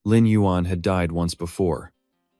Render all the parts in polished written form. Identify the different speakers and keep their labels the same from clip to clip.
Speaker 1: Lin Yuan had died once before.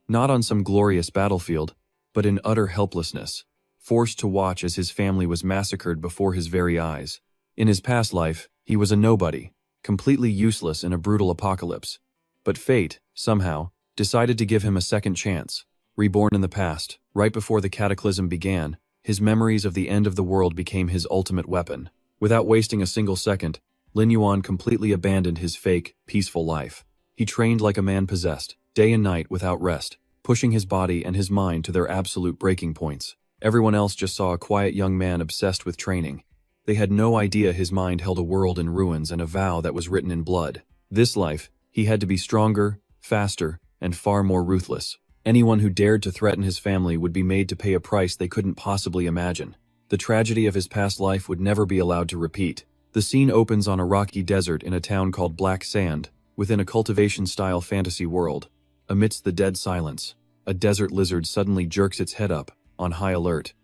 Speaker 1: Not on some glorious battlefield, but in utter helplessness, forced to watch as his family was massacred before his very eyes. In his past life, he was a nobody, completely useless in a brutal apocalypse. But fate, somehow, decided to give him a second chance. Reborn in the past, right before the cataclysm began, his memories of the end of the world became his ultimate weapon. Without wasting a single second, Lin Yuan completely abandoned his fake, peaceful life. He trained like a man possessed, day and night without rest, pushing his body and his mind to their absolute breaking points. Everyone else just saw a quiet young man obsessed with training. They had no idea his mind held a world in ruins and a vow that was written in blood. This life, he had to be stronger, faster, and far more ruthless. Anyone who dared to threaten his family would be made to pay a price they couldn't possibly imagine. The tragedy of his past life would never be allowed to repeat. The scene opens on a rocky desert in a town called Black Sand, within a cultivation-style fantasy world. Amidst the dead silence, a desert lizard suddenly jerks its head up, on high alert.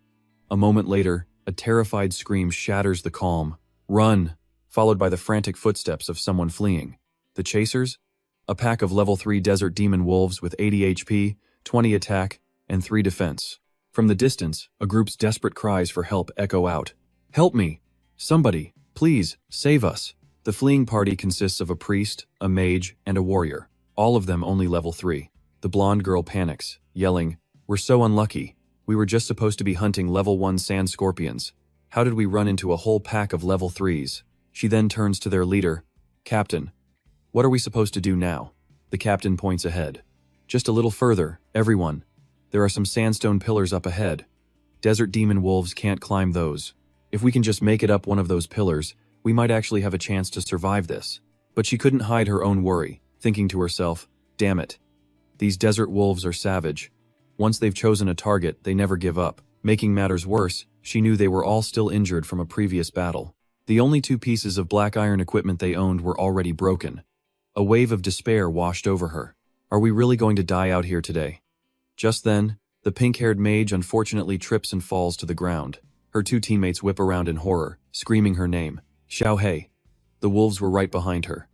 Speaker 1: A moment later, a terrified scream shatters the calm. "Run!" Followed by the frantic footsteps of someone fleeing. The chasers? A pack of level 3 desert demon wolves with 80 HP, 20 attack, and 3 defense. From the distance, a group's desperate cries for help echo out. "Help me! Somebody, please, save us!" The fleeing party consists of a priest, a mage, and a warrior, all of them only level 3. The blonde girl panics, yelling, "We're so unlucky. We were just supposed to be hunting level 1 sand scorpions. How did we run into a whole pack of level 3s? She then turns to their leader. "Captain, what are we supposed to do now?" The captain points ahead. "Just a little further, everyone. There are some sandstone pillars up ahead. Desert demon wolves can't climb those. If we can just make it up one of those pillars, we might actually have a chance to survive this." But she couldn't hide her own worry, thinking to herself, "Damn it. These desert wolves are savage. Once they've chosen a target, they never give up." Making matters worse, she knew they were all still injured from a previous battle. The only 2 pieces of black iron equipment they owned were already broken. A wave of despair washed over her. Are we really going to die out here today? Just then, the pink-haired mage unfortunately trips and falls to the ground. Her 2 teammates whip around in horror, screaming her name. "Xiaohei." The wolves were right behind her.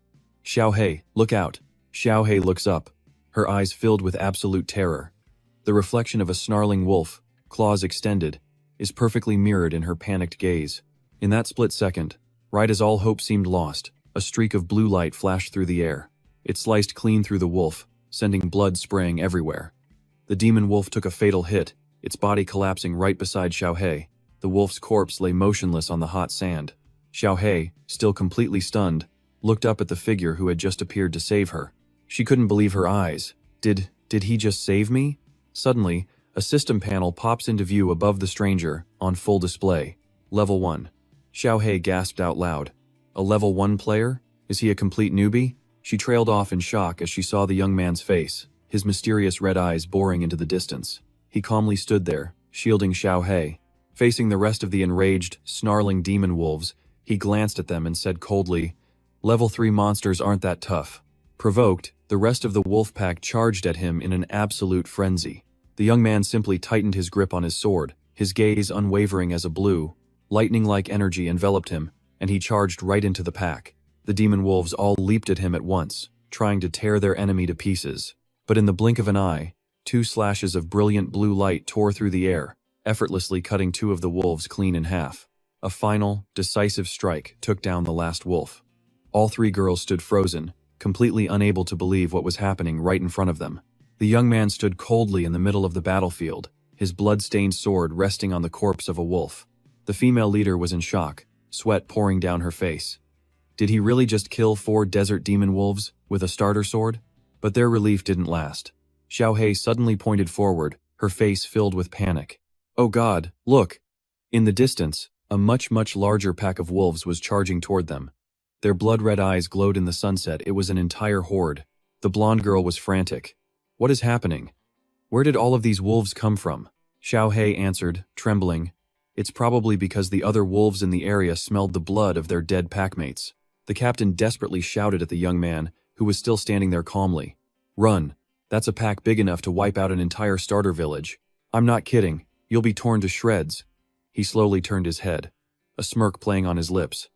Speaker 1: "Xiaohei, look out." Xiaohei looks up, her eyes filled with absolute terror. The reflection of a snarling wolf, claws extended, is perfectly mirrored in her panicked gaze. In that split second, right as all hope seemed lost, a streak of blue light flashed through the air. It sliced clean through the wolf, sending blood spraying everywhere. The demon wolf took a fatal hit, its body collapsing right beside Xiaohei. The wolf's corpse lay motionless on the hot sand. Xiaohei, still completely stunned, looked up at the figure who had just appeared to save her. She couldn't believe her eyes. Did he just save me? Suddenly, a system panel pops into view above the stranger, on full display. Level 1. Xiaohei gasped out loud. A level 1 player? Is he a complete newbie? She trailed off in shock as she saw the young man's face, his mysterious red eyes boring into the distance. He calmly stood there, shielding Xiaohei. Facing the rest of the enraged, snarling demon wolves, he glanced at them and said coldly, "Level 3 monsters aren't that tough." Provoked, the rest of the wolf pack charged at him in an absolute frenzy. The young man simply tightened his grip on his sword, his gaze unwavering as a blue, lightning-like energy enveloped him, and he charged right into the pack. The demon wolves all leaped at him at once, trying to tear their enemy to pieces. But in the blink of an eye, 2 slashes of brilliant blue light tore through the air, effortlessly cutting 2 of the wolves clean in half. A final, decisive strike took down the last wolf. All 3 girls stood frozen, completely unable to believe what was happening right in front of them. The young man stood coldly in the middle of the battlefield, his blood-stained sword resting on the corpse of a wolf. The female leader was in shock, sweat pouring down her face. Did he really just kill 4 desert demon wolves with a starter sword? But their relief didn't last. Xiaohei suddenly pointed forward, her face filled with panic. "Oh God, look!" In the distance, a much larger pack of wolves was charging toward them. Their blood-red eyes glowed in the sunset. It was an entire horde. The blonde girl was frantic. "What is happening? Where did all of these wolves come from?" Xiaohei answered, trembling. "It's probably because the other wolves in the area smelled the blood of their dead packmates." The captain desperately shouted at the young man, who was still standing there calmly. "Run. That's a pack big enough to wipe out an entire starter village. I'm not kidding. You'll be torn to shreds." He slowly turned his head, a smirk playing on his lips.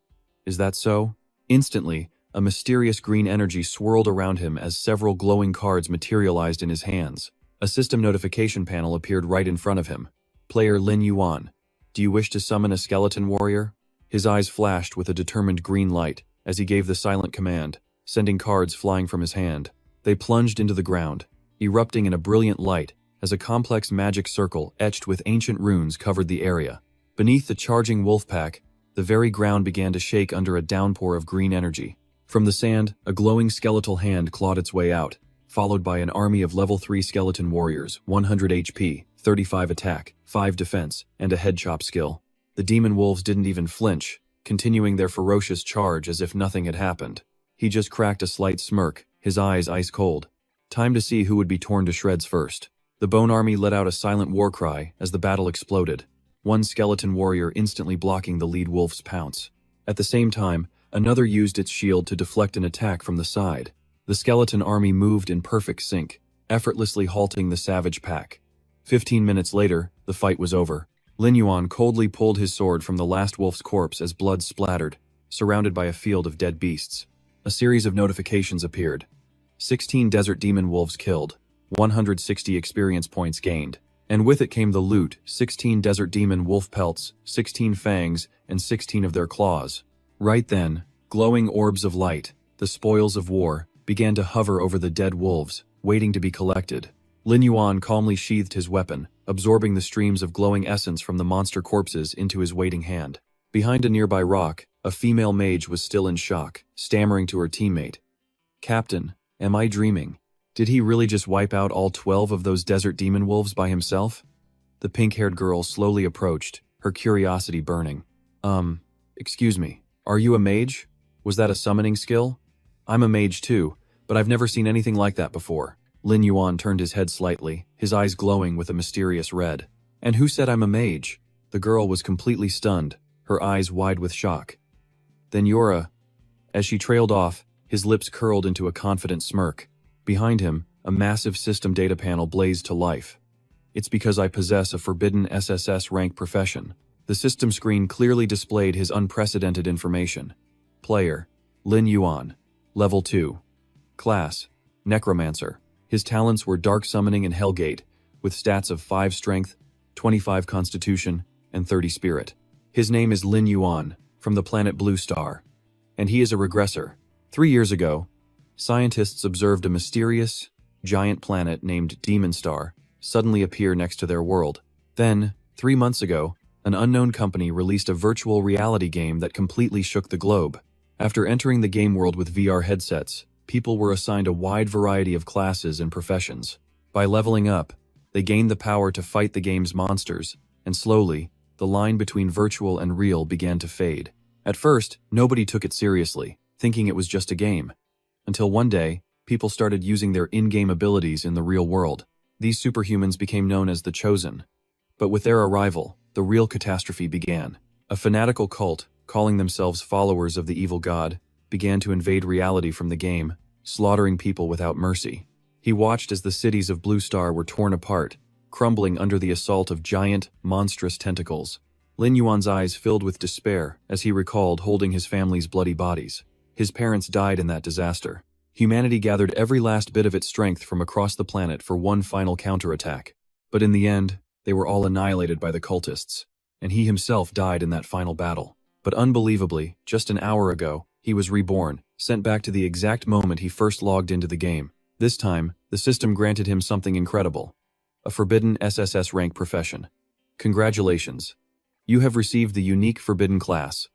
Speaker 1: "Is that so?" Instantly, A mysterious green energy swirled around him as several glowing cards materialized in his hands. A system notification panel appeared right in front of him. Player Lin Yuan, do you wish to summon a skeleton warrior? His eyes flashed with a determined green light as he gave the silent command, sending cards flying from his hand. They plunged into the ground, erupting in a brilliant light as a complex magic circle etched with ancient runes covered the area. Beneath the charging wolf pack, the very ground began to shake under a downpour of green energy. From the sand, a glowing skeletal hand clawed its way out, followed by an army of level 3 skeleton warriors, 100 HP, 35 attack, 5 defense, and a head chop skill. The demon wolves didn't even flinch, continuing their ferocious charge as if nothing had happened. He just cracked a slight smirk, his eyes ice cold. Time to see who would be torn to shreds first. The Bone Army let out a silent war cry as the battle exploded, one skeleton warrior instantly blocking the lead wolf's pounce. At the same time, another used its shield to deflect an attack from the side. The skeleton army moved in perfect sync, effortlessly halting the savage pack. 15 minutes later, the fight was over. Lin Yuan coldly pulled his sword from the last wolf's corpse as blood splattered, surrounded by a field of dead beasts. A series of notifications appeared. 16 desert demon wolves killed, 160 experience points gained. And with it came the loot, 16 desert demon wolf pelts, 16 fangs, and 16 of their claws. Right then, glowing orbs of light, the spoils of war, began to hover over the dead wolves, waiting to be collected. Lin Yuan calmly sheathed his weapon, absorbing the streams of glowing essence from the monster corpses into his waiting hand. Behind a nearby rock, a female mage was still in shock, stammering to her teammate. "Captain, am I dreaming? Did he really just wipe out all 12 of those desert demon wolves by himself?" The pink-haired girl slowly approached, her curiosity burning. Excuse me, are you a mage? Was that a summoning skill?" "I'm a mage too, but I've never seen anything like that before." Lin Yuan turned his head slightly, his eyes glowing with a mysterious red. "And who said I'm a mage?" The girl was completely stunned, her eyes wide with shock. "Then you're a..." As she trailed off, his lips curled into a confident smirk. Behind him, a massive system data panel blazed to life. "It's because I possess a forbidden SSS rank profession." The system screen clearly displayed his unprecedented information. Player, Lin Yuan. Level 2. Class, Necromancer. His talents were Dark Summoning and Hellgate, with stats of 5 Strength, 25 Constitution, and 30 Spirit. His name is Lin Yuan, from the planet Blue Star. And he is a regressor. 3 years ago, scientists observed a mysterious, giant planet named Demon Star suddenly appear next to their world. Then, 3 months ago, an unknown company released a virtual reality game that completely shook the globe. After entering the game world with VR headsets, people were assigned a wide variety of classes and professions. By leveling up, they gained the power to fight the game's monsters, and slowly, the line between virtual and real began to fade. At first, nobody took it seriously, thinking it was just a game. Until one day, people started using their in-game abilities in the real world. These superhumans became known as the Chosen. But with their arrival, the real catastrophe began. A fanatical cult, calling themselves followers of the evil god, began to invade reality from the game, slaughtering people without mercy. He watched as the cities of Blue Star were torn apart, crumbling under the assault of giant, monstrous tentacles. Lin Yuan's eyes filled with despair as he recalled holding his family's bloody bodies. His parents died in that disaster. Humanity gathered every last bit of its strength from across the planet for one final counterattack. But in the end, they were all annihilated by the cultists, and he himself died in that final battle. But unbelievably, just an hour ago, he was reborn, sent back to the exact moment he first logged into the game. This time, the system granted him something incredible. A forbidden SSS rank profession. Congratulations. You have received the unique forbidden class,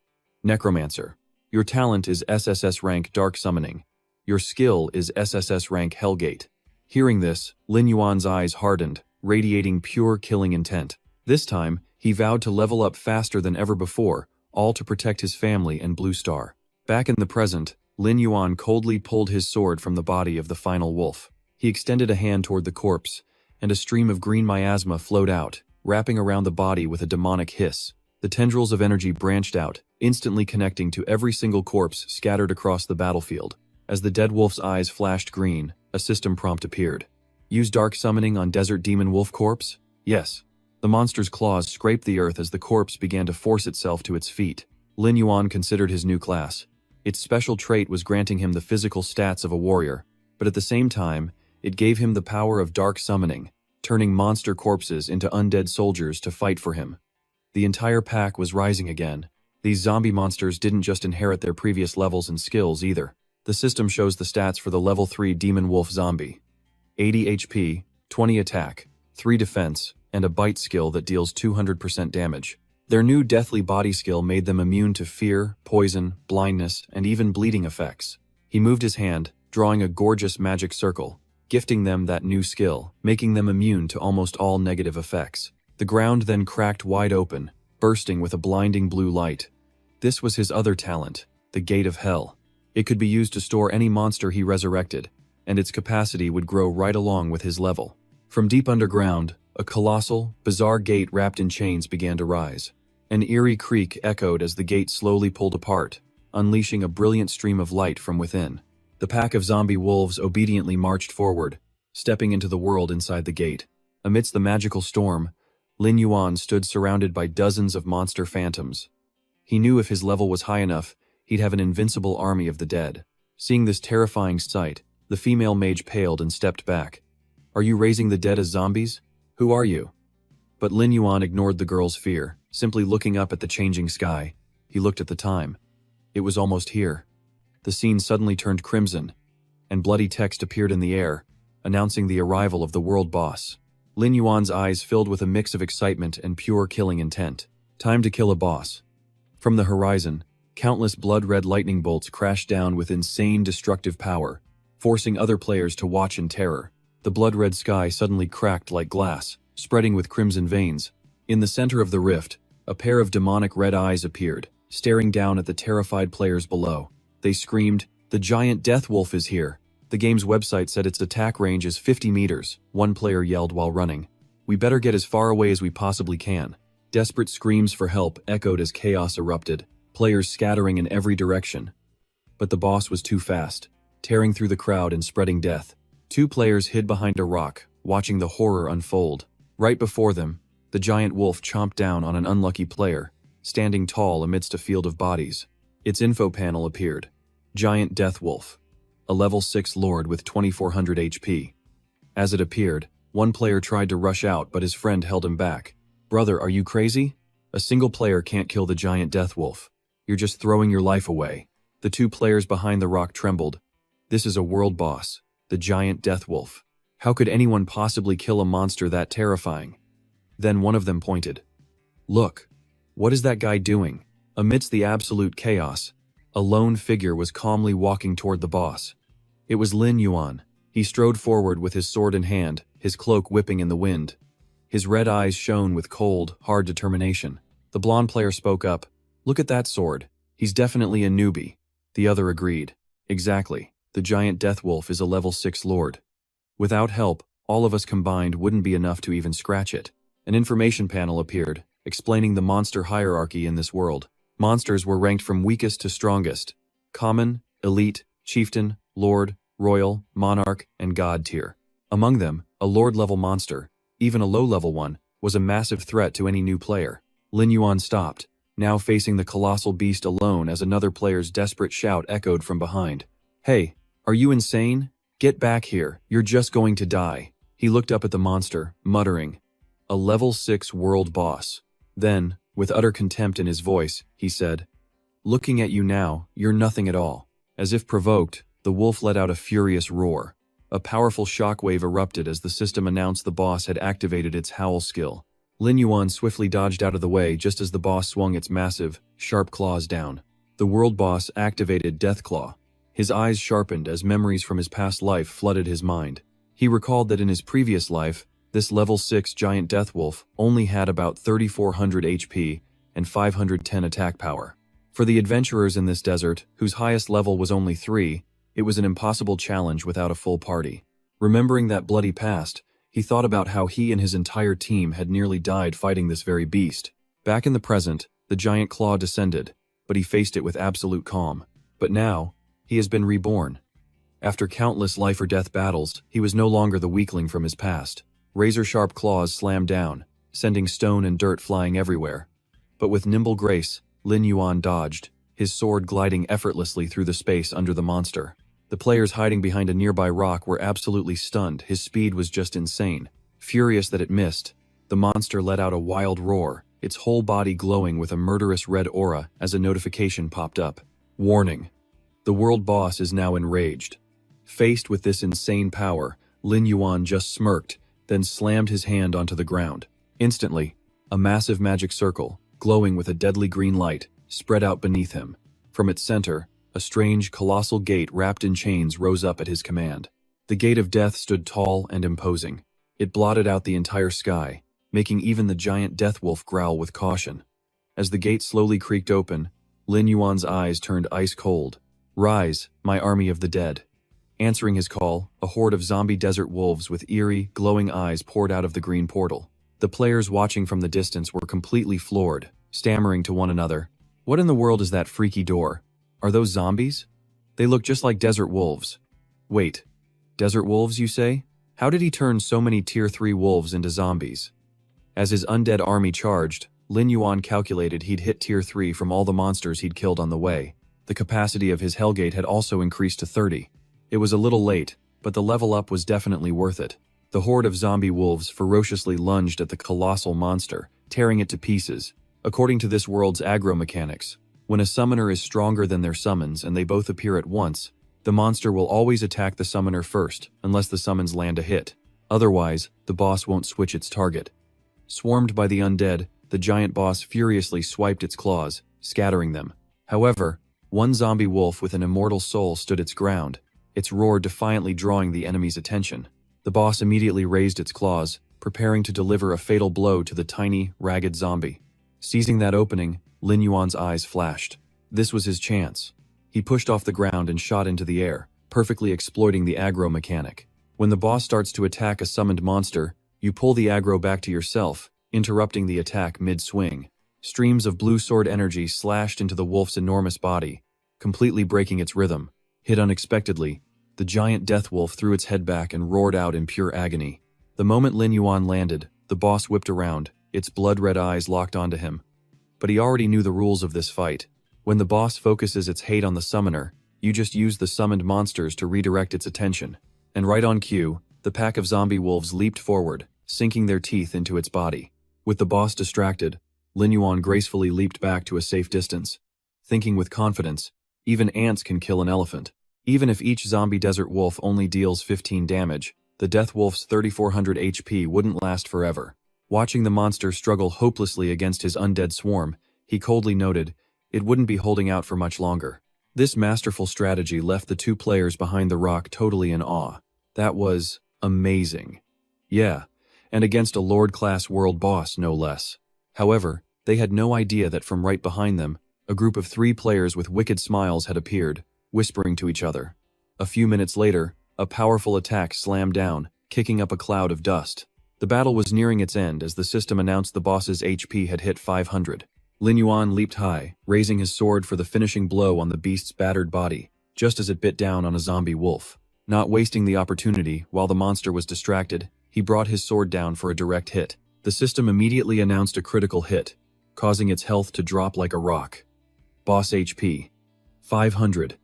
Speaker 1: Necromancer. Your talent is SSS rank Dark Summoning. Your skill is SSS rank Hellgate. Hearing this, Lin Yuan's eyes hardened, radiating pure killing intent. This time, he vowed to level up faster than ever before, all to protect his family and Blue Star. Back in the present, Lin Yuan coldly pulled his sword from the body of the final wolf. He extended a hand toward the corpse, and a stream of green miasma flowed out, wrapping around the body with a demonic hiss. The tendrils of energy branched out, instantly connecting to every single corpse scattered across the battlefield. As the dead wolf's eyes flashed green, a system prompt appeared. Use Dark Summoning on Desert Demon Wolf Corpse? Yes. The monster's claws scraped the earth as the corpse began to force itself to its feet. Lin Yuan considered his new class. Its special trait was granting him the physical stats of a warrior, but at the same time, it gave him the power of dark summoning, turning monster corpses into undead soldiers to fight for him. The entire pack was rising again. These zombie monsters didn't just inherit their previous levels and skills either. The system shows the stats for the level 3 Demon Wolf Zombie. 80 HP, 20 attack, 3 defense, and a bite skill that deals 200% damage. Their new deathly body skill made them immune to fear, poison, blindness, and even bleeding effects. He moved his hand, drawing a gorgeous magic circle, gifting them that new skill, making them immune to almost all negative effects. The ground then cracked wide open, bursting with a blinding blue light. This was his other talent, the Gate of Hell. It could be used to store any monster he resurrected, and its capacity would grow right along with his level. From deep underground, a colossal, bizarre gate wrapped in chains began to rise. An eerie creak echoed as the gate slowly pulled apart, unleashing a brilliant stream of light from within. The pack of zombie wolves obediently marched forward, stepping into the world inside the gate. Amidst the magical storm, Lin Yuan stood surrounded by dozens of monster phantoms. He knew if his level was high enough, he'd have an invincible army of the dead. Seeing this terrifying sight, the female mage paled and stepped back. "Are you raising the dead as zombies? Who are you?" But Lin Yuan ignored the girl's fear, simply looking up at the changing sky. He looked at the time. It was almost here. The scene suddenly turned crimson, and bloody text appeared in the air, announcing the arrival of the world boss. Lin Yuan's eyes filled with a mix of excitement and pure killing intent. Time to kill a boss. From the horizon, countless blood-red lightning bolts crashed down with insane destructive power, forcing other players to watch in terror. The blood-red sky suddenly cracked like glass, spreading with crimson veins. In the center of the rift, a pair of demonic red eyes appeared, staring down at the terrified players below. They screamed, "The giant death wolf is here!" The game's website said its attack range is 50 meters, one player yelled while running. "We better get as far away as we possibly can." Desperate screams for help echoed as chaos erupted, players scattering in every direction. But the boss was too fast, tearing through the crowd and spreading death. Two players hid behind a rock, watching the horror unfold. Right before them, the giant wolf chomped down on an unlucky player, standing tall amidst a field of bodies. Its info panel appeared. Giant Death Wolf, a level 6 lord with 2400 HP. As it appeared, one player tried to rush out but his friend held him back. "Brother, are you crazy? A single player can't kill the giant Death Wolf. You're just throwing your life away." The two players behind the rock trembled. This is a world boss, the giant Death Wolf. How could anyone possibly kill a monster that terrifying? Then one of them pointed. "Look, what is that guy doing?" Amidst the absolute chaos, a lone figure was calmly walking toward the boss. It was Lin Yuan. He strode forward with his sword in hand, his cloak whipping in the wind. His red eyes shone with cold, hard determination. The blonde player spoke up. "Look at that sword. He's definitely a newbie." The other agreed. "Exactly. The giant Death Wolf is a level 6 lord. Without help, all of us combined wouldn't be enough to even scratch it." An information panel appeared, explaining the monster hierarchy in this world. Monsters were ranked from weakest to strongest: common, elite, chieftain, lord, royal, monarch, and god tier. Among them, a lord-level monster, even a low-level one, was a massive threat to any new player. Lin Yuan stopped, now facing the colossal beast alone as another player's desperate shout echoed from behind. "Hey, are you insane? Get back here, you're just going to die." He looked up at the monster, muttering, "A level 6 world boss." Then, with utter contempt in his voice, he said, "Looking at you now, you're nothing at all." As if provoked, the wolf let out a furious roar. A powerful shockwave erupted as the system announced the boss had activated its howl skill. Lin Yuan swiftly dodged out of the way just as the boss swung its massive, sharp claws down. The world boss activated Death Claw. His eyes sharpened as memories from his past life flooded his mind. He recalled that in his previous life, this level 6 giant death wolf only had about 3,400 HP and 510 attack power. For the adventurers in this desert, whose highest level was only 3, it was an impossible challenge without a full party. Remembering that bloody past, he thought about how he and his entire team had nearly died fighting this very beast. Back in the present, the giant claw descended, but he faced it with absolute calm. But now, he has been reborn. After countless life-or-death battles, he was no longer the weakling from his past. Razor-sharp claws slammed down, sending stone and dirt flying everywhere. But with nimble grace, Lin Yuan dodged, his sword gliding effortlessly through the space under the monster. The players hiding behind a nearby rock were absolutely stunned. His speed was just insane. Furious that it missed, the monster let out a wild roar, its whole body glowing with a murderous red aura as a notification popped up. Warning. The world boss is now enraged. Faced with this insane power, Lin Yuan just smirked, then slammed his hand onto the ground. Instantly, a massive magic circle, glowing with a deadly green light, spread out beneath him. From its center, a strange, colossal gate wrapped in chains rose up at his command. The Gate of Death stood tall and imposing. It blotted out the entire sky, making even the giant death wolf growl with caution. As the gate slowly creaked open, Lin Yuan's eyes turned ice cold. "Rise, my army of the dead." Answering his call, a horde of zombie desert wolves with eerie, glowing eyes poured out of the green portal. The players watching from the distance were completely floored, stammering to one another, "What in the world is that freaky door? Are those zombies? They look just like desert wolves." "Wait, desert wolves, you say? How did he turn so many Tier 3 wolves into zombies?" As his undead army charged, Lin Yuan calculated he'd hit Tier 3 from all the monsters he'd killed on the way. The capacity of his Hellgate had also increased to 30. It was a little late, but the level up was definitely worth it. The horde of zombie wolves ferociously lunged at the colossal monster, tearing it to pieces. According to this world's aggro mechanics, when a summoner is stronger than their summons and they both appear at once, the monster will always attack the summoner first, unless the summons land a hit. Otherwise, the boss won't switch its target. Swarmed by the undead, the giant boss furiously swiped its claws, scattering them. However, one zombie wolf with an immortal soul stood its ground, its roar defiantly drawing the enemy's attention. The boss immediately raised its claws, preparing to deliver a fatal blow to the tiny, ragged zombie. Seizing that opening, Lin Yuan's eyes flashed. This was his chance. He pushed off the ground and shot into the air, perfectly exploiting the aggro mechanic. When the boss starts to attack a summoned monster, you pull the aggro back to yourself, interrupting the attack mid-swing. Streams of blue sword energy slashed into the wolf's enormous body, completely breaking its rhythm. Hit unexpectedly, the giant death wolf threw its head back and roared out in pure agony. The moment Lin Yuan landed, the boss whipped around, its blood-red eyes locked onto him. But he already knew the rules of this fight. When the boss focuses its hate on the summoner, you just use the summoned monsters to redirect its attention. And right on cue, the pack of zombie wolves leaped forward, sinking their teeth into its body. With the boss distracted, Lin Yuan gracefully leaped back to a safe distance. Thinking with confidence, even ants can kill an elephant. Even if each zombie desert wolf only deals 15 damage, the death wolf's 3400 HP wouldn't last forever. Watching the monster struggle hopelessly against his undead swarm, he coldly noted, it wouldn't be holding out for much longer. This masterful strategy left the two players behind the rock totally in awe. That was amazing. Yeah, and against a Lord-class world boss, no less. However, they had no idea that from right behind them, a group of 3 players with wicked smiles had appeared, whispering to each other. A few minutes later, a powerful attack slammed down, kicking up a cloud of dust. The battle was nearing its end as the system announced the boss's HP had hit 500. Lin Yuan leaped high, raising his sword for the finishing blow on the beast's battered body, just as it bit down on a zombie wolf. Not wasting the opportunity, while the monster was distracted, he brought his sword down for a direct hit. The system immediately announced a critical hit, causing its health to drop like a rock. Boss HP. 500.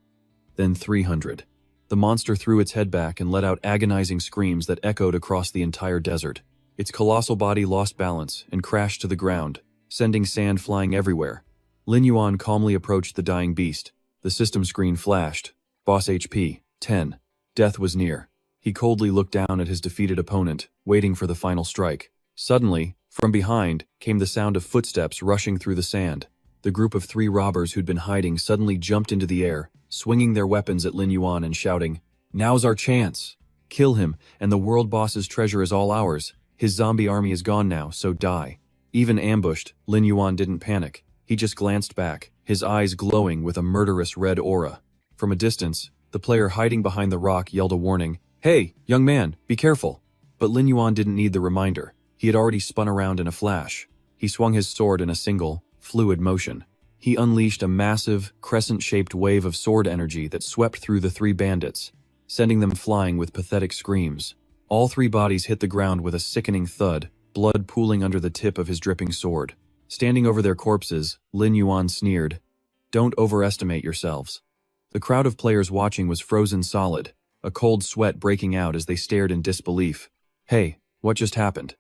Speaker 1: Then 300. The monster threw its head back and let out agonizing screams that echoed across the entire desert. Its colossal body lost balance and crashed to the ground, sending sand flying everywhere. Lin Yuan calmly approached the dying beast. The system screen flashed. Boss HP. 10. Death was near. He coldly looked down at his defeated opponent, waiting for the final strike. Suddenly, from behind, came the sound of footsteps rushing through the sand. The group of 3 robbers who'd been hiding suddenly jumped into the air, swinging their weapons at Lin Yuan and shouting, "Now's our chance! Kill him, and the world boss's treasure is all ours. His zombie army is gone now, so die." Even ambushed, Lin Yuan didn't panic. He just glanced back, his eyes glowing with a murderous red aura. From a distance, the player hiding behind the rock yelled a warning, "Hey, young man, be careful!" But Lin Yuan didn't need the reminder. He had already spun around in a flash. He swung his sword in a single, fluid motion. He unleashed a massive, crescent-shaped wave of sword energy that swept through the 3 bandits, sending them flying with pathetic screams. All 3 bodies hit the ground with a sickening thud, blood pooling under the tip of his dripping sword. Standing over their corpses, Lin Yuan sneered, Don't overestimate yourselves. The crowd of players watching was frozen solid, a cold sweat breaking out as they stared in disbelief. Hey, what just happened?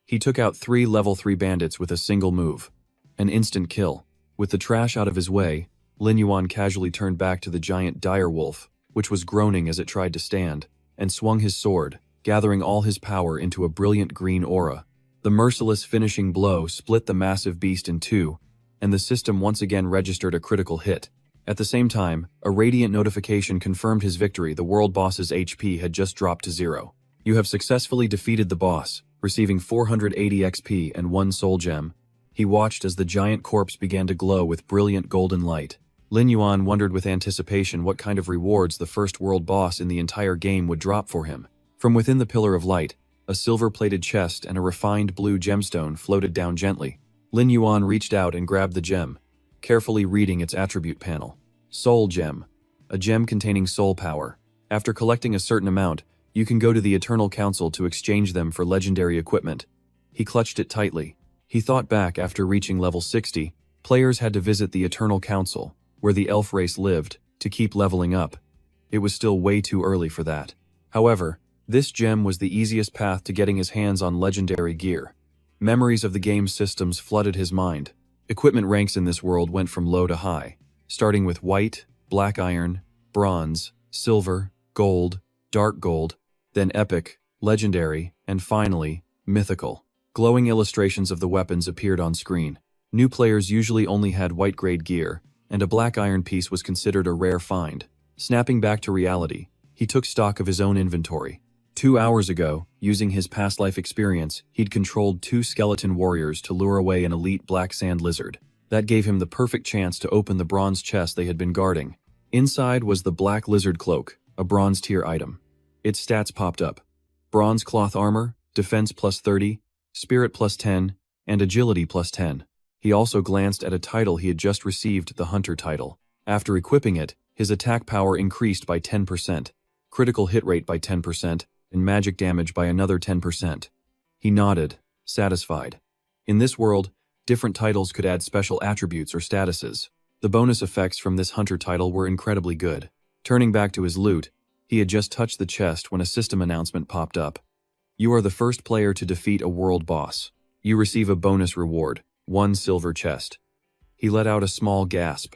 Speaker 1: He took out 3 level 3 bandits with a single move. An instant kill. With the trash out of his way, Lin Yuan casually turned back to the giant dire wolf, which was groaning as it tried to stand, and swung his sword, gathering all his power into a brilliant green aura. The merciless finishing blow split the massive beast in two, and the system once again registered a critical hit. At the same time, a radiant notification confirmed his victory. The world boss's HP had just dropped to 0. You have successfully defeated the boss, receiving 480 XP and 1 soul gem. He watched as the giant corpse began to glow with brilliant golden light. Lin Yuan wondered with anticipation what kind of rewards the first world boss in the entire game would drop for him. From within the Pillar of Light, a silver-plated chest and a refined blue gemstone floated down gently. Lin Yuan reached out and grabbed the gem, carefully reading its attribute panel. Soul Gem. A gem containing soul power. After collecting a certain amount, you can go to the Eternal Council to exchange them for legendary equipment. He clutched it tightly. He thought back after reaching level 60, players had to visit the Eternal Council, where the elf race lived, to keep leveling up. It was still way too early for that. However, this gem was the easiest path to getting his hands on legendary gear. Memories of the game's systems flooded his mind. Equipment ranks in this world went from low to high, starting with white, black iron, bronze, silver, gold, dark gold, then epic, legendary, and finally, mythical. Glowing illustrations of the weapons appeared on screen. New players usually only had white-grade gear, and a black iron piece was considered a rare find. Snapping back to reality, he took stock of his own inventory. 2 hours ago, using his past life experience, he'd controlled 2 skeleton warriors to lure away an elite black sand lizard. That gave him the perfect chance to open the bronze chest they had been guarding. Inside was the black lizard cloak, a bronze tier item. Its stats popped up. Bronze cloth armor, defense plus 30, spirit plus 10, and agility plus 10. He also glanced at a title he had just received, the Hunter title. After equipping it, his attack power increased by 10%, critical hit rate by 10%, and magic damage by another 10%. He nodded, satisfied. In this world, different titles could add special attributes or statuses. The bonus effects from this Hunter title were incredibly good. Turning back to his loot, he had just touched the chest when a system announcement popped up. You are the first player to defeat a world boss. You receive a bonus reward, 1 silver chest. He let out a small gasp.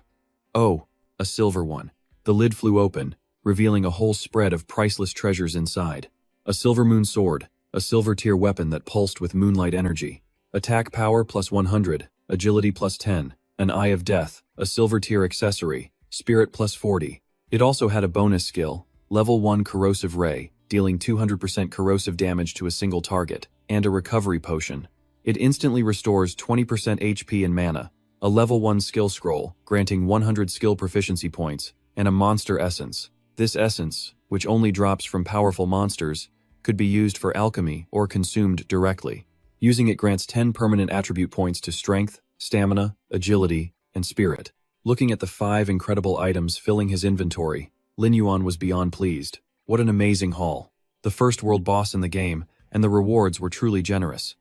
Speaker 1: Oh, a silver one. The lid flew open, revealing a whole spread of priceless treasures inside. A silver moon sword, a silver tier weapon that pulsed with moonlight energy. Attack power plus 100, agility plus 10, an eye of death, a silver tier accessory, spirit plus 40. It also had a bonus skill, level 1 corrosive ray, dealing 200% corrosive damage to a single target, and a recovery potion. It instantly restores 20% HP and mana, a level 1 skill scroll, granting 100 skill proficiency points, and a monster essence. This essence, which only drops from powerful monsters, could be used for alchemy or consumed directly. Using it grants 10 permanent attribute points to strength, stamina, agility, and spirit. Looking at the 5 incredible items filling his inventory, Lin Yuan was beyond pleased. What an amazing haul. The first world boss in the game, and the rewards were truly generous.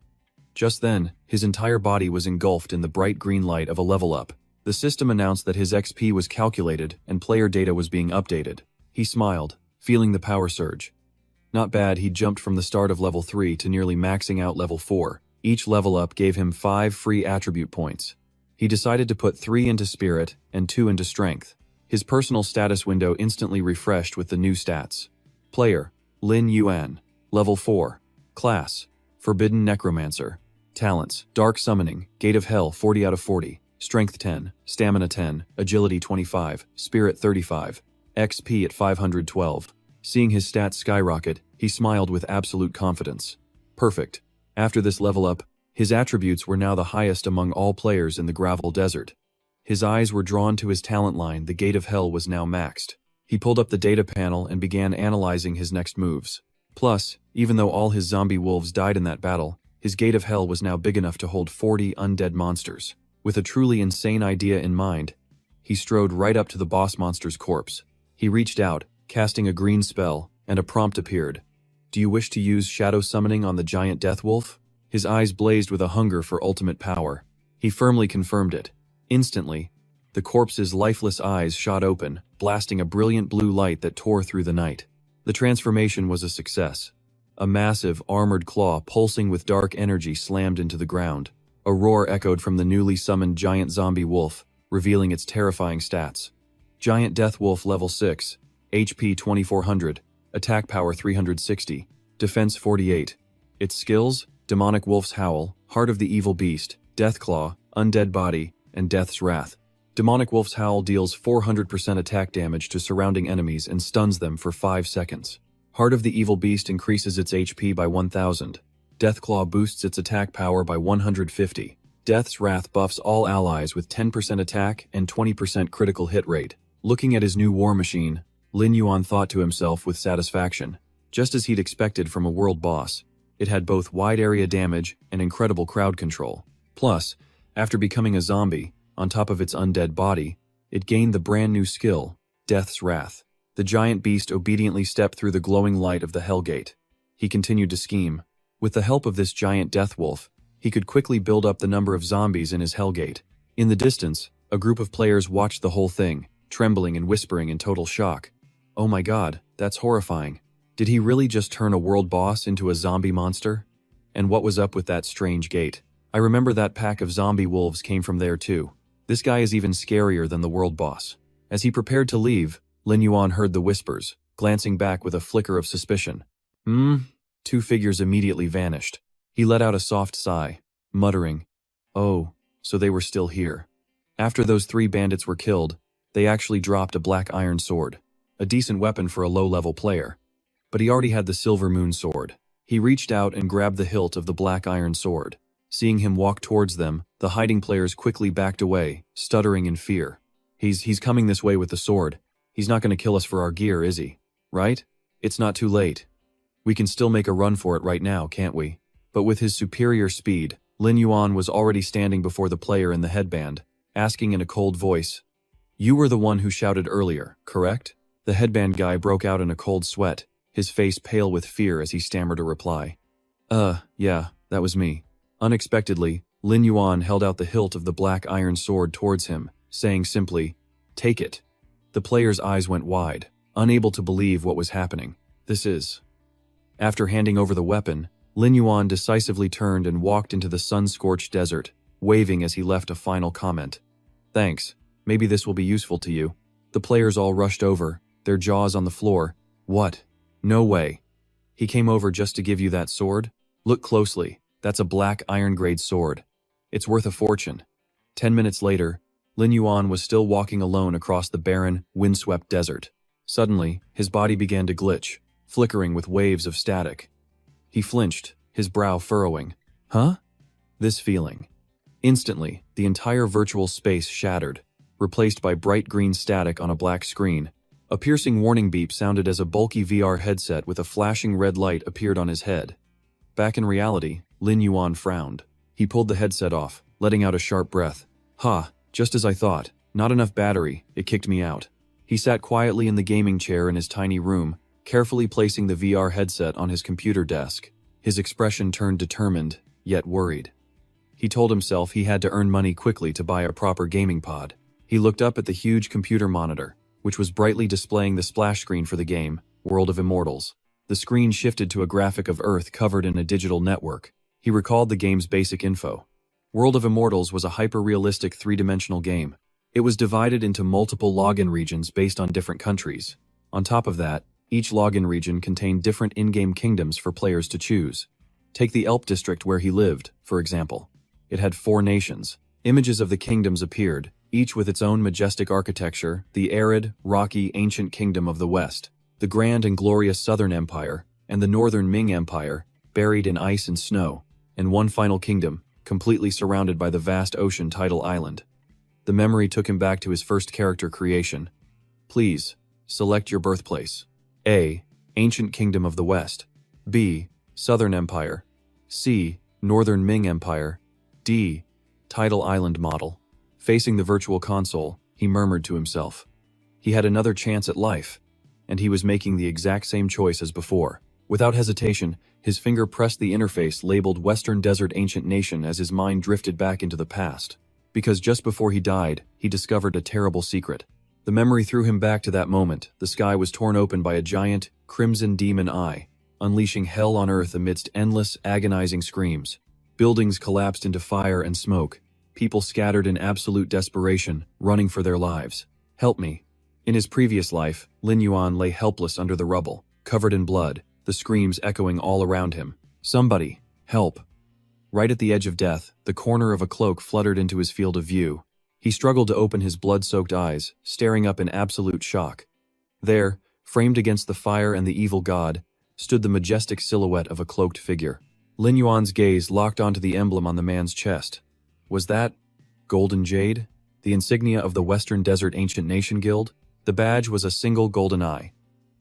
Speaker 1: Just then, his entire body was engulfed in the bright green light of a level up. The system announced that his XP was calculated and player data was being updated. He smiled, feeling the power surge. Not bad, he jumped from the start of level 3 to nearly maxing out level 4. Each level up gave him 5 free attribute points. He decided to put 3 into spirit and 2 into strength. His personal status window instantly refreshed with the new stats. Player, Lin Yuan. Level 4. Class, Forbidden Necromancer. Talents, Dark Summoning, Gate of Hell 40 out of 40. Strength 10, Stamina 10, Agility 25, Spirit 35. XP at 512. Seeing his stats skyrocket, he smiled with absolute confidence. Perfect. After this level up, his attributes were now the highest among all players in the Gravel Desert. His eyes were drawn to his talent line. The Gate of Hell was now maxed. He pulled up the data panel and began analyzing his next moves. Plus, even though all his zombie wolves died in that battle, his Gate of Hell was now big enough to hold 40 undead monsters. With a truly insane idea in mind, he strode right up to the boss monster's corpse. He reached out, casting a green spell, and a prompt appeared. Do you wish to use shadow summoning on the giant death wolf? His eyes blazed with a hunger for ultimate power. He firmly confirmed it. Instantly, The corpse's lifeless eyes shot open, blasting a brilliant blue light that tore through the night. The transformation was a success. A massive, armored claw pulsing with dark energy slammed into the ground. A roar echoed from the newly summoned giant zombie wolf, revealing its terrifying stats. Giant Death Wolf level 6, HP 2400, attack power 360, defense 48. Its skills: Demonic Wolf's Howl, Heart of the Evil Beast, Death Claw, Undead Body, and Death's Wrath. Demonic Wolf's Howl deals 400% attack damage to surrounding enemies and stuns them for 5 seconds. Heart of the Evil Beast increases its HP by 1000. Deathclaw boosts its attack power by 150. Death's Wrath buffs all allies with 10% attack and 20% critical hit rate. Looking at his new war machine, Lin Yuan thought to himself with satisfaction. Just as he'd expected from a world boss, it had both wide area damage and incredible crowd control. Plus, after becoming a zombie, on top of its undead body, it gained the brand new skill, Death's Wrath. The giant beast obediently stepped through the glowing light of the Hellgate. He continued to scheme. With the help of this giant death wolf, he could quickly build up the number of zombies in his Hellgate. In the distance, a group of players watched the whole thing, trembling and whispering in total shock. Oh my god, that's horrifying. Did he really just turn a world boss into a zombie monster? And what was up with that strange gate? I remember that pack of zombie wolves came from there too. This guy is even scarier than the world boss. As he prepared to leave, Lin Yuan heard the whispers, glancing back with a flicker of suspicion. Two figures immediately vanished. He let out a soft sigh, muttering, "Oh, so they were still here." After those 3 bandits were killed, they actually dropped a black iron sword, a decent weapon for a low-level player. But he already had the silver moon sword. He reached out and grabbed the hilt of the black iron sword. Seeing him walk towards them, the hiding players quickly backed away, stuttering in fear. He's coming this way with the sword. He's not going to kill us for our gear, is he? Right? It's not too late. We can still make a run for it right now, can't we? But with his superior speed, Lin Yuan was already standing before the player in the headband, asking in a cold voice, "You were the one who shouted earlier, correct?" The headband guy broke out in a cold sweat, his face pale with fear as he stammered a reply. Yeah, that was me." Unexpectedly, Lin Yuan held out the hilt of the black iron sword towards him, saying simply, "Take it." The player's eyes went wide, unable to believe what was happening. This is... After handing over the weapon, Lin Yuan decisively turned and walked into the sun-scorched desert, waving as he left a final comment. "Thanks, maybe this will be useful to you." The players all rushed over, their jaws on the floor. "What? No way. He came over just to give you that sword? Look closely. That's a black iron-grade sword. It's worth a fortune." 10 minutes later, Lin Yuan was still walking alone across the barren, windswept desert. Suddenly, his body began to glitch, flickering with waves of static. He flinched, his brow furrowing. Huh? This feeling. Instantly, the entire virtual space shattered, replaced by bright green static on a black screen. A piercing warning beep sounded as a bulky VR headset with a flashing red light appeared on his head. Back in reality, Lin Yuan frowned. He pulled the headset off, letting out a sharp breath. Just as I thought. Not enough battery, it kicked me out. He sat quietly in the gaming chair in his tiny room, carefully placing the VR headset on his computer desk. His expression turned determined, yet worried. He told himself he had to earn money quickly to buy a proper gaming pod. He looked up at the huge computer monitor, which was brightly displaying the splash screen for the game, World of Immortals. The screen shifted to a graphic of Earth covered in a digital network. He recalled the game's basic info. World of Immortals was a hyper-realistic 3-dimensional game. It was divided into multiple login regions based on different countries. On top of that, each login region contained different in-game kingdoms for players to choose. Take the Elp district where he lived, for example. It had 4 nations. Images of the kingdoms appeared, each with its own majestic architecture: the arid, rocky, ancient kingdom of the West, the grand and glorious Southern Empire, and the Northern Ming Empire, buried in ice and snow, and one final kingdom, completely surrounded by the vast ocean tidal island. The memory took him back to his first character creation. Please, select your birthplace. A. Ancient Kingdom of the West. B. Southern Empire. C. Northern Ming Empire. D. Tidal Island model. Facing the virtual console, he murmured to himself. He had another chance at life, and he was making the exact same choice as before. Without hesitation, his finger pressed the interface labeled Western Desert Ancient Nation as his mind drifted back into the past. because just before he died, he discovered a terrible secret. The memory threw him back to that moment. The sky was torn open by a giant, crimson demon eye, unleashing hell on earth amidst endless, agonizing screams. Buildings collapsed into fire and smoke. People scattered in absolute desperation, running for their lives. "Help me." In his previous life, Lin Yuan lay helpless under the rubble, covered in blood, the screams echoing all around him. "Somebody, help." Right at the edge of death, the corner of a cloak fluttered into his field of view. He struggled to open his blood-soaked eyes, staring up in absolute shock. There, framed against the fire and the evil god, stood the majestic silhouette of a cloaked figure. Lin Yuan's gaze locked onto the emblem on the man's chest. Was that golden jade? The insignia of the Western Desert Ancient Nation Guild? The badge was a single golden eye.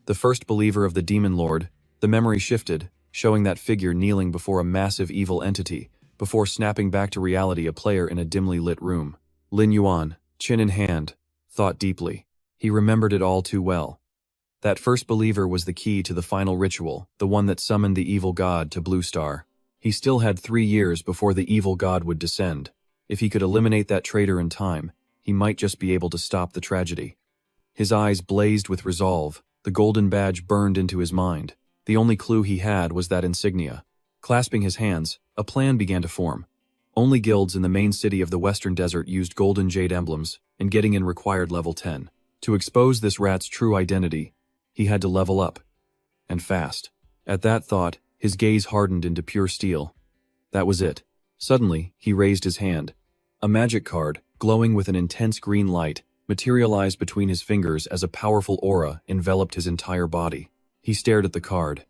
Speaker 1: The first believer of the Demon Lord, the memory shifted, showing that figure kneeling before a massive evil entity, before snapping back to reality a player in a dimly lit room. Lin Yuan, chin in hand, thought deeply. He remembered it all too well. That first believer was the key to the final ritual, the one that summoned the evil god to Blue Star. He still had 3 years before the evil god would descend. If he could eliminate that traitor in time, he might just be able to stop the tragedy. His eyes blazed with resolve, the golden badge burned into his mind. The only clue he had was that insignia. Clasping his hands, a plan began to form. Only guilds in the main city of the Western Desert used golden jade emblems, and getting in required level 10. To expose this rat's true identity, he had to level up. And fast. At that thought, his gaze hardened into pure steel. That was it. Suddenly, he raised his hand. A magic card, glowing with an intense green light, materialized between his fingers as a powerful aura enveloped his entire body. He stared at the card.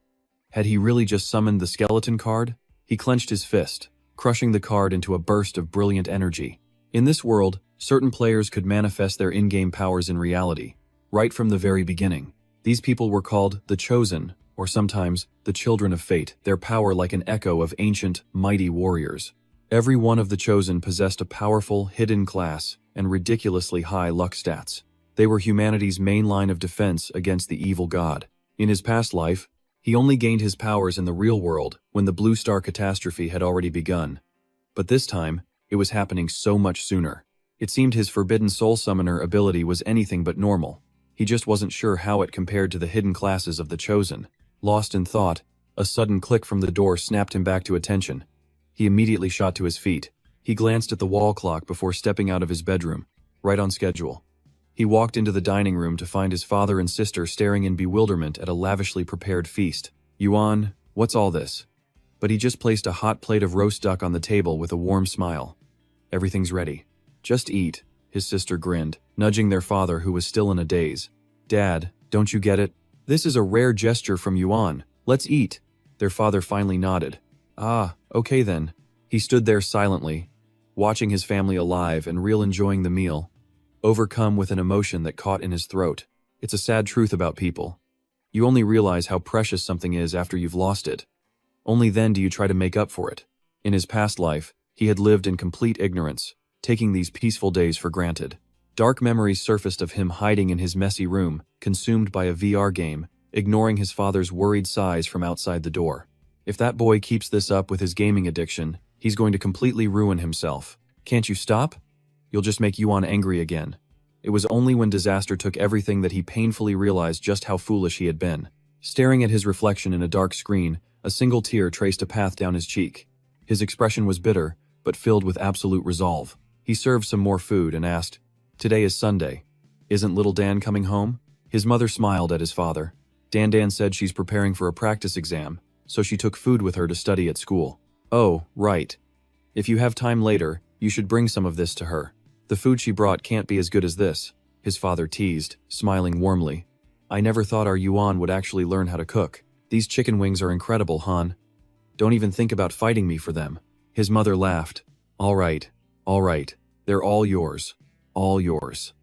Speaker 1: Had he really just summoned the skeleton card? He clenched his fist, crushing the card into a burst of brilliant energy. In this world, certain players could manifest their in-game powers in reality, right from the very beginning. These people were called the Chosen, or sometimes the Children of Fate, their power like an echo of ancient, mighty warriors. Every one of the Chosen possessed a powerful, hidden class and ridiculously high luck stats. They were humanity's main line of defense against the evil god. In his past life, he only gained his powers in the real world when the Blue Star catastrophe had already begun. But this time, it was happening so much sooner. It seemed his forbidden soul summoner ability was anything but normal. He just wasn't sure how it compared to the hidden classes of the Chosen. Lost in thought, a sudden click from the door snapped him back to attention. He immediately shot to his feet. He glanced at the wall clock before stepping out of his bedroom, right on schedule. He walked into the dining room to find his father and sister staring in bewilderment at a lavishly prepared feast. "Yuan, what's all this?" But he just placed a hot plate of roast duck on the table with a warm smile. "Everything's ready. Just eat," his sister grinned, nudging their father who was still in a daze. "Dad, don't you get it? This is a rare gesture from Yuan. Let's eat." Their father finally nodded. "Ah, okay then." He stood there silently, watching his family alive and real enjoying the meal, overcome with an emotion that caught in his throat. It's a sad truth about people. You only realize how precious something is after you've lost it. Only then do you try to make up for it. In his past life, he had lived in complete ignorance, taking these peaceful days for granted. Dark memories surfaced of him hiding in his messy room, consumed by a VR game, ignoring his father's worried sighs from outside the door. If that boy keeps this up with his gaming addiction, he's going to completely ruin himself. Can't you stop? You'll just make Yuan angry again. It was only when disaster took everything that he painfully realized just how foolish he had been. Staring at his reflection in a dark screen, a single tear traced a path down his cheek. His expression was bitter, but filled with absolute resolve. He served some more food and asked, "Today is Sunday. Isn't little Dan coming home?" His mother smiled at his father. Dan said she's preparing for a practice exam, so she took food with her to study at school. "Oh, right. If you have time later, you should bring some of this to her. The food she brought can't be as good as this," his father teased, smiling warmly. "I never thought our Yuan would actually learn how to cook. These chicken wings are incredible, Han. Don't even think about fighting me for them." His mother laughed. All right. They're all yours. All yours."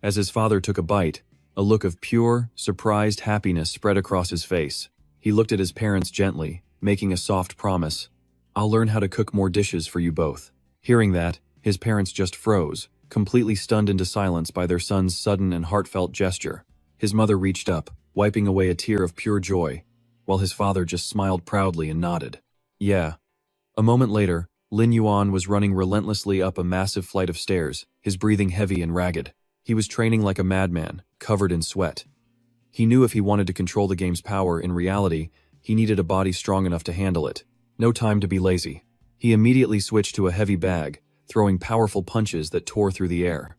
Speaker 1: As his father took a bite, a look of pure, surprised happiness spread across his face. He looked at his parents gently, making a soft promise. "I'll learn how to cook more dishes for you both." Hearing that, his parents just froze, completely stunned into silence by their son's sudden and heartfelt gesture. His mother reached up, wiping away a tear of pure joy, while his father just smiled proudly and nodded. "Yeah." A moment later, Lin Yuan was running relentlessly up a massive flight of stairs, his breathing heavy and ragged. He was training like a madman, covered in sweat. He knew if he wanted to control the game's power in reality, he needed a body strong enough to handle it. No time to be lazy. He immediately switched to a heavy bag, throwing powerful punches that tore through the air.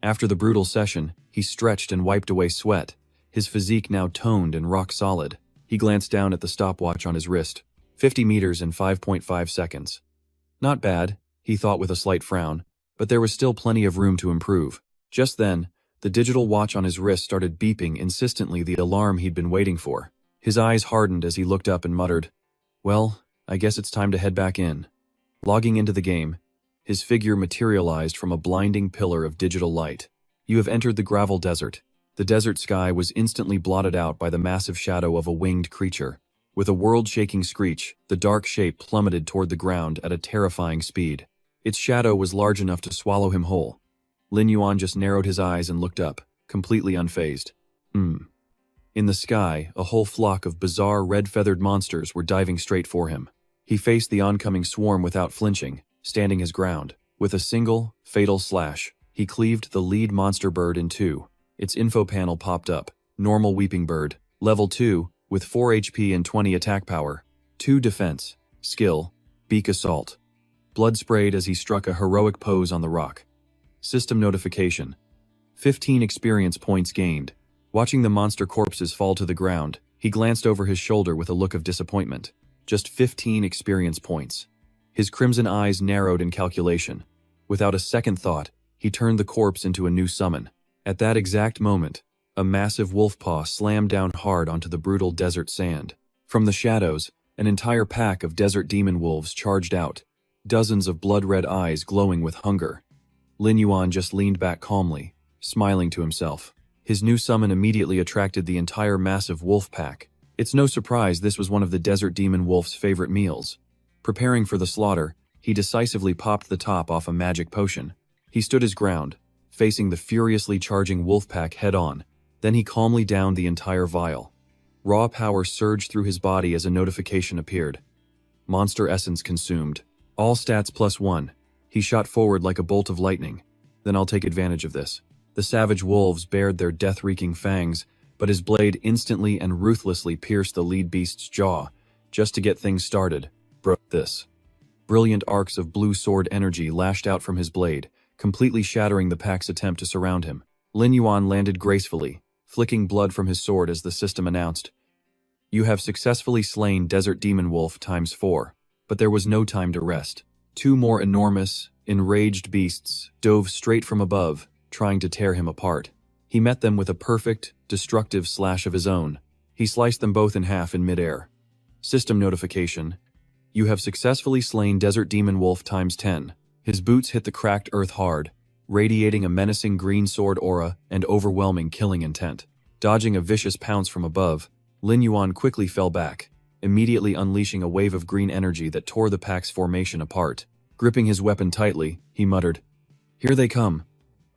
Speaker 1: After the brutal session, he stretched and wiped away sweat, his physique now toned and rock solid. He glanced down at the stopwatch on his wrist. 50 meters in 5.5 seconds. Not bad, he thought with a slight frown, but there was still plenty of room to improve. Just then, the digital watch on his wrist started beeping insistently, the alarm he'd been waiting for. His eyes hardened as he looked up and muttered, "Well, I guess it's time to head back in." Logging into the game, his figure materialized from a blinding pillar of digital light. You have entered the gravel desert. The desert sky was instantly blotted out by the massive shadow of a winged creature. With a world-shaking screech, the dark shape plummeted toward the ground at a terrifying speed. Its shadow was large enough to swallow him whole. Lin Yuan just narrowed his eyes and looked up, completely unfazed. In the sky, a whole flock of bizarre red-feathered monsters were diving straight for him. He faced the oncoming swarm without flinching, standing his ground. With a single, fatal slash, he cleaved the lead monster bird in two. Its info panel popped up. Normal weeping bird. Level 2, with 4 HP and 20 attack power. 2 defense. Skill. Beak assault. Blood sprayed as he struck a heroic pose on the rock. System notification. 15 experience points gained. Watching the monster corpses fall to the ground, he glanced over his shoulder with a look of disappointment. Just 15 experience points. His crimson eyes narrowed in calculation. Without a second thought, he turned the corpse into a new summon. At that exact moment, a massive wolf paw slammed down hard onto the brutal desert sand. From the shadows, an entire pack of desert demon wolves charged out, dozens of blood-red eyes glowing with hunger. Lin Yuan just leaned back calmly, smiling to himself. His new summon immediately attracted the entire massive wolf pack. It's no surprise this was one of the desert demon wolf's favorite meals. Preparing for the slaughter, he decisively popped the top off a magic potion. He stood his ground, facing the furiously charging wolf pack head-on. Then he calmly downed the entire vial. Raw power surged through his body as a notification appeared. Monster essence consumed. All stats +1. He shot forward like a bolt of lightning. Then I'll take advantage of this. The savage wolves bared their death-wreaking fangs, but his blade instantly and ruthlessly pierced the lead beast's jaw, just to get things started. This. Brilliant arcs of blue sword energy lashed out from his blade, completely shattering the pack's attempt to surround him. Lin Yuan landed gracefully, flicking blood from his sword as the system announced, "You have successfully slain Desert Demon Wolf ×4. But there was no time to rest. 2 more enormous, enraged beasts dove straight from above, trying to tear him apart. He met them with a perfect, destructive slash of his own. He sliced them both in half in midair. System notification. You have successfully slain Desert Demon Wolf ×10. His boots hit the cracked earth hard, radiating a menacing green sword aura and overwhelming killing intent. Dodging a vicious pounce from above, Lin Yuan quickly fell back, immediately unleashing a wave of green energy that tore the pack's formation apart. Gripping his weapon tightly, he muttered, "Here they come."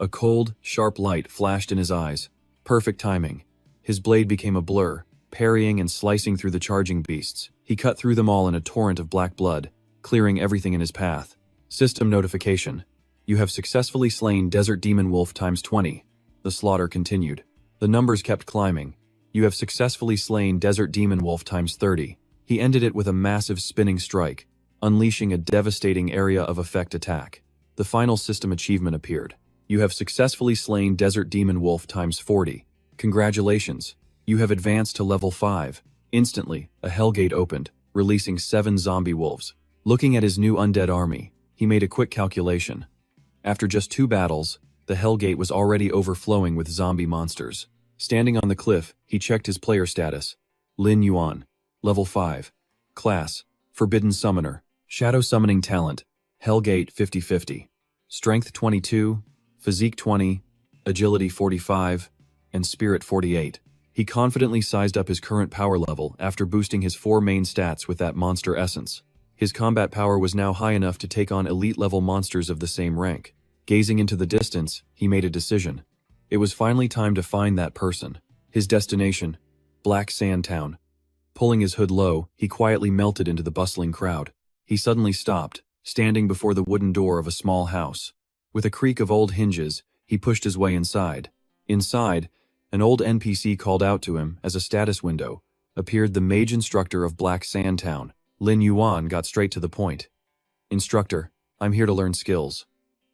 Speaker 1: A cold, sharp light flashed in his eyes. Perfect timing. His blade became a blur, parrying and slicing through the charging beasts. He cut through them all in a torrent of black blood, clearing everything in his path. System notification. You have successfully slain Desert Demon Wolf ×20. The slaughter continued. The numbers kept climbing. You have successfully slain Desert Demon Wolf ×30. He ended it with a massive spinning strike, unleashing a devastating area of effect attack. The final system achievement appeared. You have successfully slain Desert Demon Wolf ×40. Congratulations. You have advanced to level 5. Instantly, a hellgate opened, releasing 7 zombie wolves. Looking at his new undead army, he made a quick calculation. After just 2 battles, the hellgate was already overflowing with zombie monsters. Standing on the cliff, he checked his player status. Lin Yuan. Level 5. Class. Forbidden Summoner. Shadow Summoning Talent. Hellgate 50/50. Strength 22, Physique 20, Agility 45, and Spirit 48. He confidently sized up his current power level after boosting his 4 main stats with that monster essence. His combat power was now high enough to take on elite-level monsters of the same rank. Gazing into the distance, he made a decision. It was finally time to find that person. His destination, Black Sand Town. Pulling his hood low, he quietly melted into the bustling crowd. He suddenly stopped, standing before the wooden door of a small house. With a creak of old hinges, he pushed his way inside. Inside, an old NPC called out to him as a status window appeared. The mage instructor of Black Sand Town. Lin Yuan got straight to the point. "Instructor, I'm here to learn skills."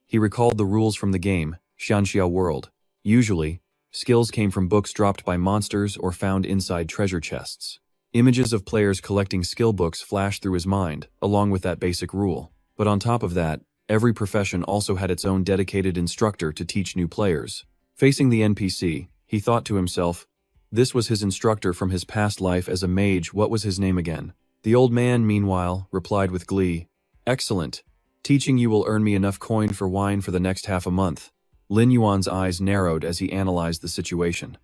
Speaker 1: He recalled the rules from the game, Xianxia World. Usually, skills came from books dropped by monsters or found inside treasure chests. Images of players collecting skill books flashed through his mind, along with that basic rule. But on top of that, every profession also had its own dedicated instructor to teach new players. Facing the NPC, he thought to himself, this was his instructor from his past life as a mage. What was his name again? The old man, meanwhile, replied with glee, "Excellent. Teaching you will earn me enough coin for wine for the next half a month." Lin Yuan's eyes narrowed as he analyzed the situation.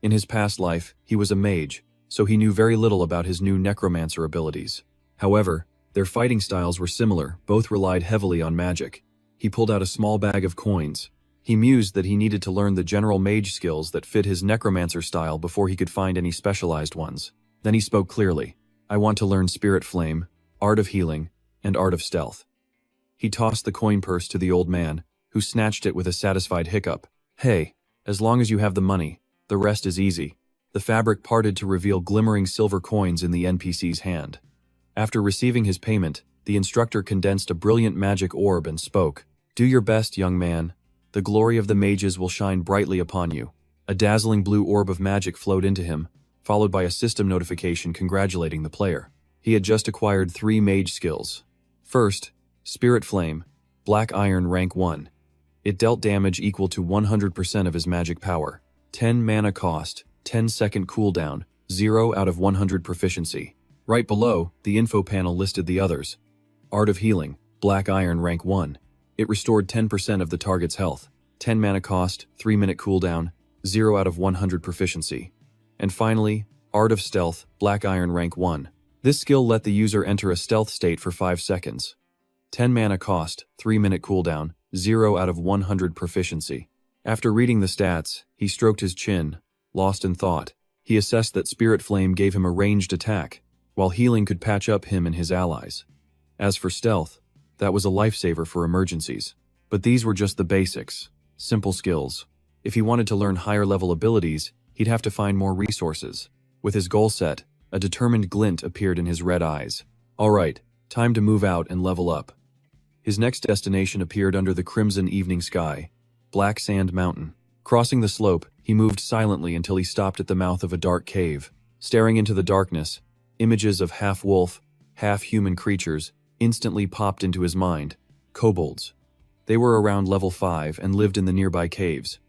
Speaker 1: In his past life, he was a mage, so he knew very little about his new necromancer abilities. However, their fighting styles were similar, both relied heavily on magic. He pulled out a small bag of coins. He mused that he needed to learn the general mage skills that fit his necromancer style before he could find any specialized ones. Then he spoke clearly. "I want to learn Spirit Flame, Art of Healing, and Art of Stealth." He tossed the coin purse to the old man, who snatched it with a satisfied hiccup. "Hey, as long as you have the money, the rest is easy." The fabric parted to reveal glimmering silver coins in the NPC's hand. After receiving his payment, the instructor condensed a brilliant magic orb and spoke. "Do your best, young man. The glory of the mages will shine brightly upon you." A dazzling blue orb of magic flowed into him, followed by a system notification congratulating the player. He had just acquired 3 mage skills. First, Spirit Flame, Black Iron rank 1. It dealt damage equal to 100% of his magic power. 10 mana cost, 10-second cooldown, 0 out of 100 proficiency. Right below, the info panel listed the others. Art of Healing, Black Iron rank 1. It restored 10% of the target's health. 10 mana cost, 3-minute cooldown, 0 out of 100 proficiency. And finally, Art of Stealth, Black Iron rank 1. This skill let the user enter a stealth state for 5 seconds. 10 mana cost, 3-minute cooldown, 0 out of 100 proficiency. After reading the stats, he stroked his chin, lost in thought. He assessed that Spirit Flame gave him a ranged attack, while healing could patch up him and his allies. As for stealth, that was a lifesaver for emergencies. But these were just the basics, simple skills. If he wanted to learn higher-level abilities, he'd have to find more resources. With his goal set, a determined glint appeared in his red eyes. All right, time to move out and level up. His next destination appeared under the crimson evening sky, Black Sand Mountain. Crossing the slope, he moved silently until he stopped at the mouth of a dark cave. Staring into the darkness, images of half-wolf, half-human creatures instantly popped into his mind. Kobolds. They were around level 5 and lived in the nearby caves.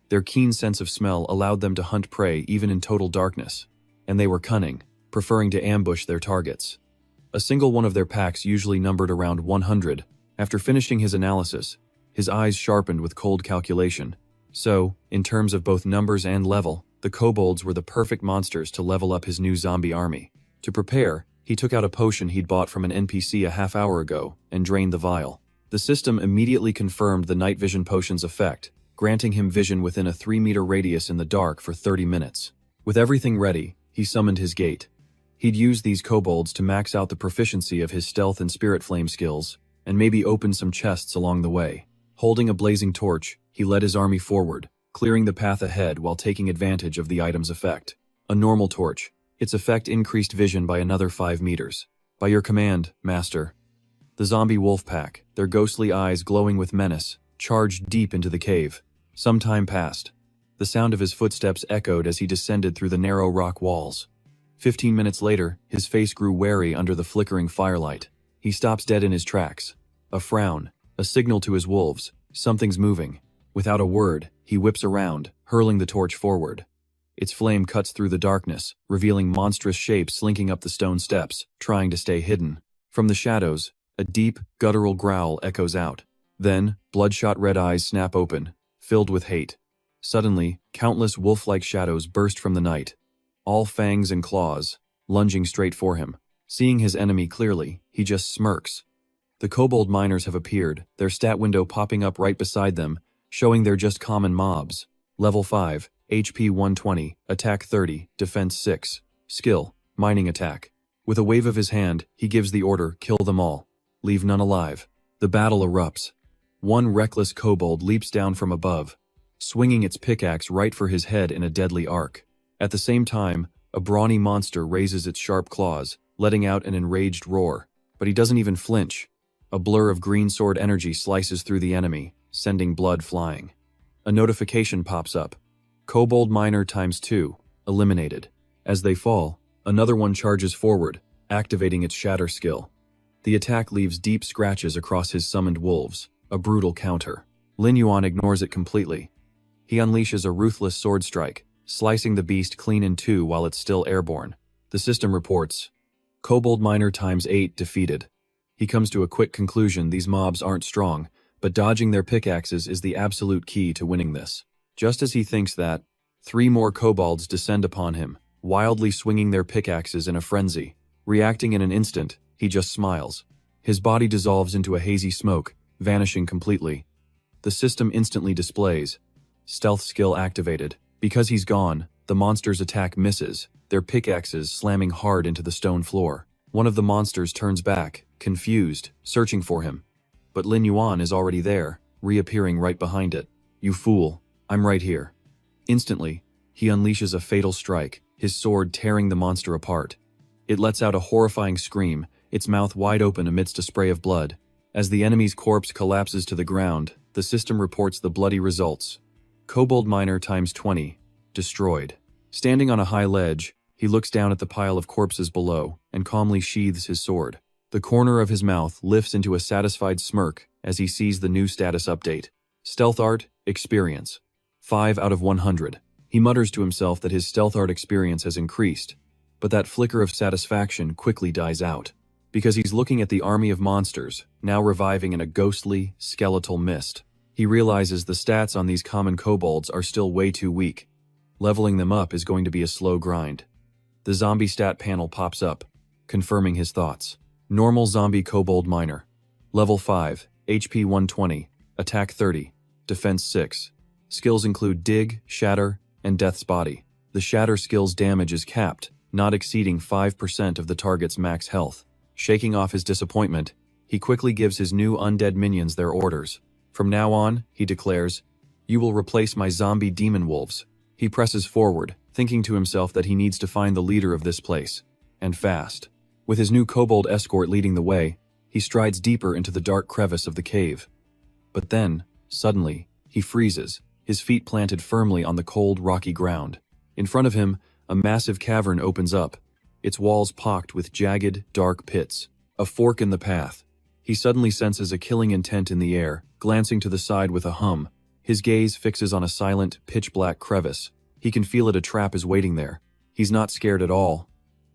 Speaker 1: Their keen sense of smell allowed them to hunt prey even in total darkness. And they were cunning, preferring to ambush their targets. A single one of their packs usually numbered around 100. After finishing his analysis, his eyes sharpened with cold calculation. So, in terms of both numbers and level, the kobolds were the perfect monsters to level up his new zombie army. To prepare, he took out a potion he'd bought from an NPC a half hour ago and drained the vial. The system immediately confirmed the night vision potion's effect, granting him vision within a 3-meter radius in the dark for 30 minutes. With everything ready, he summoned his gate. He'd use these kobolds to max out the proficiency of his stealth and spirit flame skills, and maybe open some chests along the way. Holding a blazing torch, he led his army forward, clearing the path ahead while taking advantage of the item's effect. A normal torch. Its effect increased vision by another 5 meters. "By your command, Master." The zombie wolf pack, their ghostly eyes glowing with menace, charged deep into the cave. Some time passed. The sound of his footsteps echoed as he descended through the narrow rock walls. 15 minutes later, his face grew wary under the flickering firelight. He stops dead in his tracks. A frown, a signal to his wolves, something's moving. Without a word, he whips around, hurling the torch forward. Its flame cuts through the darkness, revealing monstrous shapes slinking up the stone steps, trying to stay hidden. From the shadows, a deep, guttural growl echoes out. Then, bloodshot red eyes snap open, filled with hate. Suddenly, countless wolf-like shadows burst from the night, all fangs and claws, lunging straight for him. Seeing his enemy clearly, he just smirks. The kobold miners have appeared, their stat window popping up right beside them, showing they're just common mobs. Level 5, HP 120, Attack 30, Defense 6. Skill, Mining Attack. With a wave of his hand, he gives the order, "Kill them all." leave none alive. The battle erupts. One reckless kobold leaps down from above, swinging its pickaxe right for his head in a deadly arc. At the same time, a brawny monster raises its sharp claws, letting out an enraged roar. But he doesn't even flinch. A blur of green sword energy slices through the enemy, sending blood flying. A notification pops up. Kobold Miner ×2, eliminated. As they fall, another one charges forward, activating its shatter skill. The attack leaves deep scratches across his summoned wolves, a brutal counter. Lin Yuan ignores it completely. He unleashes a ruthless sword strike, slicing the beast clean in two while it's still airborne. The system reports, Kobold Miner ×8 defeated. He comes to a quick conclusion: these mobs aren't strong, but dodging their pickaxes is the absolute key to winning this. Just as he thinks that, 3 more kobolds descend upon him, wildly swinging their pickaxes in a frenzy. Reacting in an instant, he just smiles. His body dissolves into a hazy smoke, vanishing completely. The system instantly displays, stealth skill activated. Because he's gone, the monster's attack misses, their pickaxes slamming hard into the stone floor. One of the monsters turns back, confused, searching for him. But Lin Yuan is already there, reappearing right behind it. You fool, I'm right here. Instantly, he unleashes a fatal strike, his sword tearing the monster apart. It lets out a horrifying scream, its mouth wide open amidst a spray of blood. As the enemy's corpse collapses to the ground, the system reports the bloody results. Kobold Miner ×20, destroyed. Standing on a high ledge, he looks down at the pile of corpses below and calmly sheathes his sword. The corner of his mouth lifts into a satisfied smirk as he sees the new status update. Stealth Art, Experience. 5 out of 100. He mutters to himself that his stealth art experience has increased, but that flicker of satisfaction quickly dies out, because he's looking at the army of monsters, now reviving in a ghostly, skeletal mist. He realizes the stats on these common kobolds are still way too weak. Leveling them up is going to be a slow grind. The zombie stat panel pops up, confirming his thoughts. Normal Zombie Kobold Miner. Level 5, HP 120, Attack 30, Defense 6. Skills include Dig, Shatter, and Death's Body. The Shatter skill's damage is capped, not exceeding 5% of the target's max health. Shaking off his disappointment, he quickly gives his new undead minions their orders. From now on, he declares, you will replace my zombie demon wolves. He presses forward, thinking to himself that he needs to find the leader of this place. And fast. With his new kobold escort leading the way, he strides deeper into the dark crevice of the cave. But then, suddenly, he freezes, his feet planted firmly on the cold, rocky ground. In front of him, a massive cavern opens up, its walls pocked with jagged, dark pits. A fork in the path. He suddenly senses a killing intent in the air, glancing to the side with a hum. His gaze fixes on a silent, pitch-black crevice. He can feel it, a trap is waiting there. He's not scared at all.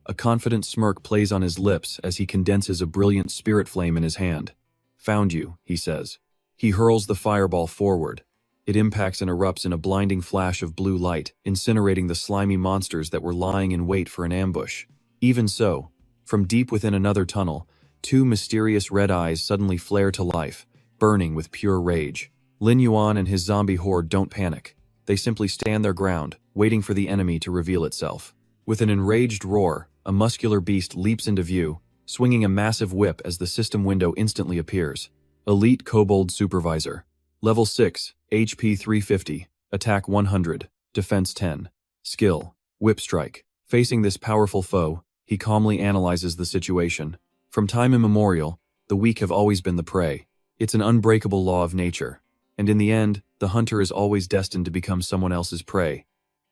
Speaker 1: A confident smirk plays on his lips as he condenses a brilliant spirit flame in his hand. Found you, he says. He hurls the fireball forward. It impacts and erupts in a blinding flash of blue light, incinerating the slimy monsters that were lying in wait for an ambush. Even so, from deep within another tunnel, 2 mysterious red eyes suddenly flare to life, burning with pure rage. Lin Yuan and his zombie horde don't panic. They simply stand their ground, waiting for the enemy to reveal itself. With an enraged roar, a muscular beast leaps into view, swinging a massive whip as the system window instantly appears. Elite Kobold Supervisor. Level 6, HP 350, Attack 100, Defense 10. Skill, Whip Strike. Facing this powerful foe, he calmly analyzes the situation. From time immemorial, the weak have always been the prey. It's an unbreakable law of nature. And in the end, the hunter is always destined to become someone else's prey.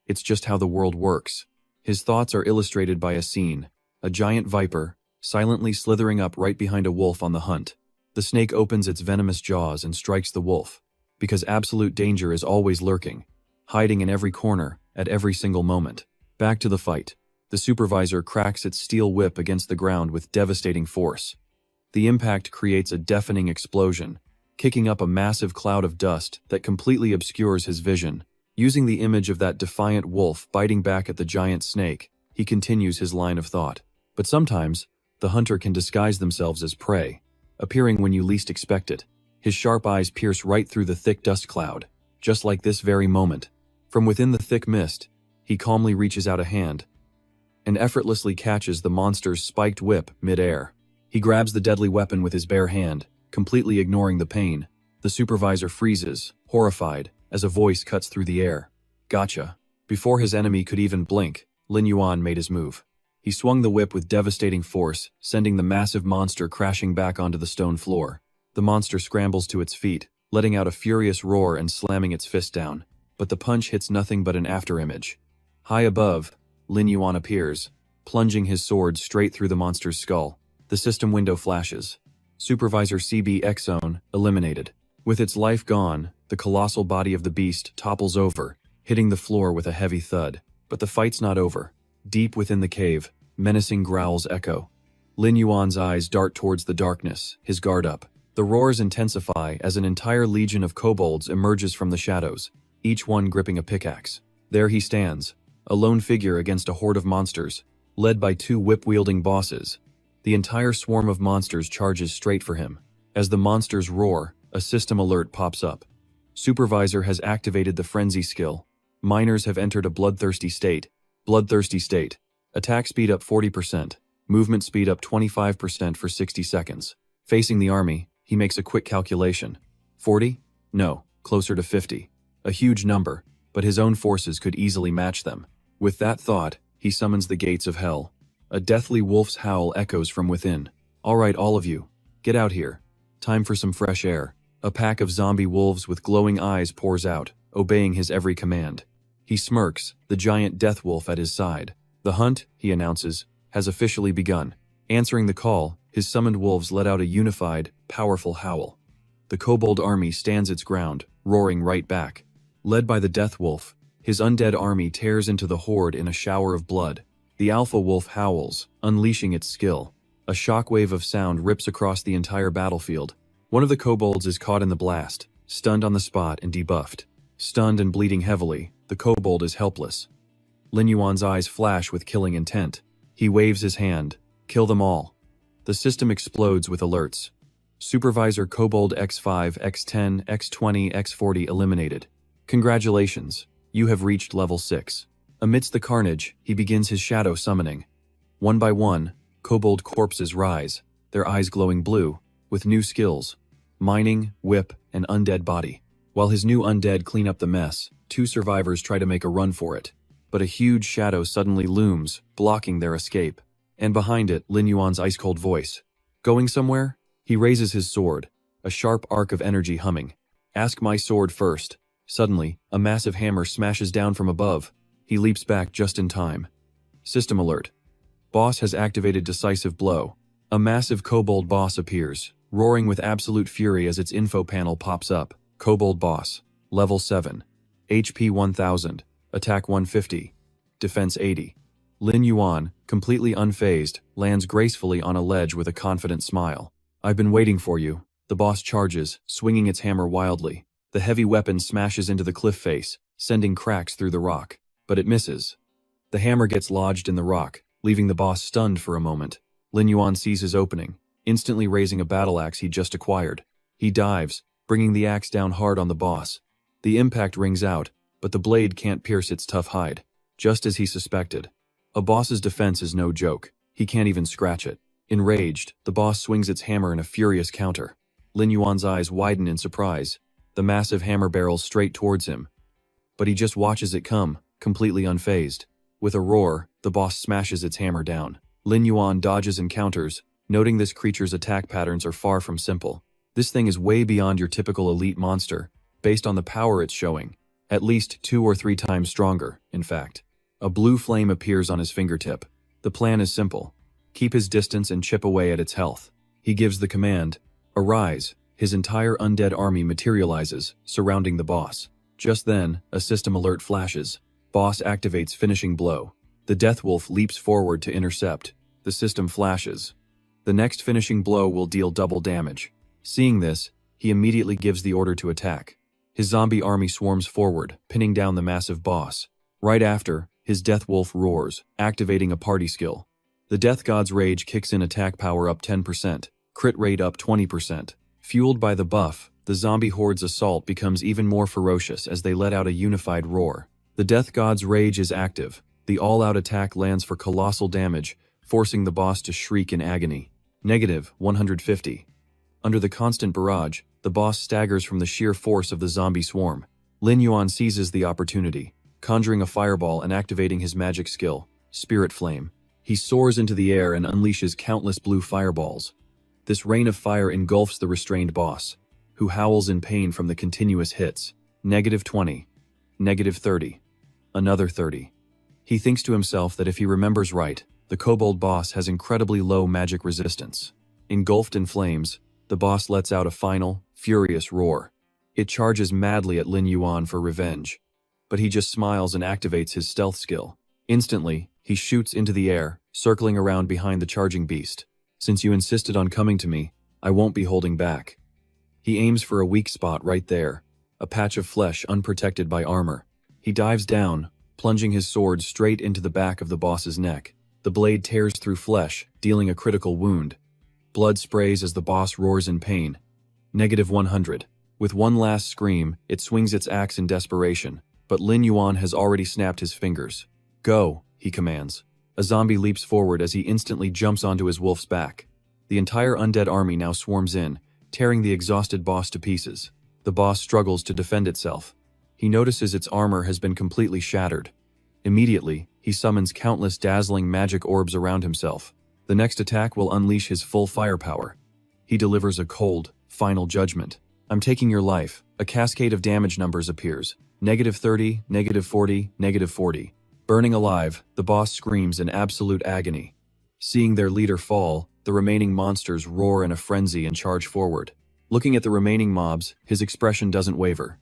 Speaker 1: It's just how the world works. His thoughts are illustrated by a scene. A giant viper, silently slithering up right behind a wolf on the hunt. The snake opens its venomous jaws and strikes the wolf. Because absolute danger is always lurking, hiding in every corner, at every single moment. Back to the fight. The supervisor cracks its steel whip against the ground with devastating force. The impact creates a deafening explosion, kicking up a massive cloud of dust that completely obscures his vision. Using the image of that defiant wolf biting back at the giant snake, he continues his line of thought. But sometimes, the hunter can disguise themselves as prey, appearing when you least expect it. His sharp eyes pierce right through the thick dust cloud, just like this very moment. From within the thick mist, he calmly reaches out a hand and effortlessly catches the monster's spiked whip mid-air. He grabs the deadly weapon with his bare hand, completely ignoring the pain. The supervisor freezes, horrified, as a voice cuts through the air. Gotcha. Before his enemy could even blink, Lin Yuan made his move. He swung the whip with devastating force, sending the massive monster crashing back onto the stone floor. The monster scrambles to its feet, letting out a furious roar and slamming its fist down. But the punch hits nothing but an afterimage. High above, Lin Yuan appears, plunging his sword straight through the monster's skull. The system window flashes. Supervisor CB X-Zone eliminated. With its life gone, the colossal body of the beast topples over, hitting the floor with a heavy thud. But the fight's not over. Deep within the cave, menacing growls echo. Lin Yuan's eyes dart towards the darkness, his guard up. The roars intensify as an entire legion of kobolds emerges from the shadows, each one gripping a pickaxe. There he stands, a lone figure against a horde of monsters, led by two whip-wielding bosses. The entire swarm of monsters charges straight for him. As the monsters roar, a system alert pops up. Supervisor has activated the frenzy skill. Miners have entered a bloodthirsty state. Bloodthirsty state. Attack speed up 40%. Movement speed up 25% for 60 seconds. Facing the army, he makes a quick calculation. 40? No, closer to 50. A huge number, but his own forces could easily match them. With that thought, he summons the gates of hell. A deathly wolf's howl echoes from within. All right, all of you, get out here. Time for some fresh air. A pack of zombie wolves with glowing eyes pours out, obeying his every command. He smirks, the giant death wolf at his side. The hunt, he announces, has officially begun. Answering the call, his summoned wolves let out a unified, powerful howl. The kobold army stands its ground, roaring right back. Led by the death wolf, his undead army tears into the horde in a shower of blood. The alpha wolf howls, unleashing its skill. A shockwave of sound rips across the entire battlefield. One of the kobolds is caught in the blast, stunned on the spot and debuffed. Stunned and bleeding heavily, the kobold is helpless. Lin Yuan's eyes flash with killing intent. He waves his hand. Kill them all. The system explodes with alerts. Supervisor Kobold X5, X10, X20, X40 eliminated. Congratulations, you have reached level 6. Amidst the carnage, he begins his shadow summoning. One by one, kobold corpses rise, their eyes glowing blue, with new skills: mining, whip, and undead body. While his new undead clean up the mess, two survivors try to make a run for it. But a huge shadow suddenly looms, blocking their escape. And behind it, Lin Yuan's ice-cold voice. Going somewhere? He raises his sword, a sharp arc of energy humming. Ask my sword first. Suddenly, a massive hammer smashes down from above. He leaps back just in time. System alert. Boss has activated decisive blow. A massive kobold boss appears, roaring with absolute fury as its info panel pops up. Kobold boss. Level 7. HP 1000. Attack 150. Defense 80. Lin Yuan, completely unfazed, lands gracefully on a ledge with a confident smile. I've been waiting for you. The boss charges, swinging its hammer wildly. The heavy weapon smashes into the cliff face, sending cracks through the rock. But it misses. The hammer gets lodged in the rock, leaving the boss stunned for a moment. Lin Yuan sees his opening, instantly raising a battle axe he just acquired. He dives, bringing the axe down hard on the boss. The impact rings out, but the blade can't pierce its tough hide. Just as he suspected. A boss's defense is no joke. He can't even scratch it. Enraged, the boss swings its hammer in a furious counter. Lin Yuan's eyes widen in surprise. The massive hammer barrels straight towards him. But he just watches it come, completely unfazed. With a roar, the boss smashes its hammer down. Lin Yuan dodges and counters, noting this creature's attack patterns are far from simple. This thing is way beyond your typical elite monster, based on the power it's showing. At least 2 or 3 times stronger, in fact. A blue flame appears on his fingertip. The plan is simple. Keep his distance and chip away at its health. He gives the command, arise. His entire undead army materializes, surrounding the boss. Just then, a system alert flashes. Boss activates finishing blow. The death wolf leaps forward to intercept. The system flashes. The next finishing blow will deal double damage. Seeing this, he immediately gives the order to attack. His zombie army swarms forward, pinning down the massive boss. Right after, his death wolf roars, activating a party skill. The death god's rage kicks in, attack power up 10%, crit rate up 20%. Fueled by the buff, the zombie horde's assault becomes even more ferocious as they let out a unified roar. The death god's rage is active. The all-out attack lands for colossal damage, forcing the boss to shriek in agony. Negative 150. Under the constant barrage, the boss staggers from the sheer force of the zombie swarm. Lin Yuan seizes the opportunity, conjuring a fireball and activating his magic skill, Spirit Flame. He soars into the air and unleashes countless blue fireballs. This rain of fire engulfs the restrained boss, who howls in pain from the continuous hits. Negative 20. Negative 30. Another 30. He thinks to himself that if he remembers right, the kobold boss has incredibly low magic resistance. Engulfed in flames, the boss lets out a final, furious roar. It charges madly at Lin Yuan for revenge. But he just smiles and activates his stealth skill. Instantly, he shoots into the air, circling around behind the charging beast. Since you insisted on coming to me, I won't be holding back. He aims for a weak spot right there, a patch of flesh unprotected by armor. He dives down, plunging his sword straight into the back of the boss's neck. The blade tears through flesh, dealing a critical wound. Blood sprays as the boss roars in pain. Negative 100. With one last scream, it swings its axe in desperation, but Lin Yuan has already snapped his fingers. Go, he commands. A zombie leaps forward as he instantly jumps onto his wolf's back. The entire undead army now swarms in, tearing the exhausted boss to pieces. The boss struggles to defend itself. He notices its armor has been completely shattered. Immediately, he summons countless dazzling magic orbs around himself. The next attack will unleash his full firepower. He delivers a cold, final judgment. I'm taking your life. A cascade of damage numbers appears. Negative 30, negative 40, negative 40. Burning alive, the boss screams in absolute agony. Seeing their leader fall, the remaining monsters roar in a frenzy and charge forward. Looking at the remaining mobs, his expression doesn't waver.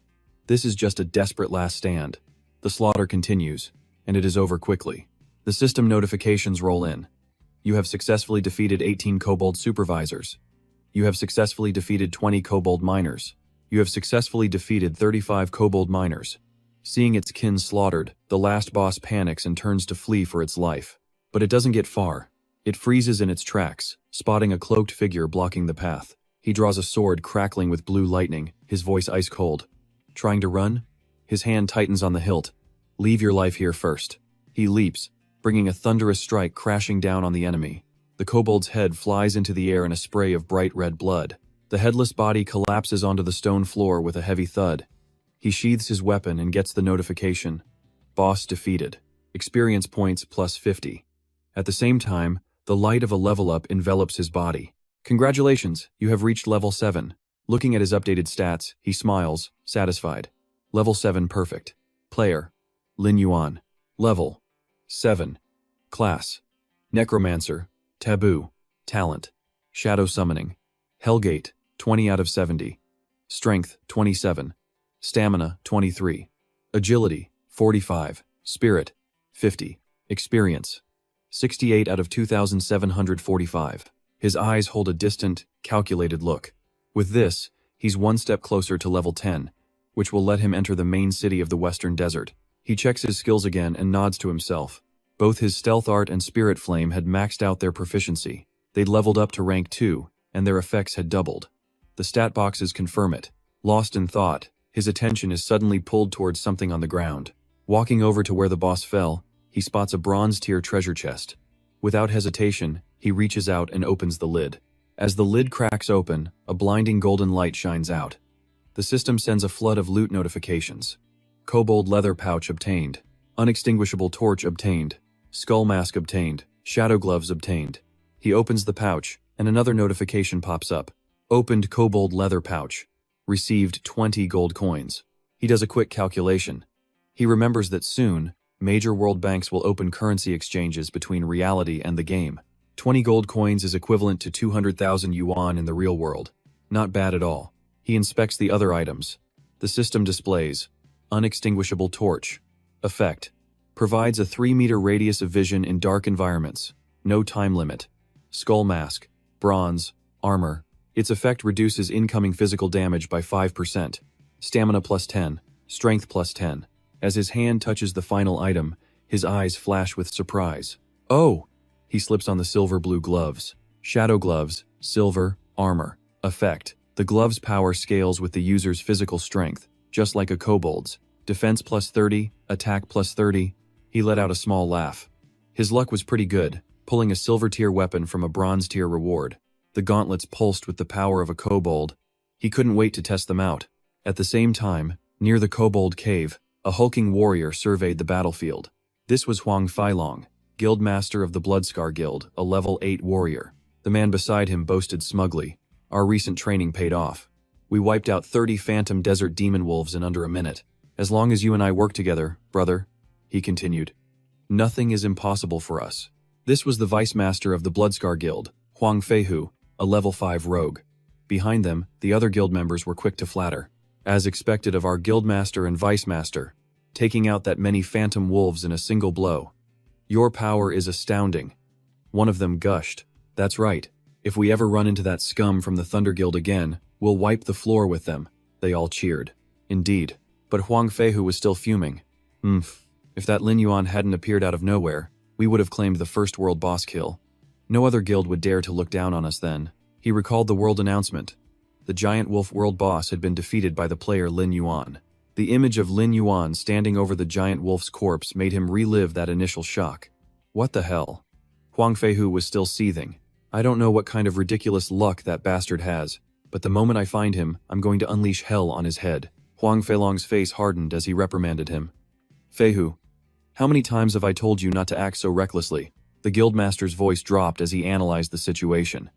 Speaker 1: This is just a desperate last stand. The slaughter continues, and it is over quickly. The system notifications roll in. You have successfully defeated 18 kobold supervisors. You have successfully defeated 20 kobold miners. You have successfully defeated 35 kobold miners. Seeing its kin slaughtered, the last boss panics and turns to flee for its life. But it doesn't get far. It freezes in its tracks, spotting a cloaked figure blocking the path. He draws a sword crackling with blue lightning, his voice ice cold. Trying to run? His hand tightens on the hilt. Leave your life here first. He leaps, bringing a thunderous strike crashing down on the enemy. The kobold's head flies into the air in a spray of bright red blood. The headless body collapses onto the stone floor with a heavy thud. He sheathes his weapon and gets the notification. Boss defeated. Experience points plus 50. At the same time, the light of a level up envelops his body. Congratulations, you have reached level 7. Looking at his updated stats, he smiles, satisfied. Level 7 perfect. Player: Lin Yuan. Level: 7. Class: Necromancer. Taboo. Talent: Shadow Summoning. Hellgate, 20 out of 70. Strength, 27. Stamina, 23. Agility, 45. Spirit, 50. Experience, 68 out of 2,745. His eyes hold a distant, calculated look. With this, he's one step closer to level 10, which will let him enter the main city of the Western Desert. He checks his skills again and nods to himself. Both his Stealth Art and Spirit Flame had maxed out their proficiency. They'd leveled up to rank 2, and their effects had doubled. The stat boxes confirm it. Lost in thought, his attention is suddenly pulled towards something on the ground. Walking over to where the boss fell, he spots a bronze-tier treasure chest. Without hesitation, he reaches out and opens the lid. As the lid cracks open, a blinding golden light shines out. The system sends a flood of loot notifications. Kobold leather pouch obtained. Unextinguishable torch obtained. Skull mask obtained. Shadow gloves obtained. He opens the pouch, and another notification pops up. Opened kobold leather pouch. Received 20 gold coins. He does a quick calculation. He remembers that soon, major world banks will open currency exchanges between reality and the game. 20 gold coins is equivalent to 200,000 yuan in the real world. Not bad at all. He inspects the other items. The system displays Unextinguishable torch. Effect: provides a 3-meter radius of vision in dark environments. No time limit. Skull mask. Bronze. Armor. Its effect reduces incoming physical damage by 5%. Stamina plus 10. Strength plus 10. As his hand touches the final item, his eyes flash with surprise. Oh! He slips on the silver-blue gloves. Shadow gloves. Silver. Armor. Effect: the gloves' power scales with the user's physical strength, just like a kobold's. Defense plus 30. Attack plus 30. He let out a small laugh. His luck was pretty good, pulling a silver-tier weapon from a bronze-tier reward. The gauntlets pulsed with the power of a kobold. He couldn't wait to test them out. At the same time, near the kobold cave, a hulking warrior surveyed the battlefield. This was Huang Feilong, guildmaster of the Bloodscar Guild, a level 8 warrior. The man beside him boasted smugly, "Our recent training paid off. We wiped out 30 phantom desert demon wolves in under a minute. As long as you and I work together, brother," he continued, "nothing is impossible for us." This was the vice master of the Bloodscar Guild, Huang Feihu, a level 5 rogue. Behind them, the other guild members were quick to flatter. As expected of our guildmaster and vice master, taking out that many phantom wolves in a single blow. "Your power is astounding." One of them gushed. "That's right. If we ever run into that scum from the Thunder Guild again, we'll wipe the floor with them." They all cheered. Indeed. But Huang Feihu was still fuming. If that Lin Yuan hadn't appeared out of nowhere, we would have claimed the first world boss kill. No other guild would dare to look down on us then. He recalled the world announcement. The giant wolf world boss had been defeated by the player Lin Yuan. The image of Lin Yuan standing over the giant wolf's corpse made him relive that initial shock. What the hell? Huang Feihu was still seething. "I don't know what kind of ridiculous luck that bastard has, but the moment I find him, I'm going to unleash hell on his head." Huang Feilong's face hardened as he reprimanded him. "Feihu, how many times have I told you not to act so recklessly?" The guildmaster's voice dropped as he analyzed the situation.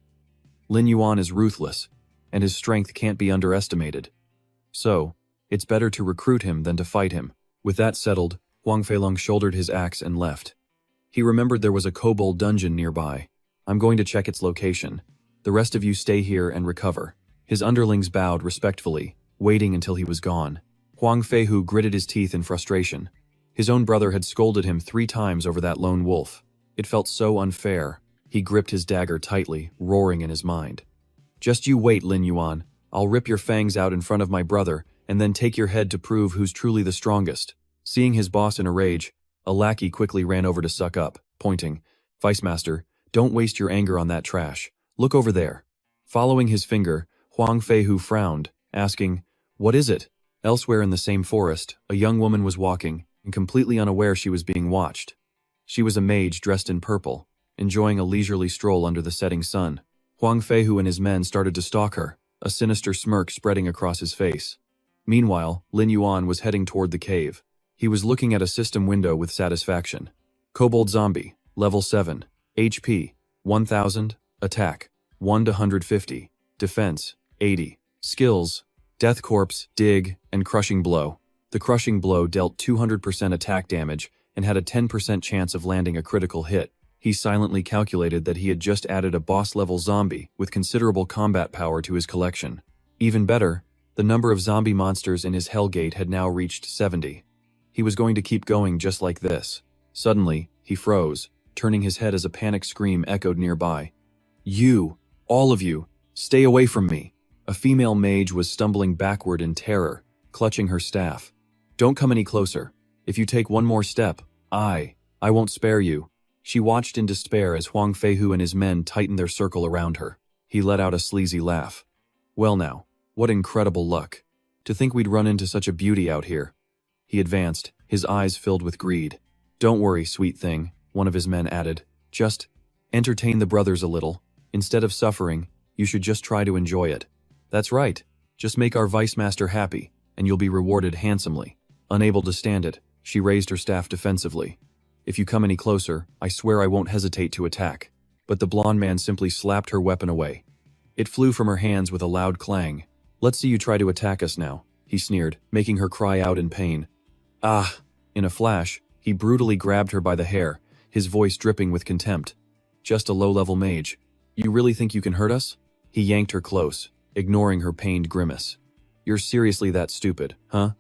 Speaker 1: "Lin Yuan is ruthless, and his strength can't be underestimated. So, it's better to recruit him than to fight him." With that settled, Huang Feilong shouldered his axe and left. He remembered there was a kobold dungeon nearby. "I'm going to check its location. The rest of you stay here and recover." His underlings bowed respectfully, waiting until he was gone. Huang Feihu gritted his teeth in frustration. His own brother had scolded him 3 times over that lone wolf. It felt so unfair. He gripped his dagger tightly, roaring in his mind. "Just you wait, Lin Yuan. I'll rip your fangs out in front of my brother, and then take your head to prove who's truly the strongest." Seeing his boss in a rage, a lackey quickly ran over to suck up, pointing, "Vice Master, don't waste your anger on that trash. Look over there." Following his finger, Huang Feihu frowned, asking, "What is it?" Elsewhere in the same forest, a young woman was walking, and completely unaware she was being watched. She was a mage dressed in purple, enjoying a leisurely stroll under the setting sun. Huang Feihu and his men started to stalk her, a sinister smirk spreading across his face. Meanwhile, Lin Yuan was heading toward the cave. He was looking at a system window with satisfaction. Kobold Zombie, level 7, HP, 1000, attack, 1 to 150, defense, 80, skills, Death Corpse, Dig, and Crushing Blow. The Crushing Blow dealt 200% attack damage and had a 10% chance of landing a critical hit. He silently calculated that he had just added a boss-level zombie with considerable combat power to his collection. Even better, the number of zombie monsters in his Hellgate had now reached 70. He was going to keep going just like this. Suddenly, he froze, turning his head as a panicked scream echoed nearby. "You, all of you, stay away from me." A female mage was stumbling backward in terror, clutching her staff. "Don't come any closer. If you take one more step, I won't spare you." She watched in despair as Huang Feihu and his men tightened their circle around her. He let out a sleazy laugh. "Well now, what incredible luck. To think we'd run into such a beauty out here." He advanced, his eyes filled with greed. "Don't worry, sweet thing," one of his men added. "Just entertain the brothers a little. Instead of suffering, you should just try to enjoy it." "That's right. Just make our vice master happy, and you'll be rewarded handsomely." Unable to stand it, she raised her staff defensively. "If you come any closer, I swear I won't hesitate to attack." But the blonde man simply slapped her weapon away. It flew from her hands with a loud clang. "Let's see you try to attack us now," he sneered, making her cry out in pain. "Ah!" In a flash, he brutally grabbed her by the hair, his voice dripping with contempt. "Just a low-level mage. You really think you can hurt us?" He yanked her close, ignoring her pained grimace. "You're seriously that stupid, huh?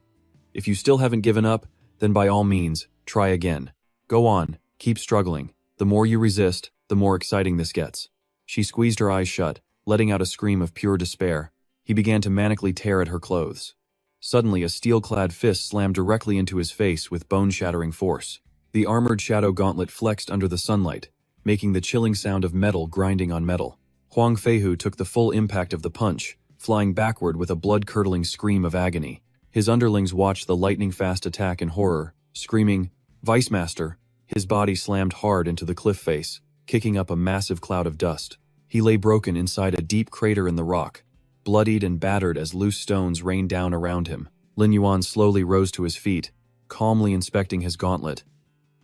Speaker 1: If you still haven't given up, then by all means, try again. Go on, keep struggling. The more you resist, the more exciting this gets." She squeezed her eyes shut, letting out a scream of pure despair. He began to manically tear at her clothes. Suddenly, a steel-clad fist slammed directly into his face with bone-shattering force. The armored shadow gauntlet flexed under the sunlight, making the chilling sound of metal grinding on metal. Huang Feihu took the full impact of the punch, flying backward with a blood-curdling scream of agony. His underlings watched the lightning-fast attack in horror, screaming, "Vice Master!" His body slammed hard into the cliff face, kicking up a massive cloud of dust. He lay broken inside a deep crater in the rock, bloodied and battered as loose stones rained down around him. Lin Yuan slowly rose to his feet, calmly inspecting his gauntlet.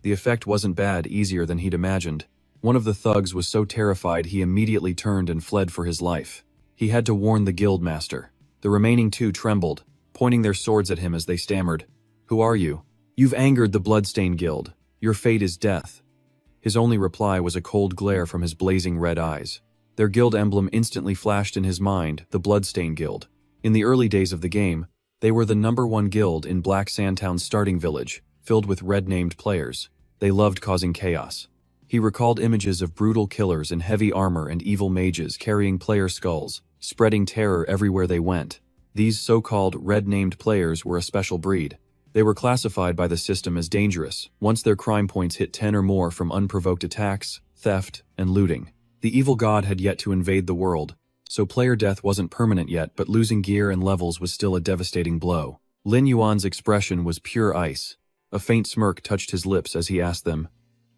Speaker 1: The effect wasn't bad, easier than he'd imagined. One of the thugs was so terrified he immediately turned and fled for his life. He had to warn the guild master. The remaining two trembled, pointing their swords at him as they stammered. "Who are you? You've angered the Bloodstained Guild. Your fate is death." His only reply was a cold glare from his blazing red eyes. Their guild emblem instantly flashed in his mind, the Bloodstained Guild. In the early days of the game, they were the #1 guild in Black Sandtown's starting village, filled with red-named players. They loved causing chaos. He recalled images of brutal killers in heavy armor and evil mages carrying player skulls, spreading terror everywhere they went. These so-called red-named players were a special breed. They were classified by the system as dangerous once their crime points hit 10 or more from unprovoked attacks, theft, and looting. The evil god had yet to invade the world, so player death wasn't permanent yet, but losing gear and levels was still a devastating blow. Lin Yuan's expression was pure ice. A faint smirk touched his lips as he asked them,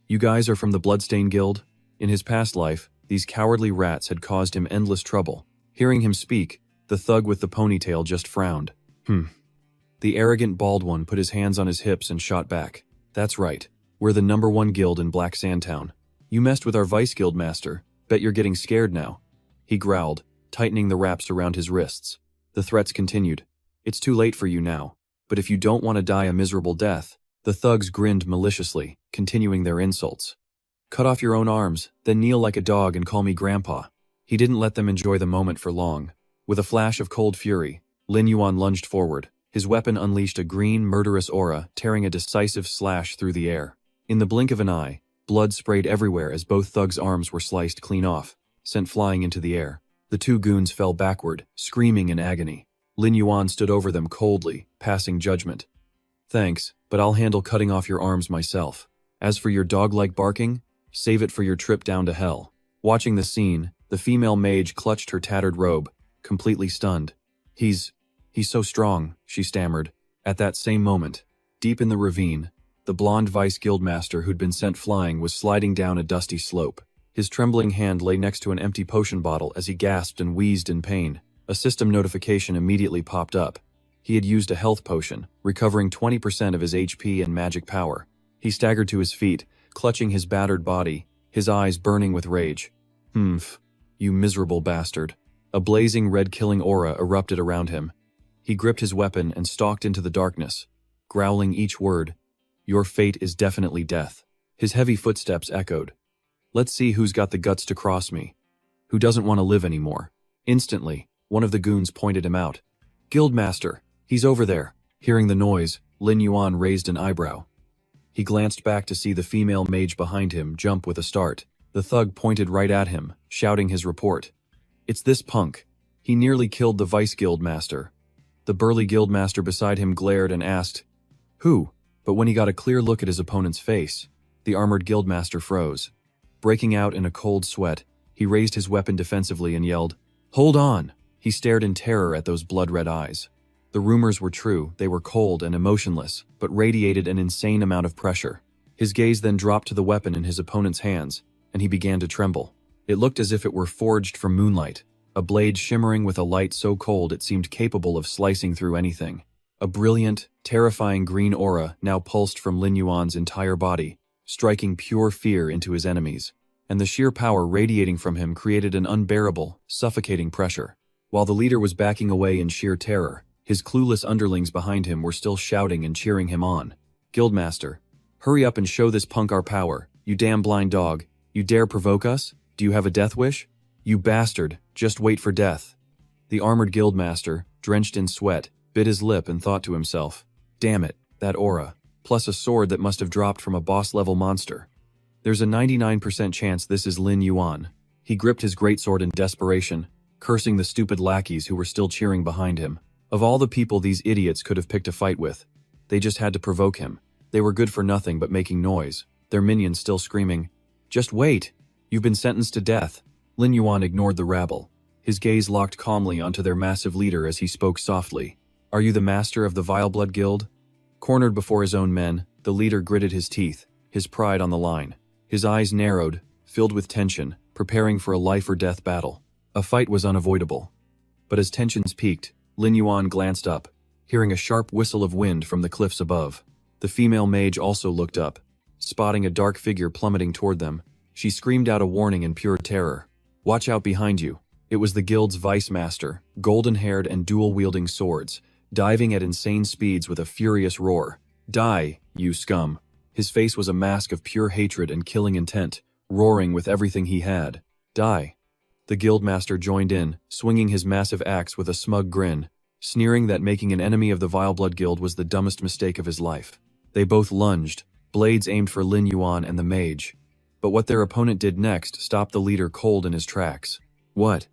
Speaker 1: "You guys are from the Bloodstained Guild?" In his past life, these cowardly rats had caused him endless trouble. Hearing him speak, the thug with the ponytail just frowned. The arrogant bald one put his hands on his hips and shot back. "That's right. We're the #1 guild in Black Sandtown. You messed with our vice guild master. Bet you're getting scared now." He growled, tightening the wraps around his wrists. The threats continued. "It's too late for you now. But if you don't want to die a miserable death..." The thugs grinned maliciously, continuing their insults. "Cut off your own arms, then kneel like a dog and call me Grandpa." He didn't let them enjoy the moment for long. With a flash of cold fury, Lin Yuan lunged forward. His weapon unleashed a green, murderous aura, tearing a decisive slash through the air. In the blink of an eye, blood sprayed everywhere as both thugs' arms were sliced clean off, sent flying into the air. The two goons fell backward, screaming in agony. Lin Yuan stood over them coldly, passing judgment. "Thanks, but I'll handle cutting off your arms myself. As for your dog-like barking, save it for your trip down to hell." Watching the scene, the female mage clutched her tattered robe, completely stunned. He's so strong," she stammered. At that same moment, deep in the ravine, the blonde vice guildmaster who'd been sent flying was sliding down a dusty slope. His trembling hand lay next to an empty potion bottle as he gasped and wheezed in pain. A system notification immediately popped up. He had used a health potion, recovering 20% of his HP and magic power. He staggered to his feet, clutching his battered body, his eyes burning with rage. "Humph, you miserable bastard." A blazing red killing aura erupted around him. He gripped his weapon and stalked into the darkness, growling each word. "Your fate is definitely death." His heavy footsteps echoed. "Let's see who's got the guts to cross me. Who doesn't want to live anymore?" Instantly, one of the goons pointed him out. "Guildmaster, he's over there." Hearing the noise, Lin Yuan raised an eyebrow. He glanced back to see the female mage behind him jump with a start. The thug pointed right at him, shouting his report. "It's this punk. He nearly killed the vice guildmaster." The burly guildmaster beside him glared and asked, "Who?" But when he got a clear look at his opponent's face, the armored guildmaster froze. Breaking out in a cold sweat, he raised his weapon defensively and yelled, "Hold on!" He stared in terror at those blood-red eyes. The rumors were true. They were cold and emotionless, but radiated an insane amount of pressure. His gaze then dropped to the weapon in his opponent's hands, and he began to tremble. It looked as if it were forged from moonlight, a blade shimmering with a light so cold it seemed capable of slicing through anything. A brilliant, terrifying green aura now pulsed from Lin Yuan's entire body, striking pure fear into his enemies, and the sheer power radiating from him created an unbearable, suffocating pressure. While the leader was backing away in sheer terror, his clueless underlings behind him were still shouting and cheering him on. "Guildmaster, hurry up and show this punk our power. You damn blind dog. You dare provoke us? Do you have a death wish? You bastard, just wait for death." The armored guildmaster, drenched in sweat, bit his lip and thought to himself, "Damn it, that aura, plus a sword that must have dropped from a boss-level monster. There's a 99% chance this is Lin Yuan." He gripped his greatsword in desperation, cursing the stupid lackeys who were still cheering behind him. Of all the people these idiots could have picked a fight with, they just had to provoke him. They were good for nothing but making noise, their minions still screaming, "Just wait! You've been sentenced to death." Lin Yuan ignored the rabble. His gaze locked calmly onto their massive leader as he spoke softly. "Are you the master of the Vileblood Guild?" Cornered before his own men, the leader gritted his teeth, his pride on the line. His eyes narrowed, filled with tension, preparing for a life-or-death battle. A fight was unavoidable. But as tensions peaked, Lin Yuan glanced up, hearing a sharp whistle of wind from the cliffs above. The female mage also looked up. Spotting a dark figure plummeting toward them, she screamed out a warning in pure terror. "Watch out behind you." It was the guild's vice master, golden-haired and dual-wielding swords, diving at insane speeds with a furious roar. "Die, you scum." His face was a mask of pure hatred and killing intent, roaring with everything he had. "Die." The guildmaster joined in, swinging his massive axe with a smug grin, sneering that making an enemy of the Vileblood Guild was the dumbest mistake of his life. They both lunged, blades aimed for Lin Yuan and the mage. But what their opponent did next stopped the leader cold in his tracks. What?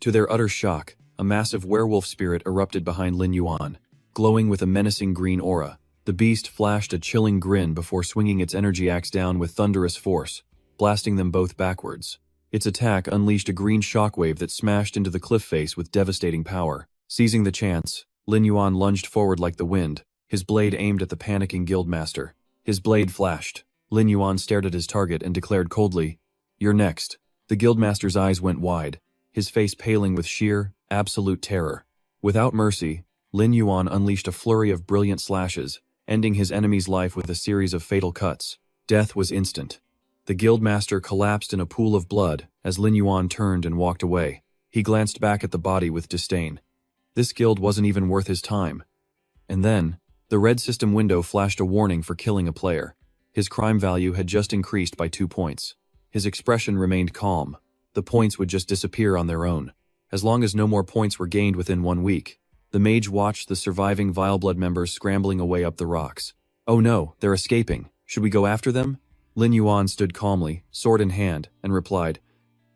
Speaker 1: To their utter shock, a massive werewolf spirit erupted behind Lin Yuan, glowing with a menacing green aura. The beast flashed a chilling grin before swinging its energy axe down with thunderous force, blasting them both backwards. Its attack unleashed a green shockwave that smashed into the cliff face with devastating power. Seizing the chance, Lin Yuan lunged forward like the wind, his blade aimed at the panicking guildmaster. His blade flashed. Lin Yuan stared at his target and declared coldly, "You're next." The guildmaster's eyes went wide, his face paling with sheer, absolute terror. Without mercy, Lin Yuan unleashed a flurry of brilliant slashes, ending his enemy's life with a series of fatal cuts. Death was instant. The guildmaster collapsed in a pool of blood as Lin Yuan turned and walked away. He glanced back at the body with disdain. This guild wasn't even worth his time. And then, the red system window flashed a warning for killing a player. His crime value had just increased by 2 points. His expression remained calm. The points would just disappear on their own, as long as no more points were gained within 1 week. The mage watched the surviving Vileblood members scrambling away up the rocks. "Oh no, they're escaping. Should we go after them?" Lin Yuan stood calmly, sword in hand, and replied,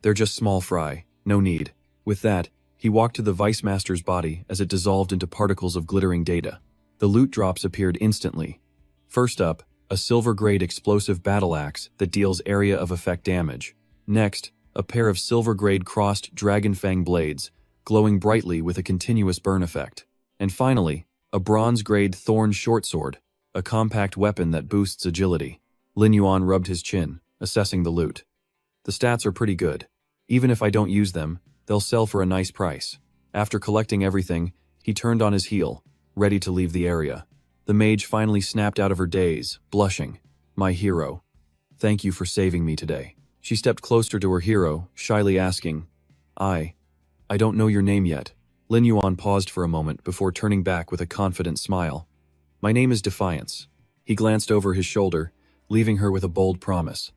Speaker 1: "They're just small fry, no need." With that, he walked to the Vice Master's body as it dissolved into particles of glittering data. The loot drops appeared instantly. First up, a silver-grade explosive battle axe that deals area of effect damage. Next, a pair of silver-grade crossed dragon fang blades, glowing brightly with a continuous burn effect. And finally, a bronze-grade thorn shortsword, a compact weapon that boosts agility. Lin Yuan rubbed his chin, assessing the loot. The stats are pretty good. Even if I don't use them, they'll sell for a nice price. After collecting everything, he turned on his heel, ready to leave the area. The mage finally snapped out of her daze, blushing. "My hero. Thank you for saving me today." She stepped closer to her hero, shyly asking, I don't know your name yet." Lin Yuan paused for a moment before turning back with a confident smile. "My name is Defiance." He glanced over his shoulder, leaving her with a bold promise.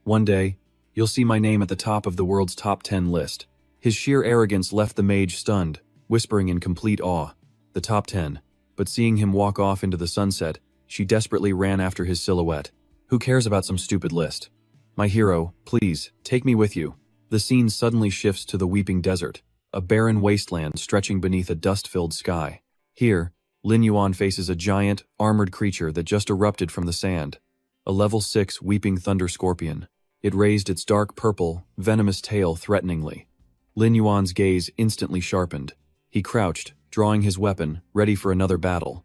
Speaker 1: "One day, you'll see my name at the top of the world's top 10 list." His sheer arrogance left the mage stunned, whispering in complete awe, "The top 10. But seeing him walk off into the sunset, she desperately ran after his silhouette. Who cares about some stupid list? "My hero, please, take me with you." The scene suddenly shifts to the Weeping Desert, a barren wasteland stretching beneath a dust-filled sky. Here, Lin Yuan faces a giant, armored creature that just erupted from the sand. A level 6 Weeping Thunder Scorpion. It raised its dark purple, venomous tail threateningly. Lin Yuan's gaze instantly sharpened. He crouched, drawing his weapon, ready for another battle.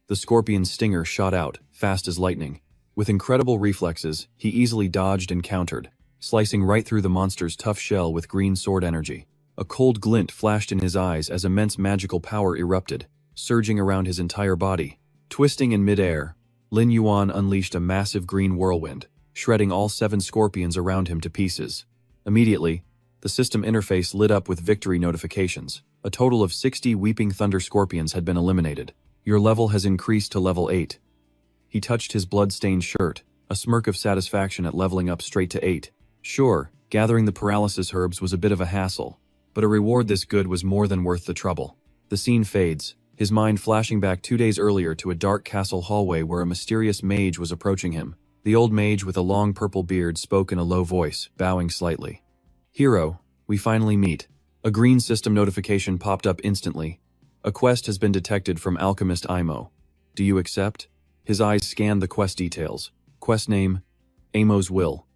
Speaker 1: The scorpion's stinger shot out, fast as lightning. With incredible reflexes, he easily dodged and countered, slicing right through the monster's tough shell with green sword energy. A cold glint flashed in his eyes as immense magical power erupted, surging around his entire body. Twisting in midair, Lin Yuan unleashed a massive green whirlwind, shredding all 7 scorpions around him to pieces. Immediately, the system interface lit up with victory notifications. A total of 60 Weeping Thunder Scorpions had been eliminated. Your level has increased to level 8. He touched his blood-stained shirt, a smirk of satisfaction at leveling up straight to 8. Sure, gathering the paralysis herbs was a bit of a hassle, but a reward this good was more than worth the trouble. The scene fades, his mind flashing back 2 days earlier to a dark castle hallway where a mysterious mage was approaching him. The old mage with a long purple beard spoke in a low voice, bowing slightly. "Hero, we finally meet." A green system notification popped up instantly. "A quest has been detected from Alchemist Imo. Do you accept?" His eyes scanned the quest details. Quest name, Imo's Will.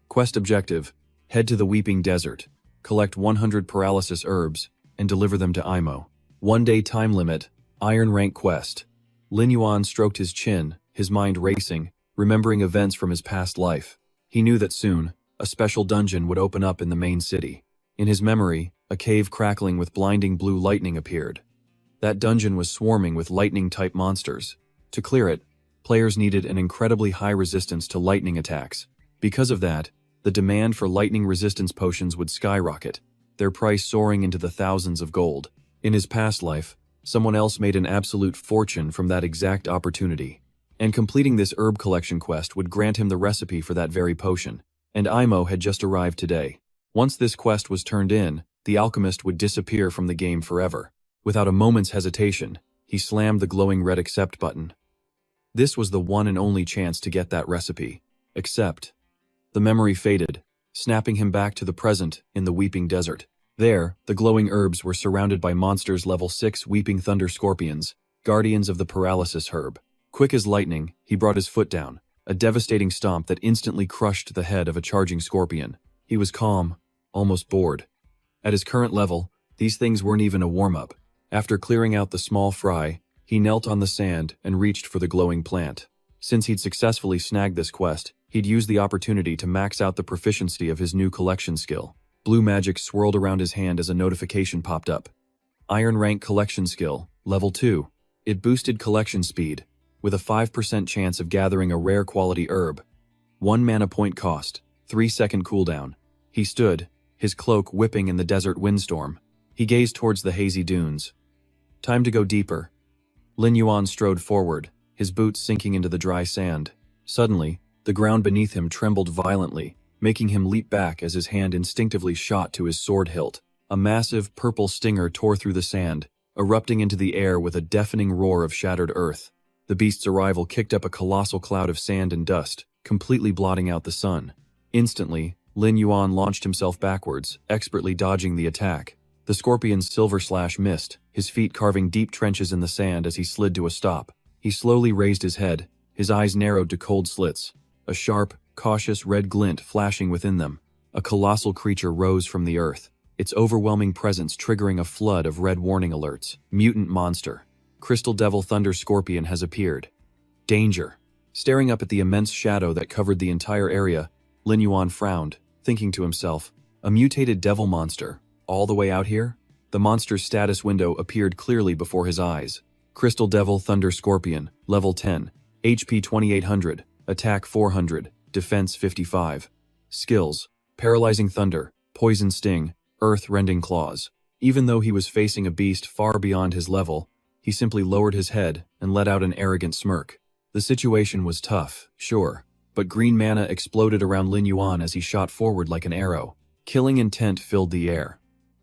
Speaker 1: Quest objective, head to the Weeping Desert, collect 100 paralysis herbs, and deliver them to Imo. 1-day time limit, Iron Rank quest. Lin Yuan stroked his chin, his mind racing, remembering events from his past life. He knew that soon, a special dungeon would open up in the main city. In his memory, a cave crackling with blinding blue lightning appeared. That dungeon was swarming with lightning-type monsters. To clear it, players needed an incredibly high resistance to lightning attacks. Because of that, the demand for lightning resistance potions would skyrocket, their price soaring into the thousands of gold. In his past life, someone else made an absolute fortune from that exact opportunity. And completing this herb collection quest would grant him the recipe for that very potion. And Imo had just arrived today. Once this quest was turned in, the alchemist would disappear from the game forever. Without a moment's hesitation, he slammed the glowing red accept button. This was the one and only chance to get that recipe. Accept. The memory faded, snapping him back to the present in the Weeping Desert. There, the glowing herbs were surrounded by monsters level 6 Weeping Thunder Scorpions, guardians of the paralysis herb. Quick as lightning, he brought his foot down, a devastating stomp that instantly crushed the head of a charging scorpion. He was calm, almost bored. At his current level, these things weren't even a warm-up. After clearing out the small fry, he knelt on the sand and reached for the glowing plant. Since he'd successfully snagged this quest, he'd use the opportunity to max out the proficiency of his new collection skill. Blue magic swirled around his hand as a notification popped up. Iron rank collection skill, level 2. It boosted collection speed, with a 5% chance of gathering a rare quality herb. 1 mana point cost, 3-second cooldown. He stood, his cloak whipping in the desert windstorm. He gazed towards the hazy dunes. Time to go deeper. Lin Yuan strode forward, his boots sinking into the dry sand. Suddenly, the ground beneath him trembled violently, making him leap back as his hand instinctively shot to his sword hilt. A massive, purple stinger tore through the sand, erupting into the air with a deafening roar of shattered earth. The beast's arrival kicked up a colossal cloud of sand and dust, completely blotting out the sun. Instantly, Lin Yuan launched himself backwards, expertly dodging the attack. The scorpion's silver slash missed, his feet carving deep trenches in the sand as he slid to a stop. He slowly raised his head, his eyes narrowed to cold slits, a sharp, cautious red glint flashing within them. A colossal creature rose from the earth, its overwhelming presence triggering a flood of red warning alerts. Mutant monster. Crystal Devil Thunder Scorpion has appeared. Danger. Staring up at the immense shadow that covered the entire area, Lin Yuan frowned, thinking to himself, a mutated devil monster, all the way out here? The monster's status window appeared clearly before his eyes. Crystal Devil Thunder Scorpion, level 10, HP 2800, attack 400, defense 55. Skills: Paralyzing Thunder, Poison Sting, Earth-Rending Claws. Even though he was facing a beast far beyond his level, he simply lowered his head and let out an arrogant smirk. The situation was tough, sure, but green mana exploded around Lin Yuan as he shot forward like an arrow. Killing intent filled the air.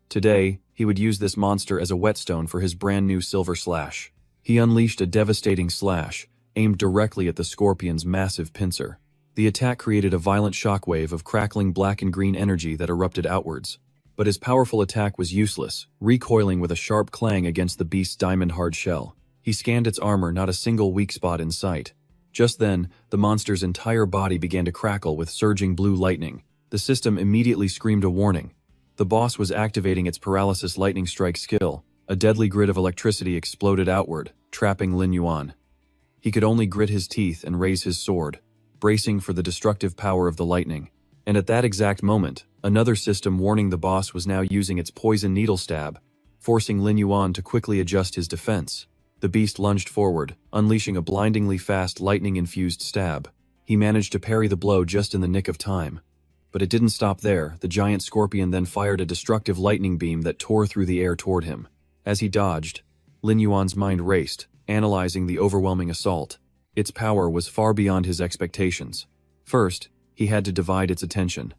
Speaker 1: Today, he would use this monster as a whetstone for his brand new silver slash. He unleashed a devastating slash, aimed directly at the scorpion's massive pincer. The attack created a violent shockwave of crackling black and green energy that erupted outwards. But his powerful attack was useless, recoiling with a sharp clang against the beast's diamond-hard shell. He scanned its armor, not a single weak spot in sight. Just then, the monster's entire body began to crackle with surging blue lightning. The system immediately screamed a warning. The boss was activating its paralysis lightning strike skill. A deadly grid of electricity exploded outward, trapping Lin Yuan. He could only grit his teeth and raise his sword, bracing for the destructive power of the lightning. And at that exact moment, another system warning the boss was now using its poison needle stab, forcing Lin Yuan to quickly adjust his defense. The beast lunged forward, unleashing a blindingly fast lightning-infused stab. He managed to parry the blow just in the nick of time. But it didn't stop there. The giant scorpion then fired a destructive lightning beam that tore through the air toward him. As he dodged, Lin Yuan's mind raced, analyzing the overwhelming assault. Its power was far beyond his expectations. First, he had to divide its attention.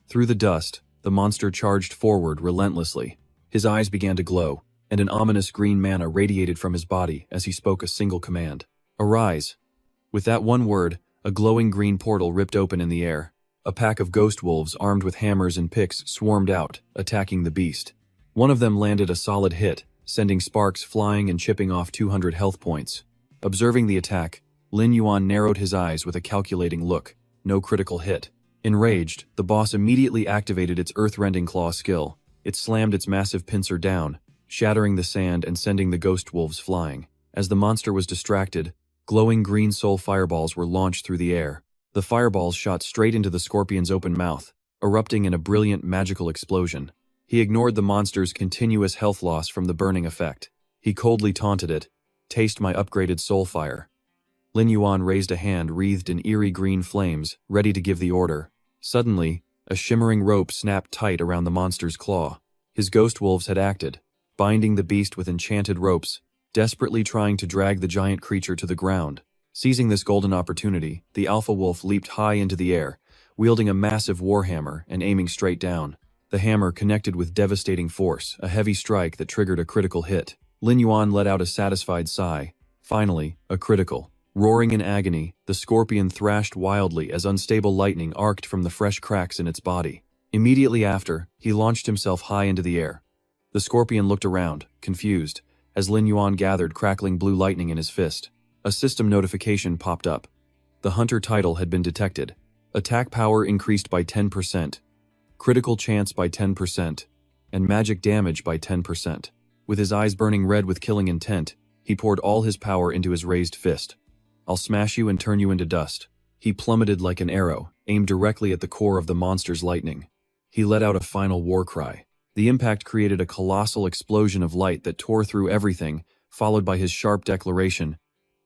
Speaker 1: Through the dust, the monster charged forward relentlessly. His eyes began to glow, and an ominous green mana radiated from his body as he spoke a single command. Arise. With that one word, a glowing green portal ripped open in the air. A pack of ghost wolves armed with hammers and picks swarmed out, attacking the beast. One of them landed a solid hit, sending sparks flying and chipping off 200 health points. Observing the attack, Lin Yuan narrowed his eyes with a calculating look. No critical hit. Enraged, the boss immediately activated its earth-rending claw skill. It slammed its massive pincer down, shattering the sand and sending the ghost wolves flying. As the monster was distracted, glowing green soul fireballs were launched through the air. The fireballs shot straight into the scorpion's open mouth, erupting in a brilliant magical explosion. He ignored the monster's continuous health loss from the burning effect. He coldly taunted it, "Taste my upgraded soul fire." Lin Yuan raised a hand wreathed in eerie green flames, ready to give the order. Suddenly, a shimmering rope snapped tight around the monster's claw. His ghost wolves had acted, binding the beast with enchanted ropes, desperately trying to drag the giant creature to the ground. Seizing this golden opportunity, the alpha wolf leaped high into the air, wielding a massive warhammer and aiming straight down. The hammer connected with devastating force, a heavy strike that triggered a critical hit. Lin Yuan let out a satisfied sigh. Finally, a critical. Roaring in agony, the scorpion thrashed wildly as unstable lightning arced from the fresh cracks in its body. Immediately after, he launched himself high into the air. The scorpion looked around, confused, as Lin Yuan gathered crackling blue lightning in his fist. A system notification popped up. The hunter title had been detected. Attack power increased by 10%, critical chance by 10%, and magic damage by 10%. With his eyes burning red with killing intent, he poured all his power into his raised fist. "I'll smash you and turn you into dust." He plummeted like an arrow, aimed directly at the core of the monster's lightning. He let out a final war cry. The impact created a colossal explosion of light that tore through everything, followed by his sharp declaration,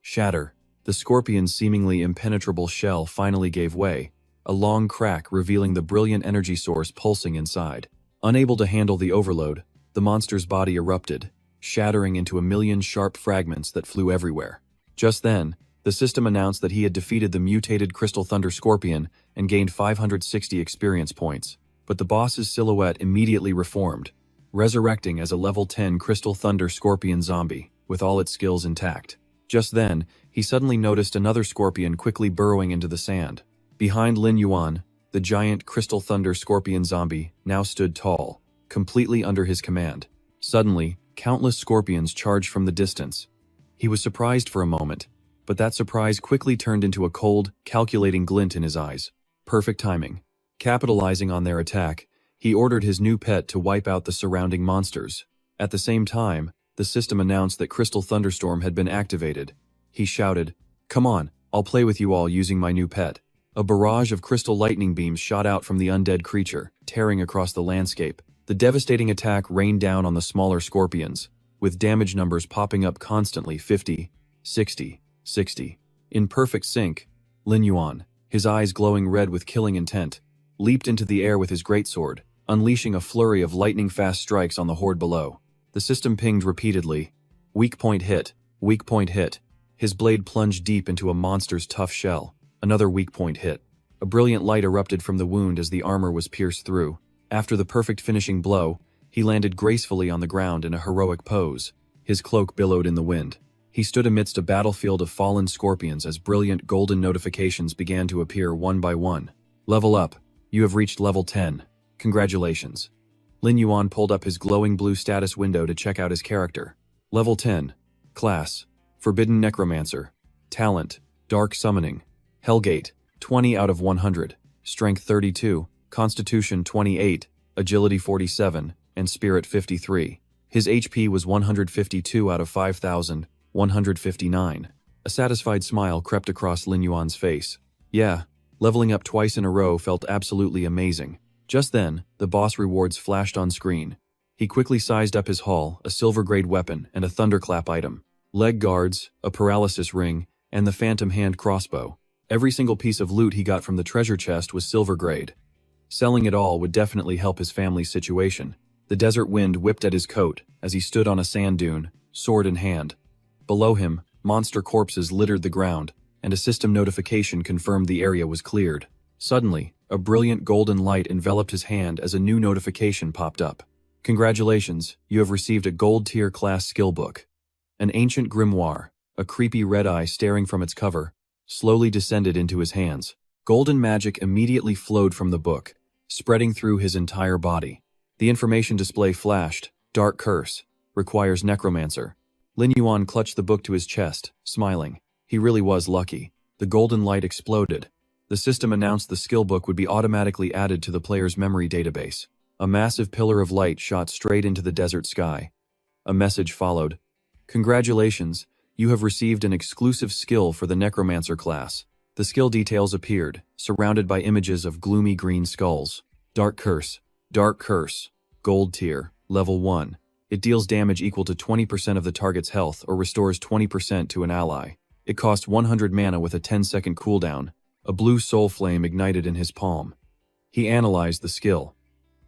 Speaker 1: "Shatter." The scorpion's seemingly impenetrable shell finally gave way, a long crack revealing the brilliant energy source pulsing inside. Unable to handle the overload, the monster's body erupted, shattering into a million sharp fragments that flew everywhere. Just then, the system announced that he had defeated the mutated Crystal Thunder Scorpion and gained 560 experience points. But the boss's silhouette immediately reformed, resurrecting as a level 10 Crystal Thunder Scorpion zombie, with all its skills intact. Just then, he suddenly noticed another scorpion quickly burrowing into the sand. Behind Lin Yuan, the giant Crystal Thunder Scorpion zombie now stood tall, completely under his command. Suddenly, countless scorpions charged from the distance. He was surprised for a moment, but that surprise quickly turned into a cold, calculating glint in his eyes. Perfect timing. Capitalizing on their attack, he ordered his new pet to wipe out the surrounding monsters. At the same time, the system announced that Crystal Thunderstorm had been activated. He shouted, "Come on, I'll play with you all using my new pet." A barrage of crystal lightning beams shot out from the undead creature, tearing across the landscape. The devastating attack rained down on the smaller scorpions, with damage numbers popping up constantly: 50, 60, 60. In perfect sync, Lin Yuan, his eyes glowing red with killing intent, leaped into the air with his greatsword, unleashing a flurry of lightning-fast strikes on the horde below. The system pinged repeatedly. Weak point hit, weak point hit. His blade plunged deep into a monster's tough shell. Another weak point hit. A brilliant light erupted from the wound as the armor was pierced through. After the perfect finishing blow, he landed gracefully on the ground in a heroic pose. His cloak billowed in the wind. He stood amidst a battlefield of fallen scorpions as brilliant golden notifications began to appear one by one. "Level up. You have reached level 10. Congratulations." Lin Yuan pulled up his glowing blue status window to check out his character. Level 10. Class: Forbidden Necromancer. Talent: Dark Summoning. Hellgate: 20 out of 100. Strength 32, Constitution 28, Agility 47, and Spirit 53. His HP was 152 out of 5,159. A satisfied smile crept across Lin Yuan's face. Yeah, leveling up twice in a row felt absolutely amazing. Just then, the boss rewards flashed on screen. He quickly sized up his haul, a silver-grade weapon and a thunderclap item, leg guards, a paralysis ring, and the phantom hand crossbow. Every single piece of loot he got from the treasure chest was silver-grade. Selling it all would definitely help his family's situation. The desert wind whipped at his coat as he stood on a sand dune, sword in hand. Below him, monster corpses littered the ground, and a system notification confirmed the area was cleared. Suddenly, a brilliant golden light enveloped his hand as a new notification popped up. "Congratulations, you have received a gold-tier class skill book." An ancient grimoire, a creepy red eye staring from its cover, slowly descended into his hands. Golden magic immediately flowed from the book, spreading through his entire body. The information display flashed: "Dark Curse. Requires Necromancer." Lin Yuan clutched the book to his chest, smiling. He really was lucky. The golden light exploded. The system announced the skill book would be automatically added to the player's memory database. A massive pillar of light shot straight into the desert sky. A message followed. "Congratulations, you have received an exclusive skill for the Necromancer class." The skill details appeared, surrounded by images of gloomy green skulls. Dark Curse. Dark Curse. Gold tier. Level 1. It deals damage equal to 20% of the target's health or restores 20% to an ally. It costs 100 mana with a 10-second cooldown. A blue soul flame ignited in his palm. He analyzed the skill.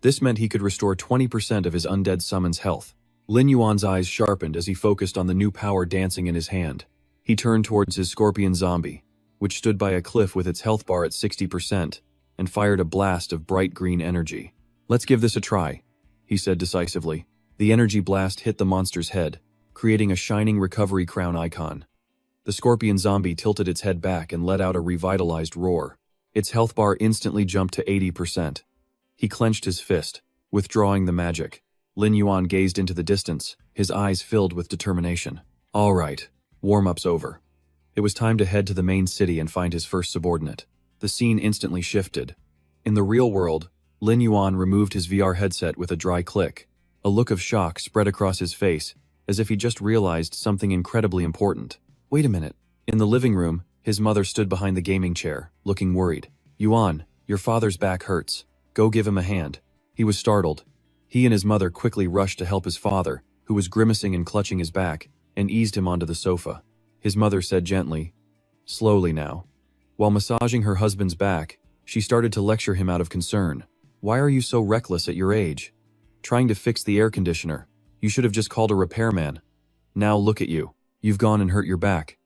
Speaker 1: This meant he could restore 20% of his undead summon's health. Lin Yuan's eyes sharpened as he focused on the new power dancing in his hand. He turned towards his scorpion zombie, which stood by a cliff with its health bar at 60%, and fired a blast of bright green energy. "Let's give this a try," he said decisively. The energy blast hit the monster's head, creating a shining recovery crown icon. The scorpion zombie tilted its head back and let out a revitalized roar. Its health bar instantly jumped to 80%. He clenched his fist, withdrawing the magic. Lin Yuan gazed into the distance, his eyes filled with determination. All right, warm-up's over. It was time to head to the main city and find his first subordinate. The scene instantly shifted. In the real world, Lin Yuan removed his VR headset with a dry click. A look of shock spread across his face, as if he just realized something incredibly important. Wait a minute. In the living room, his mother stood behind the gaming chair, looking worried. Yuan, your father's back hurts. Go give him a hand. He was startled. He and his mother quickly rushed to help his father, who was grimacing and clutching his back, and eased him onto the sofa. His mother said gently, "Slowly now." While massaging her husband's back, she started to lecture him out of concern. "Why are you so reckless at your age? Trying to fix the air conditioner. You should have just called a repairman. Now look at you. You've gone and hurt your back."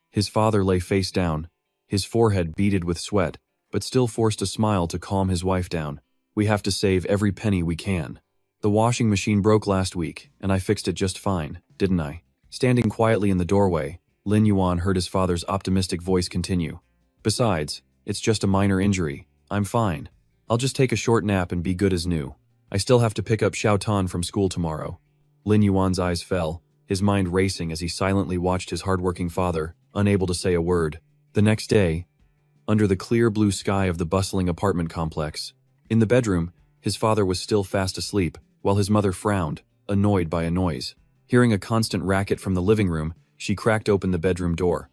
Speaker 1: His father lay face down, his forehead beaded with sweat, but still forced a smile to calm his wife down. "We have to save every penny we can. The washing machine broke last week, and I fixed it just fine, didn't I?" Standing quietly in the doorway, Lin Yuan heard his father's optimistic voice continue. "Besides, it's just a minor injury. I'm fine. I'll just take a short nap and be good as new. I still have to pick up Xiaotan from school tomorrow." Lin Yuan's eyes fell, his mind racing as he silently watched his hardworking father, unable to say a word. The next day, under the clear blue sky of the bustling apartment complex, in the bedroom, his father was still fast asleep, while his mother frowned, annoyed by a noise. Hearing a constant racket from the living room, she cracked open the bedroom door.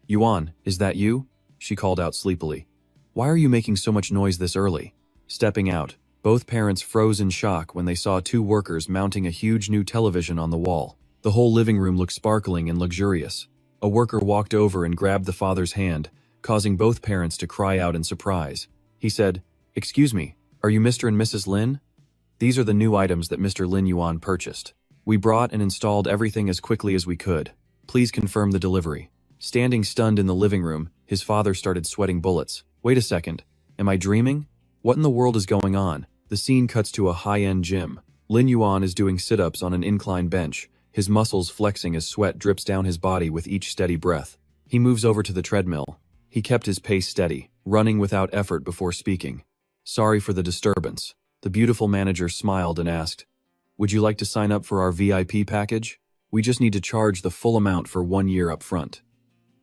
Speaker 1: "Yuan, is that you?" she called out sleepily. "Why are you making so much noise this early?" Stepping out, both parents froze in shock when they saw two workers mounting a huge new television on the wall. The whole living room looked sparkling and luxurious. A worker walked over and grabbed the father's hand, causing both parents to cry out in surprise. He said, "Excuse me, are you Mr. and Mrs. Lin? These are the new items that Mr. Lin Yuan purchased. We brought and installed everything as quickly as we could. Please confirm the delivery." Standing stunned in the living room, his father started sweating bullets. "Wait a second. Am I dreaming? What in the world is going on?" The scene cuts to a high-end gym. Lin Yuan is doing sit-ups on an incline bench, his muscles flexing as sweat drips down his body with each steady breath. He moves over to the treadmill. He kept his pace steady, running without effort before speaking. "Sorry for the disturbance." The beautiful manager smiled and asked, "Would you like to sign up for our VIP package? We just need to charge the full amount for 1 year up front."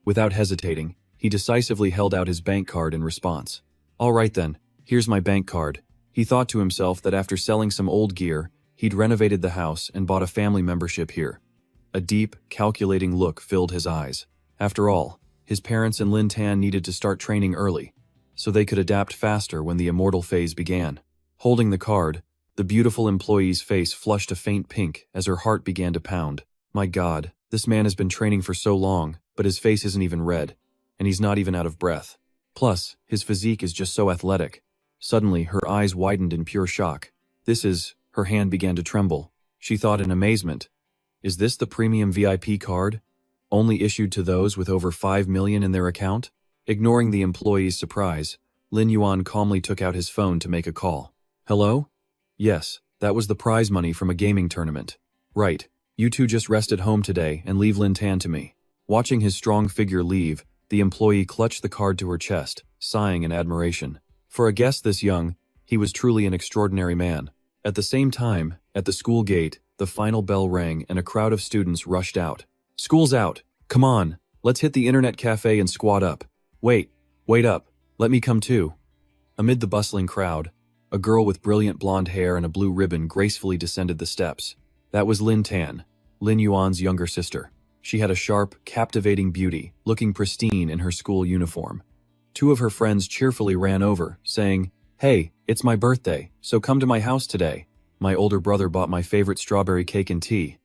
Speaker 1: Without hesitating, he decisively held out his bank card in response. "All right then, here's my bank card." He thought to himself that after selling some old gear, he'd renovated the house and bought a family membership here. A deep, calculating look filled his eyes. After all, his parents and Lin Tan needed to start training early, so they could adapt faster when the immortal phase began. Holding the card, the beautiful employee's face flushed a faint pink as her heart began to pound. My God, this man has been training for so long, but his face isn't even red, and he's not even out of breath. Plus, his physique is just so athletic. Suddenly, her eyes widened in pure shock. Her hand began to tremble. She thought in amazement, "Is this the premium VIP card? Only issued to those with over 5 million in their account?" Ignoring the employee's surprise, Lin Yuan calmly took out his phone to make a call. "Hello? Yes, that was the prize money from a gaming tournament. Right, you two just rest at home today and leave Lin Tan to me." Watching his strong figure leave, the employee clutched the card to her chest, sighing in admiration. For a guest this young, he was truly an extraordinary man. At the same time, at the school gate, the final bell rang and a crowd of students rushed out. "School's out. Come on, let's hit the internet cafe and squat up. Wait up, let me come too." Amid the bustling crowd, a girl with brilliant blonde hair and a blue ribbon gracefully descended the steps. That was Lin Tan, Lin Yuan's younger sister. She had a sharp, captivating beauty, looking pristine in her school uniform. Two of her friends cheerfully ran over, saying, Hey, it's my birthday, so come to my house today. My older brother bought my favorite strawberry cake and tea.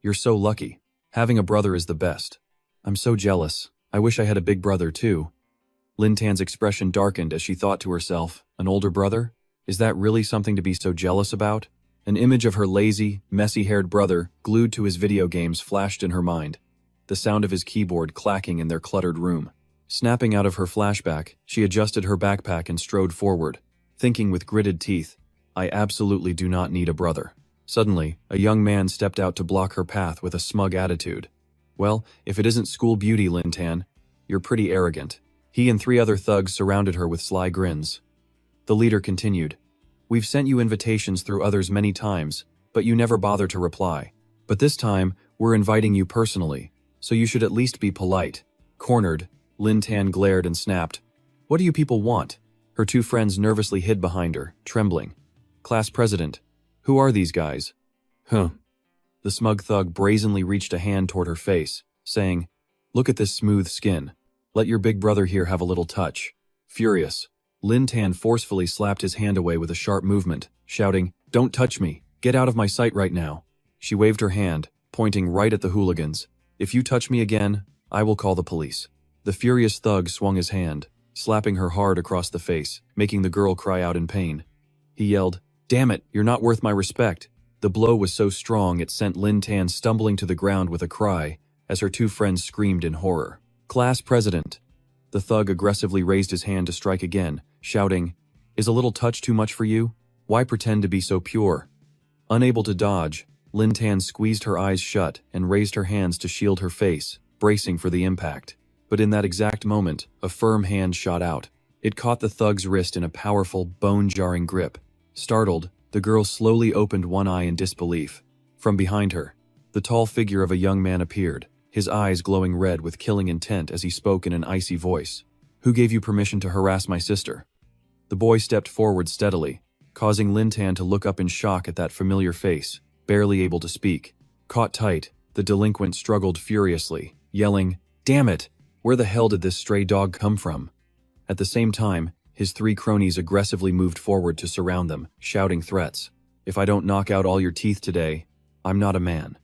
Speaker 1: You're so lucky. Having a brother is the best. I'm so jealous. I wish I had a big brother too. Lin Tan's expression darkened as she thought to herself, an older brother? Is that really something to be so jealous about? An image of her lazy, messy-haired brother, glued to his video games, flashed in her mind. The sound of his keyboard clacking in their cluttered room. Snapping out of her flashback, she adjusted her backpack and strode forward, thinking with gritted teeth, I absolutely do not need a brother. Suddenly, a young man stepped out to block her path with a smug attitude. Well, if it isn't school beauty, Lin Tan, you're pretty arrogant. He and 3 other thugs surrounded her with sly grins. The leader continued, We've sent you invitations through others many times, but you never bother to reply. But this time, we're inviting you personally, so you should at least be polite. Cornered, Lin Tan glared and snapped, What do you people want? Her 2 friends nervously hid behind her, trembling. Class president, who are these guys? Huh. The smug thug brazenly reached a hand toward her face, saying, Look at this smooth skin. Let your big brother here have a little touch. Furious, Lin Tan forcefully slapped his hand away with a sharp movement, shouting, Don't touch me. Get out of my sight right now. She waved her hand, pointing right at the hooligans. If you touch me again, I will call the police. The furious thug swung his hand, slapping her hard across the face, making the girl cry out in pain. He yelled, Damn it, you're not worth my respect. The blow was so strong it sent Lin Tan stumbling to the ground with a cry, as her 2 friends screamed in horror. Class president. The thug aggressively raised his hand to strike again, shouting, Is a little touch too much for you? Why pretend to be so pure? Unable to dodge, Lin Tan squeezed her eyes shut and raised her hands to shield her face, bracing for the impact. But in that exact moment, a firm hand shot out. It caught the thug's wrist in a powerful, bone-jarring grip. Startled, the girl slowly opened one eye in disbelief. From behind her, the tall figure of a young man appeared, his eyes glowing red with killing intent as he spoke in an icy voice. Who gave you permission to harass my sister? The boy stepped forward steadily, causing Lin Tan to look up in shock at that familiar face, barely able to speak. Caught tight, the delinquent struggled furiously, yelling, Damn it! Where the hell did this stray dog come from? At the same time, his 3 cronies aggressively moved forward to surround them, shouting threats. If I don't knock out all your teeth today, I'm not a man.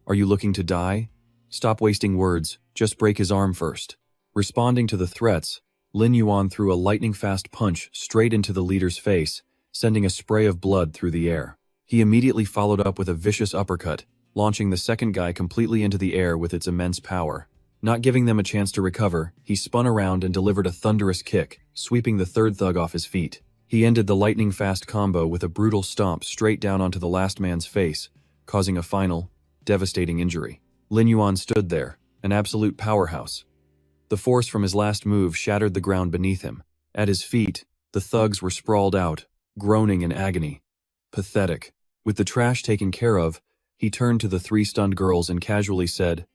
Speaker 1: Are you looking to die? Stop wasting words, just break his arm first. Responding to the threats, Lin Yuan threw a lightning-fast punch straight into the leader's face, sending a spray of blood through the air. He immediately followed up with a vicious uppercut, launching the second guy completely into the air with its immense power. Not giving them a chance to recover, he spun around and delivered a thunderous kick, sweeping the 3rd thug off his feet. He ended the lightning-fast combo with a brutal stomp straight down onto the last man's face, causing a final, devastating injury. Lin Yuan stood there, an absolute powerhouse. The force from his last move shattered the ground beneath him. At his feet, the thugs were sprawled out, groaning in agony. Pathetic. With the trash taken care of, he turned to the 3 stunned girls and casually said,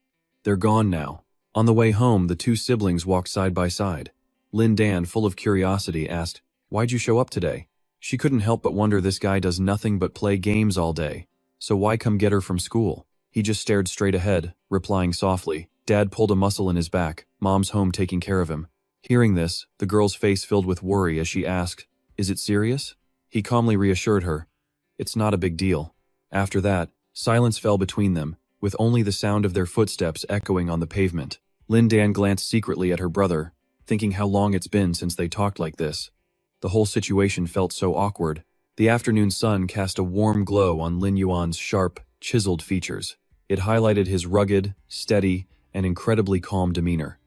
Speaker 1: They're gone now. On the way home, the 2 siblings walked side by side. Lin Dan, full of curiosity, asked, Why'd you show up today? She couldn't help but wonder this guy does nothing but play games all day. So why come get her from school? He just stared straight ahead, replying softly. Dad pulled a muscle in his back, Mom's home taking care of him. Hearing this, the girl's face filled with worry as she asked, Is it serious? He calmly reassured her, It's not a big deal. After that, silence fell between them, with only the sound of their footsteps echoing on the pavement. Lin Dan glanced secretly at her brother, thinking how long it's been since they talked like this. The whole situation felt so awkward. The afternoon sun cast a warm glow on Lin Yuan's sharp, chiseled features. It highlighted his rugged, steady, and incredibly calm demeanor.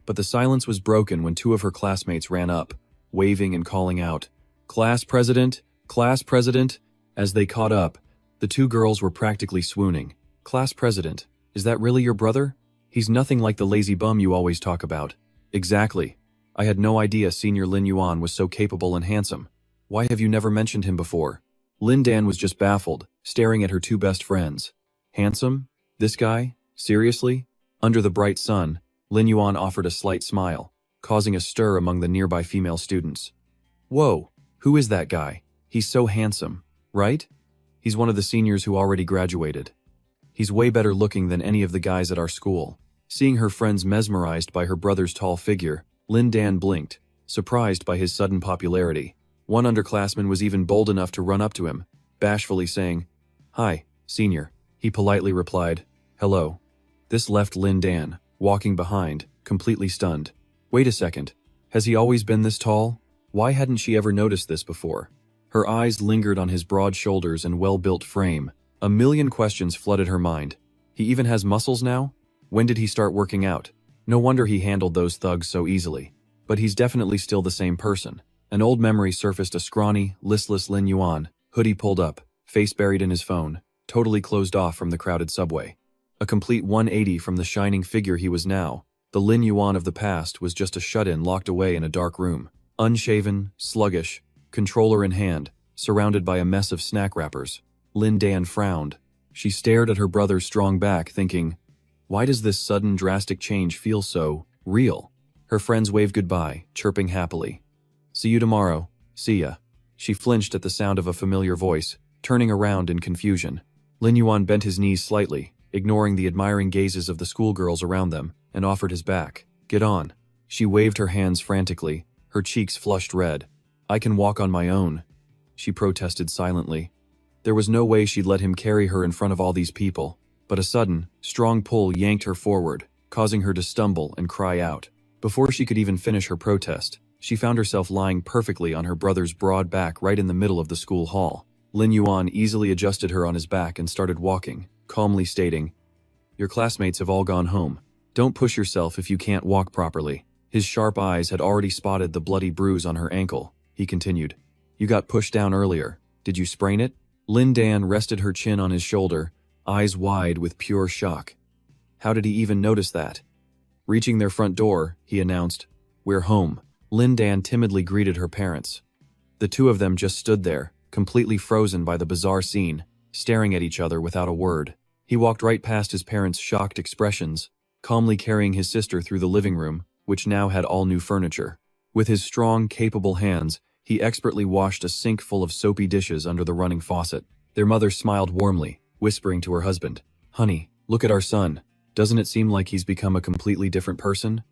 Speaker 1: But the silence was broken when 2 of her classmates ran up, waving and calling out, Class president! Class president! As they caught up, the 2 girls were practically swooning. Class president, is that really your brother? He's nothing like the lazy bum you always talk about. Exactly. I had no idea Senior Lin Yuan was so capable and handsome. Why have you never mentioned him before? Lin Dan was just baffled, staring at her 2 best friends. Handsome? This guy? Seriously? Under the bright sun, Lin Yuan offered a slight smile, causing a stir among the nearby female students. Whoa, who is that guy? He's so handsome, right? He's one of the seniors who already graduated. He's way better looking than any of the guys at our school. Seeing her friends mesmerized by her brother's tall figure, Lin Dan blinked, surprised by his sudden popularity. One underclassman was even bold enough to run up to him, bashfully saying, "Hi, senior." He politely replied, "Hello." This left Lin Dan, walking behind, completely stunned. Wait a second. Has he always been this tall? Why hadn't she ever noticed this before? Her eyes lingered on his broad shoulders and well-built frame. A million questions flooded her mind. He even has muscles now? When did he start working out? No wonder he handled those thugs so easily. But he's definitely still the same person. An old memory surfaced, a scrawny, listless Lin Yuan, hoodie pulled up, face buried in his phone, totally closed off from the crowded subway. A complete 180 from the shining figure he was now. The Lin Yuan of the past was just a shut-in locked away in a dark room. Unshaven, sluggish, controller in hand, surrounded by a mess of snack wrappers. Lin Dan frowned. She stared at her brother's strong back, thinking, why does this sudden drastic change feel so real? Her friends waved goodbye, chirping happily. See you tomorrow. See ya. She flinched at the sound of a familiar voice, turning around in confusion. Lin Yuan bent his knees slightly, ignoring the admiring gazes of the schoolgirls around them, and offered his back. Get on. She waved her hands frantically, her cheeks flushed red. I can walk on my own. She protested silently. There was no way she'd let him carry her in front of all these people, but a sudden, strong pull yanked her forward, causing her to stumble and cry out. Before she could even finish her protest, she found herself lying perfectly on her brother's broad back right in the middle of the school hall. Lin Yuan easily adjusted her on his back and started walking, calmly stating, Your classmates have all gone home. Don't push yourself if you can't walk properly. His sharp eyes had already spotted the bloody bruise on her ankle. He continued, You got pushed down earlier. Did you sprain it? Lin Dan rested her chin on his shoulder, eyes wide with pure shock. How did he even notice that? Reaching their front door, he announced, We're home. Lin Dan timidly greeted her parents. The two of them just stood there, completely frozen by the bizarre scene, staring at each other without a word. He walked right past his parents' shocked expressions, calmly carrying his sister through the living room, which now had all new furniture. With his strong, capable hands, he expertly washed a sink full of soapy dishes under the running faucet. Their mother smiled warmly, whispering to her husband, Honey, look at our son. Doesn't it seem like he's become a completely different person?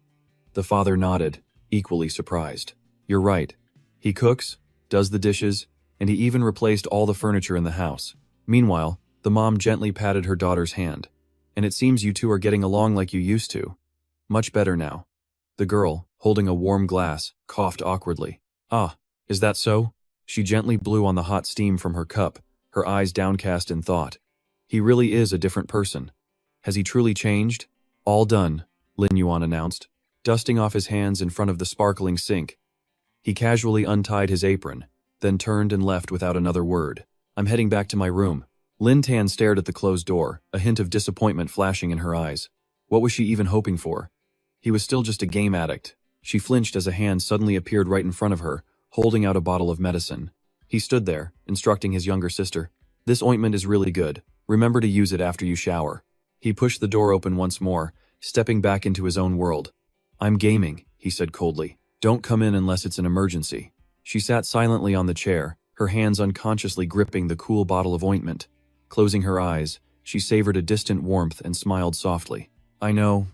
Speaker 1: The father nodded, equally surprised. You're right. He cooks, does the dishes, and he even replaced all the furniture in the house. Meanwhile, the mom gently patted her daughter's hand. And it seems you two are getting along like you used to. Much better now. The girl, holding a warm glass, coughed awkwardly. Ah, is that so? She gently blew on the hot steam from her cup, her eyes downcast in thought. He really is a different person. Has he truly changed? All done, Lin Yuan announced, dusting off his hands in front of the sparkling sink. He casually untied his apron, then turned and left without another word. I'm heading back to my room. Lin Tan stared at the closed door, a hint of disappointment flashing in her eyes. What was she even hoping for? He was still just a game addict. She flinched as a hand suddenly appeared right in front of her, holding out a bottle of medicine. He stood there, instructing his younger sister. This ointment is really good. Remember to use it after you shower. He pushed the door open once more, stepping back into his own world. I'm gaming, he said coldly. Don't come in unless it's an emergency. She sat silently on the chair, her hands unconsciously gripping the cool bottle of ointment. Closing her eyes, she savored a distant warmth and smiled softly. I know.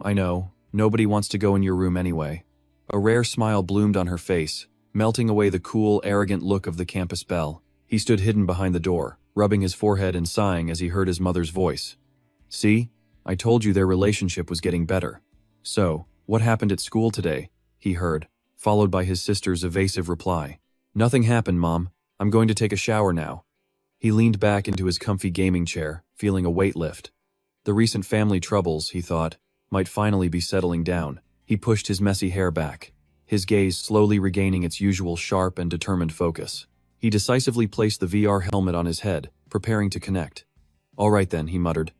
Speaker 1: Nobody wants to go in your room anyway. A rare smile bloomed on her face, melting away the cool, arrogant look of the campus belle. He stood hidden behind the door, rubbing his forehead and sighing as he heard his mother's voice. See? I told you their relationship was getting better. So, what happened at school today? He heard, followed by his sister's evasive reply. Nothing happened, Mom. I'm going to take a shower now. He leaned back into his comfy gaming chair, feeling a weight lift. The recent family troubles, he thought, might finally be settling down. He pushed his messy hair back, his gaze slowly regaining its usual sharp and determined focus. He decisively placed the VR helmet on his head, preparing to connect. All right then, he muttered.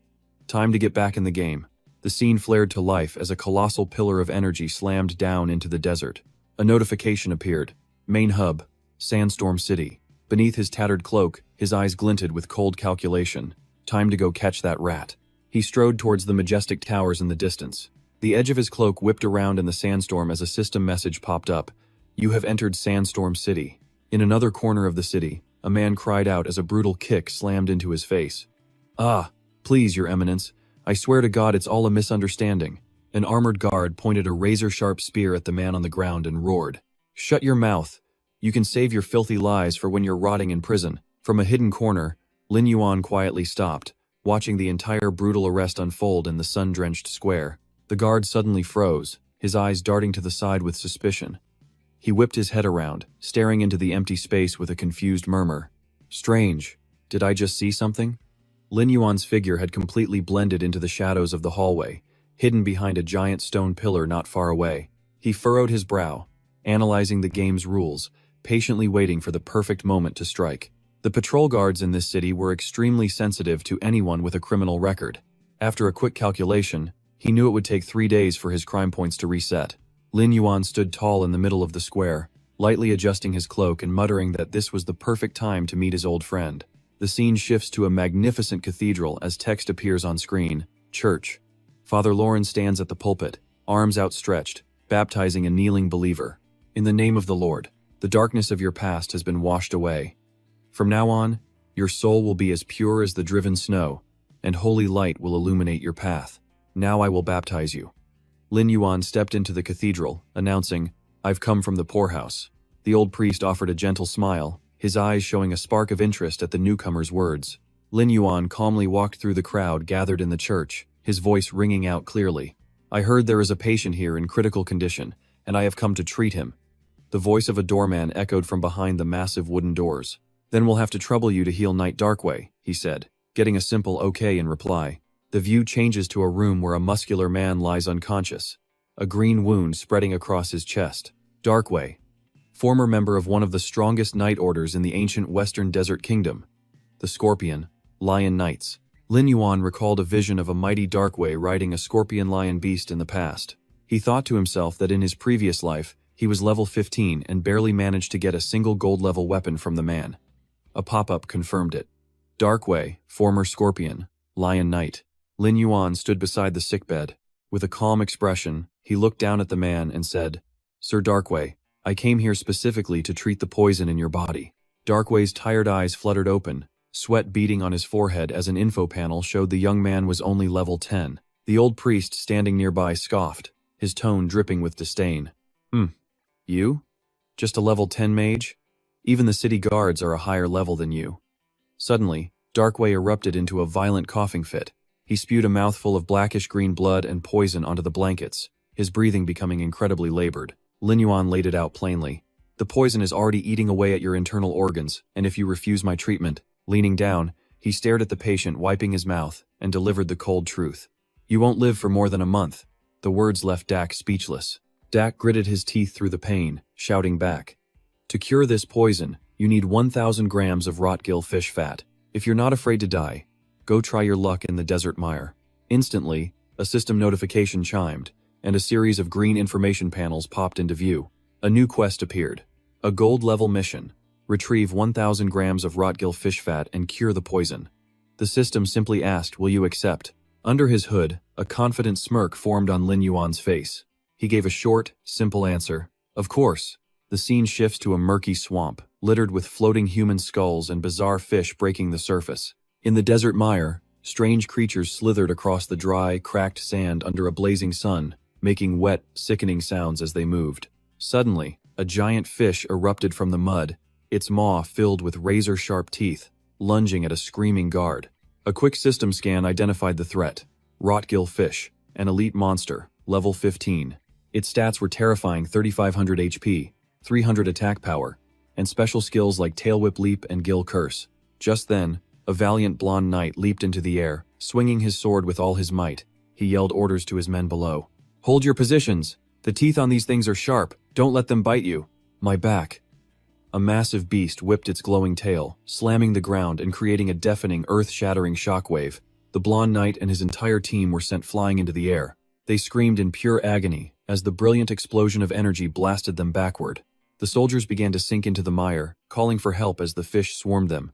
Speaker 1: Time to get back in the game. The scene flared to life as a colossal pillar of energy slammed down into the desert. A notification appeared. Main hub, Sandstorm City. Beneath his tattered cloak, his eyes glinted with cold calculation. Time to go catch that rat. He strode towards the majestic towers in the distance. The edge of his cloak whipped around in the sandstorm as a system message popped up. You have entered Sandstorm City. In another corner of the city, a man cried out as a brutal kick slammed into his face. Ah, please, Your Eminence. I swear to God it's all a misunderstanding. An armored guard pointed a razor-sharp spear at the man on the ground and roared. Shut your mouth. You can save your filthy lies for when you're rotting in prison. From a hidden corner, Lin Yuan quietly stopped, watching the entire brutal arrest unfold in the sun-drenched square. The guard suddenly froze, his eyes darting to the side with suspicion. He whipped his head around, staring into the empty space with a confused murmur. Strange. Did I just see something? Lin Yuan's figure had completely blended into the shadows of the hallway, hidden behind a giant stone pillar not far away. He furrowed his brow, analyzing the game's rules, patiently waiting for the perfect moment to strike. The patrol guards in this city were extremely sensitive to anyone with a criminal record. After a quick calculation, he knew it would take 3 days for his crime points to reset. Lin Yuan stood tall in the middle of the square, lightly adjusting his cloak and muttering that this was the perfect time to meet his old friend. The scene shifts to a magnificent cathedral as text appears on screen. Church. Father Lawrence stands at the pulpit, arms outstretched, baptizing a kneeling believer. In the name of the Lord, the darkness of your past has been washed away. From now on, your soul will be as pure as the driven snow, and holy light will illuminate your path. Now I will baptize you. Lin Yuan stepped into the cathedral, announcing, I've come from the poorhouse. The old priest offered a gentle smile, his eyes showing a spark of interest at the newcomer's words. Lin Yuan calmly walked through the crowd gathered in the church, his voice ringing out clearly. I heard there is a patient here in critical condition, and I have come to treat him. The voice of a doorman echoed from behind the massive wooden doors. Then we'll have to trouble you to heal Knight Darkway, he said, getting a simple okay in reply. The view changes to a room where a muscular man lies unconscious, a green wound spreading across his chest. Darkway, former member of one of the strongest Knight orders in the ancient Western Desert Kingdom, the Scorpion, Lion Knights. Lin Yuan recalled a vision of a mighty Darkway riding a scorpion lion beast in the past. He thought to himself that in his previous life, he was level 15 and barely managed to get a single gold-level weapon from the man. A pop-up confirmed it. Darkway, former Scorpion, Lion Knight. Lin Yuan stood beside the sickbed. With a calm expression, he looked down at the man and said, Sir Darkway, I came here specifically to treat the poison in your body. Darkway's tired eyes fluttered open, sweat beading on his forehead as an info panel showed the young man was only level 10. The old priest standing nearby scoffed, his tone dripping with disdain. You? Just a level 10 mage? Even the city guards are a higher level than you. Suddenly, Darkway erupted into a violent coughing fit. He spewed a mouthful of blackish-green blood and poison onto the blankets, his breathing becoming incredibly labored. Lin Yuan laid it out plainly. The poison is already eating away at your internal organs, and if you refuse my treatment, leaning down, he stared at the patient, wiping his mouth, and delivered the cold truth. You won't live for more than a month. The words left Dak speechless. Dak gritted his teeth through the pain, shouting back. To cure this poison, you need 1,000 grams of rotgill fish fat. If you're not afraid to die, go try your luck in the desert mire. Instantly, a system notification chimed, and a series of green information panels popped into view. A new quest appeared. A gold-level mission. Retrieve 1,000 grams of rotgill fish fat and cure the poison. The system simply asked, will you accept? Under his hood, a confident smirk formed on Lin Yuan's face. He gave a short, simple answer. Of course. The scene shifts to a murky swamp, littered with floating human skulls and bizarre fish breaking the surface. In the desert mire, strange creatures slithered across the dry, cracked sand under a blazing sun, making wet, sickening sounds as they moved. Suddenly, a giant fish erupted from the mud, its maw filled with razor-sharp teeth, lunging at a screaming guard. A quick system scan identified the threat. Rotgill fish, an elite monster, level 15. Its stats were terrifying: 3,500 HP, 300 attack power, and special skills like Tail Whip Leap and Gill Curse. Just then, a valiant blonde knight leaped into the air, swinging his sword with all his might. He yelled orders to his men below. Hold your positions! The teeth on these things are sharp, don't let them bite you. My back. A massive beast whipped its glowing tail, slamming the ground and creating a deafening, earth-shattering shockwave. The blonde knight and his entire team were sent flying into the air. They screamed in pure agony as the brilliant explosion of energy blasted them backward. The soldiers began to sink into the mire, calling for help as the fish swarmed them.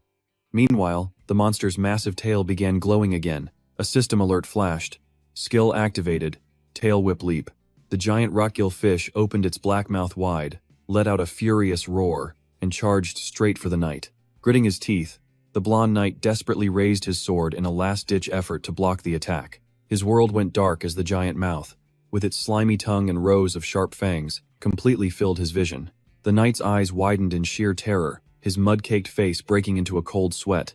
Speaker 1: Meanwhile, the monster's massive tail began glowing again. A system alert flashed. Skill activated. Tail Whip Leap. The giant rotgill fish opened its black mouth wide, let out a furious roar, and charged straight for the knight. Gritting his teeth, the blonde knight desperately raised his sword in a last-ditch effort to block the attack. His world went dark as the giant mouth, with its slimy tongue and rows of sharp fangs, completely filled his vision. The knight's eyes widened in sheer terror, his mud-caked face breaking into a cold sweat.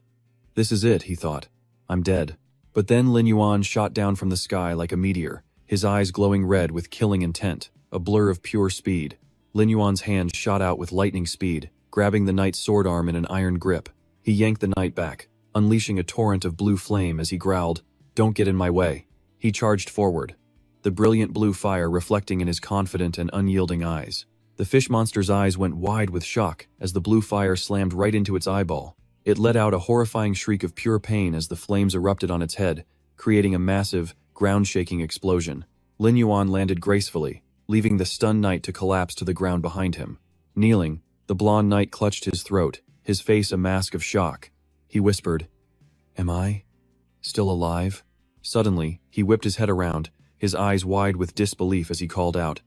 Speaker 1: This is it, he thought. I'm dead. But then Lin Yuan shot down from the sky like a meteor, his eyes glowing red with killing intent, a blur of pure speed. Lin Yuan's hand shot out with lightning speed, grabbing the knight's sword arm in an iron grip. He yanked the knight back, unleashing a torrent of blue flame as he growled, "Don't get in my way." He charged forward, the brilliant blue fire reflecting in his confident and unyielding eyes. The fish monster's eyes went wide with shock as the blue fire slammed right into its eyeball. It let out a horrifying shriek of pure pain as the flames erupted on its head, creating a massive, ground-shaking explosion. Lin Yuan landed gracefully, leaving the stunned knight to collapse to the ground behind him. Kneeling, the blonde knight clutched his throat, his face a mask of shock. He whispered, "Am I still alive?" Suddenly, he whipped his head around, his eyes wide with disbelief as he called out,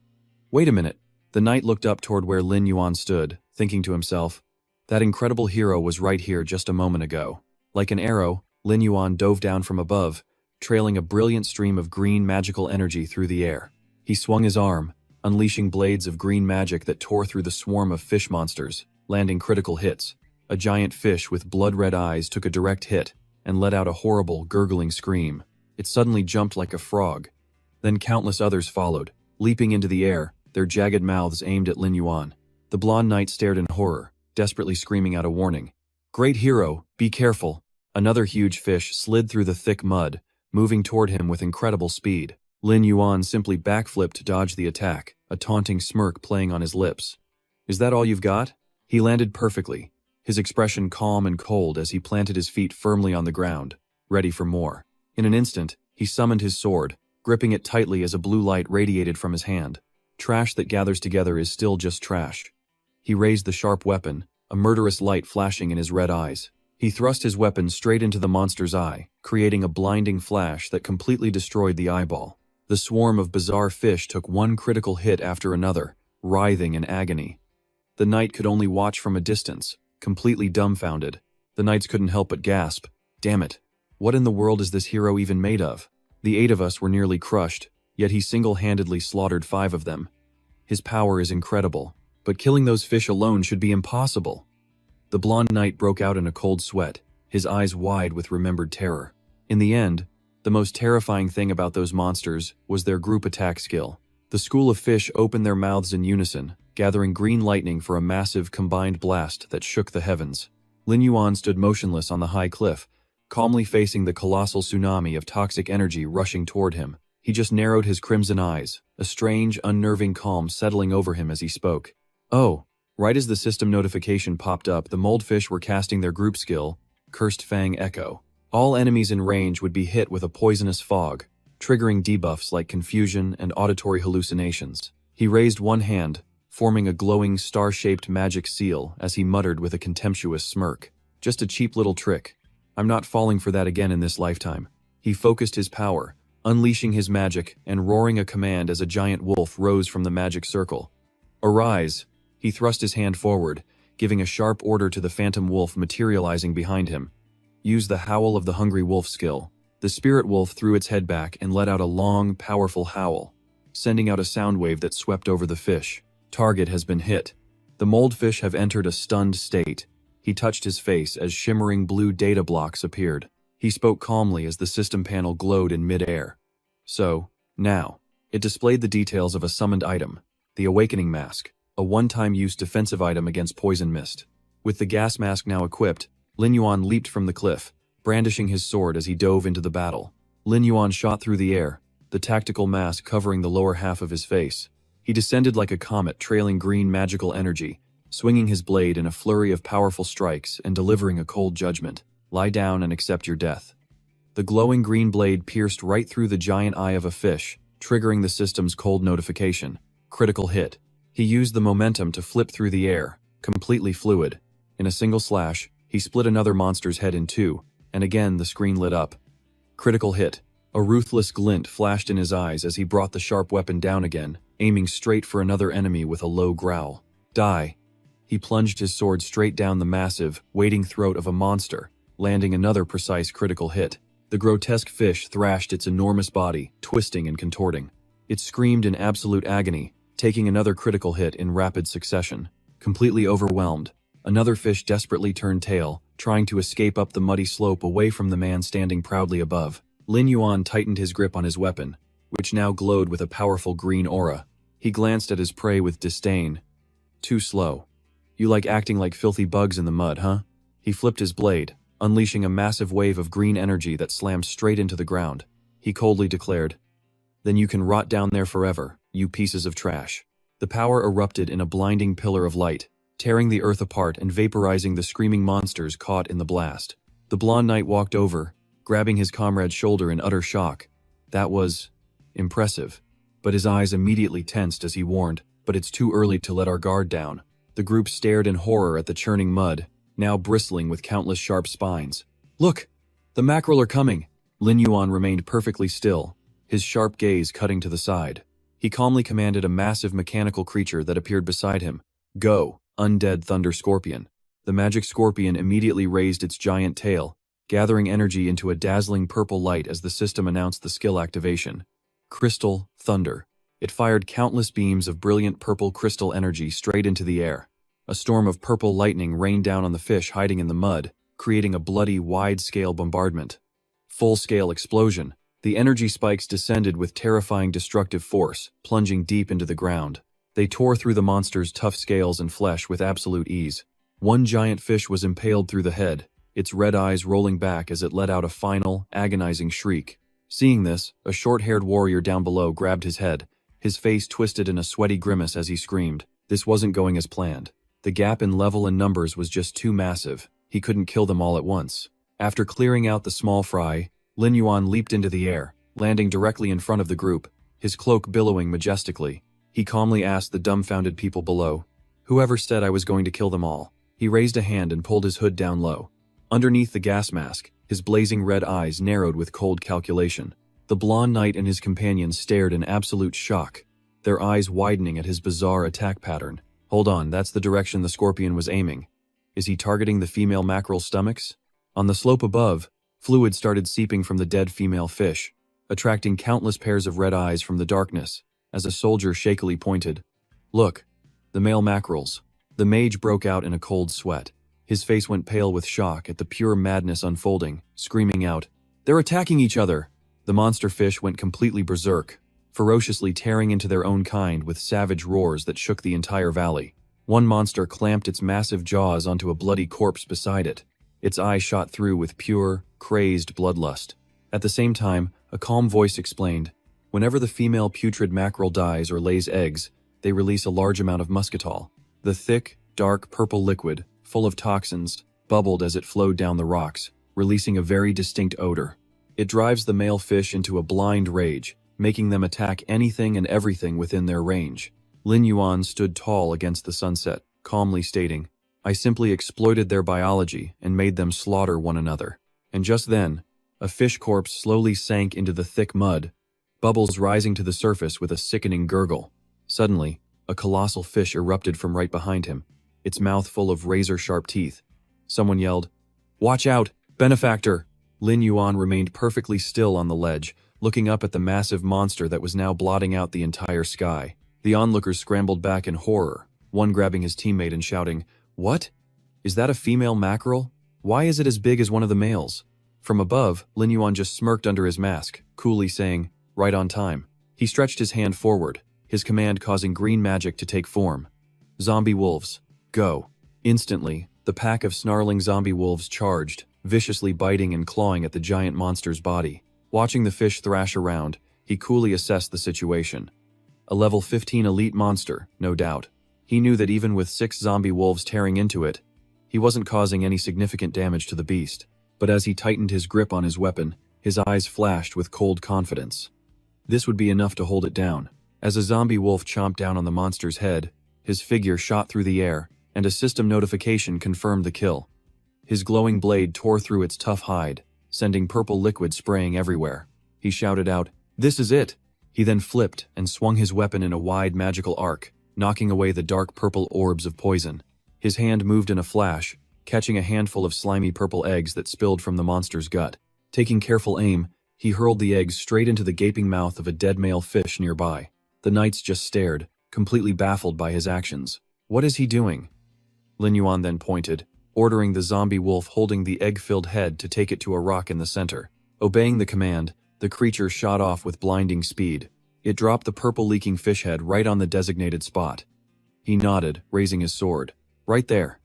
Speaker 1: "Wait a minute." The knight looked up toward where Lin Yuan stood, thinking to himself, that incredible hero was right here just a moment ago. Like an arrow, Lin Yuan dove down from above, trailing a brilliant stream of green magical energy through the air. He swung his arm, unleashing blades of green magic that tore through the swarm of fish monsters, landing critical hits. A giant fish with blood-red eyes took a direct hit and let out a horrible, gurgling scream. It suddenly jumped like a frog. Then countless others followed, leaping into the air, their jagged mouths aimed at Lin Yuan. The blonde knight stared in horror, desperately screaming out a warning. "Great hero, be careful." Another huge fish slid through the thick mud, moving toward him with incredible speed. Lin Yuan simply backflipped to dodge the attack, a taunting smirk playing on his lips. "Is that all you've got?" He landed perfectly, his expression calm and cold as he planted his feet firmly on the ground, ready for more. In an instant, he summoned his sword, gripping it tightly as a blue light radiated from his hand. Trash that gathers together is still just trash. He raised the sharp weapon, a murderous light flashing in his red eyes. He thrust his weapon straight into the monster's eye, creating a blinding flash that completely destroyed the eyeball. The swarm of bizarre fish took one critical hit after another, writhing in agony. The knight could only watch from a distance, completely dumbfounded. The knights couldn't help but gasp, "Damn it! What in the world is this hero even made of?" The 8 of us were nearly crushed, yet he single-handedly slaughtered 5 of them. His power is incredible, but killing those fish alone should be impossible. The blonde knight broke out in a cold sweat, his eyes wide with remembered terror. In the end, the most terrifying thing about those monsters was their group attack skill. The school of fish opened their mouths in unison, gathering green lightning for a massive combined blast that shook the heavens. Lin Yuan stood motionless on the high cliff, calmly facing the colossal tsunami of toxic energy rushing toward him. He just narrowed his crimson eyes, a strange, unnerving calm settling over him as he spoke. "Oh." Right as the system notification popped up, the moldfish were casting their group skill, Cursed Fang Echo. All enemies in range would be hit with a poisonous fog, triggering debuffs like confusion and auditory hallucinations. He raised one hand, forming a glowing star-shaped magic seal as he muttered with a contemptuous smirk. "Just a cheap little trick. I'm not falling for that again in this lifetime." He focused his power, unleashing his magic and roaring a command as a giant wolf rose from the magic circle. "Arise!" He thrust his hand forward, giving a sharp order to the phantom wolf materializing behind him. "Use the Howl of the Hungry Wolf skill." The spirit wolf threw its head back and let out a long, powerful howl, sending out a sound wave that swept over the fish. Target has been hit. The moldfish have entered a stunned state. He touched his face as shimmering blue data blocks appeared. He spoke calmly as the system panel glowed in mid-air. "So, now." It displayed the details of a summoned item, the Awakening Mask, a one-time-use defensive item against poison mist. With the gas mask now equipped, Lin Yuan leaped from the cliff, brandishing his sword as he dove into the battle. Lin Yuan shot through the air, the tactical mask covering the lower half of his face. He descended like a comet, trailing green magical energy, swinging his blade in a flurry of powerful strikes and delivering a cold judgment. "Lie down and accept your death." The glowing green blade pierced right through the giant eye of a fish, triggering the system's cold notification. Critical hit. He used the momentum to flip through the air, completely fluid. In a single slash, he split another monster's head in 2, and again the screen lit up. Critical hit. A ruthless glint flashed in his eyes as he brought the sharp weapon down again, aiming straight for another enemy with a low growl. "Die." He plunged his sword straight down the massive, waiting throat of a monster, landing another precise critical hit. The grotesque fish thrashed its enormous body, twisting and contorting. It screamed in absolute agony, taking another critical hit in rapid succession. completely overwhelmed. Another fish desperately turned tail, trying to escape up the muddy slope away from the man standing proudly above. Lin Yuan tightened his grip on his weapon, which now glowed with a powerful green aura. He glanced at his prey with disdain. Too slow. You like acting like filthy bugs in the mud, huh? He flipped his blade, unleashing a massive wave of green energy that slammed straight into the ground. He coldly declared, "Then you can rot down there forever, you pieces of trash." The power erupted in a blinding pillar of light, tearing the earth apart and vaporizing the screaming monsters caught in the blast. The blonde knight walked over, grabbing his comrade's shoulder in utter shock. That was impressive, but his eyes immediately tensed as he warned, "But it's too early to let our guard down." The group stared in horror at the churning mud, now bristling with countless sharp spines. "Look! The mackerel are coming!" Lin Yuan remained perfectly still, his sharp gaze cutting to the side. He calmly commanded a massive mechanical creature that appeared beside him. "Go, Undead Thunder Scorpion." The magic scorpion immediately raised its giant tail, gathering energy into a dazzling purple light as the system announced the skill activation. Crystal Thunder. It fired countless beams of brilliant purple crystal energy straight into the air. A storm of purple lightning rained down on the fish hiding in the mud, creating a bloody, wide-scale bombardment. Full-scale explosion. The energy spikes descended with terrifying destructive force, plunging deep into the ground. They tore through the monster's tough scales and flesh with absolute ease. One giant fish was impaled through the head, its red eyes rolling back as it let out a final, agonizing shriek. Seeing this, a short-haired warrior down below grabbed his head, his face twisted in a sweaty grimace as he screamed. This wasn't going as planned. The gap in level and numbers was just too massive. He couldn't kill them all at once. After clearing out the small fry, Lin Yuan leaped into the air, landing directly in front of the group, his cloak billowing majestically. He calmly asked the dumbfounded people below, "Whoever said I was going to kill them all?" He raised a hand and pulled his hood down low. Underneath the gas mask, his blazing red eyes narrowed with cold calculation. The blonde knight and his companions stared in absolute shock, their eyes widening at his bizarre attack pattern. "Hold on, that's the direction the scorpion was aiming. Is he targeting the female mackerel's stomachs?" On the slope above, fluid started seeping from the dead female fish, attracting countless pairs of red eyes from the darkness, as a soldier shakily pointed. "Look, the male mackerels." The mage broke out in a cold sweat. His face went pale with shock at the pure madness unfolding, screaming out, "They're attacking each other!" The monster fish went completely berserk, ferociously tearing into their own kind with savage roars that shook the entire valley. One monster clamped its massive jaws onto a bloody corpse beside it. Its eyes shot through with pure, crazed bloodlust. At the same time, a calm voice explained, "Whenever the female putrid mackerel dies or lays eggs, they release a large amount of muscatol." The thick, dark purple liquid, full of toxins, bubbled as it flowed down the rocks, releasing a very distinct odor. It drives the male fish into a blind rage, making them attack anything and everything within their range. Lin Yuan stood tall against the sunset, calmly stating, "I simply exploited their biology and made them slaughter one another." And just then, a fish corpse slowly sank into the thick mud, bubbles rising to the surface with a sickening gurgle. Suddenly, a colossal fish erupted from right behind him, its mouth full of razor-sharp teeth. Someone yelled, "Watch out, benefactor!" Lin Yuan remained perfectly still on the ledge, looking up at the massive monster that was now blotting out the entire sky. The onlookers scrambled back in horror, one grabbing his teammate and shouting, "What? Is that a female mackerel? Why is it as big as one of the males?" From above, Lin Yuan just smirked under his mask, coolly saying, "Right on time." He stretched his hand forward, his command causing green magic to take form. "Zombie wolves, go." Instantly, the pack of snarling zombie wolves charged, viciously biting and clawing at the giant monster's body. Watching the fish thrash around, he coolly assessed the situation. A level 15 elite monster, no doubt. He knew that even with 6 zombie wolves tearing into it, he wasn't causing any significant damage to the beast. But as he tightened his grip on his weapon, his eyes flashed with cold confidence. This would be enough to hold it down. As a zombie wolf chomped down on the monster's head, his figure shot through the air, and a system notification confirmed the kill. His glowing blade tore through its tough hide, sending purple liquid spraying everywhere. He shouted out, "This is it!" He then flipped and swung his weapon in a wide magical arc, knocking away the dark purple orbs of poison. His hand moved in a flash, catching a handful of slimy purple eggs that spilled from the monster's gut. Taking careful aim, he hurled the eggs straight into the gaping mouth of a dead male fish nearby. The knights just stared, completely baffled by his actions. What is he doing? Lin Yuan then pointed, ordering the zombie wolf holding the egg-filled head to take it to a rock in the center. Obeying the command, the creature shot off with blinding speed. It dropped the purple-leaking fish head right on the designated spot. He nodded, raising his sword. Right there.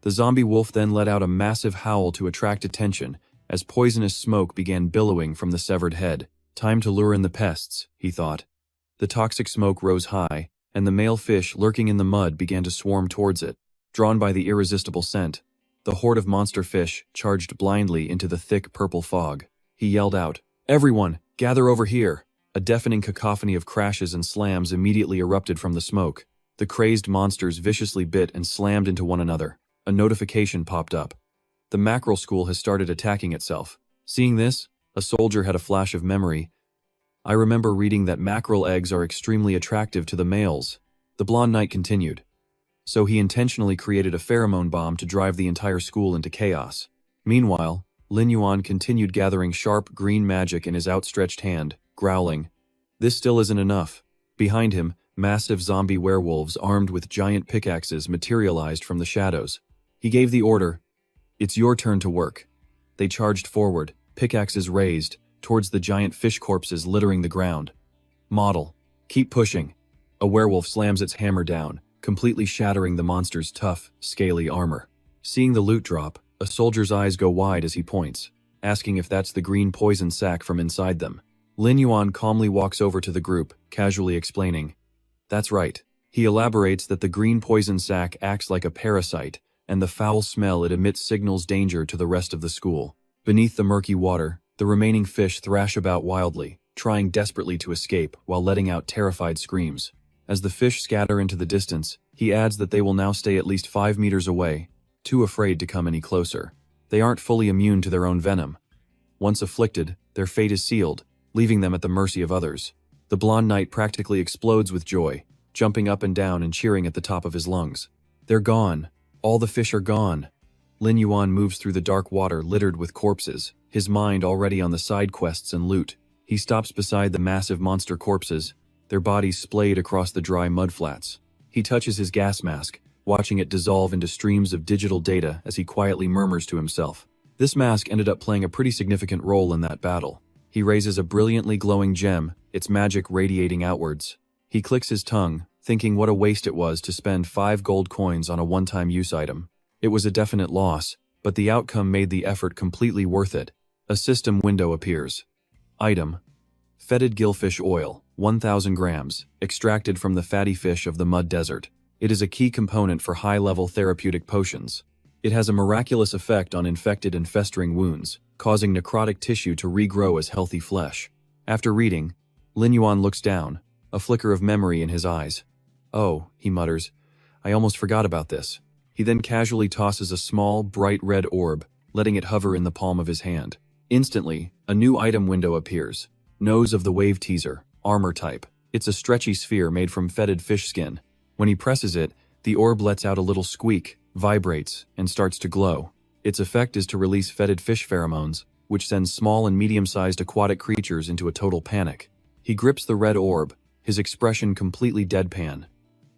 Speaker 1: The zombie wolf then let out a massive howl to attract attention as poisonous smoke began billowing from the severed head. Time to lure in the pests, he thought. The toxic smoke rose high, and the male fish lurking in the mud began to swarm towards it. Drawn by the irresistible scent, the horde of monster fish charged blindly into the thick purple fog. He yelled out, "Everyone, gather over here!" A deafening cacophony of crashes and slams immediately erupted from the smoke. The crazed monsters viciously bit and slammed into one another. A notification popped up. The mackerel school has started attacking itself. Seeing this, a soldier had a flash of memory. I remember reading that mackerel eggs are extremely attractive to the males. The blonde knight continued. So he intentionally created a pheromone bomb to drive the entire school into chaos. Meanwhile, Lin Yuan continued gathering sharp green magic in his outstretched hand, growling. This still isn't enough. Behind him, massive zombie werewolves armed with giant pickaxes materialized from the shadows. He gave the order, "It's your turn to work." They charged forward, pickaxes raised, towards the giant fish corpses littering the ground. "Model, keep pushing." A werewolf slams its hammer down, completely shattering the monster's tough, scaly armor. Seeing the loot drop, a soldier's eyes go wide as he points, asking if that's the green poison sac from inside them. Lin Yuan calmly walks over to the group, casually explaining. That's right. He elaborates that the green poison sac acts like a parasite, and the foul smell it emits signals danger to the rest of the school. Beneath the murky water, the remaining fish thrash about wildly, trying desperately to escape while letting out terrified screams. As the fish scatter into the distance, he adds that they will now stay at least 5 meters away, too afraid to come any closer. They aren't fully immune to their own venom. Once afflicted, their fate is sealed, leaving them at the mercy of others. The blonde knight practically explodes with joy, jumping up and down and cheering at the top of his lungs. They're gone. All the fish are gone. Lin Yuan moves through the dark water littered with corpses, his mind already on the side quests and loot. He stops beside the massive monster corpses, their bodies splayed across the dry mudflats. He touches his gas mask, watching it dissolve into streams of digital data as he quietly murmurs to himself. This mask ended up playing a pretty significant role in that battle. He raises a brilliantly glowing gem, its magic radiating outwards. He clicks his tongue, thinking what a waste it was to spend 5 gold coins on a one-time use item. It was a definite loss, but the outcome made the effort completely worth it. A system window appears. Item: Fetid gillfish oil, 1,000 grams, extracted from the fatty fish of the mud desert. It is a key component for high-level therapeutic potions. It has a miraculous effect on infected and festering wounds, causing necrotic tissue to regrow as healthy flesh. After reading, Lin Yuan looks down, a flicker of memory in his eyes. Oh, he mutters, I almost forgot about this. He then casually tosses a small, bright red orb, letting it hover in the palm of his hand. Instantly, a new item window appears. Nose of the Wave Teaser, armor type. It's a stretchy sphere made from fetid fish skin. When he presses it, the orb lets out a little squeak, vibrates, and starts to glow. Its effect is to release fetid fish pheromones, which sends small and medium-sized aquatic creatures into a total panic. He grips the red orb, his expression completely deadpan.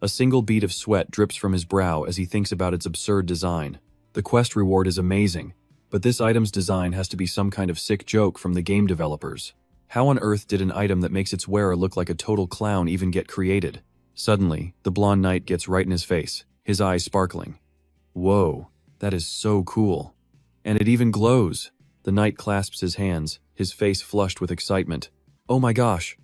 Speaker 1: A single bead of sweat drips from his brow as he thinks about its absurd design. The quest reward is amazing, but this item's design has to be some kind of sick joke from the game developers. How on earth did an item that makes its wearer look like a total clown even get created? Suddenly, the blonde knight gets right in his face, his eyes sparkling. Whoa, that is so cool. And it even glows. The knight clasps his hands, his face flushed with excitement. Oh my gosh,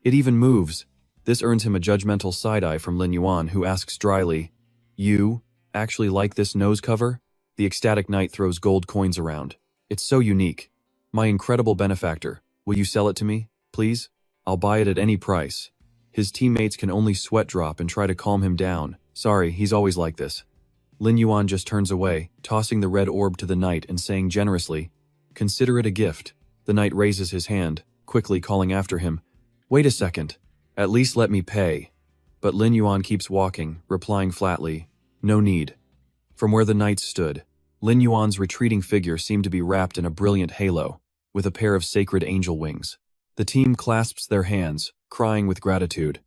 Speaker 1: it even moves. This earns him a judgmental side-eye from Lin Yuan, who asks dryly, You actually like this nose cover? The ecstatic knight throws gold coins around. It's so unique. My incredible benefactor, will you sell it to me, please? I'll buy it at any price. His teammates can only sweat drop and try to calm him down. Sorry, he's always like this. Lin Yuan just turns away, tossing the red orb to the knight and saying generously, Consider it a gift. The knight raises his hand, quickly calling after him, Wait a second. At least let me pay. But Lin Yuan keeps walking, replying flatly, No need. From where the knights stood, Lin Yuan's retreating figure seemed to be wrapped in a brilliant halo, with a pair of sacred angel wings. The team clasps their hands, crying with gratitude.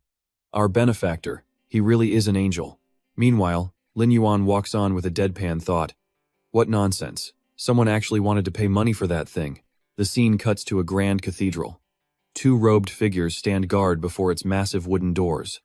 Speaker 1: Our benefactor, he really is an angel. Meanwhile, Lin Yuan walks on with a deadpan thought. What nonsense. Someone actually wanted to pay money for that thing. The scene cuts to a grand cathedral. Two robed figures stand guard before its massive wooden doors.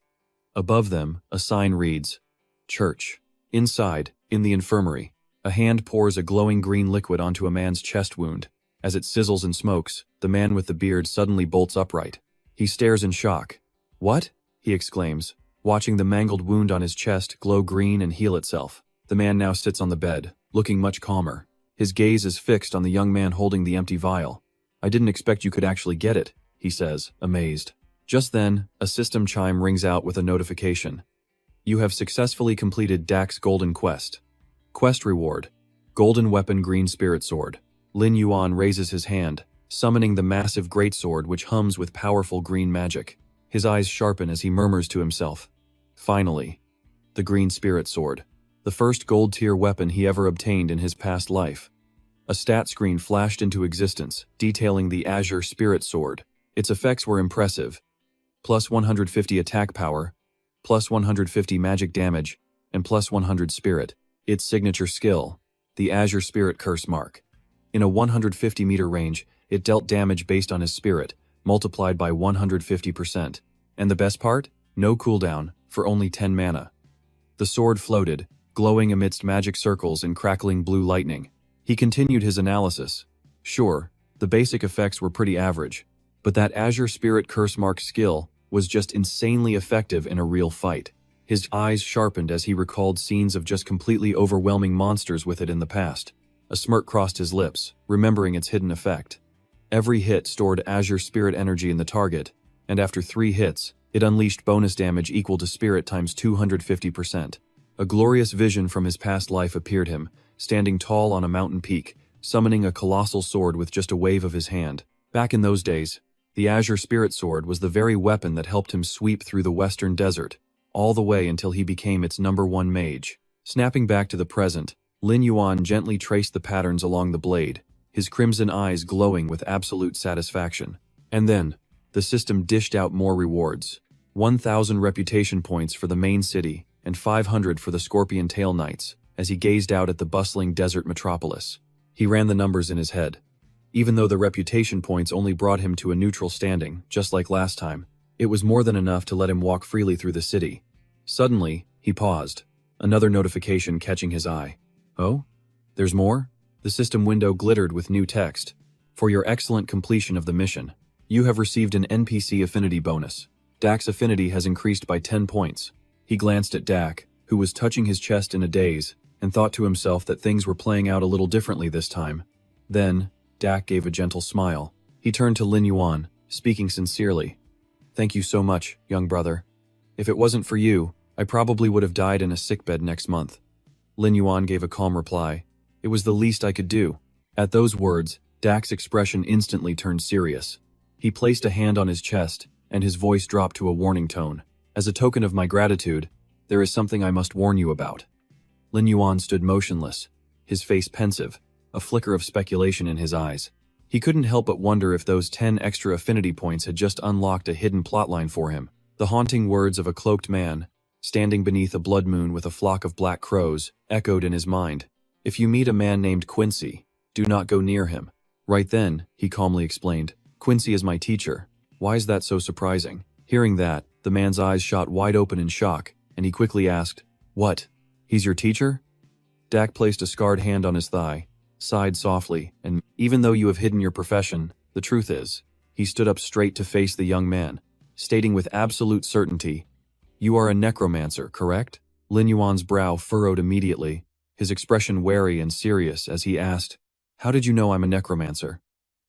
Speaker 1: Above them, a sign reads, Church. Inside, in the infirmary, a hand pours a glowing green liquid onto a man's chest wound. As it sizzles and smokes, the man with the beard suddenly bolts upright. He stares in shock. What? He exclaims, watching the mangled wound on his chest glow green and heal itself. The man now sits on the bed, looking much calmer. His gaze is fixed on the young man holding the empty vial. I didn't expect you could actually get it, he says, amazed. Just then, a system chime rings out with a notification. You have successfully completed Dak's Golden Quest. Quest reward: Golden Weapon Green Spirit Sword. Lin Yuan raises his hand, summoning the massive greatsword which hums with powerful green magic. His eyes sharpen as he murmurs to himself. Finally. The Green Spirit Sword. The first gold-tier weapon he ever obtained in his past life. A stat screen flashed into existence, detailing the Azure Spirit Sword. Its effects were impressive. Plus 150 attack power, plus 150 magic damage, and plus 100 spirit. Its signature skill, the Azure Spirit Curse Mark. In a 150-meter range, it dealt damage based on his spirit, multiplied by 150%. And the best part? No cooldown, for only 10 mana. The sword floated, glowing amidst magic circles and crackling blue lightning. He continued his analysis. Sure, the basic effects were pretty average, but that Azure Spirit Curse Mark skill was just insanely effective in a real fight. His eyes sharpened as he recalled scenes of just completely overwhelming monsters with it in the past. A smirk crossed his lips, remembering its hidden effect. Every hit stored Azure Spirit energy in the target, and after 3 hits, it unleashed bonus damage equal to spirit times 250%. A glorious vision from his past life appeared him, standing tall on a mountain peak, summoning a colossal sword with just a wave of his hand. Back in those days, the Azure Spirit Sword was the very weapon that helped him sweep through the western desert, all the way until he became its #1 mage. Snapping back to the present, Lin Yuan gently traced the patterns along the blade, his crimson eyes glowing with absolute satisfaction. And then, the system dished out more rewards. 1,000 reputation points for the main city, and 500 for the Scorpion Tail Knights, as he gazed out at the bustling desert metropolis. He ran the numbers in his head. Even though the reputation points only brought him to a neutral standing, just like last time, it was more than enough to let him walk freely through the city. Suddenly, he paused, another notification catching his eye. Oh? There's more? The system window glittered with new text. For your excellent completion of the mission, you have received an NPC affinity bonus. Dak's affinity has increased by 10 points. He glanced at Dak, who was touching his chest in a daze, and thought to himself that things were playing out a little differently this time. Then, Dak gave a gentle smile. He turned to Lin Yuan, speaking sincerely. Thank you so much, young brother. If it wasn't for you, I probably would have died in a sickbed next month. Lin Yuan gave a calm reply. It was the least I could do. At those words, Dak's expression instantly turned serious. He placed a hand on his chest, and his voice dropped to a warning tone. As a token of my gratitude, there is something I must warn you about. Lin Yuan stood motionless, his face pensive, a flicker of speculation in his eyes. He couldn't help but wonder if those 10 extra affinity points had just unlocked a hidden plotline for him. The haunting words of a cloaked man, standing beneath a blood moon with a flock of black crows, echoed in his mind. If you meet a man named Quincy, do not go near him. Right then, he calmly explained, Quincy is my teacher. Why is that so surprising? Hearing that, the man's eyes shot wide open in shock, and he quickly asked, What? He's your teacher? Dak placed a scarred hand on his thigh, sighed softly, and, even though you have hidden your profession, the truth is, he stood up straight to face the young man, stating with absolute certainty, You are a necromancer, correct? Lin Yuan's brow furrowed immediately, his expression wary and serious as he asked, How did you know I'm a necromancer?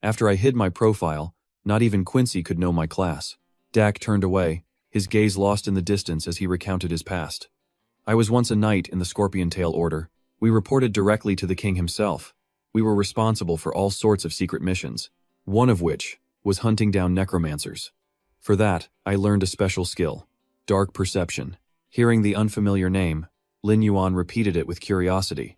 Speaker 1: After I hid my profile, not even Quincy could know my class. Dak turned away, his gaze lost in the distance as he recounted his past. I was once a knight in the Scorpion Tail Order. We reported directly to the king himself. We were responsible for all sorts of secret missions, one of which was hunting down necromancers. For that, I learned a special skill, dark perception. Hearing the unfamiliar name, Lin Yuan repeated it with curiosity.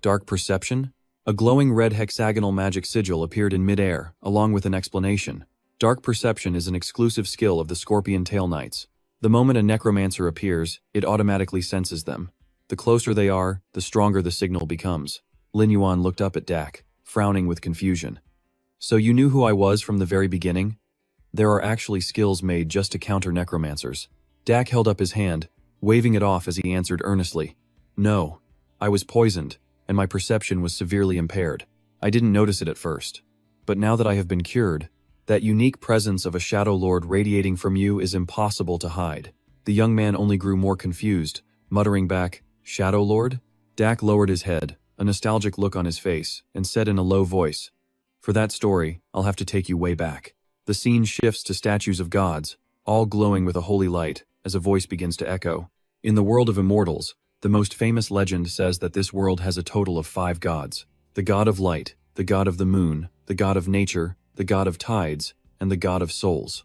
Speaker 1: Dark perception? A glowing red hexagonal magic sigil appeared in midair, along with an explanation. Dark perception is an exclusive skill of the Scorpion Tail Knights. The moment a necromancer appears, it automatically senses them. The closer they are, the stronger the signal becomes. Lin Yuan looked up at Dak, frowning with confusion. So you knew who I was from the very beginning? There are actually skills made just to counter necromancers. Dak held up his hand, waving it off as he answered earnestly. No, I was poisoned, and my perception was severely impaired. I didn't notice it at first. But now that I have been cured, that unique presence of a Shadow Lord radiating from you is impossible to hide. The young man only grew more confused, muttering back, Shadow Lord? Dak lowered his head, a nostalgic look on his face, and said in a low voice, For that story, I'll have to take you way back. The scene shifts to statues of gods, all glowing with a holy light, as a voice begins to echo. In the world of immortals, the most famous legend says that this world has a total of 5 gods. The god of light, the god of the moon, the god of nature, the god of tides, and the god of souls.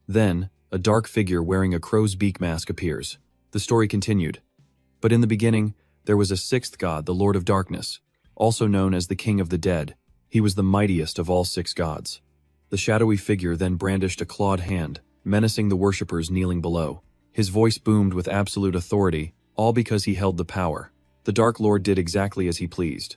Speaker 1: Then, a dark figure wearing a crow's beak mask appears. The story continued. But in the beginning, there was a 6th god, the Lord of Darkness, also known as the King of the Dead. He was the mightiest of all 6 gods. The shadowy figure then brandished a clawed hand, menacing the worshippers kneeling below. His voice boomed with absolute authority, all because he held the power. The Dark Lord did exactly as he pleased.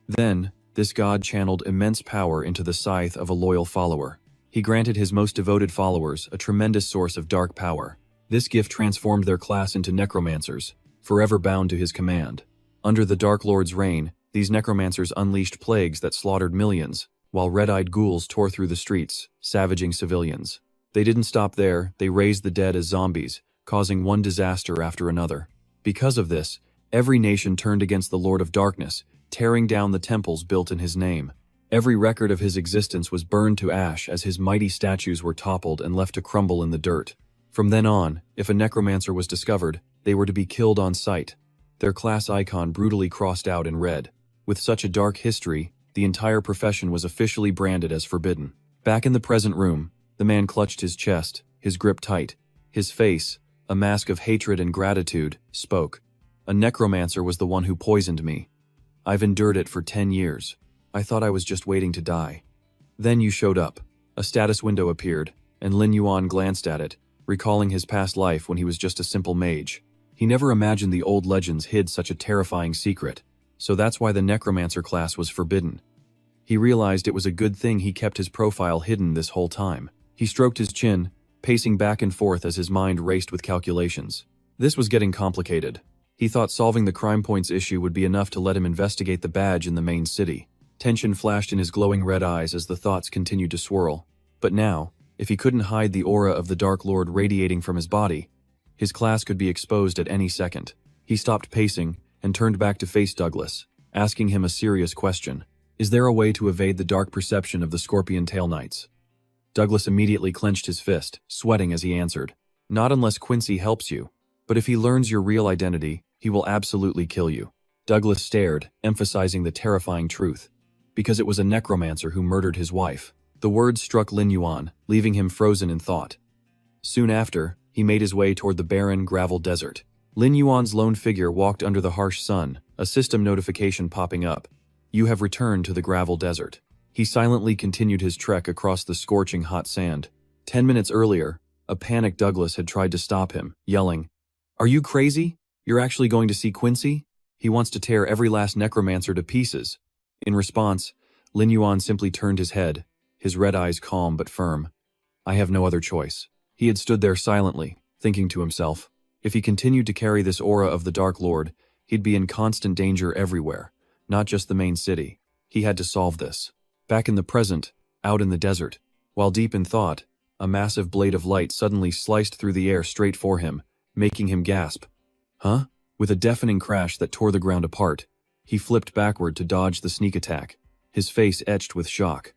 Speaker 1: Then, this god channeled immense power into the scythe of a loyal follower. He granted his most devoted followers a tremendous source of dark power. This gift transformed their class into necromancers, forever bound to his command. Under the Dark Lord's reign, these necromancers unleashed plagues that slaughtered millions, while red-eyed ghouls tore through the streets, savaging civilians. They didn't stop there, they raised the dead as zombies, causing one disaster after another. Because of this, every nation turned against the Lord of Darkness, tearing down the temples built in his name. Every record of his existence was burned to ash as his mighty statues were toppled and left to crumble in the dirt. From then on, if a necromancer was discovered, they were to be killed on sight. Their class icon brutally crossed out in red. With such a dark history, the entire profession was officially branded as forbidden. Back in the present room, the man clutched his chest, his grip tight. His face, a mask of hatred and gratitude, spoke. A necromancer was the one who poisoned me. I've endured it for 10 years. I thought I was just waiting to die. Then you showed up. A status window appeared, and Lin Yuan glanced at it, recalling his past life when he was just a simple mage. He never imagined the old legends hid such a terrifying secret, so that's why the necromancer class was forbidden. He realized it was a good thing he kept his profile hidden this whole time. He stroked his chin, pacing back and forth as his mind raced with calculations. This was getting complicated. He thought solving the crime points issue would be enough to let him investigate the badge in the main city. Tension flashed in his glowing red eyes as the thoughts continued to swirl. But now, if he couldn't hide the aura of the Dark Lord radiating from his body, his class could be exposed at any second. He stopped pacing and turned back to face Douglas, asking him a serious question. Is there a way to evade the dark perception of the Scorpion Tail Knights? Douglas immediately clenched his fist, sweating as he answered. Not unless Quincy helps you. But if he learns your real identity, he will absolutely kill you. Douglas stared, emphasizing the terrifying truth. Because it was a necromancer who murdered his wife. The words struck Lin Yuan, leaving him frozen in thought. Soon after, he made his way toward the barren, gravel desert. Lin Yuan's lone figure walked under the harsh sun, a system notification popping up. You have returned to the gravel desert. He silently continued his trek across the scorching hot sand. 10 minutes earlier, a panicked Douglas had tried to stop him, yelling, Are you crazy? You're actually going to see Quincy? He wants to tear every last necromancer to pieces. In response, Lin Yuan simply turned his head, his red eyes calm but firm. I have no other choice. He had stood there silently, thinking to himself, if he continued to carry this aura of the Dark Lord, he'd be in constant danger everywhere, not just the main city. He had to solve this. Back in the present, out in the desert, while deep in thought, a massive blade of light suddenly sliced through the air straight for him, making him gasp. Huh? With a deafening crash that tore the ground apart, he flipped backward to dodge the sneak attack, his face etched with shock.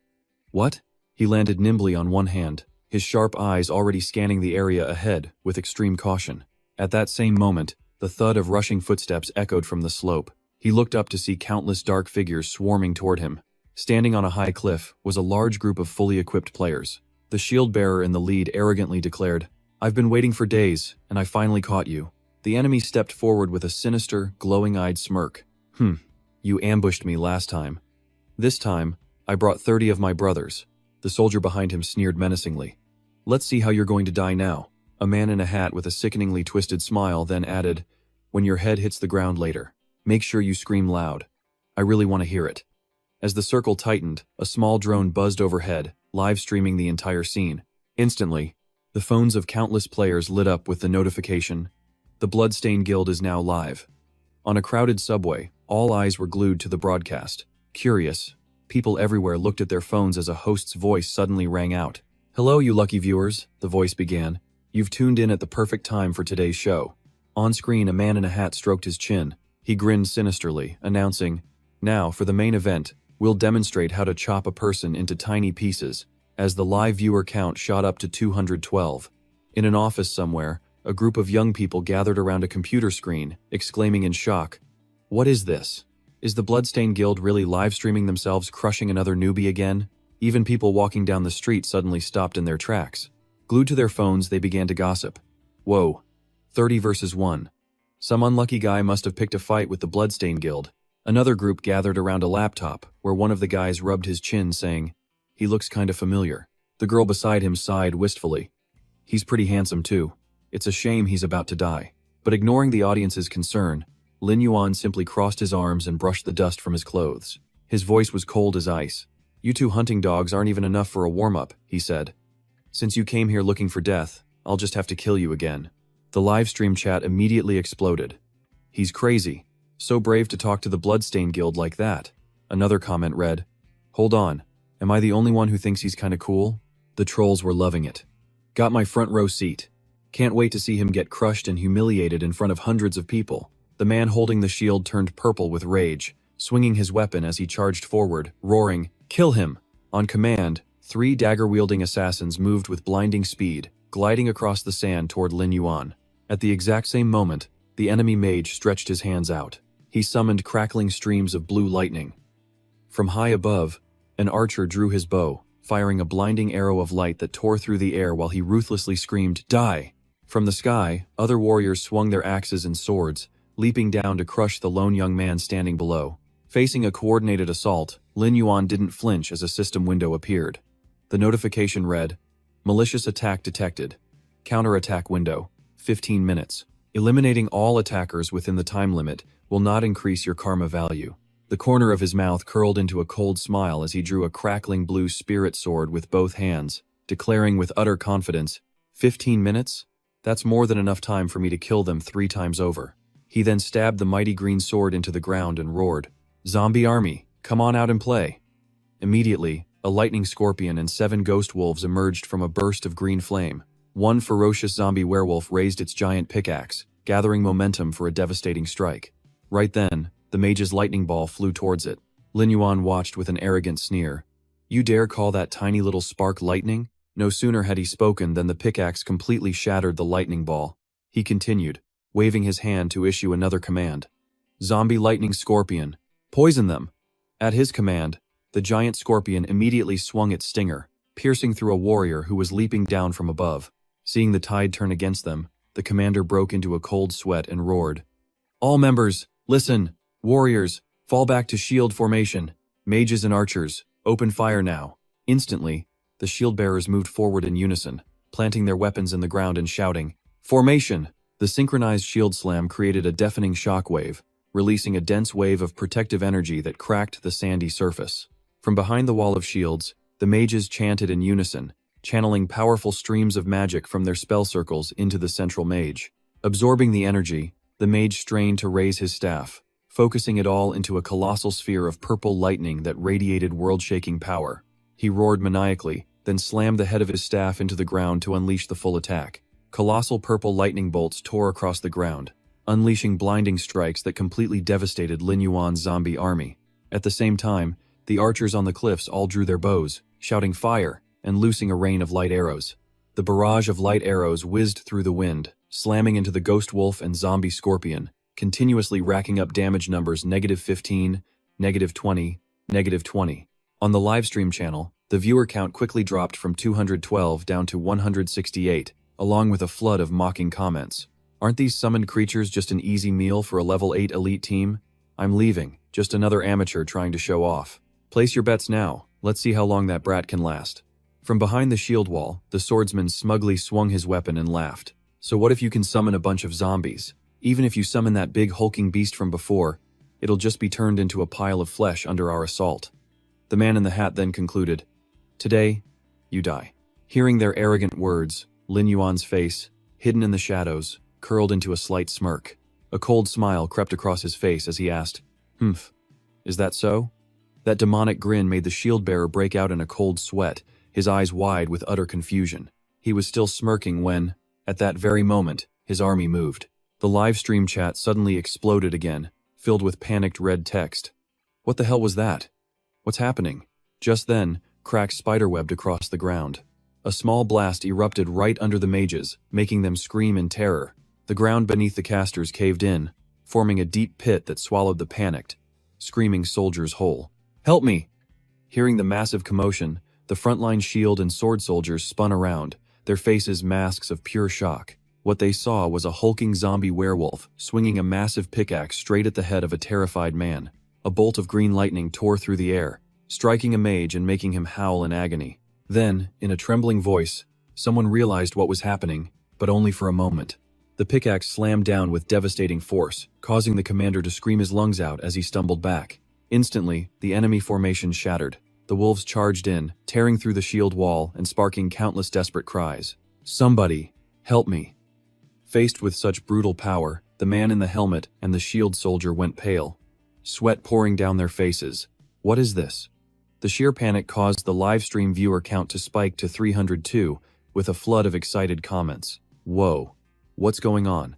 Speaker 1: What? He landed nimbly on one hand, his sharp eyes already scanning the area ahead with extreme caution. At that same moment, the thud of rushing footsteps echoed from the slope. He looked up to see countless dark figures swarming toward him. Standing on a high cliff was a large group of fully equipped players. The shield-bearer in the lead arrogantly declared, I've been waiting for days, and I finally caught you. The enemy stepped forward with a sinister, glowing-eyed smirk. You ambushed me last time. This time, I brought 30 of my brothers. The soldier behind him sneered menacingly. Let's see how you're going to die now. A man in a hat with a sickeningly twisted smile then added, "When your head hits the ground later, make sure you scream loud. I really want to hear it." As the circle tightened, a small drone buzzed overhead, live streaming the entire scene. Instantly, the phones of countless players lit up with the notification, "The Bloodstained Guild is now live." On a crowded subway, all eyes were glued to the broadcast. Curious, people everywhere looked at their phones as a host's voice suddenly rang out. "Hello, you lucky viewers," the voice began. "You've tuned in at the perfect time for today's show." On screen, a man in a hat stroked his chin. He grinned sinisterly, announcing, "Now, for the main event, we'll demonstrate how to chop a person into tiny pieces," as the live viewer count shot up to 212. In an office somewhere, a group of young people gathered around a computer screen, exclaiming in shock, "What is this? Is the Bloodstained Guild really live streaming themselves crushing another newbie again?" Even people walking down the street suddenly stopped in their tracks. Glued to their phones, they began to gossip. "Whoa, 30 versus 1. Some unlucky guy must have picked a fight with the Bloodstained Guild." Another group gathered around a laptop, where one of the guys rubbed his chin, saying, "He looks kinda familiar." The girl beside him sighed wistfully. "He's pretty handsome too. It's a shame he's about to die." But ignoring the audience's concern, Lin Yuan simply crossed his arms and brushed the dust from his clothes. His voice was cold as ice. "You two hunting dogs aren't even enough for a warm-up," he said. "Since you came here looking for death, I'll just have to kill you again." The live stream chat immediately exploded. "He's crazy. So brave to talk to the Bloodstained Guild like that." Another comment read, "Hold on, am I the only one who thinks he's kinda cool?" The trolls were loving it. "Got my front row seat. Can't wait to see him get crushed and humiliated in front of hundreds of people." The man holding the shield turned purple with rage, swinging his weapon as he charged forward, roaring, "Kill him!" On command, 3 dagger-wielding assassins moved with blinding speed, gliding across the sand toward Lin Yuan. At the exact same moment, the enemy mage stretched his hands out. He summoned crackling streams of blue lightning. From high above, an archer drew his bow, firing a blinding arrow of light that tore through the air while he ruthlessly screamed, "Die!" From the sky, other warriors swung their axes and swords, leaping down to crush the lone young man standing below. Facing a coordinated assault, Lin Yuan didn't flinch as a system window appeared. The notification read, "Malicious attack detected. Counterattack window, 15 minutes. Eliminating all attackers within the time limit will not increase your karma value." The corner of his mouth curled into a cold smile as he drew a crackling blue spirit sword with both hands, declaring with utter confidence, "15 minutes? That's more than enough time for me to kill them 3 times over." He then stabbed the mighty green sword into the ground and roared, "Zombie army, come on out and play." Immediately, a lightning scorpion and 7 ghost wolves emerged from a burst of green flame. One ferocious zombie werewolf raised its giant pickaxe, gathering momentum for a devastating strike. Right then, the mage's lightning ball flew towards it. Lin Yuan watched with an arrogant sneer. "You dare call that tiny little spark lightning?" No sooner had he spoken than the pickaxe completely shattered the lightning ball. He continued, waving his hand to issue another command. "Zombie lightning scorpion, poison them." At his command, the giant scorpion immediately swung its stinger, piercing through a warrior who was leaping down from above. Seeing the tide turn against them, the commander broke into a cold sweat and roared, "All members, listen! Warriors, fall back to shield formation. Mages and archers, open fire now." Instantly, the shield bearers moved forward in unison, planting their weapons in the ground and shouting, "Formation!" The synchronized shield slam created a deafening shockwave, releasing a dense wave of protective energy that cracked the sandy surface. From behind the wall of shields, the mages chanted in unison, channeling powerful streams of magic from their spell circles into the central mage. Absorbing the energy, the mage strained to raise his staff, focusing it all into a colossal sphere of purple lightning that radiated world-shaking power. He roared maniacally, then slammed the head of his staff into the ground to unleash the full attack. Colossal purple lightning bolts tore across the ground, unleashing blinding strikes that completely devastated Lin Yuan's zombie army. At the same time, the archers on the cliffs all drew their bows, shouting fire, and loosing a rain of light arrows. The barrage of light arrows whizzed through the wind, slamming into the ghost wolf and zombie scorpion, continuously racking up damage numbers -15, -20, -20. On the livestream channel, the viewer count quickly dropped from 212 down to 168, along with a flood of mocking comments. "Aren't these summoned creatures just an easy meal for a level 8 elite team? I'm leaving, just another amateur trying to show off. Place your bets now, let's see how long that brat can last." From behind the shield wall, the swordsman smugly swung his weapon and laughed. So what if you can summon a bunch of zombies? Even if you summon that big hulking beast from before, it'll just be turned into a pile of flesh under our assault. The man in the hat then concluded, "Today, you die." Hearing their arrogant words, Lin Yuan's face, hidden in the shadows, curled into a slight smirk. A cold smile crept across his face as he asked, "Humph, is that so?" That demonic grin made the shield-bearer break out in a cold sweat, his eyes wide with utter confusion. He was still smirking when, at that very moment, his army moved. The live stream chat suddenly exploded again, filled with panicked red text. What the hell was that? What's happening? Just then, cracks spiderwebbed across the ground. A small blast erupted right under the mages, making them scream in terror. The ground beneath the casters caved in, forming a deep pit that swallowed the panicked, screaming soldiers whole. "Help me!" Hearing the massive commotion, the frontline shield and sword soldiers spun around, their faces masks of pure shock. What they saw was a hulking zombie werewolf swinging a massive pickaxe straight at the head of a terrified man. A bolt of green lightning tore through the air, striking a mage and making him howl in agony. Then, in a trembling voice, someone realized what was happening, but only for a moment. The pickaxe slammed down with devastating force, causing the commander to scream his lungs out as he stumbled back. Instantly, the enemy formation shattered. The wolves charged in, tearing through the shield wall and sparking countless desperate cries. "Somebody, help me!" Faced with such brutal power, the man in the helmet and the shield soldier went pale, sweat pouring down their faces. What is this? The sheer panic caused the livestream viewer count to spike to 302, with a flood of excited comments. Whoa, what's going on?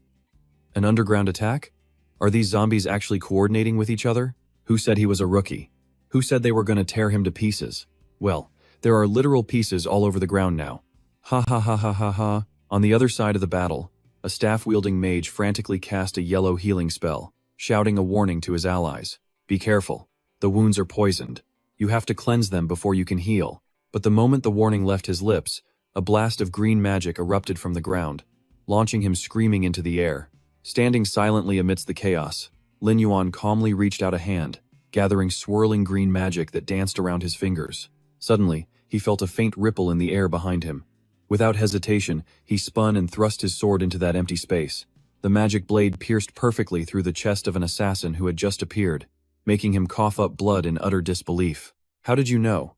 Speaker 1: An underground attack? Are these zombies actually coordinating with each other? Who said he was a rookie? Who said they were going to tear him to pieces? Well, there are literal pieces all over the ground now. Ha ha ha ha ha ha. On the other side of the battle, a staff-wielding mage frantically cast a yellow healing spell, shouting a warning to his allies. Be careful. The wounds are poisoned. You have to cleanse them before you can heal. But the moment the warning left his lips, a blast of green magic erupted from the ground, launching him screaming into the air. Standing silently amidst the chaos, Lin Yuan calmly reached out a hand, gathering swirling green magic that danced around his fingers. Suddenly, he felt a faint ripple in the air behind him. Without hesitation, he spun and thrust his sword into that empty space. The magic blade pierced perfectly through the chest of an assassin who had just appeared, making him cough up blood in utter disbelief. "How did you know?"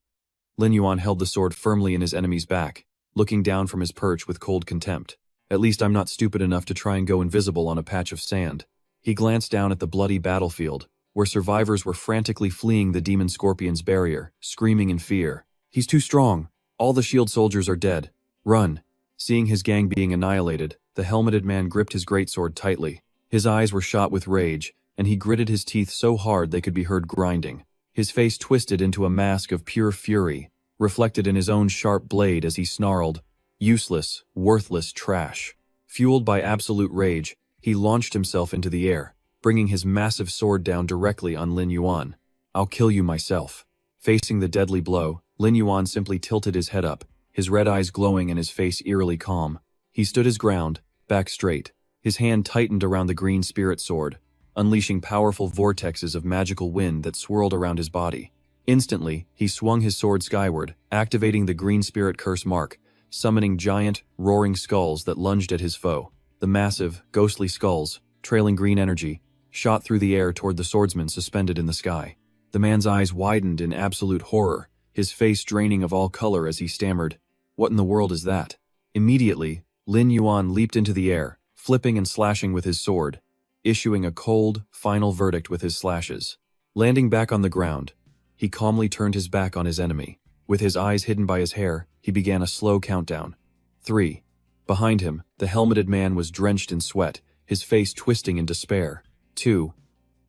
Speaker 1: Lin Yuan held the sword firmly in his enemy's back, looking down from his perch with cold contempt. "At least I'm not stupid enough to try and go invisible on a patch of sand." He glanced down at the bloody battlefield, where survivors were frantically fleeing the demon scorpion's barrier, screaming in fear. "He's too strong. All the shield soldiers are dead. Run." Seeing his gang being annihilated, the helmeted man gripped his greatsword tightly. His eyes were shot with rage, and he gritted his teeth so hard they could be heard grinding. His face twisted into a mask of pure fury, reflected in his own sharp blade as he snarled, "Useless, worthless trash." Fueled by absolute rage, he launched himself into the air, bringing his massive sword down directly on Lin Yuan. "I'll kill you myself." Facing the deadly blow, Lin Yuan simply tilted his head up, his red eyes glowing and his face eerily calm. He stood his ground, back straight. His hand tightened around the green spirit sword, unleashing powerful vortexes of magical wind that swirled around his body. Instantly, he swung his sword skyward, activating the green spirit curse mark, summoning giant, roaring skulls that lunged at his foe. The massive, ghostly skulls, trailing green energy, shot through the air toward the swordsman suspended in the sky. The man's eyes widened in absolute horror, his face draining of all color as he stammered, "What in the world is that?" Immediately, Lin Yuan leaped into the air, flipping and slashing with his sword, issuing a cold, final verdict with his slashes. Landing back on the ground, he calmly turned his back on his enemy. With his eyes hidden by his hair, he began a slow countdown. 3. Behind him, the helmeted man was drenched in sweat, his face twisting in despair. 2.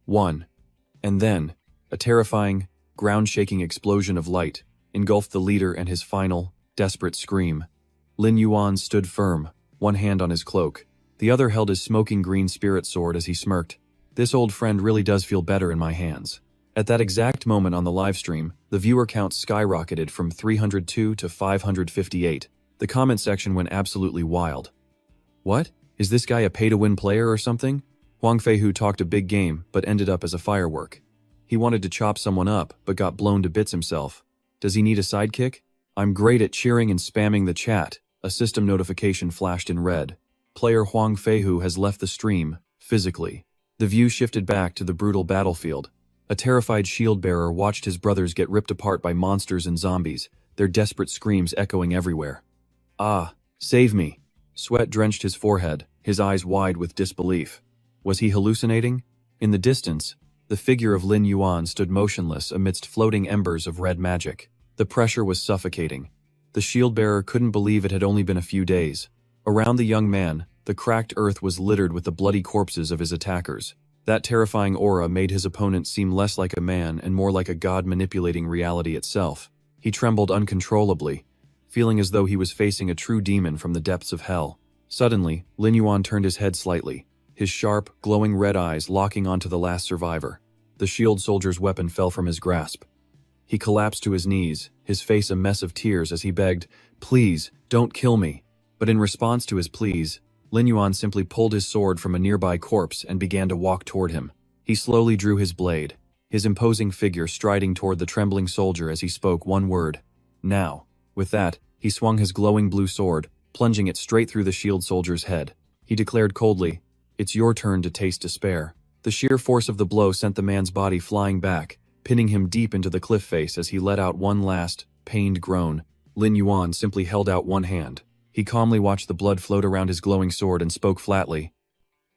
Speaker 1: 1. And then, a terrifying, ground-shaking explosion of light engulfed the leader and his final, desperate scream. Lin Yuan stood firm, one hand on his cloak. The other held his smoking green spirit sword as he smirked. "This old friend really does feel better in my hands." At that exact moment on the livestream, the viewer count skyrocketed from 302 to 558. The comment section went absolutely wild. "What? Is this guy a pay-to-win player or something? Huang Feihu talked a big game, but ended up as a firework. He wanted to chop someone up, but got blown to bits himself. Does he need a sidekick? I'm great at cheering and spamming the chat. A system notification flashed in red. Player Huang Feihu has left the stream, physically. The view shifted back to the brutal battlefield. A terrified shield-bearer watched his brothers get ripped apart by monsters and zombies, their desperate screams echoing everywhere. Ah, save me. Sweat drenched his forehead, his eyes wide with disbelief. Was he hallucinating? In the distance, the figure of Lin Yuan stood motionless amidst floating embers of red magic. The pressure was suffocating. The shield-bearer couldn't believe it had only been a few days. Around the young man, the cracked earth was littered with the bloody corpses of his attackers. That terrifying aura made his opponent seem less like a man and more like a god manipulating reality itself. He trembled uncontrollably, feeling as though he was facing a true demon from the depths of hell. Suddenly, Lin Yuan turned his head slightly, his sharp, glowing red eyes locking onto the last survivor. The shield soldier's weapon fell from his grasp. He collapsed to his knees, his face a mess of tears as he begged, "Please, don't kill me." But in response to his pleas, Lin Yuan simply pulled his sword from a nearby corpse and began to walk toward him. He slowly drew his blade, his imposing figure striding toward the trembling soldier as he spoke one word, "Now." With that, he swung his glowing blue sword, plunging it straight through the shield soldier's head. He declared coldly, "It's your turn to taste despair." The sheer force of the blow sent the man's body flying back, pinning him deep into the cliff face as he let out one last, pained groan. Lin Yuan simply held out one hand. He calmly watched the blood float around his glowing sword and spoke flatly,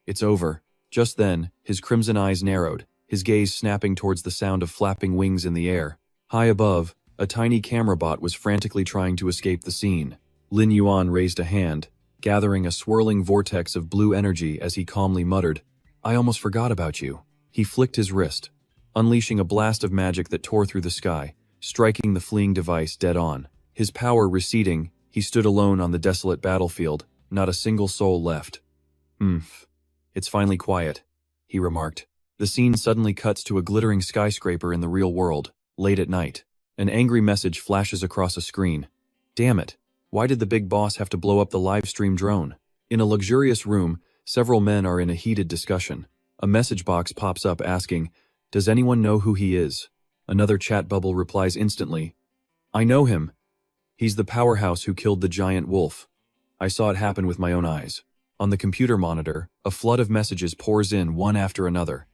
Speaker 1: "It's over." Just then, his crimson eyes narrowed, his gaze snapping towards the sound of flapping wings in the air. High above, a tiny camera bot was frantically trying to escape the scene. Lin Yuan raised a hand, gathering a swirling vortex of blue energy as he calmly muttered, "I almost forgot about you." He flicked his wrist, unleashing a blast of magic that tore through the sky, striking the fleeing device dead on. His power receding, he stood alone on the desolate battlefield, not a single soul left. It's finally quiet," he remarked. The scene suddenly cuts to a glittering skyscraper in the real world, late at night. An angry message flashes across a screen. Damn it, why did the big boss have to blow up the live stream drone? In a luxurious room, several men are in a heated discussion. A message box pops up asking, "Does anyone know who he is?" Another chat bubble replies instantly, "I know him. He's the powerhouse who killed the giant wolf. I saw it happen with my own eyes." On the computer monitor, a flood of messages pours in one after another.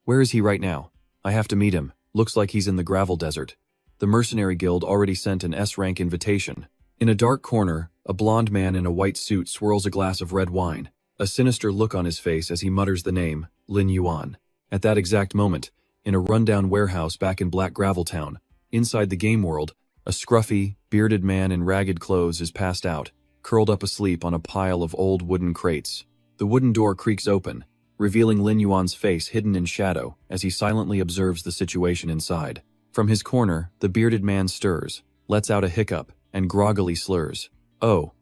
Speaker 1: "Where is he right now? I have to meet him. Looks like he's in the gravel desert." The mercenary guild already sent an S-rank invitation. In a dark corner, a blond man in a white suit swirls a glass of red wine, a sinister look on his face as he mutters the name, Lin Yuan. At that exact moment, in a rundown warehouse back in Black Gravel Town, inside the game world, a scruffy, bearded man in ragged clothes is passed out, curled up asleep on a pile of old wooden crates. The wooden door creaks open, revealing Lin Yuan's face hidden in shadow as he silently observes the situation inside. From his corner, the bearded man stirs, lets out a hiccup, and groggily slurs, "Oh,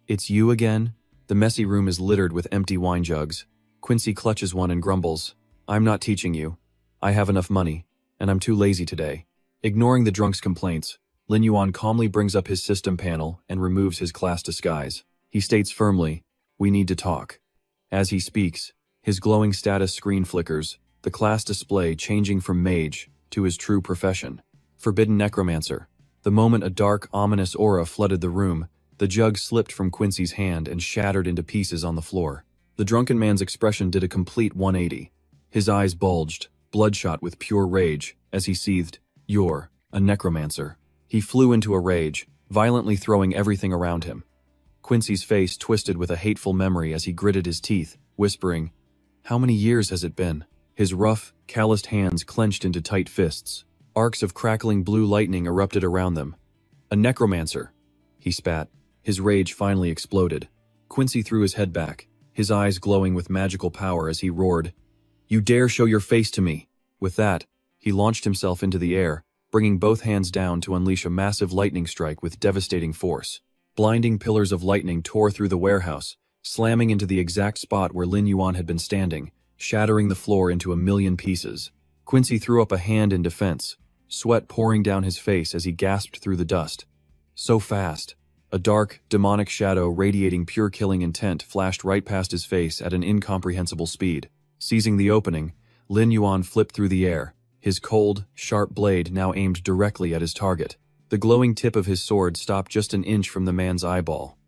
Speaker 1: it's you again?" The messy room is littered with empty wine jugs. Quincy clutches one and grumbles, "I'm not teaching you. I have enough money, and I'm too lazy today." Ignoring the drunk's complaints, Lin Yuan calmly brings up his system panel and removes his class disguise. He states firmly, "We need to talk." As he speaks, his glowing status screen flickers, the class display changing from mage to his true profession, Forbidden Necromancer. The moment a dark, ominous aura flooded the room, the jug slipped from Quincy's hand and shattered into pieces on the floor. The drunken man's expression did a complete 180. His eyes bulged, bloodshot with pure rage, as he seethed, "You're a necromancer." He flew into a rage, violently throwing everything around him. Quincy's face twisted with a hateful memory as he gritted his teeth, whispering, "How many years has it been?" His rough, calloused hands clenched into tight fists. Arcs of crackling blue lightning erupted around them. "A necromancer," he spat. His rage finally exploded. Quincy threw his head back, his eyes glowing with magical power as he roared, "You dare show your face to me!" With that, he launched himself into the air, bringing both hands down to unleash a massive lightning strike with devastating force. Blinding pillars of lightning tore through the warehouse, slamming into the exact spot where Lin Yuan had been standing, shattering the floor into a million pieces. Quincy threw up a hand in defense, sweat pouring down his face as he gasped through the dust. So fast. A dark, demonic shadow radiating pure killing intent flashed right past his face at an incomprehensible speed. Seizing the opening, Lin Yuan flipped through the air, his cold, sharp blade now aimed directly at his target. The glowing tip of his sword stopped just an inch from the man's eyeball.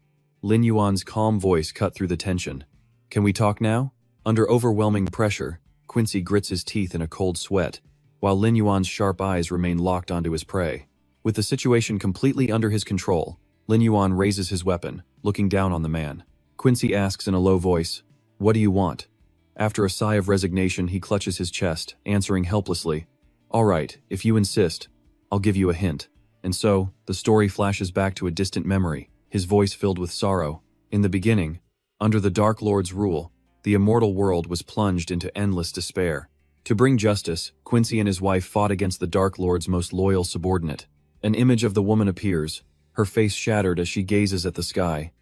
Speaker 1: Lin Yuan's calm voice cut through the tension. "Can we talk now?" Under overwhelming pressure, Quincy grits his teeth in a cold sweat, while Lin Yuan's sharp eyes remain locked onto his prey. With the situation completely under his control, Lin Yuan raises his weapon, looking down on the man. Quincy asks in a low voice, "What do you want?" After a sigh of resignation, he clutches his chest, answering helplessly, "All right, if you insist, I'll give you a hint." And so, the story flashes back to a distant memory, his voice filled with sorrow. In the beginning, under the Dark Lord's rule, the immortal world was plunged into endless despair. To bring justice, Quincy and his wife fought against the Dark Lord's most loyal subordinate. An image of the woman appears, her face shattered as she gazes at the sky.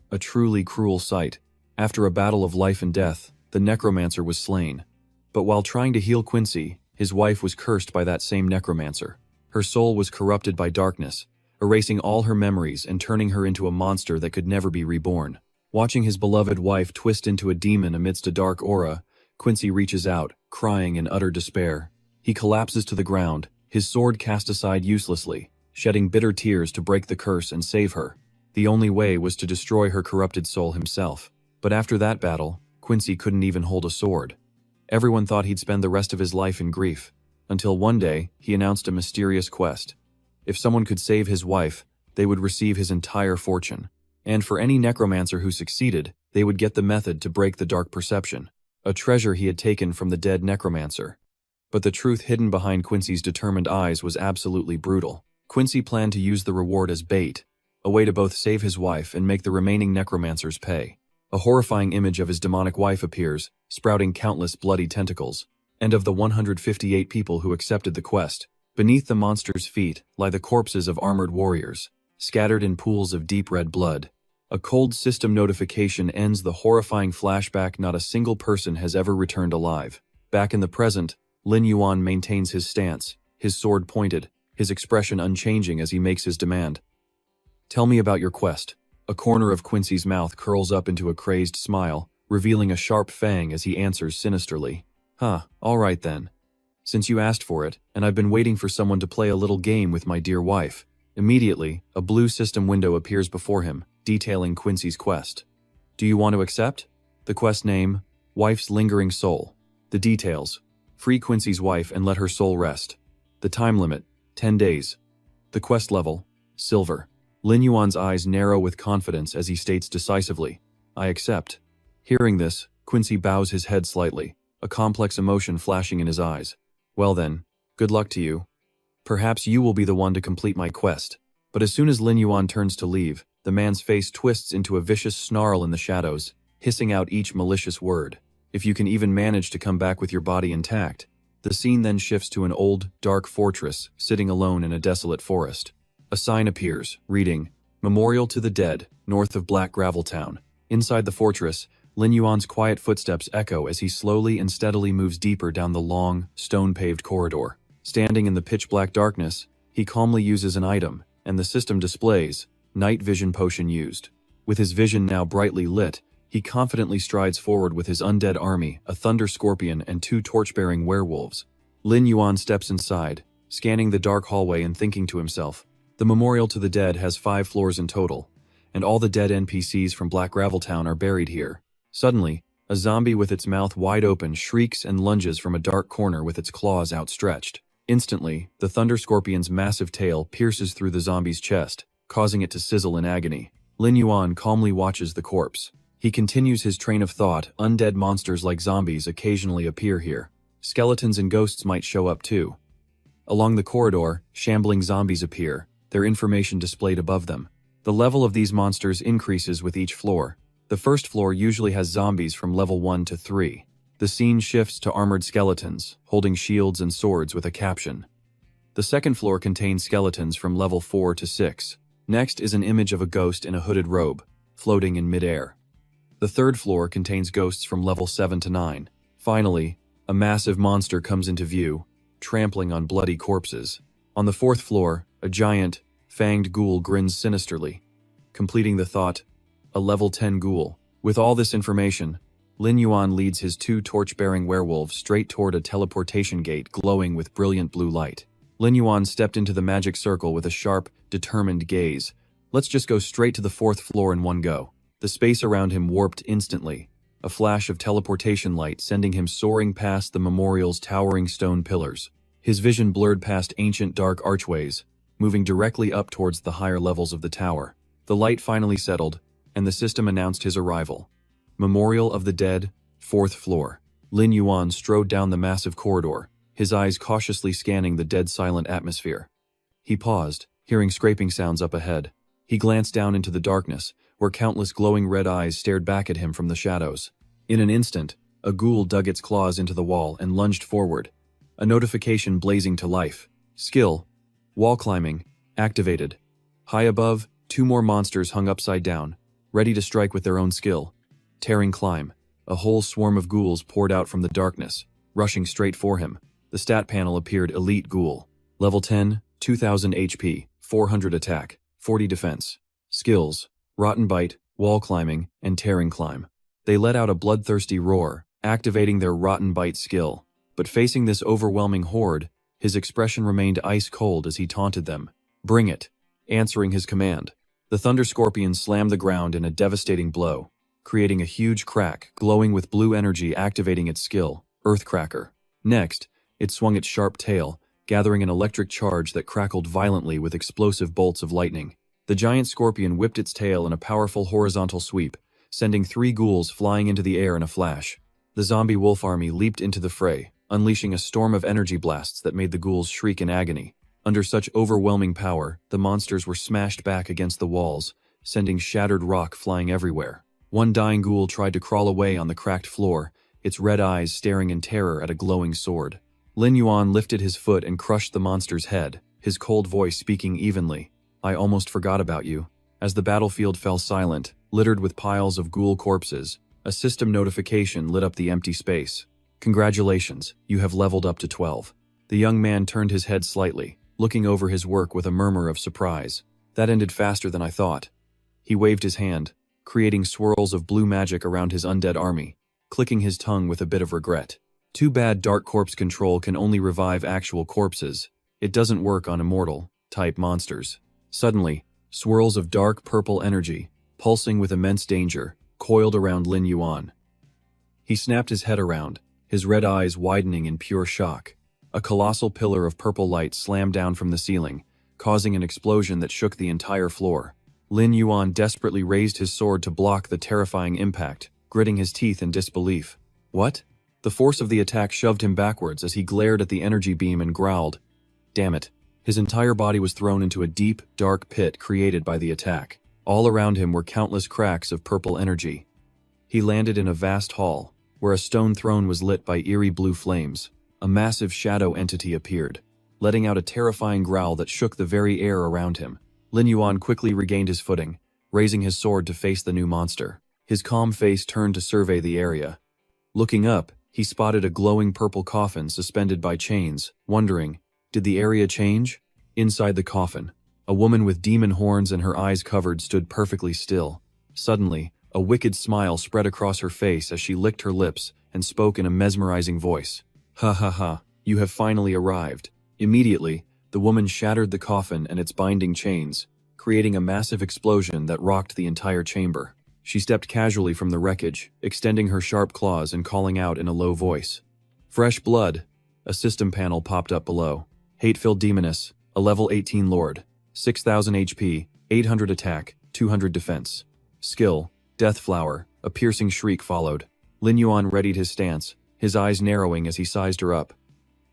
Speaker 1: A truly cruel sight. After a battle of life and death, the necromancer was slain. But while trying to heal Quincy, his wife was cursed by that same necromancer. Her soul was corrupted by darkness, erasing all her memories and turning her into a monster that could never be reborn. Watching his beloved wife twist into a demon amidst a dark aura, Quincy reaches out, crying in utter despair. He collapses to the ground, his sword cast aside uselessly, shedding bitter tears to break the curse and save her. The only way was to destroy her corrupted soul himself. But after that battle, Quincy couldn't even hold a sword. Everyone thought he'd spend the rest of his life in grief, until one day he announced a mysterious quest. If someone could save his wife, they would receive his entire fortune. And for any necromancer who succeeded, they would get the method to break the dark perception, a treasure he had taken from the dead necromancer. But the truth hidden behind Quincy's determined eyes was absolutely brutal. Quincy planned to use the reward as bait, a way to both save his wife and make the remaining necromancers pay. A horrifying image of his demonic wife appears, sprouting countless bloody tentacles, and of the 158 people who accepted the quest. Beneath the monster's feet lie the corpses of armored warriors, scattered in pools of deep red blood. A cold system notification ends the horrifying flashback. Not a single person has ever returned alive. Back in the present, Lin Yuan maintains his stance, his sword pointed, his expression unchanging as he makes his demand. "Tell me about your quest." A corner of Quincy's mouth curls up into a crazed smile, revealing a sharp fang as he answers sinisterly. All right then. Since you asked for it, and I've been waiting for someone to play a little game with my dear wife." Immediately, a blue system window appears before him, detailing Quincy's quest. "Do you want to accept?" The quest name, Wife's Lingering Soul. The details, free Quincy's wife and let her soul rest. The time limit, 10 days. The quest level, Silver. Lin Yuan's eyes narrow with confidence as he states decisively, "I accept." Hearing this, Quincy bows his head slightly, a complex emotion flashing in his eyes. "Well then, good luck to you. Perhaps you will be the one to complete my quest." But as soon as Lin Yuan turns to leave, the man's face twists into a vicious snarl in the shadows, hissing out each malicious word. "If you can even manage to come back with your body intact." The scene then shifts to an old, dark fortress sitting alone in a desolate forest. A sign appears, reading, "Memorial to the Dead, north of Black Gravel Town." Inside the fortress, Lin Yuan's quiet footsteps echo as he slowly and steadily moves deeper down the long, stone-paved corridor. Standing in the pitch-black darkness, he calmly uses an item, and the system displays, "Night Vision Potion used." With his vision now brightly lit, he confidently strides forward with his undead army, a thunder scorpion and 2 torch-bearing werewolves. Lin Yuan steps inside, scanning the dark hallway and thinking to himself, the Memorial to the Dead has 5 floors in total, and all the dead NPCs from Black Gravel Town are buried here. Suddenly, a zombie with its mouth wide open shrieks and lunges from a dark corner with its claws outstretched. Instantly, the thunder scorpion's massive tail pierces through the zombie's chest, causing it to sizzle in agony. Lin Yuan calmly watches the corpse. He continues his train of thought. Undead monsters like zombies occasionally appear here. Skeletons and ghosts might show up too. Along the corridor, shambling zombies appear, their information displayed above them. The level of these monsters increases with each floor. The first floor usually has zombies from level 1 to 3. The scene shifts to armored skeletons, holding shields and swords with a caption. The second floor contains skeletons from level 4 to 6. Next is an image of a ghost in a hooded robe, floating in midair. The third floor contains ghosts from level 7 to 9. Finally, a massive monster comes into view, trampling on bloody corpses. On the fourth floor, a giant, fanged ghoul grins sinisterly. Completing the thought, a level 10 ghoul. With all this information, Lin Yuan leads his 2 torch-bearing werewolves straight toward a teleportation gate glowing with brilliant blue light. Lin Yuan stepped into the magic circle with a sharp, determined gaze. Let's just go straight to the 4th floor in one go. The space around him warped instantly, a flash of teleportation light sending him soaring past the memorial's towering stone pillars. His vision blurred past ancient dark archways, moving directly up towards the higher levels of the tower. The light finally settled, and the system announced his arrival. Memorial of the Dead, 4th floor. Lin Yuan strode down the massive corridor, his eyes cautiously scanning the dead-silent atmosphere. He paused, hearing scraping sounds up ahead. He glanced down into the darkness, where countless glowing red eyes stared back at him from the shadows. In an instant, a ghoul dug its claws into the wall and lunged forward, a notification blazing to life. Skill, wall climbing, activated. High above, 2 more monsters hung upside down, ready to strike with their own skill. Tearing climb. A whole swarm of ghouls poured out from the darkness, rushing straight for him. The stat panel appeared Elite Ghoul. Level 10, 2000 HP, 400 attack, 40 defense. Skills, Rotten Bite, Wall Climbing, and Tearing Climb. They let out a bloodthirsty roar, activating their Rotten Bite skill. But facing this overwhelming horde, his expression remained ice-cold as he taunted them. Bring it. Answering his command, the Thunder Scorpion slammed the ground in a devastating blow, creating a huge crack, glowing with blue energy activating its skill, Earthcracker. Next, it swung its sharp tail, gathering an electric charge that crackled violently with explosive bolts of lightning. The giant scorpion whipped its tail in a powerful horizontal sweep, sending 3 ghouls flying into the air in a flash. The zombie wolf army leaped into the fray, unleashing a storm of energy blasts that made the ghouls shriek in agony. Under such overwhelming power, the monsters were smashed back against the walls, sending shattered rock flying everywhere. One dying ghoul tried to crawl away on the cracked floor, its red eyes staring in terror at a glowing sword. Lin Yuan lifted his foot and crushed the monster's head, his cold voice speaking evenly. I almost forgot about you. As the battlefield fell silent, littered with piles of ghoul corpses, a system notification lit up the empty space. Congratulations, you have leveled up to 12. The young man turned his head slightly, looking over his work with a murmur of surprise. That ended faster than I thought. He waved his hand, creating swirls of blue magic around his undead army, clicking his tongue with a bit of regret. Too bad Dark Corpse Control can only revive actual corpses. It doesn't work on immortal-type monsters. Suddenly, swirls of dark purple energy, pulsing with immense danger, coiled around Lin Yuan. He snapped his head around, his red eyes widening in pure shock. A colossal pillar of purple light slammed down from the ceiling, causing an explosion that shook the entire floor. Lin Yuan desperately raised his sword to block the terrifying impact, gritting his teeth in disbelief. What? The force of the attack shoved him backwards as he glared at the energy beam and growled. Damn it. His entire body was thrown into a deep, dark pit created by the attack. All around him were countless cracks of purple energy. He landed in a vast hall, where a stone throne was lit by eerie blue flames. A massive shadow entity appeared, letting out a terrifying growl that shook the very air around him. Lin Yuan quickly regained his footing, raising his sword to face the new monster. His calm face turned to survey the area. Looking up, he spotted a glowing purple coffin suspended by chains, wondering, did the area change? Inside the coffin, a woman with demon horns and her eyes covered stood perfectly still. Suddenly, a wicked smile spread across her face as she licked her lips and spoke in a mesmerizing voice. Ha ha ha, you have finally arrived. Immediately, the woman shattered the coffin and its binding chains, creating a massive explosion that rocked the entire chamber. She stepped casually from the wreckage, extending her sharp claws and calling out in a low voice. Fresh blood. A system panel popped up below. Hate-filled demoness, a level 18 lord, 6000 HP, 800 attack, 200 defense. Skill, Death Flower. A piercing shriek followed. Lin Yuan readied his stance, his eyes narrowing as he sized her up.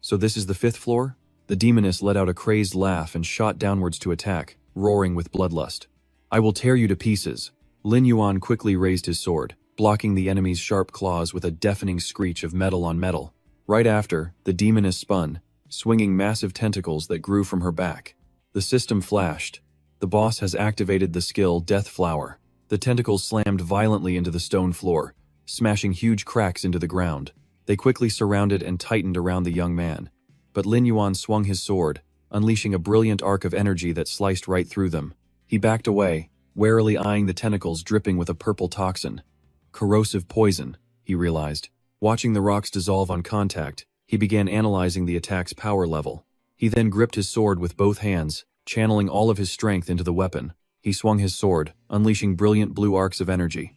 Speaker 1: So this is the 5th floor? The demoness let out a crazed laugh and shot downwards to attack, roaring with bloodlust. I will tear you to pieces. Lin Yuan quickly raised his sword, blocking the enemy's sharp claws with a deafening screech of metal on metal. Right after, the demoness spun, swinging massive tentacles that grew from her back. The system flashed. The boss has activated the skill Death Flower. The tentacles slammed violently into the stone floor, smashing huge cracks into the ground. They quickly surrounded and tightened around the young man. But Lin Yuan swung his sword, unleashing a brilliant arc of energy that sliced right through them. He backed away, warily eyeing the tentacles dripping with a purple toxin. Corrosive poison, he realized. Watching the rocks dissolve on contact, he began analyzing the attack's power level. He then gripped his sword with both hands, channeling all of his strength into the weapon. He swung his sword, unleashing brilliant blue arcs of energy.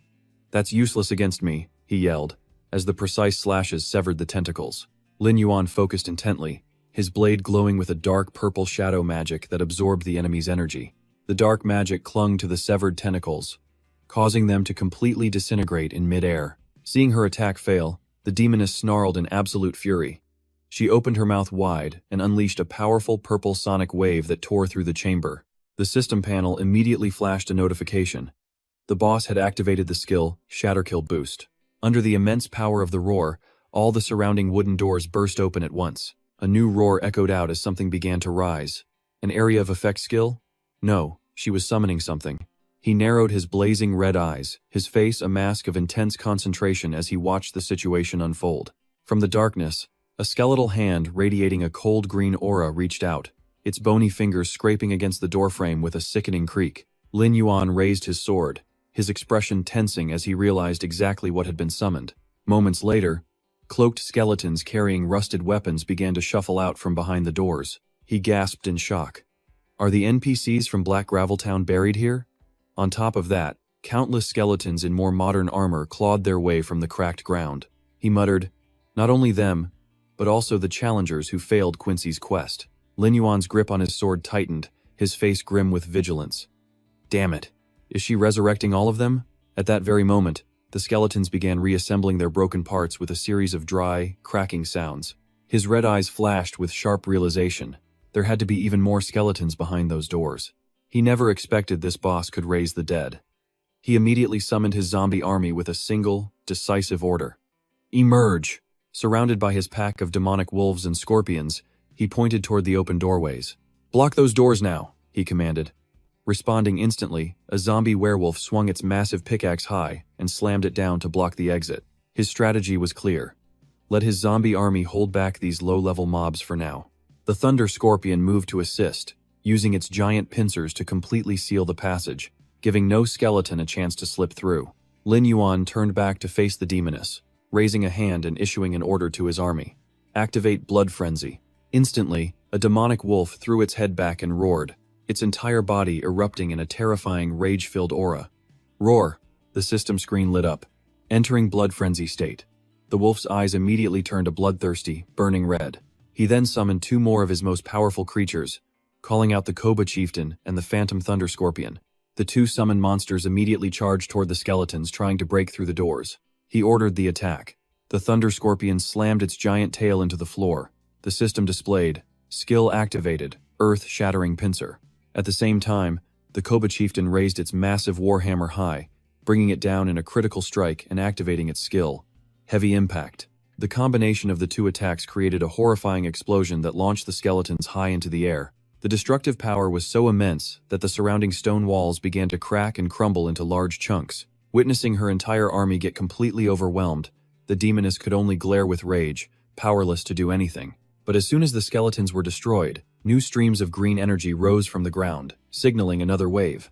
Speaker 1: "That's useless against me," he yelled, as the precise slashes severed the tentacles. Lin Yuan focused intently, his blade glowing with a dark purple shadow magic that absorbed the enemy's energy. The dark magic clung to the severed tentacles, causing them to completely disintegrate in mid-air. Seeing her attack fail, the demoness snarled in absolute fury. She opened her mouth wide and unleashed a powerful purple sonic wave that tore through the chamber. The system panel immediately flashed a notification. The boss had activated the skill, Shatterkill Boost. Under the immense power of the roar, all the surrounding wooden doors burst open at once. A new roar echoed out as something began to rise. An area of effect skill? No, she was summoning something. He narrowed his blazing red eyes, his face a mask of intense concentration as he watched the situation unfold. From the darkness, a skeletal hand radiating a cold green aura reached out, its bony fingers scraping against the doorframe with a sickening creak. Lin Yuan raised his sword, his expression tensing as he realized exactly what had been summoned. Moments later, cloaked skeletons carrying rusted weapons began to shuffle out from behind the doors. He gasped in shock. Are the NPCs from Black Gravel Town buried here? On top of that, countless skeletons in more modern armor clawed their way from the cracked ground. He muttered, not only them, but also the challengers who failed Quincy's quest. Lin Yuan's grip on his sword tightened, his face grim with vigilance. Damn it. Is she resurrecting all of them? At that very moment, the skeletons began reassembling their broken parts with a series of dry, cracking sounds. His red eyes flashed with sharp realization. There had to be even more skeletons behind those doors. He never expected this boss could raise the dead. He immediately summoned his zombie army with a single, decisive order. Emerge! Surrounded by his pack of demonic wolves and scorpions, he pointed toward the open doorways. Block those doors now, he commanded. Responding instantly, a zombie werewolf swung its massive pickaxe high and slammed it down to block the exit. His strategy was clear. Let his zombie army hold back these low-level mobs for now. The Thunder Scorpion moved to assist, using its giant pincers to completely seal the passage, giving no skeleton a chance to slip through. Lin Yuan turned back to face the demoness, raising a hand and issuing an order to his army. Activate Blood Frenzy. Instantly, a demonic wolf threw its head back and roared, its entire body erupting in a terrifying rage-filled aura. Roar! The system screen lit up, entering Blood Frenzy state. The wolf's eyes immediately turned a bloodthirsty, burning red. He then summoned two more of his most powerful creatures, calling out the Koba Chieftain and the Phantom Thunder Scorpion. The two summoned monsters immediately charged toward the skeletons trying to break through the doors. He ordered the attack. The Thunder Scorpion slammed its giant tail into the floor. The system displayed, skill activated, earth-shattering pincer. At the same time, the Koba Chieftain raised its massive warhammer high, bringing it down in a critical strike and activating its skill. Heavy impact. The combination of the two attacks created a horrifying explosion that launched the skeletons high into the air. The destructive power was so immense that the surrounding stone walls began to crack and crumble into large chunks. Witnessing her entire army get completely overwhelmed, the demoness could only glare with rage, powerless to do anything. But as soon as the skeletons were destroyed, new streams of green energy rose from the ground, signaling another wave.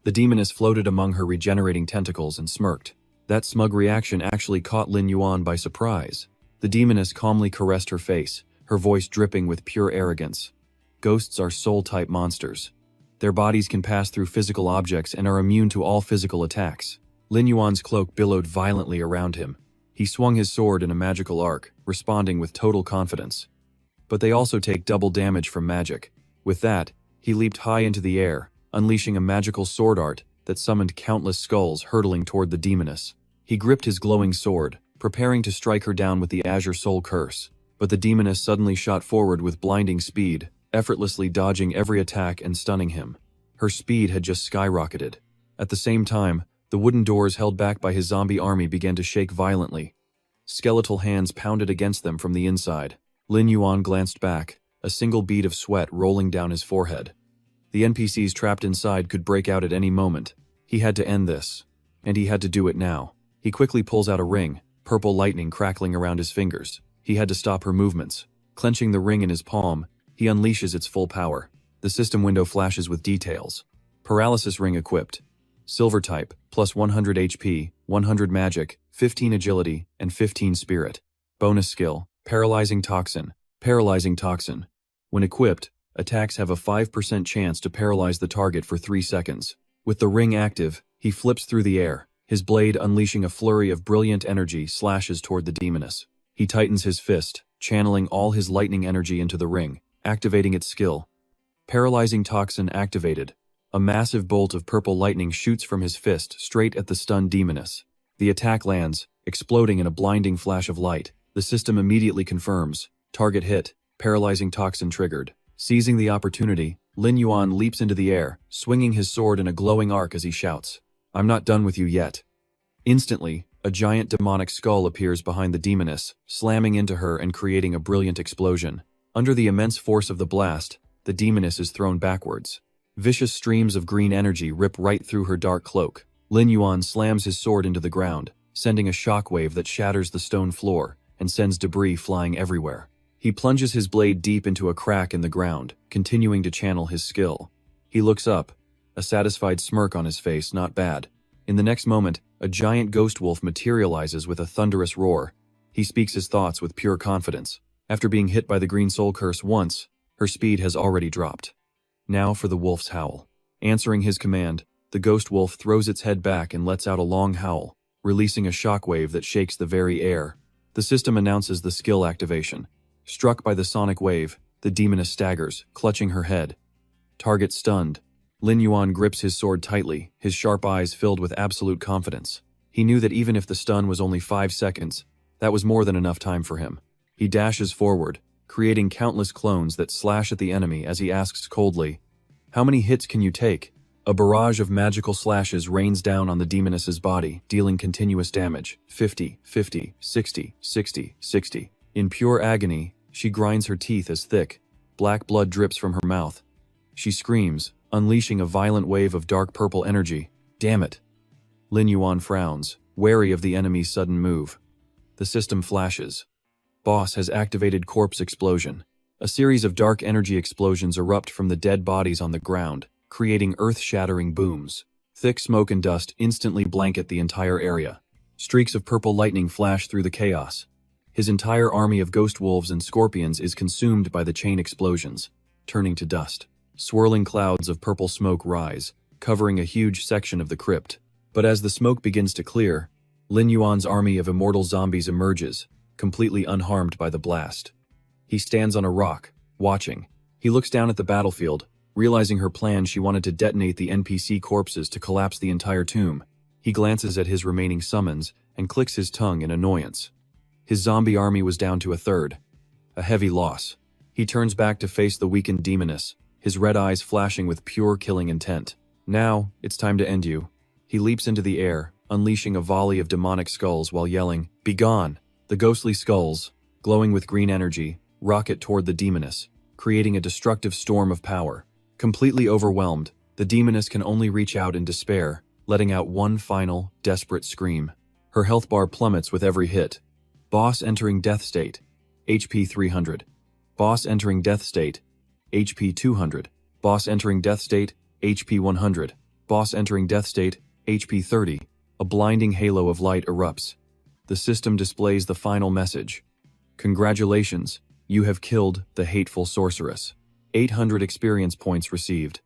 Speaker 1: The demoness floated among her regenerating tentacles and smirked. That smug reaction actually caught Lin Yuan by surprise. The demoness calmly caressed her face, her voice dripping with pure arrogance. Ghosts are soul-type monsters. Their bodies can pass through physical objects and are immune to all physical attacks. Lin Yuan's cloak billowed violently around him. He swung his sword in a magical arc, responding with total confidence. But they also take double damage from magic. With that, he leaped high into the air, unleashing a magical sword art that summoned countless skulls hurtling toward the demoness. He gripped his glowing sword, preparing to strike her down with the Azure Soul Curse. But the demoness suddenly shot forward with blinding speed, effortlessly dodging every attack and stunning him. Her speed had just skyrocketed. At the same time, the wooden doors held back by his zombie army began to shake violently. Skeletal hands pounded against them from the inside. Lin Yuan glanced back, a single bead of sweat rolling down his forehead. The NPCs trapped inside could break out at any moment. He had to end this. And he had to do it now. He quickly pulls out a ring, purple lightning crackling around his fingers. He had to stop her movements. Clenching the ring in his palm, he unleashes its full power. The system window flashes with details. Paralysis ring equipped. Silver type, plus 100 HP, 100 magic, 15 agility, and 15 spirit. Bonus skill, paralyzing toxin. Paralyzing toxin. When equipped, attacks have a 5% chance to paralyze the target for 3 seconds. With the ring active, he flips through the air, his blade unleashing a flurry of brilliant energy slashes toward the demoness. He tightens his fist, channeling all his lightning energy into the ring, activating its skill. Paralyzing toxin activated. A massive bolt of purple lightning shoots from his fist straight at the stunned demoness. The attack lands, exploding in a blinding flash of light. The system immediately confirms. Target hit. Paralyzing toxin triggered. Seizing the opportunity, Lin Yuan leaps into the air, swinging his sword in a glowing arc as he shouts, "I'm not done with you yet." Instantly, a giant demonic skull appears behind the demoness, slamming into her and creating a brilliant explosion. Under the immense force of the blast, the demoness is thrown backwards. Vicious streams of green energy rip right through her dark cloak. Lin Yuan slams his sword into the ground, sending a shockwave that shatters the stone floor and sends debris flying everywhere. He plunges his blade deep into a crack in the ground, continuing to channel his skill. He looks up, a satisfied smirk on his face. Not bad. In the next moment, a giant ghost wolf materializes with a thunderous roar. He speaks his thoughts with pure confidence. After being hit by the green soul curse once, her speed has already dropped. Now for the wolf's howl. Answering his command, the ghost wolf throws its head back and lets out a long howl, releasing a shockwave that shakes the very air. The system announces the skill activation. Struck by the sonic wave, the demoness staggers, clutching her head. Target stunned. Lin Yuan grips his sword tightly, his sharp eyes filled with absolute confidence. He knew that even if the stun was only 5 seconds, that was more than enough time for him. He dashes forward, creating countless clones that slash at the enemy as he asks coldly, "How many hits can you take?" A barrage of magical slashes rains down on the demoness's body, dealing continuous damage. 50, 50, 60, 60, 60. In pure agony, she grinds her teeth as thick, black blood drips from her mouth. She screams, unleashing a violent wave of dark purple energy. Damn it. Lin Yuan frowns, wary of the enemy's sudden move. The system flashes. Boss has activated corpse explosion. A series of dark energy explosions erupt from the dead bodies on the ground, creating earth-shattering booms. Thick smoke and dust instantly blanket the entire area. Streaks of purple lightning flash through the chaos. His entire army of ghost wolves and scorpions is consumed by the chain explosions, turning to dust. Swirling clouds of purple smoke rise, covering a huge section of the crypt. But as the smoke begins to clear, Lin Yuan's army of immortal zombies emerges, completely unharmed by the blast. He stands on a rock, watching. He looks down at the battlefield, realizing her plan. She wanted to detonate the NPC corpses to collapse the entire tomb. He glances at his remaining summons and clicks his tongue in annoyance. His zombie army was down to a third. A heavy loss. He turns back to face the weakened demoness, his red eyes flashing with pure killing intent. Now, it's time to end you. He leaps into the air, unleashing a volley of demonic skulls while yelling, "Begone!" The ghostly skulls, glowing with green energy, rocket toward the demoness, creating a destructive storm of power. Completely overwhelmed, the demoness can only reach out in despair, letting out one final, desperate scream. Her health bar plummets with every hit. Boss entering death state, HP 300. Boss entering death state, HP 200. Boss entering death state, HP 100. Boss entering death state, HP 30. A blinding halo of light erupts. The system displays the final message. Congratulations, you have killed the hateful sorceress. 800 experience points received.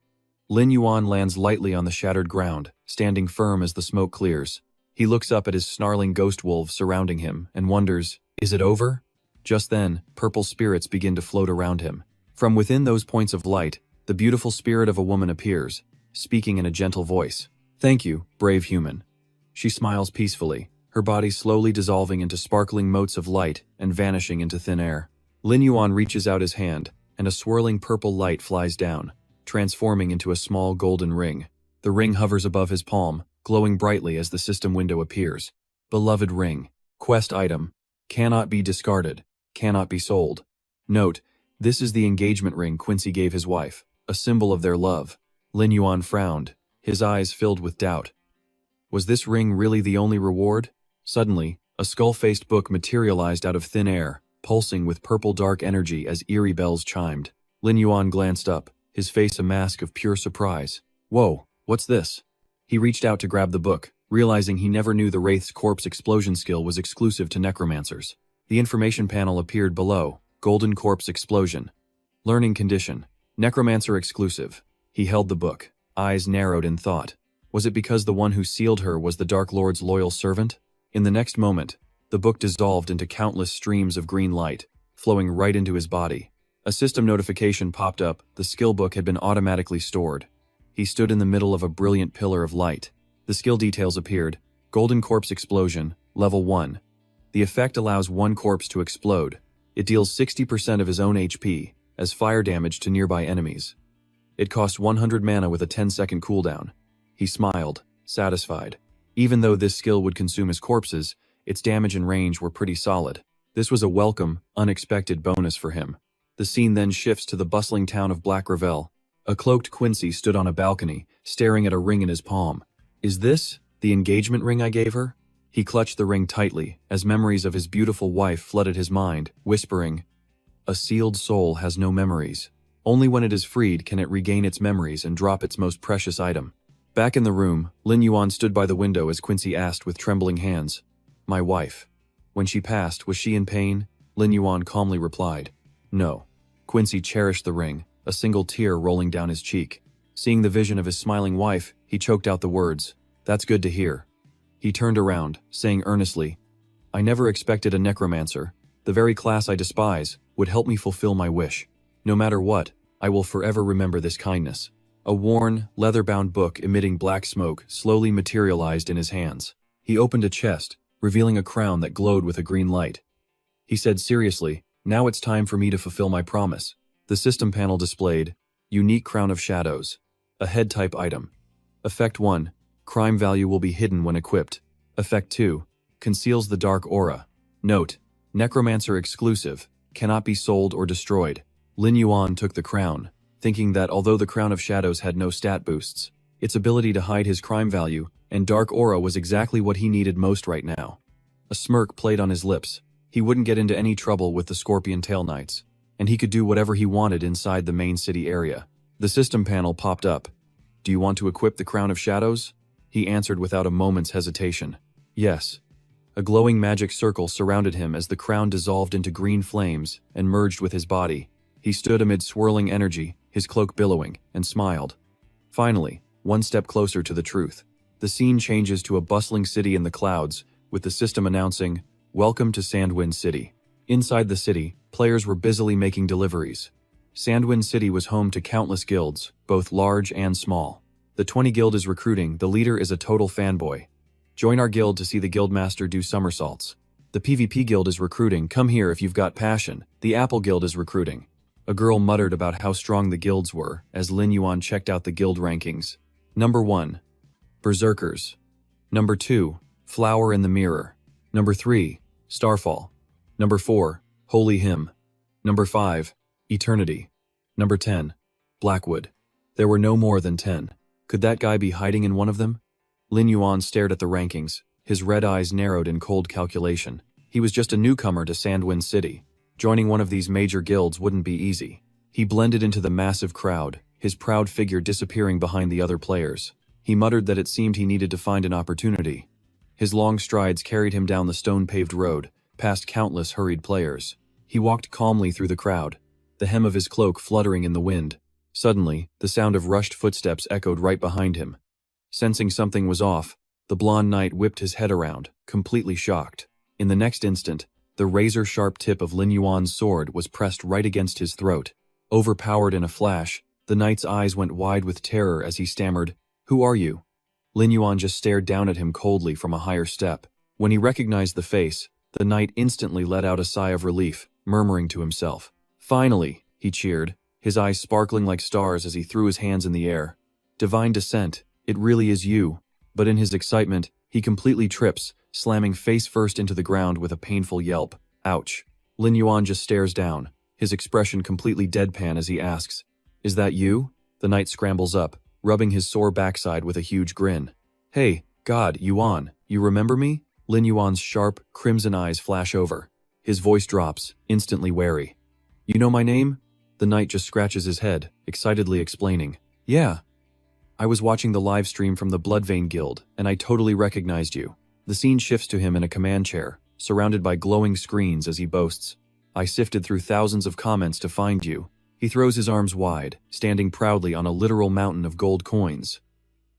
Speaker 1: Lin Yuan lands lightly on the shattered ground, standing firm as the smoke clears. He looks up at his snarling ghost wolves surrounding him and wonders, is it over? Just then, purple spirits begin to float around him. From within those points of light, the beautiful spirit of a woman appears, speaking in a gentle voice. "Thank you, brave human." She smiles peacefully, her body slowly dissolving into sparkling motes of light and vanishing into thin air. Lin Yuan reaches out his hand, and a swirling purple light flies down, transforming into a small golden ring. The ring hovers above his palm, glowing brightly as the system window appears. Beloved ring. Quest item. Cannot be discarded. Cannot be sold. Note, this is the engagement ring Quincy gave his wife, a symbol of their love. Lin Yuan frowned, his eyes filled with doubt. Was this ring really the only reward? Suddenly, a skull-faced book materialized out of thin air, pulsing with purple dark energy as eerie bells chimed. Lin Yuan glanced up, his face a mask of pure surprise. Whoa, what's this? He reached out to grab the book, realizing he never knew the Wraith's corpse explosion skill was exclusive to necromancers. The information panel appeared below, Golden Corpse Explosion. Learning condition. Necromancer exclusive. He held the book, eyes narrowed in thought. Was it because the one who sealed her was the Dark Lord's loyal servant? In the next moment, the book dissolved into countless streams of green light, flowing right into his body. A system notification popped up. The skill book had been automatically stored. He stood in the middle of a brilliant pillar of light. The skill details appeared. Golden Corpse Explosion, Level 1. The effect allows one corpse to explode. It deals 60% of his own HP, as fire damage to nearby enemies. It costs 100 mana with a 10-second cooldown. He smiled, satisfied. Even though this skill would consume his corpses, its damage and range were pretty solid. This was a welcome, unexpected bonus for him. The scene then shifts to the bustling town of Black Revel. A cloaked Quincy stood on a balcony, staring at a ring in his palm. Is this the engagement ring I gave her? He clutched the ring tightly, as memories of his beautiful wife flooded his mind, whispering, "A sealed soul has no memories. Only when it is freed can it regain its memories and drop its most precious item." Back in the room, Lin Yuan stood by the window as Quincy asked with trembling hands, "My wife. When she passed, was she in pain?" Lin Yuan calmly replied, "No." Quincy cherished the ring, a single tear rolling down his cheek. Seeing the vision of his smiling wife, he choked out the words, "That's good to hear." He turned around, saying earnestly, "I never expected a necromancer, the very class I despise, would help me fulfill my wish. No matter what, I will forever remember this kindness." A worn, leather-bound book emitting black smoke slowly materialized in his hands. He opened a chest, revealing a crown that glowed with a green light. He said seriously, "Now it's time for me to fulfill my promise." The system panel displayed, Unique Crown of Shadows, a head-type item. Effect 1, crime value will be hidden when equipped. Effect 2, conceals the dark aura. Note, Necromancer exclusive, cannot be sold or destroyed. Lin Yuan took the crown, thinking that although the Crown of Shadows had no stat boosts, its ability to hide his crime value and dark aura was exactly what he needed most right now. A smirk played on his lips. He wouldn't get into any trouble with the Scorpion Tail Knights, and he could do whatever he wanted inside the main city area. The system panel popped up. "Do you want to equip the Crown of Shadows?" He answered without a moment's hesitation. "Yes." A glowing magic circle surrounded him as the crown dissolved into green flames and merged with his body. He stood amid swirling energy, his cloak billowing, and smiled. Finally, one step closer to the truth. The scene changes to a bustling city in the clouds, with the system announcing, "Welcome to Sandwind City." Inside the city, players were busily making deliveries. Sandwind City was home to countless guilds, both large and small. The 20 Guild is recruiting, the leader is a total fanboy. Join our guild to see the guildmaster do somersaults. The PvP Guild is recruiting, come here if you've got passion. The Apple Guild is recruiting. A girl muttered about how strong the guilds were as Lin Yuan checked out the guild rankings. Number 1. Berserkers. Number 2. Flower in the Mirror. Number 3. Starfall. Number 4. Holy Hymn. Number 5. Eternity. Number 10. Blackwood. There were no more than 10. Could that guy be hiding in one of them? Lin Yuan stared at the rankings, his red eyes narrowed in cold calculation. He was just a newcomer to Sandwind City. Joining one of these major guilds wouldn't be easy. He blended into the massive crowd, his proud figure disappearing behind the other players. He muttered that it seemed he needed to find an opportunity. His long strides carried him down the stone-paved road, past countless hurried players. He walked calmly through the crowd, the hem of his cloak fluttering in the wind. Suddenly, the sound of rushed footsteps echoed right behind him. Sensing something was off, the blonde knight whipped his head around, completely shocked. In the next instant, the razor-sharp tip of Lin Yuan's sword was pressed right against his throat. Overpowered in a flash, the knight's eyes went wide with terror as he stammered, "Who are you?" Lin Yuan just stared down at him coldly from a higher step. When he recognized the face, the knight instantly let out a sigh of relief, murmuring to himself. "Finally," he cheered, his eyes sparkling like stars as he threw his hands in the air. "Divine descent, it really is you." But in his excitement, he completely trips, slamming face first into the ground with a painful yelp. Ouch. Lin Yuan just stares down, his expression completely deadpan as he asks, "Is that you?" The knight scrambles up, rubbing his sore backside with a huge grin. "Hey, God, Yuan, you remember me?" Lin Yuan's sharp, crimson eyes flash over. His voice drops, instantly wary. "You know my name?" The knight just scratches his head, excitedly explaining, "Yeah. I was watching the live stream from the Bloodvein Guild, and I totally recognized you." The scene shifts to him in a command chair, surrounded by glowing screens as he boasts, "I sifted through thousands of comments to find you." He throws his arms wide, standing proudly on a literal mountain of gold coins.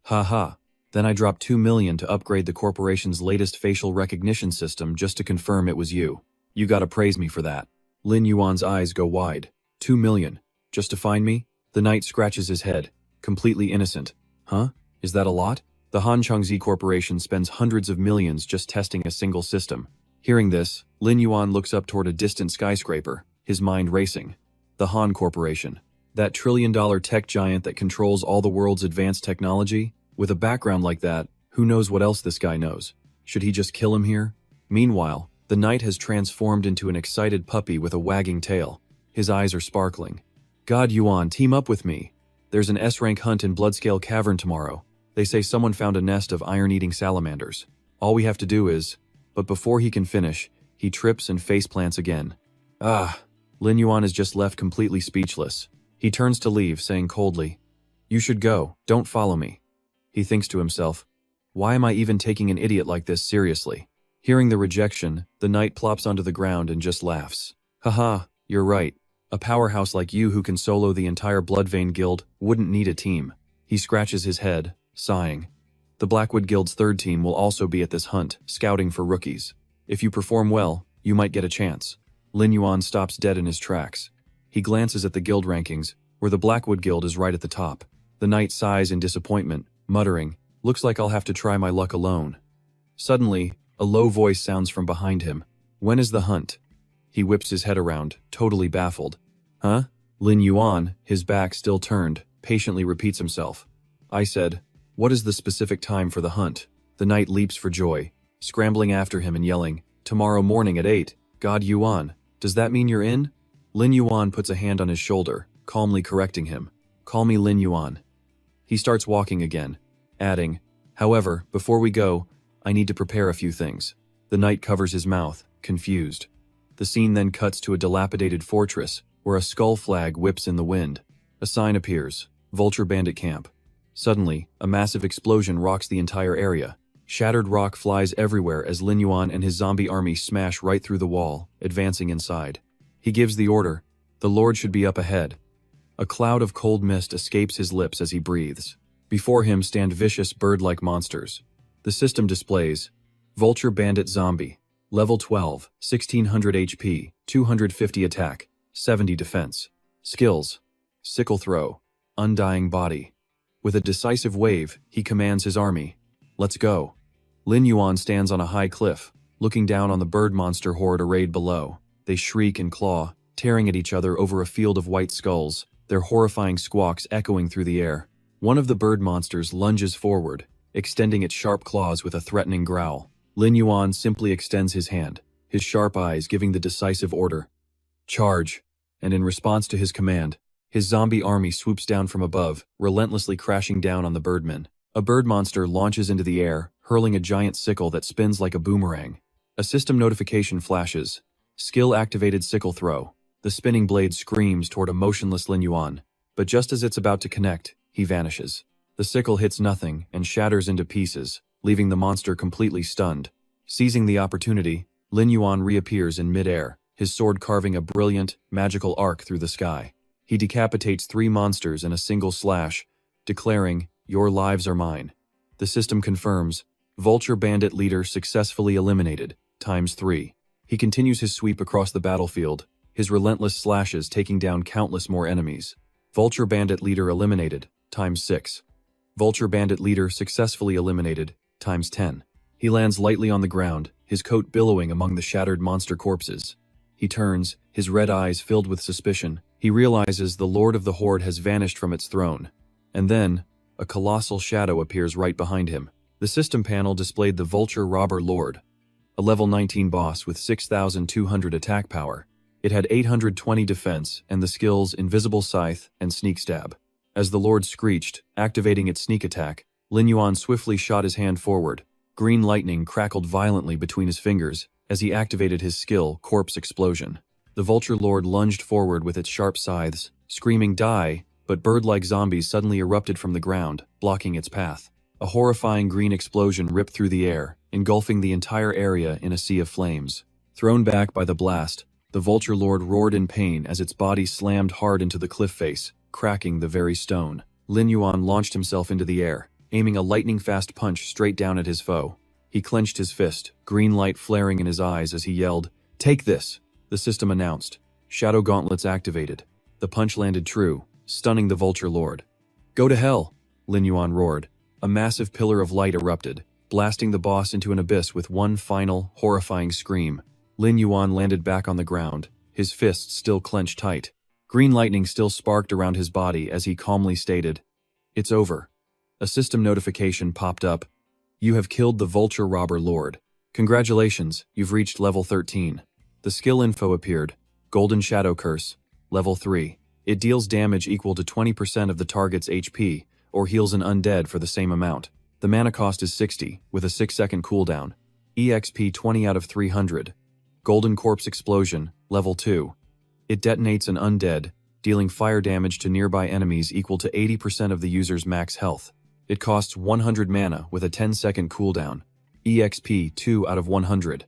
Speaker 1: Ha ha. Then I dropped 2 million to upgrade the corporation's latest facial recognition system just to confirm it was you. You gotta praise me for that. Lin Yuan's eyes go wide. 2 million. Just to find me? The knight scratches his head, completely innocent. Huh? Is that a lot? The Han Changzi Corporation spends hundreds of millions just testing a single system. Hearing this, Lin Yuan looks up toward a distant skyscraper, his mind racing. The Han Corporation. That trillion-dollar tech giant that controls all the world's advanced technology? With a background like that, who knows what else this guy knows? Should he just kill him here? Meanwhile, the knight has transformed into an excited puppy with a wagging tail. His eyes are sparkling. God Yuan, team up with me. There's an S-rank hunt in Bloodscale Cavern tomorrow. They say someone found a nest of iron-eating salamanders. All we have to do is... But before he can finish, he trips and faceplants again. Ah, Lin Yuan is just left completely speechless. He turns to leave, saying coldly, "You should go, don't follow me." He thinks to himself, why am I even taking an idiot like this seriously? Hearing the rejection, the knight plops onto the ground and just laughs. Haha, you're right. A powerhouse like you who can solo the entire Bloodvein Guild wouldn't need a team. He scratches his head, sighing. The Blackwood Guild's third team will also be at this hunt, scouting for rookies. If you perform well, you might get a chance. Lin Yuan stops dead in his tracks. He glances at the guild rankings, where the Blackwood Guild is right at the top. The knight sighs in disappointment, muttering, "Looks like I'll have to try my luck alone." Suddenly, a low voice sounds from behind him. "When is the hunt?" He whips his head around, totally baffled. Huh? Lin Yuan, his back still turned, patiently repeats himself. I said, "What is the specific time for the hunt?" The knight leaps for joy, scrambling after him and yelling, "Tomorrow morning at 8, God Yuan, does that mean you're in?" Lin Yuan puts a hand on his shoulder, calmly correcting him. "Call me Lin Yuan." He starts walking again, adding, "However, before we go, I need to prepare a few things." The knight covers his mouth, confused. The scene then cuts to a dilapidated fortress, where a skull flag whips in the wind. A sign appears, Vulture Bandit Camp. Suddenly, a massive explosion rocks the entire area. Shattered rock flies everywhere as Lin Yuan and his zombie army smash right through the wall, advancing inside. He gives the order, "The Lord should be up ahead." A cloud of cold mist escapes his lips as he breathes. Before him stand vicious bird-like monsters. The system displays, Vulture Bandit Zombie, Level 12, 1600 HP, 250 attack, 70 defense. Skills, Sickle Throw, Undying Body. With a decisive wave, he commands his army. Let's go. Lin Yuan stands on a high cliff, looking down on the bird monster horde arrayed below. They shriek and claw, tearing at each other over a field of white skulls, their horrifying squawks echoing through the air. One of the bird monsters lunges forward, extending its sharp claws with a threatening growl. Lin Yuan simply extends his hand, his sharp eyes giving the decisive order, "Charge!" And in response to his command, his zombie army swoops down from above, relentlessly crashing down on the birdmen. A bird monster launches into the air, hurling a giant sickle that spins like a boomerang. A system notification flashes. Skill-activated sickle throw. The spinning blade screams toward a motionless Lin Yuan, but just as it's about to connect, he vanishes. The sickle hits nothing and shatters into pieces, leaving the monster completely stunned. Seizing the opportunity, Lin Yuan reappears in mid-air, his sword carving a brilliant, magical arc through the sky. He decapitates 3 monsters in a single slash, declaring, "Your lives are mine." The system confirms, Vulture Bandit Leader successfully eliminated, ×3. He continues his sweep across the battlefield, his relentless slashes taking down countless more enemies. Vulture Bandit Leader eliminated, ×6. Vulture Bandit Leader successfully eliminated, ×10. He lands lightly on the ground, his coat billowing among the shattered monster corpses. He turns, his red eyes filled with suspicion. He realizes the Lord of the Horde has vanished from its throne. And then, a colossal shadow appears right behind him. The system panel displayed the Vulture Robber Lord, a level 19 boss with 6,200 attack power. It had 820 defense and the skills Invisible Scythe and Sneak Stab. As the Lord screeched, activating its sneak attack, Lin Yuan swiftly shot his hand forward. Green lightning crackled violently between his fingers as he activated his skill, Corpse Explosion. The Vulture Lord lunged forward with its sharp scythes, screaming "Die!" But bird-like zombies suddenly erupted from the ground, blocking its path. A horrifying green explosion ripped through the air, engulfing the entire area in a sea of flames. Thrown back by the blast, The Vulture Lord roared in pain as its body slammed hard into the cliff face, cracking the very stone. Lin Yuan launched himself into the air, aiming a lightning-fast punch straight down at his foe. He clenched his fist, green light flaring in his eyes as he yelled, "Take this!" The system announced. Shadow gauntlets activated. The punch landed true, stunning the Vulture Lord. "Go to hell!" Lin Yuan roared. A massive pillar of light erupted, blasting the boss into an abyss with one final, horrifying scream. Lin Yuan landed back on the ground, his fists still clenched tight. Green lightning still sparked around his body as he calmly stated, "It's over." A system notification popped up. "You have killed the Vulture Robber Lord. Congratulations, you've reached level 13. The skill info appeared. Golden Shadow Curse, level 3. It deals damage equal to 20% of the target's HP, or heals an undead for the same amount. The mana cost is 60, with a 6-second cooldown. EXP 20 out of 300. Golden Corpse Explosion, level 2. It detonates an undead, dealing fire damage to nearby enemies equal to 80% of the user's max health. It costs 100 mana with a 10-second cooldown. EXP 2 out of 100.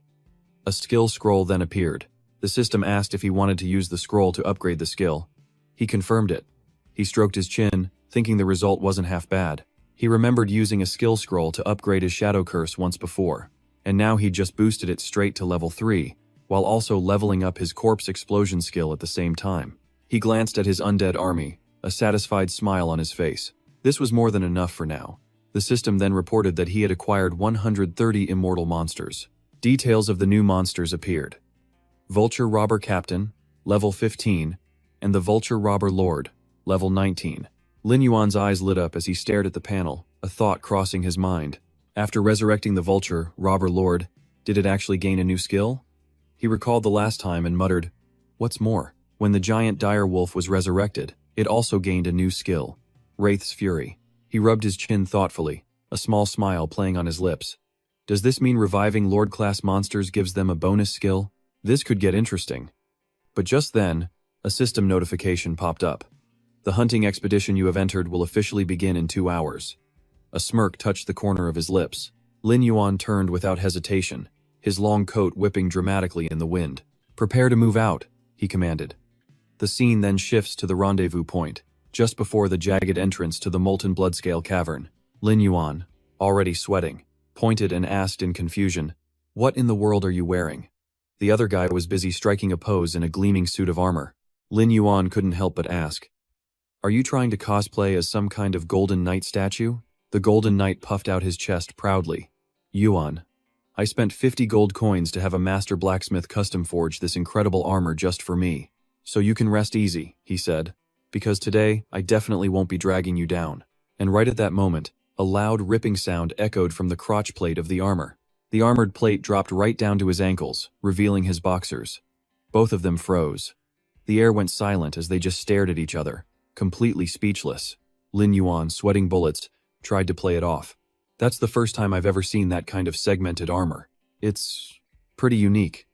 Speaker 1: A skill scroll then appeared. The system asked if he wanted to use the scroll to upgrade the skill. He confirmed it. He stroked his chin, thinking the result wasn't half bad. He remembered using a skill scroll to upgrade his Shadow Curse once before, and now he'd just boosted it straight to level 3, while also leveling up his Corpse Explosion skill at the same time. He glanced at his undead army, a satisfied smile on his face. This was more than enough for now. The system then reported that he had acquired 130 immortal monsters. Details of the new monsters appeared. Vulture Robber Captain, level 15, and the Vulture Robber Lord, level 19. Lin Yuan's eyes lit up as he stared at the panel, a thought crossing his mind. After resurrecting the Vulture Robber Lord, did it actually gain a new skill? He recalled the last time and muttered, "What's more, when the giant dire wolf was resurrected, it also gained a new skill, Wraith's Fury." He rubbed his chin thoughtfully, a small smile playing on his lips. Does this mean reviving Lord-class monsters gives them a bonus skill? This could get interesting. But just then, a system notification popped up. The hunting expedition you have entered will officially begin in 2 hours. A smirk touched the corner of his lips. Lin Yuan turned without hesitation, his long coat whipping dramatically in the wind. "Prepare to move out," he commanded. The scene then shifts to the rendezvous point, just before the jagged entrance to the molten bloodscale cavern. Lin Yuan, already sweating, pointed and asked in confusion, "What in the world are you wearing?" The other guy was busy striking a pose in a gleaming suit of armor. Lin Yuan couldn't help but ask, "Are you trying to cosplay as some kind of Golden Knight statue?" The Golden Knight puffed out his chest proudly. "Yuan, I spent 50 gold coins to have a master blacksmith custom forge this incredible armor just for me. So you can rest easy," he said, "because today I definitely won't be dragging you down." And right at that moment, a loud ripping sound echoed from the crotch plate of the armor. The armored plate dropped right down to his ankles, revealing his boxers. Both of them froze. The air went silent as they just stared at each other, completely speechless. Lin Yuan, sweating bullets, tried to play it off. "That's the first time I've ever seen that kind of segmented armor. It's pretty unique."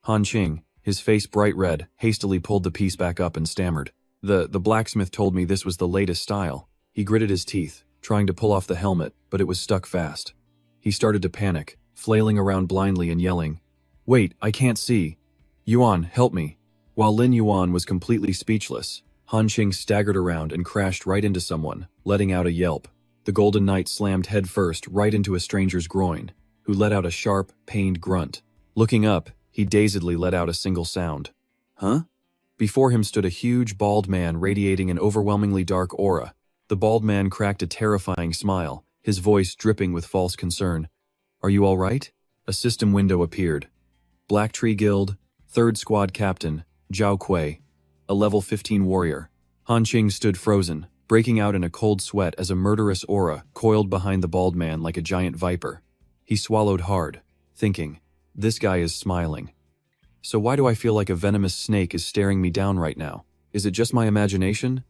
Speaker 1: Han Qing, his face bright red, hastily pulled the piece back up and stammered, The blacksmith told me this was the latest style." He gritted his teeth, trying to pull off the helmet, but it was stuck fast. He started to panic, flailing around blindly and yelling, "Wait, I can't see. Yuan, help me." While Lin Yuan was completely speechless, Han Qing staggered around and crashed right into someone, letting out a yelp. The Golden Knight slammed headfirst right into a stranger's groin, who let out a sharp, pained grunt. Looking up, he dazedly let out a single sound. "Huh?" Before him stood a huge, bald man radiating an overwhelmingly dark aura. The bald man cracked a terrifying smile, his voice dripping with false concern. "Are you all right?" A system window appeared. Black Tree Guild, 3rd Squad Captain, Zhao Kui, a level 15 warrior. Han Qing stood frozen, breaking out in a cold sweat as a murderous aura coiled behind the bald man like a giant viper. He swallowed hard, thinking, "This guy is smiling. So why do I feel like a venomous snake is staring me down right now? Is it just my imagination?"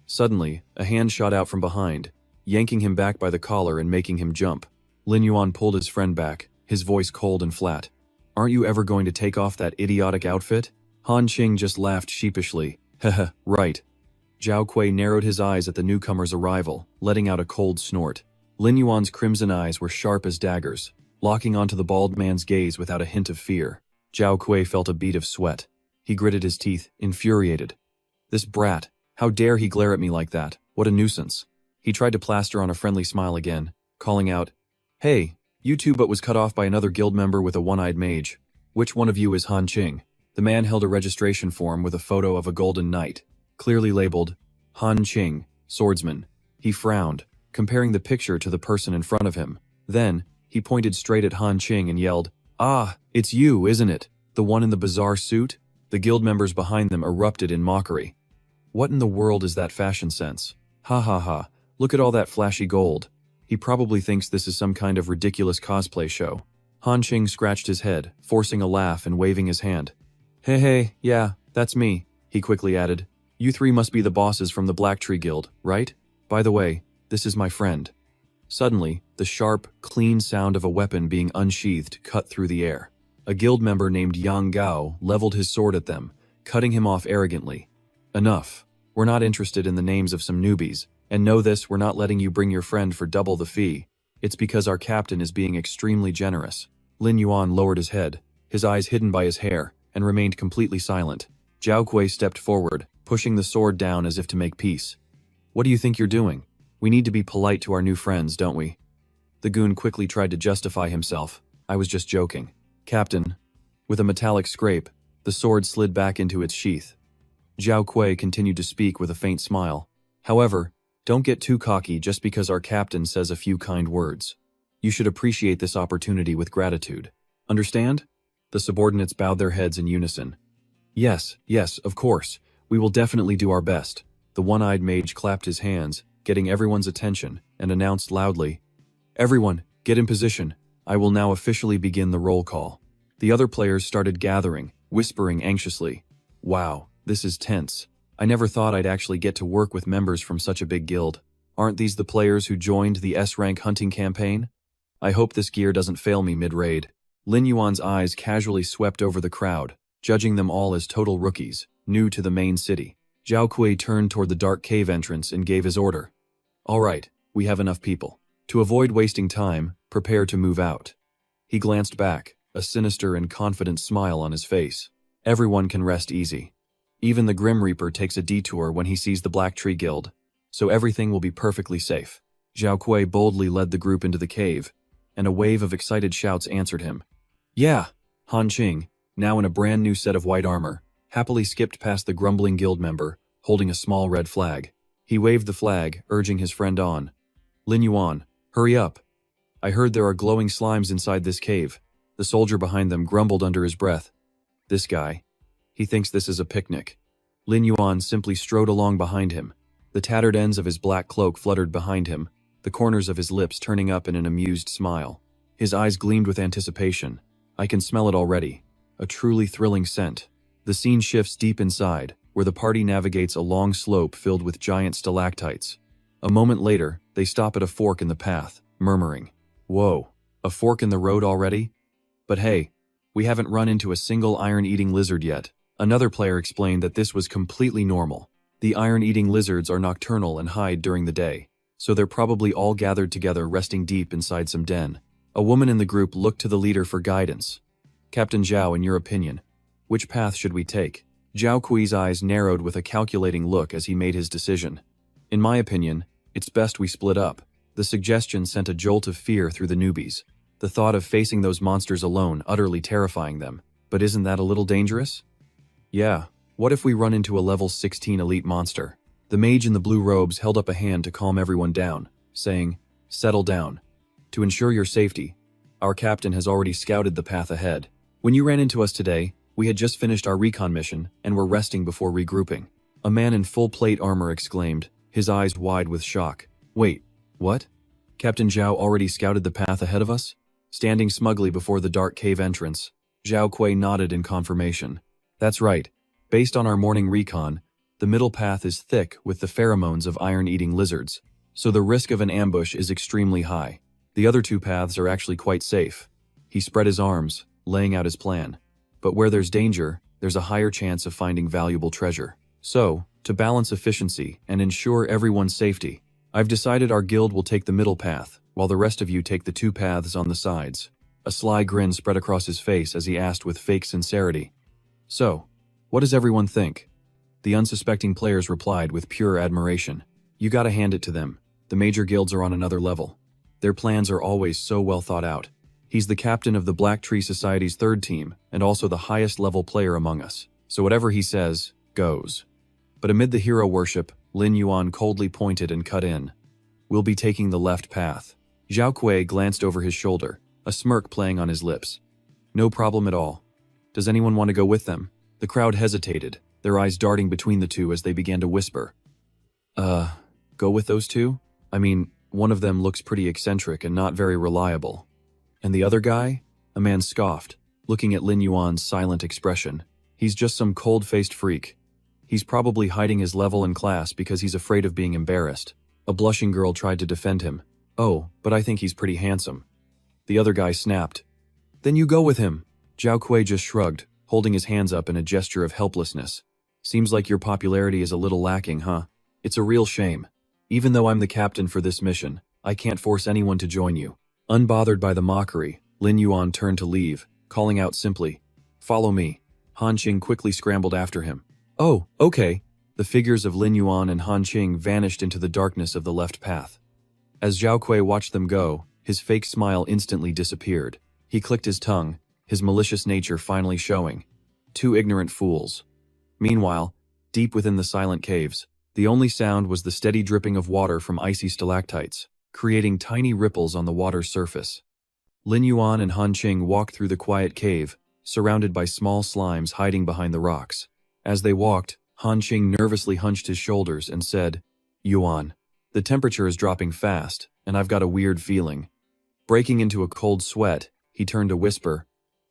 Speaker 1: Suddenly, a hand shot out from behind, yanking him back by the collar and making him jump. Lin Yuan pulled his friend back, his voice cold and flat. "Aren't you ever going to take off that idiotic outfit?" Han Qing just laughed sheepishly. "Haha, right." Zhao Kui narrowed his eyes at the newcomer's arrival, letting out a cold snort. Lin Yuan's crimson eyes were sharp as daggers, locking onto the bald man's gaze without a hint of fear. Zhao Kui felt a bead of sweat. He gritted his teeth, infuriated. This brat, how dare he glare at me like that? What a nuisance. He tried to plaster on a friendly smile again, calling out, "Hey, you two," but was cut off by another guild member with a one-eyed mage. "Which one of you is Han Qing?" The man held a registration form with a photo of a golden knight, clearly labeled, Han Qing, swordsman. He frowned, comparing the picture to the person in front of him. Then, he pointed straight at Han Qing and yelled, "Ah, it's you, isn't it? The one in the bizarre suit?" The guild members behind them erupted in mockery. What in the world is that fashion sense? Ha ha ha, look at all that flashy gold. He probably thinks this is some kind of ridiculous cosplay show. Han Qing scratched his head, forcing a laugh and waving his hand. Hey, yeah, that's me," he quickly added. "You three must be the bosses from the Black Tree Guild, right? By the way, this is my friend." Suddenly, the sharp, clean sound of a weapon being unsheathed cut through the air. A guild member named Yang Gao leveled his sword at them, cutting him off arrogantly. "Enough. We're not interested in the names of some newbies, and know this, we're not letting you bring your friend for double the fee. It's because our captain is being extremely generous." Lin Yuan lowered his head, his eyes hidden by his hair, and remained completely silent. Zhao Kui stepped forward, pushing the sword down as if to make peace. "What do you think you're doing? We need to be polite to our new friends, don't we?" The goon quickly tried to justify himself. "I was just joking." "Captain." With a metallic scrape, the sword slid back into its sheath. Zhao Kui continued to speak with a faint smile. "However, don't get too cocky just because our captain says a few kind words. You should appreciate this opportunity with gratitude. Understand?" The subordinates bowed their heads in unison. Yes, of course. We will definitely do our best." The one-eyed mage clapped his hands, getting everyone's attention, and announced loudly, "Everyone, get in position. I will now officially begin the roll call." The other players started gathering, whispering anxiously. "Wow, this is tense. I never thought I'd actually get to work with members from such a big guild. Aren't these the players who joined the S-rank hunting campaign? I hope this gear doesn't fail me mid-raid." Lin Yuan's eyes casually swept over the crowd, judging them all as total rookies, new to the main city. Zhao Kui turned toward the dark cave entrance and gave his order. "All right, we have enough people. To avoid wasting time, prepare to move out." He glanced back, a sinister and confident smile on his face. Everyone can rest easy. Even the Grim Reaper takes a detour when he sees the Black Tree Guild, so everything will be perfectly safe. Zhao Kui boldly led the group into the cave, and a wave of excited shouts answered him. "Yeah!" Han Qing, now in a brand new set of white armor, happily skipped past the grumbling guild member, holding a small red flag. He waved the flag, urging his friend on. "Lin Yuan, hurry up. I heard there are glowing slimes inside this cave." The soldier behind them grumbled under his breath. "This guy. He thinks this is a picnic." Lin Yuan simply strode along behind him. The tattered ends of his black cloak fluttered behind him, the corners of his lips turning up in an amused smile. His eyes gleamed with anticipation. I can smell it already. A truly thrilling scent. The scene shifts deep inside, where the party navigates a long slope filled with giant stalactites. A moment later, they stop at a fork in the path, murmuring, "Whoa, a fork in the road already? But hey, we haven't run into a single iron-eating lizard yet." Another player explained that this was completely normal. The iron-eating lizards are nocturnal and hide during the day, so they're probably all gathered together resting deep inside some den. A woman in the group looked to the leader for guidance. "Captain Zhao, in your opinion, which path should we take?" Zhao Kui's eyes narrowed with a calculating look as he made his decision. "In my opinion, it's best we split up." The suggestion sent a jolt of fear through the newbies, the thought of facing those monsters alone utterly terrifying them. But isn't that a little dangerous? "Yeah, what if we run into a level 16 elite monster?" The mage in the blue robes held up a hand to calm everyone down, saying, "Settle down. To ensure your safety, our captain has already scouted the path ahead. When you ran into us today, we had just finished our recon mission and were resting before regrouping." A man in full plate armor exclaimed, his eyes wide with shock. "Wait, what? Captain Zhao already scouted the path ahead of us?" Standing smugly before the dark cave entrance, Zhao Kui nodded in confirmation. "That's right. Based on our morning recon, the middle path is thick with the pheromones of iron-eating lizards, so the risk of an ambush is extremely high. The other two paths are actually quite safe." He spread his arms, laying out his plan. "But where there's danger, there's a higher chance of finding valuable treasure. So, to balance efficiency and ensure everyone's safety, I've decided our guild will take the middle path, while the rest of you take the two paths on the sides." A sly grin spread across his face as he asked with fake sincerity, "So, What does everyone think? The unsuspecting players replied with pure admiration. You gotta hand it to them. The major guilds are on another level. Their plans are always so well thought out. He's the captain of the Black Tree Society's third team, and also the highest level player among us. So whatever he says, goes. But amid the hero worship, Lin Yuan coldly pointed and cut in. We'll be taking the left path. Zhao Kuei glanced over his shoulder, a smirk playing on his lips. No problem at all. Does anyone want to go with them? The crowd hesitated, their eyes darting between the two as they began to whisper. Go with those two? I mean, one of them looks pretty eccentric and not very reliable. And the other guy? A man scoffed, looking at Lin Yuan's silent expression. He's just some cold-faced freak. He's probably hiding his level and class because he's afraid of being embarrassed. A blushing girl tried to defend him. Oh, but I think he's pretty handsome. The other guy snapped. Then you go with him. Zhao Kuei just shrugged, holding his hands up in a gesture of helplessness. Seems like your popularity is a little lacking, huh? It's a real shame. Even though I'm the captain for this mission, I can't force anyone to join you. Unbothered by the mockery, Lin Yuan turned to leave, calling out simply, Follow me. Han Qing quickly scrambled after him. Oh, okay. The figures of Lin Yuan and Han Qing vanished into the darkness of the left path. As Zhao Kuei watched them go, his fake smile instantly disappeared. He clicked his tongue, his malicious nature finally showing. Two ignorant fools. Meanwhile, deep within the silent caves, the only sound was the steady dripping of water from icy stalactites, creating tiny ripples on the water's surface. Lin Yuan and Han Qing walked through the quiet cave, surrounded by small slimes hiding behind the rocks. As they walked, Han Qing nervously hunched his shoulders and said, Yuan, the temperature is dropping fast, and I've got a weird feeling. Breaking into a cold sweat, he turned to whisper,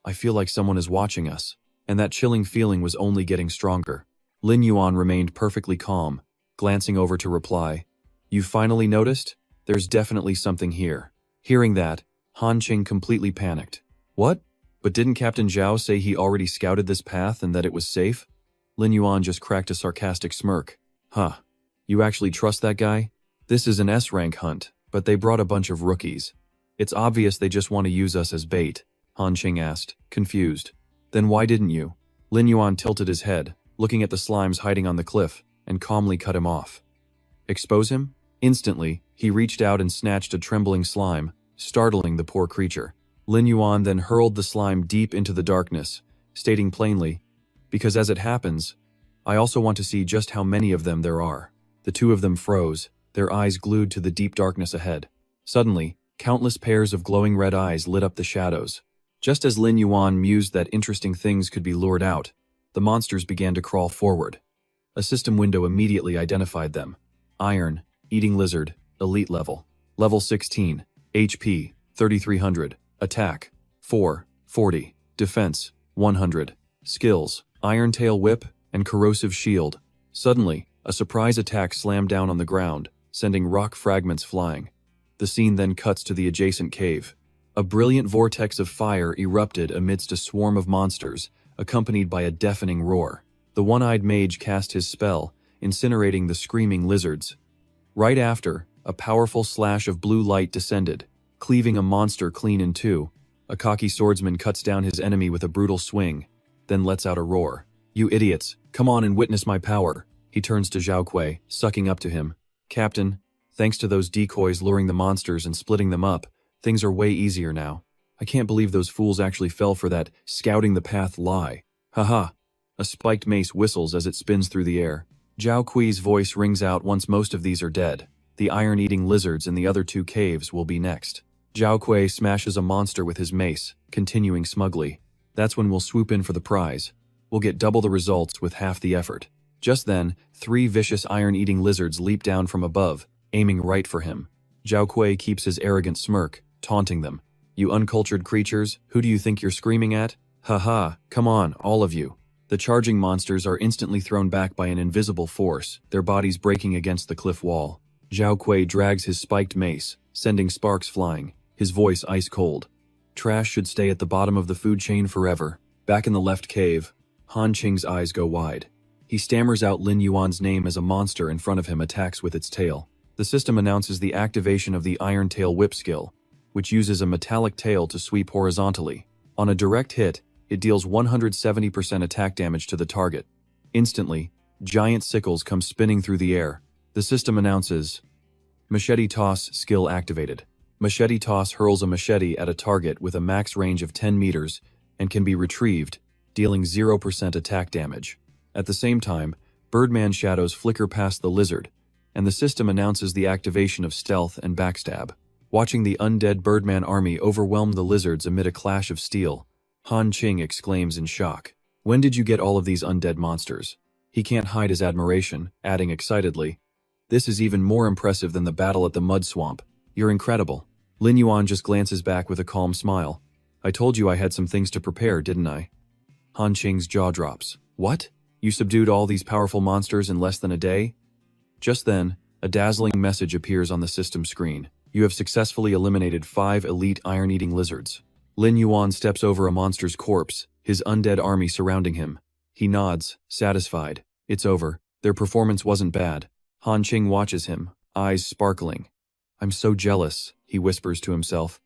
Speaker 1: I feel like someone is watching us, and that chilling feeling was only getting stronger. Lin Yuan remained perfectly calm, glancing over to reply, You finally noticed? There's definitely something here. Hearing that, Han Qing completely panicked. What? But didn't Captain Zhao say he already scouted this path and that it was safe? Lin Yuan just cracked a sarcastic smirk. Huh. You actually trust that guy? This is an S-rank hunt, but they brought a bunch of rookies. It's obvious they just want to use us as bait, Han Qing asked, confused. Then why didn't you? Lin Yuan tilted his head, looking at the slimes hiding on the cliff, and calmly cut him off. Expose him? Instantly, he reached out and snatched a trembling slime, startling the poor creature. Lin Yuan then hurled the slime deep into the darkness, stating plainly, Because as it happens, I also want to see just how many of them there are. The two of them froze, their eyes glued to the deep darkness ahead. Suddenly, countless pairs of glowing red eyes lit up the shadows. Just as Lin Yuan mused that interesting things could be lured out, the monsters began to crawl forward. A system window immediately identified them. Iron, Eating Lizard, Elite Level. Level 16, HP, 3300, Attack, 440, Defense, 100, Skills, Iron Tail Whip, and Corrosive Shield. Suddenly, a surprise attack slammed down on the ground, sending rock fragments flying. The scene then cuts to the adjacent cave. A brilliant vortex of fire erupted amidst a swarm of monsters, accompanied by a deafening roar. The one-eyed mage cast his spell, incinerating the screaming lizards. Right after, a powerful slash of blue light descended, cleaving a monster clean in two. A cocky swordsman cuts down his enemy with a brutal swing, then lets out a roar. You idiots, come on and witness my power. He turns to Zhao Kuei, sucking up to him. Captain, thanks to those decoys luring the monsters and splitting them up, things are way easier now. I can't believe those fools actually fell for that scouting the path lie. Haha. A spiked mace whistles as it spins through the air. Zhao Kui's voice rings out once most of these are dead. The iron-eating lizards in the other two caves will be next. Zhao Kui smashes a monster with his mace, continuing smugly. That's when we'll swoop in for the prize. We'll get double the results with half the effort. Just then, 3 vicious iron-eating lizards leap down from above, aiming right for him. Zhao Kui keeps his arrogant smirk, taunting them. You uncultured creatures, who do you think you're screaming at? Haha, come on, all of you. The charging monsters are instantly thrown back by an invisible force, their bodies breaking against the cliff wall. Zhao Kui drags his spiked mace, sending sparks flying, his voice ice cold. Trash should stay at the bottom of the food chain forever. Back in the left cave, Han Qing's eyes go wide. He stammers out Lin Yuan's name as a monster in front of him attacks with its tail. The system announces the activation of the Iron Tail Whip skill, which uses a metallic tail to sweep horizontally. On a direct hit, it deals 170% attack damage to the target. Instantly, giant sickles come spinning through the air. The system announces, Machete Toss skill activated. Machete Toss hurls a machete at a target with a max range of 10 meters and can be retrieved, dealing 0% attack damage. At the same time, Birdman shadows flicker past the lizard, and the system announces the activation of stealth and backstab. Watching the undead Birdman army overwhelm the lizards amid a clash of steel, Han Qing exclaims in shock. When did you get all of these undead monsters? He can't hide his admiration, adding excitedly, This is even more impressive than the battle at the mud swamp. You're incredible. Lin Yuan just glances back with a calm smile. I told you I had some things to prepare, didn't I? Han Qing's jaw drops. What? You subdued all these powerful monsters in less than a day? Just then, a dazzling message appears on the system screen. You have successfully eliminated 5 elite iron-eating lizards. Lin Yuan steps over a monster's corpse, his undead army surrounding him. He nods, satisfied. It's over. Their performance wasn't bad. Han Qing watches him, eyes sparkling. I'm so jealous, he whispers to himself.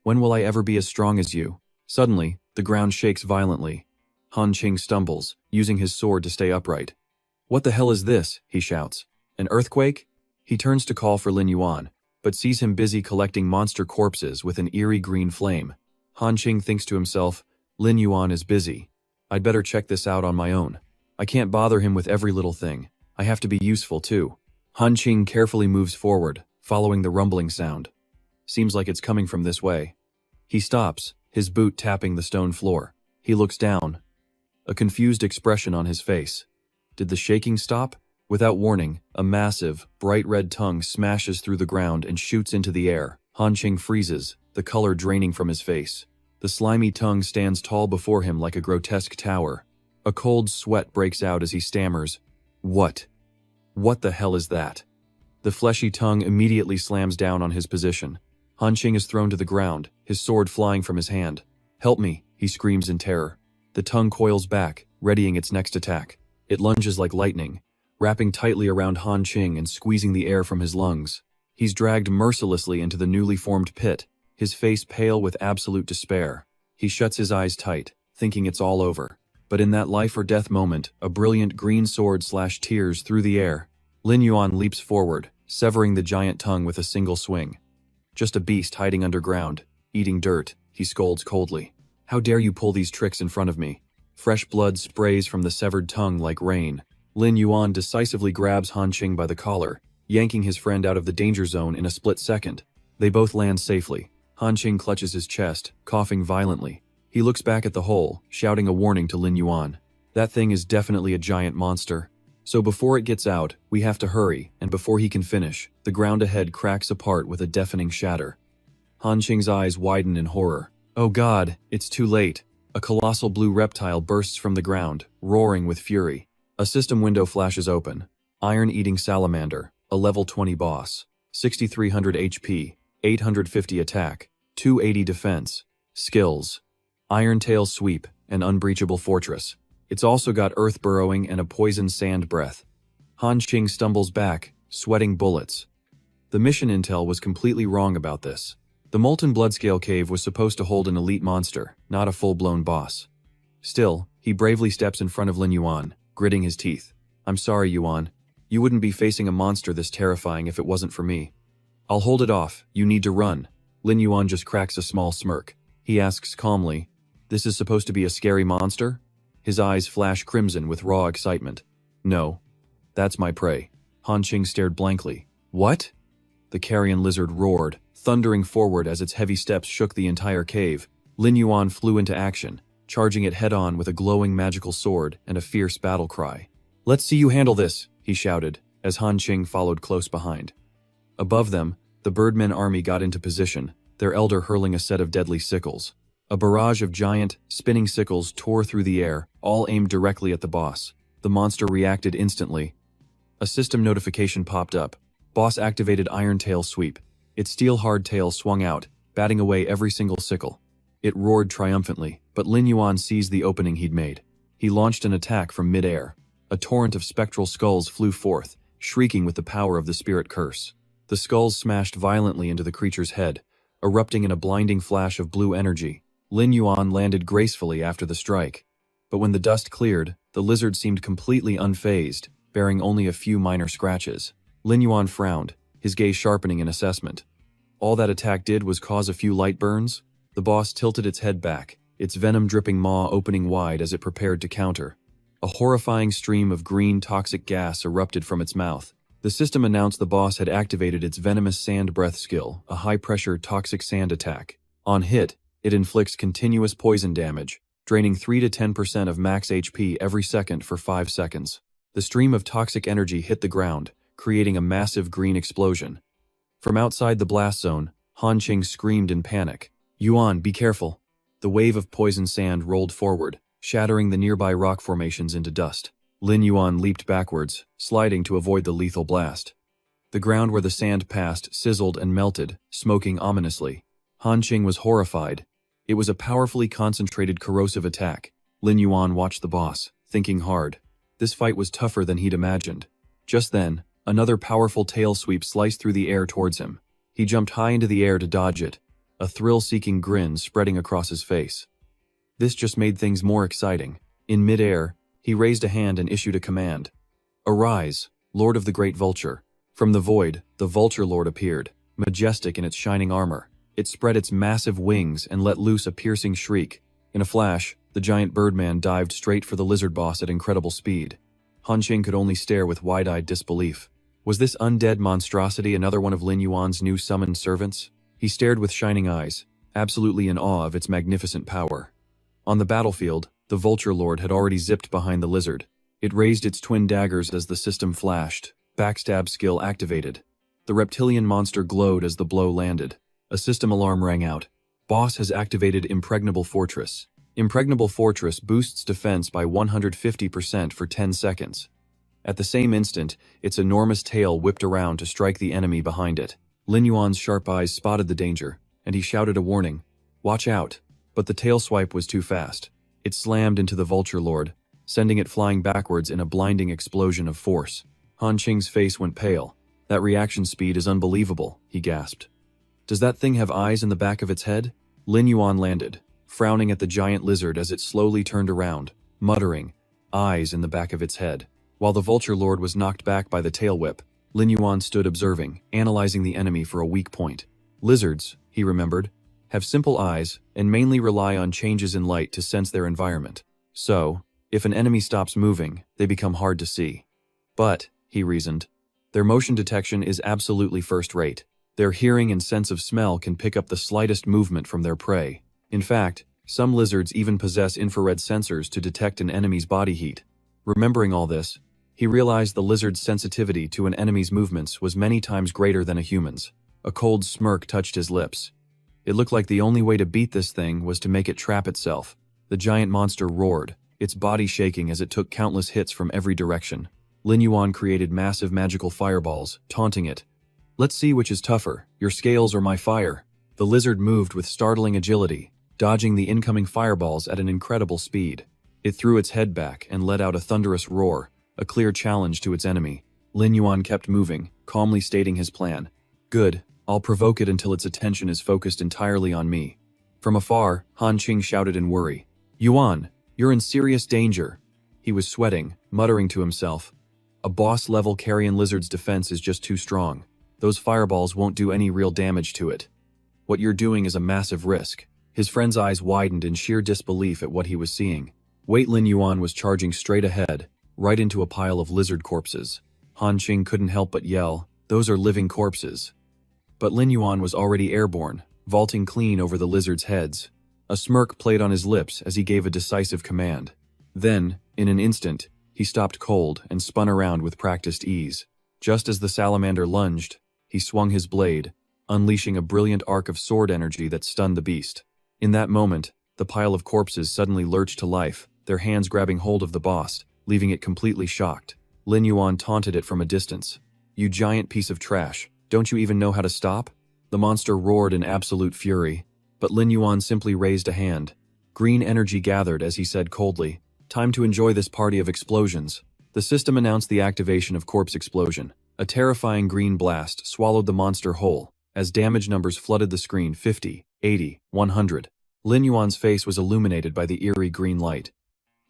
Speaker 1: When will I ever be as strong as you? Suddenly, the ground shakes violently. Han Qing stumbles, using his sword to stay upright. What the hell is this? He shouts. An earthquake? He turns to call for Lin Yuan, but sees him busy collecting monster corpses with an eerie green flame. Han Qing thinks to himself, Lin Yuan is busy. I'd better check this out on my own. I can't bother him with every little thing. I have to be useful too. Han Qing carefully moves forward, following the rumbling sound. Seems like it's coming from this way. He stops, his boot tapping the stone floor. He looks down, a confused expression on his face. Did the shaking stop? Without warning, a massive, bright red tongue smashes through the ground and shoots into the air. Han Qing freezes, the color draining from his face. The slimy tongue stands tall before him like a grotesque tower. A cold sweat breaks out as he stammers. What? What the hell is that? The fleshy tongue immediately slams down on his position. Han Qing is thrown to the ground, his sword flying from his hand. Help me, he screams in terror. The tongue coils back, readying its next attack. It lunges like lightning, wrapping tightly around Han Qing and squeezing the air from his lungs. He's dragged mercilessly into the newly formed pit, his face pale with absolute despair. He shuts his eyes tight, thinking it's all over. But in that life-or-death moment, a brilliant green sword slashed tears through the air. Lin Yuan leaps forward, severing the giant tongue with a single swing. Just a beast hiding underground, eating dirt, he scolds coldly. How dare you pull these tricks in front of me? Fresh blood sprays from the severed tongue like rain. Lin Yuan decisively grabs Han Qing by the collar, yanking his friend out of the danger zone in a split second. They both land safely. Han Qing clutches his chest, coughing violently. He looks back at the hole, shouting a warning to Lin Yuan. That thing is definitely a giant monster. So before it gets out, we have to hurry, and before he can finish, the ground ahead cracks apart with a deafening shatter. Han Qing's eyes widen in horror. Oh God, it's too late. A colossal blue reptile bursts from the ground, roaring with fury. A system window flashes open. Iron-eating salamander, a level 20 boss. 6300 HP, 850 attack, 280 defense. Skills: Iron Tail Sweep, an unbreachable fortress. It's also got earth burrowing and a poison sand breath. Han Qing stumbles back, sweating bullets. The mission intel was completely wrong about this. The Molten Bloodscale Cave was supposed to hold an elite monster, not a full-blown boss. Still, he bravely steps in front of Lin Yuan, gritting his teeth. I'm sorry, Yuan. You wouldn't be facing a monster this terrifying if it wasn't for me. I'll hold it off, you need to run. Lin Yuan just cracks a small smirk. He asks calmly, This is supposed to be a scary monster? His eyes flash crimson with raw excitement. No. That's my prey. Han Qing stared blankly. What? The carrion lizard roared, thundering forward as its heavy steps shook the entire cave. Lin Yuan flew into action, charging it head-on with a glowing magical sword and a fierce battle cry. Let's see you handle this, he shouted, as Han Qing followed close behind. Above them, the Birdmen army got into position, their elder hurling a set of deadly sickles. A barrage of giant, spinning sickles tore through the air, all aimed directly at the boss. The monster reacted instantly. A system notification popped up. Boss activated Iron Tail Sweep. Its steel-hard tail swung out, batting away every single sickle. It roared triumphantly, but Lin Yuan seized the opening he'd made. He launched an attack from mid-air. A torrent of spectral skulls flew forth, shrieking with the power of the spirit curse. The skulls smashed violently into the creature's head, erupting in a blinding flash of blue energy. Lin Yuan landed gracefully after the strike. But when the dust cleared, the lizard seemed completely unfazed, bearing only a few minor scratches. Lin Yuan frowned, his gaze sharpening in assessment. All that attack did was cause a few light burns. The boss tilted its head back, its venom-dripping maw opening wide as it prepared to counter. A horrifying stream of green toxic gas erupted from its mouth. The system announced the boss had activated its venomous sand breath skill, a high-pressure toxic sand attack. On hit, it inflicts continuous poison damage, draining 3 to 10% of max HP every second for 5 seconds. The stream of toxic energy hit the ground, creating a massive green explosion. From outside the blast zone, Han Qing screamed in panic. "Yuan, be careful." The wave of poison sand rolled forward, shattering the nearby rock formations into dust. Lin Yuan leaped backwards, sliding to avoid the lethal blast. The ground where the sand passed sizzled and melted, smoking ominously. Han Qing was horrified. It was a powerfully concentrated corrosive attack. Lin Yuan watched the boss, thinking hard. This fight was tougher than he'd imagined. Just then, another powerful tail sweep sliced through the air towards him. He jumped high into the air to dodge it, a thrill-seeking grin spreading across his face. This just made things more exciting. In mid-air, he raised a hand and issued a command. "Arise, Lord of the Great Vulture." From the void, the Vulture Lord appeared, majestic in its shining armor. It spread its massive wings and let loose a piercing shriek. In a flash, the giant birdman dived straight for the lizard boss at incredible speed. Han Qing could only stare with wide-eyed disbelief. Was this undead monstrosity another one of Lin Yuan's new summoned servants? He stared with shining eyes, absolutely in awe of its magnificent power. On the battlefield, the Vulture Lord had already zipped behind the lizard. It raised its twin daggers as the system flashed, backstab skill activated. The reptilian monster glowed as the blow landed. A system alarm rang out. Boss has activated Impregnable Fortress. Impregnable Fortress boosts defense by 150% for 10 seconds. At the same instant, its enormous tail whipped around to strike the enemy behind it. Lin Yuan's sharp eyes spotted the danger, and he shouted a warning. "Watch out!" But the tail swipe was too fast. It slammed into the Vulture Lord, sending it flying backwards in a blinding explosion of force. Han Qing's face went pale. "That reaction speed is unbelievable," he gasped. "Does that thing have eyes in the back of its head?" Lin Yuan landed, frowning at the giant lizard as it slowly turned around, muttering, "Eyes in the back of its head." While the Vulture Lord was knocked back by the tail whip, Lin Yuan stood observing, analyzing the enemy for a weak point. Lizards, he remembered, have simple eyes and mainly rely on changes in light to sense their environment. So, if an enemy stops moving, they become hard to see. But, he reasoned, their motion detection is absolutely first-rate. Their hearing and sense of smell can pick up the slightest movement from their prey. In fact, some lizards even possess infrared sensors to detect an enemy's body heat. Remembering all this, he realized the lizard's sensitivity to an enemy's movements was many times greater than a human's. A cold smirk touched his lips. It looked like the only way to beat this thing was to make it trap itself. The giant monster roared, its body shaking as it took countless hits from every direction. Lin Yuan created massive magical fireballs, taunting it. "Let's see which is tougher, your scales or my fire." The lizard moved with startling agility, dodging the incoming fireballs at an incredible speed. It threw its head back and let out a thunderous roar, a clear challenge to its enemy. Lin Yuan kept moving, calmly stating his plan. "Good, I'll provoke it until its attention is focused entirely on me." From afar, Han Qing shouted in worry. "Yuan, you're in serious danger." He was sweating, muttering to himself. "A boss-level carrion lizard's defense is just too strong. Those fireballs won't do any real damage to it. What you're doing is a massive risk." His friend's eyes widened in sheer disbelief at what he was seeing. Wait, Lin Yuan was charging straight ahead, right into a pile of lizard corpses. Han Qing couldn't help but yell, "Those are living corpses." But Lin Yuan was already airborne, vaulting clean over the lizards' heads. A smirk played on his lips as he gave a decisive command. Then, in an instant, he stopped cold and spun around with practiced ease. Just as the salamander lunged, he swung his blade, unleashing a brilliant arc of sword energy that stunned the beast. In that moment, the pile of corpses suddenly lurched to life, their hands grabbing hold of the boss, leaving it completely shocked. Lin Yuan taunted it from a distance. "You giant piece of trash, don't you even know how to stop?" The monster roared in absolute fury, but Lin Yuan simply raised a hand. Green energy gathered as he said coldly, "Time to enjoy this party of explosions." The system announced the activation of Corpse Explosion. A terrifying green blast swallowed the monster whole, as damage numbers flooded the screen 50, 80, 100. Lin Yuan's face was illuminated by the eerie green light.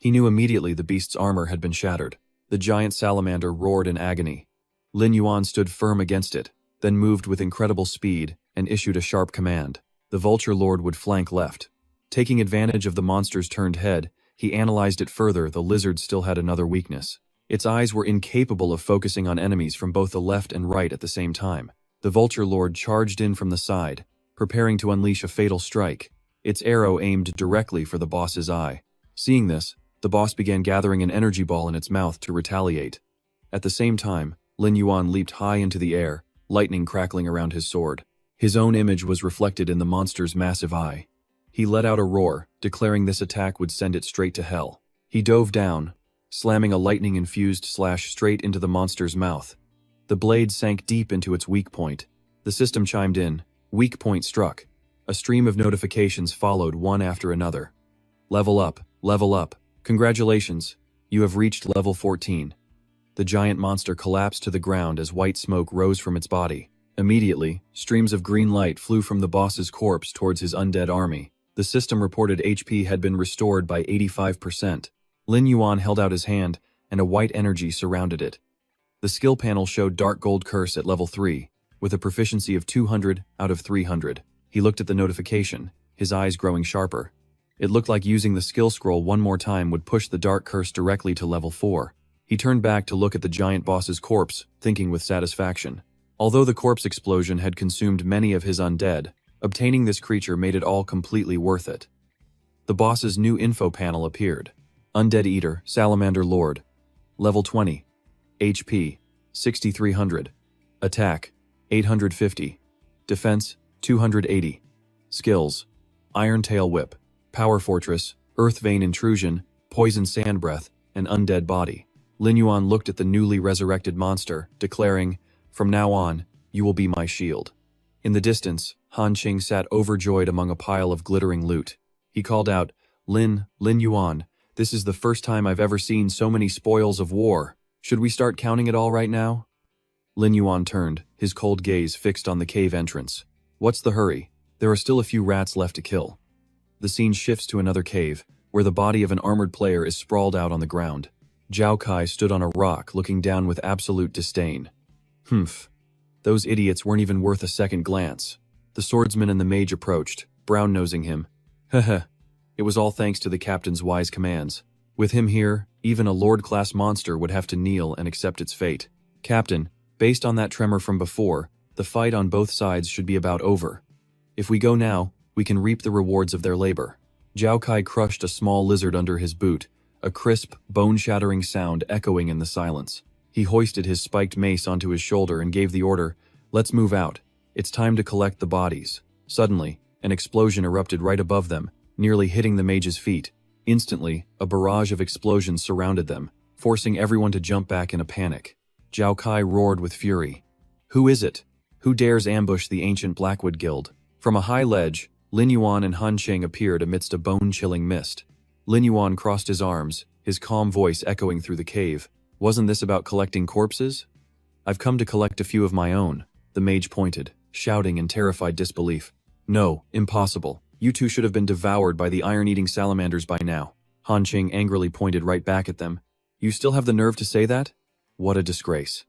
Speaker 1: He knew immediately the beast's armor had been shattered. The giant salamander roared in agony. Lin Yuan stood firm against it, then moved with incredible speed and issued a sharp command. The vulture lord would flank left. Taking advantage of the monster's turned head, he analyzed it further. The lizard still had another weakness. Its eyes were incapable of focusing on enemies from both the left and right at the same time. The vulture lord charged in from the side, preparing to unleash a fatal strike. Its arrow aimed directly for the boss's eye. Seeing this, the boss began gathering an energy ball in its mouth to retaliate. At the same time, Lin Yuan leaped high into the air, lightning crackling around his sword. His own image was reflected in the monster's massive eye. He let out a roar, declaring this attack would send it straight to hell. He dove down, slamming a lightning-infused slash straight into the monster's mouth. The blade sank deep into its weak point. The system chimed in. Weak point struck. A stream of notifications followed one after another. Level up, level up. Congratulations, you have reached level 14. The giant monster collapsed to the ground as white smoke rose from its body. Immediately, streams of green light flew from the boss's corpse towards his undead army. The system reported HP had been restored by 85%. Lin Yuan held out his hand, and a white energy surrounded it. The skill panel showed Dark Gold Curse at level 3, with a proficiency of 200 out of 300. He looked at the notification, his eyes growing sharper. It looked like using the skill scroll one more time would push the Dark Curse directly to level 4. He turned back to look at the giant boss's corpse, thinking with satisfaction. Although the corpse explosion had consumed many of his undead, obtaining this creature made it all completely worth it. The boss's new info panel appeared. Undead Eater, Salamander Lord. Level 20. HP, 6300. Attack, 850. Defense, 280. Skills, Iron Tail Whip, Power Fortress, Earth Vein Intrusion, Poison Sand Breath, and Undead Body. Lin Yuan looked at the newly resurrected monster, declaring, "From now on, you will be my shield." In the distance, Han Qing sat overjoyed among a pile of glittering loot. He called out, Lin Yuan, this is the first time I've ever seen so many spoils of war. Should we start counting it all right now?" Lin Yuan turned, his cold gaze fixed on the cave entrance. "What's the hurry? There are still a few rats left to kill." The scene shifts to another cave, where the body of an armored player is sprawled out on the ground. Zhao Kai stood on a rock looking down with absolute disdain. Humph. Those idiots weren't even worth a second glance. The swordsman and the mage approached, brown-nosing him. Heh. It was all thanks to the captain's wise commands. With him here, even a lord-class monster would have to kneel and accept its fate. Captain, based on that tremor from before, the fight on both sides should be about over. If we go now, we can reap the rewards of their labor. Zhao Kai crushed a small lizard under his boot, a crisp, bone-shattering sound echoing in the silence. He hoisted his spiked mace onto his shoulder and gave the order, "Let's move out. It's time to collect the bodies." Suddenly, an explosion erupted right above them, nearly hitting the mage's feet. Instantly, a barrage of explosions surrounded them, forcing everyone to jump back in a panic. Zhao Kai roared with fury. "Who is it? Who dares ambush the ancient Blackwood Guild?" From a high ledge, Lin Yuan and Han Qing appeared amidst a bone-chilling mist. Lin Yuan crossed his arms, his calm voice echoing through the cave. "Wasn't this about collecting corpses? I've come to collect a few of my own," the mage pointed, shouting in terrified disbelief. "No, impossible. You two should have been devoured by the iron-eating salamanders by now." Han Qing angrily pointed right back at them. "You still have the nerve to say that? What a disgrace.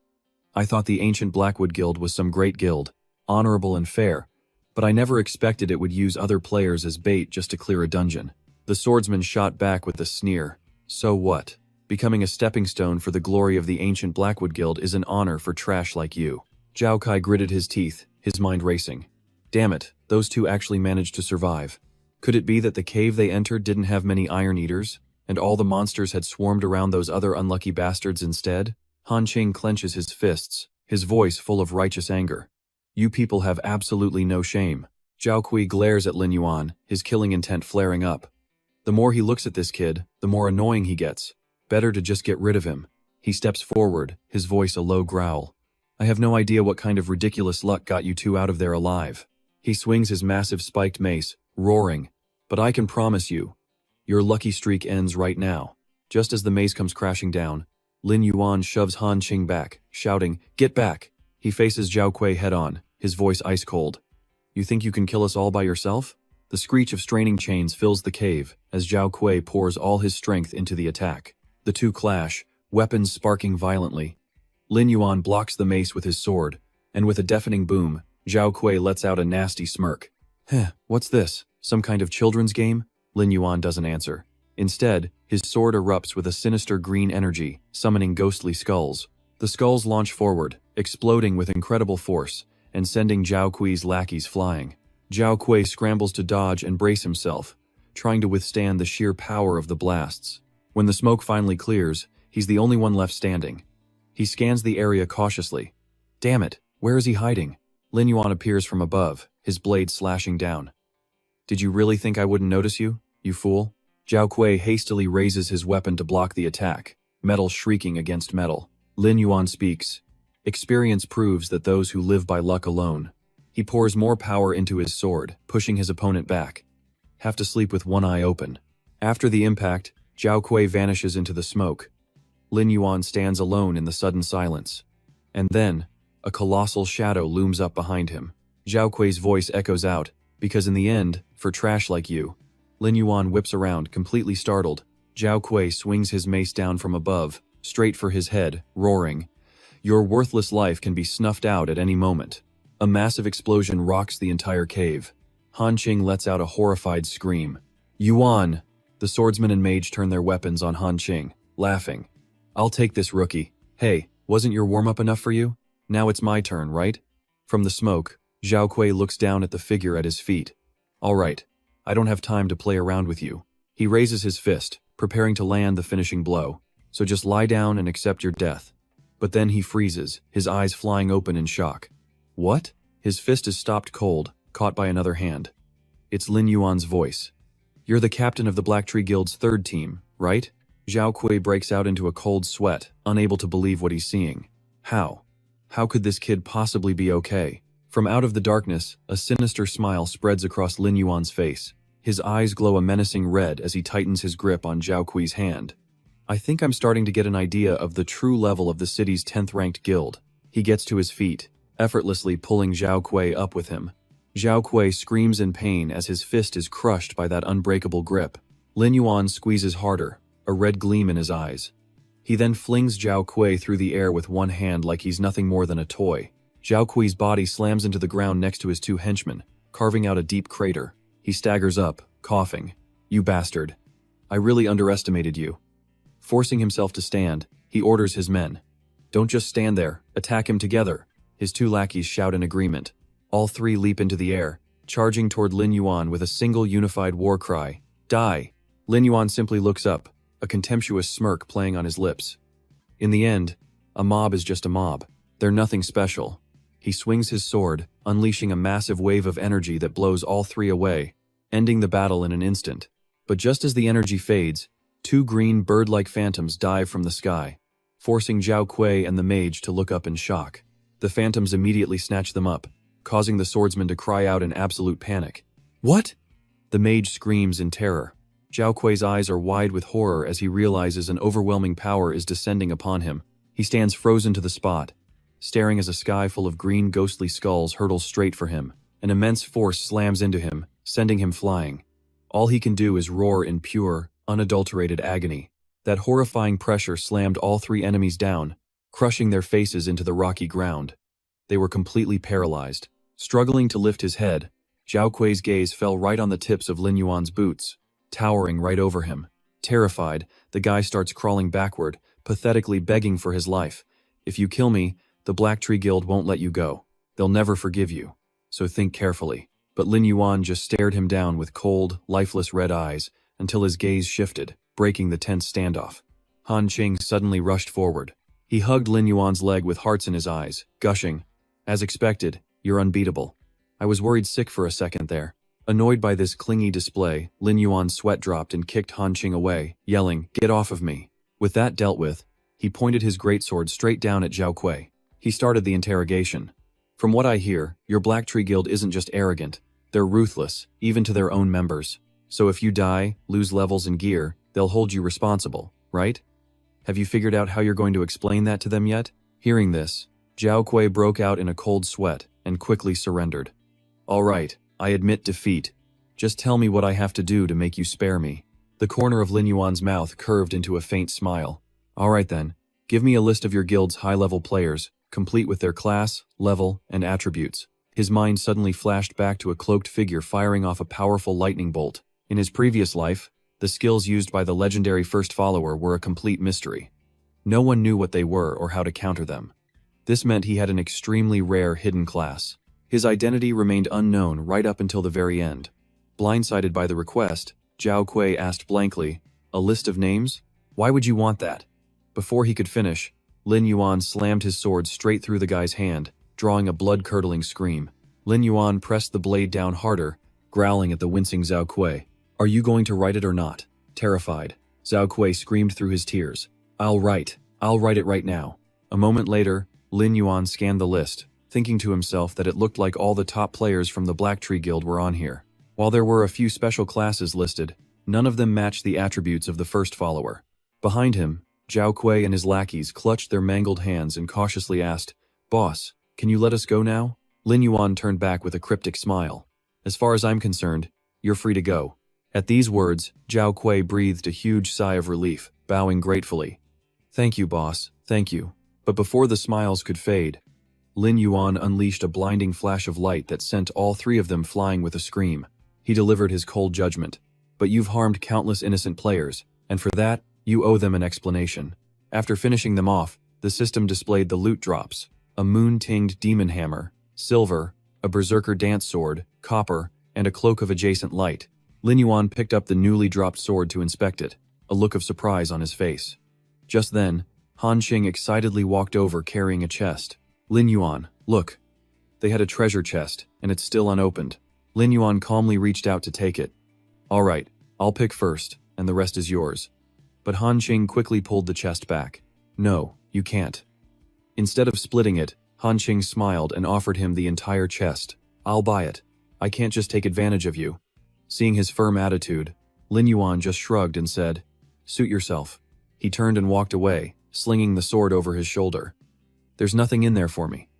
Speaker 1: I thought the ancient Blackwood Guild was some great guild, honorable and fair, but I never expected it would use other players as bait just to clear a dungeon." The swordsman shot back with a sneer. "So what? Becoming a stepping stone for the glory of the ancient Blackwood Guild is an honor for trash like you." Zhao Kai gritted his teeth, his mind racing. Damn it, those two actually managed to survive. Could it be that the cave they entered didn't have many iron eaters, and all the monsters had swarmed around those other unlucky bastards instead? Han Qing clenches his fists, his voice full of righteous anger. "You people have absolutely no shame." Zhao Kui glares at Lin Yuan, his killing intent flaring up. The more he looks at this kid, the more annoying he gets. Better to just get rid of him. He steps forward, his voice a low growl. "I have no idea what kind of ridiculous luck got you two out of there alive." He swings his massive spiked mace, roaring. "But I can promise you, your lucky streak ends right now." Just as the mace comes crashing down, Lin Yuan shoves Han Qing back, shouting, "Get back!" He faces Zhao Kui head-on, his voice ice-cold. "You think you can kill us all by yourself? The screech of straining chains fills the cave as Zhao Kui pours all his strength into the attack. The two clash, weapons sparking violently. Lin Yuan blocks the mace with his sword, and with a deafening boom, Zhao Kui lets out a nasty smirk. What's this? Some kind of children's game? Lin Yuan doesn't answer. Instead, his sword erupts with a sinister green energy, summoning ghostly skulls. The skulls launch forward, exploding with incredible force, and sending Zhao Kui's lackeys flying. Zhao Kui scrambles to dodge and brace himself, trying to withstand the sheer power of the blasts. When the smoke finally clears, he's the only one left standing. He scans the area cautiously. Damn it, where is he hiding? Lin Yuan appears from above, his blade slashing down. Did you really think I wouldn't notice you, you fool? Zhao Kui hastily raises his weapon to block the attack, metal shrieking against metal. Lin Yuan speaks. Experience proves that those who live by luck alone. He pours more power into his sword, pushing his opponent back. Have to sleep with one eye open. After the impact, Zhao Kui vanishes into the smoke. Lin Yuan stands alone in the sudden silence. And then, a colossal shadow looms up behind him. Zhao Kui's voice echoes out, because in the end, for trash like you. Lin Yuan whips around, completely startled. Zhao Kui swings his mace down from above, straight for his head, roaring. Your worthless life can be snuffed out at any moment. A massive explosion rocks the entire cave. Han Qing lets out a horrified scream. Yuan! The swordsman and mage turn their weapons on Han Qing, laughing. I'll take this, rookie. Hey, wasn't your warm-up enough for you? Now it's my turn, right? From the smoke, Zhao Kui looks down at the figure at his feet. All right, I don't have time to play around with you. He raises his fist, preparing to land the finishing blow. So just lie down and accept your death. But then he freezes, his eyes flying open in shock. What? His fist is stopped cold, caught by another hand. It's Lin Yuan's voice. You're the captain of the Black Tree Guild's third team, right? Zhao Kui breaks out into a cold sweat, unable to believe what he's seeing. How? How could this kid possibly be okay? From out of the darkness, a sinister smile spreads across Lin Yuan's face. His eyes glow a menacing red as he tightens his grip on Zhao Kui's hand. I think I'm starting to get an idea of the true level of the city's 10th-ranked guild. He gets to his feet, effortlessly pulling Zhao Kui up with him. Zhao Kui screams in pain as his fist is crushed by that unbreakable grip. Lin Yuan squeezes harder, a red gleam in his eyes. He then flings Zhao Kui through the air with one hand like he's nothing more than a toy. Zhao Kui's body slams into the ground next to his two henchmen, carving out a deep crater. He staggers up, coughing. You bastard. I really underestimated you. Forcing himself to stand, he orders his men. Don't just stand there, attack him together. His two lackeys shout in agreement. All three leap into the air, charging toward Lin Yuan with a single unified war cry. Die! Lin Yuan simply looks up, a contemptuous smirk playing on his lips. In the end, a mob is just a mob. They're nothing special. He swings his sword, unleashing a massive wave of energy that blows all three away, ending the battle in an instant. But just as the energy fades, two green bird-like phantoms dive from the sky, forcing Zhao Kui and the mage to look up in shock. The phantoms immediately snatch them up, causing the swordsman to cry out in absolute panic. What? The mage screams in terror. Zhao Kui's eyes are wide with horror as he realizes an overwhelming power is descending upon him. He stands frozen to the spot, staring as a sky full of green ghostly skulls hurtles straight for him. An immense force slams into him, sending him flying. All he can do is roar in pure, unadulterated agony. That horrifying pressure slammed all three enemies down, crushing their faces into the rocky ground. They were completely paralyzed. Struggling to lift his head, Zhao Kui's gaze fell right on the tips of Lin Yuan's boots, towering right over him. Terrified, the guy starts crawling backward, pathetically begging for his life. If you kill me, the Black Tree Guild won't let you go. They'll never forgive you. So think carefully. But Lin Yuan just stared him down with cold, lifeless red eyes until his gaze shifted, breaking the tense standoff. Han Qing suddenly rushed forward. He hugged Lin Yuan's leg with hearts in his eyes, gushing. As expected, you're unbeatable. I was worried sick for a second there. Annoyed by this clingy display, Lin Yuan's sweat dropped and kicked Han Qing away, yelling, "Get off of me." With that dealt with, he pointed his greatsword straight down at Zhao Kui. He started the interrogation. From what I hear, your Black Tree Guild isn't just arrogant. They're ruthless, even to their own members. So if you die, lose levels and gear, they'll hold you responsible, right? Have you figured out how you're going to explain that to them yet? Hearing this, Zhao Kui broke out in a cold sweat and quickly surrendered. All right, I admit defeat. Just tell me what I have to do to make you spare me. The corner of Lin Yuan's mouth curved into a faint smile. Alright then, give me a list of your guild's high-level players, complete with their class, level, and attributes. His mind suddenly flashed back to a cloaked figure firing off a powerful lightning bolt. In his previous life, the skills used by the legendary first follower were a complete mystery. No one knew what they were or how to counter them. This meant he had an extremely rare hidden class. His identity remained unknown right up until the very end. Blindsided by the request, Zhao Kui asked blankly, "A list of names? Why would you want that?" Before he could finish, Lin Yuan slammed his sword straight through the guy's hand, drawing a blood-curdling scream. Lin Yuan pressed the blade down harder, growling at the wincing Zhao Kui. "Are you going to write it or not?" Terrified, Zhao Kui screamed through his tears. I'll write it right now." A moment later, Lin Yuan scanned the list, thinking to himself that it looked like all the top players from the Black Tree Guild were on here. While there were a few special classes listed, none of them matched the attributes of the first follower. Behind him, Zhao Kui and his lackeys clutched their mangled hands and cautiously asked, "Boss, can you let us go now?" Lin Yuan turned back with a cryptic smile. "As far as I'm concerned, you're free to go." At these words, Zhao Kui breathed a huge sigh of relief, bowing gratefully. "Thank you, boss, thank you." But before the smiles could fade, Lin Yuan unleashed a blinding flash of light that sent all three of them flying with a scream. He delivered his cold judgment. "But you've harmed countless innocent players, and for that, you owe them an explanation." After finishing them off, the system displayed the loot drops: a moon-tinged demon hammer, silver, a berserker dance sword, copper, and a cloak of adjacent light. Lin Yuan picked up the newly dropped sword to inspect it, a look of surprise on his face. Just then, Han Qing excitedly walked over carrying a chest. "Lin Yuan, look." They had a treasure chest, and it's still unopened. Lin Yuan calmly reached out to take it. "All right, I'll pick first, and the rest is yours." But Han Qing quickly pulled the chest back. "No, you can't." Instead of splitting it, Han Qing smiled and offered him the entire chest. "I'll buy it. I can't just take advantage of you." Seeing his firm attitude, Lin Yuan just shrugged and said, "Suit yourself." He turned and walked away, slinging the sword over his shoulder. "There's nothing in there for me.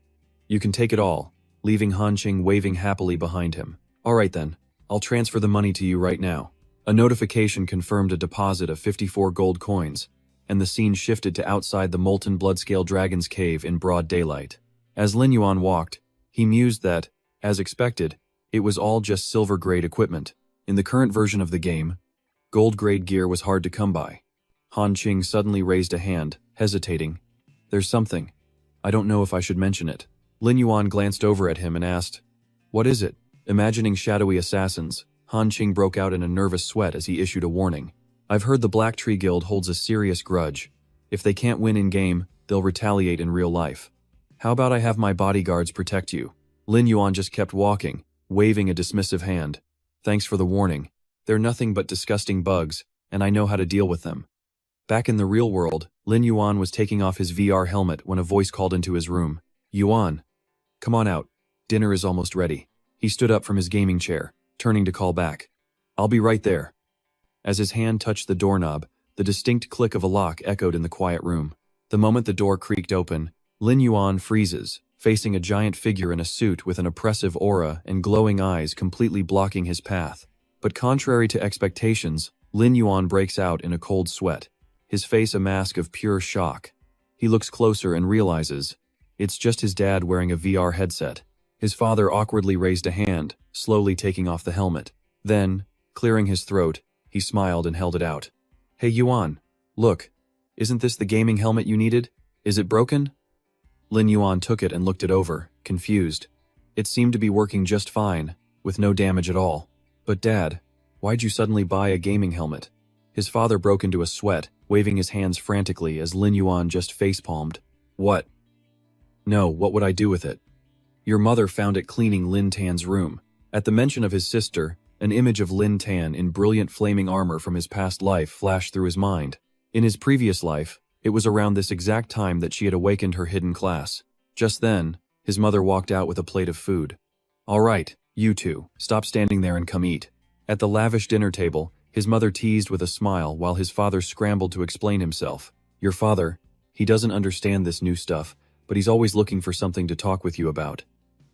Speaker 1: You can take it all," leaving Han Qing waving happily behind him. "All right then, I'll transfer the money to you right now." A notification confirmed a deposit of 54 gold coins, and the scene shifted to outside the molten bloodscale dragon's cave in broad daylight. As Lin Yuan walked, he mused that, as expected, it was all just silver-grade equipment. In the current version of the game, gold-grade gear was hard to come by. Han Qing suddenly raised a hand, hesitating. "There's something. I don't know if I should mention it." Lin Yuan glanced over at him and asked, "What is it?" Imagining shadowy assassins, Han Qing broke out in a nervous sweat as he issued a warning. "I've heard the Black Tree Guild holds a serious grudge. If they can't win in-game, they'll retaliate in real life. How about I have my bodyguards protect you?" Lin Yuan just kept walking, waving a dismissive hand. "Thanks for the warning. They're nothing but disgusting bugs, and I know how to deal with them." Back in the real world, Lin Yuan was taking off his VR helmet when a voice called into his room. "Yuan, come on out. Dinner is almost ready." He stood up from his gaming chair, turning to call back. "I'll be right there." As his hand touched the doorknob, the distinct click of a lock echoed in the quiet room. The moment the door creaked open, Lin Yuan freezes, facing a giant figure in a suit with an oppressive aura and glowing eyes completely blocking his path. But contrary to expectations, Lin Yuan breaks out in a cold sweat, his face a mask of pure shock. He looks closer and realizes it's just his dad wearing a VR headset. His father awkwardly raised a hand, slowly taking off the helmet. Then, clearing his throat, he smiled and held it out. "Hey Yuan, look, isn't this the gaming helmet you needed? Is it broken?" Lin Yuan took it and looked it over, confused. It seemed to be working just fine, with no damage at all. "But Dad, why'd you suddenly buy a gaming helmet?" His father broke into a sweat, waving his hands frantically as Lin Yuan just facepalmed. "What?" "No, what would I do with it?" "Your mother found it cleaning Lin Tan's room." At the mention of his sister, an image of Lin Tan in brilliant flaming armor from his past life flashed through his mind. In his previous life, it was around this exact time that she had awakened her hidden class. Just then, his mother walked out with a plate of food. "All right, you two, stop standing there and come eat." At the lavish dinner table, his mother teased with a smile while his father scrambled to explain himself. "Your father, he doesn't understand this new stuff, but he's always looking for something to talk with you about.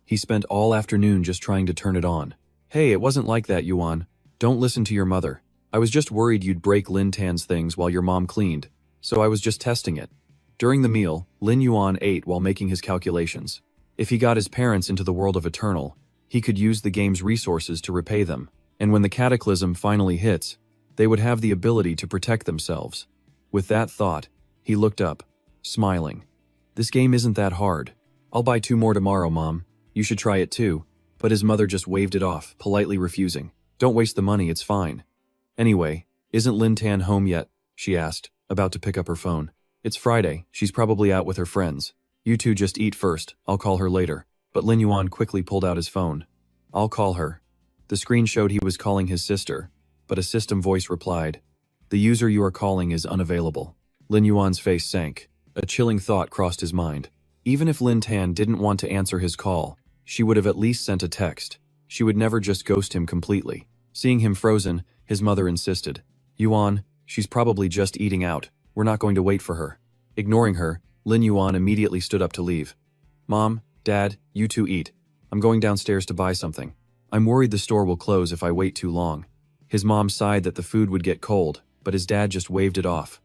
Speaker 1: He spent all afternoon just trying to turn it on." Hey, it wasn't like that, Yuan. Don't listen to your mother. I was just worried you'd break Lin Tan's things while your mom cleaned, so I was just testing it. During the meal, Lin Yuan ate while making his calculations. If he got his parents into the world of Eternal, he could use the game's resources to repay them, and when the cataclysm finally hits, they would have the ability to protect themselves. With that thought, he looked up, smiling. This game isn't that hard. I'll buy 2 more tomorrow, Mom. You should try it too. But his mother just waved it off, politely refusing. Don't waste the money, it's fine. Anyway, isn't Lin Tan home yet? She asked, about to pick up her phone. It's Friday, she's probably out with her friends. You two just eat first, I'll call her later. But Lin Yuan quickly pulled out his phone. I'll call her. The screen showed he was calling his sister, but a system voice replied, The user you are calling is unavailable. Lin Yuan's face sank. A chilling thought crossed his mind. Even if Lin Tan didn't want to answer his call, she would have at least sent a text. She would never just ghost him completely. Seeing him frozen, his mother insisted, Yuan, she's probably just eating out. We're not going to wait for her. Ignoring her, Lin Yuan immediately stood up to leave. Mom, Dad, you two eat. I'm going downstairs to buy something. I'm worried the store will close if I wait too long. His mom sighed that the food would get cold, but his dad just waved it off.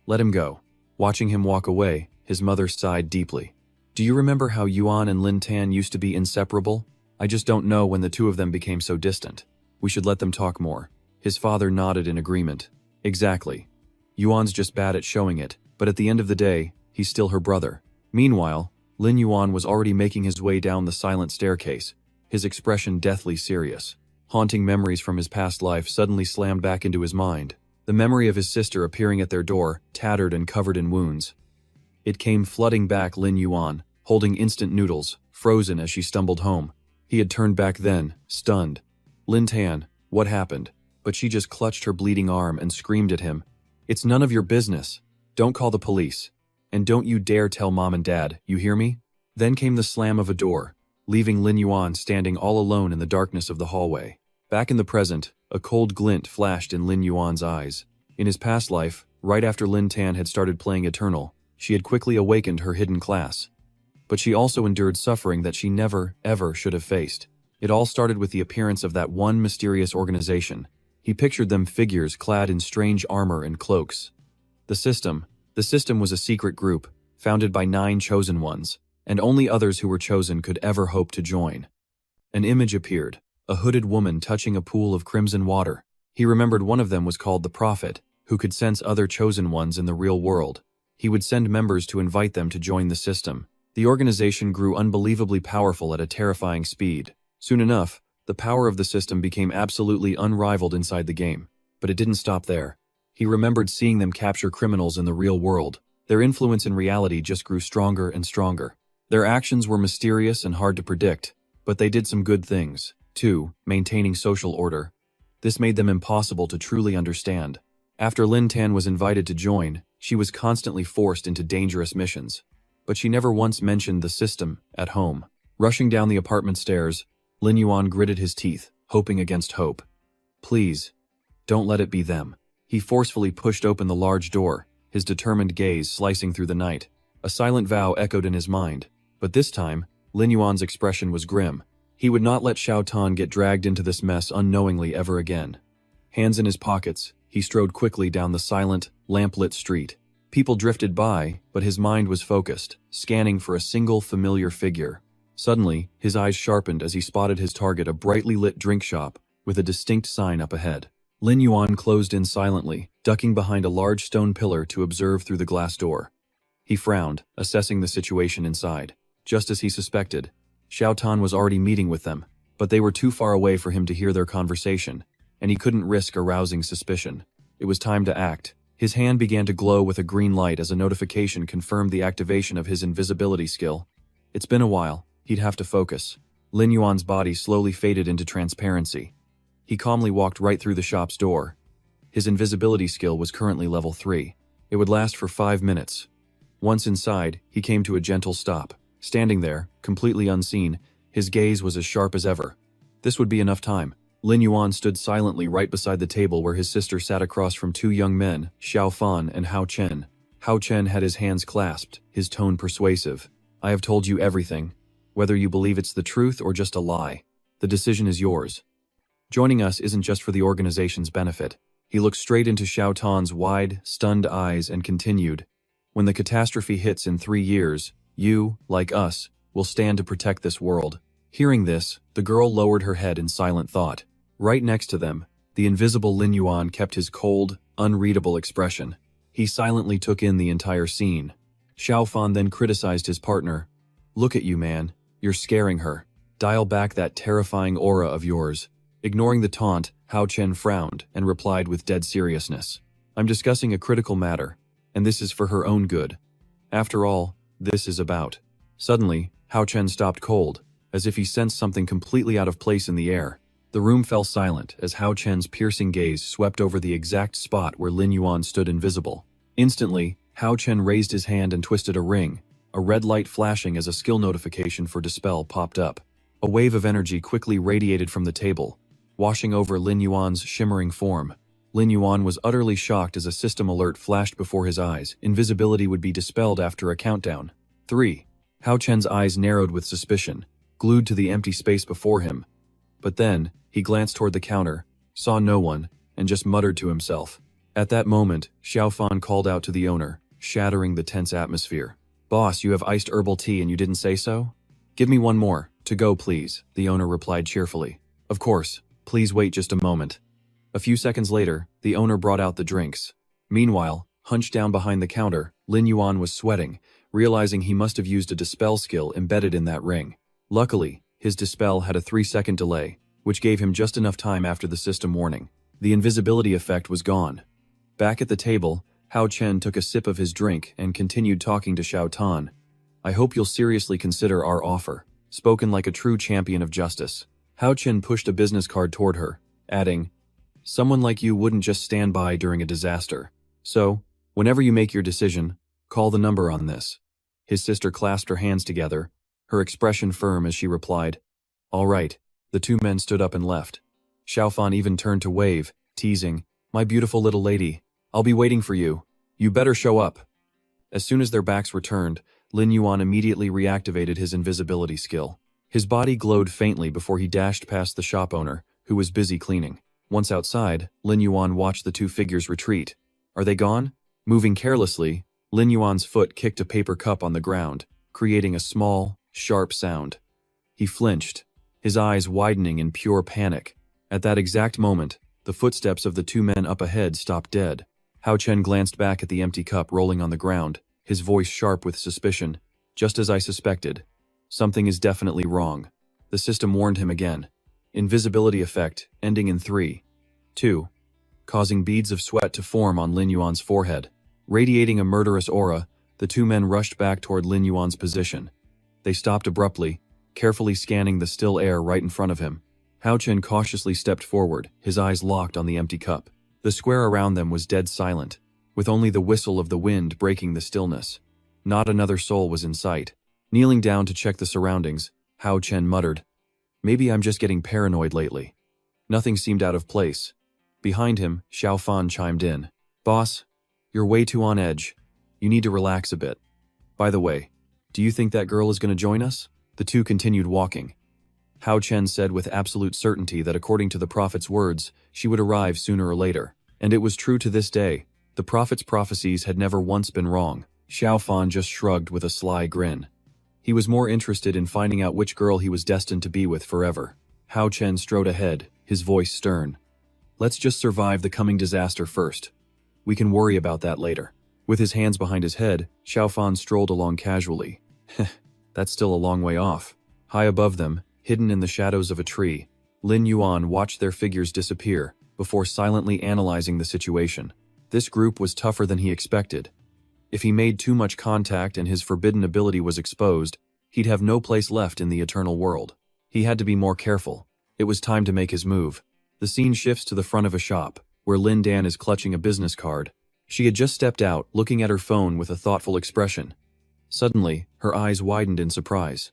Speaker 1: Let him go. Watching him walk away, his mother sighed deeply. Do you remember how Yuan and Lin Tan used to be inseparable? I just don't know when the two of them became so distant. We should let them talk more. His father nodded in agreement. Exactly. Yuan's just bad at showing it, but at the end of the day, he's still her brother. Meanwhile, Lin Yuan was already making his way down the silent staircase, his expression deathly serious. Haunting memories from his past life suddenly slammed back into his mind. The memory of his sister appearing at their door, tattered and covered in wounds. It came flooding back Lin Yuan, holding instant noodles, frozen as she stumbled home. He had turned back then, stunned. Lin Tan, what happened? But she just clutched her bleeding arm and screamed at him. It's none of your business. Don't call the police. And don't you dare tell Mom and Dad, you hear me? Then came the slam of a door, leaving Lin Yuan standing all alone in the darkness of the hallway. Back in the present, a cold glint flashed in Lin Yuan's eyes. In his past life, right after Lin Tan had started playing Eternal, she had quickly awakened her hidden class. But she also endured suffering that she never, ever should have faced. It all started with the appearance of that one mysterious organization. He pictured them figures clad in strange armor and cloaks. The system was a secret group, founded by 9 chosen ones, and only others who were chosen could ever hope to join. An image appeared, a hooded woman touching a pool of crimson water. He remembered one of them was called the Prophet, who could sense other chosen ones in the real world. He would send members to invite them to join the system. The organization grew unbelievably powerful at a terrifying speed. Soon enough, the power of the system became absolutely unrivaled inside the game. But it didn't stop there. He remembered seeing them capture criminals in the real world. Their influence in reality just grew stronger and stronger. Their actions were mysterious and hard to predict, but they did some good things, too, maintaining social order. This made them impossible to truly understand. After Lin Tan was invited to join, she was constantly forced into dangerous missions. But she never once mentioned the system at home. Rushing down the apartment stairs, Lin Yuan gritted his teeth, hoping against hope. Please, don't let it be them. He forcefully pushed open the large door, his determined gaze slicing through the night. A silent vow echoed in his mind, but this time, Lin Yuan's expression was grim. He would not let Xiao Tan get dragged into this mess unknowingly ever again. Hands in his pockets, he strode quickly down the silent, lamp-lit street. People drifted by, but his mind was focused, scanning for a single familiar figure. Suddenly, his eyes sharpened as he spotted his target, a brightly lit drink shop, with a distinct sign up ahead. Lin Yuan closed in silently, ducking behind a large stone pillar to observe through the glass door. He frowned, assessing the situation inside. Just as he suspected, Xiao Tan was already meeting with them, but they were too far away for him to hear their conversation, and he couldn't risk arousing suspicion. It was time to act. His hand began to glow with a green light as a notification confirmed the activation of his invisibility skill. It's been a while. He'd have to focus. Lin Yuan's body slowly faded into transparency. He calmly walked right through the shop's door. His invisibility skill was currently level 3. It would last for 5 minutes. Once inside, he came to a gentle stop. Standing there, completely unseen, his gaze was as sharp as ever. This would be enough time. Lin Yuan stood silently right beside the table where his sister sat across from 2 young men, Xiao Fan and Hao Chen. Hao Chen had his hands clasped, his tone persuasive. I have told you everything. Whether you believe it's the truth or just a lie, the decision is yours. Joining us isn't just for the organization's benefit. He looked straight into Xiao Tan's wide, stunned eyes and continued, when the catastrophe hits in 3 years, you, like us, will stand to protect this world. Hearing this, the girl lowered her head in silent thought. Right next to them, the invisible Lin Yuan kept his cold, unreadable expression. He silently took in the entire scene. Xiao Fan then criticized his partner. Look at you, man. You're scaring her. Dial back that terrifying aura of yours. Ignoring the taunt, Hao Chen frowned and replied with dead seriousness. I'm discussing a critical matter, and this is for her own good. After all, this is about. Suddenly, Hao Chen stopped cold, as if he sensed something completely out of place in the air. The room fell silent as Hao Chen's piercing gaze swept over the exact spot where Lin Yuan stood invisible. Instantly, Hao Chen raised his hand and twisted a ring. A red light flashing as a skill notification for Dispel popped up. A wave of energy quickly radiated from the table, washing over Lin Yuan's shimmering form. Lin Yuan was utterly shocked as a system alert flashed before his eyes. Invisibility would be dispelled after a countdown. 3. Hao Chen's eyes narrowed with suspicion, glued to the empty space before him. But then, he glanced toward the counter, saw no one, and just muttered to himself. At that moment, Xiao Fan called out to the owner, shattering the tense atmosphere. Boss, you have iced herbal tea and you didn't say so? Give me one more, to go please, the owner replied cheerfully. Of course, please wait just a moment. A few seconds later, the owner brought out the drinks. Meanwhile, hunched down behind the counter, Lin Yuan was sweating, realizing he must have used a dispel skill embedded in that ring. Luckily, his dispel had a 3-second delay, which gave him just enough time after the system warning. The invisibility effect was gone. Back at the table, Hao Chen took a sip of his drink and continued talking to Xiao Tan. I hope you'll seriously consider our offer. Spoken like a true champion of justice. Hao Chen pushed a business card toward her, adding, someone like you wouldn't just stand by during a disaster. So, whenever you make your decision, call the number on this. His sister clasped her hands together, her expression firm as she replied, all right. The two men stood up and left. Xiao Fan even turned to wave, teasing, my beautiful little lady, I'll be waiting for you. You better show up. As soon as their backs were turned, Lin Yuan immediately reactivated his invisibility skill. His body glowed faintly before he dashed past the shop owner, who was busy cleaning. Once outside, Lin Yuan watched the two figures retreat. Are they gone? Moving carelessly, Lin Yuan's foot kicked a paper cup on the ground, creating a small, sharp sound. He flinched, his eyes widening in pure panic. At that exact moment, the footsteps of the two men up ahead stopped dead. Hao Chen glanced back at the empty cup rolling on the ground, his voice sharp with suspicion. Just as I suspected. Something is definitely wrong. The system warned him again. Invisibility effect, ending in 3, 2, causing beads of sweat to form on Lin Yuan's forehead. Radiating a murderous aura, the two men rushed back toward Lin Yuan's position. They stopped abruptly, carefully scanning the still air right in front of him. Hao Chen cautiously stepped forward, his eyes locked on the empty cup. The square around them was dead silent, with only the whistle of the wind breaking the stillness. Not another soul was in sight. Kneeling down to check the surroundings, Hao Chen muttered, maybe I'm just getting paranoid lately. Nothing seemed out of place. Behind him, Xiao Fan chimed in. Boss, you're way too on edge. You need to relax a bit. By the way, do you think that girl is going to join us? The two continued walking. Hao Chen said with absolute certainty that according to the prophet's words, she would arrive sooner or later. And it was true to this day. The prophet's prophecies had never once been wrong. Xiao Fan just shrugged with a sly grin. He was more interested in finding out which girl he was destined to be with forever. Hao Chen strode ahead, his voice stern. Let's just survive the coming disaster first. We can worry about that later. With his hands behind his head, Xiao Fan strolled along casually. That's still a long way off. High above them, hidden in the shadows of a tree, Lin Yuan watched their figures disappear, before silently analyzing the situation. This group was tougher than he expected. If he made too much contact and his forbidden ability was exposed, he'd have no place left in the eternal world. He had to be more careful. It was time to make his move. The scene shifts to the front of a shop, where Lin Dan is clutching a business card. She had just stepped out, looking at her phone with a thoughtful expression. Suddenly, her eyes widened in surprise.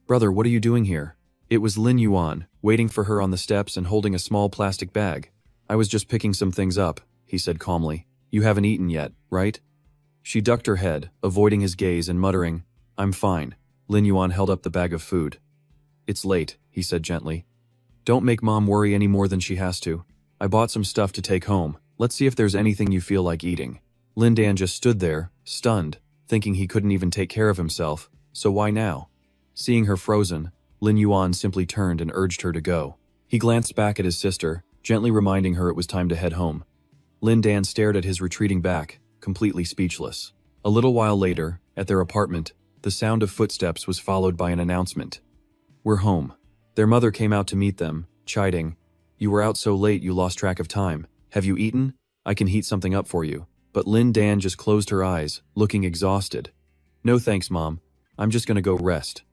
Speaker 1: Brother, what are you doing here? It was Lin Yuan, waiting for her on the steps and holding a small plastic bag. I was just picking some things up, he said calmly. You haven't eaten yet, right? She ducked her head, avoiding his gaze and muttering, I'm fine. Lin Yuan held up the bag of food. It's late, he said gently. Don't make Mom worry any more than she has to. I bought some stuff to take home. Let's see if there's anything you feel like eating. Lin Dan just stood there, stunned, thinking he couldn't even take care of himself, so why now? Seeing her frozen, Lin Yuan simply turned and urged her to go. He glanced back at his sister, gently reminding her it was time to head home. Lin Dan stared at his retreating back, completely speechless. A little while later, at their apartment, the sound of footsteps was followed by an announcement. We're home. Their mother came out to meet them, chiding, You were out so late you lost track of time. Have you eaten? I can heat something up for you. But Lin Dan just closed her eyes, looking exhausted. No thanks, Mom. I'm just gonna go rest.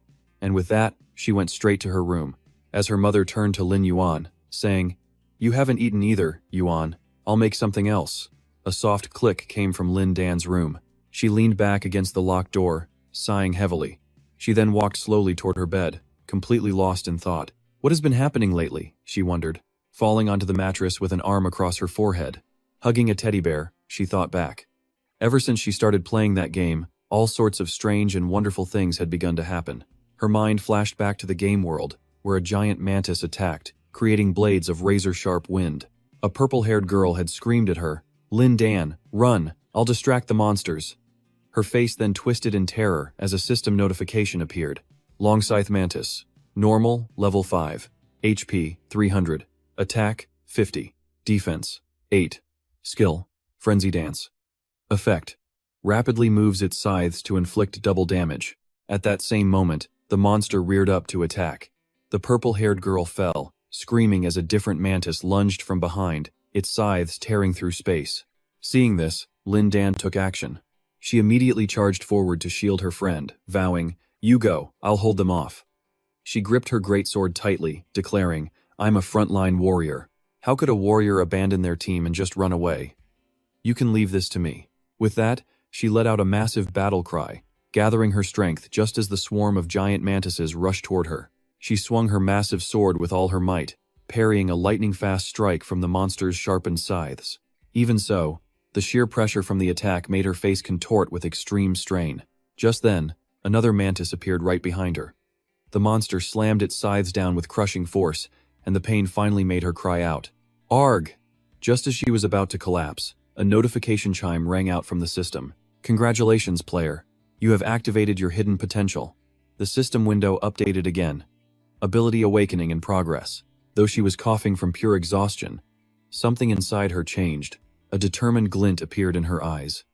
Speaker 1: And with that, she went straight to her room, as her mother turned to Lin Yuan, saying, You haven't eaten either, Yuan. I'll make something else. A soft click came from Lin Dan's room. She leaned back against the locked door, sighing heavily. She then walked slowly toward her bed, completely lost in thought. What has been happening lately? She wondered, falling onto the mattress with an arm across her forehead. Hugging a teddy bear, she thought back. Ever since she started playing that game, all sorts of strange and wonderful things had begun to happen. Her mind flashed back to the game world, where a giant mantis attacked, creating blades of razor-sharp wind. A purple-haired girl had screamed at her, Lin Dan, run, I'll distract the monsters. Her face then twisted in terror as a system notification appeared. Longscythe Mantis. Normal, level 5. HP, 300. Attack, 50. Defense, 8. Skill, Frenzy Dance. Effect. Rapidly moves its scythes to inflict double damage. At that same moment, the monster reared up to attack. The purple-haired girl fell, screaming as a different mantis lunged from behind, its scythes tearing through space. Seeing this, Lin Dan took action. She immediately charged forward to shield her friend, vowing, You go, I'll hold them off. She gripped her greatsword tightly, declaring, I'm a frontline warrior. How could a warrior abandon their team and just run away? You can leave this to me. With that, she let out a massive battle cry, gathering her strength just as the swarm of giant mantises rushed toward her. She swung her massive sword with all her might, parrying a lightning-fast strike from the monster's sharpened scythes. Even so, the sheer pressure from the attack made her face contort with extreme strain. Just then, another mantis appeared right behind her. The monster slammed its scythes down with crushing force, and the pain finally made her cry out, Arg! Just as she was about to collapse, a notification chime rang out from the system. Congratulations, player. You have activated your hidden potential. The system window updated again. Ability awakening in progress. Though she was coughing from pure exhaustion, something inside her changed. A determined glint appeared in her eyes.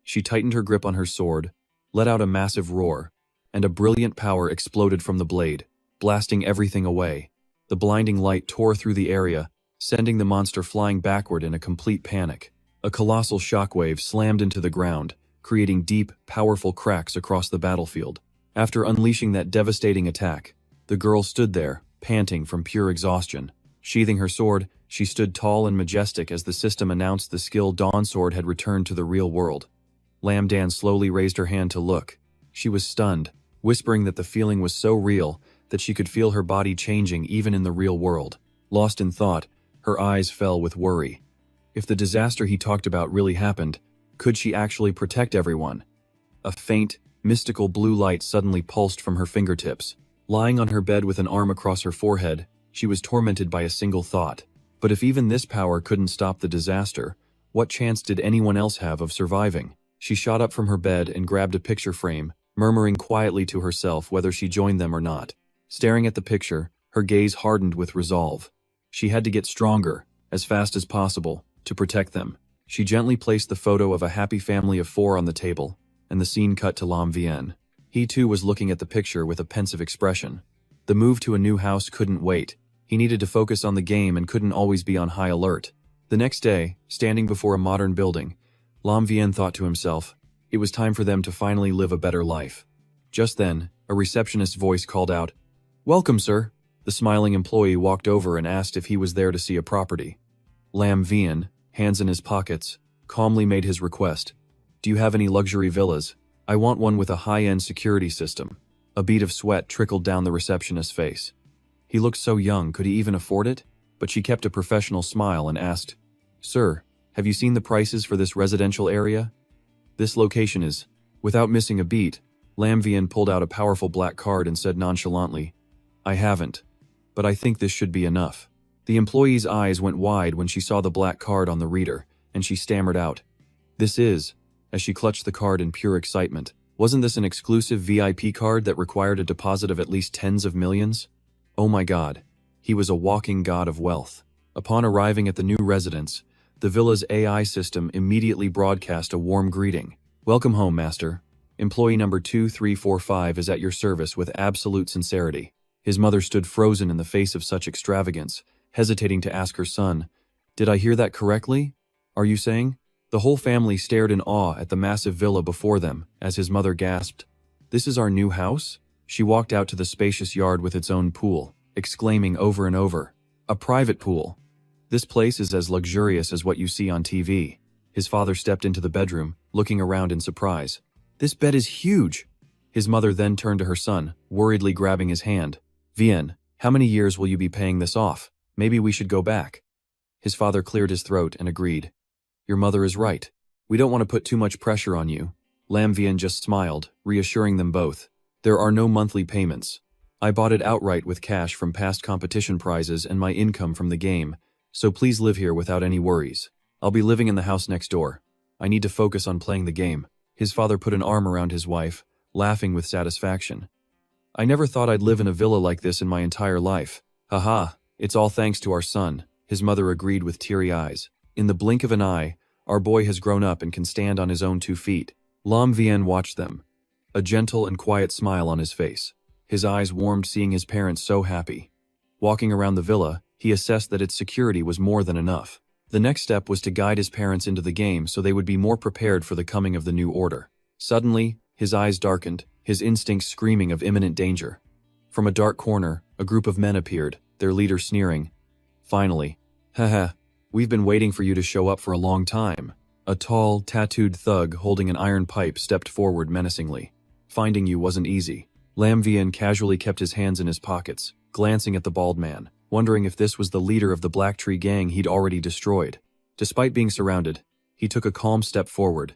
Speaker 1: She tightened her grip on her sword, let out a massive roar, and a brilliant power exploded from the blade, blasting everything away. The blinding light tore through the area, sending the monster flying backward in a complete panic. A colossal shockwave slammed into the ground, creating deep, powerful cracks across the battlefield. After unleashing that devastating attack, the girl stood there, panting from pure exhaustion. Sheathing her sword, she stood tall and majestic as the system announced the skill Dawn Sword had returned to the real world. Lam Dan slowly raised her hand to look. She was stunned, whispering that the feeling was so real that she could feel her body changing even in the real world. Lost in thought, her eyes fell with worry. If the disaster he talked about really happened, could she actually protect everyone? A faint, mystical blue light suddenly pulsed from her fingertips. Lying on her bed with an arm across her forehead, she was tormented by a single thought. But if even this power couldn't stop the disaster, what chance did anyone else have of surviving? She shot up from her bed and grabbed a picture frame, murmuring quietly to herself whether she joined them or not. Staring at the picture, her gaze hardened with resolve. She had to get stronger, as fast as possible, to protect them. She gently placed the photo of a happy family of 4 on the table, and the scene cut to Lam Vien. He too was looking at the picture with a pensive expression. The move to a new house couldn't wait. He needed to focus on the game and couldn't always be on high alert. The next day, standing before a modern building, Lam Vien thought to himself, it was time for them to finally live a better life. Just then, a receptionist's voice called out, Welcome, sir. The smiling employee walked over and asked if he was there to see a property. Lam Vien, hands in his pockets, calmly made his request. Do you have any luxury villas? I want one with a high-end security system. A bead of sweat trickled down the receptionist's face. He looked so young, could he even afford it? But she kept a professional smile and asked, Sir, have you seen the prices for this residential area? This location is. Without missing a beat, Lam Vien pulled out a powerful black card and said nonchalantly, I haven't. but I think this should be enough." The employee's eyes went wide when she saw the black card on the reader, and she stammered out, "This is," as she clutched the card in pure excitement. Wasn't this an exclusive VIP card that required a deposit of at least tens of millions? Oh my god. He was a walking god of wealth. Upon arriving at the new residence, the villa's AI system immediately broadcast a warm greeting. "Welcome home, master. Employee number 2345 is at your service with absolute sincerity." His mother stood frozen in the face of such extravagance, hesitating to ask her son, "Did I hear that correctly? Are you saying?" The whole family stared in awe at the massive villa before them as his mother gasped, "This is our new house?" She walked out to the spacious yard with its own pool, exclaiming over and over, "A private pool. This place is as luxurious as what you see on TV." His father stepped into the bedroom, looking around in surprise. "This bed is huge." His mother then turned to her son, worriedly grabbing his hand. "Vien, how many years will you be paying this off? Maybe we should go back." His father cleared his throat and agreed. "Your mother is right. We don't want to put too much pressure on you." Lam Vien just smiled, reassuring them both. "There are no monthly payments. I bought it outright with cash from past competition prizes and my income from the game, so please live here without any worries. I'll be living in the house next door. I need to focus on playing the game." His father put an arm around his wife, laughing with satisfaction. "I never thought I'd live in a villa like this in my entire life. Haha, it's all thanks to our son," his mother agreed with teary eyes. "In the blink of an eye, our boy has grown up and can stand on his own 2 feet. Lam Vien watched them, a gentle and quiet smile on his face. His eyes warmed seeing his parents so happy. Walking around the villa, he assessed that its security was more than enough. The next step was to guide his parents into the game so they would be more prepared for the coming of the new order. Suddenly, his eyes darkened, his instincts screaming of imminent danger. From a dark corner, a group of men appeared, their leader sneering. "Finally. Haha. We've been waiting for you to show up for a long time." A tall, tattooed thug holding an iron pipe stepped forward menacingly. "Finding you wasn't easy." Lam Vien casually kept his hands in his pockets, glancing at the bald man, wondering if this was the leader of the Black Tree gang he'd already destroyed. Despite being surrounded, he took a calm step forward.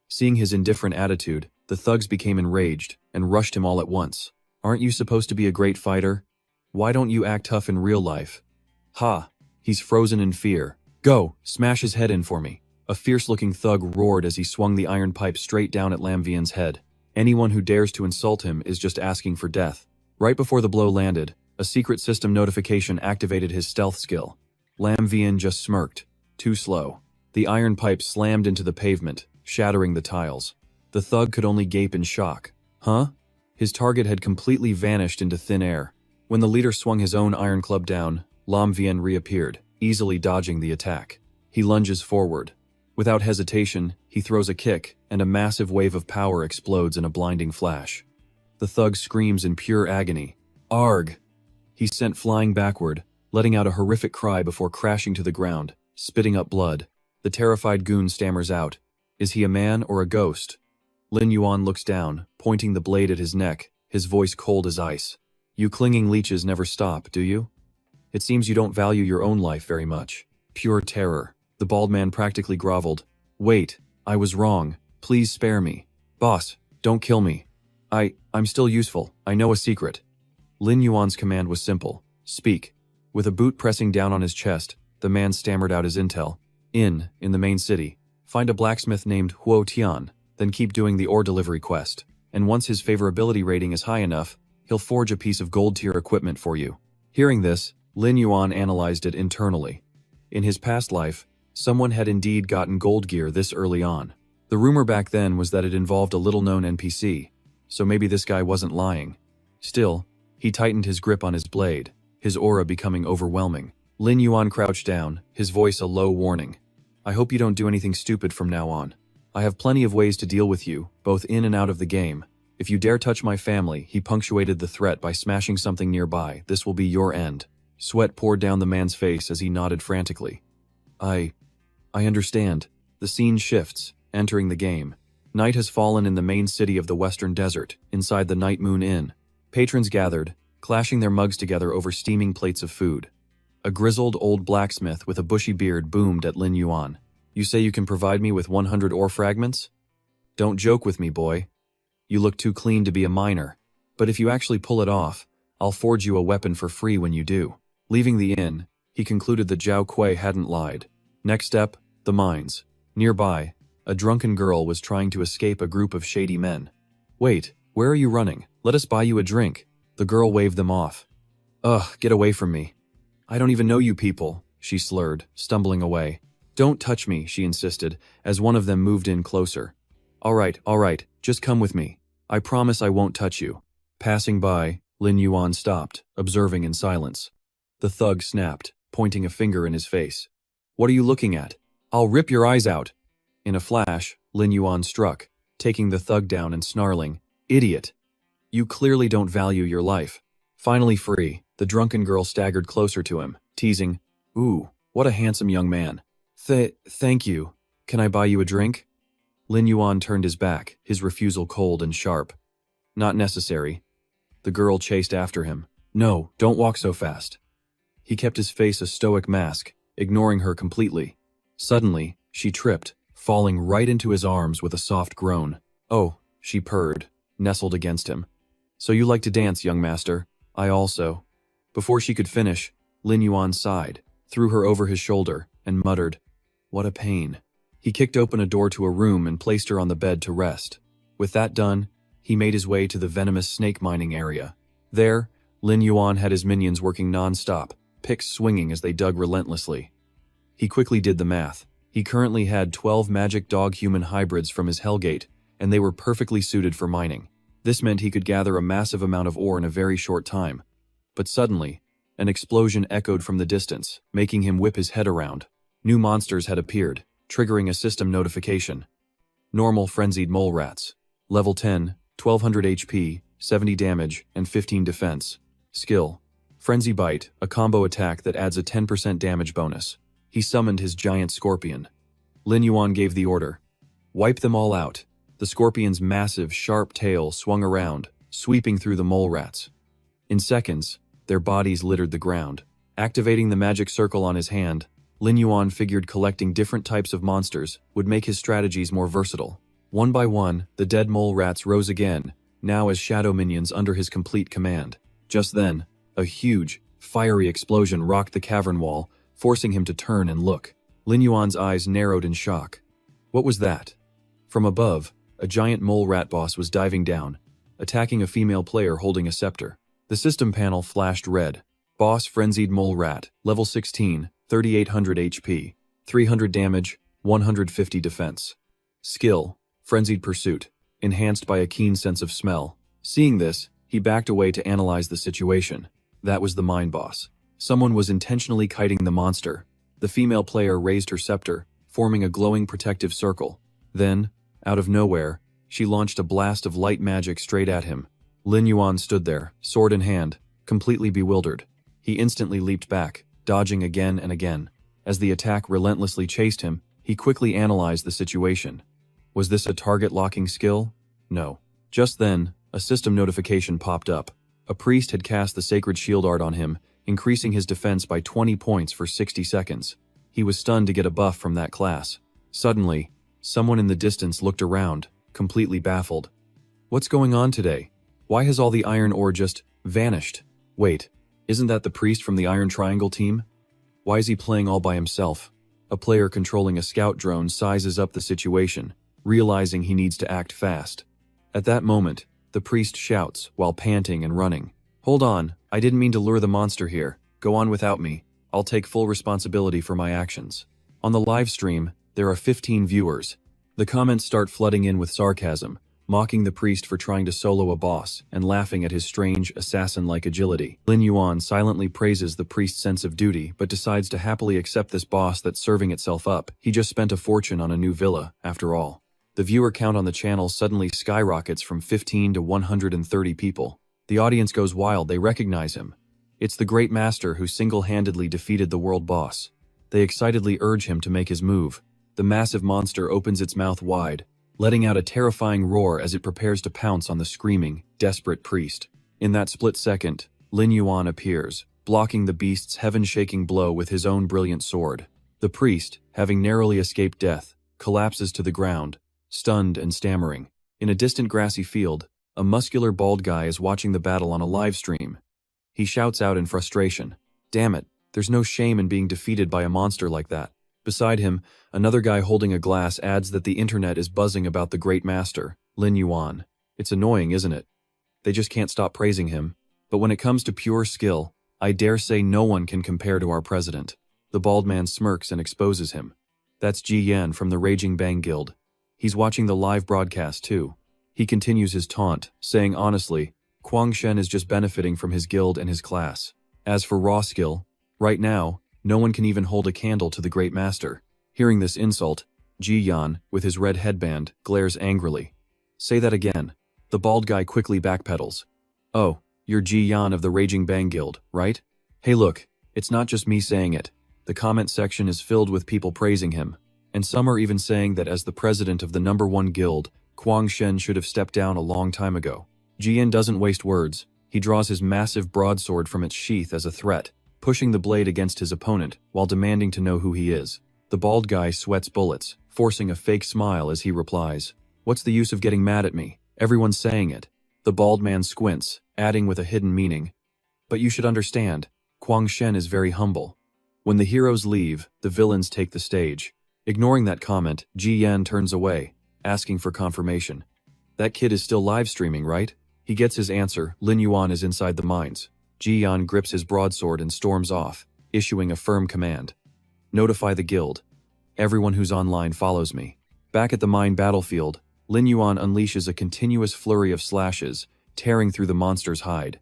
Speaker 1: Seeing his indifferent attitude, the thugs became enraged and rushed him all at once. "Aren't you supposed to be a great fighter? Why don't you act tough in real life?" "Ha! He's frozen in fear. Go, smash his head in for me." A fierce-looking thug roared as he swung the iron pipe straight down at Lam Vien's head. Anyone who dares to insult him is just asking for death. Right before the blow landed, a secret system notification activated his stealth skill. Lam Vien just smirked. Too slow. The iron pipe slammed into the pavement, shattering the tiles. The thug could only gape in shock. Huh? His target had completely vanished into thin air. When the leader swung his own iron club down, Lam Vien reappeared, easily dodging the attack. He lunges forward. Without hesitation, he throws a kick, and a massive wave of power explodes in a blinding flash. The thug screams in pure agony. Arg! He's sent flying backward, letting out a horrific cry before crashing to the ground, spitting up blood. The terrified goon stammers out. Is he a man or a ghost? Lin Yuan looks down, pointing the blade at his neck, his voice cold as ice. You clinging leeches never stop, do you? It seems you don't value your own life very much. Pure terror. The bald man practically groveled. Wait, I was wrong. Please spare me. Boss, don't kill me. I'm still useful. I know a secret. Lin Yuan's command was simple. Speak. With a boot pressing down on his chest, the man stammered out his intel. In the main city. Find a blacksmith named Huo Tian, then keep doing the ore delivery quest. And once his favorability rating is high enough, he'll forge a piece of gold-tier equipment for you. Hearing this, Lin Yuan analyzed it internally. In his past life, someone had indeed gotten gold gear this early on. The rumor back then was that it involved a little-known NPC, so maybe this guy wasn't lying. Still, he tightened his grip on his blade, his aura becoming overwhelming. Lin Yuan crouched down, his voice a low warning. I hope you don't do anything stupid from now on. I have plenty of ways to deal with you, both in and out of the game. If you dare touch my family, he punctuated the threat by smashing something nearby. This will be your end. Sweat poured down the man's face as he nodded frantically. I understand. The scene shifts, entering the game. Night has fallen in the main city of the Western Desert, inside the Night Moon Inn. Patrons gathered, clashing their mugs together over steaming plates of food. A grizzled old blacksmith with a bushy beard boomed at Lin Yuan. You say you can provide me with 100 ore fragments? Don't joke with me, boy. You look too clean to be a miner. But if you actually pull it off, I'll forge you a weapon for free when you do. Leaving the inn, he concluded that Zhao Kuei hadn't lied. Next step, the mines. Nearby, a drunken girl was trying to escape a group of shady men. Wait, where are you running? Let us buy you a drink. The girl waved them off. Ugh, get away from me. I don't even know you people, she slurred, stumbling away. Don't touch me, she insisted, as one of them moved in closer. All right, just come with me. I promise I won't touch you. Passing by, Lin Yuan stopped, observing in silence. The thug snapped, pointing a finger in his face. What are you looking at? I'll rip your eyes out. In a flash, Lin Yuan struck, taking the thug down and snarling, Idiot! You clearly don't value your life. Finally free, the drunken girl staggered closer to him, teasing, Ooh, what a handsome young man. Thank you. Can I buy you a drink? Lin Yuan turned his back, his refusal cold and sharp. Not necessary. The girl chased after him. No, don't walk so fast. He kept his face a stoic mask, ignoring her completely. Suddenly, she tripped, falling right into his arms with a soft groan. Oh, she purred, nestled against him. So you like to dance, young master? I also. Before she could finish, Lin Yuan sighed, threw her over his shoulder, and muttered, What a pain. He kicked open a door to a room and placed her on the bed to rest. With that done, he made his way to the venomous snake mining area. There, Lin Yuan had his minions working non-stop, picks swinging as they dug relentlessly. He quickly did the math. He currently had 12 magic dog-human hybrids from his Hellgate, and they were perfectly suited for mining. This meant he could gather a massive amount of ore in a very short time. But suddenly, an explosion echoed from the distance, making him whip his head around. New monsters had appeared, triggering a system notification. Normal frenzied mole rats. Level 10, 1200 HP, 70 damage, and 15 defense. Skill. Frenzy Bite, a combo attack that adds a 10% damage bonus. He summoned his giant scorpion. Lin Yuan gave the order. Wipe them all out. The scorpion's massive, sharp tail swung around, sweeping through the mole rats. In seconds, their bodies littered the ground. Activating the magic circle on his hand, Lin Yuan figured collecting different types of monsters would make his strategies more versatile. One by one, the dead mole rats rose again, now as shadow minions under his complete command. Just then, a huge, fiery explosion rocked the cavern wall, forcing him to turn and look. Lin Yuan's eyes narrowed in shock. What was that? From above, a giant mole rat boss was diving down, attacking a female player holding a scepter. The system panel flashed red. Boss Frenzied Mole Rat, level 16, 3800 HP, 300 damage, 150 defense. Skill, Frenzied Pursuit, enhanced by a keen sense of smell. Seeing this, he backed away to analyze the situation. That was the mine boss. Someone was intentionally kiting the monster. The female player raised her scepter, forming a glowing protective circle. Then, out of nowhere, she launched a blast of light magic straight at him. Lin Yuan stood there, sword in hand, completely bewildered. He instantly leaped back, dodging again and again. As the attack relentlessly chased him, he quickly analyzed the situation. Was this a target-locking skill? No. Just then, a system notification popped up. A priest had cast the sacred shield art on him, increasing his defense by 20 points for 60 seconds. He was stunned to get a buff from that class. Suddenly, someone in the distance looked around, completely baffled. What's going on today? Why has all the iron ore just vanished? Wait, isn't that the priest from the Iron Triangle team? Why is he playing all by himself? A player controlling a scout drone sizes up the situation, realizing he needs to act fast. At that moment, the priest shouts while panting and running. Hold on, I didn't mean to lure the monster here. Go on without me. I'll take full responsibility for my actions. On the live stream, there are 15 viewers. The comments start flooding in with sarcasm, mocking the priest for trying to solo a boss and laughing at his strange, assassin-like agility. Lin Yuan silently praises the priest's sense of duty but decides to happily accept this boss that's serving itself up. He just spent a fortune on a new villa, after all. The viewer count on the channel suddenly skyrockets from 15 to 130 people. The audience goes wild, they recognize him. It's the great master who single-handedly defeated the world boss. They excitedly urge him to make his move. The massive monster opens its mouth wide, letting out a terrifying roar as it prepares to pounce on the screaming, desperate priest. In that split second, Lin Yuan appears, blocking the beast's heaven-shaking blow with his own brilliant sword. The priest, having narrowly escaped death, collapses to the ground, stunned and stammering. In a distant grassy field, a muscular bald guy is watching the battle on a live stream. He shouts out in frustration. Damn it, there's no shame in being defeated by a monster like that. Beside him, another guy holding a glass adds that the internet is buzzing about the great master, Lin Yuan. It's annoying, isn't it? They just can't stop praising him. But when it comes to pure skill, I dare say no one can compare to our president. The bald man smirks and exposes him. That's Ji Yan from the Raging Bang Guild. He's watching the live broadcast too. He continues his taunt, saying honestly, Kwang Shen is just benefiting from his guild and his class. As for raw skill, right now, no one can even hold a candle to the great master. Hearing this insult, Ji Yan, with his red headband, glares angrily. Say that again. The bald guy quickly backpedals. Oh, you're Ji Yan of the Raging Bang Guild, right? Hey look, it's not just me saying it. The comment section is filled with people praising him, and some are even saying that as the president of the #1 guild, Kwang Shen should have stepped down a long time ago. Ji Yan doesn't waste words. He draws his massive broadsword from its sheath as a threat, pushing the blade against his opponent while demanding to know who he is. The bald guy sweats bullets, forcing a fake smile as he replies, "What's the use of getting mad at me? Everyone's saying it." The bald man squints, adding with a hidden meaning, "But you should understand, Kwang Shen is very humble." When the heroes leave, the villains take the stage. Ignoring that comment, Ji Yan turns away, asking for confirmation. That kid is still live streaming, right? He gets his answer, Lin Yuan is inside the mines. Ji Yan grips his broadsword and storms off, issuing a firm command. Notify the guild. Everyone who's online follows me. Back at the mine battlefield, Lin Yuan unleashes a continuous flurry of slashes, tearing through the monster's hide.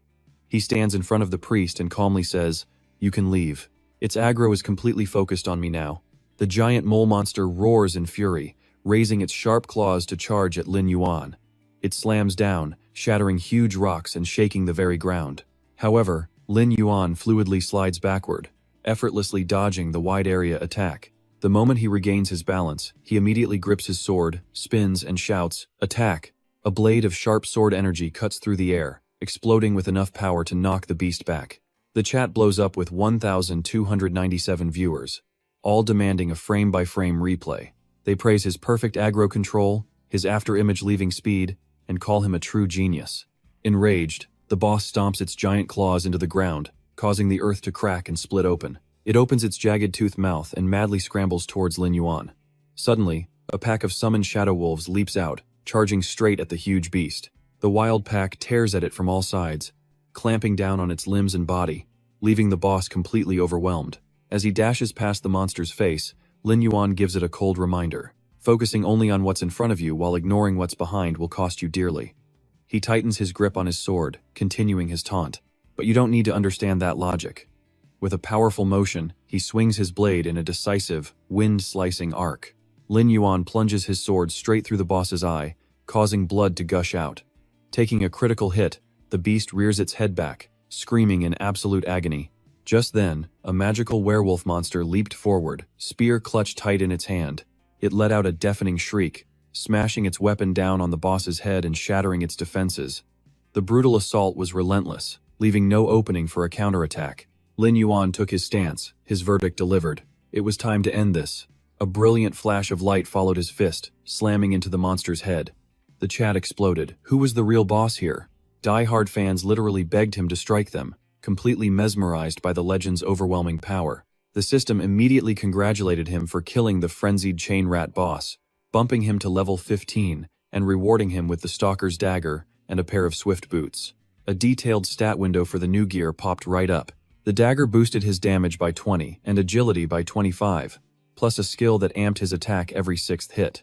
Speaker 1: He stands in front of the priest and calmly says, "You can leave. Its aggro is completely focused on me now." The giant mole monster roars in fury, raising its sharp claws to charge at Lin Yuan. It slams down, shattering huge rocks and shaking the very ground. However, Lin Yuan fluidly slides backward, effortlessly dodging the wide-area attack. The moment he regains his balance, he immediately grips his sword, spins, and shouts, "Attack!" A blade of sharp sword energy cuts through the air, exploding with enough power to knock the beast back. The chat blows up with 1,297 viewers, all demanding a frame-by-frame replay. They praise his perfect aggro control, his after-image leaving speed, and call him a true genius. Enraged, the boss stomps its giant claws into the ground, causing the earth to crack and split open. It opens its jagged-toothed mouth and madly scrambles towards Lin Yuan. Suddenly, a pack of summoned shadow wolves leaps out, charging straight at the huge beast. The wild pack tears at it from all sides, clamping down on its limbs and body, leaving the boss completely overwhelmed. As he dashes past the monster's face, Lin Yuan gives it a cold reminder. Focusing only on what's in front of you while ignoring what's behind will cost you dearly. He tightens his grip on his sword, continuing his taunt. But you don't need to understand that logic. With a powerful motion, he swings his blade in a decisive, wind-slicing arc. Lin Yuan plunges his sword straight through the boss's eye, causing blood to gush out. Taking a critical hit, the beast rears its head back, screaming in absolute agony. Just then, a magical werewolf monster leaped forward, spear clutched tight in its hand. It let out a deafening shriek, smashing its weapon down on the boss's head and shattering its defenses. The brutal assault was relentless, leaving no opening for a counterattack. Lin Yuan took his stance, his verdict delivered. It was time to end this. A brilliant flash of light followed his fist, slamming into the monster's head. The chat exploded. Who was the real boss here? Die-hard fans literally begged him to strike them, completely mesmerized by the legend's overwhelming power. The system immediately congratulated him for killing the frenzied chain rat boss, bumping him to level 15 and rewarding him with the Stalker's dagger and a pair of swift boots. A detailed stat window for the new gear popped right up. The dagger boosted his damage by 20 and agility by 25, plus a skill that amped his attack every 6th hit.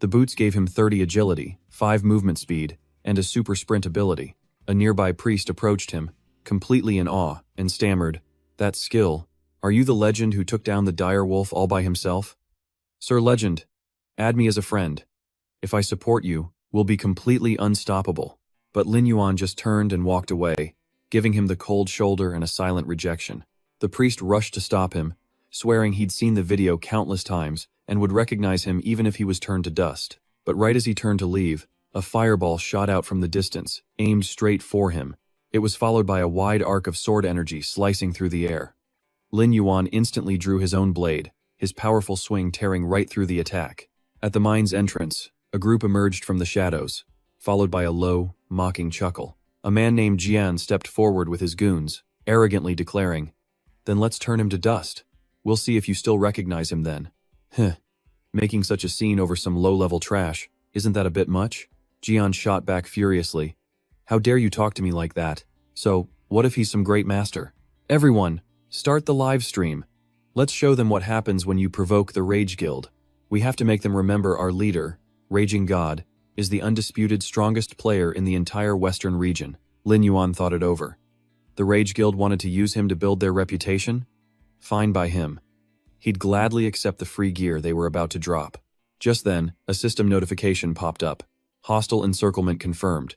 Speaker 1: The boots gave him 30 agility, 5 movement speed, and a super sprint ability. A nearby priest approached him, completely in awe, and stammered, "That skill, are you the legend who took down the dire wolf all by himself?" "Sir Legend, add me as a friend. If I support you, we'll be completely unstoppable." But Lin Yuan just turned and walked away, giving him the cold shoulder and a silent rejection. The priest rushed to stop him, swearing he'd seen the video countless times and would recognize him even if he was turned to dust. But right as he turned to leave, a fireball shot out from the distance, aimed straight for him. It was followed by a wide arc of sword energy slicing through the air. Lin Yuan instantly drew his own blade, his powerful swing tearing right through the attack. At the mine's entrance, a group emerged from the shadows, followed by a low, mocking chuckle. A man named Jian stepped forward with his goons, arrogantly declaring, "Then let's turn him to dust. We'll see if you still recognize him then." Heh. Making such a scene over some low-level trash, isn't that a bit much? Jian shot back furiously. "How dare you talk to me like that? So, what if he's some great master? Everyone, start the live stream. Let's show them what happens when you provoke the Rage Guild. We have to make them remember our leader, Raging God, is the undisputed strongest player in the entire Western region." Lin Yuan thought it over. The Rage Guild wanted to use him to build their reputation? Fine by him. He'd gladly accept the free gear they were about to drop. Just then, a system notification popped up. Hostile encirclement confirmed.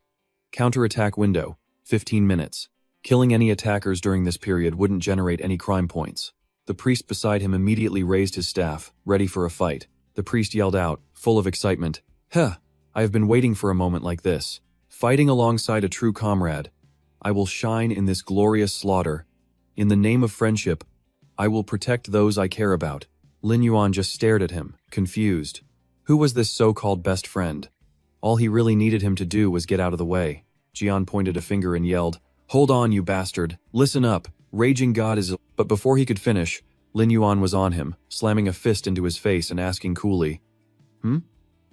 Speaker 1: Counterattack window, 15 minutes. Killing any attackers during this period wouldn't generate any crime points. The priest beside him immediately raised his staff, ready for a fight. The priest yelled out, full of excitement, "Huh! I have been waiting for a moment like this. Fighting alongside a true comrade. I will shine in this glorious slaughter. In the name of friendship, I will protect those I care about." Lin Yuan just stared at him, confused. Who was this so-called best friend? All he really needed him to do was get out of the way. Jian pointed a finger and yelled, "Hold on, you bastard! Listen up! Raging God is..." But before he could finish, Lin Yuan was on him, slamming a fist into his face and asking coolly,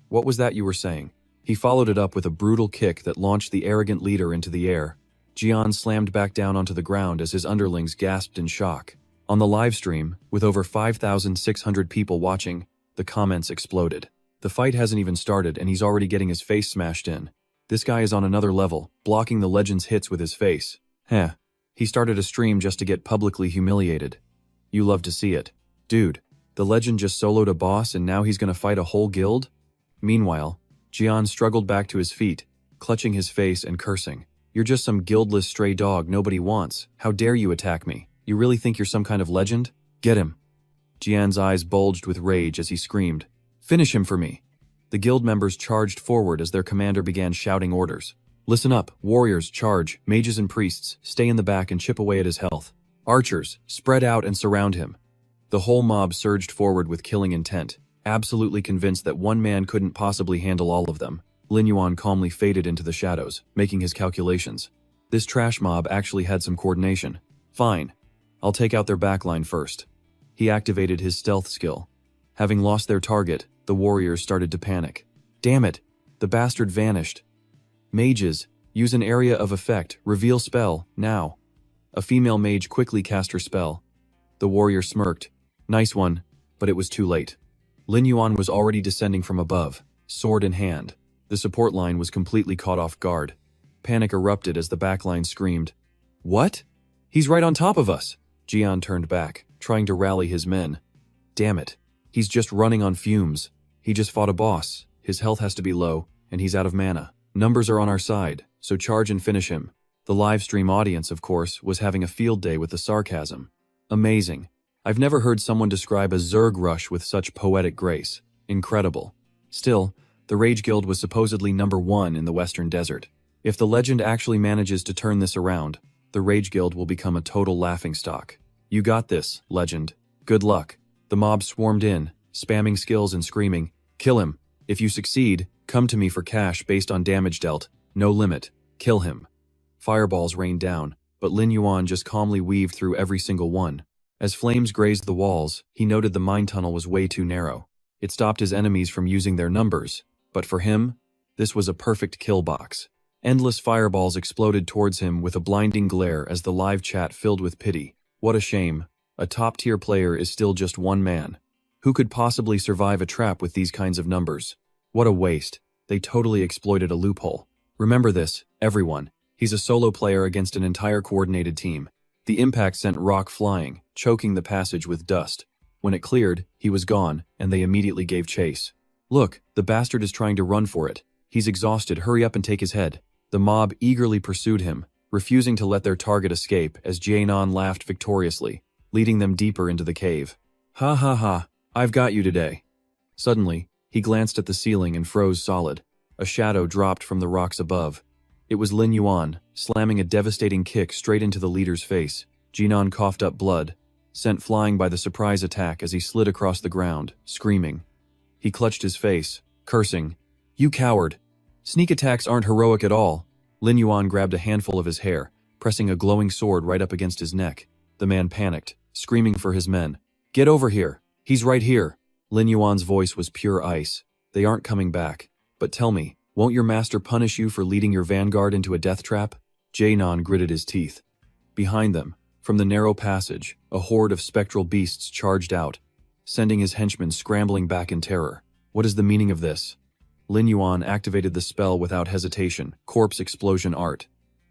Speaker 1: "What was that you were saying?" He followed it up with a brutal kick that launched the arrogant leader into the air. Jian slammed back down onto the ground as his underlings gasped in shock. On the live stream, with over 5,600 people watching, the comments exploded. The fight hasn't even started and he's already getting his face smashed in. This guy is on another level, blocking the legend's hits with his face. Heh. He started a stream just to get publicly humiliated. You love to see it. Dude, the legend just soloed a boss and now he's gonna fight a whole guild? Meanwhile, Jian struggled back to his feet, clutching his face and cursing. "You're just some guildless stray dog nobody wants. How dare you attack me? You really think you're some kind of legend? Get him." Jian's eyes bulged with rage as he screamed, "Finish him for me." The guild members charged forward as their commander began shouting orders. "Listen up, warriors, charge, mages and priests, stay in the back and chip away at his health. Archers, spread out and surround him." The whole mob surged forward with killing intent, absolutely convinced that one man couldn't possibly handle all of them. Lin Yuan calmly faded into the shadows, making his calculations. This trash mob actually had some coordination. Fine. I'll take out their backline first. He activated his stealth skill. Having lost their target, the warriors started to panic. Damn it! The bastard vanished. Mages, use an area of effect, reveal spell, now. A female mage quickly cast her spell. The warrior smirked. Nice one, but it was too late. Lin Yuan was already descending from above, sword in hand. The support line was completely caught off guard. Panic erupted as the backline screamed, "What? He's right on top of us!" Jian turned back, trying to rally his men. Damn it. He's just running on fumes. He just fought a boss. His health has to be low, and he's out of mana. Numbers are on our side, so charge and finish him. The live stream audience, of course, was having a field day with the sarcasm. Amazing. I've never heard someone describe a Zerg rush with such poetic grace. Incredible. Still, the Rage Guild was supposedly #1 in the Western Desert. If the legend actually manages to turn this around, the Rage Guild will become a total laughingstock. You got this, legend. Good luck. The mob swarmed in, spamming skills and screaming, "Kill him. If you succeed, come to me for cash based on damage dealt. No limit. Kill him." Fireballs rained down, but Lin Yuan just calmly weaved through every single one. As flames grazed the walls, he noted the mine tunnel was way too narrow. It stopped his enemies from using their numbers, but for him, this was a perfect kill box. Endless fireballs exploded towards him with a blinding glare as the live chat filled with pity. What a shame. A top-tier player is still just one man. Who could possibly survive a trap with these kinds of numbers? What a waste. They totally exploited a loophole. Remember this, everyone. He's a solo player against an entire coordinated team. The impact sent rock flying, choking the passage with dust. When it cleared, he was gone, and they immediately gave chase. Look, the bastard is trying to run for it. He's exhausted, hurry up and take his head. The mob eagerly pursued him, refusing to let their target escape as Jaenon laughed victoriously, leading them deeper into the cave. Ha ha ha, I've got you today. Suddenly, he glanced at the ceiling and froze solid. A shadow dropped from the rocks above. It was Lin Yuan, slamming a devastating kick straight into the leader's face. Jaenon coughed up blood, sent flying by the surprise attack as he slid across the ground, screaming. He clutched his face, cursing, "You coward! Sneak attacks aren't heroic at all. Lin Yuan grabbed a handful of his hair, pressing a glowing sword right up against his neck. The man panicked, screaming for his men. "Get over here! He's right here!" Lin Yuan's voice was pure ice. "They aren't coming back. But tell me, won't your master punish you for leading your vanguard into a death trap?" Jaenon gritted his teeth. Behind them, from the narrow passage, a horde of spectral beasts charged out, sending his henchmen scrambling back in terror. What is the meaning of this? Lin Yuan activated the spell without hesitation, corpse explosion art.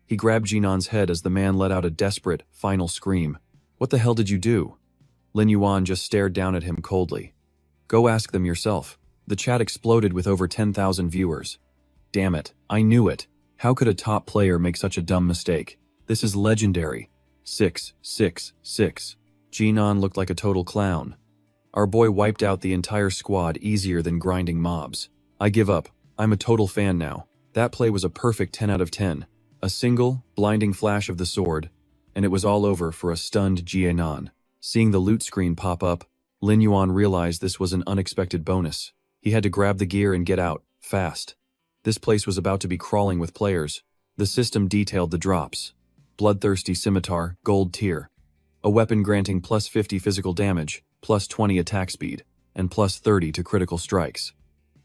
Speaker 1: He grabbed Jaenon's head as the man let out a desperate, final scream. "What the hell did you do?" Lin Yuan just stared down at him coldly. "Go ask them yourself." The chat exploded with over 10,000 viewers. Damn it, I knew it. How could a top player make such a dumb mistake? This is legendary. 666. Jaenon looked like a total clown. Our boy wiped out the entire squad easier than grinding mobs. I give up. I'm a total fan now. That play was a perfect 10 out of 10. A single, blinding flash of the sword, and it was all over for a stunned Jaenon. Seeing the loot screen pop up, Lin Yuan realized this was an unexpected bonus. He had to grab the gear and get out, fast. This place was about to be crawling with players. The system detailed the drops. Bloodthirsty Scimitar, Gold Tier. A weapon granting plus 50 physical damage, plus 20 attack speed, and plus 30 to critical strikes.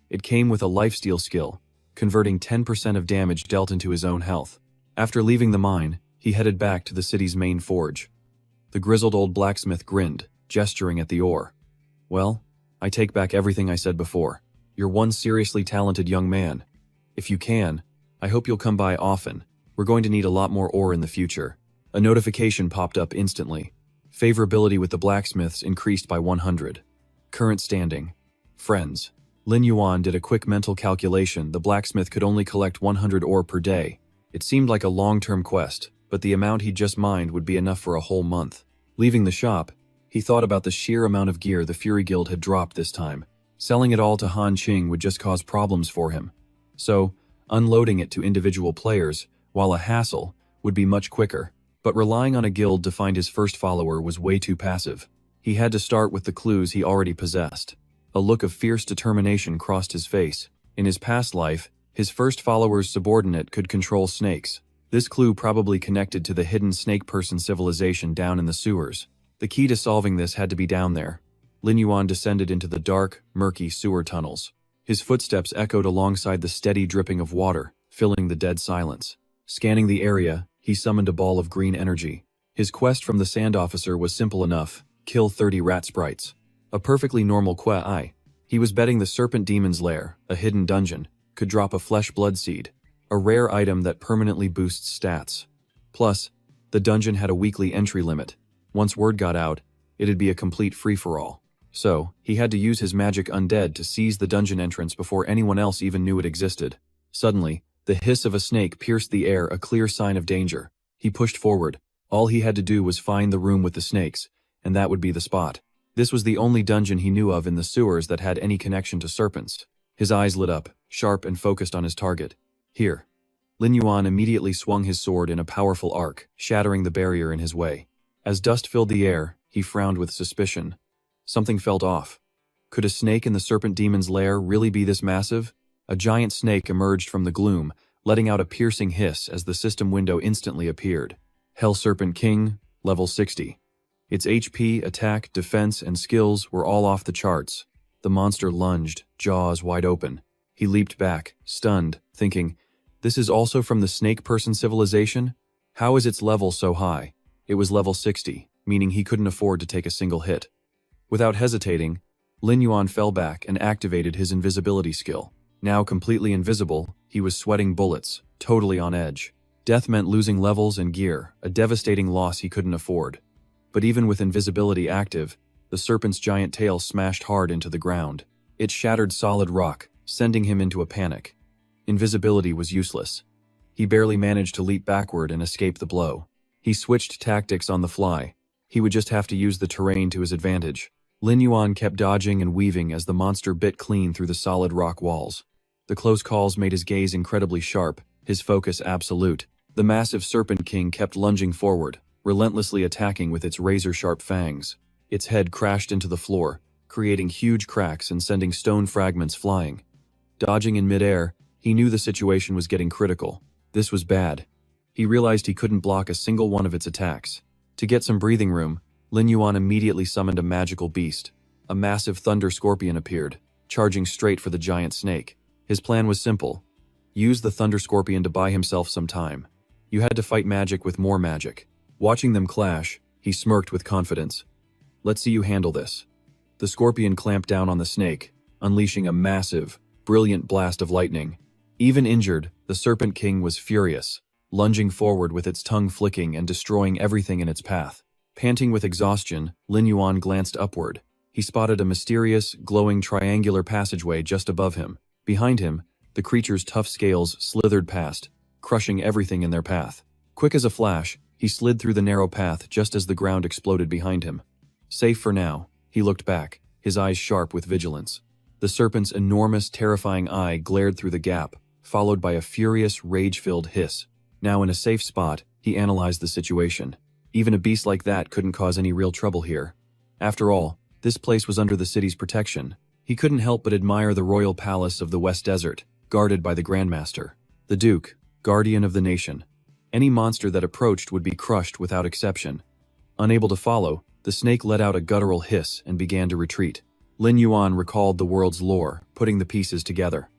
Speaker 1: It came with a lifesteal skill, converting 10% of damage dealt into his own health. After leaving the mine, he headed back to the city's main forge. The grizzled old blacksmith grinned, gesturing at the ore. "Well, I take back everything I said before. You're one seriously talented young man. If you can, I hope you'll come by often. We're going to need a lot more ore in the future." A notification popped up instantly. Favorability with the blacksmiths increased by 100. Current standing. Friends. Lin Yuan did a quick mental calculation. The blacksmith could only collect 100 ore per day. It seemed like a long-term quest, but the amount he'd just mined would be enough for a whole month. Leaving the shop, he thought about the sheer amount of gear the Fury Guild had dropped this time. Selling it all to Han Qing would just cause problems for him. So, unloading it to individual players, while a hassle, would be much quicker. But relying on a guild to find his first follower was way too passive. He had to start with the clues he already possessed. A look of fierce determination crossed his face. In his past life, his first follower's subordinate could control snakes. This clue probably connected to the hidden snake person civilization down in the sewers. The key to solving this had to be down there. Lin Yuan descended into the dark, murky sewer tunnels. His footsteps echoed alongside the steady dripping of water, filling the dead silence. Scanning the area, he summoned a ball of green energy. His quest from the sand officer was simple enough: kill 30 rat sprites. A perfectly normal quest. He was betting the Serpent Demon's Lair, a hidden dungeon, could drop a flesh blood seed, a rare item that permanently boosts stats. Plus, the dungeon had a weekly entry limit. Once word got out, it'd be a complete free-for-all. So, he had to use his magic Undead to seize the dungeon entrance before anyone else even knew it existed. Suddenly, the hiss of a snake pierced the air, a clear sign of danger. He pushed forward. All he had to do was find the room with the snakes, and that would be the spot. This was the only dungeon he knew of in the sewers that had any connection to serpents. His eyes lit up, sharp and focused on his target. Here. Lin Yuan immediately swung his sword in a powerful arc, shattering the barrier in his way. As dust filled the air, he frowned with suspicion. Something felt off. Could a snake in the Serpent Demon's lair really be this massive? A giant snake emerged from the gloom, letting out a piercing hiss as the system window instantly appeared. Hell Serpent King, level 60. Its HP, attack, defense, and skills were all off the charts. The monster lunged, jaws wide open. He leaped back, stunned, thinking, "This is also from the snake person civilization? How is its level so high?" It was level 60, meaning he couldn't afford to take a single hit. Without hesitating, Lin Yuan fell back and activated his invisibility skill. Now completely invisible, he was sweating bullets, totally on edge. Death meant losing levels and gear, a devastating loss he couldn't afford. But even with invisibility active, the serpent's giant tail smashed hard into the ground. It shattered solid rock, sending him into a panic. Invisibility was useless. He barely managed to leap backward and escape the blow. He switched tactics on the fly. He would just have to use the terrain to his advantage. Lin Yuan kept dodging and weaving as the monster bit clean through the solid rock walls. The close calls made his gaze incredibly sharp, his focus absolute. The massive Serpent King kept lunging forward, relentlessly attacking with its razor-sharp fangs. Its head crashed into the floor, creating huge cracks and sending stone fragments flying. Dodging in midair, he knew the situation was getting critical. This was bad. He realized he couldn't block a single one of its attacks. To get some breathing room, Lin Yuan immediately summoned a magical beast. A massive thunder scorpion appeared, charging straight for the giant snake. His plan was simple. Use the thunder scorpion to buy himself some time. You had to fight magic with more magic. Watching them clash, he smirked with confidence. Let's see you handle this. The scorpion clamped down on the snake, unleashing a massive, brilliant blast of lightning. Even injured, the Serpent King was furious, lunging forward with its tongue flicking and destroying everything in its path. Panting with exhaustion, Lin Yuan glanced upward. He spotted a mysterious, glowing triangular passageway just above him. Behind him, the creature's tough scales slithered past, crushing everything in their path. Quick as a flash, he slid through the narrow path just as the ground exploded behind him. Safe for now, he looked back, his eyes sharp with vigilance. The serpent's enormous, terrifying eye glared through the gap, followed by a furious, rage-filled hiss. Now in a safe spot, he analyzed the situation. Even a beast like that couldn't cause any real trouble here. After all, this place was under the city's protection. He couldn't help but admire the royal palace of the West Desert, guarded by the Grandmaster. The Duke, guardian of the nation. Any monster that approached would be crushed without exception. Unable to follow, the snake let out a guttural hiss and began to retreat. Lin Yuan recalled the world's lore, putting the pieces together.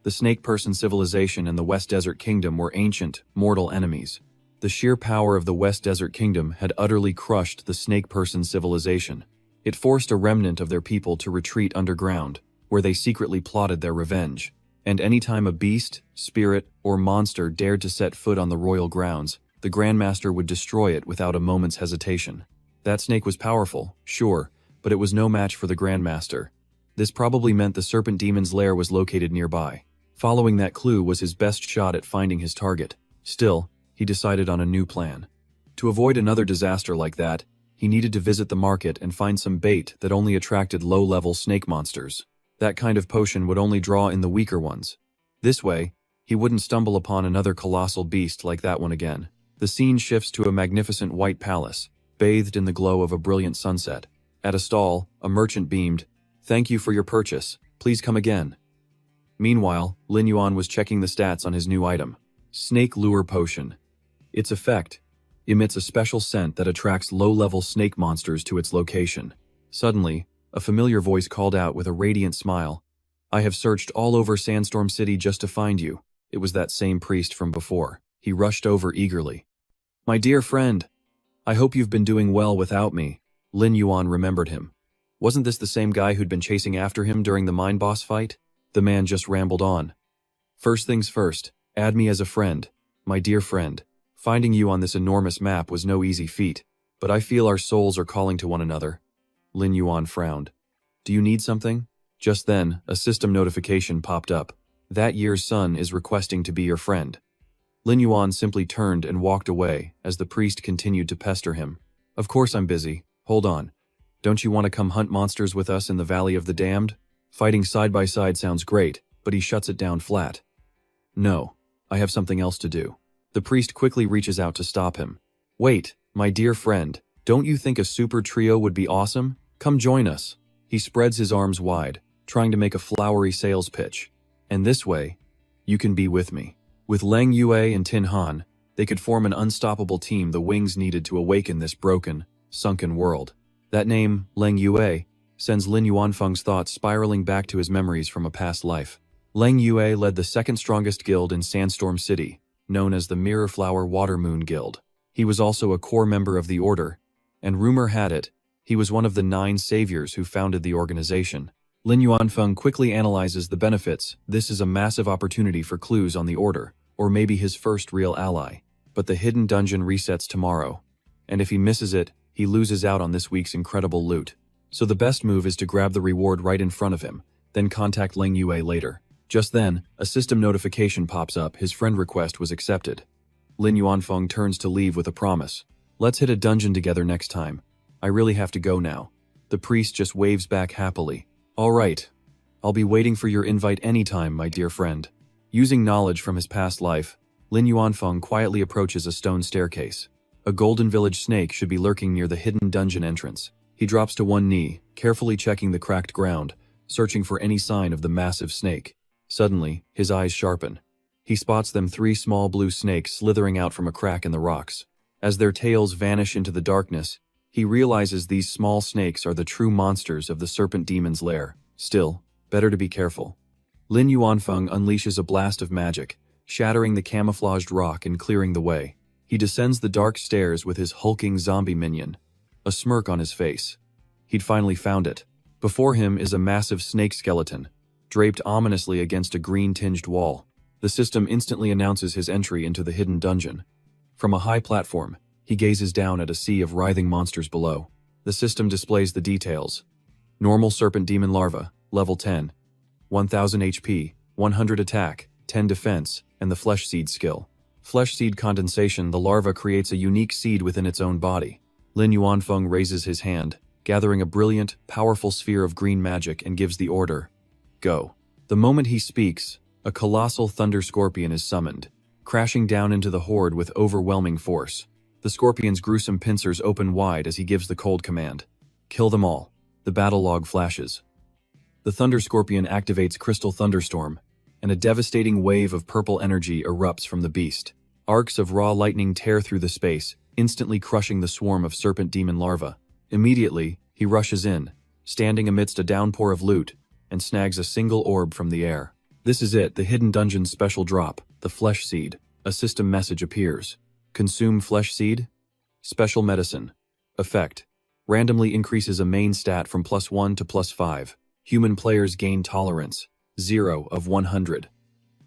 Speaker 1: The snake-person civilization and the West Desert Kingdom were ancient, mortal enemies. The sheer power of the West Desert Kingdom had utterly crushed the snake-person civilization. It forced a remnant of their people to retreat underground, where they secretly plotted their revenge. And anytime a beast, spirit, or monster dared to set foot on the royal grounds, the Grandmaster would destroy it without a moment's hesitation. That snake was powerful, sure, but it was no match for the Grandmaster. This probably meant the Serpent Demon's lair was located nearby. Following that clue was his best shot at finding his target. Still, he decided on a new plan. To avoid another disaster like that, he needed to visit the market and find some bait that only attracted low-level snake monsters. That kind of potion would only draw in the weaker ones. This way, he wouldn't stumble upon another colossal beast like that one again. The scene shifts to a magnificent white palace, bathed in the glow of a brilliant sunset. At a stall, a merchant beamed, "Thank you for your purchase. Please come again." Meanwhile, Lin Yuan was checking the stats on his new item. Snake Lure Potion. Its effect emits a special scent that attracts low-level snake monsters to its location. Suddenly, a familiar voice called out with a radiant smile, "I have searched all over Sandstorm City just to find you." It was that same priest from before. He rushed over eagerly. "My dear friend, I hope you've been doing well without me." Lin Yuan remembered him. Wasn't this the same guy who'd been chasing after him during the mine boss fight? The man just rambled on. "First things first, add me as a friend. My dear friend, finding you on this enormous map was no easy feat, but I feel our souls are calling to one another." Lin Yuan frowned. "Do you need something?" Just then, a system notification popped up. "That year's sun is requesting to be your friend." Lin Yuan simply turned and walked away as the priest continued to pester him. "Of course I'm busy. Hold on. Don't you want to come hunt monsters with us in the Valley of the Damned? Fighting side by side sounds great, but he shuts it down flat. "No, I have something else to do." The priest quickly reaches out to stop him. "Wait, my dear friend, don't you think a super trio would be awesome? Come join us." He spreads his arms wide, trying to make a flowery sales pitch. "And this way, you can be with me." With Leng Yue and Tin Han, they could form an unstoppable team the wings needed to awaken this broken, sunken world. That name, Leng Yue, sends Lin Yuanfeng's thoughts spiraling back to his memories from a past life. Leng Yue led the second strongest guild in Sandstorm City, known as the Mirror Flower Water Moon Guild. He was also a core member of the Order, and rumor had it, he was one of the 9 saviors who founded the organization. Lin Yuanfeng quickly analyzes the benefits. This is a massive opportunity for clues on the Order, or maybe his first real ally. But the hidden dungeon resets tomorrow, and if he misses it, he loses out on this week's incredible loot. So the best move is to grab the reward right in front of him, then contact Leng Yue later. Just then, a system notification pops up. His friend request was accepted. Lin Yuanfeng turns to leave with a promise. "Let's hit a dungeon together next time. I really have to go now." The priest just waves back happily. "All right. I'll be waiting for your invite anytime, my dear friend." Using knowledge from his past life, Lin Yuanfeng quietly approaches a stone staircase. A golden village snake should be lurking near the hidden dungeon entrance. He drops to one knee, carefully checking the cracked ground, searching for any sign of the massive snake. Suddenly, his eyes sharpen. He spots them 3 small blue snakes slithering out from a crack in the rocks. As their tails vanish into the darkness, he realizes these small snakes are the true monsters of the serpent demon's lair. Still, better to be careful. Lin Yuanfeng unleashes a blast of magic, shattering the camouflaged rock and clearing the way. He descends the dark stairs with his hulking zombie minion, a smirk on his face. He'd finally found it. Before him is a massive snake skeleton, draped ominously against a green-tinged wall. The system instantly announces his entry into the hidden dungeon. From a high platform, he gazes down at a sea of writhing monsters below. The system displays the details. Normal serpent demon larva, level 10. 1000 HP, 100 attack, 10 defense, and the flesh seed skill. Flesh seed condensation, the larva creates a unique seed within its own body. Lin Yuanfeng raises his hand, gathering a brilliant, powerful sphere of green magic and gives the order, go. The moment he speaks, a colossal thunder scorpion is summoned, crashing down into the horde with overwhelming force. The scorpion's gruesome pincers open wide as he gives the cold command. Kill them all. The battle log flashes. The thunder scorpion activates Crystal Thunderstorm, and a devastating wave of purple energy erupts from the beast. Arcs of raw lightning tear through the space, instantly crushing the swarm of serpent demon larvae. Immediately, he rushes in, standing amidst a downpour of loot, and snags a single orb from the air. This is it, the hidden dungeon's special drop, the flesh seed. A system message appears. Consume flesh seed. Special medicine. Effect. Randomly increases a main stat from +1 to +5. Human players gain tolerance. 0 of 100.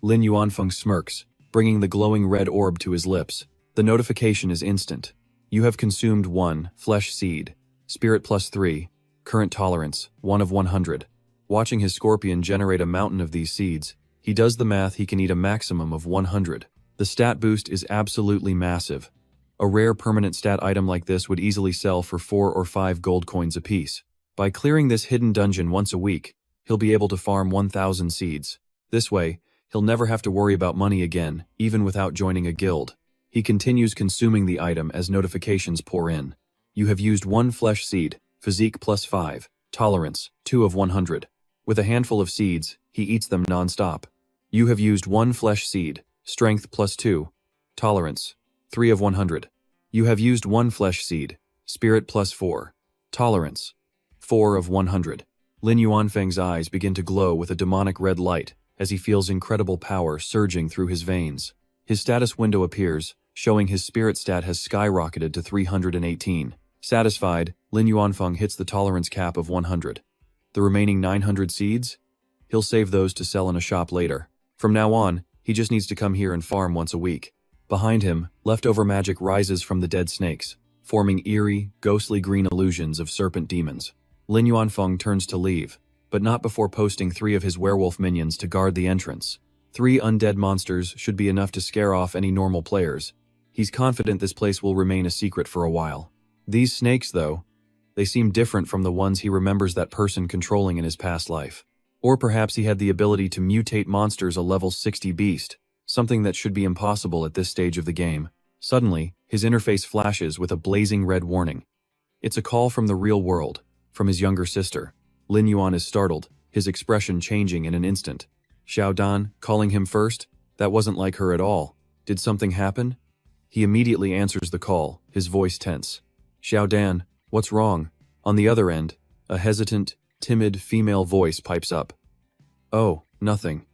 Speaker 1: Lin Yuanfeng smirks, bringing the glowing red orb to his lips. The notification is instant. You have consumed 1 flesh seed. Spirit +3. Current tolerance, 1 of 100. Watching his scorpion generate a mountain of these seeds, he does the math. He can eat a maximum of 100. The stat boost is absolutely massive. A rare permanent stat item like this would easily sell for 4 or 5 gold coins apiece. By clearing this hidden dungeon once a week, he'll be able to farm 1,000 seeds. This way, he'll never have to worry about money again, even without joining a guild. He continues consuming the item as notifications pour in. You have used 1 flesh seed, physique +5, tolerance, 2 of 100. With a handful of seeds, he eats them non-stop. You have used 1 flesh seed, strength +2, tolerance, 3 of 100. You have used 1 flesh seed, spirit +4, tolerance, 4 of 100. Lin Yuanfeng's eyes begin to glow with a demonic red light as he feels incredible power surging through his veins. His status window appears, showing his spirit stat has skyrocketed to 318. Satisfied, Lin Yuanfeng hits the tolerance cap of 100. The remaining 900 seeds? He'll save those to sell in a shop later. From now on, he just needs to come here and farm once a week. Behind him, leftover magic rises from the dead snakes, forming eerie, ghostly green illusions of serpent demons. Lin Yuanfeng turns to leave, but not before posting 3 of his werewolf minions to guard the entrance. 3 undead monsters should be enough to scare off any normal players. He's confident this place will remain a secret for a while. These snakes, though, they seem different from the ones he remembers that person controlling in his past life. Or perhaps he had the ability to mutate monsters a level 60 beast, something that should be impossible at this stage of the game. Suddenly, his interface flashes with a blazing red warning. It's a call from the real world, from his younger sister. Lin Yuan is startled, his expression changing in an instant. Xiao Dan, calling him first? That wasn't like her at all. Did something happen? He immediately answers the call, his voice tense. Xiao Dan, what's wrong? On the other end, a hesitant, timid female voice pipes up. Oh, nothing.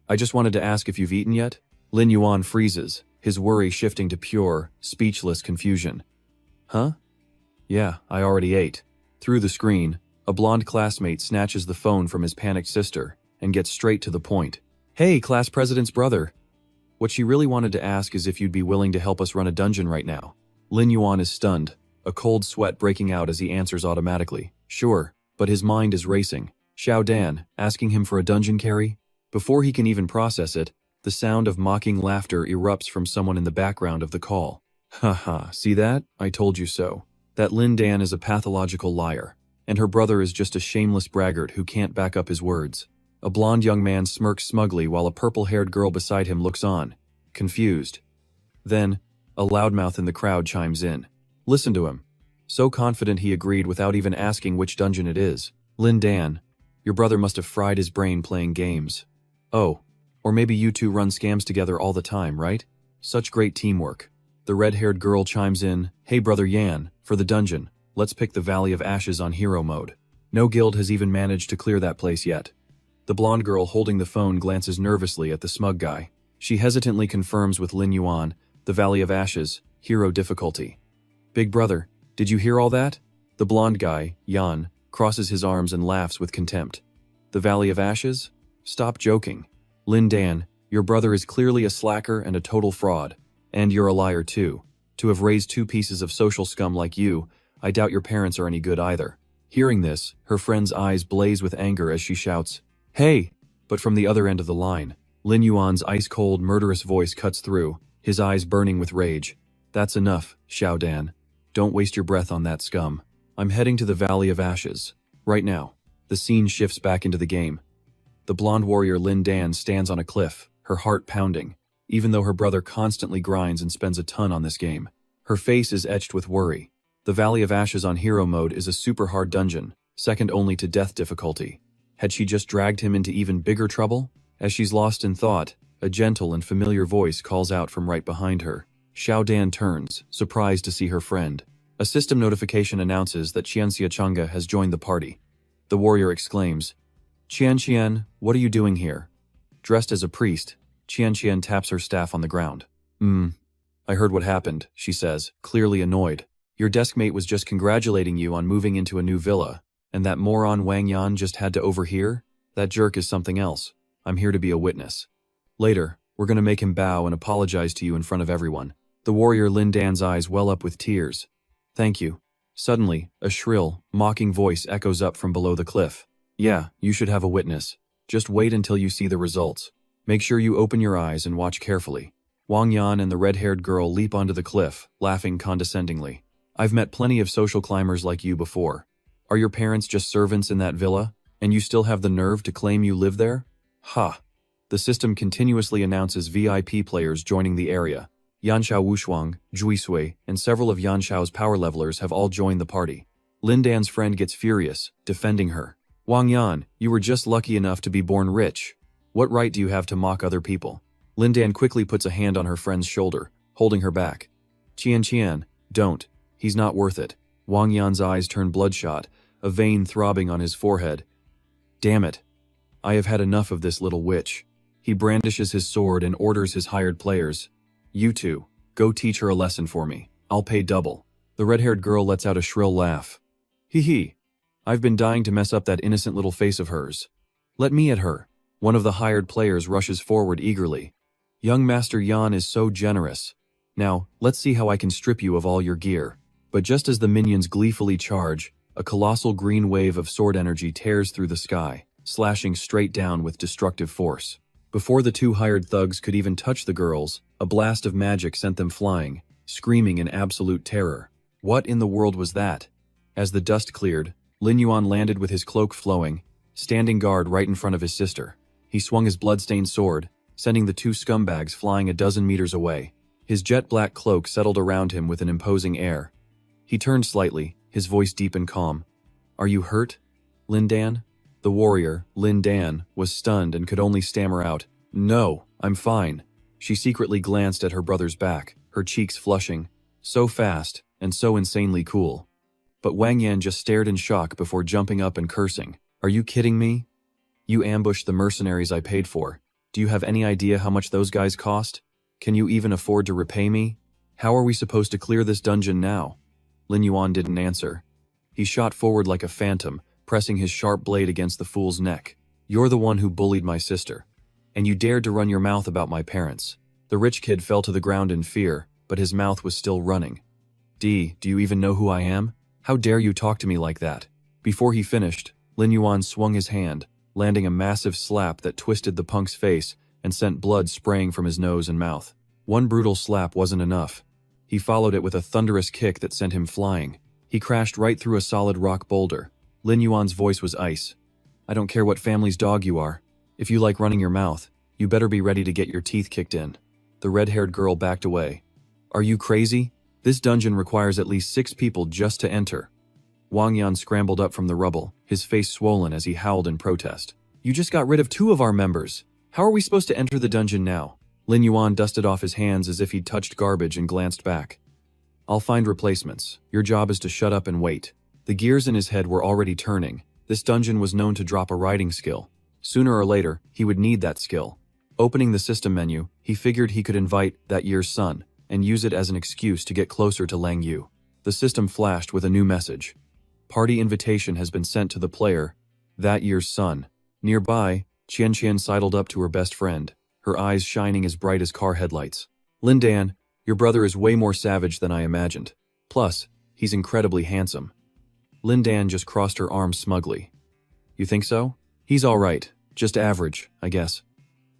Speaker 1: I just wanted to ask if you've eaten yet? Lin Yuan freezes, his worry shifting to pure, speechless confusion. Huh? Yeah, I already ate. Through the screen, a blonde classmate snatches the phone from his panicked sister and gets straight to the point. Hey, class president's brother. What she really wanted to ask is if you'd be willing to help us run a dungeon right now. Lin Yuan is stunned, a cold sweat breaking out as he answers automatically. Sure, but his mind is racing. Xiao Dan, asking him for a dungeon carry? Before he can even process it, the sound of mocking laughter erupts from someone in the background of the call. Haha, see that? I told you so. That Lin Dan is a pathological liar, and her brother is just a shameless braggart who can't back up his words. A blonde young man smirks smugly while a purple-haired girl beside him looks on, confused. Then, a loudmouth in the crowd chimes in. Listen to him. So confident he agreed without even asking which dungeon it is. Lin Dan, your brother must have fried his brain playing games. Oh, Or maybe you two run scams together all the time, right? Such great teamwork. The red-haired girl chimes in, "Hey brother Yan, for the dungeon, let's pick the Valley of Ashes on hero mode. No guild has even managed to clear that place yet." The blonde girl holding the phone glances nervously at the smug guy. She hesitantly confirms with Lin Yuan, "The Valley of Ashes, hero difficulty." "Big brother, did you hear all that?" The blonde guy, Yan, crosses his arms and laughs with contempt. "The Valley of Ashes? Stop joking. Lin Dan, your brother is clearly a slacker and a total fraud. And you're a liar too. To have raised two pieces of social scum like you, I doubt your parents are any good either." Hearing this, her friend's eyes blaze with anger as she shouts, "Hey!" But from the other end of the line, Lin Yuan's ice-cold, murderous voice cuts through, his eyes burning with rage. "That's enough, Xiao Dan. Don't waste your breath on that scum. I'm heading to the Valley of Ashes. Right now." The scene shifts back into the game. The blonde warrior Lin Dan stands on a cliff, her heart pounding, even though her brother constantly grinds and spends a ton on this game. Her face is etched with worry. The Valley of Ashes on hero mode is a super hard dungeon, second only to death difficulty. Had she just dragged him into even bigger trouble? As she's lost in thought, a gentle and familiar voice calls out from right behind her. Xiao Dan turns, surprised to see her friend. A system notification announces that Qianxia Chang'e has joined the party. The warrior exclaims, "Qian, what are you doing here?" Dressed as a priest, Qian taps her staff on the ground. I heard what happened," she says, clearly annoyed. "Your deskmate was just congratulating you on moving into a new villa, and that moron Wang Yan just had to overhear? That jerk is something else. I'm here to be a witness. Later, we're gonna make him bow and apologize to you in front of everyone." The warrior Lin Dan's eyes well up with tears. "Thank you." Suddenly, a shrill, mocking voice echoes up from below the cliff. "Yeah, you should have a witness. Just wait until you see the results. Make sure you open your eyes and watch carefully." Wang Yan and the red-haired girl leap onto the cliff, laughing condescendingly. "I've met plenty of social climbers like you before. Are your parents just servants in that villa, and you still have the nerve to claim you live there? Ha!" The system continuously announces VIP players joining the area. Yanxiao Wushuang, Juisui, and several of Yanxiao's power levelers have all joined the party. Lin Dan's friend gets furious, defending her. "Wang Yan, you were just lucky enough to be born rich. What right do you have to mock other people?" Lin Dan quickly puts a hand on her friend's shoulder, holding her back. Qian, don't. He's not worth it." Wang Yan's eyes turn bloodshot, a vein throbbing on his forehead. "Damn it. I have had enough of this little witch." He brandishes his sword and orders his hired players, "You two, go teach her a lesson for me. I'll pay double." The red-haired girl lets out a shrill laugh. "Hee. I've been dying to mess up that innocent little face of hers. Let me at her." One of the hired players rushes forward eagerly. "Young Master Yan is so generous. Now, let's see how I can strip you of all your gear." But just as the minions gleefully charge, a colossal green wave of sword energy tears through the sky, slashing straight down with destructive force. Before the two hired thugs could even touch the girls, a blast of magic sent them flying, screaming in absolute terror. What in the world was that? As the dust cleared, Lin Yuan landed with his cloak flowing, standing guard right in front of his sister. He swung his blood-stained sword, sending the two scumbags flying a dozen meters away. His jet-black cloak settled around him with an imposing air. He turned slightly, his voice deep and calm. "Are you hurt, Lin Dan?" The warrior, Lin Dan, was stunned and could only stammer out, "No, I'm fine." She secretly glanced at her brother's back, her cheeks flushing. So fast, and so insanely cool. But Wang Yan just stared in shock before jumping up and cursing. "Are you kidding me? You ambushed the mercenaries I paid for. Do you have any idea how much those guys cost? Can you even afford to repay me? How are we supposed to clear this dungeon now?" Lin Yuan didn't answer. He shot forward like a phantom, pressing his sharp blade against the fool's neck. "You're the one who bullied my sister. And you dared to run your mouth about my parents." The rich kid fell to the ground in fear, but his mouth was still running. Do you even know who I am? How dare you talk to me like that?" Before he finished, Lin Yuan swung his hand, landing a massive slap that twisted the punk's face and sent blood spraying from his nose and mouth. One brutal slap wasn't enough. He followed it with a thunderous kick that sent him flying. He crashed right through a solid rock boulder. Lin Yuan's voice was ice. "I don't care what family's dog you are. If you like running your mouth, you better be ready to get your teeth kicked in." The red-haired girl backed away. "Are you crazy? This dungeon requires at least 6 people just to enter." Wang Yan scrambled up from the rubble, his face swollen as he howled in protest. "You just got rid of 2 of our members. How are we supposed to enter the dungeon now? Lin Yuan dusted off his hands as if he'd touched garbage and glanced back. I'll find replacements. Your job is to shut up and wait. The gears in his head were already turning. This dungeon was known to drop a writing skill. Sooner or later, he would need that skill. Opening the system menu, he figured he could invite that year's son and use it as an excuse to get closer to Lang Yu. The system flashed with a new message. Party invitation has been sent to the player, that year's son. Nearby, Qian sidled up to her best friend, her eyes shining as bright as car headlights. Lin Dan, your brother is way more savage than I imagined. Plus, he's incredibly handsome. Lin Dan just crossed her arms smugly. You think so? He's all right, just average, I guess.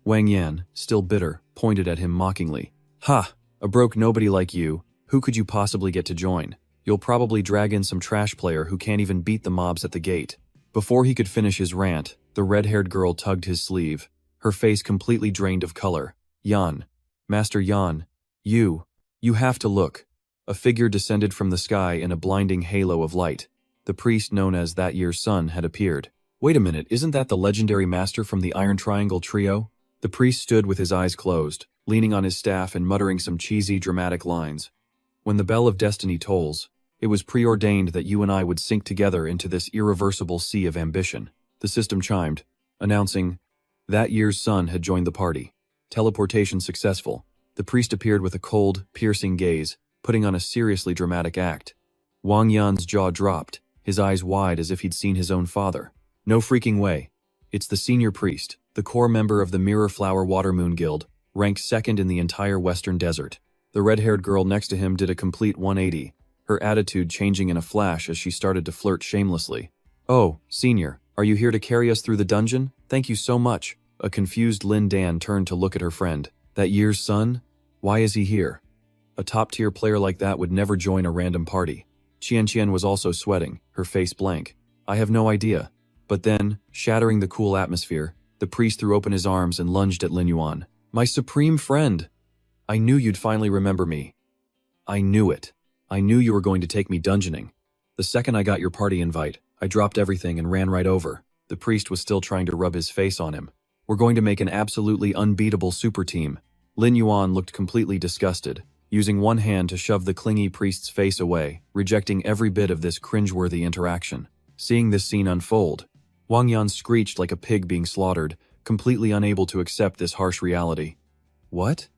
Speaker 1: Wang Yan, still bitter, pointed at him mockingly. Ha! A broke nobody like you, who could you possibly get to join? You'll probably drag in some trash player who can't even beat the mobs at the gate. Before he could finish his rant, the red-haired girl tugged his sleeve, her face completely drained of color. Yan. Master Yan. You have to look. A figure descended from the sky in a blinding halo of light. The priest known as that year's son had appeared. Wait a minute, isn't that the legendary master from the Iron Triangle trio? The priest stood with his eyes closed, leaning on his staff and muttering some cheesy, dramatic lines. When the bell of destiny tolls, it was preordained that you and I would sink together into this irreversible sea of ambition. The system chimed, announcing, that year's son had joined the party. Teleportation successful. The priest appeared with a cold, piercing gaze, putting on a seriously dramatic act. Wang Yan's jaw dropped, his eyes wide as if he'd seen his own father. No freaking way. It's the senior priest, the core member of the Mirror Flower Watermoon Guild, ranked second in the entire Western Desert. The red-haired girl next to him did a complete 180, her attitude changing in a flash as she started to flirt shamelessly. Oh, senior, are you here to carry us through the dungeon? Thank you so much. A confused Lin Dan turned to look at her friend. That year's son? Why is he here? A top-tier player like that would never join a random party. Qian was also sweating, her face blank. I have no idea. But then, shattering the cool atmosphere, the priest threw open his arms and lunged at Lin Yuan. My supreme friend! I knew you'd finally remember me. I knew it. I knew you were going to take me dungeoning. The second I got your party invite, I dropped everything and ran right over. The priest was still trying to rub his face on him. We're going to make an absolutely unbeatable super team. Lin Yuan looked completely disgusted, using one hand to shove the clingy priest's face away, rejecting every bit of this cringeworthy interaction. Seeing this scene unfold, Wang Yan screeched like a pig being slaughtered, completely unable to accept this harsh reality. What?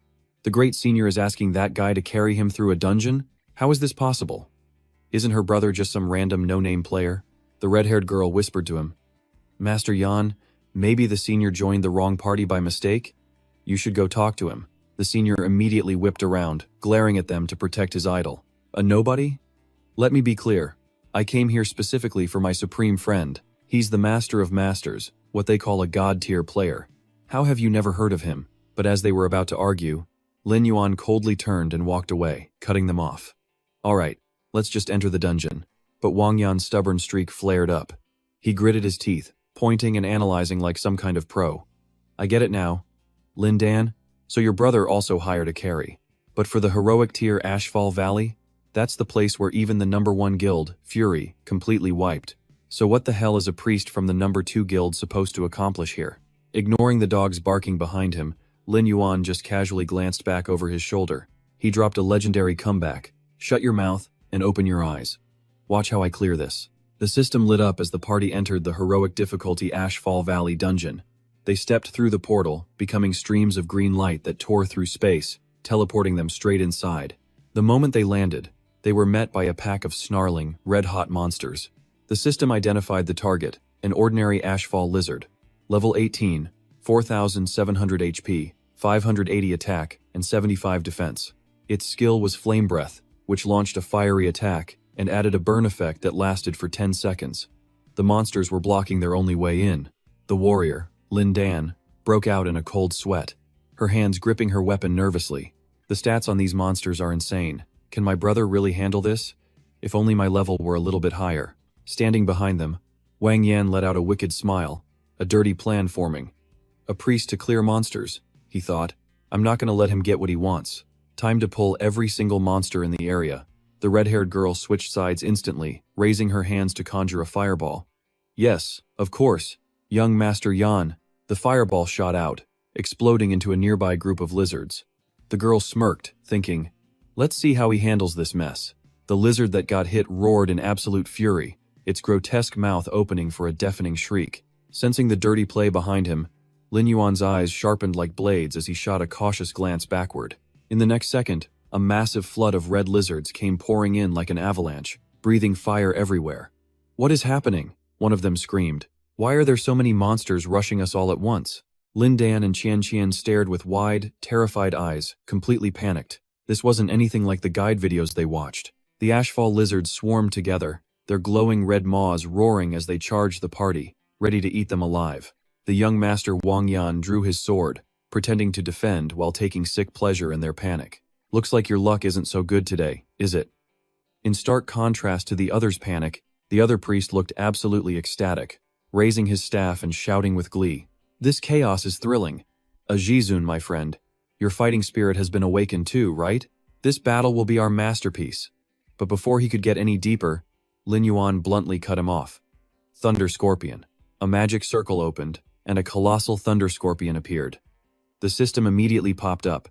Speaker 1: The great senior is asking that guy to carry him through a dungeon? How is this possible? Isn't her brother just some random no-name player? The red-haired girl whispered to him. Master Yan, maybe the senior joined the wrong party by mistake? You should go talk to him. The senior immediately whipped around, glaring at them to protect his idol. A nobody? Let me be clear. I came here specifically for my supreme friend. He's the master of masters, what they call a god-tier player. How have you never heard of him? But as they were about to argue, Lin Yuan coldly turned and walked away, cutting them off. All right, let's just enter the dungeon. But Wang Yan's stubborn streak flared up. He gritted his teeth, pointing and analyzing like some kind of pro. I get it now. Lin Dan, so your brother also hired a carry. But for the heroic tier Ashfall Valley, that's the place where even the #1 guild, Fury, completely wiped. So what the hell is a priest from the #2 guild supposed to accomplish here? Ignoring the dogs barking behind him, Lin Yuan just casually glanced back over his shoulder. He dropped a legendary comeback. Shut your mouth and open your eyes. Watch how I clear this. The system lit up as the party entered the heroic difficulty Ashfall Valley dungeon. They stepped through the portal, becoming streams of green light that tore through space, teleporting them straight inside. The moment they landed, they were met by a pack of snarling, red-hot monsters. The system identified the target, an ordinary Ashfall lizard. Level 18, 4,700 HP, 580 attack, and 75 defense. Its skill was Flame Breath, which launched a fiery attack and added a burn effect that lasted for 10 seconds. The monsters were blocking their only way in. The warrior, Lin Dan, broke out in a cold sweat, her hands gripping her weapon nervously. The stats on these monsters are insane. Can my brother really handle this? If only my level were a little bit higher. Standing behind them, Wang Yan let out a wicked smile, a dirty plan forming. A priest to clear monsters, he thought. I'm not going to let him get what he wants. Time to pull every single monster in the area. The red-haired girl switched sides instantly, raising her hands to conjure a fireball. Yes, of course, young Master Yan. The fireball shot out, exploding into a nearby group of lizards. The girl smirked, thinking, "Let's see how he handles this mess." The lizard that got hit roared in absolute fury, its grotesque mouth opening for a deafening shriek. Sensing the dirty play behind him, Lin Yuan's eyes sharpened like blades as he shot a cautious glance backward. In the next second, a massive flood of red lizards came pouring in like an avalanche, breathing fire everywhere. "What is happening?" one of them screamed. "Why are there so many monsters rushing us all at once?" Lin Dan and Qian Qian stared with wide, terrified eyes, completely panicked. This wasn't anything like the guide videos they watched. The ashfall lizards swarmed together, their glowing red maws roaring as they charged the party, ready to eat them alive. The young master Wang Yan drew his sword, pretending to defend while taking sick pleasure in their panic. "Looks like your luck isn't so good today, is it?" In stark contrast to the others' panic, the other priest looked absolutely ecstatic, raising his staff and shouting with glee. "This chaos is thrilling. Ajizun, my friend, your fighting spirit has been awakened too, right? This battle will be our masterpiece." But before he could get any deeper, Lin Yuan bluntly cut him off. Thunder Scorpion. A magic circle opened, and a colossal Thunder Scorpion appeared. The system immediately popped up.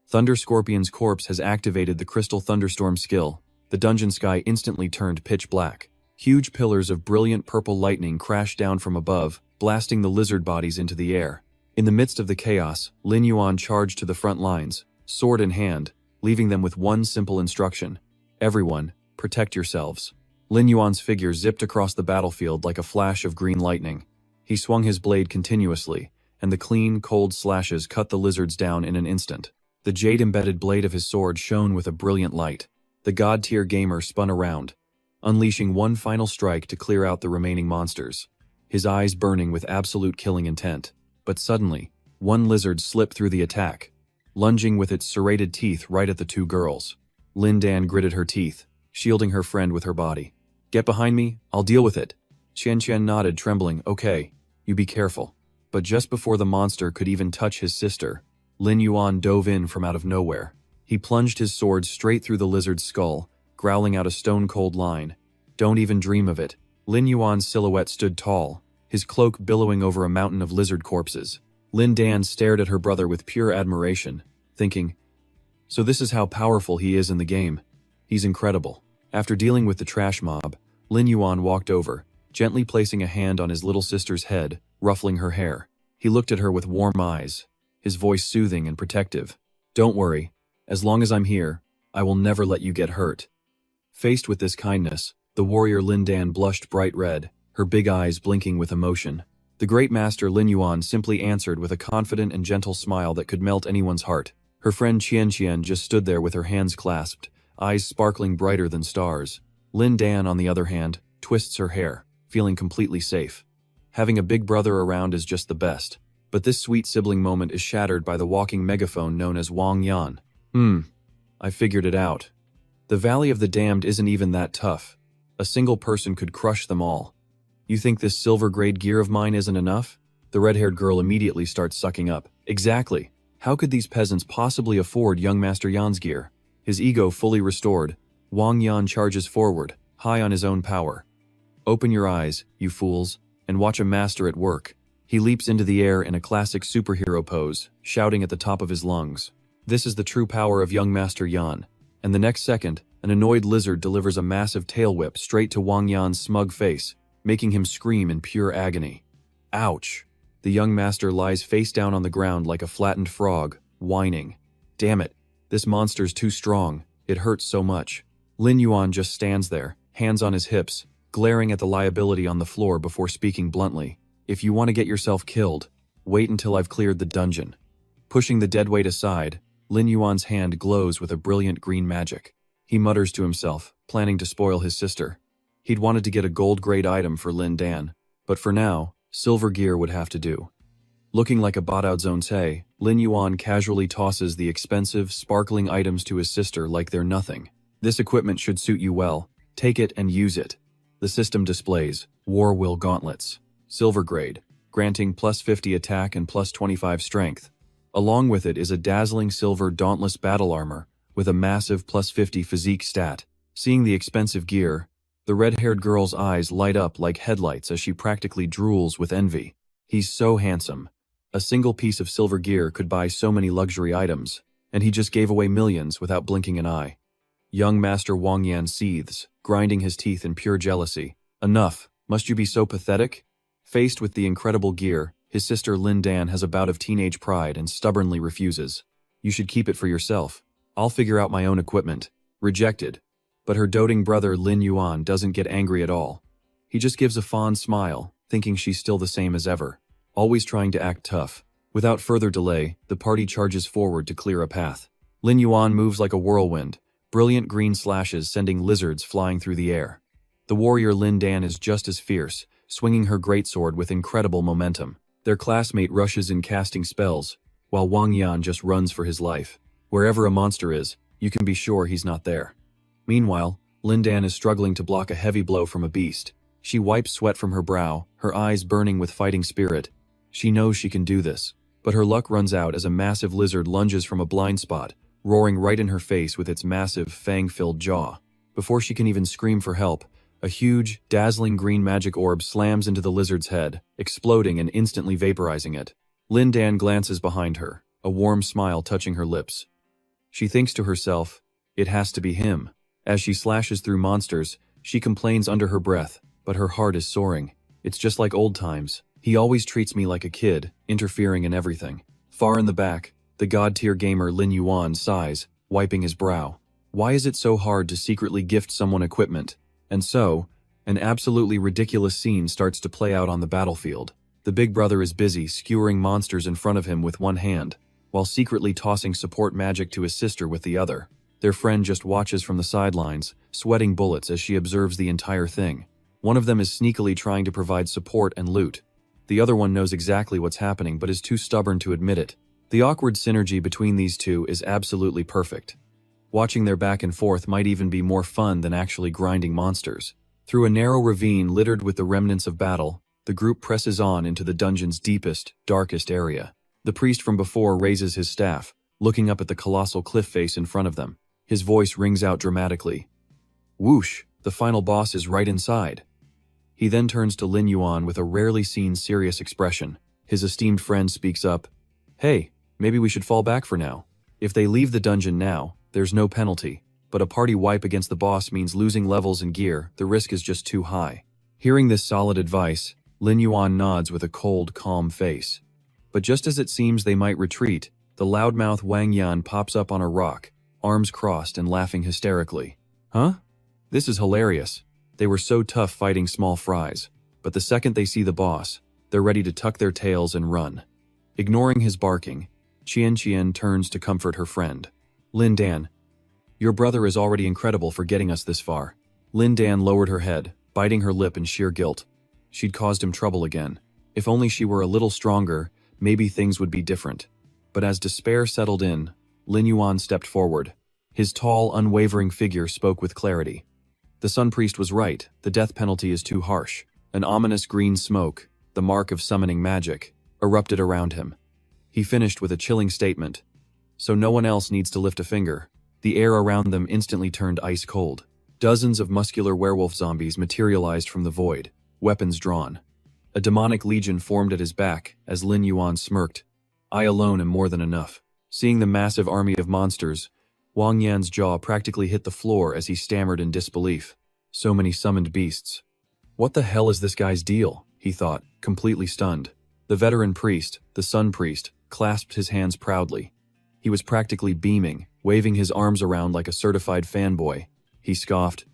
Speaker 1: Thunder Scorpion's corpse has activated the Crystal Thunderstorm skill. The dungeon sky instantly turned pitch black. Huge pillars of brilliant purple lightning crashed down from above, blasting the lizard bodies into the air. In the midst of the chaos, Lin Yuan charged to the front lines, sword in hand, leaving them with one simple instruction. "Everyone, protect yourselves." Lin Yuan's figure zipped across the battlefield like a flash of green lightning. He swung his blade continuously, and the clean, cold slashes cut the lizards down in an instant. The jade-embedded blade of his sword shone with a brilliant light. The god-tier gamer spun around, unleashing one final strike to clear out the remaining monsters, his eyes burning with absolute killing intent. But suddenly, one lizard slipped through the attack, lunging with its serrated teeth right at the two girls. Lin Dan gritted her teeth, shielding her friend with her body. "Get behind me, I'll deal with it." Qian Qian nodded, trembling. "Okay, you be careful." But just before the monster could even touch his sister, Lin Yuan dove in from out of nowhere. He plunged his sword straight through the lizard's skull, growling out a stone-cold line. "Don't even dream of it." Lin Yuan's silhouette stood tall, his cloak billowing over a mountain of lizard corpses. Lin Dan stared at her brother with pure admiration, thinking, "So this is how powerful he is in the game. He's incredible." After dealing with the trash mob, Lin Yuan walked over, gently placing a hand on his little sister's head, ruffling her hair. He looked at her with warm eyes, his voice soothing and protective. "Don't worry, as long as I'm here, I will never let you get hurt." Faced with this kindness, the warrior Lin Dan blushed bright red, her big eyes blinking with emotion. The great master Lin Yuan simply answered with a confident and gentle smile that could melt anyone's heart. Her friend Qian Qian just stood there with her hands clasped, eyes sparkling brighter than stars. Lin Dan, on the other hand, twists her hair, feeling completely safe. Having a big brother around is just the best. But this sweet sibling moment is shattered by the walking megaphone known as Wang Yan. I figured it out. The Valley of the Damned isn't even that tough. A single person could crush them all. You think this silver-grade gear of mine isn't enough?" The red-haired girl immediately starts sucking up. "Exactly. How could these peasants possibly afford young Master Yan's gear?" His ego fully restored, Wang Yan charges forward, high on his own power. "Open your eyes, you fools, and watch a master at work." He leaps into the air in a classic superhero pose, shouting at the top of his lungs. This is the true power of young Master Yan. And the next second, an annoyed lizard delivers a massive tail whip straight to Wang Yan's smug face, making him scream in pure agony. Ouch! The young master lies face down on the ground like a flattened frog, whining. "Damn it, this monster's too strong, it hurts so much." Lin Yuan just stands there, hands on his hips, glaring at the liability on the floor before speaking bluntly. "If you want to get yourself killed, wait until I've cleared the dungeon." Pushing the deadweight aside, Lin Yuan's hand glows with a brilliant green magic. He mutters to himself, planning to spoil his sister. He'd wanted to get a gold-grade item for Lin Dan, but for now, silver gear would have to do. Looking like a bought-out Zonse, Lin Yuan casually tosses the expensive, sparkling items to his sister like they're nothing. "This equipment should suit you well. Take it and use it." The system displays War Will Gauntlets, silver grade, granting plus 50 attack and plus 25 strength. Along with it is a dazzling silver dauntless battle armor with a massive plus 50 physique stat. Seeing the expensive gear, the red-haired girl's eyes light up like headlights as she practically drools with envy. "He's so handsome. A single piece of silver gear could buy so many luxury items, and he just gave away millions without blinking an eye. Young Master Wang Yan seethes, grinding his teeth in pure jealousy. Enough, must you be so pathetic? Faced with the incredible gear, his sister Lin Dan has a bout of teenage pride and stubbornly refuses. You should keep it for yourself. I'll figure out my own equipment. Rejected. But her doting brother Lin Yuan doesn't get angry at all. He just gives a fond smile, thinking she's still the same as ever, always trying to act tough. Without further delay, the party charges forward to clear a path. Lin Yuan moves like a whirlwind, brilliant green slashes sending lizards flying through the air. The warrior Lin Dan is just as fierce, swinging her greatsword with incredible momentum. Their classmate rushes in casting spells, while Wang Yan just runs for his life. Wherever a monster is, you can be sure he's not there. Meanwhile, Lin Dan is struggling to block a heavy blow from a beast. She wipes sweat from her brow, her eyes burning with fighting spirit. She knows she can do this, but her luck runs out as a massive lizard lunges from a blind spot, roaring right in her face with its massive, fang-filled jaw. Before she can even scream for help, a huge, dazzling green magic orb slams into the lizard's head, exploding and instantly vaporizing it. Lin Dan glances behind her, a warm smile touching her lips. She thinks to herself, it has to be him. As she slashes through monsters, she complains under her breath, but her heart is soaring. It's just like old times. He always treats me like a kid, interfering in everything. Far in the back, the god-tier gamer Lin Yuan sighs, wiping his brow. Why is it so hard to secretly gift someone equipment? And so, an absolutely ridiculous scene starts to play out on the battlefield. The big brother is busy skewering monsters in front of him with one hand, while secretly tossing support magic to his sister with the other. Their friend just watches from the sidelines, sweating bullets as she observes the entire thing. One of them is sneakily trying to provide support and loot. The other one knows exactly what's happening but is too stubborn to admit it. The awkward synergy between these two is absolutely perfect. Watching their back and forth might even be more fun than actually grinding monsters. Through a narrow ravine littered with the remnants of battle, the group presses on into the dungeon's deepest, darkest area. The priest from before raises his staff, looking up at the colossal cliff face in front of them. His voice rings out dramatically. Whoosh, the final boss is right inside. He then turns to Lin Yuan with a rarely seen serious expression. His esteemed friend speaks up. Hey, maybe we should fall back for now. If they leave the dungeon now, there's no penalty, but a party wipe against the boss means losing levels and gear. The risk is just too high. Hearing this solid advice, Lin Yuan nods with a cold, calm face. But just as it seems they might retreat, the loudmouth Wang Yan pops up on a rock, arms crossed and laughing hysterically. Huh? This is hilarious. They were so tough fighting small fries, but the second they see the boss, they're ready to tuck their tails and run. Ignoring his barking, Qian turns to comfort her friend. Lin Dan, your brother is already incredible for getting us this far. Lin Dan lowered her head, biting her lip in sheer guilt. She'd caused him trouble again. If only she were a little stronger, maybe things would be different. But as despair settled in, Lin Yuan stepped forward. His tall, unwavering figure spoke with clarity. The Sun Priest was right, the death penalty is too harsh. An ominous green smoke, the mark of summoning magic, erupted around him. He finished with a chilling statement. So no one else needs to lift a finger. The air around them instantly turned ice cold. Dozens of muscular werewolf zombies materialized from the void, weapons drawn. A demonic legion formed at his back as Lin Yuan smirked. I alone am more than enough. Seeing the massive army of monsters, Wang Yan's jaw practically hit the floor as he stammered in disbelief. So many summoned beasts. What the hell is this guy's deal? He thought, completely stunned. The veteran priest, the Sun Priest, clasped his hands proudly. He was practically beaming, waving his arms around like a certified fanboy. He scoffed.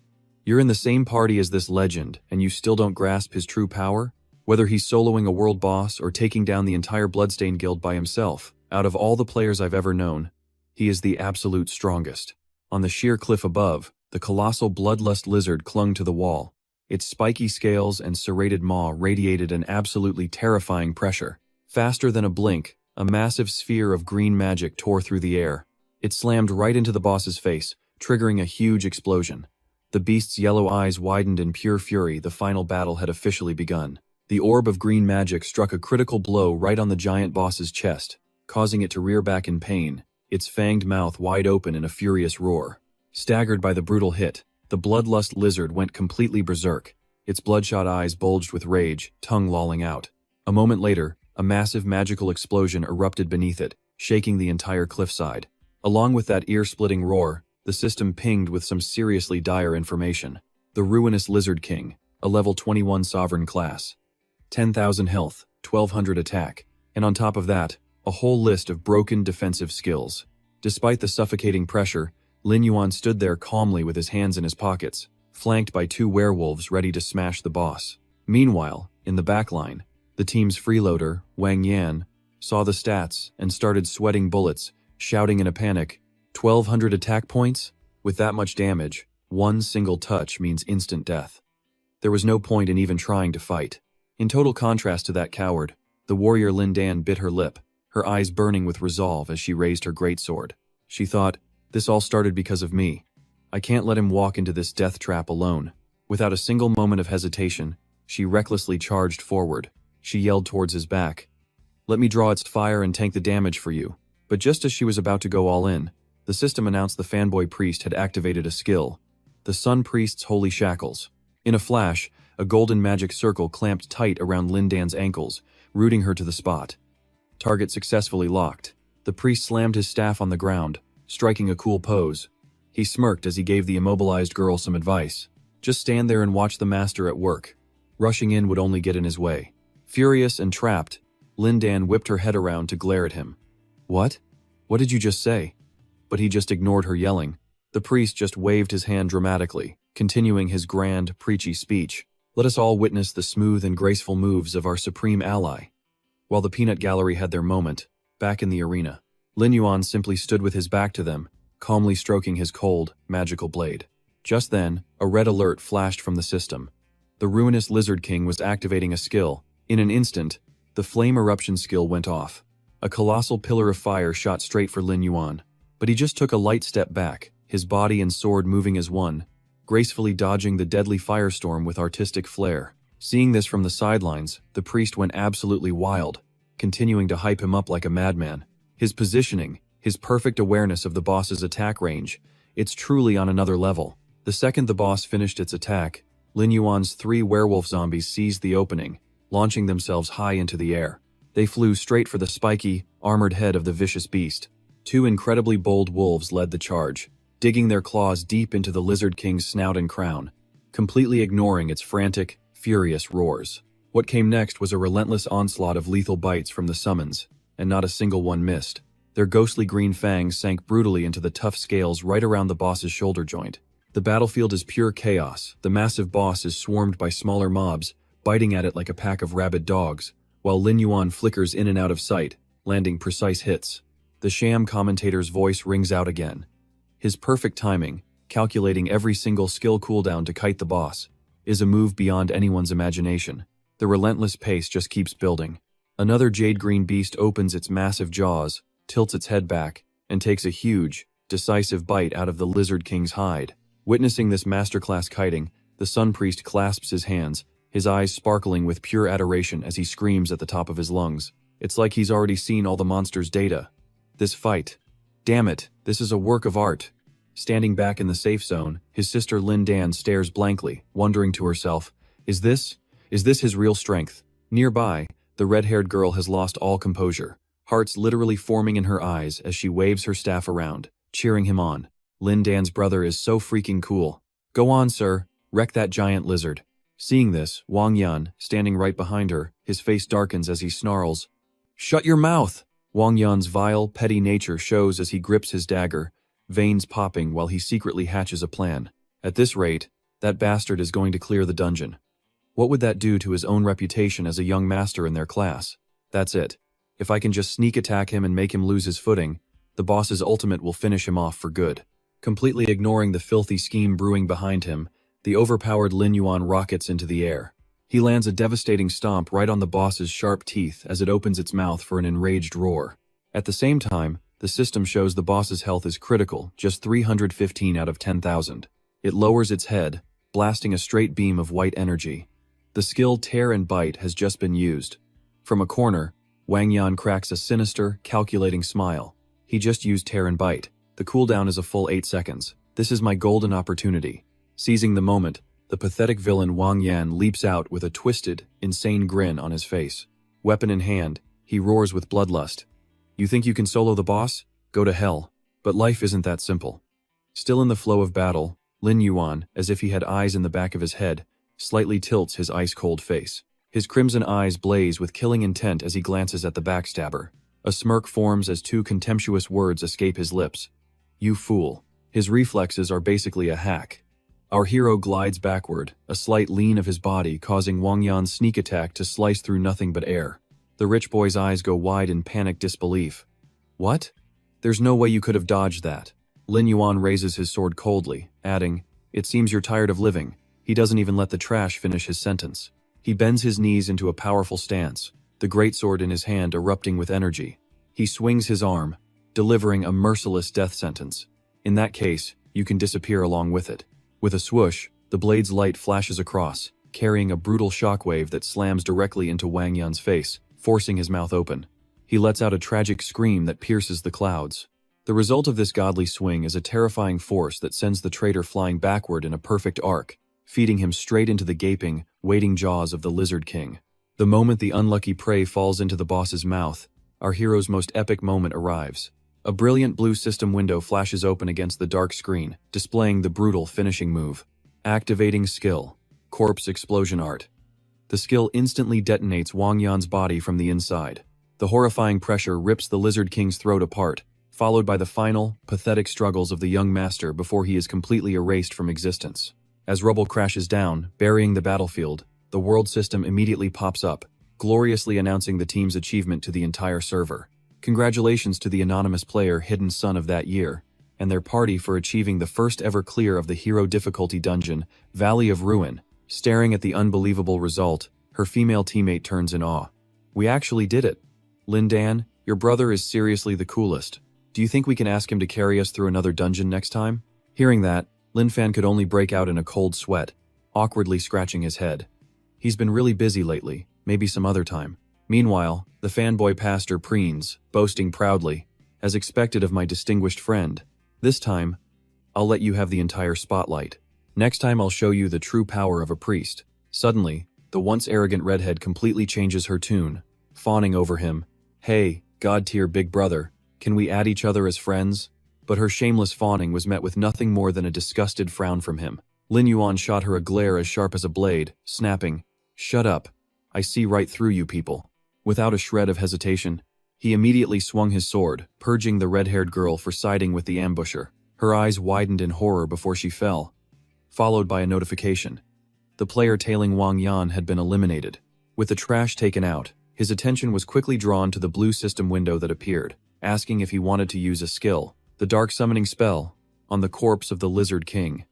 Speaker 1: You're in the same party as this legend, and you still don't grasp his true power? Whether he's soloing a world boss or taking down the entire Bloodstained Guild by himself, out of all the players I've ever known, he is the absolute strongest. On the sheer cliff above, the colossal bloodlust lizard clung to the wall. Its spiky scales and serrated maw radiated an absolutely terrifying pressure. Faster than a blink, a massive sphere of green magic tore through the air. It slammed right into the boss's face, triggering a huge explosion. The beast's yellow eyes widened in pure fury. The final battle had officially begun. The orb of green magic struck a critical blow right on the giant boss's chest, causing it to rear back in pain, its fanged mouth wide open in a furious roar. Staggered by the brutal hit, the bloodlust lizard went completely berserk. Its bloodshot eyes bulged with rage, tongue lolling out. A moment later, A massive magical explosion erupted beneath it, shaking the entire cliffside. Along with that ear-splitting roar, the system pinged with some seriously dire information. The ruinous Lizard King, a level 21 sovereign class. 10,000 health, 1,200 attack, and on top of that, a whole list of broken defensive skills. Despite the suffocating pressure, Lin Yuan stood there calmly with his hands in his pockets, flanked by 2 werewolves ready to smash the boss. Meanwhile, in the backline, the team's freeloader, Wang Yan, saw the stats and started sweating bullets, shouting in a panic, 1,200 attack points? With that much damage, one single touch means instant death. There was no point in even trying to fight. In total contrast to that coward, the warrior Lin Dan bit her lip, her eyes burning with resolve as she raised her greatsword. She thought, this all started because of me. I can't let him walk into this death trap alone. Without a single moment of hesitation, she recklessly charged forward. She yelled towards his back, "Let me draw its fire and tank the damage for you." But just as she was about to go all in, the system announced the fanboy priest had activated a skill, the Sun Priest's Holy Shackles. In a flash, a golden magic circle clamped tight around Lin Dan's ankles, rooting her to the spot. Target successfully locked. The priest slammed his staff on the ground, striking a cool pose. He smirked as he gave the immobilized girl some advice. Just stand there and watch the master at work. Rushing in would only get in his way. Furious and trapped, Lin Dan whipped her head around to glare at him. What? What did you just say? But he just ignored her yelling. The priest just waved his hand dramatically, continuing his grand, preachy speech. Let us all witness the smooth and graceful moves of our supreme ally. While the peanut gallery had their moment, back in the arena, Lin Yuan simply stood with his back to them, calmly stroking his cold, magical blade. Just then, a red alert flashed from the system. The ruinous Lizard King was activating a skill. In an instant, the flame eruption skill went off. A colossal pillar of fire shot straight for Lin Yuan, but he just took a light step back, his body and sword moving as one, gracefully dodging the deadly firestorm with artistic flair. Seeing this from the sidelines, the priest went absolutely wild, continuing to hype him up like a madman. His positioning, his perfect awareness of the boss's attack range, it's truly on another level. The second the boss finished its attack, Lin Yuan's 3 werewolf zombies seized the opening, launching themselves high into the air. They flew straight for the spiky, armored head of the vicious beast. 2 incredibly bold wolves led the charge, digging their claws deep into the Lizard King's snout and crown, completely ignoring its frantic, furious roars. What came next was a relentless onslaught of lethal bites from the summons, and not a single one missed. Their ghostly green fangs sank brutally into the tough scales right around the boss's shoulder joint. The battlefield is pure chaos. The massive boss is swarmed by smaller mobs, biting at it like a pack of rabid dogs, while Lin Yuan flickers in and out of sight, landing precise hits. The sham commentator's voice rings out again. His perfect timing, calculating every single skill cooldown to kite the boss, is a move beyond anyone's imagination. The relentless pace just keeps building. Another jade-green beast opens its massive jaws, tilts its head back, and takes a huge, decisive bite out of the Lizard King's hide. Witnessing this masterclass kiting, the Sun Priest clasps his hands, his eyes sparkling with pure adoration as he screams at the top of his lungs. It's like he's already seen all the monster's data. This fight. Damn it, this is a work of art. Standing back in the safe zone, his sister Lin Dan stares blankly, wondering to herself, Is this his real strength? Nearby, the red-haired girl has lost all composure, hearts literally forming in her eyes as she waves her staff around, cheering him on. Lin Dan's brother is so freaking cool. Go on, sir, wreck that giant lizard. Seeing this, Wang Yan, standing right behind her, his face darkens as he snarls, Shut your mouth! Wang Yan's vile, petty nature shows as he grips his dagger, veins popping while he secretly hatches a plan. At this rate, that bastard is going to clear the dungeon. What would that do to his own reputation as a young master in their class? That's it. If I can just sneak attack him and make him lose his footing, the boss's ultimate will finish him off for good. Completely ignoring the filthy scheme brewing behind him, the overpowered Lin Yuan rockets into the air. He lands a devastating stomp right on the boss's sharp teeth as it opens its mouth for an enraged roar. At the same time, the system shows the boss's health is critical, just 315 out of 10,000. It lowers its head, blasting a straight beam of white energy. The skill Tear and Bite has just been used. From a corner, Wang Yan cracks a sinister, calculating smile. He just used Tear and Bite. The cooldown is a full 8 seconds. This is my golden opportunity. Seizing the moment, the pathetic villain Wang Yan leaps out with a twisted, insane grin on his face. Weapon in hand, He roars with bloodlust. You think you can solo the boss? Go to hell. But life isn't that simple. Still in the flow of battle, Lin Yuan, as if he had eyes in the back of his head, slightly tilts his ice-cold face. His crimson eyes blaze with killing intent as he glances at the backstabber. A smirk forms as two contemptuous words escape his lips. You fool. His reflexes are basically a hack. Our hero glides backward, a slight lean of his body causing Wang Yan's sneak attack to slice through nothing but air. The rich boy's eyes go wide in panicked disbelief. What? There's no way you could have dodged that. Lin Yuan raises his sword coldly, adding, It seems you're tired of living. He doesn't even let the trash finish his sentence. He bends his knees into a powerful stance, the greatsword in his hand erupting with energy. He swings his arm, delivering a merciless death sentence. In that case, you can disappear along with it. With a swoosh, the blade's light flashes across, carrying a brutal shockwave that slams directly into Wang Yan's face, forcing his mouth open. He lets out a tragic scream that pierces the clouds. The result of this godly swing is a terrifying force that sends the traitor flying backward in a perfect arc, feeding him straight into the gaping, waiting jaws of the Lizard King. The moment the unlucky prey falls into the boss's mouth, our hero's most epic moment arrives. A brilliant blue system window flashes open against the dark screen, displaying the brutal finishing move. Activating skill. Corpse Explosion Art. The skill instantly detonates Wang Yan's body from the inside. The horrifying pressure rips the Lizard King's throat apart, followed by the final, pathetic struggles of the young master before he is completely erased from existence. As rubble crashes down, burying the battlefield, the world system immediately pops up, gloriously announcing the team's achievement to the entire server. Congratulations to the anonymous player Hidden Son of that year, and their party for achieving the first ever clear of the hero difficulty dungeon, Valley of Ruin. Staring at the unbelievable result, her female teammate turns in awe. We actually did it. Lin Dan, your brother is seriously the coolest. Do you think we can ask him to carry us through another dungeon next time? Hearing that, Lin Fan could only break out in a cold sweat, awkwardly scratching his head. He's been really busy lately, maybe some other time. Meanwhile, the fanboy pastor preens, boasting proudly, as expected of my distinguished friend. This time, I'll let you have the entire spotlight. Next time I'll show you the true power of a priest. Suddenly, the once arrogant redhead completely changes her tune, fawning over him. Hey, god-tier big brother, can we add each other as friends? But her shameless fawning was met with nothing more than a disgusted frown from him. Lin Yuan shot her a glare as sharp as a blade, snapping, Shut up. I see right through you people. Without a shred of hesitation, he immediately swung his sword, purging the red-haired girl for siding with the ambusher. Her eyes widened in horror before she fell, followed by a notification. The player tailing Wang Yan had been eliminated. With the trash taken out, his attention was quickly drawn to the blue system window that appeared, asking if he wanted to use a skill, the dark summoning spell, on the corpse of the Lizard King.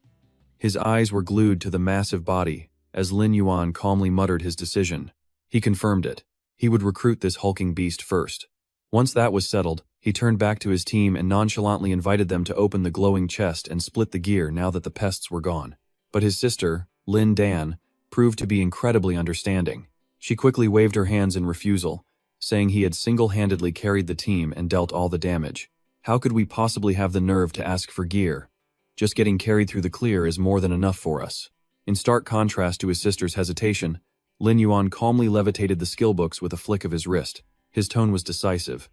Speaker 1: His eyes were glued to the massive body, as Lin Yuan calmly muttered his decision. He confirmed it. He would recruit this hulking beast first. Once that was settled, he turned back to his team and nonchalantly invited them to open the glowing chest and split the gear now that the pests were gone. But his sister, Lin Dan, proved to be incredibly understanding. She quickly waved her hands in refusal, saying he had single-handedly carried the team and dealt all the damage. How could we possibly have the nerve to ask for gear? Just getting carried through the clear is more than enough for us. In stark contrast to his sister's hesitation, Lin Yuan calmly levitated the skill books with a flick of his wrist. His tone was decisive.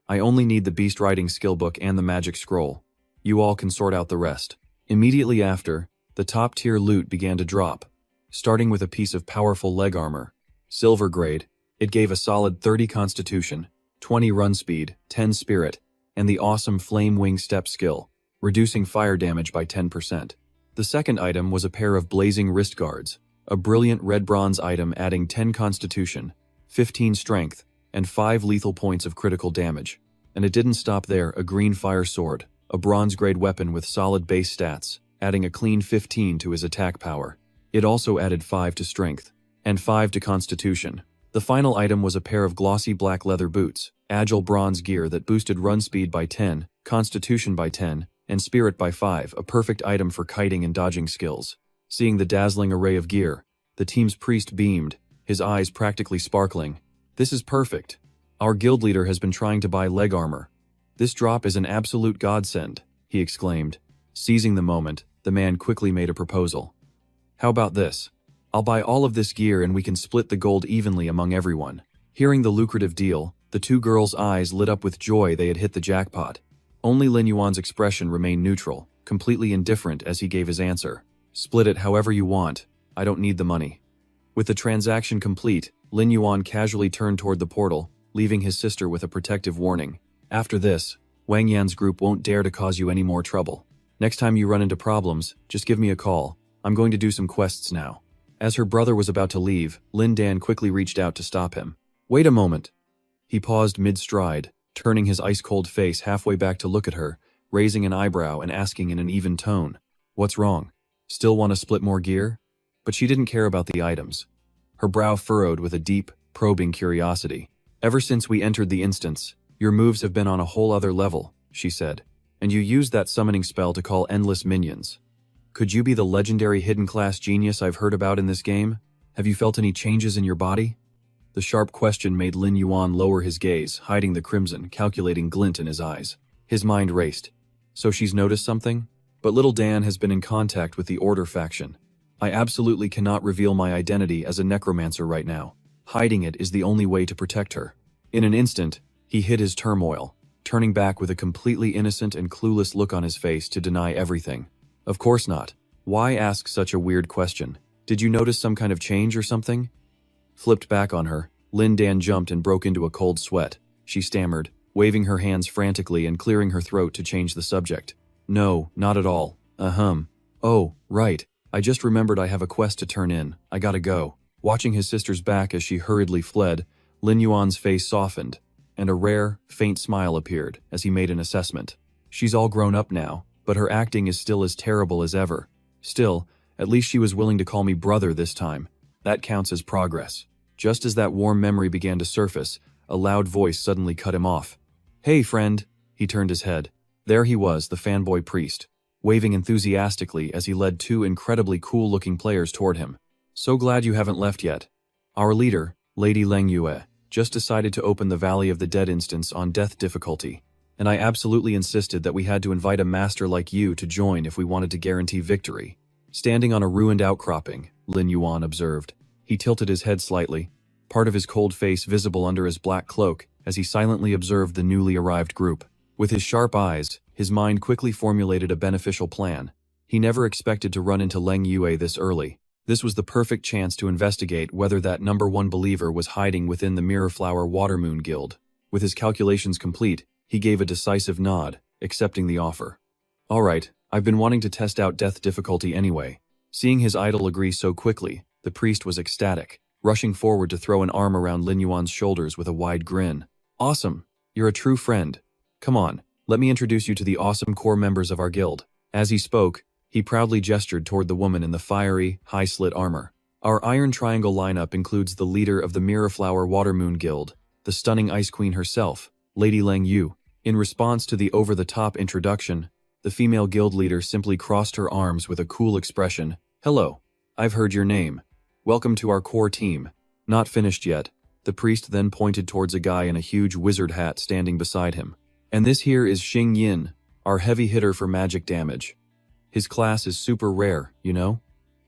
Speaker 1: I only need the beast riding skill book and the magic scroll. You all can sort out the rest. Immediately after, the top-tier loot began to drop, starting with a piece of powerful leg armor. Silver grade, it gave a solid 30 constitution, 20 run speed, 10 spirit, and the awesome flame wing step skill, reducing fire damage by 10%. The second item was a pair of blazing wrist guards, a brilliant red bronze item adding 10 constitution, 15 strength, and 5 lethal points of critical damage. And it didn't stop there, a green fire sword, a bronze-grade weapon with solid base stats, adding a clean 15 to his attack power. It also added 5 to strength, and 5 to constitution. The final item was a pair of glossy black leather boots, agile bronze gear that boosted run speed by 10, constitution by 10, and spirit by 5, a perfect item for kiting and dodging skills. Seeing the dazzling array of gear, the team's priest beamed, his eyes practically sparkling. This is perfect. Our guild leader has been trying to buy leg armor. This drop is an absolute godsend, he exclaimed. Seizing the moment, the man quickly made a proposal. How about this? I'll buy all of this gear and we can split the gold evenly among everyone. Hearing the lucrative deal, The two girls' eyes lit up with joy. They had hit the jackpot. Only Lin Yuan's expression remained neutral, completely indifferent as he gave his answer. Split it however you want. I don't need the money. With the transaction complete, Lin Yuan casually turned toward the portal, leaving his sister with a protective warning. After this, Wang Yan's group won't dare to cause you any more trouble. Next time you run into problems, just give me a call. I'm going to do some quests now. As her brother was about to leave, Lin Dan quickly reached out to stop him. Wait a moment. He paused mid-stride, turning his ice-cold face halfway back to look at her, raising an eyebrow and asking in an even tone. What's wrong? Still want to split more gear? But she didn't care about the items. Her brow furrowed with a deep, probing curiosity. Ever since we entered the instance, your moves have been on a whole other level, she said. And you used that summoning spell to call endless minions. Could you be the legendary hidden class genius I've heard about in this game? Have you felt any changes in your body? The sharp question made Lin Yuan lower his gaze, hiding the crimson, calculating glint in his eyes. His mind raced. So she's noticed something? But little Dan has been in contact with the Order faction. I absolutely cannot reveal my identity as a necromancer right now. Hiding it is the only way to protect her. In an instant, he hid his turmoil, turning back with a completely innocent and clueless look on his face to deny everything. Of course not. Why ask such a weird question? Did you notice some kind of change or something? Flipped back on her, Lin Dan jumped and broke into a cold sweat. She stammered, waving her hands frantically and clearing her throat to change the subject. No, not at all. Oh, right. I just remembered I have a quest to turn in. I gotta go. Watching his sister's back as she hurriedly fled, Lin Yuan's face softened, and a rare, faint smile appeared as he made an assessment. She's all grown up now, but her acting is still as terrible as ever. Still, at least she was willing to call me brother this time. That counts as progress. Just as that warm memory began to surface, a loud voice suddenly cut him off. Hey, friend. He turned his head. There he was, the fanboy priest, waving enthusiastically as he led two incredibly cool-looking players toward him. So glad you haven't left yet. Our leader, Lady Leng Yue, just decided to open the Valley of the Dead instance on death difficulty, and I absolutely insisted that we had to invite a master like you to join if we wanted to guarantee victory. Standing on a ruined outcropping, Lin Yuan observed. He tilted his head slightly, part of his cold face visible under his black cloak as he silently observed the newly arrived group. With his sharp eyes, his mind quickly formulated a beneficial plan. He never expected to run into Leng Yue this early. This was the perfect chance to investigate whether that #1 believer was hiding within the Mirrorflower Watermoon Guild. With his calculations complete, he gave a decisive nod, accepting the offer. All right, I've been wanting to test out death difficulty anyway. Seeing his idol agree so quickly, the priest was ecstatic, rushing forward to throw an arm around Lin Yuan's shoulders with a wide grin. Awesome! You're a true friend. Come on, let me introduce you to the awesome core members of our guild. As he spoke, he proudly gestured toward the woman in the fiery, high-slit armor. Our Iron Triangle lineup includes the leader of the Mirrorflower Watermoon Guild, the stunning Ice Queen herself, Lady Leng Yu. In response to the over-the-top introduction, the female guild leader simply crossed her arms with a cool expression. Hello, I've heard your name. Welcome to our core team. Not finished yet. The priest then pointed towards a guy in a huge wizard hat standing beside him. And this here is Xing Yin, our heavy hitter for magic damage. His class is super rare, you know?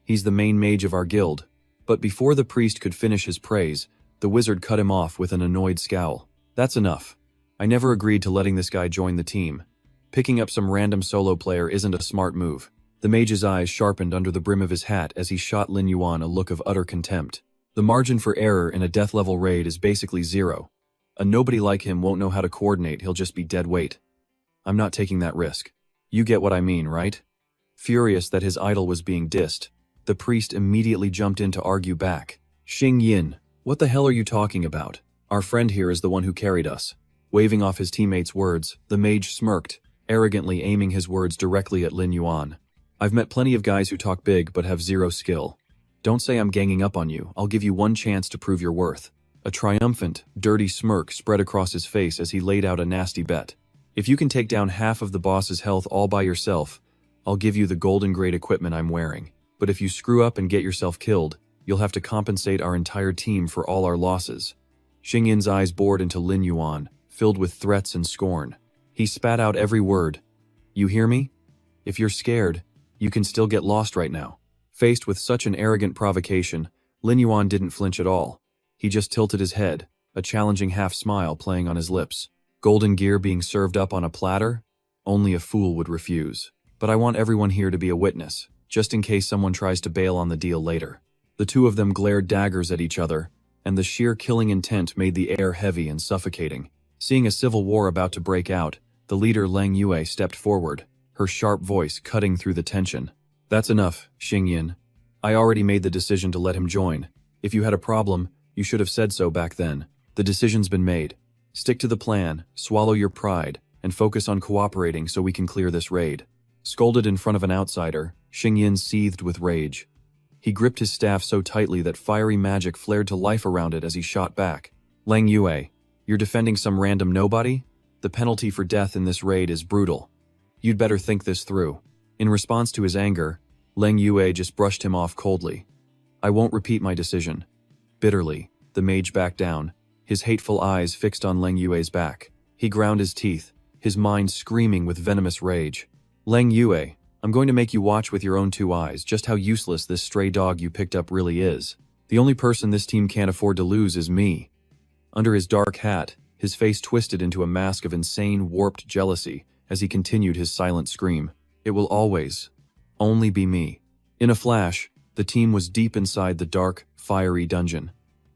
Speaker 1: He's the main mage of our guild. But before the priest could finish his praise, the wizard cut him off with an annoyed scowl. That's enough. I never agreed to letting this guy join the team. Picking up some random solo player isn't a smart move. The mage's eyes sharpened under the brim of his hat as he shot Lin Yuan a look of utter contempt. The margin for error in a death-level raid is basically zero. A nobody like him won't know how to coordinate, he'll just be dead weight. I'm not taking that risk. You get what I mean, right? Furious that his idol was being dissed, the priest immediately jumped in to argue back. Xing Yin, what the hell are you talking about? Our friend here is the one who carried us. Waving off his teammates' words, the mage smirked, arrogantly aiming his words directly at Lin Yuan. I've met plenty of guys who talk big but have zero skill. Don't say I'm ganging up on you, I'll give you one chance to prove your worth. A triumphant, dirty smirk spread across his face as he laid out a nasty bet. If you can take down half of the boss's health all by yourself, I'll give you the golden grade equipment I'm wearing. But if you screw up and get yourself killed, you'll have to compensate our entire team for all our losses. Xing Yin's eyes bored into Lin Yuan, filled with threats and scorn. He spat out every word. You hear me? If you're scared, you can still get lost right now. Faced with such an arrogant provocation, Lin Yuan didn't flinch at all. He just tilted his head, a challenging half-smile playing on his lips. Golden gear being served up on a platter? Only a fool would refuse. But I want everyone here to be a witness, just in case someone tries to bail on the deal later. The two of them glared daggers at each other, and the sheer killing intent made the air heavy and suffocating. Seeing a civil war about to break out, the leader Lang Yue stepped forward, her sharp voice cutting through the tension. "That's enough, Xingyin. I already made the decision to let him join. If you had a problem, you should have said so back then. The decision's been made. Stick to the plan, swallow your pride, and focus on cooperating so we can clear this raid." Scolded in front of an outsider, Xingyin seethed with rage. He gripped his staff so tightly that fiery magic flared to life around it as he shot back. "Lang Yue, you're defending some random nobody? The penalty for death in this raid is brutal. You'd better think this through." In response to his anger, Lang Yue just brushed him off coldly. "I won't repeat my decision." Bitterly, the mage backed down, his hateful eyes fixed on Lang Yue's back. He ground his teeth, his mind screaming with venomous rage. "Lang Yue, I'm going to make you watch with your own two eyes just how useless this stray dog you picked up really is. The only person this team can't afford to lose is me." Under his dark hat, his face twisted into a mask of insane, warped jealousy as he continued his silent scream. "It will always, only be me." In a flash, the team was deep inside the dark, fiery dungeon.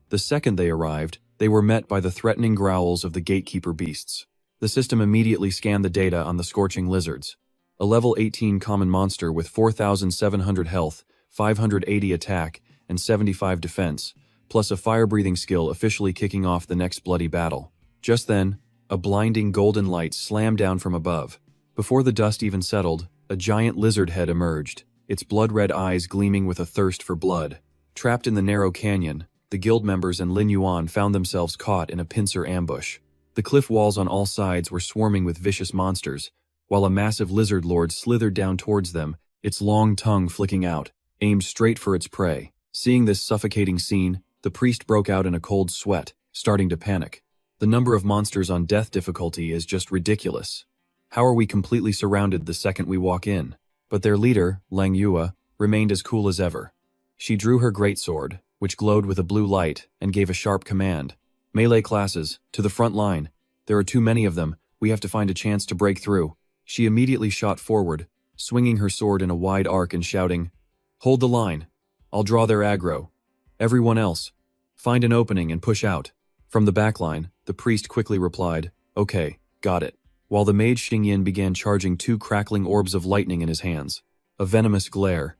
Speaker 1: The second they arrived, they were met by the threatening growls of the gatekeeper beasts. The system immediately scanned the data on the scorching lizards. A level 18 common monster with 4,700 health, 580 attack, and 75 defense, plus a fire-breathing skill officially kicking off the next bloody battle. Just then, a blinding golden light slammed down from above. Before the dust even settled, a giant lizard head emerged, its blood-red eyes gleaming with a thirst for blood. Trapped in the narrow canyon, the guild members and Lin Yuan found themselves caught in a pincer ambush. The cliff walls on all sides were swarming with vicious monsters, while a massive lizard lord slithered down towards them, its long tongue flicking out, aimed straight for its prey. Seeing this suffocating scene, the priest broke out in a cold sweat, starting to panic. The number of monsters on death difficulty is just ridiculous. How are we completely surrounded the second we walk in? But their leader, Lang Yue, remained as cool as ever. She drew her greatsword, which glowed with a blue light, and gave a sharp command. "Melee classes, to the front line. There are too many of them, we have to find a chance to break through." She immediately shot forward, swinging her sword in a wide arc and shouting, "Hold the line. I'll draw their aggro. Everyone else, find an opening and push out." From the back line, the priest quickly replied, "Okay, got it," while the mage Xingyin began charging two crackling orbs of lightning in his hands. A venomous glare.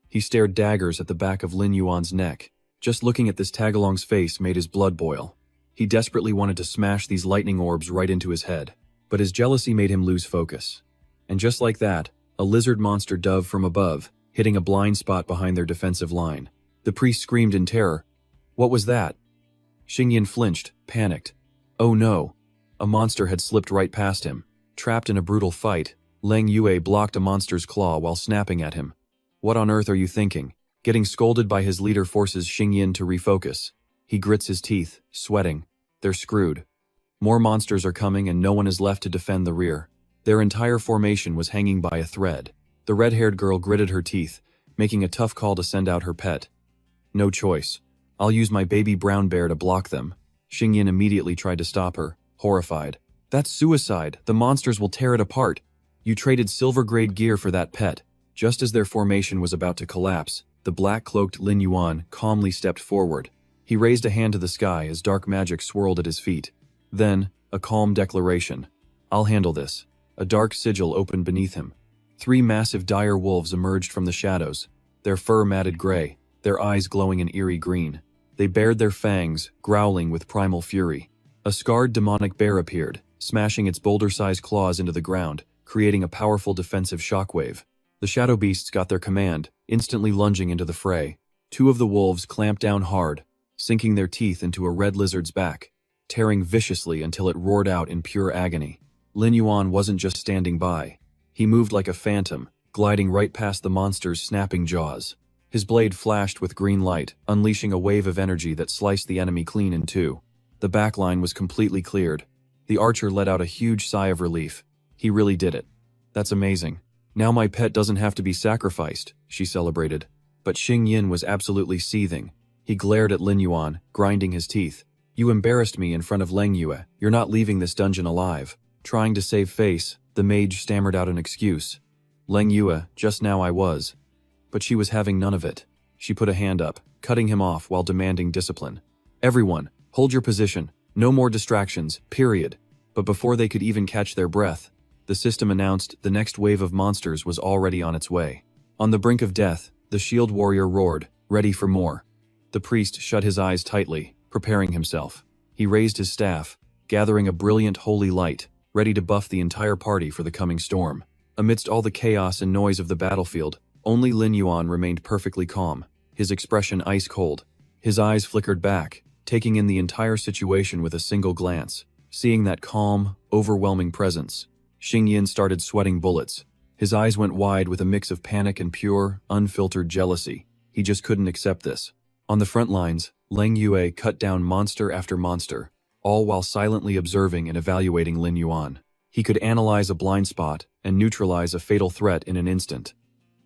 Speaker 1: He stared daggers at the back of Lin Yuan's neck. Just looking at this tagalong's face made his blood boil. He desperately wanted to smash these lightning orbs right into his head. But his jealousy made him lose focus. And just like that, a lizard monster dove from above, hitting a blind spot behind their defensive line. The priest screamed in terror. "What was that?" Xingyin flinched, panicked. Oh no! A monster had slipped right past him. Trapped in a brutal fight, Lang Yue blocked a monster's claw while snapping at him. "What on earth are you thinking?" Getting scolded by his leader forces Xingyin to refocus. He grits his teeth, sweating. They're screwed. More monsters are coming and no one is left to defend the rear. Their entire formation was hanging by a thread. The red-haired girl gritted her teeth, making a tough call to send out her pet. "No choice. I'll use my baby brown bear to block them." Xingyin immediately tried to stop her, horrified. "That's suicide. The monsters will tear it apart. You traded silver-grade gear for that pet." Just as their formation was about to collapse, the black-cloaked Lin Yuan calmly stepped forward. He raised a hand to the sky as dark magic swirled at his feet. Then, a calm declaration. "I'll handle this." A dark sigil opened beneath him. 3 massive dire wolves emerged from the shadows, their fur matted gray, their eyes glowing an eerie green. They bared their fangs, growling with primal fury. A scarred demonic bear appeared, smashing its boulder-sized claws into the ground, creating a powerful defensive shockwave. The shadow beasts got their command, instantly lunging into the fray. 2 of the wolves clamped down hard, sinking their teeth into a red lizard's back, tearing viciously until it roared out in pure agony. Lin Yuan wasn't just standing by. He moved like a phantom, gliding right past the monster's snapping jaws. His blade flashed with green light, unleashing a wave of energy that sliced the enemy clean in two. The back line was completely cleared. The archer let out a huge sigh of relief. He really did it. "That's amazing. Now my pet doesn't have to be sacrificed," she celebrated. But Xingyin was absolutely seething. He glared at Lin Yuan, grinding his teeth. You embarrassed me in front of Leng Yue. You're not leaving this dungeon alive. Trying to save face, the mage stammered out an excuse. Leng Yue, just now I was. But she was having none of it. She put a hand up, cutting him off while demanding discipline. Everyone, hold your position. No more distractions, period. But before they could even catch their breath, the system announced the next wave of monsters was already on its way. On the brink of death, the shield warrior roared, ready for more. The priest shut his eyes tightly, preparing himself. He raised his staff, gathering a brilliant holy light, ready to buff the entire party for the coming storm. Amidst all the chaos and noise of the battlefield, only Lin Yuan remained perfectly calm, his expression ice cold. His eyes flickered back, taking in the entire situation with a single glance. Seeing that calm, overwhelming presence, Xingyin started sweating bullets. His eyes went wide with a mix of panic and pure, unfiltered jealousy. He just couldn't accept this. On the front lines, Leng Yue cut down monster after monster, all while silently observing and evaluating Lin Yuan. He could analyze a blind spot and neutralize a fatal threat in an instant.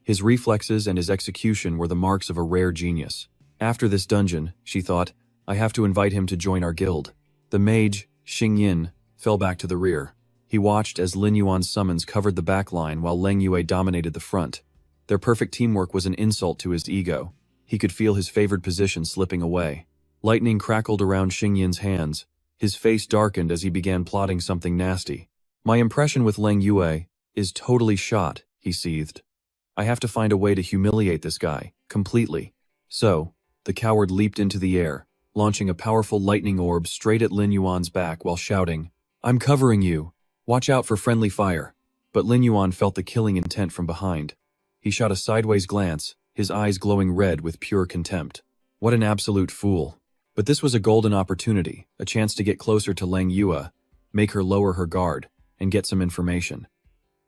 Speaker 1: His reflexes and his execution were the marks of a rare genius. After this dungeon, she thought, I have to invite him to join our guild. The mage, Xingyin, fell back to the rear. He watched as Lin Yuan's summons covered the back line while Leng Yue dominated the front. Their perfect teamwork was an insult to his ego. He could feel his favored position slipping away. Lightning crackled around Xingyin's hands. His face darkened as he began plotting something nasty. My impression with Leng Yue is totally shot, he seethed. I have to find a way to humiliate this guy, completely. So, the coward leaped into the air, launching a powerful lightning orb straight at Lin Yuan's back while shouting, I'm covering you. Watch out for friendly fire. But Lin Yuan felt the killing intent from behind. He shot a sideways glance, his eyes glowing red with pure contempt. What an absolute fool. But this was a golden opportunity, a chance to get closer to Leng Yue, make her lower her guard, and get some information.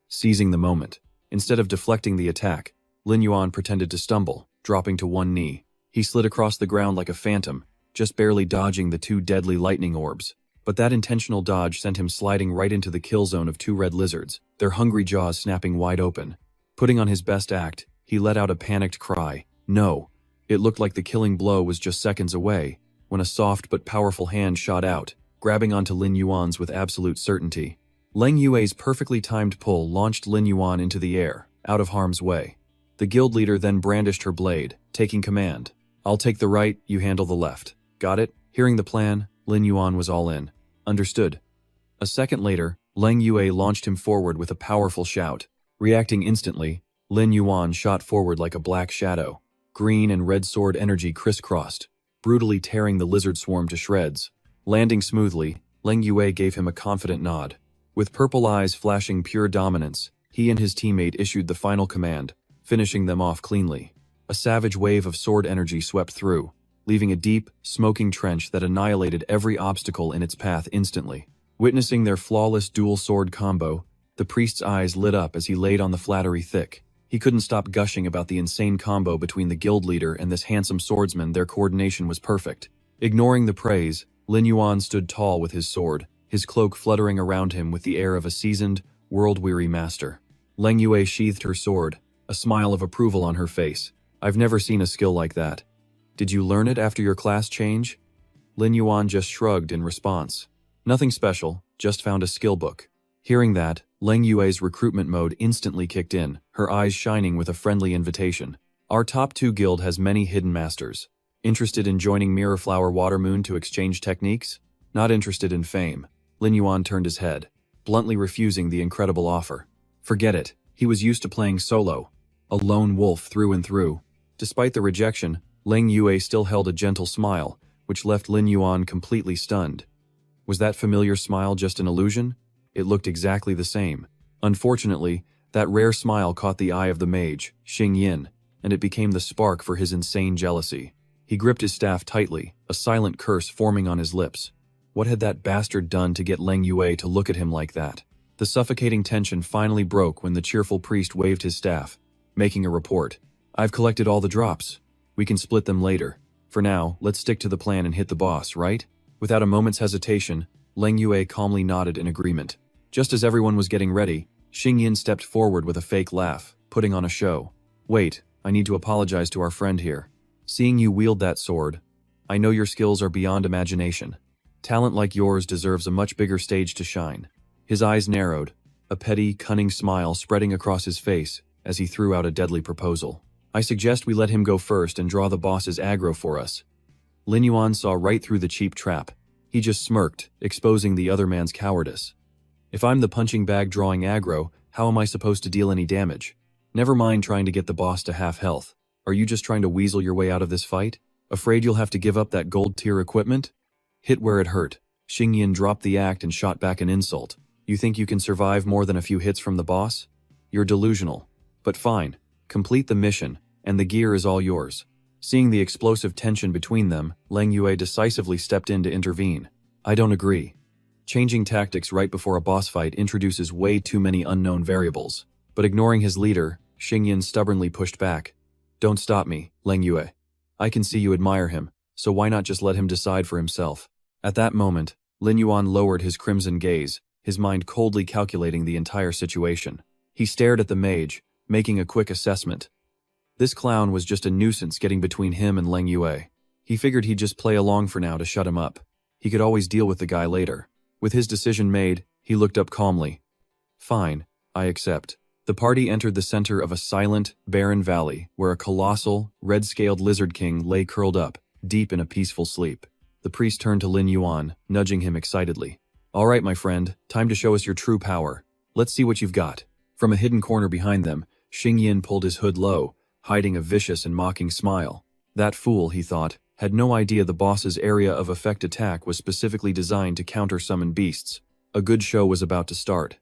Speaker 1: Seizing the moment, instead of deflecting the attack, Lin Yuan pretended to stumble, dropping to one knee. He slid across the ground like a phantom, just barely dodging the two deadly lightning orbs. But that intentional dodge sent him sliding right into the kill zone of two red lizards, their hungry jaws snapping wide open. Putting on his best act, he let out a panicked cry. No. It looked like the killing blow was just seconds away, when a soft but powerful hand shot out, grabbing onto Lin Yuan's with absolute certainty. Leng Yue's perfectly timed pull launched Lin Yuan into the air, out of harm's way. The guild leader then brandished her blade, taking command. I'll take the right, you handle the left. Got it? Hearing the plan, Lin Yuan was all in. Understood. A second later, Leng Yue launched him forward with a powerful shout. Reacting instantly, Lin Yuan shot forward like a black shadow. Green and red sword energy crisscrossed, brutally tearing the lizard swarm to shreds. Landing smoothly, Leng Yue gave him a confident nod. With purple eyes flashing pure dominance, he and his teammate issued the final command, finishing them off cleanly. A savage wave of sword energy swept through, leaving a deep, smoking trench that annihilated every obstacle in its path instantly. Witnessing their flawless dual sword combo, the priest's eyes lit up as he laid on the flattery thick. He couldn't stop gushing about the insane combo between the guild leader and this handsome swordsman. Their coordination was perfect. Ignoring the praise, Lin Yuan stood tall with his sword, his cloak fluttering around him with the air of a seasoned, world-weary master. Leng Yue sheathed her sword, a smile of approval on her face. I've never seen a skill like that. Did you learn it after your class change? Lin Yuan just shrugged in response. Nothing special, just found a skill book. Hearing that, Leng Yue's recruitment mode instantly kicked in, her eyes shining with a friendly invitation. Our top 2 guild has many hidden masters. Interested in joining Mirrorflower Watermoon to exchange techniques? Not interested in fame. Lin Yuan turned his head, bluntly refusing the incredible offer. Forget it, he was used to playing solo. A lone wolf through and through. Despite the rejection, Leng Yue still held a gentle smile, which left Lin Yuan completely stunned. Was that familiar smile just an illusion? It looked exactly the same. Unfortunately, that rare smile caught the eye of the mage, Xingyin, and it became the spark for his insane jealousy. He gripped his staff tightly, a silent curse forming on his lips. What had that bastard done to get Leng Yue to look at him like that? The suffocating tension finally broke when the cheerful priest waved his staff, making a report. I've collected all the drops. We can split them later. For now, let's stick to the plan and hit the boss, right? Without a moment's hesitation, Leng Yue calmly nodded in agreement. Just as everyone was getting ready, Xingyin stepped forward with a fake laugh, putting on a show. Wait, I need to apologize to our friend here. Seeing you wield that sword, I know your skills are beyond imagination. Talent like yours deserves a much bigger stage to shine." His eyes narrowed, a petty, cunning smile spreading across his face as he threw out a deadly proposal. "I suggest we let him go first and draw the boss's aggro for us." Lin Yuan saw right through the cheap trap. He just smirked, exposing the other man's cowardice. "If I'm the punching bag drawing aggro, how am I supposed to deal any damage? Never mind trying to get the boss to half health. Are you just trying to weasel your way out of this fight? Afraid you'll have to give up that gold-tier equipment?" Hit where it hurt, Xingyin dropped the act and shot back an insult. "You think you can survive more than a few hits from the boss? You're delusional. But fine, complete the mission, and the gear is all yours." Seeing the explosive tension between them, Leng Yue decisively stepped in to intervene. "I don't agree. Changing tactics right before a boss fight introduces way too many unknown variables." But ignoring his leader, Xingyin stubbornly pushed back. "Don't stop me, Leng Yue. I can see you admire him, so why not just let him decide for himself?" At that moment, Lin Yuan lowered his crimson gaze, his mind coldly calculating the entire situation. He stared at the mage, making a quick assessment. This clown was just a nuisance getting between him and Leng Yue. He figured he'd just play along for now to shut him up. He could always deal with the guy later. With his decision made, he looked up calmly. "Fine, I accept." The party entered the center of a silent, barren valley where a colossal, red-scaled lizard king lay curled up, deep in a peaceful sleep. The priest turned to Lin Yuan, nudging him excitedly. "All right, my friend, time to show us your true power. Let's see what you've got." From a hidden corner behind them, Xingyin pulled his hood low, hiding a vicious and mocking smile. That fool, he thought, had no idea the boss's area of effect attack was specifically designed to counter-summon beasts. A good show was about to start.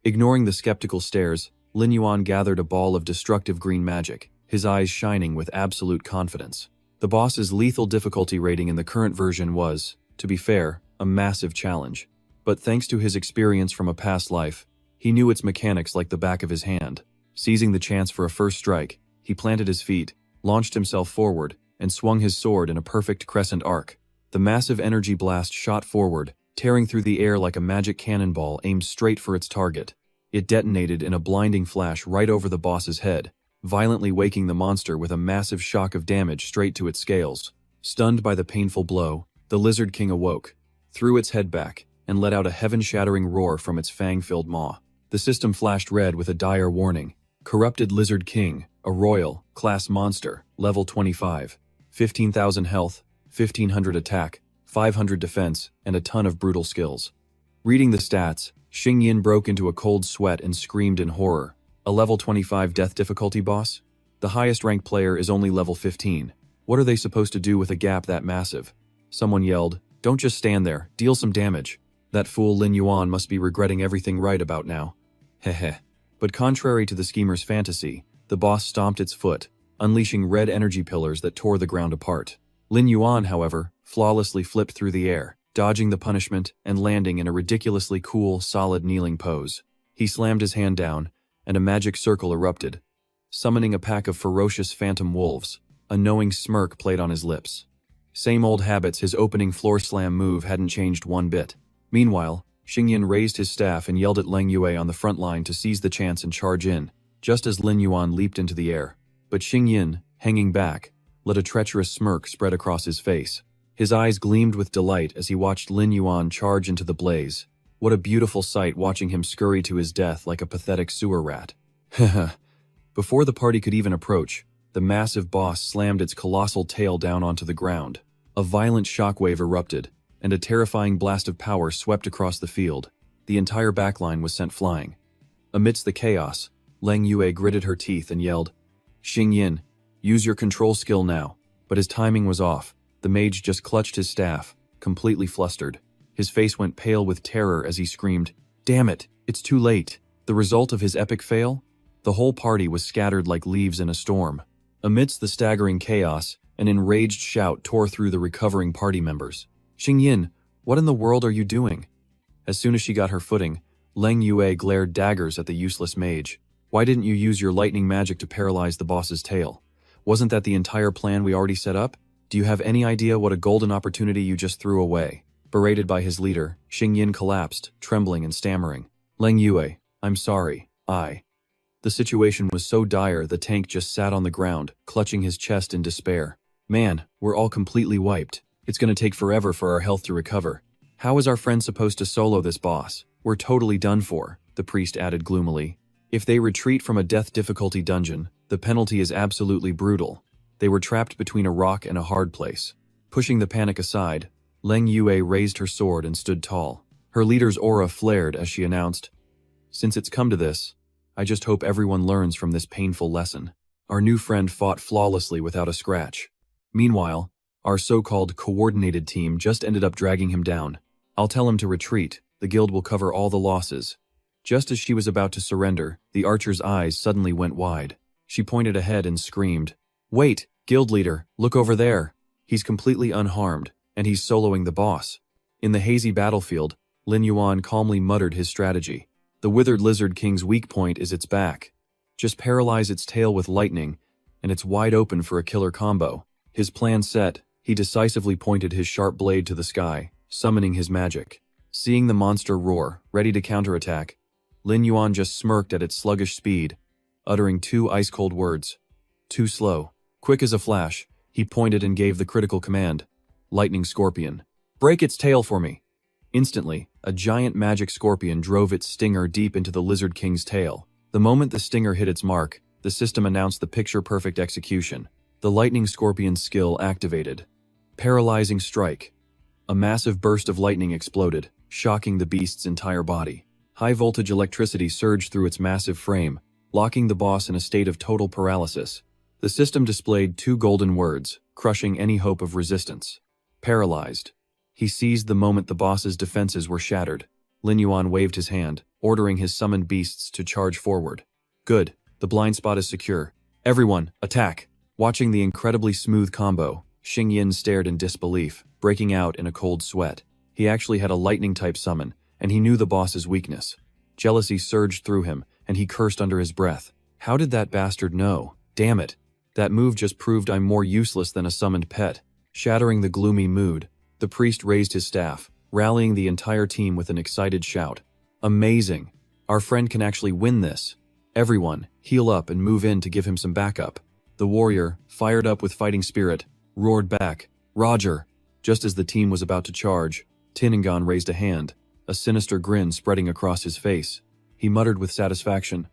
Speaker 1: Ignoring the skeptical stares, Lin Yuan gathered a ball of destructive green magic, his eyes shining with absolute confidence. The boss's lethal difficulty rating in the current version was, to be fair, a massive challenge. But thanks to his experience from a past life, he knew its mechanics like the back of his hand. Seizing the chance for a first strike, he planted his feet, launched himself forward, and swung his sword in a perfect crescent arc. The massive energy blast shot forward, tearing through the air like a magic cannonball aimed straight for its target. It detonated in a blinding flash right over the boss's head, violently waking the monster with a massive shock of damage straight to its scales. Stunned by the painful blow, the Lizard King awoke, threw its head back, and let out a heaven-shattering roar from its fang-filled maw. The system flashed red with a dire warning. Corrupted Lizard King, a royal, class monster, level 25, 15,000 health, 1,500 attack, 500 defense, and a ton of brutal skills. Reading the stats, Xingyin broke into a cold sweat and screamed in horror. A level 25 death difficulty boss? The highest ranked player is only level 15. What are they supposed to do with a gap that massive? Someone yelled, "Don't just stand there, deal some damage." That fool Lin Yuan must be regretting everything right about now. Heh. But contrary to the schemer's fantasy, the boss stomped its foot, unleashing red energy pillars that tore the ground apart. Lin Yuan, however, flawlessly flipped through the air, dodging the punishment and landing in a ridiculously cool, solid kneeling pose. He slammed his hand down, and a magic circle erupted, summoning a pack of ferocious phantom wolves. A knowing smirk played on his lips. Same old habits, his opening floor slam move hadn't changed one bit. Meanwhile, Xingyin raised his staff and yelled at Leng Yue on the front line to seize the chance and charge in, just as Lin Yuan leaped into the air. But Xingyin, hanging back, let a treacherous smirk spread across his face. His eyes gleamed with delight as he watched Lin Yuan charge into the blaze. What a beautiful sight watching him scurry to his death like a pathetic sewer rat. Before the party could even approach, the massive boss slammed its colossal tail down onto the ground. A violent shockwave erupted, and a terrifying blast of power swept across the field. The entire backline was sent flying. Amidst the chaos, Leng Yue gritted her teeth and yelled, "Xingyin, use your control skill now." But his timing was off. The mage just clutched his staff, completely flustered. His face went pale with terror as he screamed, "Damn it, it's too late." The result of his epic fail? The whole party was scattered like leaves in a storm. Amidst the staggering chaos, an enraged shout tore through the recovering party members. "Xingyin, what in the world are you doing?" As soon as she got her footing, Leng Yue glared daggers at the useless mage. "Why didn't you use your lightning magic to paralyze the boss's tail? Wasn't that the entire plan we already set up? Do you have any idea what a golden opportunity you just threw away?" Berated by his leader, Xingyin collapsed, trembling and stammering. "Leng Yue, I'm sorry, The situation was so dire the tank just sat on the ground, clutching his chest in despair. "Man, we're all completely wiped. It's gonna take forever for our health to recover." How is our friend supposed to solo this boss? We're totally done for, the priest added gloomily. If they retreat from a death difficulty dungeon, the penalty is absolutely brutal. They were trapped between a rock and a hard place. Pushing the panic aside, Leng Yue raised her sword and stood tall. Her leader's aura flared as she announced, "Since it's come to this, I just hope everyone learns from this painful lesson." Our new friend fought flawlessly without a scratch. Meanwhile, our so-called coordinated team just ended up dragging him down. "I'll tell him to retreat. The guild will cover all the losses." Just as she was about to surrender, the archer's eyes suddenly went wide. She pointed ahead and screamed, "Wait, guild leader, look over there. He's completely unharmed, and he's soloing the boss." In the hazy battlefield, Lin Yuan calmly muttered his strategy. "The withered lizard king's weak point is its back. Just paralyze its tail with lightning, and it's wide open for a killer combo." His plan set, he decisively pointed his sharp blade to the sky, summoning his magic. Seeing the monster roar, ready to counterattack, Lin Yuan just smirked at its sluggish speed, uttering two ice-cold words. "Too slow." Quick as a flash, he pointed and gave the critical command, "Lightning Scorpion. Break its tail for me." Instantly, a giant magic scorpion drove its stinger deep into the Lizard King's tail. The moment the stinger hit its mark, the system announced the picture-perfect execution. The Lightning Scorpion's skill activated. Paralyzing Strike. A massive burst of lightning exploded, shocking the beast's entire body. High-voltage electricity surged through its massive frame, locking the boss in a state of total paralysis. The system displayed two golden words, crushing any hope of resistance. Paralyzed. He seized the moment the boss's defenses were shattered. Lin Yuan waved his hand, ordering his summoned beasts to charge forward. "Good, the blind spot is secure. Everyone, attack!" Watching the incredibly smooth combo, Xing Yin stared in disbelief, breaking out in a cold sweat. He actually had a lightning-type summon, and he knew the boss's weakness. Jealousy surged through him, and he cursed under his breath. How did that bastard know? Damn it. That move just proved I'm more useless than a summoned pet. Shattering the gloomy mood, the priest raised his staff, rallying the entire team with an excited shout. "Amazing! Our friend can actually win this. Everyone, heal up and move in to give him some backup." The warrior, fired up with fighting spirit, roared back, "Roger!" Just as the team was about to charge, Tinningan raised a hand, a sinister grin spreading across his face. He muttered with satisfaction,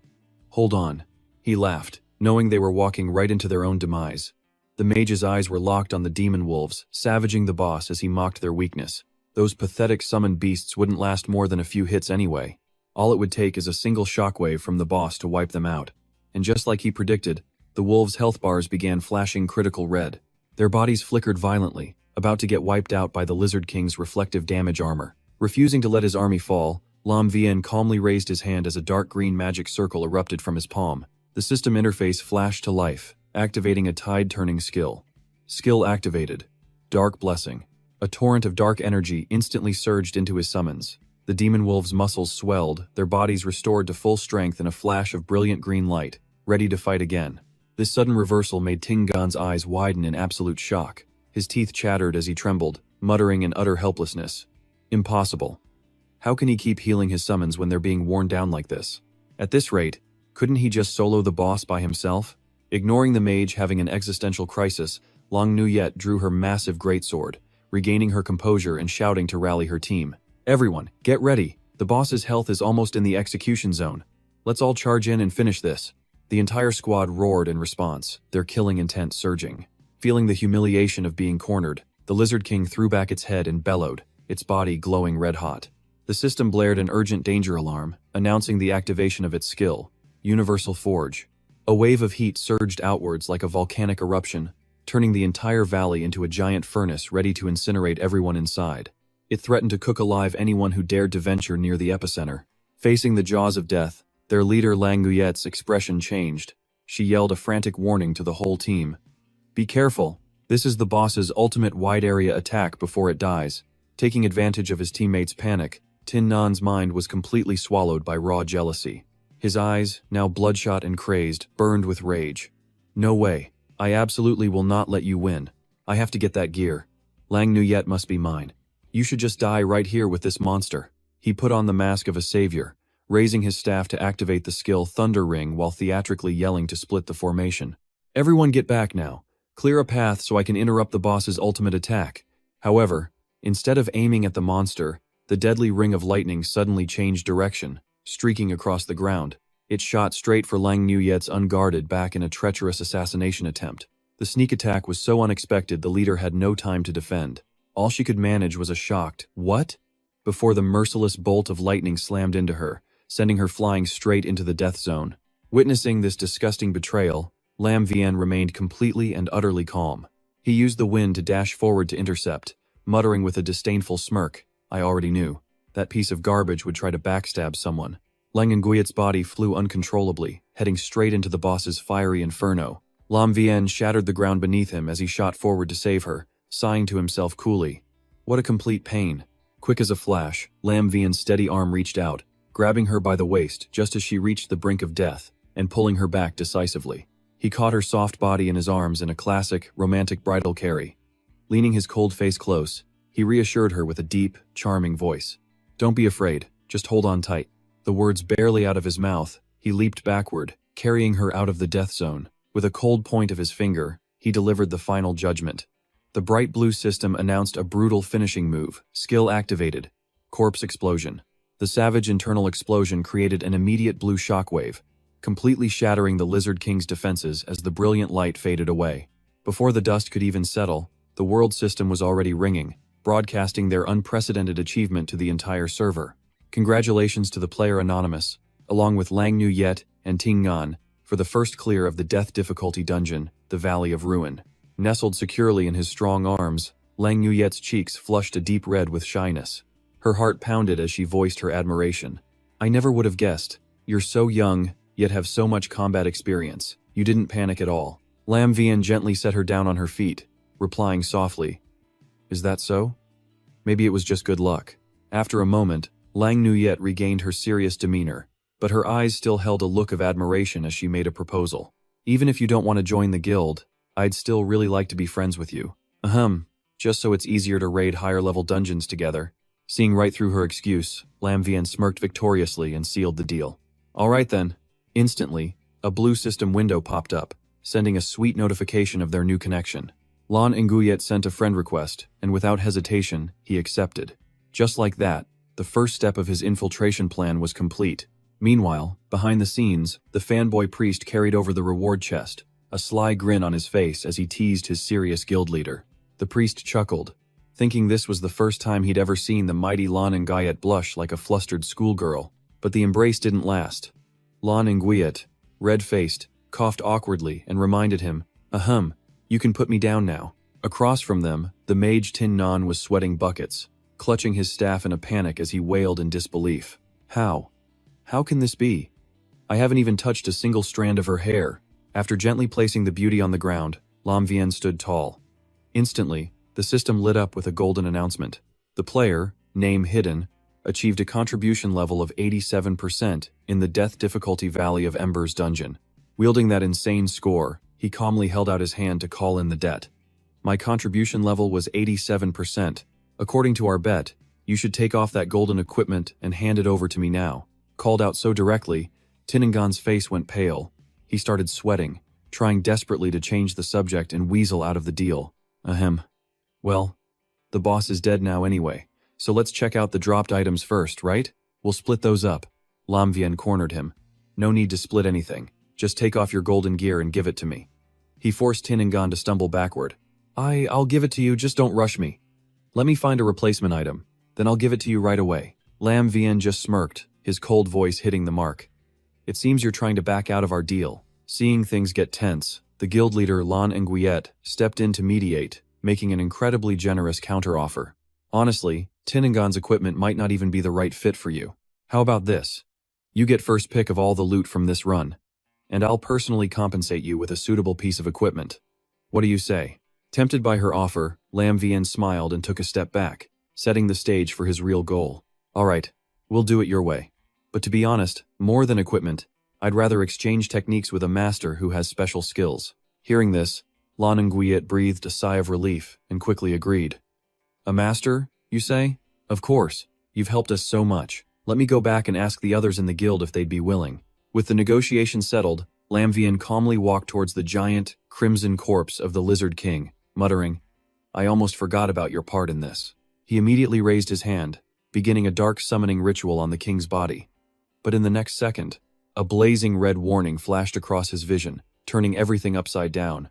Speaker 1: "Hold on." He laughed, knowing they were walking right into their own demise. The mage's eyes were locked on the demon wolves, savaging the boss as he mocked their weakness. Those pathetic summoned beasts wouldn't last more than a few hits anyway. All it would take is a single shockwave from the boss to wipe them out. And just like he predicted, the wolves' health bars began flashing critical red. Their bodies flickered violently, about to get wiped out by the Lizard King's reflective damage armor. Refusing to let his army fall, Lam Vien calmly raised his hand as a dark green magic circle erupted from his palm. The system interface flashed to life, activating a tide-turning skill. Skill activated. Dark Blessing. A torrent of dark energy instantly surged into his summons. The demon wolves' muscles swelled, their bodies restored to full strength in a flash of brilliant green light, ready to fight again. This sudden reversal made Tingan's eyes widen in absolute shock. His teeth chattered as he trembled, muttering in utter helplessness. Impossible. How can he keep healing his summons when they're being worn down like this? At this rate, couldn't he just solo the boss by himself? Ignoring the mage having an existential crisis, Long Nuyet drew her massive greatsword, regaining her composure and shouting to rally her team. "Everyone, get ready. The boss's health is almost in the execution zone. Let's all charge in and finish this." The entire squad roared in response, their killing intent surging. Feeling the humiliation of being cornered, the Lizard King threw back its head and bellowed, its body glowing red-hot. The system blared an urgent danger alarm, announcing the activation of its skill, Universal Forge. A wave of heat surged outwards like a volcanic eruption, turning the entire valley into a giant furnace ready to incinerate everyone inside. It threatened to cook alive anyone who dared to venture near the epicenter. Facing the jaws of death, their leader Lang Nguyet's expression changed. She yelled a frantic warning to the whole team. "Be careful. This is the boss's ultimate wide-area attack before it dies." Taking advantage of his teammates' panic, Tin Nan's mind was completely swallowed by raw jealousy. His eyes, now bloodshot and crazed, burned with rage. "No way. I absolutely will not let you win. I have to get that gear. Lang Nuyet must be mine. You should just die right here with this monster." He put on the mask of a savior, raising his staff to activate the skill Thunder Ring while theatrically yelling to split the formation. "Everyone get back now. Clear a path so I can interrupt the boss's ultimate attack." However, Instead of aiming at the monster, the deadly ring of lightning suddenly changed direction, streaking across the ground. It shot straight for Lang Nuyet's unguarded back in a treacherous assassination attempt. The sneak attack was so unexpected the leader had no time to defend. All she could manage was a shocked, "What?" before the merciless bolt of lightning slammed into her, sending her flying straight into the death zone. Witnessing this disgusting betrayal, Lam Vien remained completely and utterly calm. He used the wind to dash forward to intercept, muttering with a disdainful smirk, "I already knew. That piece of garbage would try to backstab someone." Lang Nguyet's body flew uncontrollably, heading straight into the boss's fiery inferno. Lam Vien shattered the ground beneath him as he shot forward to save her, sighing to himself coolly. What a complete pain. Quick as a flash, Lam Vien's steady arm reached out, grabbing her by the waist just as she reached the brink of death, and pulling her back decisively. He caught her soft body in his arms in a classic, romantic bridal carry. Leaning his cold face close, he reassured her with a deep, charming voice. "Don't be afraid, just hold on tight." The words barely out of his mouth, he leaped backward, carrying her out of the death zone. With a cold point of his finger, he delivered the final judgment. The bright blue system announced a brutal finishing move, skill activated, corpse explosion. The savage internal explosion created an immediate blue shockwave, completely shattering the Lizard King's defenses as the brilliant light faded away. Before the dust could even settle, the world system was already ringing, broadcasting their unprecedented achievement to the entire server. Congratulations to the player Anonymous, along with Lang Nuyet and Ting Ngan, for the first clear of the death difficulty dungeon, the Valley of Ruin. Nestled securely in his strong arms, Lang Nuyet's cheeks flushed a deep red with shyness. Her heart pounded as she voiced her admiration. "I never would have guessed. You're so young, yet have so much combat experience. You didn't panic at all." Lam Vien gently set her down on her feet, replying softly, "Is that so? Maybe it was just good luck." After a moment, Lang Nuyet regained her serious demeanor, but her eyes still held a look of admiration as she made a proposal. "Even if you don't want to join the guild, I'd still really like to be friends with you. Just so it's easier to raid higher-level dungeons together." Seeing right through her excuse, Lam Vien smirked victoriously and sealed the deal. "All right then." Instantly, a blue system window popped up, sending a sweet notification of their new connection. Lan Nguyet sent a friend request, and without hesitation, he accepted. Just like that, the first step of his infiltration plan was complete. Meanwhile, behind the scenes, the fanboy priest carried over the reward chest, a sly grin on his face as he teased his serious guild leader. The priest chuckled, thinking this was the first time he'd ever seen the mighty Lan Nguyet blush like a flustered schoolgirl. But the embrace didn't last. Lan Nguyet, red-faced, coughed awkwardly and reminded him, "You can put me down now." Across from them, the mage Tin Nan was sweating buckets, clutching his staff in a panic as he wailed in disbelief. How can this be? I haven't even touched a single strand of her hair." After gently placing the beauty on the ground, Lam Vien stood tall. Instantly, the system lit up with a golden announcement. The player, name hidden, achieved a contribution level of 87% in the Death Difficulty Valley of Embers dungeon. Wielding that insane score, he calmly held out his hand to call in the debt. "My contribution level was 87%. According to our bet, you should take off that golden equipment and hand it over to me now." Called out so directly, Tinningan's face went pale. He started sweating, trying desperately to change the subject and weasel out of the deal. Well, the boss is dead now anyway, so let's check out the dropped items first, right? We'll split those up. Lam Vien cornered him. "No need to split anything. Just take off your golden gear and give it to me." He forced Tinningan to stumble backward. I'll give it to you, just don't rush me. Let me find a replacement item, then I'll give it to you right away." Lam Vien just smirked, his cold voice hitting the mark. "It seems you're trying to back out of our deal." Seeing things get tense, the guild leader Lan Nguyet stepped in to mediate, making an incredibly generous counteroffer. "Honestly, Tinningan's equipment might not even be the right fit for you. How about this? You get first pick of all the loot from this run, and I'll personally compensate you with a suitable piece of equipment. What do you say?" Tempted by her offer, Lam Vien smiled and took a step back, setting the stage for his real goal. "All right, we'll do it your way. But to be honest, more than equipment, I'd rather exchange techniques with a master who has special skills." Hearing this, Lan Nguyet breathed a sigh of relief and quickly agreed. "A master, you say? Of course, you've helped us so much. Let me go back and ask the others in the guild if they'd be willing." With the negotiation settled, Lam Vien calmly walked towards the giant, crimson corpse of the Lizard King, muttering, "I almost forgot about your part in this." He immediately raised his hand, beginning a dark summoning ritual on the king's body. But in the next second, a blazing red warning flashed across his vision, turning everything upside down.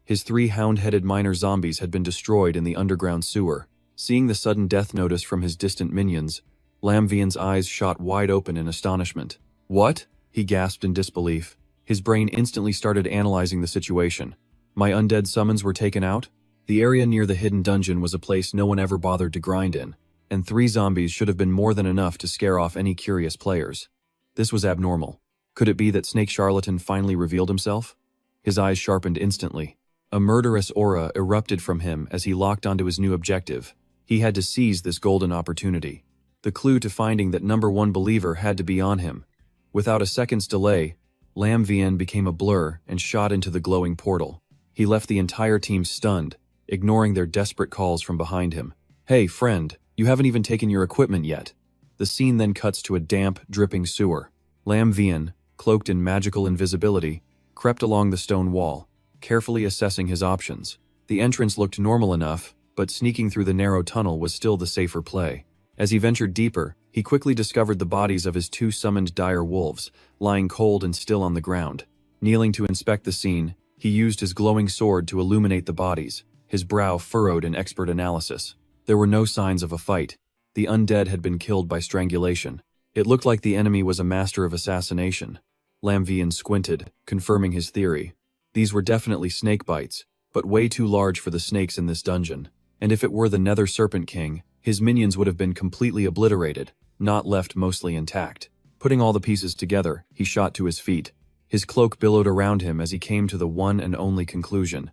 Speaker 1: His 3 hound-headed minor zombies had been destroyed in the underground sewer. Seeing the sudden death notice from his distant minions, Lamvian's eyes shot wide open in astonishment. "What?" he gasped in disbelief. His brain instantly started analyzing the situation. My undead summons were taken out? The area near the hidden dungeon was a place no one ever bothered to grind in, and 3 zombies should have been more than enough to scare off any curious players. This was abnormal. Could it be that Snake Charlatan finally revealed himself? His eyes sharpened instantly. A murderous aura erupted from him as he locked onto his new objective. He had to seize this golden opportunity. The clue to finding that number 1 believer had to be on him. Without a second's delay, Lamvian became a blur and shot into the glowing portal. He left the entire team stunned, ignoring their desperate calls from behind him. "Hey, friend, you haven't even taken your equipment yet." The scene then cuts to a damp, dripping sewer. Lamvian, cloaked in magical invisibility, crept along the stone wall, carefully assessing his options. The entrance looked normal enough, but sneaking through the narrow tunnel was still the safer play. As he ventured deeper, he quickly discovered the bodies of his 2 summoned dire wolves, lying cold and still on the ground. Kneeling to inspect the scene, he used his glowing sword to illuminate the bodies, his brow furrowed in expert analysis. There were no signs of a fight. The undead had been killed by strangulation. It looked like the enemy was a master of assassination. Lamvian squinted, confirming his theory. These were definitely snake bites, but way too large for the snakes in this dungeon. And if it were the Nether Serpent King, his minions would have been completely obliterated, not left mostly intact. Putting all the pieces together, he shot to his feet. His cloak billowed around him as he came to the one and only conclusion.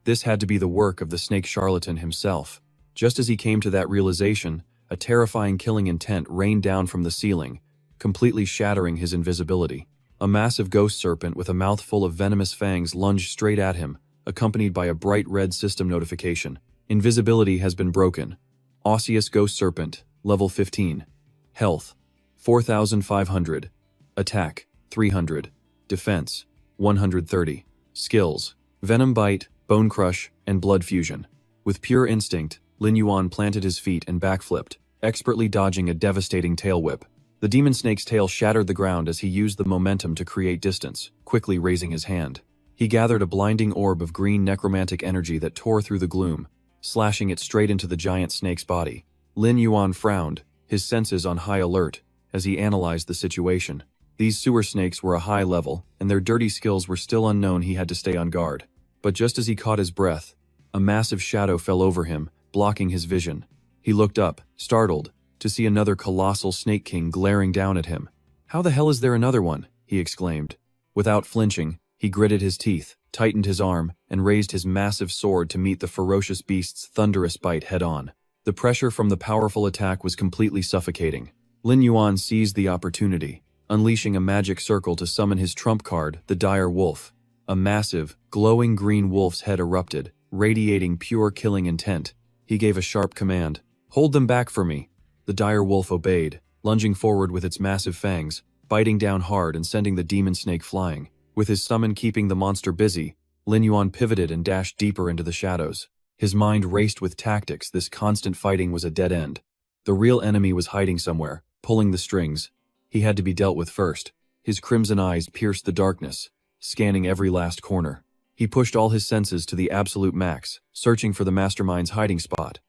Speaker 1: This had to be the work of the snake charlatan himself. Just as he came to that realization, a terrifying killing intent rained down from the ceiling, completely shattering his invisibility. A massive ghost serpent with a mouth full of venomous fangs lunged straight at him, accompanied by a bright red system notification. Invisibility has been broken. Osseous Ghost Serpent, level 15. Health, 4,500. Attack, 300. Defense, 130. Skills, Venom Bite, Bone Crush, and Blood Fusion. With pure instinct, Lin Yuan planted his feet and backflipped, expertly dodging a devastating tail whip. The demon snake's tail shattered the ground as he used the momentum to create distance, quickly raising his hand. He gathered a blinding orb of green necromantic energy that tore through the gloom, slashing it straight into the giant snake's body. Lin Yuan frowned, his senses on high alert, as he analyzed the situation. These sewer snakes were a high level, and their dirty skills were still unknown. He had to stay on guard. But just as he caught his breath, a massive shadow fell over him, blocking his vision. He looked up, startled, to see another colossal snake king glaring down at him. "How the hell is there another one?" he exclaimed. Without flinching, he gritted his teeth, tightened his arm, and raised his massive sword to meet the ferocious beast's thunderous bite head-on. The pressure from the powerful attack was completely suffocating. Lin Yuan seized the opportunity, unleashing a magic circle to summon his trump card, the Dire Wolf. A massive, glowing green wolf's head erupted, radiating pure killing intent. He gave a sharp command. "Hold them back for me." The dire wolf obeyed, lunging forward with its massive fangs, biting down hard and sending the demon snake flying. With his summon keeping the monster busy, Lin Yuan pivoted and dashed deeper into the shadows. His mind raced with tactics. This constant fighting was a dead end. The real enemy was hiding somewhere, pulling the strings. He had to be dealt with first. His crimson eyes pierced the darkness, scanning every last corner. He pushed all his senses to the absolute max, searching for the mastermind's hiding spot.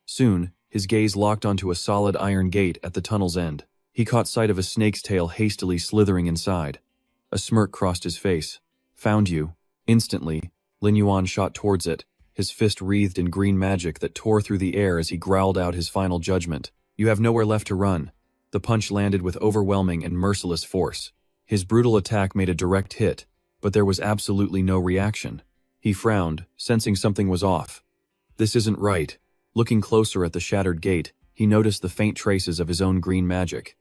Speaker 1: Soon, his gaze locked onto a solid iron gate at the tunnel's end. He caught sight of a snake's tail hastily slithering inside. A smirk crossed his face. "Found you." Instantly, Lin Yuan shot towards it, his fist wreathed in green magic that tore through the air as he growled out his final judgment. "You have nowhere left to run." The punch landed with overwhelming and merciless force. His brutal attack made a direct hit, but there was absolutely no reaction. He frowned, sensing something was off. This isn't right. Looking closer at the shattered gate, he noticed the faint traces of his own green magic.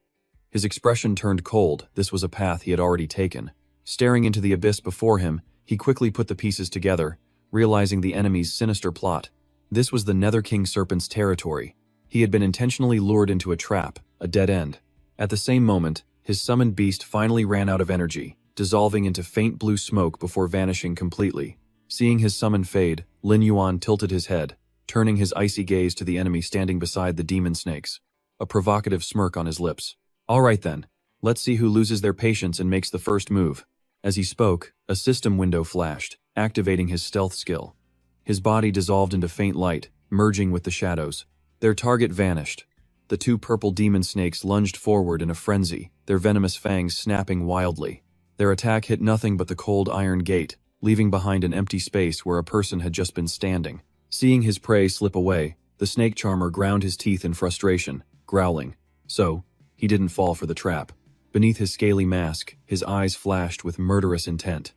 Speaker 1: His expression turned cold. This was a path he had already taken. Staring into the abyss before him, he quickly put the pieces together, realizing the enemy's sinister plot. This was the Nether King Serpent's territory. He had been intentionally lured into a trap, a dead end. At the same moment, his summoned beast finally ran out of energy, dissolving into faint blue smoke before vanishing completely. Seeing his summon fade, Lin Yuan tilted his head. turning his icy gaze to the enemy standing beside the demon snakes, a provocative smirk on his lips. All right then, let's see who loses their patience and makes the first move. As he spoke, a system window flashed, activating his stealth skill. His body dissolved into faint light, merging with the shadows. Their target vanished. The two purple demon snakes lunged forward in a frenzy, their venomous fangs snapping wildly. Their attack hit nothing but the cold iron gate, leaving behind an empty space where a person had just been standing. Seeing his prey slip away, the snake charmer ground his teeth in frustration, growling. So, he didn't fall for the trap. Beneath his scaly mask, his eyes flashed with murderous intent.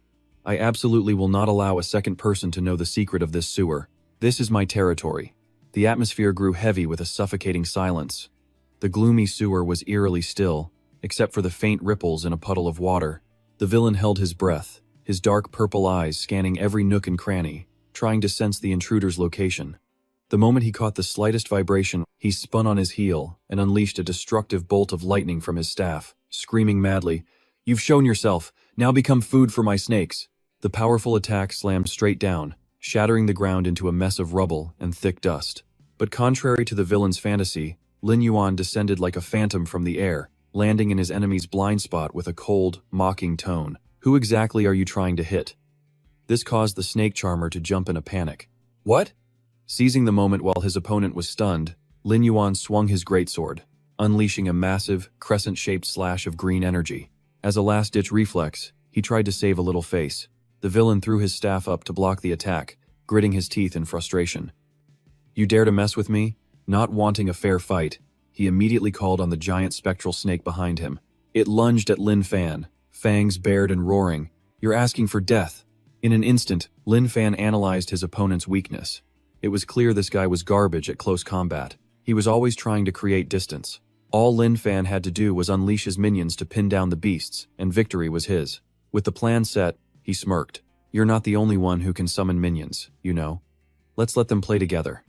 Speaker 1: I absolutely will not allow a second person to know the secret of this sewer. This is my territory. The atmosphere grew heavy with a suffocating silence. The gloomy sewer was eerily still, except for the faint ripples in a puddle of water. The villain held his breath, his dark purple eyes scanning every nook and cranny, trying to sense the intruder's location. The moment he caught the slightest vibration, he spun on his heel and unleashed a destructive bolt of lightning from his staff, screaming madly, "You've shown yourself, now become food for my snakes." The powerful attack slammed straight down, shattering the ground into a mess of rubble and thick dust. But contrary to the villain's fantasy, Lin Yuan descended like a phantom from the air, landing in his enemy's blind spot with a cold, mocking tone. "Who exactly are you trying to hit?" This caused the snake charmer to jump in a panic. "What?" Seizing the moment while his opponent was stunned, Lin Yuan swung his greatsword, unleashing a massive, crescent-shaped slash of green energy. As a last-ditch reflex, he tried to save a little face. The villain threw his staff up to block the attack, gritting his teeth in frustration. "You dare to mess with me?" Not wanting a fair fight, he immediately called on the giant spectral snake behind him. It lunged at Lin Fan, fangs bared and roaring. "You're asking for death." In an instant, Lin Fan analyzed his opponent's weakness. It was clear this guy was garbage at close combat. He was always trying to create distance. All Lin Fan had to do was unleash his minions to pin down the beasts, and victory was his. With the plan set, he smirked. "You're not the only one who can summon minions, you know. Let's let them play together."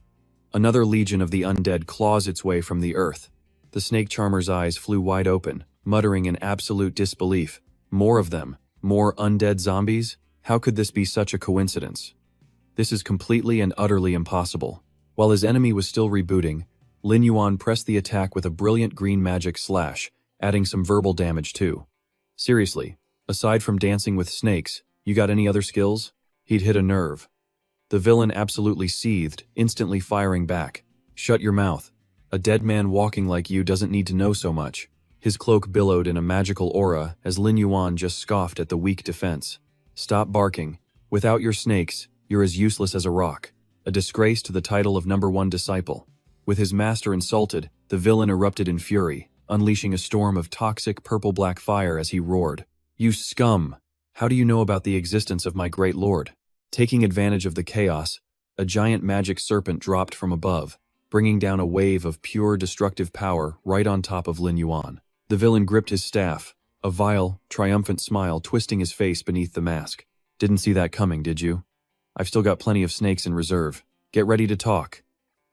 Speaker 1: Another legion of the undead claws its way from the earth. The snake charmer's eyes flew wide open, muttering in absolute disbelief. More of them? More undead zombies? How could this be such a coincidence? This is completely and utterly impossible. While his enemy was still rebooting, Lin Yuan pressed the attack with a brilliant green magic slash, adding some verbal damage too. Seriously, aside from dancing with snakes, you got any other skills? He'd hit a nerve. The villain absolutely seethed, instantly firing back. "Shut your mouth. A dead man walking like you doesn't need to know so much." His cloak billowed in a magical aura as Lin Yuan just scoffed at the weak defense. "Stop barking. Without your snakes, you're as useless as a rock. A disgrace to the title of #1 disciple." With his master insulted, the villain erupted in fury, unleashing a storm of toxic purple-black fire as he roared. "You scum! How do you know about the existence of my great lord?" Taking advantage of the chaos, a giant magic serpent dropped from above, bringing down a wave of pure destructive power right on top of Lin Yuan. The villain gripped his staff, a vile, triumphant smile twisting his face beneath the mask. "Didn't see that coming, did you? I've still got plenty of snakes in reserve. Get ready to talk."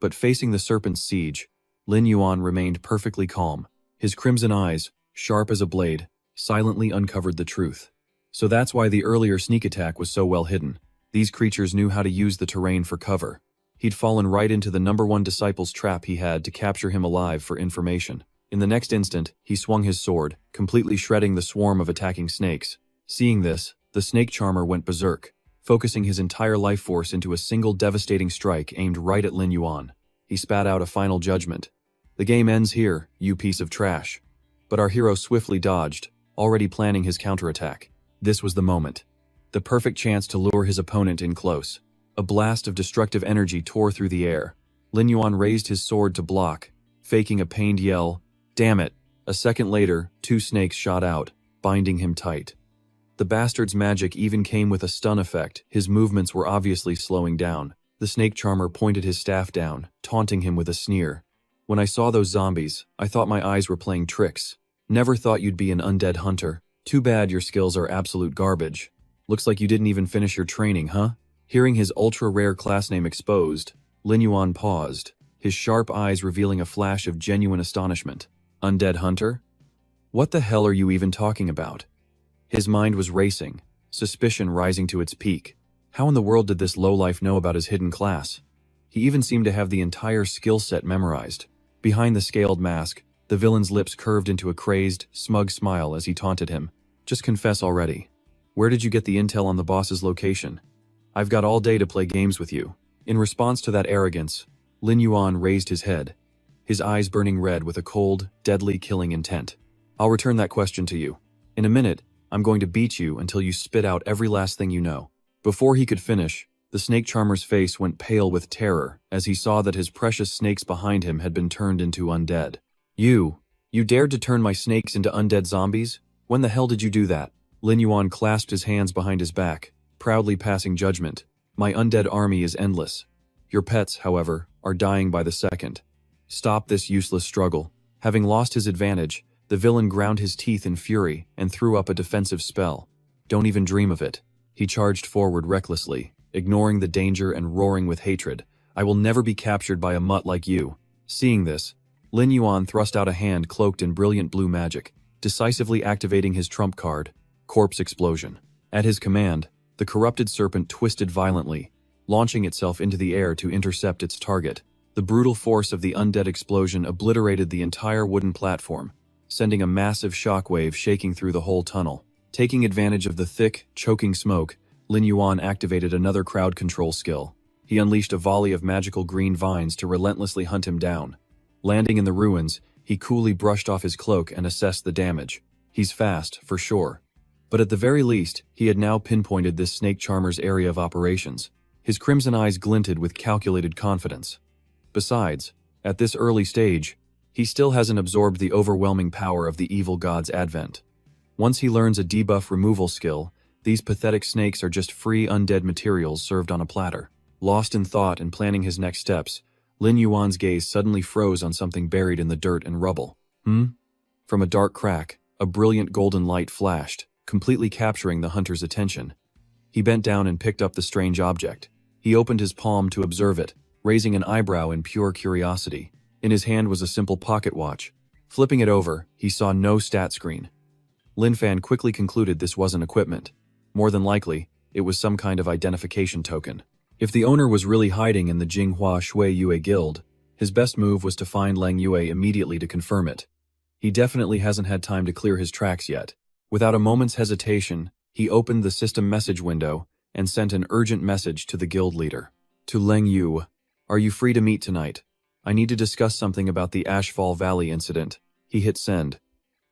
Speaker 1: But facing the serpent's siege, Lin Yuan remained perfectly calm. His crimson eyes, sharp as a blade, silently uncovered the truth. So that's why the earlier sneak attack was so well hidden. These creatures knew how to use the terrain for cover. He'd fallen right into the #1 disciple's trap he had to capture him alive for information. In the next instant, he swung his sword, completely shredding the swarm of attacking snakes. Seeing this, the snake charmer went berserk, focusing his entire life force into a single devastating strike aimed right at Lin Yuan. He spat out a final judgment. "The game ends here, you piece of trash." But our hero swiftly dodged, already planning his counterattack. This was the moment. The perfect chance to lure his opponent in close. A blast of destructive energy tore through the air. Lin Yuan raised his sword to block, faking a pained yell. "Damn it!" A second later, two snakes shot out, binding him tight. The bastard's magic even came with a stun effect. His movements were obviously slowing down. The snake charmer pointed his staff down, taunting him with a sneer. "When I saw those zombies, I thought my eyes were playing tricks. Never thought you'd be an undead hunter. Too bad your skills are absolute garbage. Looks like you didn't even finish your training, huh?" Hearing his ultra-rare class name exposed, Lin Yuan paused, his sharp eyes revealing a flash of genuine astonishment. "Undead hunter? What the hell are you even talking about?" His mind was racing, suspicion rising to its peak. How in the world did this lowlife know about his hidden class? He even seemed to have the entire skill set memorized. Behind the scaled mask, the villain's lips curved into a crazed, smug smile as he taunted him. Just confess already. Where did you get the intel on the boss's location? I've got all day to play games with you. In response to that arrogance, Lin Yuan raised his head, his eyes burning red with a cold, deadly killing intent. I'll return that question to you. In a minute, I'm going to beat you until you spit out every last thing you know. Before he could finish, the snake charmer's face went pale with terror as he saw that his precious snakes behind him had been turned into undead. You dared to turn my snakes into undead zombies? When the hell did you do that? Lin Yuan clasped his hands behind his back, proudly passing judgment. My undead army is endless. Your pets, however, are dying by the second. Stop this useless struggle. Having lost his advantage, the villain ground his teeth in fury and threw up a defensive spell. Don't even dream of it. He charged forward recklessly, ignoring the danger and roaring with hatred. I will never be captured by a mutt like you. Seeing this, Lin Yuan thrust out a hand cloaked in brilliant blue magic, decisively activating his trump card, Corpse Explosion. At his command, the corrupted serpent twisted violently, launching itself into the air to intercept its target. The brutal force of the undead explosion obliterated the entire wooden platform, sending a massive shockwave shaking through the whole tunnel. Taking advantage of the thick, choking smoke, Lin Yuan activated another crowd control skill. He unleashed a volley of magical green vines to relentlessly hunt him down. Landing in the ruins, he coolly brushed off his cloak and assessed the damage. He's fast, for sure. But at the very least, he had now pinpointed this snake charmer's area of operations. His crimson eyes glinted with calculated confidence. Besides, at this early stage, he still hasn't absorbed the overwhelming power of the evil god's advent. Once he learns a debuff removal skill, these pathetic snakes are just free undead materials served on a platter. Lost in thought and planning his next steps, Lin Yuan's gaze suddenly froze on something buried in the dirt and rubble. From a dark crack, a brilliant golden light flashed, completely capturing the hunter's attention. He bent down and picked up the strange object. He opened his palm to observe it, raising an eyebrow in pure curiosity. In his hand was a simple pocket watch. Flipping it over, he saw no stat screen. Lin Fan quickly concluded this wasn't equipment. More than likely, it was some kind of identification token. If the owner was really hiding in the Jinghua Shui Yue Guild, his best move was to find Lang Yue immediately to confirm it. He definitely hasn't had time to clear his tracks yet. Without a moment's hesitation, he opened the system message window and sent an urgent message to the guild leader. To Lang Yu, are you free to meet tonight? I need to discuss something about the Ashfall Valley incident. He hit send.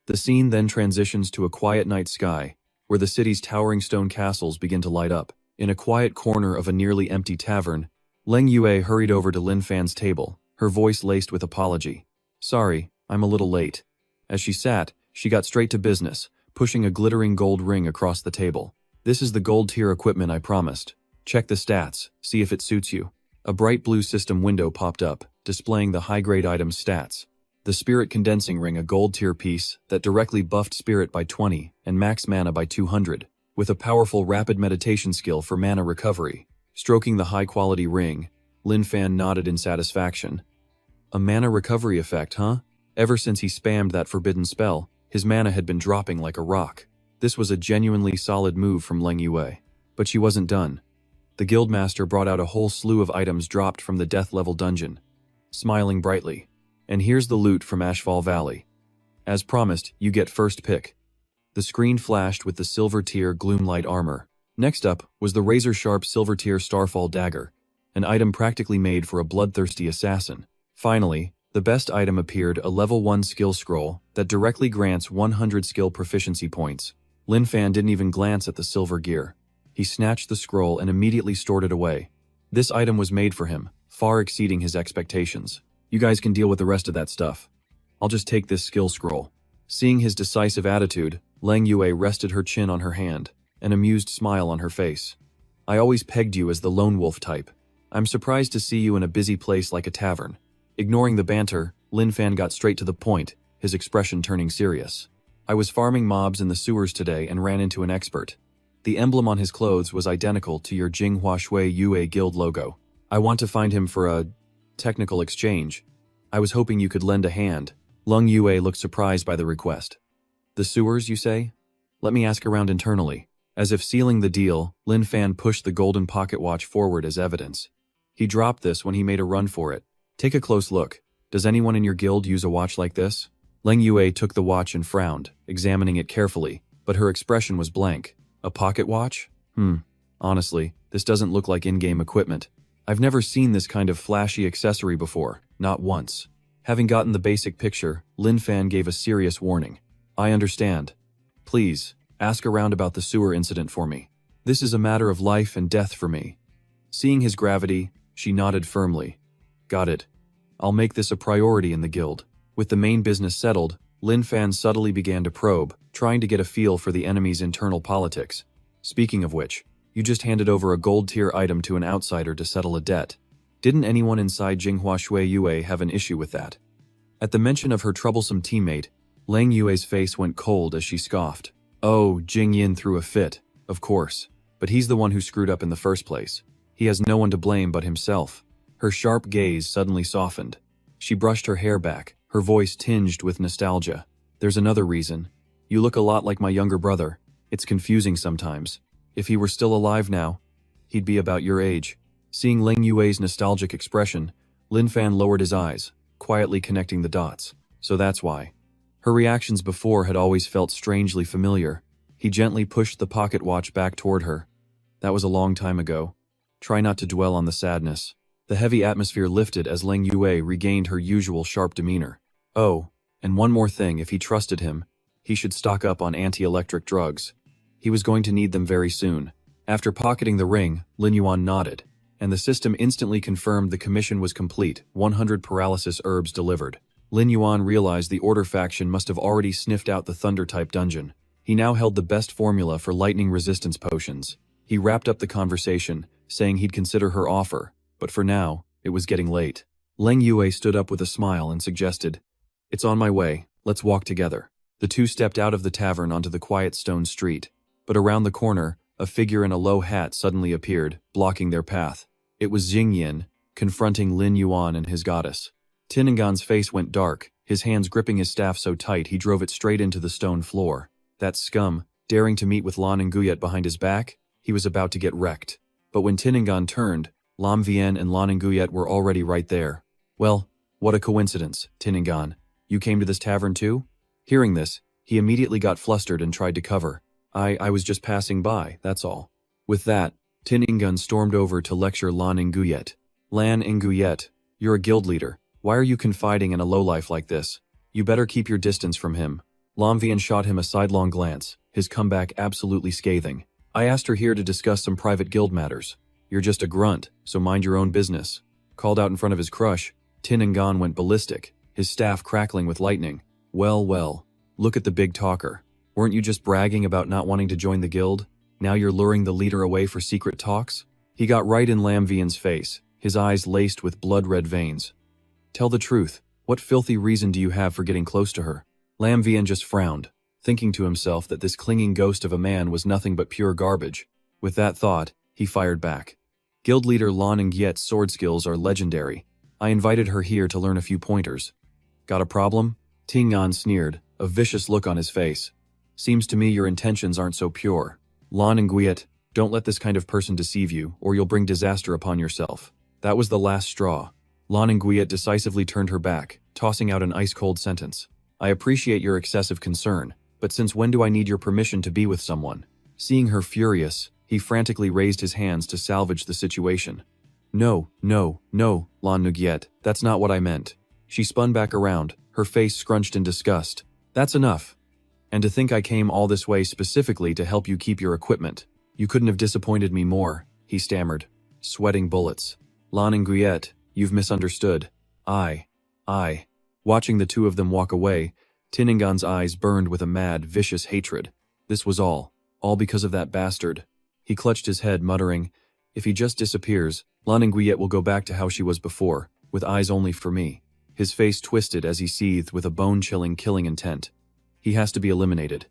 Speaker 1: The scene then transitions to a quiet night sky, where the city's towering stone castles begin to light up. In a quiet corner of a nearly empty tavern, Lang Yue hurried over to Lin Fan's table, her voice laced with apology. Sorry, I'm a little late. As she sat, she got straight to business, pushing a glittering gold ring across the table. This is the gold tier equipment I promised. Check the stats, see if it suits you. A bright blue system window popped up, displaying the high-grade item's stats. The Spirit Condensing Ring, a gold tier piece that directly buffed Spirit by 20 and max mana by 200. With a powerful rapid meditation skill for mana recovery. Stroking the high-quality ring, Lin Fan nodded in satisfaction. A mana recovery effect, huh? Ever since he spammed that forbidden spell, his mana had been dropping like a rock. This was a genuinely solid move from Lang Yue. But she wasn't done. The guildmaster brought out a whole slew of items dropped from the death-level dungeon, smiling brightly. And here's the loot from Ashfall Valley. As promised, you get first pick. The screen flashed with the silver tier Gloomlight armor. Next up was the razor-sharp silver tier Starfall dagger, an item practically made for a bloodthirsty assassin. Finally, the best item appeared, a level 1 skill scroll that directly grants 100 skill proficiency points. Lin Fan didn't even glance at the silver gear. He snatched the scroll and immediately stored it away. This item was made for him, far exceeding his expectations. You guys can deal with the rest of that stuff. I'll just take this skill scroll. Seeing his decisive attitude, Lang Yue rested her chin on her hand, an amused smile on her face. I always pegged you as the lone wolf type. I'm surprised to see you in a busy place like a tavern. Ignoring the banter, Lin Fan got straight to the point, his expression turning serious. I was farming mobs in the sewers today and ran into an expert. The emblem on his clothes was identical to your Jinghua Shui Yue Guild logo. I want to find him for a technical exchange. I was hoping you could lend a hand. Lang Yue looked surprised by the request. The sewers, you say? Let me ask around internally. As if sealing the deal, Lin Fan pushed the golden pocket watch forward as evidence. He dropped this when he made a run for it. Take a close look. Does anyone in your guild use a watch like this? Leng Yue took the watch and frowned, examining it carefully, but her expression was blank. A pocket watch? Honestly, this doesn't look like in-game equipment. I've never seen this kind of flashy accessory before, not once. Having gotten the basic picture, Lin Fan gave a serious warning. I understand. Please, ask around about the sewer incident for me. This is a matter of life and death for me. Seeing his gravity, she nodded firmly. Got it. I'll make this a priority in the guild. With the main business settled, Lin Fan subtly began to probe, trying to get a feel for the enemy's internal politics. Speaking of which, you just handed over a gold-tier item to an outsider to settle a debt. Didn't anyone inside Jinghua Shui Yue have an issue with that? At the mention of her troublesome teammate, Leng Yue's face went cold as she scoffed. Oh, Jing Yin threw a fit, of course. But he's the one who screwed up in the first place. He has no one to blame but himself. Her sharp gaze suddenly softened. She brushed her hair back, her voice tinged with nostalgia. There's another reason. You look a lot like my younger brother. It's confusing sometimes. If he were still alive now, he'd be about your age. Seeing Leng Yue's nostalgic expression, Lin Fan lowered his eyes, quietly connecting the dots. So that's why. Her reactions before had always felt strangely familiar. He gently pushed the pocket watch back toward her. That was a long time ago. Try not to dwell on the sadness. The heavy atmosphere lifted as Leng Yue regained her usual sharp demeanor. Oh, and one more thing, if he trusted him, he should stock up on anti-electric drugs. He was going to need them very soon. After pocketing the ring, Lin Yuan nodded, and the system instantly confirmed the commission was complete, 100 paralysis herbs delivered. Lin Yuan realized the Order faction must have already sniffed out the Thunder-type dungeon. He now held the best formula for lightning resistance potions. He wrapped up the conversation, saying he'd consider her offer, but for now, it was getting late. Leng Yue stood up with a smile and suggested, It's on my way, let's walk together. The two stepped out of the tavern onto the quiet stone street. But around the corner, a figure in a low hat suddenly appeared, blocking their path. It was Jing Yin, confronting Lin Yuan and his goddess. Tinningan's face went dark, his hands gripping his staff so tight he drove it straight into the stone floor. That scum, daring to meet with Lan and Guyet behind his back, he was about to get wrecked. But when Tinningan turned, Lam Vien and Lan and Guyet were already right there. Well, what a coincidence, Tinningan. You came to this tavern too? Hearing this, he immediately got flustered and tried to cover. I was just passing by, that's all. With that, Tinningan stormed over to lecture Lan and Guyet. Lan and Guyet, you're a guild leader. Why are you confiding in a lowlife like this? You better keep your distance from him. Lam Vien shot him a sidelong glance, his comeback absolutely scathing. I asked her here to discuss some private guild matters. You're just a grunt, so mind your own business. Called out in front of his crush, Tinningan went ballistic, his staff crackling with lightning. Well, look at the big talker. Weren't you just bragging about not wanting to join the guild? Now you're luring the leader away for secret talks? He got right in Lam Vien's face, his eyes laced with blood-red veins. Tell the truth, what filthy reason do you have for getting close to her? Lam Vien just frowned, thinking to himself that this clinging ghost of a man was nothing but pure garbage. With that thought, he fired back. Guild leader Lan and Gyet's sword skills are legendary. I invited her here to learn a few pointers. Got a problem? Tingan sneered, a vicious look on his face. Seems to me your intentions aren't so pure. Lan and Guyet, don't let this kind of person deceive you, or you'll bring disaster upon yourself. That was the last straw. Lan and Guyet decisively turned her back, tossing out an ice-cold sentence. I appreciate your excessive concern, but since when do I need your permission to be with someone? Seeing her furious, he frantically raised his hands to salvage the situation. No, Lan Nguyen, that's not what I meant. She spun back around, her face scrunched in disgust. That's enough. And to think I came all this way specifically to help you keep your equipment. You couldn't have disappointed me more, he stammered, sweating bullets. Lan and Guyet, you've misunderstood. I. Watching the two of them walk away, Tinningan's eyes burned with a mad, vicious hatred. This was all because of that bastard. He clutched his head, muttering, if he just disappears, Lan and Guyet will go back to how she was before, with eyes only for me. His face twisted as he seethed with a bone-chilling killing intent. He has to be eliminated.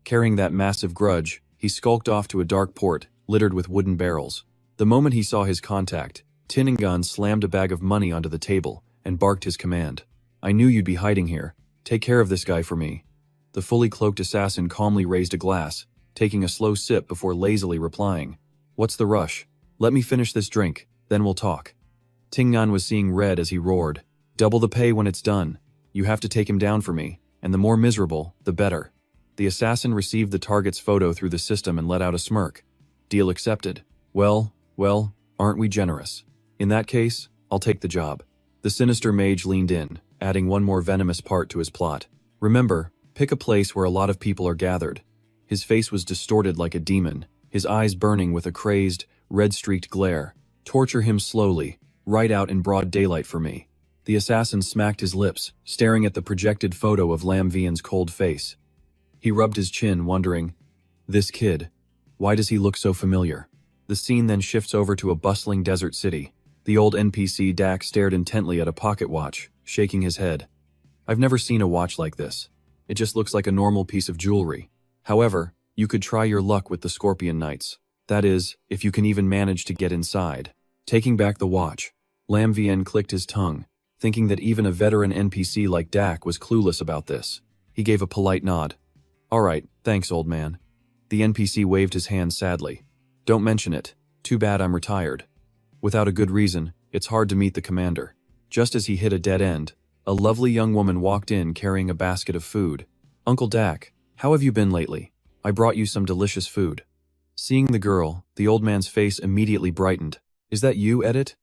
Speaker 1: Carrying that massive grudge, he skulked off to a dark port, littered with wooden barrels. The moment he saw his contact, Tinningan slammed a bag of money onto the table and barked his command. I knew you'd be hiding here. Take care of this guy for me. The fully cloaked assassin calmly raised a glass, taking a slow sip before lazily replying. What's the rush? Let me finish this drink, then we'll talk. Tingnan was seeing red as he roared. Double the pay when it's done. You have to take him down for me, and the more miserable, the better. The assassin received the target's photo through the system and let out a smirk. Deal accepted. Well, aren't we generous? In that case, I'll take the job. The sinister mage leaned in, adding one more venomous part to his plot. Remember, pick a place where a lot of people are gathered. His face was distorted like a demon, his eyes burning with a crazed, red-streaked glare. Torture him slowly, right out in broad daylight for me. The assassin smacked his lips, staring at the projected photo of Lam Vien's cold face. He rubbed his chin, wondering, this kid, why does he look so familiar? The scene then shifts over to a bustling desert city. The old NPC Dak stared intently at a pocket watch, shaking his head. I've never seen a watch like this. It just looks like a normal piece of jewelry. However, you could try your luck with the Scorpion Knights. That is, if you can even manage to get inside. Taking back the watch, Lam Vien clicked his tongue, thinking that even a veteran NPC like Dak was clueless about this. He gave a polite nod. All right, thanks, old man. The NPC waved his hand sadly. Don't mention it. Too bad I'm retired. Without a good reason, it's hard to meet the commander. Just as he hit a dead end, a lovely young woman walked in carrying a basket of food. Uncle Dak, how have you been lately? I brought you some delicious food. Seeing the girl, the old man's face immediately brightened. Is that you, Edit?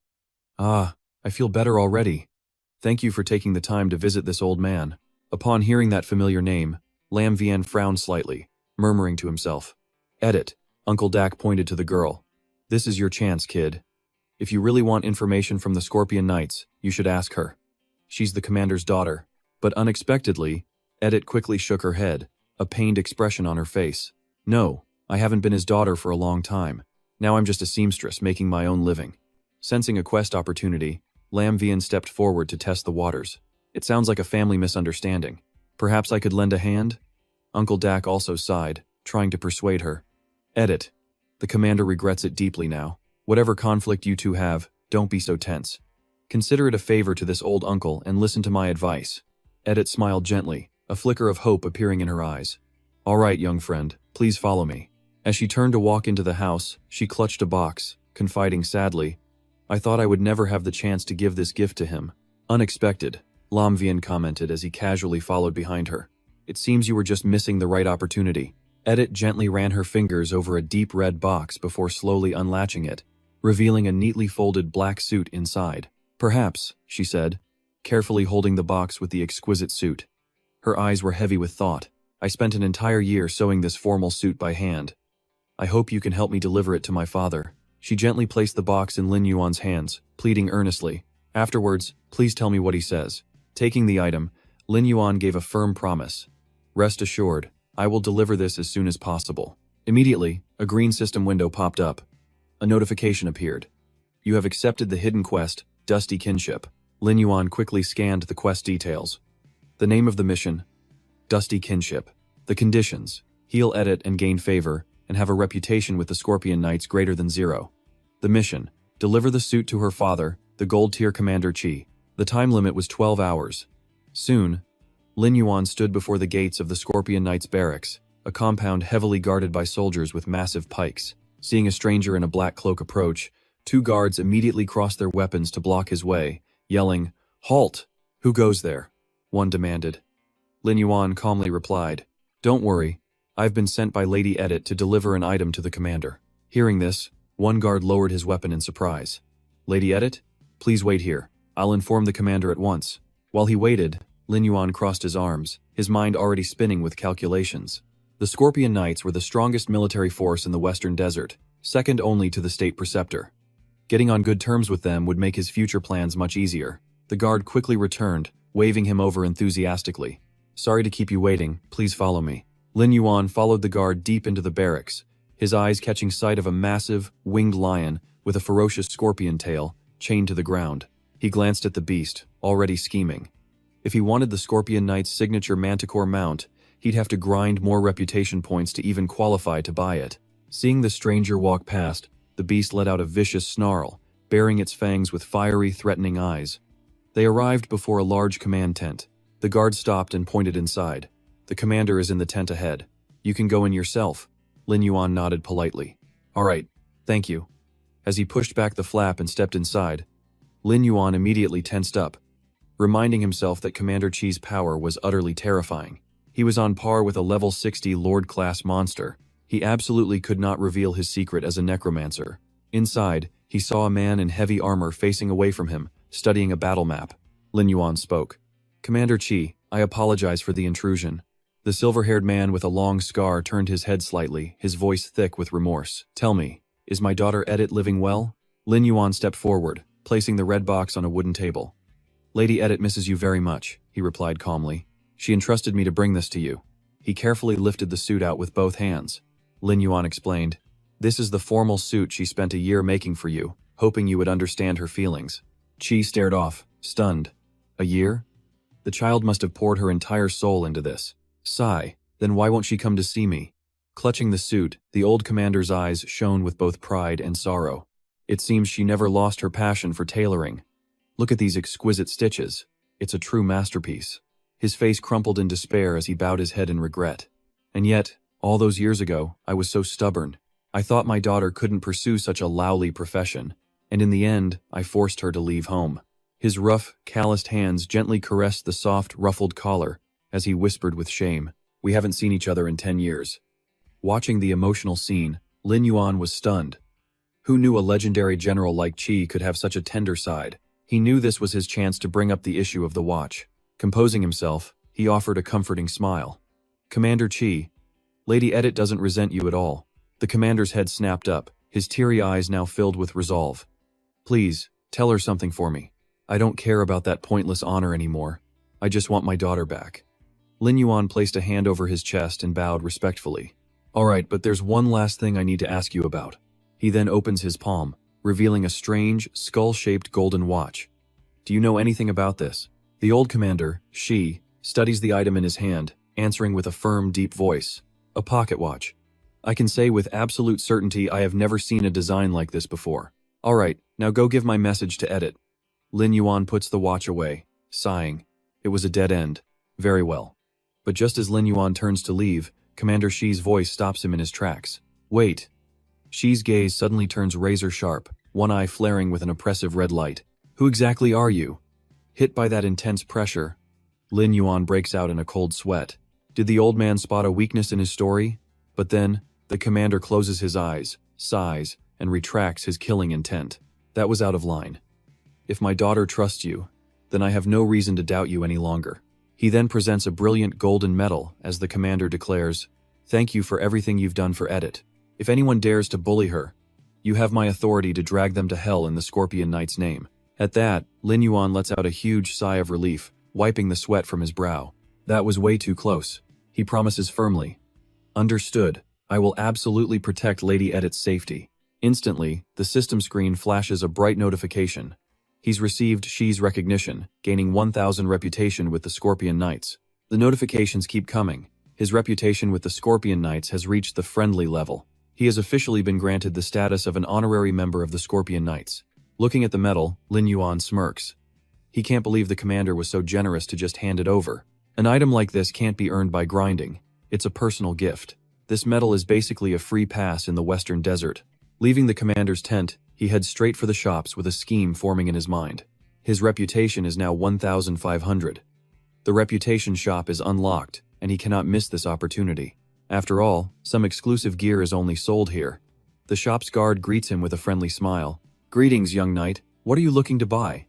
Speaker 1: Ah, I feel better already. Thank you for taking the time to visit this old man. Upon hearing that familiar name, Lam Vien frowned slightly, murmuring to himself. Edit. Uncle Dak pointed to the girl. This is your chance, kid. If you really want information from the Scorpion Knights, you should ask her. She's the commander's daughter. But unexpectedly, Edit quickly shook her head, a pained expression on her face. No, I haven't been his daughter for a long time. Now I'm just a seamstress making my own living. Sensing a quest opportunity, Lam Vien stepped forward to test the waters. It sounds like a family misunderstanding. Perhaps I could lend a hand? Uncle Dak also sighed, trying to persuade her. Edit. The commander regrets it deeply now. Whatever conflict you two have, don't be so tense. Consider it a favor to this old uncle and listen to my advice. Edit smiled gently, a flicker of hope appearing in her eyes. All right, young friend, please follow me. As she turned to walk into the house, she clutched a box, confiding sadly, I thought I would never have the chance to give this gift to him. Unexpected, Lam Vien commented as he casually followed behind her. It seems you were just missing the right opportunity. Edit gently ran her fingers over a deep red box before slowly unlatching it, revealing a neatly folded black suit inside. Perhaps, she said, carefully holding the box with the exquisite suit. Her eyes were heavy with thought. I spent an entire year sewing this formal suit by hand. I hope you can help me deliver it to my father. She gently placed the box in Lin Yuan's hands, pleading earnestly. Afterwards, please tell me what he says. Taking the item, Lin Yuan gave a firm promise. Rest assured, I will deliver this as soon as possible. Immediately, a green system window popped up. A notification appeared. You have accepted the hidden quest, Dusty Kinship. Lin Yuan quickly scanned the quest details. The name of the mission, Dusty Kinship. The conditions, heal Edit and gain favor, and have a reputation with the Scorpion Knights greater than 0. The mission, deliver the suit to her father, the gold-tier Commander Chi. The time limit was 12 hours. Soon, Lin Yuan stood before the gates of the Scorpion Knights barracks, a compound heavily guarded by soldiers with massive pikes. Seeing a stranger in a black cloak approach, 2 guards immediately crossed their weapons to block his way, yelling, Halt! Who goes there? One demanded. Lin Yuan calmly replied, Don't worry, I've been sent by Lady Edit to deliver an item to the commander. Hearing this, one guard lowered his weapon in surprise. Lady Edit, please wait here. I'll inform the commander at once. While he waited, Lin Yuan crossed his arms, his mind already spinning with calculations. The Scorpion Knights were the strongest military force in the Western Desert, second only to the State Preceptor. Getting on good terms with them would make his future plans much easier. The guard quickly returned, waving him over enthusiastically. Sorry to keep you waiting, please follow me. Lin Yuan followed the guard deep into the barracks, his eyes catching sight of a massive, winged lion with a ferocious scorpion tail, chained to the ground. He glanced at the beast, already scheming. If he wanted the Scorpion Knight's signature manticore mount, he'd have to grind more reputation points to even qualify to buy it. Seeing the stranger walk past, the beast let out a vicious snarl, baring its fangs with fiery, threatening eyes. They arrived before a large command tent. The guard stopped and pointed inside. The commander is in the tent ahead. You can go in yourself. Lin Yuan nodded politely. All right, thank you. As he pushed back the flap and stepped inside, Lin Yuan immediately tensed up, reminding himself that Commander Chi's power was utterly terrifying. He was on par with a level 60 Lord-class monster. He absolutely could not reveal his secret as a necromancer. Inside, he saw a man in heavy armor facing away from him, studying a battle map. Lin Yuan spoke. "Commander Chi, I apologize for the intrusion." The silver-haired man with a long scar turned his head slightly, his voice thick with remorse. "Tell me, is my daughter Edith living well?" Lin Yuan stepped forward, placing the red box on a wooden table. "Lady Edith misses you very much," he replied calmly. "She entrusted me to bring this to you." He carefully lifted the suit out with both hands. Lin Yuan explained, "This is the formal suit she spent a year making for you, hoping you would understand her feelings." Chi stared off, stunned. "A year? The child must have poured her entire soul into this." Sigh, "Then why won't she come to see me?" Clutching the suit, the old commander's eyes shone with both pride and sorrow. It seems she never lost her passion for tailoring. "Look at these exquisite stitches. It's a true masterpiece." His face crumpled in despair as he bowed his head in regret. "And yet, all those years ago, I was so stubborn. I thought my daughter couldn't pursue such a lowly profession, and in the end, I forced her to leave home." His rough, calloused hands gently caressed the soft, ruffled collar as he whispered with shame, "We haven't seen each other in 10 years. Watching the emotional scene, Lin Yuan was stunned. Who knew a legendary general like Qi could have such a tender side? He knew this was his chance to bring up the issue of the watch. Composing himself, he offered a comforting smile. "Commander Qi, Lady Edith doesn't resent you at all." The commander's head snapped up, his teary eyes now filled with resolve. "Please, tell her something for me. I don't care about that pointless honor anymore. I just want my daughter back." Lin Yuan placed a hand over his chest and bowed respectfully. "All right, but there's one last thing I need to ask you about." He then opens his palm, revealing a strange, skull-shaped golden watch. "Do you know anything about this?" The old commander, Shi, studies the item in his hand, answering with a firm, deep voice. "A pocket watch. I can say with absolute certainty I have never seen a design like this before. All right, now go give my message to Edith." Lin Yuan puts the watch away, sighing. It was a dead end. Very well. But just as Lin Yuan turns to leave, Commander Shi's voice stops him in his tracks. "Wait." Shi's gaze suddenly turns razor-sharp, one eye flaring with an oppressive red light. "Who exactly are you?" Hit by that intense pressure, Lin Yuan breaks out in a cold sweat. Did the old man spot a weakness in his story? But then, the commander closes his eyes, sighs, and retracts his killing intent. That was out of line. "If my daughter trusts you, then I have no reason to doubt you any longer." He then presents a brilliant golden medal as the commander declares, "Thank you for everything you've done for Edith. If anyone dares to bully her, you have my authority to drag them to hell in the Scorpion Knight's name." At that, Lin Yuan lets out a huge sigh of relief, wiping the sweat from his brow. That was way too close. He promises firmly. "Understood. I will absolutely protect Lady Edith's safety." Instantly, the system screen flashes a bright notification. He's received Shi's recognition, gaining 1,000 reputation with the Scorpion Knights. The notifications keep coming. His reputation with the Scorpion Knights has reached the friendly level. He has officially been granted the status of an honorary member of the Scorpion Knights. Looking at the medal, Lin Yuan smirks. He can't believe the commander was so generous to just hand it over. An item like this can't be earned by grinding. It's a personal gift. This medal is basically a free pass in the Western Desert. Leaving the commander's tent, he heads straight for the shops with a scheme forming in his mind. His reputation is now 1,500. The reputation shop is unlocked, and he cannot miss this opportunity. After all, some exclusive gear is only sold here. The shop's guard greets him with a friendly smile. "Greetings, young knight. What are you looking to buy?"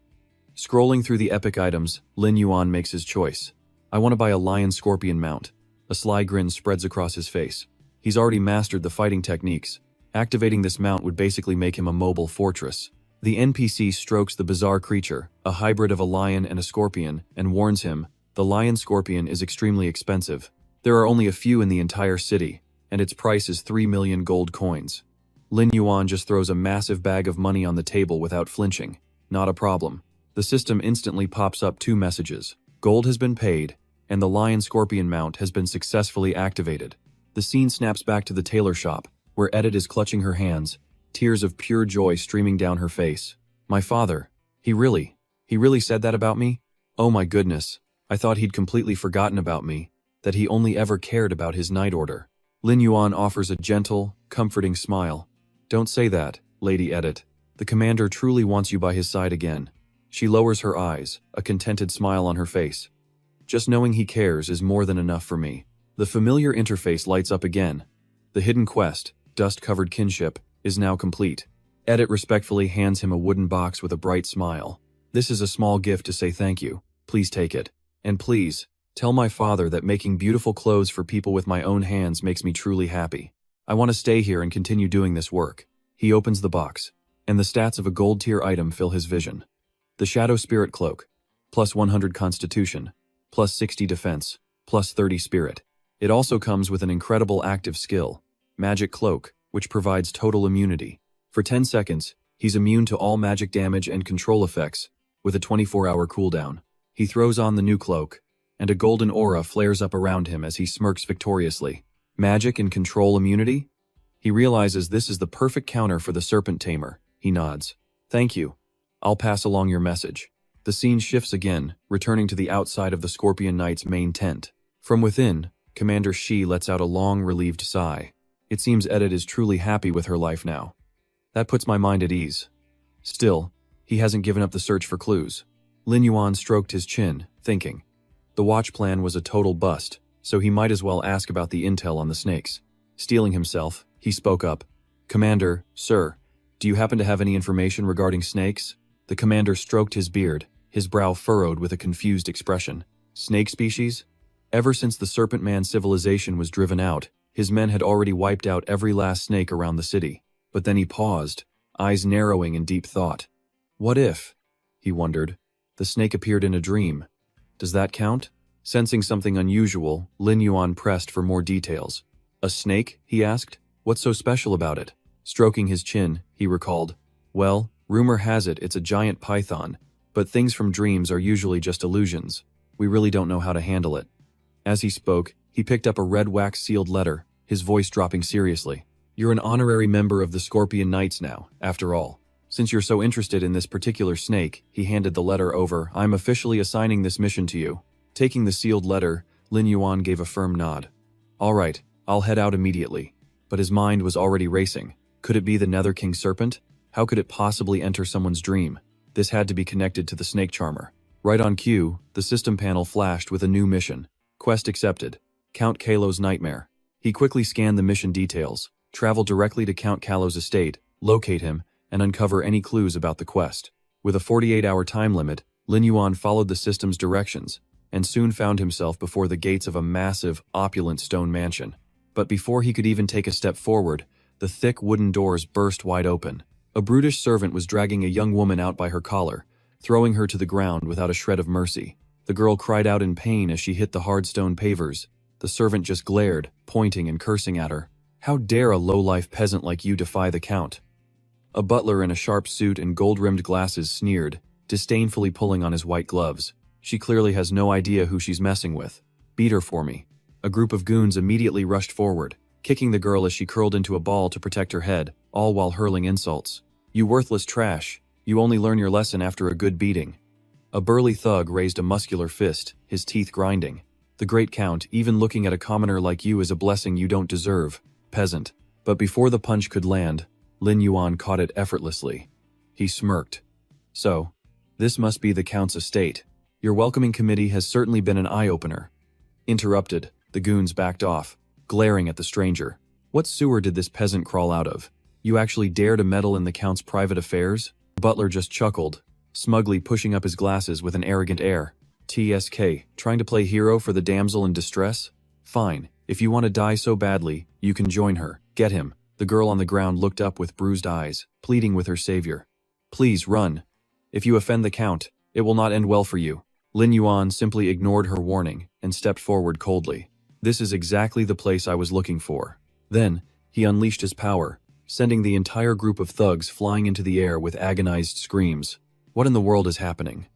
Speaker 1: Scrolling through the epic items, Lin Yuan makes his choice. "I want to buy a lion scorpion mount." A sly grin spreads across his face. He's already mastered the fighting techniques. Activating this mount would basically make him a mobile fortress. The NPC strokes the bizarre creature, a hybrid of a lion and a scorpion, and warns him, the lion scorpion is extremely expensive. There are only a few in the entire city, and its price is 3 million gold coins. Lin Yuan just throws a massive bag of money on the table without flinching. Not a problem. The system instantly pops up 2 messages. Gold has been paid, and the lion scorpion mount has been successfully activated. The scene snaps back to the tailor shop, where Edith is clutching her hands, tears of pure joy streaming down her face. "My father, he really said that about me? Oh my goodness, I thought he'd completely forgotten about me, that he only ever cared about his night order." Lin Yuan offers a gentle, comforting smile. "Don't say that, Lady Edith. The commander truly wants you by his side again. She lowers her eyes, a contented smile on her face. Just knowing he cares is more than enough for me. The familiar interface lights up again. The hidden quest, dust-covered kinship, is now complete. Edit respectfully hands him a wooden box with a bright smile. This is a small gift to say thank you. Please take it. And please, tell my father that making beautiful clothes for people with my own hands makes me truly happy. I want to stay here and continue doing this work. He opens the box, and the stats of a gold-tier item fill his vision. The Shadow Spirit Cloak, plus 100 Constitution, plus 60 Defense, plus 30 Spirit. It also comes with an incredible active skill, Magic Cloak, which provides total immunity. For 10 seconds, he's immune to all magic damage and control effects, with a 24-hour cooldown. He throws on the new cloak, and a golden aura flares up around him as he smirks victoriously. Magic and control immunity? He realizes this is the perfect counter for the Serpent Tamer. He nods. Thank you. I'll pass along your message. The scene shifts again, returning to the outside of the Scorpion Knight's main tent. From within, Commander Shi lets out a long, relieved sigh. It seems Edit is truly happy with her life now. That puts my mind at ease. Still, he hasn't given up the search for clues. Lin Yuan stroked his chin, thinking. The watch plan was a total bust, so he might as well ask about the intel on the snakes. Steeling himself, he spoke up. Commander, sir, do you happen to have any information regarding snakes? The commander stroked his beard, his brow furrowed with a confused expression. Snake species? Ever since the Serpent Man civilization was driven out, his men had already wiped out every last snake around the city. But then he paused, eyes narrowing in deep thought. What if, he wondered, the snake appeared in a dream? Does that count? Sensing something unusual, Lin Yuan pressed for more details. A snake? He asked. What's so special about it? Stroking his chin, he recalled. Well, rumor has it it's a giant python, but things from dreams are usually just illusions. We really don't know how to handle it. As he spoke, he picked up a red wax-sealed letter, his voice dropping seriously. You're an honorary member of the Scorpion Knights now, after all. Since you're so interested in this particular snake, he handed the letter over. I'm officially assigning this mission to you. Taking the sealed letter, Lin Yuan gave a firm nod. All right, I'll head out immediately. But his mind was already racing. Could it be the Nether King Serpent? How could it possibly enter someone's dream? This had to be connected to the snake charmer. Right on cue, the system panel flashed with a new mission. Quest accepted. Count Kalo's Nightmare. He quickly scanned the mission details. Travel directly to Count Kalo's estate, locate him, and uncover any clues about the quest. With a 48-hour time limit, Lin Yuan followed the system's directions, and soon found himself before the gates of a massive, opulent stone mansion. But before he could even take a step forward, the thick wooden doors burst wide open. A brutish servant was dragging a young woman out by her collar, throwing her to the ground without a shred of mercy. The girl cried out in pain as she hit the hard stone pavers. The servant just glared, pointing and cursing at her. How dare a low-life peasant like you defy the Count? A butler in a sharp suit and gold-rimmed glasses sneered, disdainfully pulling on his white gloves. She clearly has no idea who she's messing with. Beat her for me. A group of goons immediately rushed forward, kicking the girl as she curled into a ball to protect her head, all while hurling insults. You worthless trash. You only learn your lesson after a good beating. A burly thug raised a muscular fist, his teeth grinding. The great Count, even looking at a commoner like you is a blessing you don't deserve. Peasant. But before the punch could land, Lin Yuan caught it effortlessly. He smirked. So, this must be the Count's estate. Your welcoming committee has certainly been an eye-opener. Interrupted, the goons backed off, glaring at the stranger. What sewer did this peasant crawl out of? You actually dare to meddle in the Count's private affairs? The butler just chuckled, smugly pushing up his glasses with an arrogant air. TSK, trying to play hero for the damsel in distress? Fine. If you want to die so badly, you can join her. Get him. The girl on the ground looked up with bruised eyes, pleading with her savior. Please run. If you offend the Count, it will not end well for you. Lin Yuan simply ignored her warning and stepped forward coldly. This is exactly the place I was looking for. Then, he unleashed his power, sending the entire group of thugs flying into the air with agonized screams. What in the world is happening?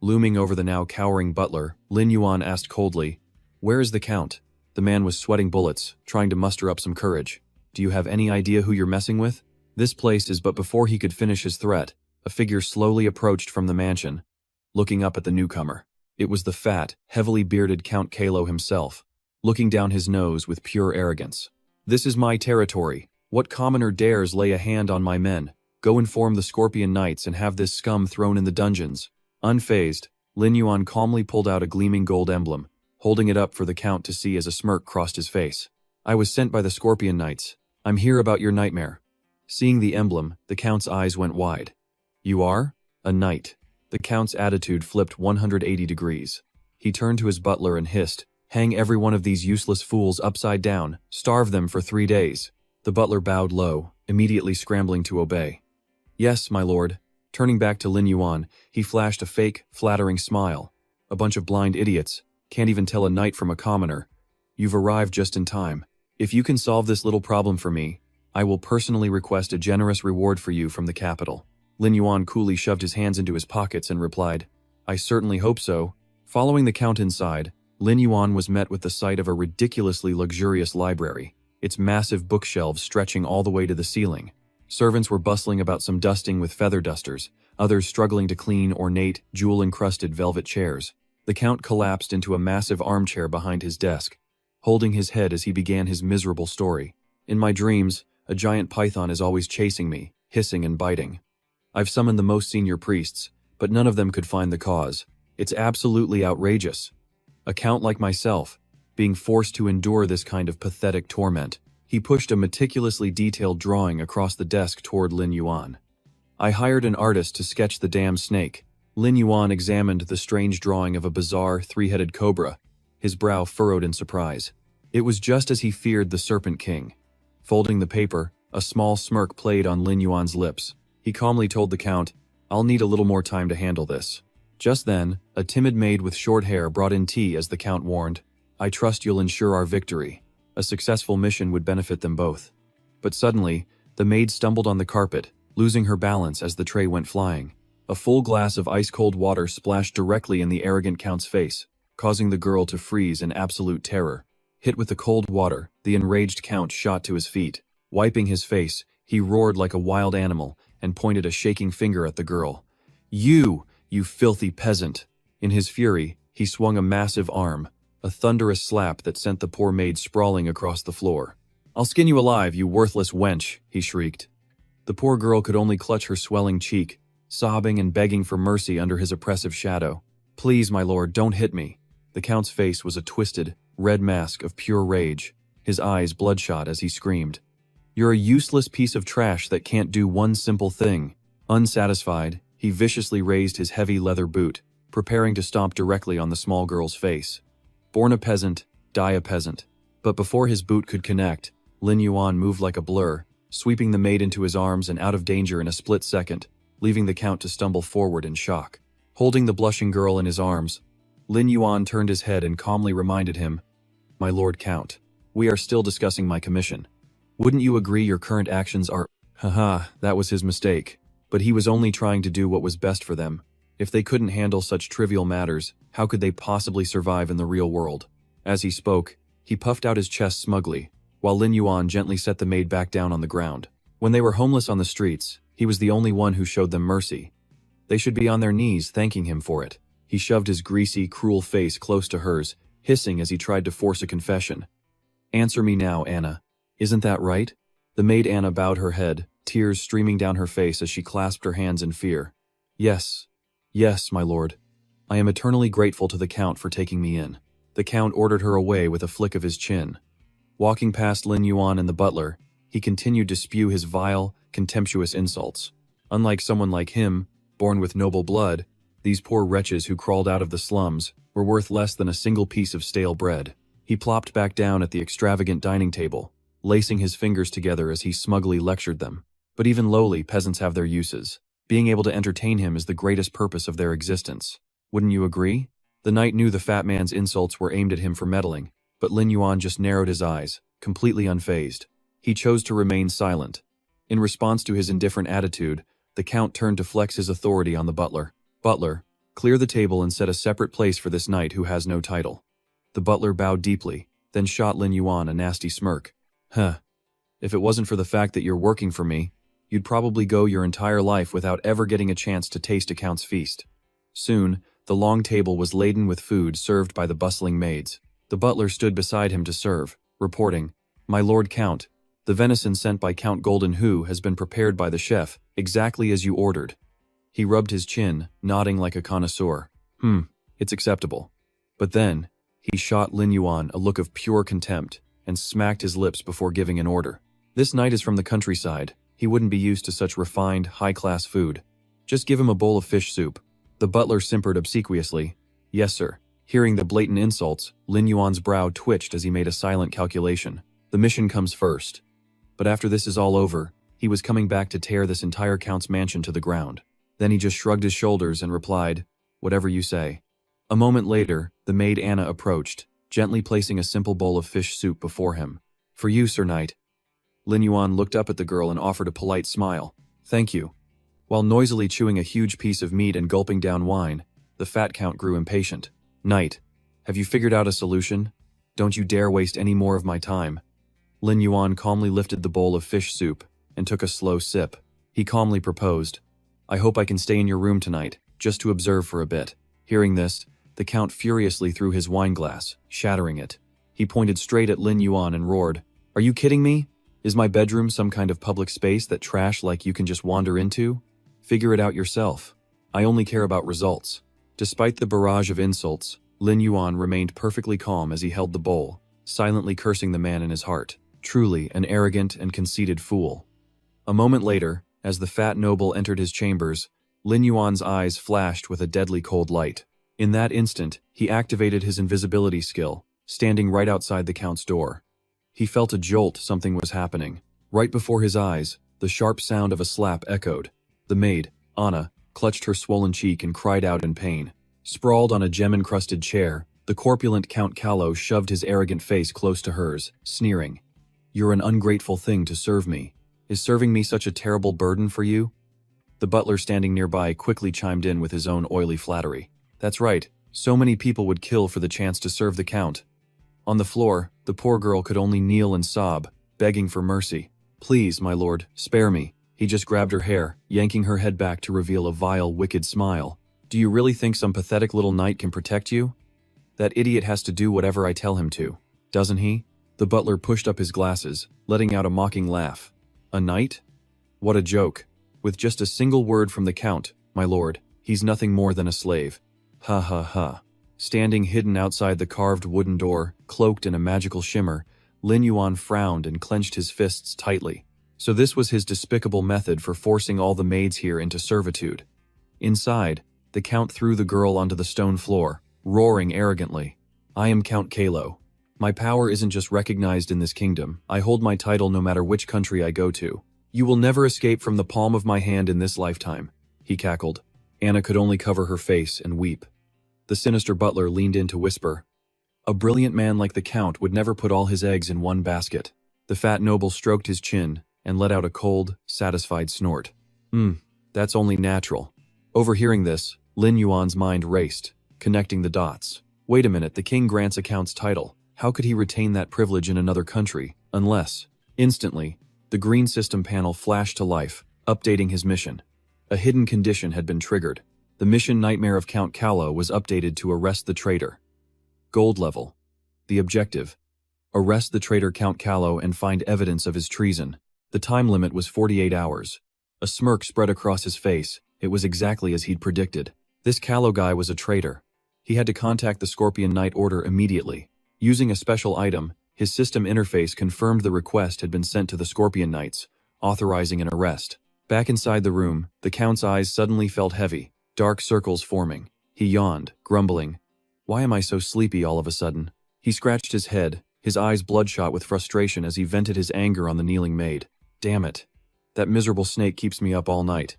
Speaker 1: Looming over the now cowering butler, Lin Yuan asked coldly, Where is the Count? The man was sweating bullets, trying to muster up some courage. Do you have any idea who you're messing with? This place is. But before he could finish his threat, a figure slowly approached from the mansion, looking up at the newcomer. It was the fat, heavily bearded Count Kalo himself, looking down his nose with pure arrogance. This is my territory. What commoner dares lay a hand on my men? Go inform the Scorpion Knights and have this scum thrown in the dungeons. Unfazed, Lin Yuan calmly pulled out a gleaming gold emblem, holding it up for the Count to see as a smirk crossed his face. I was sent by the Scorpion Knights. I'm here about your nightmare. Seeing the emblem, the Count's eyes went wide. You are? A knight. The Count's attitude flipped 180 degrees. He turned to his butler and hissed, hang every one of these useless fools upside down, starve them for 3 days. The butler bowed low, immediately scrambling to obey. Yes, my lord. Turning back to Lin Yuan, he flashed a fake, flattering smile. A bunch of blind idiots. Can't even tell a knight from a commoner. You've arrived just in time. If you can solve this little problem for me, I will personally request a generous reward for you from the capital. Lin Yuan coolly shoved his hands into his pockets and replied, I certainly hope so. Following the Count inside, Lin Yuan was met with the sight of a ridiculously luxurious library, its massive bookshelves stretching all the way to the ceiling. Servants were bustling about, some dusting with feather dusters, others struggling to clean ornate, jewel-encrusted velvet chairs. The Count collapsed into a massive armchair behind his desk, holding his head as he began his miserable story. In my dreams, a giant python is always chasing me, hissing and biting. I've summoned the most senior priests, but none of them could find the cause. It's absolutely outrageous. A Count like myself, being forced to endure this kind of pathetic torment. He pushed a meticulously detailed drawing across the desk toward Lin Yuan. I hired an artist to sketch the damn snake. Lin Yuan examined the strange drawing of a bizarre, three-headed cobra, his brow furrowed in surprise. It was just as he feared the Serpent King. Folding the paper, a small smirk played on Lin Yuan's lips. He calmly told the Count, I'll need a little more time to handle this. Just then, a timid maid with short hair brought in tea as the Count warned, I trust you'll ensure our victory. A successful mission would benefit them both. But suddenly, the maid stumbled on the carpet, losing her balance as the tray went flying. A full glass of ice-cold water splashed directly in the arrogant Count's face, causing the girl to freeze in absolute terror. Hit with the cold water, the enraged Count shot to his feet. Wiping his face, he roared like a wild animal and pointed a shaking finger at the girl. You filthy peasant! In his fury, he swung a massive arm, a thunderous slap that sent the poor maid sprawling across the floor. I'll skin you alive, you worthless wench, he shrieked. The poor girl could only clutch her swelling cheek, sobbing and begging for mercy under his oppressive shadow. Please, my lord, don't hit me. The Count's face was a twisted, red mask of pure rage, his eyes bloodshot as he screamed. You're a useless piece of trash that can't do one simple thing. Unsatisfied, he viciously raised his heavy leather boot, preparing to stomp directly on the small girl's face. Born a peasant, die a peasant. But before his boot could connect, Lin Yuan moved like a blur, sweeping the maid into his arms and out of danger in a split second, leaving the Count to stumble forward in shock. Holding the blushing girl in his arms, Lin Yuan turned his head and calmly reminded him, My Lord Count, we are still discussing my commission. Wouldn't you agree your current actions are— Haha, that was his mistake. But he was only trying to do what was best for them. If they couldn't handle such trivial matters, how could they possibly survive in the real world? As he spoke, he puffed out his chest smugly, while Lin Yuan gently set the maid back down on the ground. When they were homeless on the streets, he was the only one who showed them mercy. They should be on their knees thanking him for it. He shoved his greasy, cruel face close to hers, hissing as he tried to force a confession. Answer me now, Anna. Isn't that right? The maid Anna bowed her head, tears streaming down her face as she clasped her hands in fear. Yes, my lord. I am eternally grateful to the Count for taking me in. The Count ordered her away with a flick of his chin. Walking past Lin Yuan and the butler, he continued to spew his vile, contemptuous insults. Unlike someone like him, born with noble blood, these poor wretches who crawled out of the slums were worth less than a single piece of stale bread. He plopped back down at the extravagant dining table, lacing his fingers together as he smugly lectured them. But even lowly peasants have their uses. Being able to entertain him is the greatest purpose of their existence. Wouldn't you agree? The knight knew the fat man's insults were aimed at him for meddling, but Lin Yuan just narrowed his eyes, completely unfazed. He chose to remain silent. In response to his indifferent attitude, the Count turned to flex his authority on the butler. Butler, clear the table and set a separate place for this knight who has no title. The butler bowed deeply, then shot Lin Yuan a nasty smirk. Huh. If it wasn't for the fact that you're working for me, you'd probably go your entire life without ever getting a chance to taste a Count's feast. Soon, the long table was laden with food served by the bustling maids. The butler stood beside him to serve, reporting, My Lord Count, the venison sent by Count Golden Hu has been prepared by the chef, exactly as you ordered. He rubbed his chin, nodding like a connoisseur. It's acceptable. But then, he shot Lin Yuan a look of pure contempt and smacked his lips before giving an order. This knight is from the countryside. He wouldn't be used to such refined, high-class food. Just give him a bowl of fish soup. The butler simpered obsequiously. Yes, sir. Hearing the blatant insults, Lin Yuan's brow twitched as he made a silent calculation. The mission comes first. But after this is all over, he was coming back to tear this entire count's mansion to the ground. Then he just shrugged his shoulders and replied, whatever you say. A moment later, the maid Anna approached, gently placing a simple bowl of fish soup before him. For you, Sir Knight. Lin Yuan looked up at the girl and offered a polite smile. Thank you. While noisily chewing a huge piece of meat and gulping down wine, the fat count grew impatient. Knight, have you figured out a solution? Don't you dare waste any more of my time. Lin Yuan calmly lifted the bowl of fish soup and took a slow sip. He calmly proposed, I hope I can stay in your room tonight, just to observe for a bit. Hearing this, the count furiously threw his wineglass, shattering it. He pointed straight at Lin Yuan and roared, Are you kidding me? Is my bedroom some kind of public space that trash like you can just wander into? Figure it out yourself. I only care about results. Despite the barrage of insults, Lin Yuan remained perfectly calm as he held the bowl, silently cursing the man in his heart. Truly an arrogant and conceited fool. A moment later, as the fat noble entered his chambers, Lin Yuan's eyes flashed with a deadly cold light. In that instant, he activated his invisibility skill, standing right outside the count's door. He felt a jolt something was happening. Right before his eyes, the sharp sound of a slap echoed. The maid, Anna, clutched her swollen cheek and cried out in pain. Sprawled on a gem-encrusted chair, the corpulent Count Callow shoved his arrogant face close to hers, sneering. You're an ungrateful thing to serve me. Is serving me such a terrible burden for you? The butler standing nearby quickly chimed in with his own oily flattery. That's right, so many people would kill for the chance to serve the Count. On the floor, the poor girl could only kneel and sob, begging for mercy. Please, my lord, spare me. He just grabbed her hair, yanking her head back to reveal a vile, wicked smile. Do you really think some pathetic little knight can protect you? That idiot has to do whatever I tell him to, doesn't he? The butler pushed up his glasses, letting out a mocking laugh. A knight? What a joke. With just a single word from the Count, my lord, he's nothing more than a slave. Ha ha ha. Standing hidden outside the carved wooden door, cloaked in a magical shimmer, Lin Yuan frowned and clenched his fists tightly. So this was his despicable method for forcing all the maids here into servitude. Inside, the Count threw the girl onto the stone floor, roaring arrogantly. I am Count Callow. My power isn't just recognized in this kingdom. I hold my title no matter which country I go to. You will never escape from the palm of my hand in this lifetime, he cackled. Anna could only cover her face and weep. The sinister butler leaned in to whisper. A brilliant man like the Count would never put all his eggs in one basket. The fat noble stroked his chin and let out a cold, satisfied snort. That's only natural. Overhearing this, Lin Yuan's mind raced, connecting the dots. Wait a minute, the king grants a Count's title. How could he retain that privilege in another country, unless... Instantly, the green system panel flashed to life, updating his mission. A hidden condition had been triggered. The mission nightmare of Count Callow was updated to arrest the traitor. Gold level. The objective. Arrest the traitor Count Callow and find evidence of his treason. The time limit was 48 hours. A smirk spread across his face. It was exactly as he'd predicted. This Callow guy was a traitor. He had to contact the Scorpion Knight Order immediately. Using a special item, his system interface confirmed the request had been sent to the Scorpion Knights, authorizing an arrest. Back inside the room, the Count's eyes suddenly felt heavy, dark circles forming. He yawned, grumbling. Why am I so sleepy all of a sudden? He scratched his head, his eyes bloodshot with frustration as he vented his anger on the kneeling maid. Damn it. That miserable snake keeps me up all night.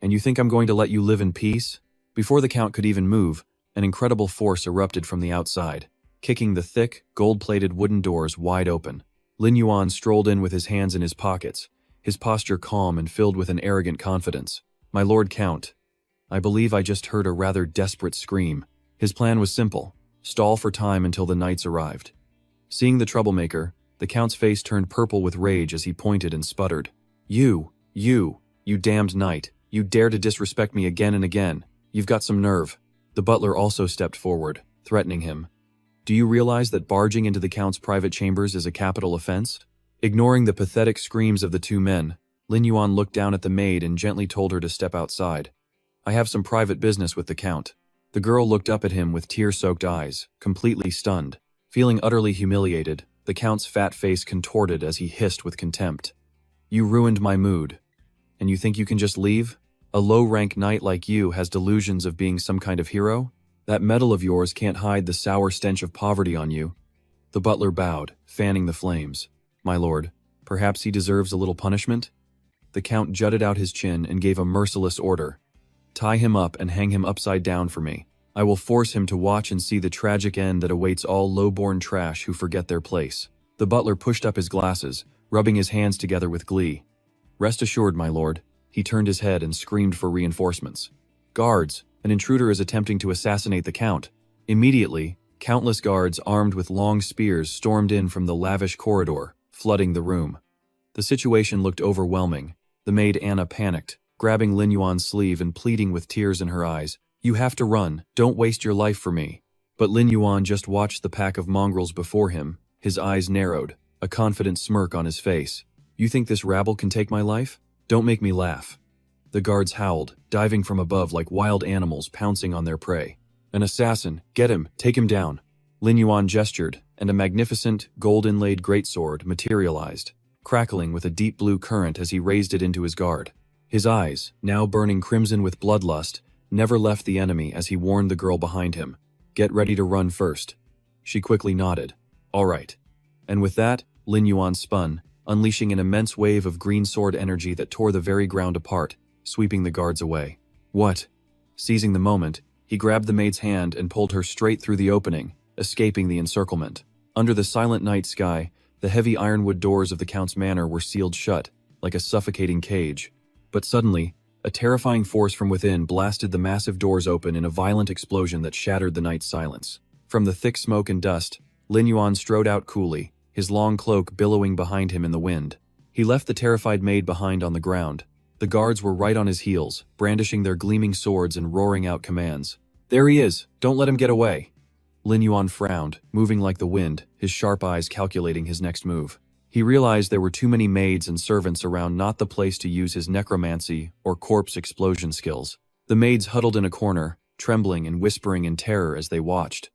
Speaker 1: And you think I'm going to let you live in peace? Before the Count could even move, an incredible force erupted from the outside, kicking the thick, gold-plated wooden doors wide open. Lin Yuan strolled in with his hands in his pockets, his posture calm and filled with an arrogant confidence. My Lord Count, I believe I just heard a rather desperate scream. His plan was simple, stall for time until the knights arrived. Seeing the troublemaker, the Count's face turned purple with rage as he pointed and sputtered. You damned knight, you dare to disrespect me again and again. You've got some nerve. The butler also stepped forward, threatening him. Do you realize that barging into the Count's private chambers is a capital offense? Ignoring the pathetic screams of the two men, Lin Yuan looked down at the maid and gently told her to step outside. I have some private business with the Count. The girl looked up at him with tear-soaked eyes, completely stunned. Feeling utterly humiliated, the Count's fat face contorted as he hissed with contempt. You ruined my mood. And you think you can just leave? A low-rank knight like you has delusions of being some kind of hero? That medal of yours can't hide the sour stench of poverty on you. The butler bowed, fanning the flames. My lord, perhaps he deserves a little punishment? The Count jutted out his chin and gave a merciless order. Tie him up and hang him upside down for me. I will force him to watch and see the tragic end that awaits all low-born trash who forget their place. The butler pushed up his glasses, rubbing his hands together with glee. Rest assured, my lord. He turned his head and screamed for reinforcements. Guards, an intruder is attempting to assassinate the Count. Immediately, countless guards armed with long spears stormed in from the lavish corridor, flooding the room. The situation looked overwhelming. The maid Anna panicked, grabbing Lin Yuan's sleeve and pleading with tears in her eyes. You have to run, don't waste your life for me. But Lin Yuan just watched the pack of mongrels before him, his eyes narrowed, a confident smirk on his face. You think this rabble can take my life? Don't make me laugh. The guards howled, diving from above like wild animals pouncing on their prey. An assassin, get him, take him down. Lin Yuan gestured, and a magnificent, gold-inlaid greatsword materialized, crackling with a deep blue current as he raised it into his guard. His eyes, now burning crimson with bloodlust, never left the enemy as he warned the girl behind him. Get ready to run first. She quickly nodded. All right. And with that, Lin Yuan spun, unleashing an immense wave of green sword energy that tore the very ground apart, sweeping the guards away. What? Seizing the moment, he grabbed the maid's hand and pulled her straight through the opening, escaping the encirclement. Under the silent night sky, the heavy ironwood doors of the Count's manor were sealed shut, like a suffocating cage. But suddenly, a terrifying force from within blasted the massive doors open in a violent explosion that shattered the night's silence. From the thick smoke and dust, Lin Yuan strode out coolly, his long cloak billowing behind him in the wind. He left the terrified maid behind on the ground. The guards were right on his heels, brandishing their gleaming swords and roaring out commands. There he is! Don't let him get away! Lin Yuan frowned, moving like the wind, his sharp eyes calculating his next move. He realized there were too many maids and servants around, not the place to use his necromancy or corpse explosion skills. The maids huddled in a corner, trembling and whispering in terror as they watched.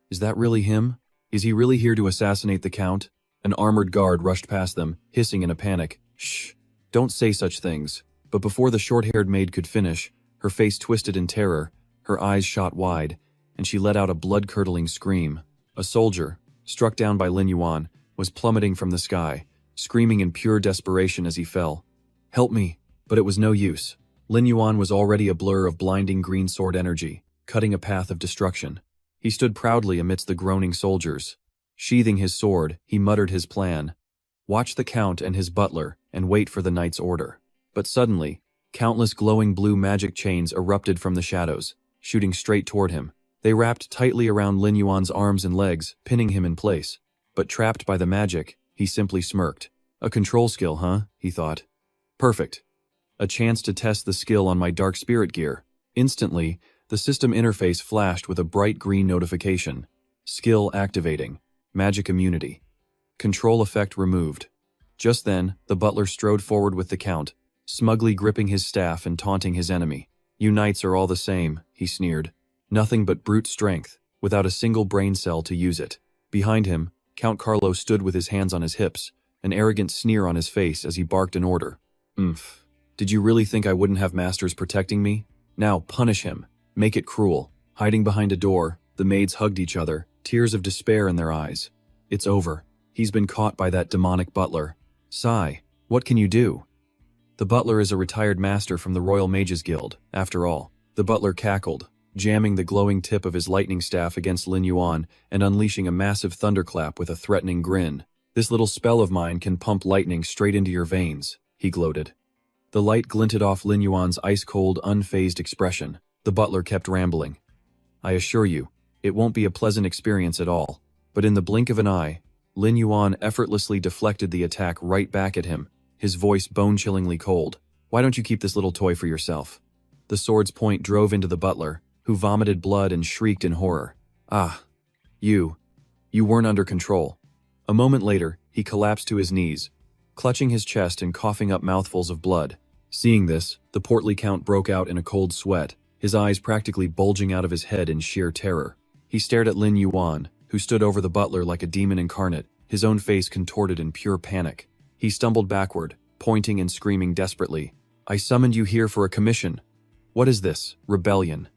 Speaker 1: Is that really him? Is he really here to assassinate the Count? An armored guard rushed past them, hissing in a panic. Shh! Don't say such things. But before the short-haired maid could finish, her face twisted in terror, her eyes shot wide, and she let out a blood-curdling scream. A soldier, struck down by Lin Yuan, was plummeting from the sky, screaming in pure desperation as he fell. Help me! But it was no use. Lin Yuan was already a blur of blinding green sword energy, cutting a path of destruction. He stood proudly amidst the groaning soldiers. Sheathing his sword, he muttered his plan. Watch the Count and his butler, and wait for the knight's order. But suddenly, countless glowing blue magic chains erupted from the shadows, shooting straight toward him. They wrapped tightly around Lin Yuan's arms and legs, pinning him in place. But trapped by the magic, he simply smirked. A control skill, huh? He thought. Perfect. A chance to test the skill on my dark spirit gear. Instantly, the system interface flashed with a bright green notification. Skill activating. Magic immunity. Control effect removed. Just then, the butler strode forward with the Count, smugly gripping his staff and taunting his enemy. You knights are all the same, he sneered. Nothing but brute strength, without a single brain cell to use it. Behind him, Count Carlo stood with his hands on his hips, an arrogant sneer on his face as he barked an order. Did you really think I wouldn't have masters protecting me? Now punish him. Make it cruel. Hiding behind a door, the maids hugged each other, tears of despair in their eyes. It's over. He's been caught by that demonic butler. Sigh, what can you do? The butler is a retired master from the Royal Mages Guild, after all. The butler cackled, jamming the glowing tip of his lightning staff against Lin Yuan and unleashing a massive thunderclap with a threatening grin. This little spell of mine can pump lightning straight into your veins, he gloated. The light glinted off Lin Yuan's ice-cold, unfazed expression. The butler kept rambling. I assure you, it won't be a pleasant experience at all. But in the blink of an eye, Lin Yuan effortlessly deflected the attack right back at him, his voice bone-chillingly cold. Why don't you keep this little toy for yourself? The sword's point drove into the butler, who vomited blood and shrieked in horror. Ah, you weren't under control. A moment later, he collapsed to his knees, clutching his chest and coughing up mouthfuls of blood. Seeing this, the portly count broke out in a cold sweat, his eyes practically bulging out of his head in sheer terror. He stared at Lin Yuan, who stood over the butler like a demon incarnate, his own face contorted in pure panic. He stumbled backward, pointing and screaming desperately, "I summoned you here for a commission. What is this? Rebellion."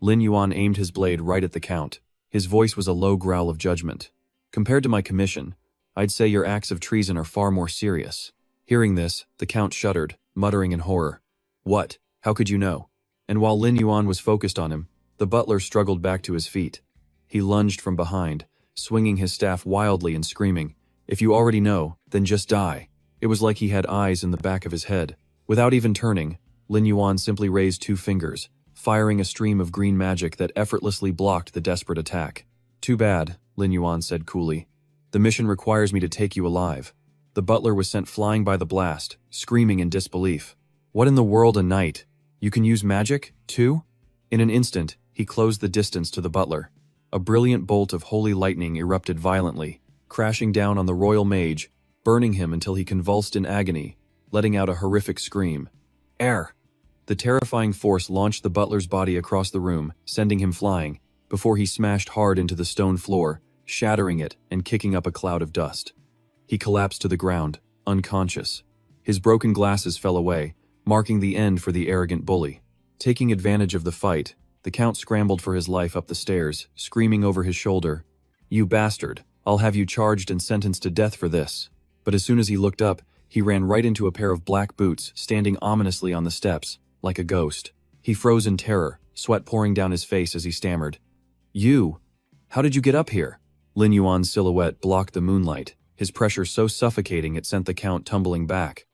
Speaker 1: Lin Yuan aimed his blade right at the count. His voice was a low growl of judgment. "Compared to my commission, I'd say your acts of treason are far more serious." Hearing this, the count shuddered, muttering in horror. "What? How could you know?" And while Lin Yuan was focused on him, the butler struggled back to his feet. He lunged from behind, swinging his staff wildly and screaming, "If you already know, then just die." It was like he had eyes in the back of his head. Without even turning, Lin Yuan simply raised 2 fingers, firing a stream of green magic that effortlessly blocked the desperate attack. "Too bad," Lin Yuan said coolly. "The mission requires me to take you alive." The butler was sent flying by the blast, screaming in disbelief. "What in the world a knight? You can use magic, too?" In an instant, he closed the distance to the butler. A brilliant bolt of holy lightning erupted violently, crashing down on the royal mage, burning him until he convulsed in agony, letting out a horrific scream. "Air!" The terrifying force launched the butler's body across the room, sending him flying, before he smashed hard into the stone floor, shattering it and kicking up a cloud of dust. He collapsed to the ground, unconscious. His broken glasses fell away, marking the end for the arrogant bully. Taking advantage of the fight, the count scrambled for his life up the stairs, screaming over his shoulder, "You bastard, I'll have you charged and sentenced to death for this." But as soon as he looked up, he ran right into a pair of black boots standing ominously on the steps, like a ghost. He froze in terror, sweat pouring down his face as he stammered, "You? How did you get up here?" Lin Yuan's silhouette blocked the moonlight, his pressure so suffocating it sent the count tumbling back.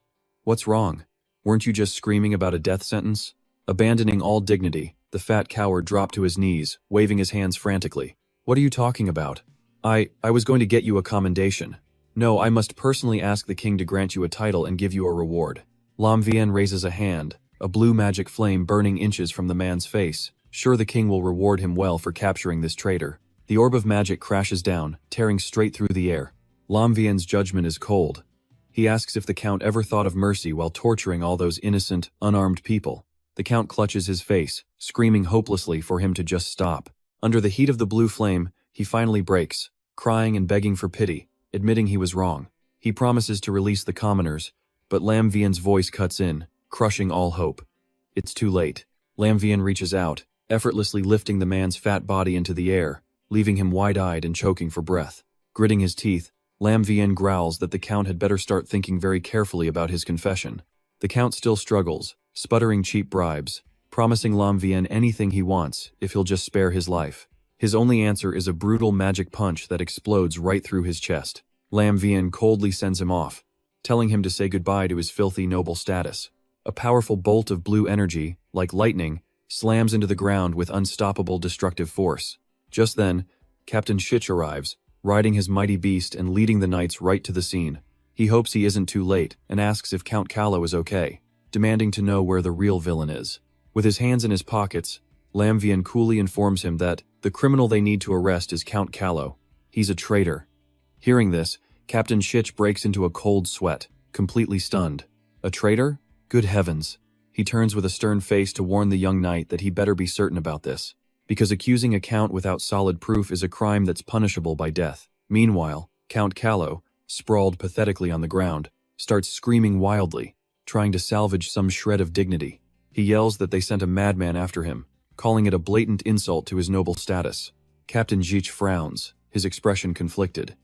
Speaker 1: "What's wrong? Weren't you just screaming about a death sentence?" Abandoning all dignity, the fat coward dropped to his knees, waving his hands frantically. "What are you talking about? I was going to get you a commendation. No, I must personally ask the king to grant you a title and give you a reward." Lam Vien raises a hand, a blue magic flame burning inches from the man's face. Sure, the king will reward him well for capturing this traitor. The orb of magic crashes down, tearing straight through the air. Lam Vien's judgment is cold. He asks if the count ever thought of mercy while torturing all those innocent, unarmed people. The count clutches his face, screaming hopelessly for him to just stop. Under the heat of the blue flame, he finally breaks, crying and begging for pity, admitting he was wrong. He promises to release the commoners, but Lam Vien's voice cuts in, crushing all hope. It's too late. Lam Vien reaches out, effortlessly lifting the man's fat body into the air, leaving him wide-eyed and choking for breath. Gritting his teeth, Lam Vien growls that the count had better start thinking very carefully about his confession. The count still struggles, sputtering cheap bribes, promising Lam Vien anything he wants if he'll just spare his life. His only answer is a brutal magic punch that explodes right through his chest. Lam Vien coldly sends him off, telling him to say goodbye to his filthy noble status. A powerful bolt of blue energy, like lightning, slams into the ground with unstoppable destructive force. Just then, Captain Shich arrives, riding his mighty beast and leading the knights right to the scene. He hopes he isn't too late and asks if Count Callow is okay, demanding to know where the real villain is. With his hands in his pockets, Lam Vien coolly informs him that the criminal they need to arrest is Count Callow. He's a traitor. Hearing this, Captain Shich breaks into a cold sweat, completely stunned. A traitor? Good heavens. He turns with a stern face to warn the young knight that he better be certain about this, because accusing a count without solid proof is a crime that's punishable by death. Meanwhile, Count Callow, sprawled pathetically on the ground, starts screaming wildly, trying to salvage some shred of dignity. He yells that they sent a madman after him, calling it a blatant insult to his noble status. Captain Jich frowns, his expression conflicted.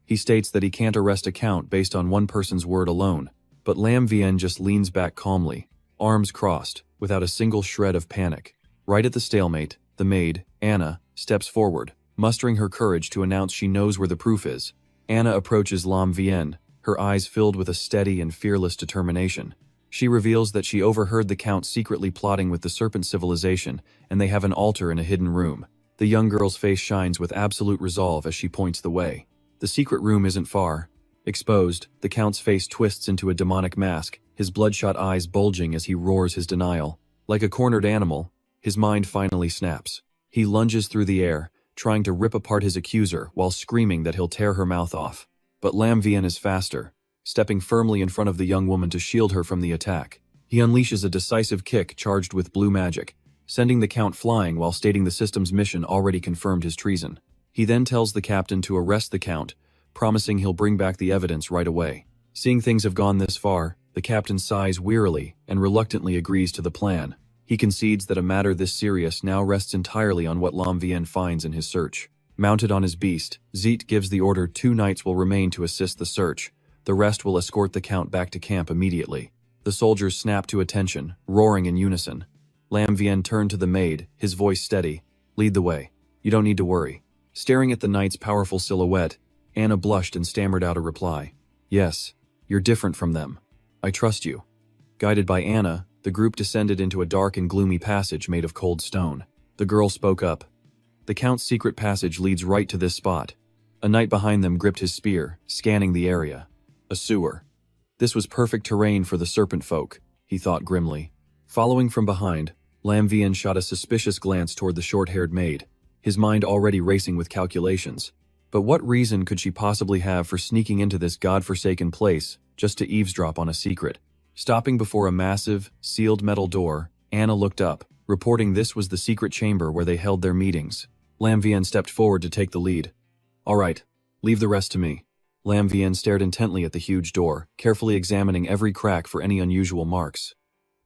Speaker 1: He states that he can't arrest a count based on one person's word alone, but Lam Vien just leans back calmly, arms crossed, without a single shred of panic. Right at the stalemate, the maid, Anna, steps forward, mustering her courage to announce she knows where the proof is. Anna approaches Lam Vien, her eyes filled with a steady and fearless determination. She reveals that she overheard the count secretly plotting with the serpent civilization, and they have an altar in a hidden room. The young girl's face shines with absolute resolve as she points the way. The secret room isn't far. Exposed, the count's face twists into a demonic mask, his bloodshot eyes bulging as he roars his denial. Like a cornered animal, his mind finally snaps. He lunges through the air, trying to rip apart his accuser while screaming that he'll tear her mouth off. But Lam Vien is faster, stepping firmly in front of the young woman to shield her from the attack. He unleashes a decisive kick charged with blue magic, sending the Count flying while stating the system's mission already confirmed his treason. He then tells the captain to arrest the Count, promising he'll bring back the evidence right away. Seeing things have gone this far, the captain sighs wearily and reluctantly agrees to the plan. He concedes that a matter this serious now rests entirely on what Lam Vien finds in his search. Mounted on his beast, Zeet gives the order 2 knights will remain to assist the search. The rest will escort the Count back to camp immediately. The soldiers snap to attention, roaring in unison. Lam Vien turned to the maid, his voice steady. "Lead the way. You don't need to worry." Staring at the knight's powerful silhouette, Anna blushed and stammered out a reply. "Yes, you're different from them. I trust you." Guided by Anna, the group descended into a dark and gloomy passage made of cold stone. The girl spoke up. "The Count's secret passage leads right to this spot." A knight behind them gripped his spear, scanning the area. A sewer. This was perfect terrain for the serpent folk, he thought grimly. Following from behind, Lam Vien shot a suspicious glance toward the short-haired maid, his mind already racing with calculations. But what reason could she possibly have for sneaking into this godforsaken place just to eavesdrop on a secret? Stopping before a massive, sealed metal door, Anna looked up, reporting this was the secret chamber where they held their meetings. Lam Vien stepped forward to take the lead. "All right, leave the rest to me." Lam Vien stared intently at the huge door, carefully examining every crack for any unusual marks.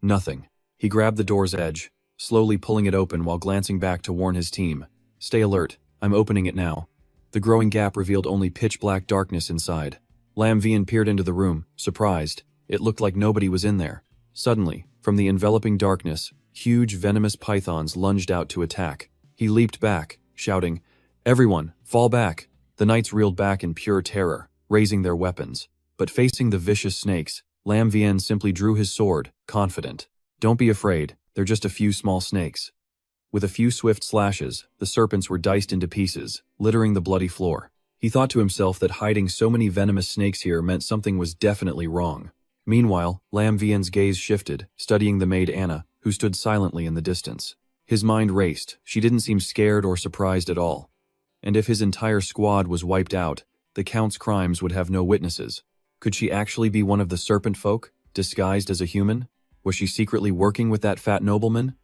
Speaker 1: Nothing. He grabbed the door's edge, slowly pulling it open while glancing back to warn his team. "Stay alert, I'm opening it now." The growing gap revealed only pitch-black darkness inside. Lam Vien peered into the room, surprised. It looked like nobody was in there. Suddenly, from the enveloping darkness, huge venomous pythons lunged out to attack. He leaped back, shouting, "Everyone, fall back!" The knights reeled back in pure terror, raising their weapons. But facing the vicious snakes, Lam Vien simply drew his sword, confident. "Don't be afraid, they're just a few small snakes." With a few swift slashes, the serpents were diced into pieces, littering the bloody floor. He thought to himself that hiding so many venomous snakes here meant something was definitely wrong. Meanwhile, Lam Vien's gaze shifted, studying the maid Anna, who stood silently in the distance. His mind raced. She didn't seem scared or surprised at all. And if his entire squad was wiped out, the Count's crimes would have no witnesses. Could she actually be one of the serpent folk, disguised as a human? Was she secretly working with that fat nobleman?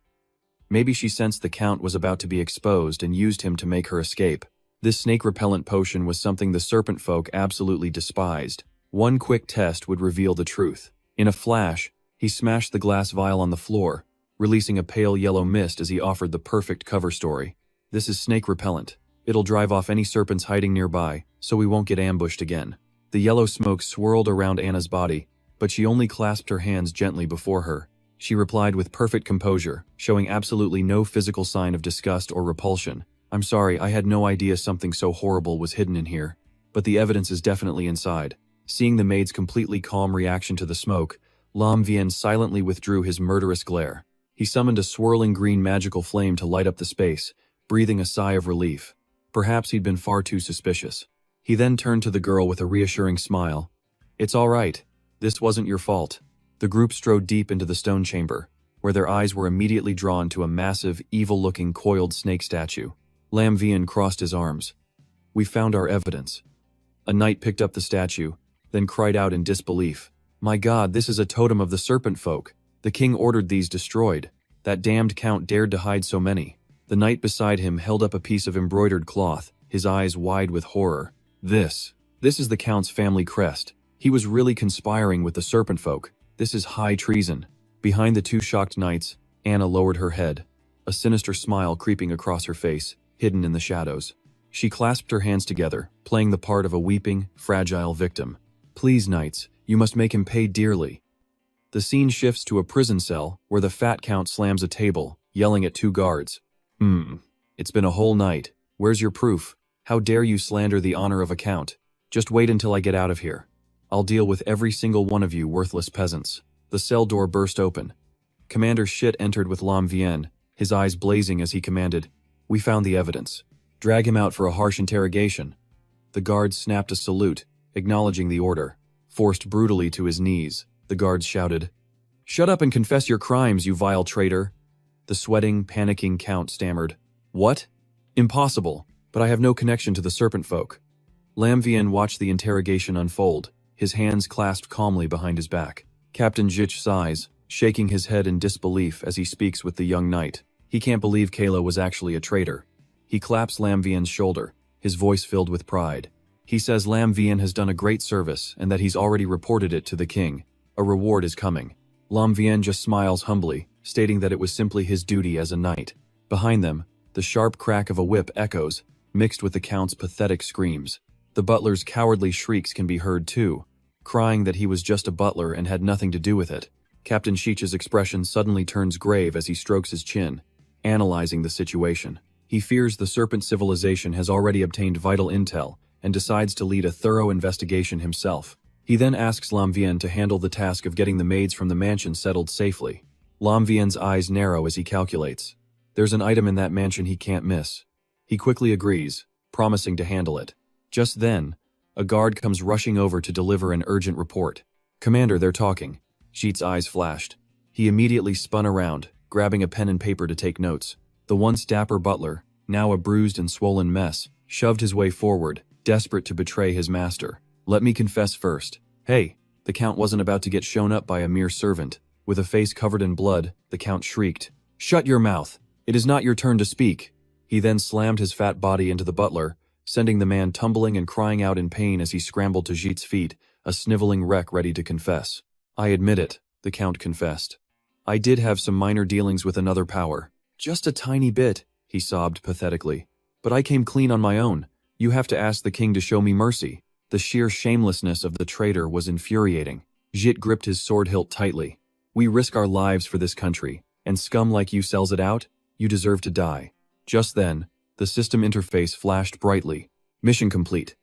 Speaker 1: Maybe she sensed the Count was about to be exposed and used him to make her escape. This snake-repellent potion was something the serpent folk absolutely despised. One quick test would reveal the truth. In a flash, he smashed the glass vial on the floor, releasing a pale yellow mist as he offered the perfect cover story. "This is snake repellent. It'll drive off any serpents hiding nearby, so we won't get ambushed again." The yellow smoke swirled around Anna's body, but she only clasped her hands gently before her. She replied with perfect composure, showing absolutely no physical sign of disgust or repulsion. "I'm sorry, I had no idea something so horrible was hidden in here. But the evidence is definitely inside." Seeing the maid's completely calm reaction to the smoke, Lam Vien silently withdrew his murderous glare. He summoned a swirling green magical flame to light up the space, breathing a sigh of relief. Perhaps he'd been far too suspicious. He then turned to the girl with a reassuring smile. "It's all right. This wasn't your fault." The group strode deep into the stone chamber, where their eyes were immediately drawn to a massive, evil-looking coiled snake statue. Lam Vien crossed his arms. "We found our evidence." A knight picked up the statue, then cried out in disbelief. "My God, this is a totem of the serpent folk. The king ordered these destroyed. That damned Count dared to hide so many." The knight beside him held up a piece of embroidered cloth, his eyes wide with horror. This is the Count's family crest. He was really conspiring with the serpent folk. This is high treason." Behind the 2 shocked knights, Anna lowered her head, a sinister smile creeping across her face, hidden in the shadows. She clasped her hands together, playing the part of a weeping, fragile victim. "Please, knights, you must make him pay dearly." The scene shifts to a prison cell, where the fat Count slams a table, yelling at 2 guards. It's been a whole night. Where's your proof? How dare you slander the honor of a Count? Just wait until I get out of here. I'll deal with every single one of you worthless peasants." The cell door burst open. Commander Shit entered with Lam Vien, his eyes blazing as he commanded, "We found the evidence. Drag him out for a harsh interrogation." The guards snapped a salute, acknowledging the order. Forced brutally to his knees, the guards shouted, "Shut up and confess your crimes, you vile traitor." The sweating, panicking Count stammered, "What? Impossible, but I have no connection to the serpent folk." Lam Vien watched the interrogation unfold, his hands clasped calmly behind his back. Captain Jich sighs, shaking his head in disbelief as he speaks with the young knight. He can't believe Kayla was actually a traitor. He claps Lam Vien's shoulder, his voice filled with pride. He says Lam Vien has done a great service and that he's already reported it to the king. A reward is coming. Lam Vien just smiles humbly, stating that it was simply his duty as a knight. Behind them, the sharp crack of a whip echoes, mixed with the count's pathetic screams. The butler's cowardly shrieks can be heard too, crying that he was just a butler and had nothing to do with it. Captain Sheech's expression suddenly turns grave as he strokes his chin, analyzing the situation. He fears the serpent civilization has already obtained vital intel and decides to lead a thorough investigation himself. He then asks Lam Vien to handle the task of getting the maids from the mansion settled safely. Lam Vien's eyes narrow as he calculates. There's an item in that mansion he can't miss. He quickly agrees, promising to handle it. Just then, a guard comes rushing over to deliver an urgent report. "Commander, they're talking." Sheet's eyes flashed. He immediately spun around, grabbing a pen and paper to take notes. The once dapper butler, now a bruised and swollen mess, shoved his way forward, desperate to betray his master. "Let me confess first." "Hey!" The count wasn't about to get shown up by a mere servant. With a face covered in blood, the count shrieked, "Shut your mouth! It is not your turn to speak!" He then slammed his fat body into the butler, sending the man tumbling and crying out in pain as he scrambled to Jeet's feet, a sniveling wreck ready to confess. "I admit it," the count confessed. "I did have some minor dealings with another power. Just a tiny bit," he sobbed pathetically. "But I came clean on my own. You have to ask the king to show me mercy." The sheer shamelessness of the traitor was infuriating. Jeet gripped his sword hilt tightly. "We risk our lives for this country, and scum like you sells it out? You deserve to die." Just then, the system interface flashed brightly. "Mission complete.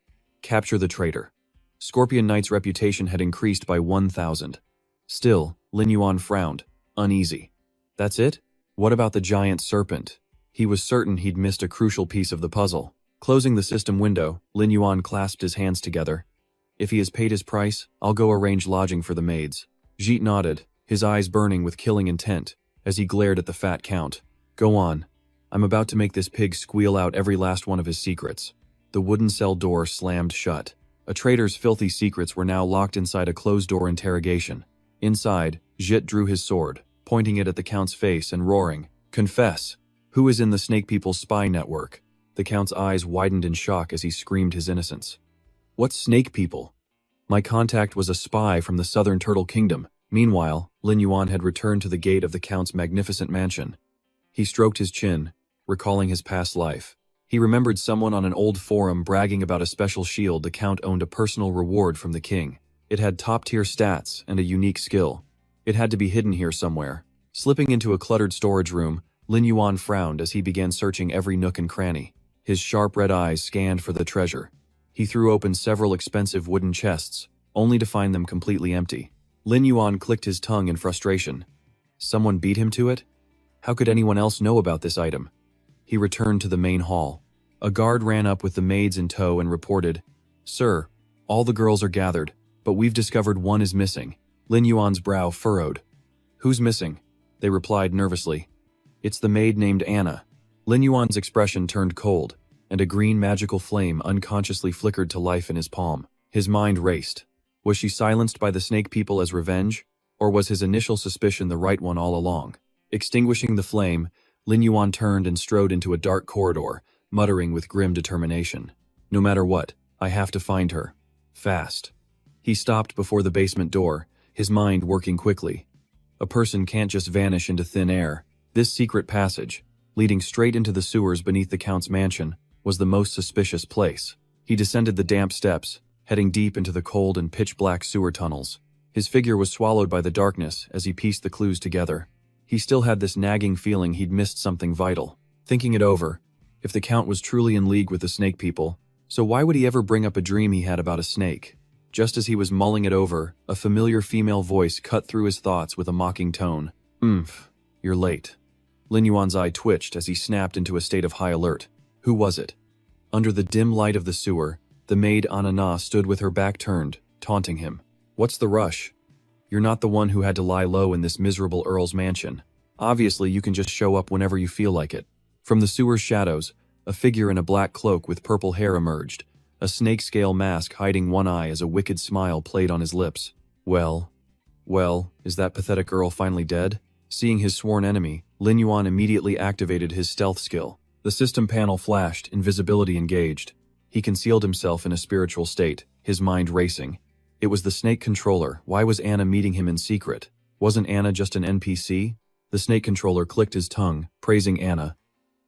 Speaker 1: Capture the traitor." Scorpion Knight's reputation had increased by 1,000. Still, Lin Yuan frowned, uneasy. "That's it? What about the giant serpent?" He was certain he'd missed a crucial piece of the puzzle. Closing the system window, Lin Yuan clasped his hands together. "If he has paid his price, I'll go arrange lodging for the maids." Jeet nodded, his eyes burning with killing intent, as he glared at the fat count. "Go on. I'm about to make this pig squeal out every last one of his secrets." The wooden cell door slammed shut. A traitor's filthy secrets were now locked inside a closed-door interrogation. Inside, Jeet drew his sword, pointing it at the count's face and roaring, "Confess! Who is in the Snake People's spy network?" The count's eyes widened in shock as he screamed his innocence. "What Snake People?" "My contact was a spy from the Southern Turtle Kingdom." Meanwhile, Lin Yuan had returned to the gate of the count's magnificent mansion. He stroked his chin, recalling his past life. He remembered someone on an old forum bragging about a special shield the count owned a personal reward from the king. It had top-tier stats and a unique skill. It had to be hidden here somewhere. Slipping into a cluttered storage room, Lin Yuan frowned as he began searching every nook and cranny. His sharp red eyes scanned for the treasure. He threw open several expensive wooden chests, only to find them completely empty. Lin Yuan clicked his tongue in frustration. Someone beat him to it? How could anyone else know about this item? He returned to the main hall. A guard ran up with the maids in tow and reported, "Sir, all the girls are gathered, but we've discovered one is missing." Lin Yuan's brow furrowed. "Who's missing?" They replied nervously. "It's the maid named Anna." Lin Yuan's expression turned cold, and a green magical flame unconsciously flickered to life in his palm. His mind raced. Was she silenced by the Snake People as revenge, or was his initial suspicion the right one all along? Extinguishing the flame, Lin Yuan turned and strode into a dark corridor, muttering with grim determination. "No matter what, I have to find her. Fast." He stopped before the basement door, his mind working quickly. A person can't just vanish into thin air. This secret passage, leading straight into the sewers beneath the count's mansion, was the most suspicious place. He descended the damp steps, heading deep into the cold and pitch-black sewer tunnels. His figure was swallowed by the darkness as he pieced the clues together. He still had this nagging feeling he'd missed something vital. Thinking it over, if the count was truly in league with the Snake People, so why would he ever bring up a dream he had about a snake? Just as he was mulling it over, a familiar female voice cut through his thoughts with a mocking tone. You're late." Lin Yuan's eye twitched as he snapped into a state of high alert. Who was it? Under the dim light of the sewer, the maid Anana stood with her back turned, taunting him. "What's the rush? You're not the one who had to lie low in this miserable earl's mansion. Obviously, you can just show up whenever you feel like it." From the sewer's shadows, a figure in a black cloak with purple hair emerged, a snake-scale mask hiding one eye as a wicked smile played on his lips. "Well, Well, is that pathetic girl finally dead? Seeing his sworn enemy, Lin Yuan immediately activated his stealth skill. The system panel flashed, invisibility engaged. He concealed himself in a spiritual state, his mind racing. It was the snake controller. Why was Anna meeting him in secret? Wasn't Anna just an NPC? The snake controller clicked his tongue, praising Anna.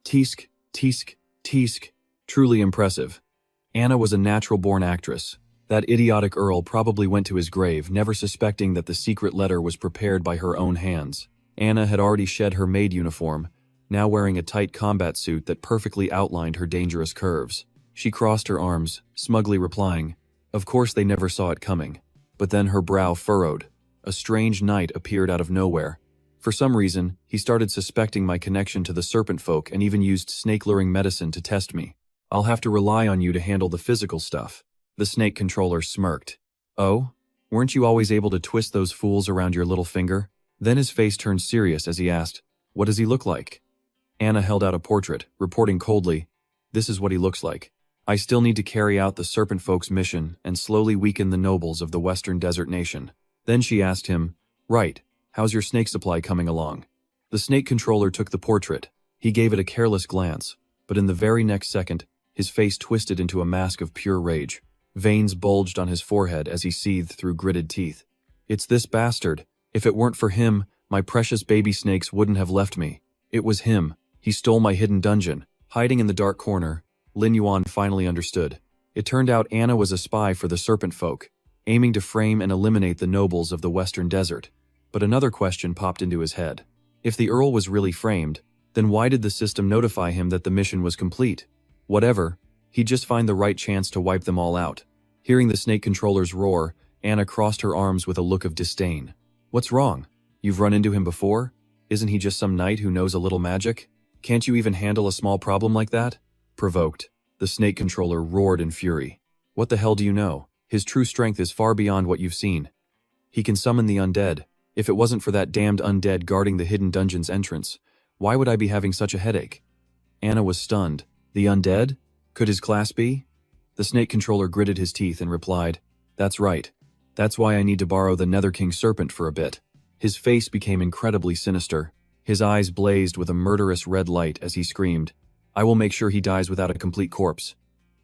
Speaker 1: Teesk, teesk, teesk. Truly impressive. Anna was a natural-born actress. That idiotic Earl probably went to his grave, never suspecting that the secret letter was prepared by her own hands. Anna had already shed her maid uniform, now wearing a tight combat suit that perfectly outlined her dangerous curves. She crossed her arms, smugly replying, "Of course they never saw it coming." But then her brow furrowed. A strange knight appeared out of nowhere. For some reason, he started suspecting my connection to the serpent folk and even used snake-luring medicine to test me. "I'll have to rely on you to handle the physical stuff." The snake controller smirked. "Oh? Weren't you always able to twist those fools around your little finger?" Then his face turned serious as he asked, "What does he look like?" Anna held out a portrait, reporting coldly, "This is what he looks like. I still need to carry out the serpent folk's mission and slowly weaken the nobles of the Western Desert Nation." Then she asked him, "Right, how's your snake supply coming along?" The snake controller took the portrait. He gave it a careless glance, but in the very next second, his face twisted into a mask of pure rage. Veins bulged on his forehead as he seethed through gritted teeth. "It's this bastard. If it weren't for him, my precious baby snakes wouldn't have left me. It was him. He stole my hidden dungeon." Hiding in the dark corner, Lin Yuan finally understood. It turned out Anna was a spy for the serpent folk, aiming to frame and eliminate the nobles of the Western Desert. But another question popped into his head. If the Earl was really framed, then why did the system notify him that the mission was complete? Whatever, he'd just find the right chance to wipe them all out. Hearing the snake controller's roar, Anna crossed her arms with a look of disdain. "What's wrong? You've run into him before? Isn't he just some knight who knows a little magic? Can't you even handle a small problem like that?" Provoked, the snake controller roared in fury. "What the hell do you know? His true strength is far beyond what you've seen. He can summon the undead. If it wasn't for that damned undead guarding the hidden dungeon's entrance, why would I be having such a headache?" Anna was stunned. The undead? Could his class be? The snake controller gritted his teeth and replied, "That's right. That's why I need to borrow the Nether King serpent for a bit." His face became incredibly sinister. His eyes blazed with a murderous red light as he screamed, "I will make sure he dies without a complete corpse."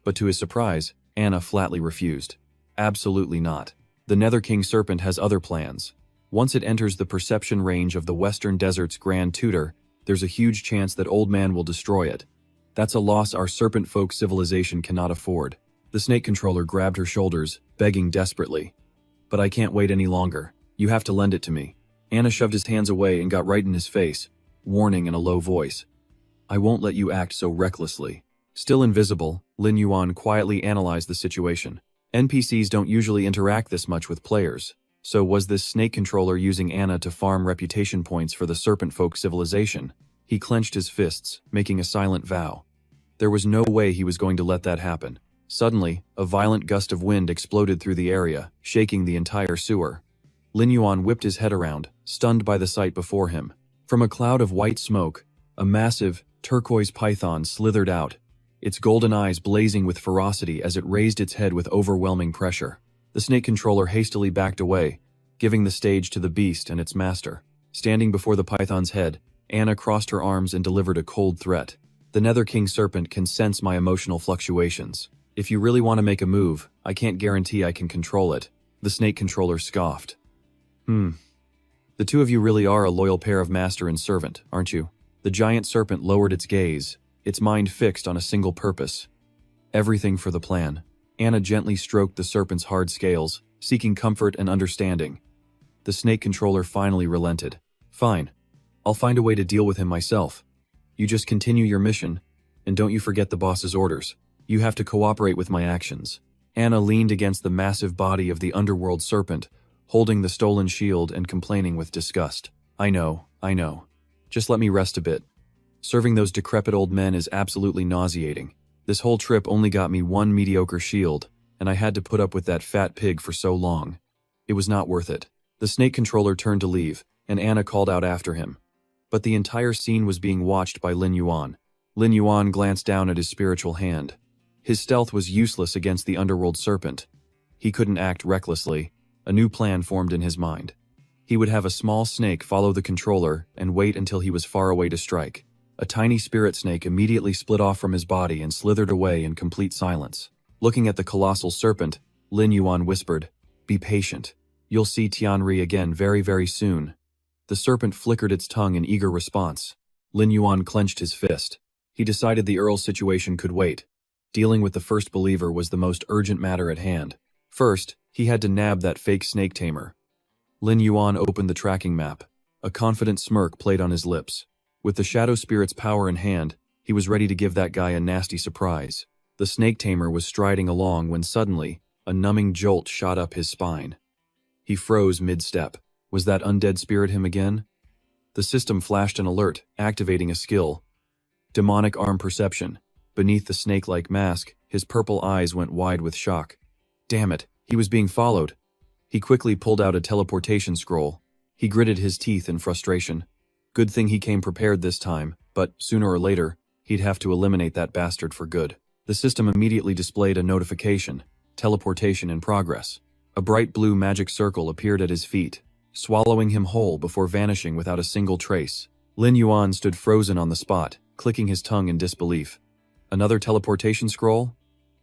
Speaker 1: But to his surprise, Anna flatly refused. "Absolutely not. The Nether King serpent has other plans. Once it enters the perception range of the Western Desert's Grand Tutor, there's a huge chance that Old Man will destroy it. That's a loss our serpent folk civilization cannot afford." The snake controller grabbed her shoulders, begging desperately. "But I can't wait any longer. You have to lend it to me." Anna shoved his hands away and got right in his face, warning in a low voice, "I won't let you act so recklessly." Still invisible, Lin Yuan quietly analyzed the situation. NPCs don't usually interact this much with players, so was this snake controller using Anna to farm reputation points for the serpent folk civilization? He clenched his fists, making a silent vow. There was no way he was going to let that happen. Suddenly, a violent gust of wind exploded through the area, shaking the entire sewer. Lin Yuan whipped his head around, stunned by the sight before him. From a cloud of white smoke, a massive, turquoise python slithered out, its golden eyes blazing with ferocity as it raised its head with overwhelming pressure. The snake controller hastily backed away, giving the stage to the beast and its master. Standing before the python's head, Anna crossed her arms and delivered a cold threat. "The Nether King serpent can sense my emotional fluctuations. If you really want to make a move, I can't guarantee I can control it." The snake controller scoffed. The two of you really are a loyal pair of master and servant, aren't you?" The giant serpent lowered its gaze, its mind fixed on a single purpose. "Everything for the plan." Anna gently stroked the serpent's hard scales, seeking comfort and understanding. The snake controller finally relented. "Fine. I'll find a way to deal with him myself. You just continue your mission, and don't you forget the boss's orders. You have to cooperate with my actions." Anna leaned against the massive body of the underworld serpent, holding the stolen shield and complaining with disgust. I know. Just let me rest a bit. Serving those decrepit old men is absolutely nauseating. This whole trip only got me one mediocre shield, and I had to put up with that fat pig for so long. It was not worth it." The snake controller turned to leave, and Anna called out after him. But the entire scene was being watched by Lin Yuan. Lin Yuan glanced down at his spiritual hand. His stealth was useless against the underworld serpent. He couldn't act recklessly. A new plan formed in his mind. He would have a small snake follow the controller and wait until he was far away to strike. A tiny spirit snake immediately split off from his body and slithered away in complete silence. Looking at the colossal serpent, Lin Yuan whispered, "Be patient. You'll see Tianri again very, very soon." The serpent flickered its tongue in eager response. Lin Yuan clenched his fist. He decided the Earl's situation could wait. Dealing with the first believer was the most urgent matter at hand. First, he had to nab that fake snake tamer. Lin Yuan opened the tracking map. A confident smirk played on his lips. With the shadow spirit's power in hand, he was ready to give that guy a nasty surprise. The snake tamer was striding along when suddenly, a numbing jolt shot up his spine. He froze mid-step. Was that undead spirit him again? The system flashed an alert, activating a skill. Demonic arm perception. Beneath the snake-like mask, his purple eyes went wide with shock. Damn it, he was being followed. He quickly pulled out a teleportation scroll. He gritted his teeth in frustration. Good thing he came prepared this time, but sooner or later, he'd have to eliminate that bastard for good. The system immediately displayed a notification. Teleportation in progress. A bright blue magic circle appeared at his feet, swallowing him whole before vanishing without a single trace. Lin Yuan stood frozen on the spot, clicking his tongue in disbelief. Another teleportation scroll?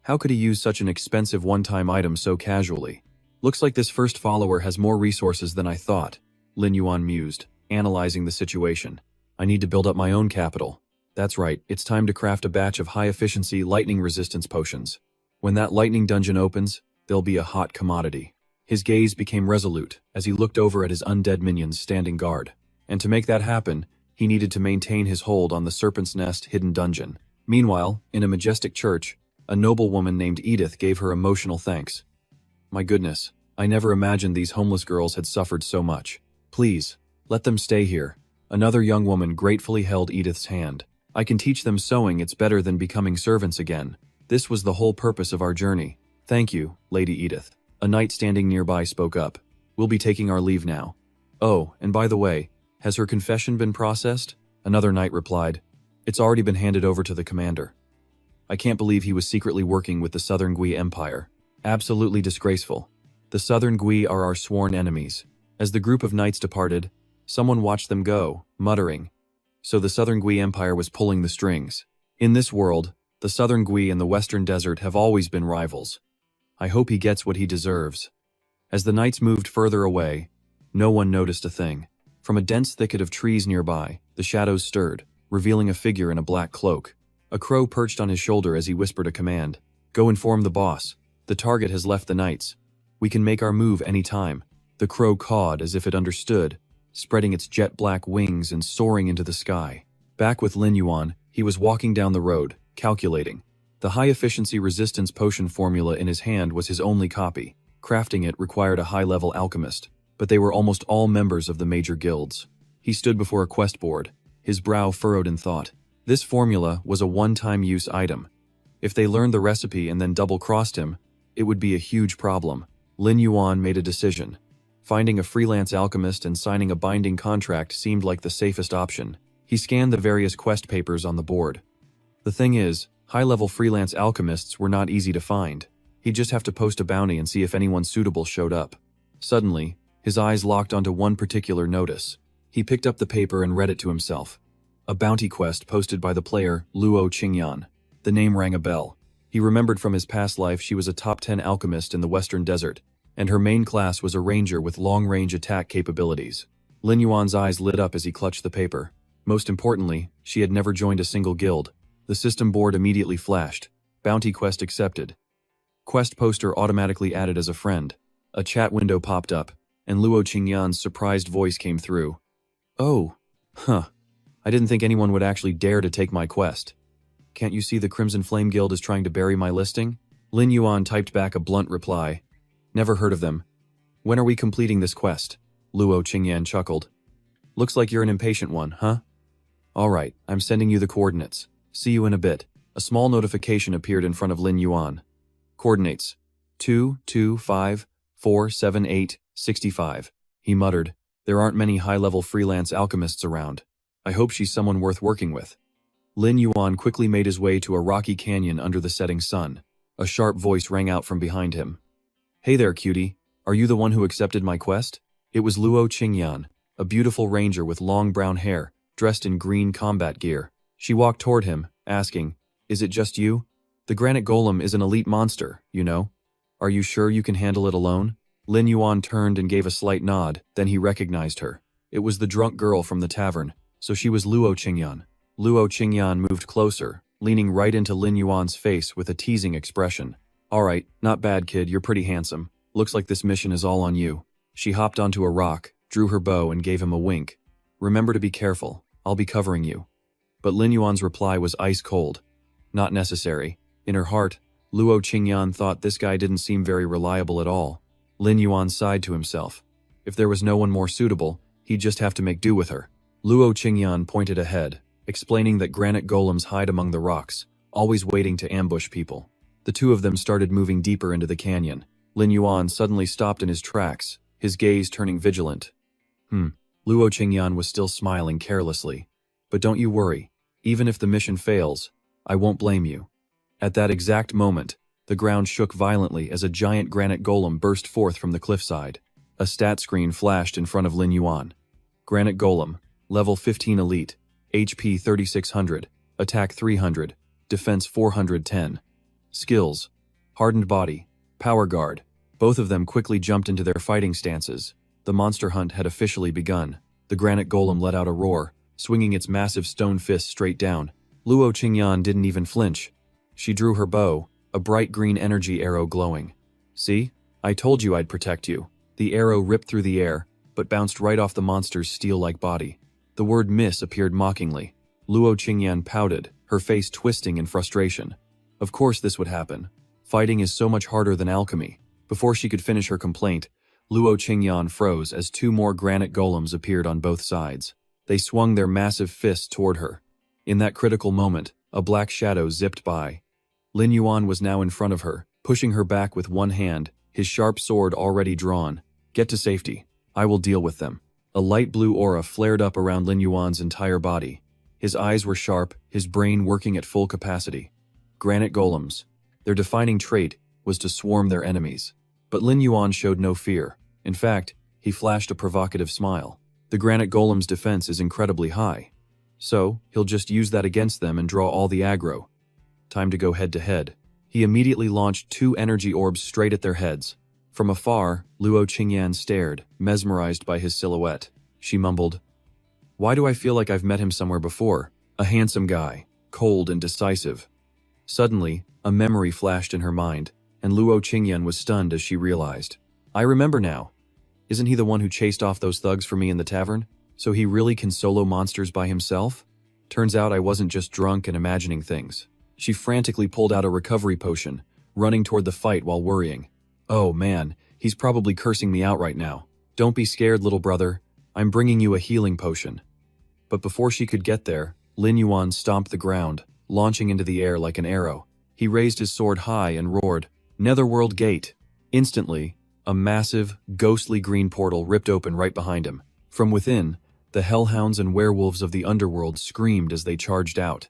Speaker 1: How could he use such an expensive one-time item so casually? Looks like this first follower has more resources than I thought, Lin Yuan mused, analyzing the situation. I need to build up my own capital. That's right, it's time to craft a batch of high-efficiency lightning resistance potions. When that lightning dungeon opens, they'll be a hot commodity. His gaze became resolute as he looked over at his undead minions standing guard. And to make that happen, he needed to maintain his hold on the Serpent's Nest hidden dungeon. Meanwhile, in a majestic church, a noblewoman named Edith gave her emotional thanks. My goodness, I never imagined these homeless girls had suffered so much. Please, let them stay here. Another young woman gratefully held Edith's hand. I can teach them sewing, it's better than becoming servants again. This was the whole purpose of our journey. Thank you, Lady Edith. A knight standing nearby spoke up. We'll be taking our leave now. Oh, and by the way, has her confession been processed? Another knight replied. It's already been handed over to the commander. I can't believe he was secretly working with the Southern Gui Empire. Absolutely disgraceful. The Southern Gui are our sworn enemies. As the group of knights departed, someone watched them go, muttering. So the Southern Gui Empire was pulling the strings. In this world, the Southern Gui and the Western Desert have always been rivals. I hope he gets what he deserves. As the knights moved further away, no one noticed a thing. From a dense thicket of trees nearby, the shadows stirred, revealing a figure in a black cloak. A crow perched on his shoulder as he whispered a command. Go inform the boss. The target has left the knights. We can make our move any time. The crow cawed as if it understood, spreading its jet-black wings and soaring into the sky. Back with Lin Yuan, he was walking down the road, calculating. The high-efficiency resistance potion formula in his hand was his only copy. Crafting it required a high-level alchemist, but they were almost all members of the major guilds. He stood before a quest board, his brow furrowed in thought. This formula was a one-time use item. If they learned the recipe and then double-crossed him, it would be a huge problem. Lin Yuan made a decision. Finding a freelance alchemist and signing a binding contract seemed like the safest option. He scanned the various quest papers on the board. The thing is, high-level freelance alchemists were not easy to find. He'd just have to post a bounty and see if anyone suitable showed up. Suddenly, his eyes locked onto one particular notice. He picked up the paper and read it to himself. A bounty quest posted by the player Luo Qingyan. The name rang a bell. He remembered from his past life she was a top 10 alchemist in the Western Desert, and her main class was a ranger with long-range attack capabilities. Lin Yuan's eyes lit up as he clutched the paper. Most importantly, she had never joined a single guild. The system board immediately flashed. Bounty quest accepted. Quest poster automatically added as a friend. A chat window popped up, and Luo Qingyan's surprised voice came through. Oh, I didn't think anyone would actually dare to take my quest. Can't you see the Crimson Flame Guild is trying to bury my listing? Lin Yuan typed back a blunt reply. Never heard of them. When are we completing this quest? Luo Qingyan chuckled. Looks like you're an impatient one, huh? Alright, I'm sending you the coordinates. See you in a bit. A small notification appeared in front of Lin Yuan. Coordinates. 225478565. He muttered. There aren't many high-level freelance alchemists around. I hope she's someone worth working with. Lin Yuan quickly made his way to a rocky canyon under the setting sun. A sharp voice rang out from behind him. Hey there, cutie. Are you the one who accepted my quest? It was Luo Qingyan, a beautiful ranger with long brown hair, dressed in green combat gear. She walked toward him, asking, "Is it just you? The granite golem is an elite monster, you know. Are you sure you can handle it alone?" Lin Yuan turned and gave a slight nod, then he recognized her. It was the drunk girl from the tavern, so she was Luo Qingyan. Luo Qingyan moved closer, leaning right into Lin Yuan's face with a teasing expression. "Alright, not bad kid, you're pretty handsome. Looks like this mission is all on you." She hopped onto a rock, drew her bow and gave him a wink. "Remember to be careful, I'll be covering you." But Lin Yuan's reply was ice cold. "Not necessary." In her heart, Luo Qingyan thought this guy didn't seem very reliable at all. Lin Yuan sighed to himself. If there was no one more suitable, he'd just have to make do with her. Luo Qingyan pointed ahead, explaining that granite golems hide among the rocks, always waiting to ambush people. The two of them started moving deeper into the canyon. Lin Yuan suddenly stopped in his tracks, his gaze turning vigilant. Luo Qingyan was still smiling carelessly. "But don't you worry. Even if the mission fails, I won't blame you." At that exact moment, the ground shook violently as a giant granite golem burst forth from the cliffside. A stat screen flashed in front of Lin Yuan. Granite golem, level 15 elite, HP 3600, attack 300, defense 410. Skills: hardened body, power guard. Both of them quickly jumped into their fighting stances. The monster hunt had officially begun. The granite golem let out a roar, swinging its massive stone fist straight down. Luo Qingyan didn't even flinch. She drew her bow, a bright green energy arrow glowing. "See? I told you I'd protect you." The arrow ripped through the air, but bounced right off the monster's steel-like body. The word "miss" appeared mockingly. Luo Qingyan pouted, her face twisting in frustration. Of course this would happen. Fighting is so much harder than alchemy. Before she could finish her complaint, Luo Qingyan froze as two more granite golems appeared on both sides. They swung their massive fists toward her. In that critical moment, a black shadow zipped by. Lin Yuan was now in front of her, pushing her back with one hand, his sharp sword already drawn. "Get to safety. I will deal with them." A light blue aura flared up around Lin Yuan's entire body. His eyes were sharp, his brain working at full capacity. Granite golems. Their defining trait was to swarm their enemies. But Lin Yuan showed no fear. In fact, he flashed a provocative smile. The granite golem's defense is incredibly high. So, he'll just use that against them and draw all the aggro. Time to go head-to-head. He immediately launched two energy orbs straight at their heads. From afar, Luo Qingyan stared, mesmerized by his silhouette. She mumbled, "Why do I feel like I've met him somewhere before? A handsome guy, cold and decisive." Suddenly, a memory flashed in her mind, and Luo Qingyan was stunned as she realized. "I remember now. Isn't he the one who chased off those thugs for me in the tavern? So he really can solo monsters by himself? Turns out I wasn't just drunk and imagining things." She frantically pulled out a recovery potion, running toward the fight while worrying. "Oh man, he's probably cursing me out right now. Don't be scared, little brother. I'm bringing you a healing potion." But before she could get there, Lin Yuan stomped the ground, launching into the air like an arrow. He raised his sword high and roared, "Netherworld Gate!" Instantly, a massive, ghostly green portal ripped open right behind him. From within, the hellhounds and werewolves of the underworld screamed as they charged out.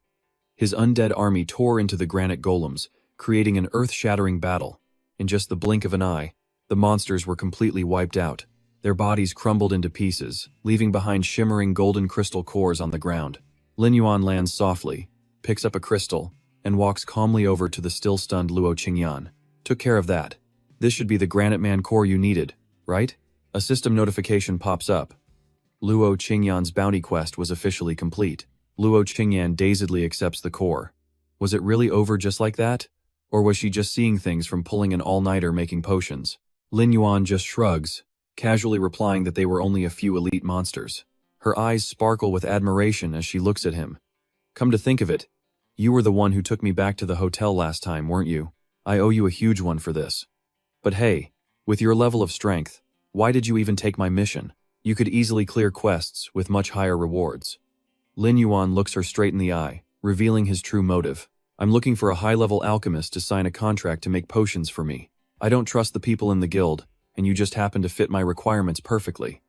Speaker 1: His undead army tore into the granite golems, creating an earth-shattering battle. In just the blink of an eye, the monsters were completely wiped out. Their bodies crumbled into pieces, leaving behind shimmering golden crystal cores on the ground. Lin Yuan lands softly, picks up a crystal, and walks calmly over to the still-stunned Luo Qingyan. "Took care of that. This should be the Granite Man core you needed, right?" A system notification pops up. Luo Qingyan's bounty quest was officially complete. Luo Qingyan dazedly accepts the core. Was it really over just like that? Or was she just seeing things from pulling an all-nighter making potions? Lin Yuan just shrugs, casually replying that they were only a few elite monsters. Her eyes sparkle with admiration as she looks at him. "Come to think of it, you were the one who took me back to the hotel last time, weren't you? I owe you a huge one for this. But hey, with your level of strength, why did you even take my mission? You could easily clear quests with much higher rewards." Lin Yuan looks her straight in the eye, revealing his true motive. "I'm looking for a high-level alchemist to sign a contract to make potions for me. I don't trust the people in the guild, and you just happen to fit my requirements perfectly.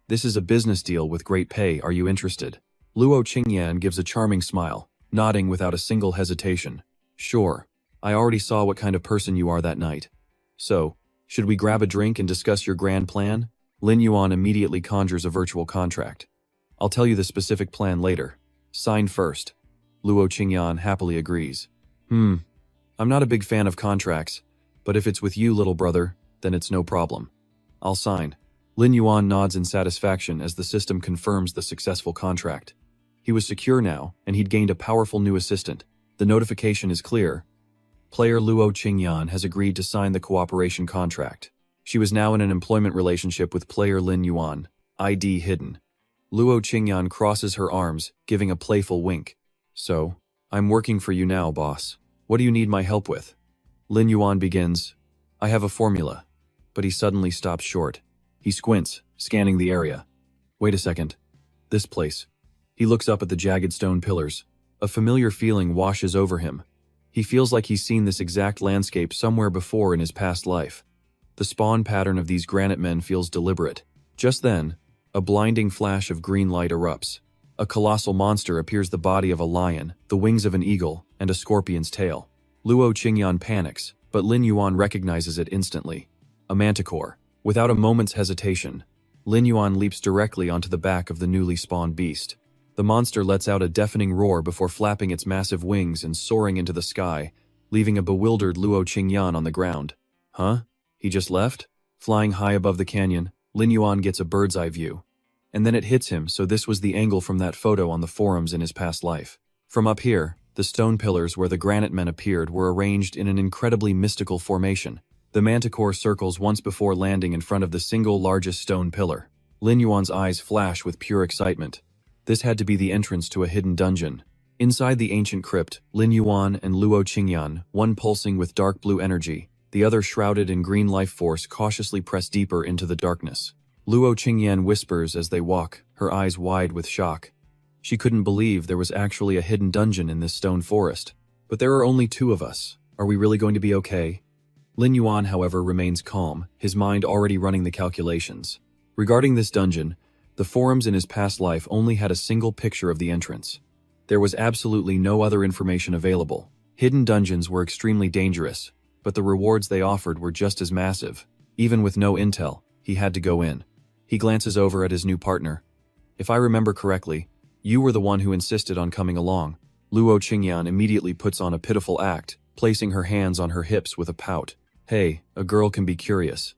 Speaker 1: This is a business deal with great pay, are you interested?" Luo Qingyan gives a charming smile, nodding without a single hesitation. "Sure, I already saw what kind of person you are that night. So, should we grab a drink and discuss your grand plan?" Lin Yuan immediately conjures a virtual contract. I'll tell you the specific plan later. Sign first. Luo Qingyan happily agrees. I'm not a big fan of contracts, but if it's with you, little brother, then it's no problem. I'll sign. Lin Yuan nods in satisfaction as the system confirms the successful contract. He was secure now, and he'd gained a powerful new assistant. The notification is clear. Player Luo Qingyan has agreed to sign the cooperation contract. She was now in an employment relationship with player Lin Yuan, ID hidden. Luo Qingyan crosses her arms, giving a playful wink. So, I'm working for you now, boss. What do you need my help with? Lin Yuan begins. I have a formula. But he suddenly stops short. He squints, scanning the area. Wait a second. This place. He looks up at the jagged stone pillars. A familiar feeling washes over him. He feels like he's seen this exact landscape somewhere before in his past life. The spawn pattern of these granite men feels deliberate. Just then, a blinding flash of green light erupts. A colossal monster appears, the body of a lion, the wings of an eagle, and a scorpion's tail. Luo Qingyan panics, but Lin Yuan recognizes it instantly. A manticore. Without a moment's hesitation, Lin Yuan leaps directly onto the back of the newly spawned beast. The monster lets out a deafening roar before flapping its massive wings and soaring into the sky, leaving a bewildered Luo Qingyan on the ground. Huh? He just left? Flying high above the canyon, Lin Yuan gets a bird's eye view. And then it hits him, so this was the angle from that photo on the forums in his past life. From up here, the stone pillars where the granite men appeared were arranged in an incredibly mystical formation. The manticore circles once before landing in front of the single largest stone pillar. Lin Yuan's eyes flash with pure excitement. This had to be the entrance to a hidden dungeon. Inside the ancient crypt, Lin Yuan and Luo Qingyan, one pulsing with dark blue energy, the other shrouded in green life force, cautiously press deeper into the darkness. Luo Qingyan whispers as they walk, her eyes wide with shock. She couldn't believe there was actually a hidden dungeon in this stone forest. But there are only two of us. Are we really going to be okay? Lin Yuan, however, remains calm, his mind already running the calculations. Regarding this dungeon, the forums in his past life only had a single picture of the entrance. There was absolutely no other information available. Hidden dungeons were extremely dangerous, but the rewards they offered were just as massive. Even with no intel, he had to go in. He glances over at his new partner. If I remember correctly, you were the one who insisted on coming along. Luo Qingyan immediately puts on a pitiful act, placing her hands on her hips with a pout. Hey, a girl can be curious.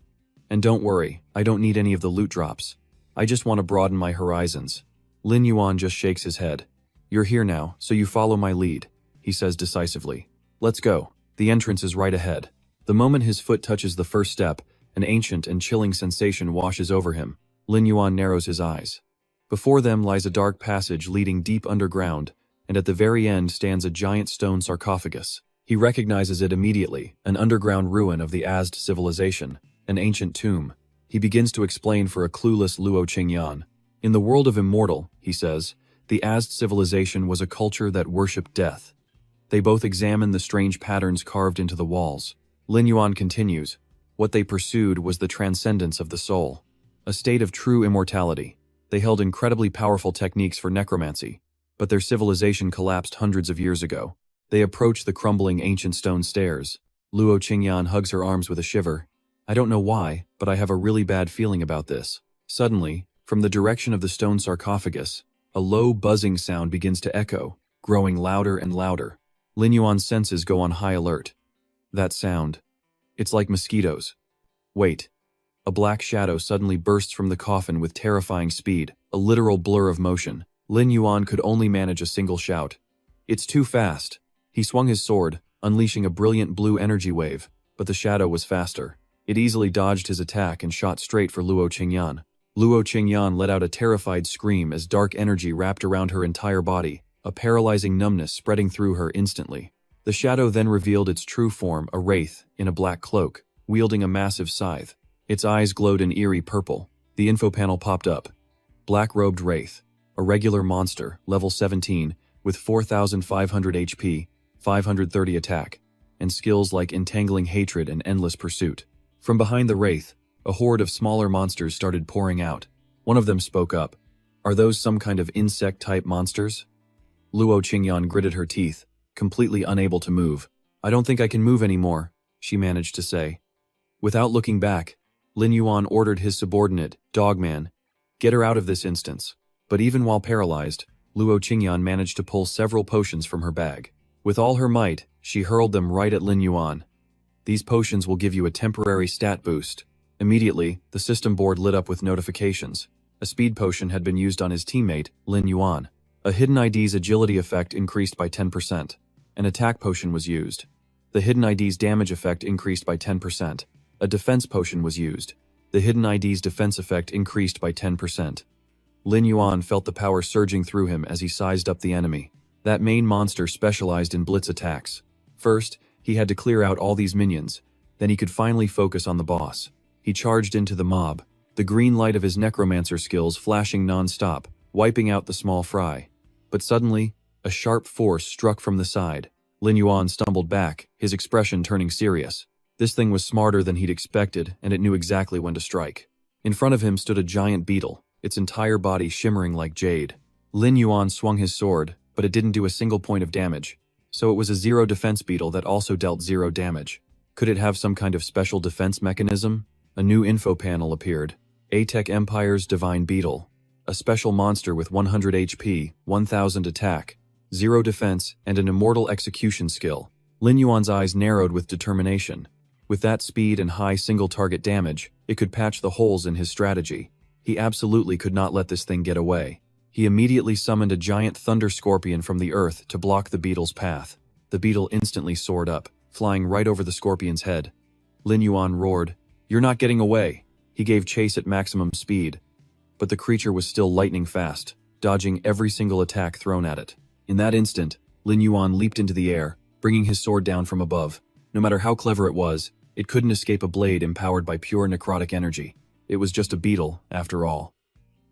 Speaker 1: And don't worry, I don't need any of the loot drops. I just want to broaden my horizons. Lin Yuan just shakes his head. You're here now, so you follow my lead, he says decisively. Let's go. The entrance is right ahead. The moment his foot touches the first step, an ancient and chilling sensation washes over him. Lin Yuan narrows his eyes. Before them lies a dark passage leading deep underground, and at the very end stands a giant stone sarcophagus. He recognizes it immediately, an underground ruin of the Azd civilization, an ancient tomb. He begins to explain for a clueless Luo Qingyan. In the world of Immortal, he says, the Azd civilization was a culture that worshipped death. They both examine the strange patterns carved into the walls. Lin Yuan continues, what they pursued was the transcendence of the soul, a state of true immortality. They held incredibly powerful techniques for necromancy, but their civilization collapsed hundreds of years ago. They approach the crumbling ancient stone stairs. Luo Qingyan hugs her arms with a shiver. I don't know why, but I have a really bad feeling about this. Suddenly, from the direction of the stone sarcophagus, a low buzzing sound begins to echo, growing louder and louder. Lin Yuan's senses go on high alert. That sound. It's like mosquitoes. Wait. A black shadow suddenly bursts from the coffin with terrifying speed, a literal blur of motion. Lin Yuan could only manage a single shout. It's too fast. He swung his sword, unleashing a brilliant blue energy wave, but the shadow was faster. It easily dodged his attack and shot straight for Luo Qingyan. Luo Qingyan let out a terrified scream as dark energy wrapped around her entire body, a paralyzing numbness spreading through her instantly. The shadow then revealed its true form, a wraith in a black cloak, wielding a massive scythe. Its eyes glowed an eerie purple. The info panel popped up. Black-robed wraith, a regular monster, level 17, with 4,500 HP, 530 attack, and skills like entangling hatred and endless pursuit. From behind the wraith, a horde of smaller monsters started pouring out. One of them spoke up. Are those some kind of insect-type monsters? Luo Qingyan gritted her teeth, completely unable to move. I don't think I can move anymore, she managed to say. Without looking back, Lin Yuan ordered his subordinate, Dogman, get her out of this instance. But even while paralyzed, Luo Qingyan managed to pull several potions from her bag. With all her might, she hurled them right at Lin Yuan. These potions will give you a temporary stat boost. Immediately, the system board lit up with notifications. A speed potion had been used on his teammate, Lin Yuan. A hidden ID's agility effect increased by 10%. An attack potion was used. The hidden ID's damage effect increased by 10%. A defense potion was used. The hidden ID's defense effect increased by 10%. Lin Yuan felt the power surging through him as he sized up the enemy. That main monster specialized in blitz attacks. First, he had to clear out all these minions. Then he could finally focus on the boss. He charged into the mob, the green light of his necromancer skills flashing non-stop, wiping out the small fry. But suddenly, a sharp force struck from the side. Lin Yuan stumbled back, his expression turning serious. This thing was smarter than he'd expected, and it knew exactly when to strike. In front of him stood a giant beetle, its entire body shimmering like jade. Lin Yuan swung his sword, but it didn't do a single point of damage. So it was a zero defense beetle that also dealt 0 damage. Could it have some kind of special defense mechanism? A new info panel appeared. Atec Empire's Divine Beetle. A special monster with 100 HP, 1000 attack, 0 defense, and an immortal execution skill. Lin Yuan's eyes narrowed with determination. With that speed and high single-target damage, it could patch the holes in his strategy. He absolutely could not let this thing get away. He immediately summoned a giant thunder scorpion from the earth to block the beetle's path. The beetle instantly soared up, flying right over the scorpion's head. Lin Yuan roared, "You're not getting away!" He gave chase at maximum speed. But the creature was still lightning fast, dodging every single attack thrown at it. In that instant, Lin Yuan leaped into the air, bringing his sword down from above. No matter how clever it was, it couldn't escape a blade empowered by pure necrotic energy. It was just a beetle, after all.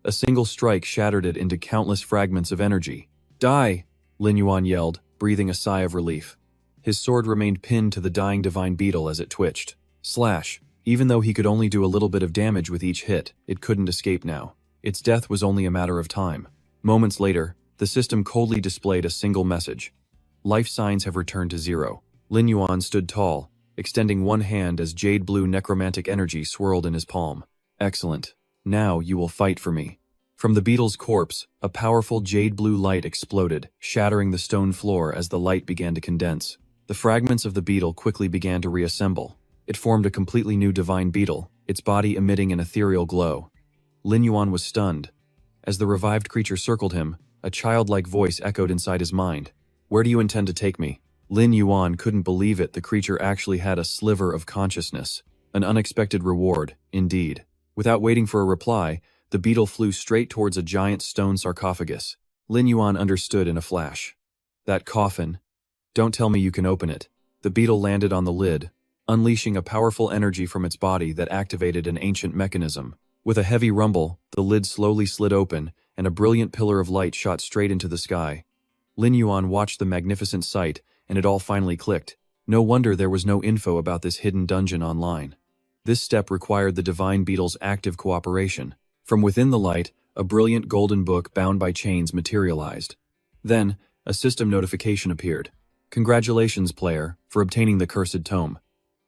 Speaker 1: A single strike shattered it into countless fragments of energy. "Die!" Lin Yuan yelled, breathing a sigh of relief. His sword remained pinned to the dying divine beetle as it twitched. Slash! Even though he could only do a little bit of damage with each hit, it couldn't escape now. Its death was only a matter of time. Moments later, the system coldly displayed a single message. Life signs have returned to 0. Lin Yuan stood tall, extending one hand as jade-blue necromantic energy swirled in his palm. "Excellent. Now you will fight for me." From the beetle's corpse, a powerful jade-blue light exploded, shattering the stone floor as the light began to condense. The fragments of the beetle quickly began to reassemble. It formed a completely new divine beetle, its body emitting an ethereal glow. Lin Yuan was stunned. As the revived creature circled him, a childlike voice echoed inside his mind. "Where do you intend to take me?" Lin Yuan couldn't believe it. The creature actually had a sliver of consciousness. An unexpected reward, indeed. Without waiting for a reply, the beetle flew straight towards a giant stone sarcophagus. Lin Yuan understood in a flash. "That coffin. Don't tell me you can open it." The beetle landed on the lid, unleashing a powerful energy from its body that activated an ancient mechanism. With a heavy rumble, the lid slowly slid open, and a brilliant pillar of light shot straight into the sky. Lin Yuan watched the magnificent sight, and it all finally clicked. No wonder there was no info about this hidden dungeon online. This step required the divine beetle's active cooperation. From within the light, a brilliant golden book bound by chains materialized. Then, a system notification appeared. "Congratulations, player, for obtaining the cursed tome.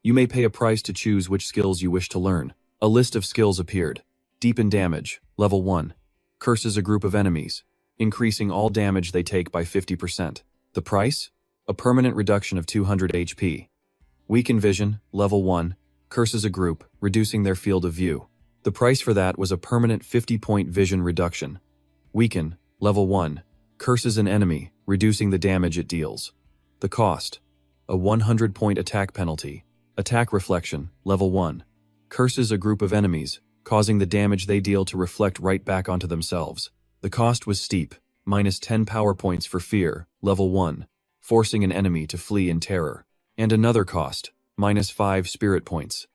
Speaker 1: You may pay a price to choose which skills you wish to learn." A list of skills appeared. Deepen damage, level 1. Curses a group of enemies, increasing all damage they take by 50%. The price? A permanent reduction of 200 HP. Weaken vision, level 1. Curses a group, reducing their field of view. The price for that was a permanent 50-point vision reduction. Weaken, level 1. Curses an enemy, reducing the damage it deals. The cost? A 100-point attack penalty. Attack reflection, level 1. Curses a group of enemies, causing the damage they deal to reflect right back onto themselves. The cost was steep, minus 10 power points for fear, level 1, forcing an enemy to flee in terror. And another cost, minus 5 spirit points.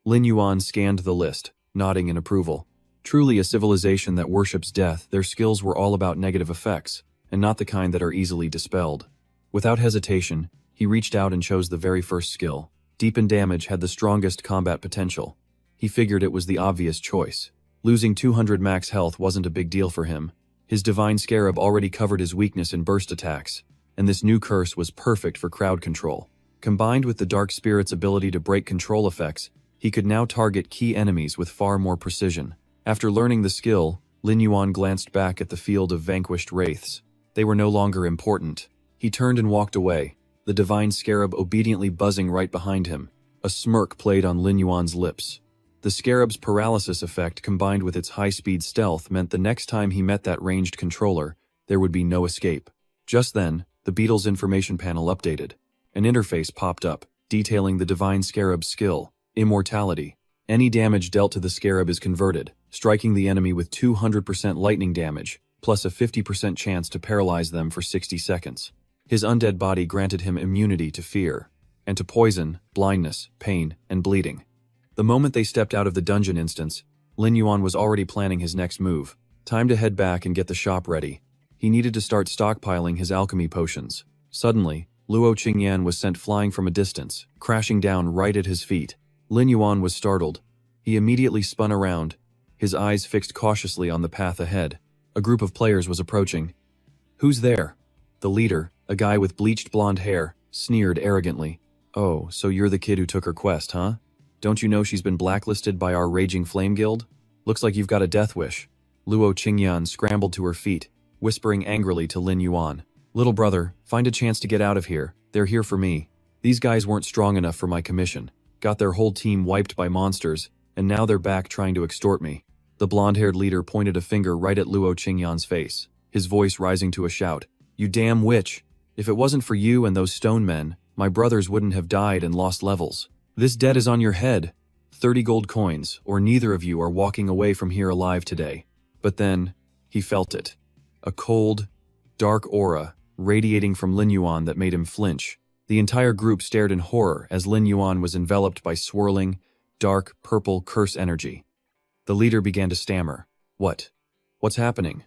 Speaker 1: Lin Yuan scanned the list, nodding in approval. Truly a civilization that worships death, their skills were all about negative effects, and not the kind that are easily dispelled. Without hesitation, he reached out and chose the very first skill. Deepen damage had the strongest combat potential. He figured it was the obvious choice. Losing 200 max health wasn't a big deal for him. His divine scarab already covered his weakness in burst attacks, and this new curse was perfect for crowd control. Combined with the dark spirit's ability to break control effects, He could now target key enemies with far more precision. After learning the skill, Lin Yuan glanced back at the field of vanquished wraiths. They were no longer important. He turned and walked away, the divine scarab obediently buzzing right behind him. A smirk played on Lin Yuan's lips. The scarab's paralysis effect combined with its high-speed stealth meant the next time he met that ranged controller, there would be no escape. Just then, the beetle's information panel updated. An interface popped up, detailing the divine scarab's skill, immortality. Any damage dealt to the scarab is converted, striking the enemy with 200% lightning damage, plus a 50% chance to paralyze them for 60 seconds. His undead body granted him immunity to fear, and to poison, blindness, pain, and bleeding. The moment they stepped out of the dungeon instance, Lin Yuan was already planning his next move. Time to head back and get the shop ready. He needed to start stockpiling his alchemy potions. Suddenly, Luo Qingyan was sent flying from a distance, crashing down right at his feet. Lin Yuan was startled. He immediately spun around, his eyes fixed cautiously on the path ahead. A group of players was approaching. "Who's there?" The leader, a guy with bleached blonde hair, sneered arrogantly. "Oh, so you're the kid who took her quest, huh? Don't you know she's been blacklisted by our Raging Flame Guild? Looks like you've got a death wish." Luo Qingyan scrambled to her feet, whispering angrily to Lin Yuan. "Little brother, find a chance to get out of here. They're here for me. These guys weren't strong enough for my commission. Got their whole team wiped by monsters, and now they're back trying to extort me." The blonde-haired leader pointed a finger right at Luo Qingyan's face, his voice rising to a shout. "You damn witch! If it wasn't for you and those stone men, my brothers wouldn't have died and lost levels. This debt is on your head. 30 gold coins, or neither of you are walking away from here alive today." But then, he felt it. A cold, dark aura radiating from Lin Yuan that made him flinch. The entire group stared in horror as Lin Yuan was enveloped by swirling, dark, purple curse energy. The leader began to stammer. What's happening?"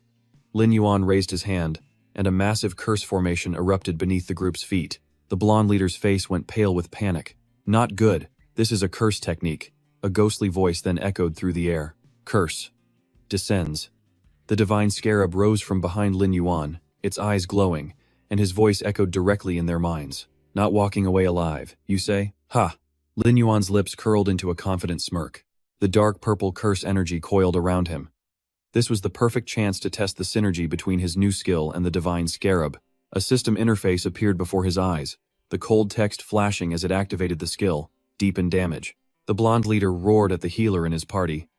Speaker 1: Lin Yuan raised his hand, and a massive curse formation erupted beneath the group's feet. The blonde leader's face went pale with panic. "Not good. This is a curse technique." A ghostly voice then echoed through the air. "Curse. Descends." The divine scarab rose from behind Lin Yuan, its eyes glowing, and his voice echoed directly in their minds. "Not walking away alive, you say? Ha!" Lin Yuan's lips curled into a confident smirk. The dark purple curse energy coiled around him. This was the perfect chance to test the synergy between his new skill and the divine scarab. A system interface appeared before his eyes, the cold text flashing as it activated the skill, deepen damage. The blonde leader roared at the healer in his party.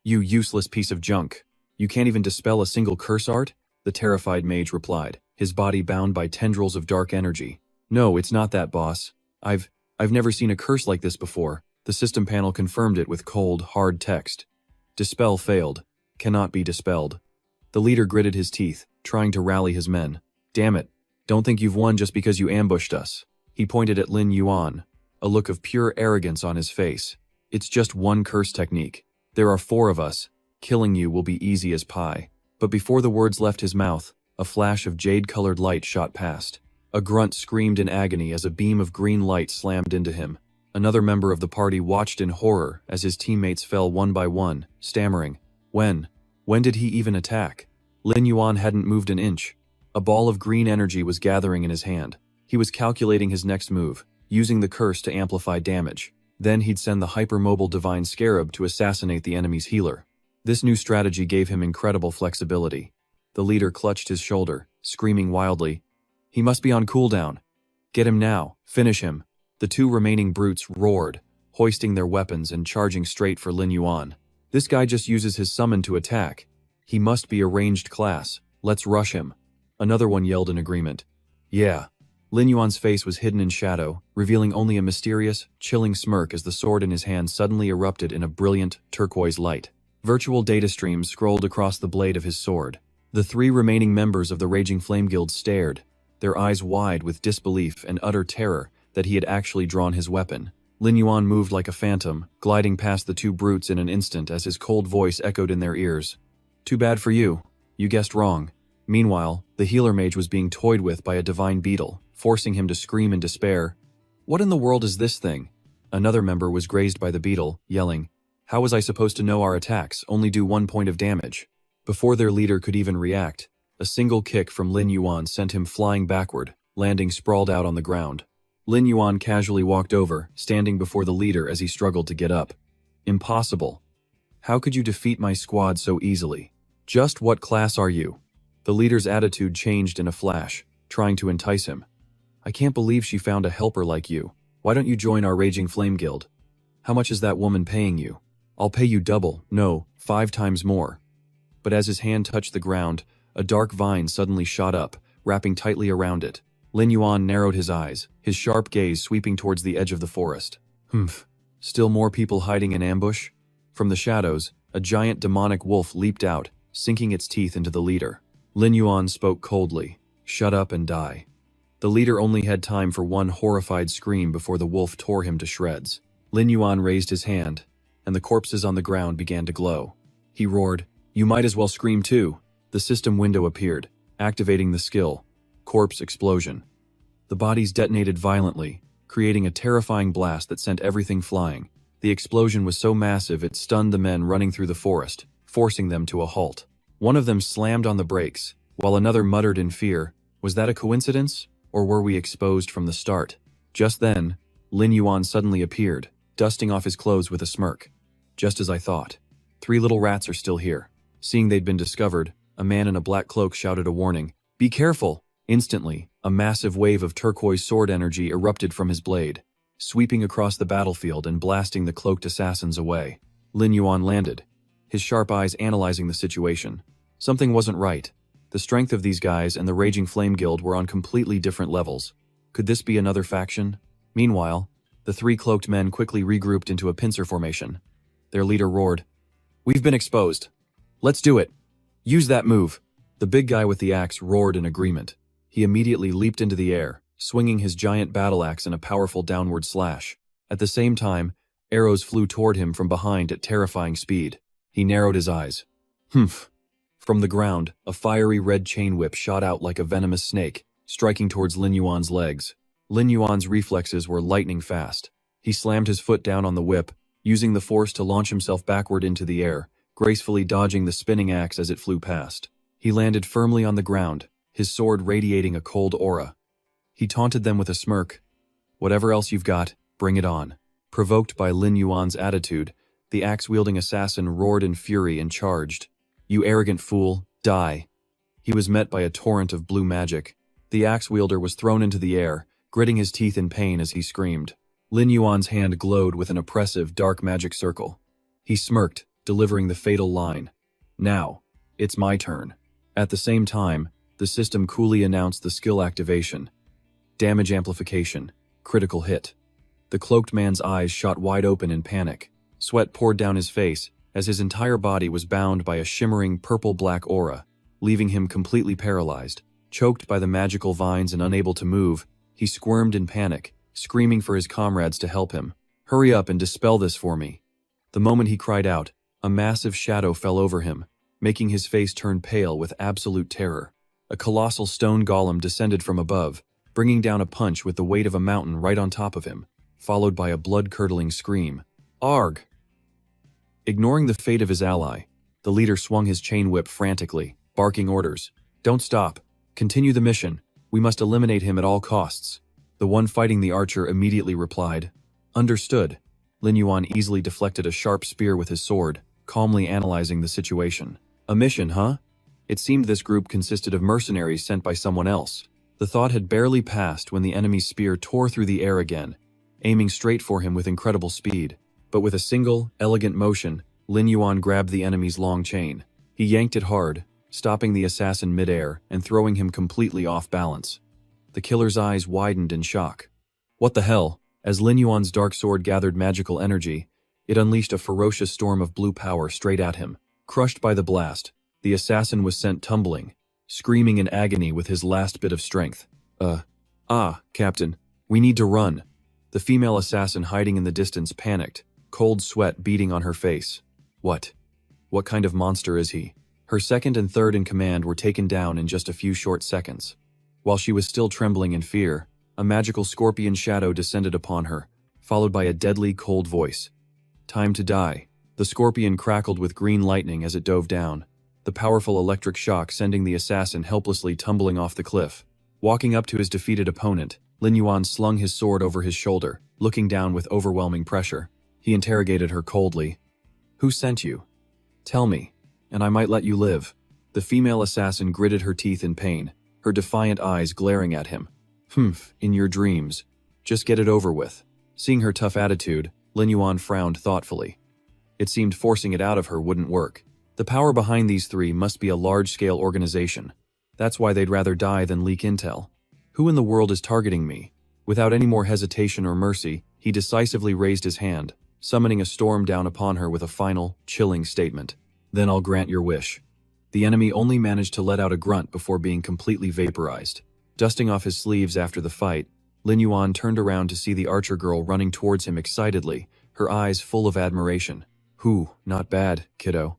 Speaker 1: "You useless piece of junk. You can't even dispel a single curse art?" The terrified mage replied, his body bound by tendrils of dark energy. "No, it's not that, boss. I've never seen a curse like this before." The system panel confirmed it with cold, hard text. "Dispel failed. Cannot be dispelled." The leader gritted his teeth, trying to rally his men. "Damn it. Don't think you've won just because you ambushed us." He pointed at Lin Yuan, a look of pure arrogance on his face. "It's just one curse technique. There are 4 of us. Killing you will be easy as pie." But before the words left his mouth, a flash of jade-colored light shot past. A grunt screamed in agony as a beam of green light slammed into him. Another member of the party watched in horror as his teammates fell one by one, stammering. When did he even attack? Lin Yuan hadn't moved an inch. A ball of green energy was gathering in his hand. He was calculating his next move, using the curse to amplify damage. Then he'd send the hypermobile divine scarab to assassinate the enemy's healer. This new strategy gave him incredible flexibility. The leader clutched his shoulder, screaming wildly, "He must be on cooldown. Get him now. Finish him." The 2 remaining brutes roared, hoisting their weapons and charging straight for Lin Yuan. "This guy just uses his summon to attack. He must be a ranged class. Let's rush him." Another one yelled in agreement. "Yeah." Lin Yuan's face was hidden in shadow, revealing only a mysterious, chilling smirk as the sword in his hand suddenly erupted in a brilliant, turquoise light. Virtual data streams scrolled across the blade of his sword. The 3 remaining members of the Raging Flame Guild stared, their eyes wide with disbelief and utter terror that he had actually drawn his weapon. Lin Yuan moved like a phantom, gliding past the 2 brutes in an instant as his cold voice echoed in their ears. "Too bad for you. You guessed wrong." Meanwhile, the healer mage was being toyed with by a divine beetle, forcing him to scream in despair. "What in the world is this thing?" Another member was grazed by the beetle, yelling, "How was I supposed to know our attacks only do 1 point of damage?" Before their leader could even react, a single kick from Lin Yuan sent him flying backward, landing sprawled out on the ground. Lin Yuan casually walked over, standing before the leader as he struggled to get up. Impossible. How could you defeat my squad so easily? Just what class are you? The leader's attitude changed in a flash, trying to entice him. I can't believe she found a helper like you. Why don't you join our Raging Flame Guild? How much is that woman paying you? I'll pay you double, no, 5 times more. But as his hand touched the ground, a dark vine suddenly shot up, wrapping tightly around it. Lin Yuan narrowed his eyes, his sharp gaze sweeping towards the edge of the forest. Humph. Still more people hiding in ambush? From the shadows, a giant demonic wolf leaped out, sinking its teeth into the leader. Lin Yuan spoke coldly. Shut up and die. The leader only had time for one horrified scream before the wolf tore him to shreds. Lin Yuan raised his hand, and the corpses on the ground began to glow. He roared, "You might as well scream too." The system window appeared, activating the skill. Corpse explosion. The bodies detonated violently, creating a terrifying blast that sent everything flying. The explosion was so massive it stunned the men running through the forest, forcing them to a halt. One of them slammed on the brakes, while another muttered in fear, "Was that a coincidence, or were we exposed from the start?" Just then, Lin Yuan suddenly appeared, dusting off his clothes with a smirk. Just as I thought. 3 little rats are still here. Seeing they'd been discovered, a man in a black cloak shouted a warning. "Be careful!" Instantly, a massive wave of turquoise sword energy erupted from his blade, sweeping across the battlefield and blasting the cloaked assassins away. Lin Yuan landed, his sharp eyes analyzing the situation. Something wasn't right. The strength of these guys and the Raging Flame Guild were on completely different levels. Could this be another faction? Meanwhile, the 3 cloaked men quickly regrouped into a pincer formation. Their leader roared, "We've been exposed. Let's do it. Use that move." The big guy with the axe roared in agreement. He immediately leaped into the air, swinging his giant battle axe in a powerful downward slash. At the same time, arrows flew toward him from behind at terrifying speed. He narrowed his eyes. Humph. From the ground, a fiery red chain whip shot out like a venomous snake, striking towards Lin Yuan's legs. Lin Yuan's reflexes were lightning fast. He slammed his foot down on the whip, using the force to launch himself backward into the air, gracefully dodging the spinning axe as it flew past. He landed firmly on the ground, his sword radiating a cold aura. He taunted them with a smirk. "Whatever else you've got, bring it on." Provoked by Lin Yuan's attitude, the axe-wielding assassin roared in fury and charged. "You arrogant fool, die." He was met by a torrent of blue magic. The axe-wielder was thrown into the air, gritting his teeth in pain as he screamed. Lin Yuan's hand glowed with an oppressive dark magic circle. He smirked, delivering the fatal line. "Now, it's my turn." At the same time, the system coolly announced the skill activation. Damage amplification. Critical hit. The cloaked man's eyes shot wide open in panic. Sweat poured down his face, as his entire body was bound by a shimmering purple-black aura, leaving him completely paralyzed. Choked by the magical vines and unable to move, he squirmed in panic, screaming for his comrades to help him. "Hurry up and dispel this for me." The moment he cried out, a massive shadow fell over him, making his face turn pale with absolute terror. A colossal stone golem descended from above, bringing down a punch with the weight of a mountain right on top of him, followed by a blood-curdling scream. "Arg!" Ignoring the fate of his ally, the leader swung his chain whip frantically, barking orders. "Don't stop. Continue the mission. We must eliminate him at all costs." The one fighting the archer immediately replied. "Understood." Lin Yuan easily deflected a sharp spear with his sword, calmly analyzing the situation. "A mission, huh?" It seemed this group consisted of mercenaries sent by someone else. The thought had barely passed when the enemy's spear tore through the air again, aiming straight for him with incredible speed. But with a single, elegant motion, Lin Yuan grabbed the enemy's long chain. He yanked it hard, stopping the assassin mid-air and throwing him completely off balance. The killer's eyes widened in shock. What the hell? As Lin Yuan's dark sword gathered magical energy, it unleashed a ferocious storm of blue power straight at him. Crushed by the blast, the assassin was sent tumbling, screaming in agony with his last bit of strength. Captain, we need to run." The female assassin hiding in the distance panicked, cold sweat beading on her face. What kind of monster is he? Her second and third in command were taken down in just a few short seconds. While she was still trembling in fear, a magical scorpion shadow descended upon her, followed by a deadly cold voice. "Time to die." The scorpion crackled with green lightning as it dove down, the powerful electric shock sending the assassin helplessly tumbling off the cliff. Walking up to his defeated opponent, Lin Yuan slung his sword over his shoulder, looking down with overwhelming pressure. He interrogated her coldly. "Who sent you? Tell me, and I might let you live." The female assassin gritted her teeth in pain, her defiant eyes glaring at him. "Humph, in your dreams. Just get it over with." Seeing her tough attitude, Lin Yuan frowned thoughtfully. It seemed forcing it out of her wouldn't work. The power behind these three must be a large-scale organization. That's why they'd rather die than leak intel. Who in the world is targeting me? Without any more hesitation or mercy, he decisively raised his hand, summoning a storm down upon her with a final, chilling statement. "Then I'll grant your wish." The enemy only managed to let out a grunt before being completely vaporized. Dusting off his sleeves after the fight, Lin Yuan turned around to see the archer girl running towards him excitedly, her eyes full of admiration. Not bad, kiddo."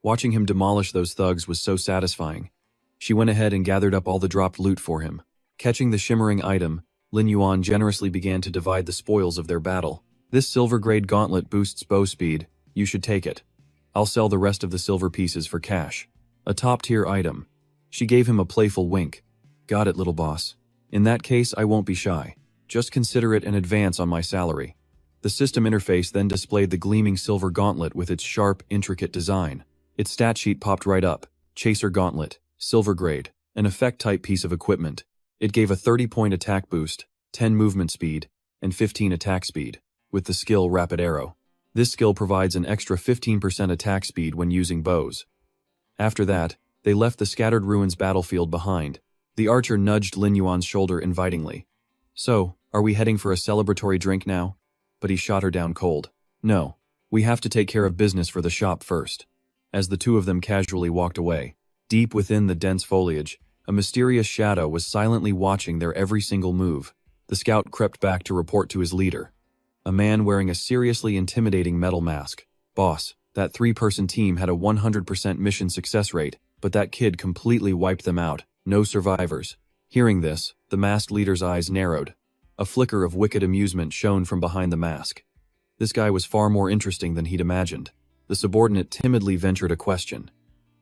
Speaker 1: Watching him demolish those thugs was so satisfying. She went ahead and gathered up all the dropped loot for him. Catching the shimmering item, Lin Yuan generously began to divide the spoils of their battle. "This silver-grade gauntlet boosts bow speed. You should take it. I'll sell the rest of the silver pieces for cash. A top-tier item." She gave him a playful wink. "Got it, little boss. In that case, I won't be shy. Just consider it an advance on my salary." The system interface then displayed the gleaming silver gauntlet with its sharp, intricate design. Its stat sheet popped right up. Chaser Gauntlet, silver grade, an effect-type piece of equipment. It gave a 30-point attack boost, 10 movement speed, and 15 attack speed, with the skill Rapid Arrow. This skill provides an extra 15% attack speed when using bows. After that, they left the scattered ruins battlefield behind. The archer nudged Lin Yuan's shoulder invitingly. "So, are we heading for a celebratory drink now?" But he shot her down cold. "No, we have to take care of business for the shop first." As the two of them casually walked away, deep within the dense foliage, a mysterious shadow was silently watching their every single move. The scout crept back to report to his leader. A man wearing a seriously intimidating metal mask. "Boss, that 3-person team had a 100% mission success rate, but that kid completely wiped them out. No survivors." Hearing this, the masked leader's eyes narrowed. A flicker of wicked amusement shone from behind the mask. This guy was far more interesting than he'd imagined. The subordinate timidly ventured a question.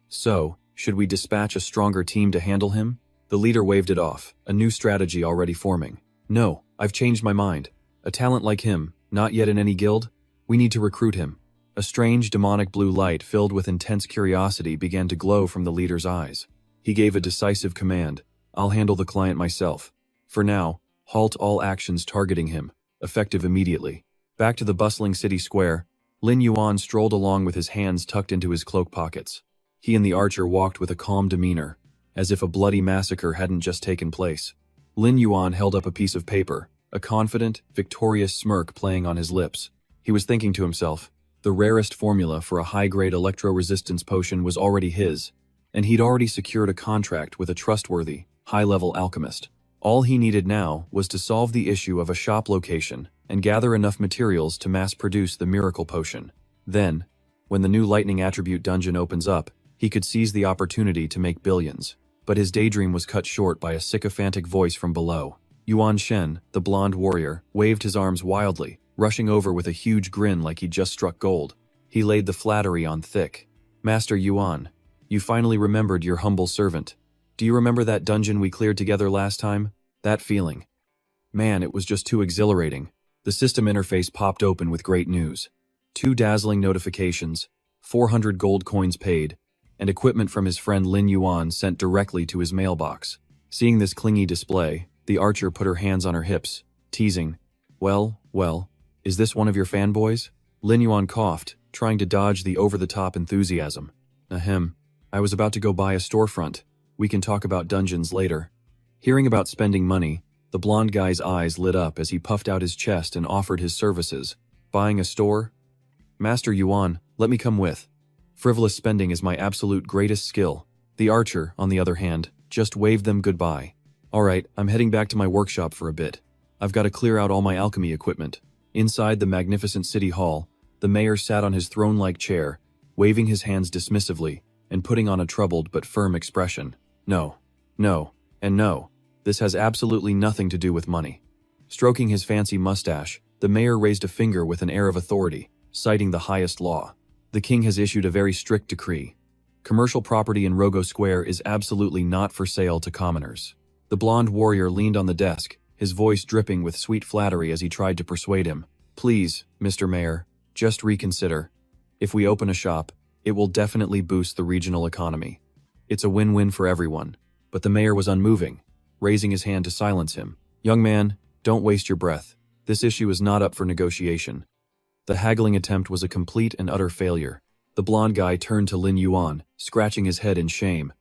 Speaker 1: "So, should we dispatch a stronger team to handle him?" The leader waved it off, a new strategy already forming. "No, I've changed my mind. A talent like him, not yet in any guild? We need to recruit him." A strange demonic blue light filled with intense curiosity began to glow from the leader's eyes. He gave a decisive command. "I'll handle the client myself. For now, halt all actions targeting him, effective immediately." Back to the bustling city square, Lin Yuan strolled along with his hands tucked into his cloak pockets. He and the archer walked with a calm demeanor, as if a bloody massacre hadn't just taken place. Lin Yuan held up a piece of paper, a confident, victorious smirk playing on his lips. He was thinking to himself, the rarest formula for a high-grade electro-resistance potion was already his, and he'd already secured a contract with a trustworthy, high-level alchemist. All he needed now was to solve the issue of a shop location and gather enough materials to mass-produce the miracle potion. Then, when the new lightning attribute dungeon opens up, he could seize the opportunity to make billions. But his daydream was cut short by a sycophantic voice from below. Yuan Shen, the blonde warrior, waved his arms wildly, rushing over with a huge grin like he'd just struck gold. He laid the flattery on thick. "Master Yuan, you finally remembered your humble servant. Do you remember that dungeon we cleared together last time? That feeling. Man, it was just too exhilarating." The system interface popped open with great news. 2 dazzling notifications, 400 gold coins paid, and equipment from his friend Lin Yuan sent directly to his mailbox. Seeing this clingy display, the archer put her hands on her hips, teasing, Well, is this one of your fanboys?" Lin Yuan coughed, trying to dodge the over-the-top enthusiasm. "Ahem. I was about to go buy a storefront. We can talk about dungeons later." Hearing about spending money, the blonde guy's eyes lit up as he puffed out his chest and offered his services. "Buying a store? Master Yuan, let me come with. Frivolous spending is my absolute greatest skill." The archer, on the other hand, just waved them goodbye. "All right, I'm heading back to my workshop for a bit. I've got to clear out all my alchemy equipment." Inside the magnificent city hall, the mayor sat on his throne-like chair, waving his hands dismissively and putting on a troubled but firm expression. No, and no. This has absolutely nothing to do with money." Stroking his fancy mustache, the mayor raised a finger with an air of authority, citing the highest law. "The king has issued a very strict decree. Commercial property in Rogo Square is absolutely not for sale to commoners." The blonde warrior leaned on the desk, his voice dripping with sweet flattery as he tried to persuade him. Please, Mr. Mayor, just reconsider. If we open a shop, it will definitely boost the regional economy. It's a win-win for everyone. But the mayor was unmoving, raising his hand to silence him. Young man, don't waste your breath. This issue is not up for negotiation. The haggling attempt was a complete and utter failure. The blonde guy turned to Lin Yuan, scratching his head in shame.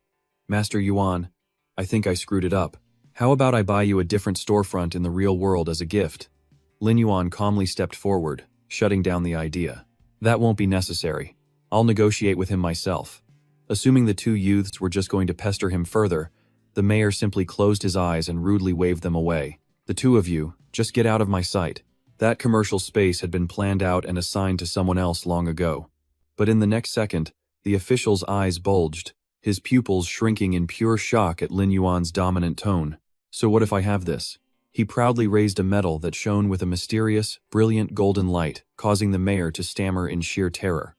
Speaker 1: Master Yuan, I think I screwed it up. How about I buy you a different storefront in the real world as a gift? Lin Yuan calmly stepped forward, shutting down the idea. That won't be necessary. I'll negotiate with him myself. Assuming the two youths were just going to pester him further, the mayor simply closed his eyes and rudely waved them away. The two of you, just get out of my sight. That commercial space had been planned out and assigned to someone else long ago. But in the next second, the official's eyes bulged, his pupils shrinking in pure shock at Lin Yuan's dominant tone. So what if I have this? He proudly raised a medal that shone with a mysterious, brilliant golden light, causing the mayor to stammer in sheer terror.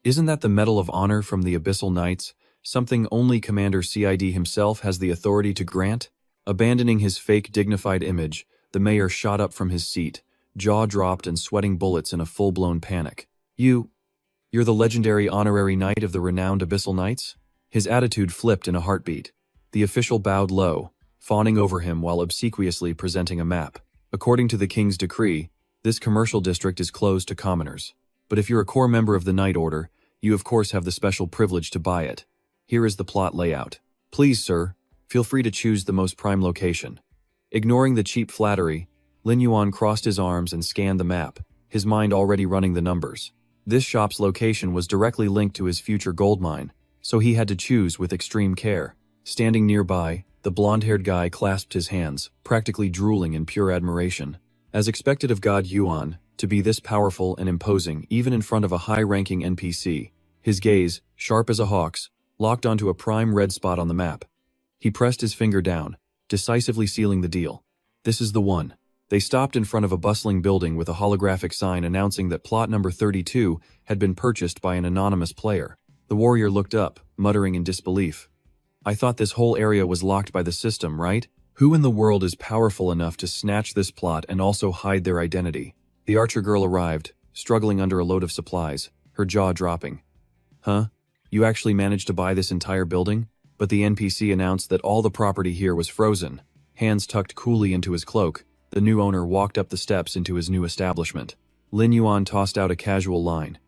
Speaker 1: Isn't that the Medal of Honor from the Abyssal Knights? Something only Commander Cid himself has the authority to grant? Abandoning his fake dignified image, the mayor shot up from his seat, jaw dropped and sweating bullets in a full-blown panic. You're the legendary honorary knight of the renowned Abyssal Knights? His attitude flipped in a heartbeat. The official bowed low, fawning over him while obsequiously presenting a map. According to the king's decree, this commercial district is closed to commoners. But if you're a core member of the Knight Order, you of course have the special privilege to buy it. Here is the plot layout. Please, sir, feel free to choose the most prime location. Ignoring the cheap flattery, Lin Yuan crossed his arms and scanned the map, his mind already running the numbers. This shop's location was directly linked to his future gold mine, so he had to choose with extreme care. Standing nearby, the blonde-haired guy clasped his hands, practically drooling in pure admiration. As expected of God Yuan, to be this powerful and imposing even in front of a high-ranking NPC, his gaze, sharp as a hawk's, locked onto a prime red spot on the map. He pressed his finger down, decisively sealing the deal. This is the one. They stopped in front of a bustling building with a holographic sign announcing that plot number 32 had been purchased by an anonymous player. The warrior looked up, muttering in disbelief. I thought this whole area was locked by the system, right? Who in the world is powerful enough to snatch this plot and also hide their identity? The archer girl arrived, struggling under a load of supplies, her jaw dropping. Huh? You actually managed to buy this entire building? But the NPC announced that all the property here was frozen. Hands tucked coolly into his cloak, the new owner walked up the steps into his new establishment. Lin Yuan tossed out a casual line.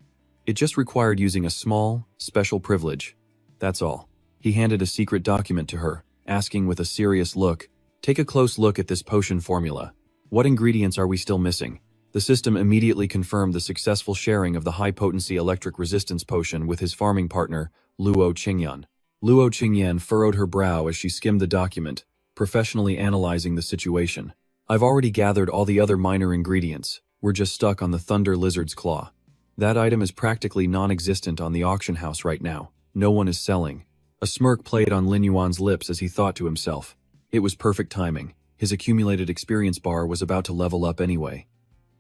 Speaker 1: It just required using a small, special privilege. That's all. He handed a secret document to her, asking with a serious look, take a close look at this potion formula. What ingredients are we still missing? The system immediately confirmed the successful sharing of the high-potency electric resistance potion with his farming partner, Luo Qingyan. Luo Qingyan furrowed her brow as she skimmed the document, professionally analyzing the situation. I've already gathered all the other minor ingredients. We're just stuck on the Thunder Lizard's Claw. That item is practically non-existent on the auction house right now. No one is selling. A smirk played on Lin Yuan's lips as he thought to himself. It was perfect timing. His accumulated experience bar was about to level up anyway.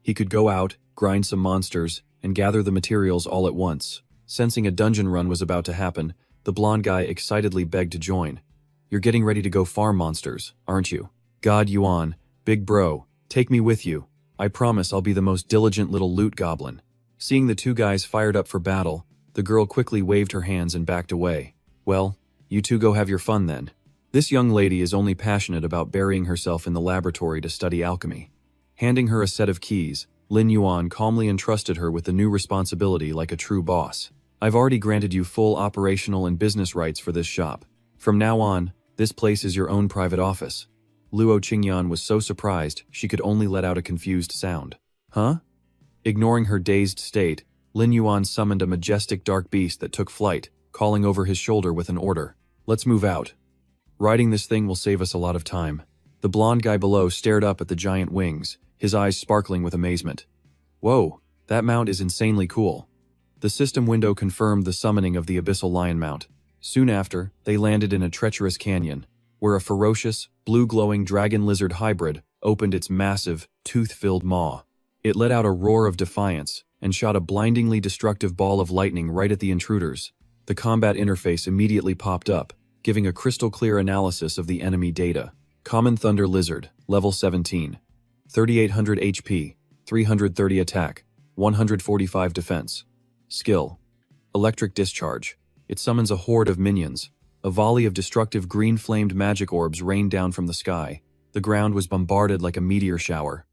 Speaker 1: He could go out, grind some monsters, and gather the materials all at once. Sensing a dungeon run was about to happen, the blonde guy excitedly begged to join. You're getting ready to go farm monsters, aren't you? God Yuan, big bro, take me with you. I promise I'll be the most diligent little loot goblin. Seeing the two guys fired up for battle, the girl quickly waved her hands and backed away. Well, you two go have your fun then. This young lady is only passionate about burying herself in the laboratory to study alchemy. Handing her a set of keys, Lin Yuan calmly entrusted her with the new responsibility like a true boss. I've already granted you full operational and business rights for this shop. From now on, this place is your own private office. Luo Qingyan was so surprised she could only let out a confused sound. Huh? Ignoring her dazed state, Lin Yuan summoned a majestic dark beast that took flight, calling over his shoulder with an order. Let's move out. Riding this thing will save us a lot of time. The blonde guy below stared up at the giant wings, his eyes sparkling with amazement. Whoa, that mount is insanely cool. The system window confirmed the summoning of the abyssal lion mount. Soon after, they landed in a treacherous canyon, where a ferocious, blue-glowing dragon lizard hybrid opened its massive, tooth-filled maw. It let out a roar of defiance and shot a blindingly destructive ball of lightning right at the intruders. The combat interface immediately popped up, giving a crystal-clear analysis of the enemy data. Common Thunder Lizard, level 17. 3800 HP, 330 attack, 145 defense. Skill: Electric Discharge. It summons a horde of minions. A volley of destructive green-flamed magic orbs rained down from the sky. The ground was bombarded like a meteor shower.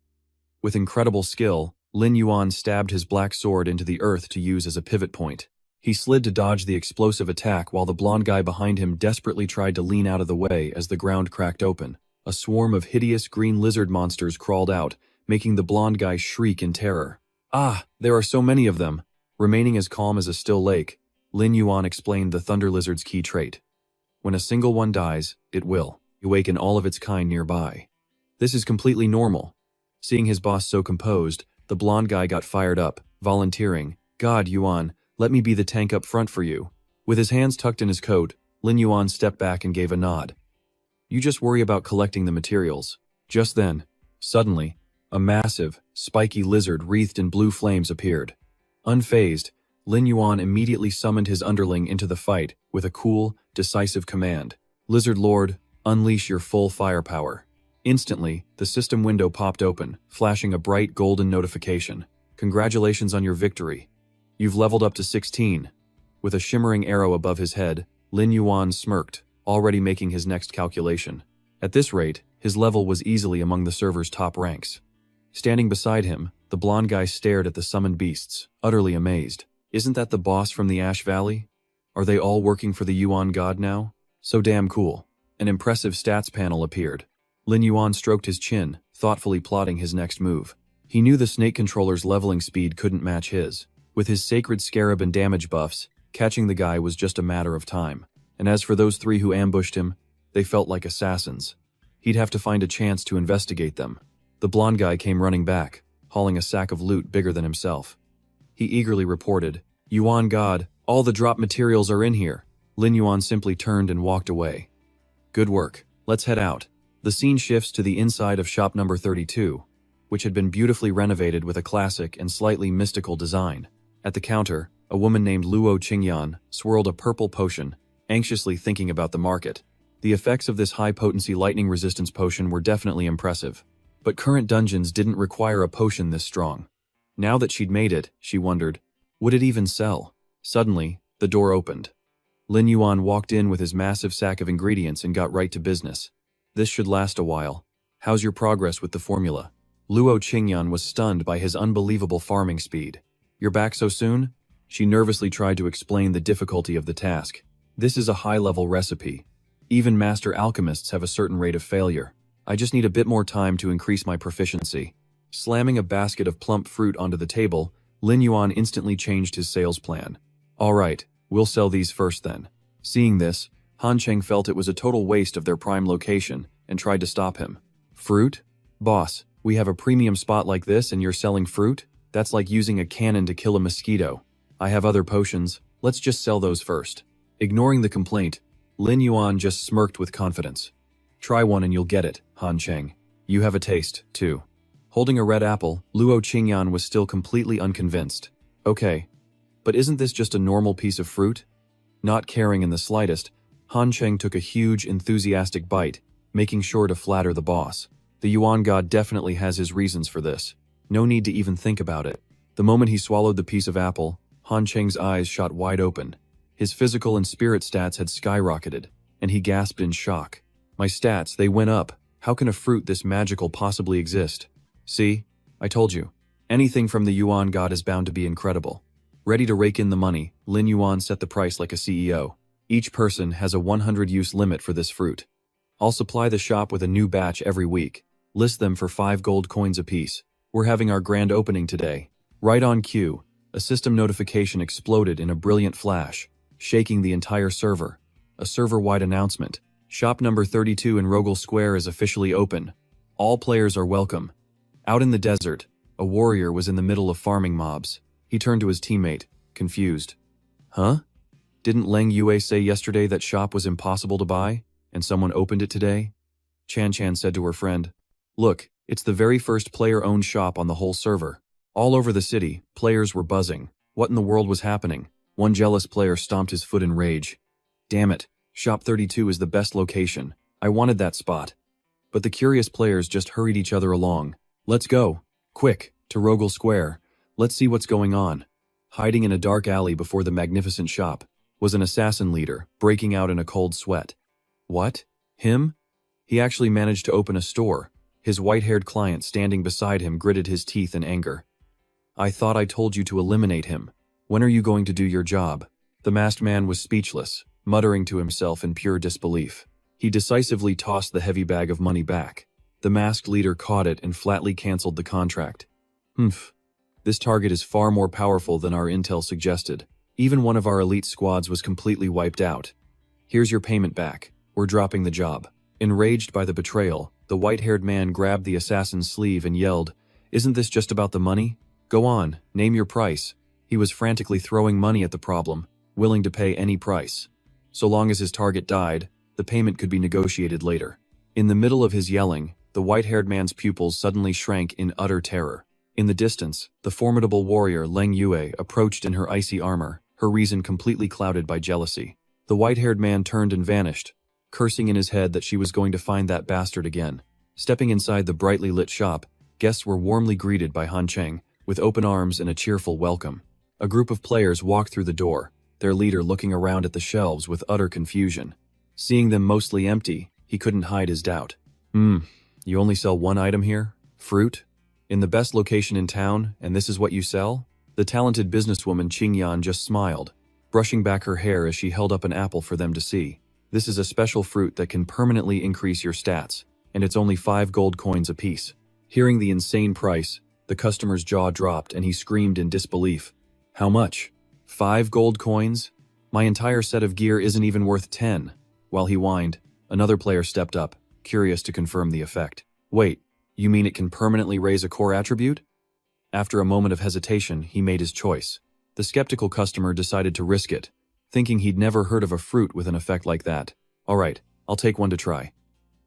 Speaker 1: With incredible skill, Lin Yuan stabbed his black sword into the earth to use as a pivot point. He slid to dodge the explosive attack while the blonde guy behind him desperately tried to lean out of the way as the ground cracked open. A swarm of hideous green lizard monsters crawled out, making the blonde guy shriek in terror. "Ah, there are so many of them." Remaining as calm as a still lake, Lin Yuan explained the thunder lizard's key trait. When a single one dies, it will awaken all of its kind nearby. This is completely normal. Seeing his boss so composed, the blonde guy got fired up, volunteering, "God, Yuan, let me be the tank up front for you." With his hands tucked in his coat, Lin Yuan stepped back and gave a nod. "You just worry about collecting the materials." Just then, suddenly, a massive, spiky lizard wreathed in blue flames appeared. Unfazed, Lin Yuan immediately summoned his underling into the fight with a cool, decisive command. "Lizard Lord, unleash your full firepower." Instantly, the system window popped open, flashing a bright golden notification. "Congratulations on your victory. You've leveled up to 16. With a shimmering arrow above his head, Lin Yuan smirked, already making his next calculation. At this rate, his level was easily among the server's top ranks. Standing beside him, the blonde guy stared at the summoned beasts, utterly amazed. "Isn't that the boss from the Ash Valley? Are they all working for the Yuan god now? So damn cool." An impressive stats panel appeared. Lin Yuan stroked his chin, thoughtfully plotting his next move. He knew the snake controller's leveling speed couldn't match his. With his sacred scarab and damage buffs, catching the guy was just a matter of time. And as for those three who ambushed him, they felt like assassins. He'd have to find a chance to investigate them. The blonde guy came running back, hauling a sack of loot bigger than himself. He eagerly reported, "Yuan god, all the drop materials are in here." Lin Yuan simply turned and walked away. "Good work. Let's head out." The scene shifts to the inside of shop number 32, which had been beautifully renovated with a classic and slightly mystical design. At the counter, a woman named Luo Qingyan swirled a purple potion, anxiously thinking about the market. The effects of this high-potency lightning resistance potion were definitely impressive, but current dungeons didn't require a potion this strong. Now that she'd made it, she wondered, would it even sell? Suddenly, the door opened. Lin Yuan walked in with his massive sack of ingredients and got right to business. "This should last a while. How's your progress with the formula?" Luo Qingyan was stunned by his unbelievable farming speed. "You're back so soon?" She nervously tried to explain the difficulty of the task. "This is a high-level recipe. Even master alchemists have a certain rate of failure. I just need a bit more time to increase my proficiency." Slamming a basket of plump fruit onto the table, Lin Yuan instantly changed his sales plan. "All right, we'll sell these first then." Seeing this, Han Cheng felt it was a total waste of their prime location and tried to stop him. "Fruit? Boss, we have a premium spot like this and you're selling fruit? That's like using a cannon to kill a mosquito. I have other potions, let's just sell those first." Ignoring the complaint, Lin Yuan just smirked with confidence. "Try one and you'll get it, Han Cheng. You have a taste, too." Holding a red apple, Luo Qingyan was still completely unconvinced. "Okay, but isn't this just a normal piece of fruit?" Not caring in the slightest, Han Cheng took a huge, enthusiastic bite, making sure to flatter the boss. The Yuan god definitely has his reasons for this. No need to even think about it. The moment he swallowed the piece of apple, Han Cheng's eyes shot wide open. His physical and spirit stats had skyrocketed, and he gasped in shock. "My stats, they went up. How can a fruit this magical possibly exist?" "See? I told you. Anything from the Yuan god is bound to be incredible." Ready to rake in the money, Lin Yuan set the price like a CEO. "Each person has a 100-use limit for this fruit. I'll supply the shop with a new batch every week. List them for 5 gold coins apiece. We're having our grand opening today." Right on cue, a system notification exploded in a brilliant flash, shaking the entire server. A server-wide announcement. Shop number 32 in Rogel Square is officially open. All players are welcome. Out in the desert, a warrior was in the middle of farming mobs. He turned to his teammate, confused. "Huh? Didn't Leng Yue say yesterday that shop was impossible to buy, and someone opened it today?" Chan Chan said to her friend, "Look, it's the very first player-owned shop on the whole server." All over the city, players were buzzing. What in the world was happening? One jealous player stomped his foot in rage. "Damn it, Shop 32 is the best location. I wanted that spot." but the curious players just hurried each other along. Let's go. Quick, to Rogel Square. Let's see what's going on. Hiding in a dark alley before the magnificent shop was an assassin leader, breaking out in a cold sweat. What? Him? He actually managed to open a store. His white-haired client standing beside him gritted his teeth in anger. I thought I told you to eliminate him. When are you going to do your job? The masked man was speechless, muttering to himself in pure disbelief. He decisively tossed the heavy bag of money back. The masked leader caught it and flatly canceled the contract. Humph. This target is far more powerful than our intel suggested. Even one of our elite squads was completely wiped out. Here's your payment back. We're dropping the job. Enraged by the betrayal, the white-haired man grabbed the assassin's sleeve and yelled, Isn't this just about the money? Go on, name your price. He was frantically throwing money at the problem, willing to pay any price. So long as his target died, the payment could be negotiated later. In the middle of his yelling, the white-haired man's pupils suddenly shrank in utter terror. In the distance, the formidable warrior Leng Yue approached in her icy armor, her reason completely clouded by jealousy. The white-haired man turned and vanished, cursing in his head that she was going to find that bastard again. Stepping inside the brightly lit shop, guests were warmly greeted by Han Cheng, with open arms and a cheerful welcome. A group of players walked through the door, their leader looking around at the shelves with utter confusion. Seeing them mostly empty, he couldn't hide his doubt. You only sell one item here? Fruit? In the best location in town, and this is what you sell? The talented businesswoman Qingyan just smiled, brushing back her hair as she held up an apple for them to see. This is a special fruit that can permanently increase your stats, and it's only 5 gold coins apiece. Hearing the insane price, the customer's jaw dropped and he screamed in disbelief. How much? 5 gold coins? My entire set of gear isn't even worth 10. While he whined, another player stepped up, curious to confirm the effect. Wait, you mean it can permanently raise a core attribute? After a moment of hesitation, he made his choice. The skeptical customer decided to risk it, thinking he'd never heard of a fruit with an effect like that. Alright, I'll take one to try.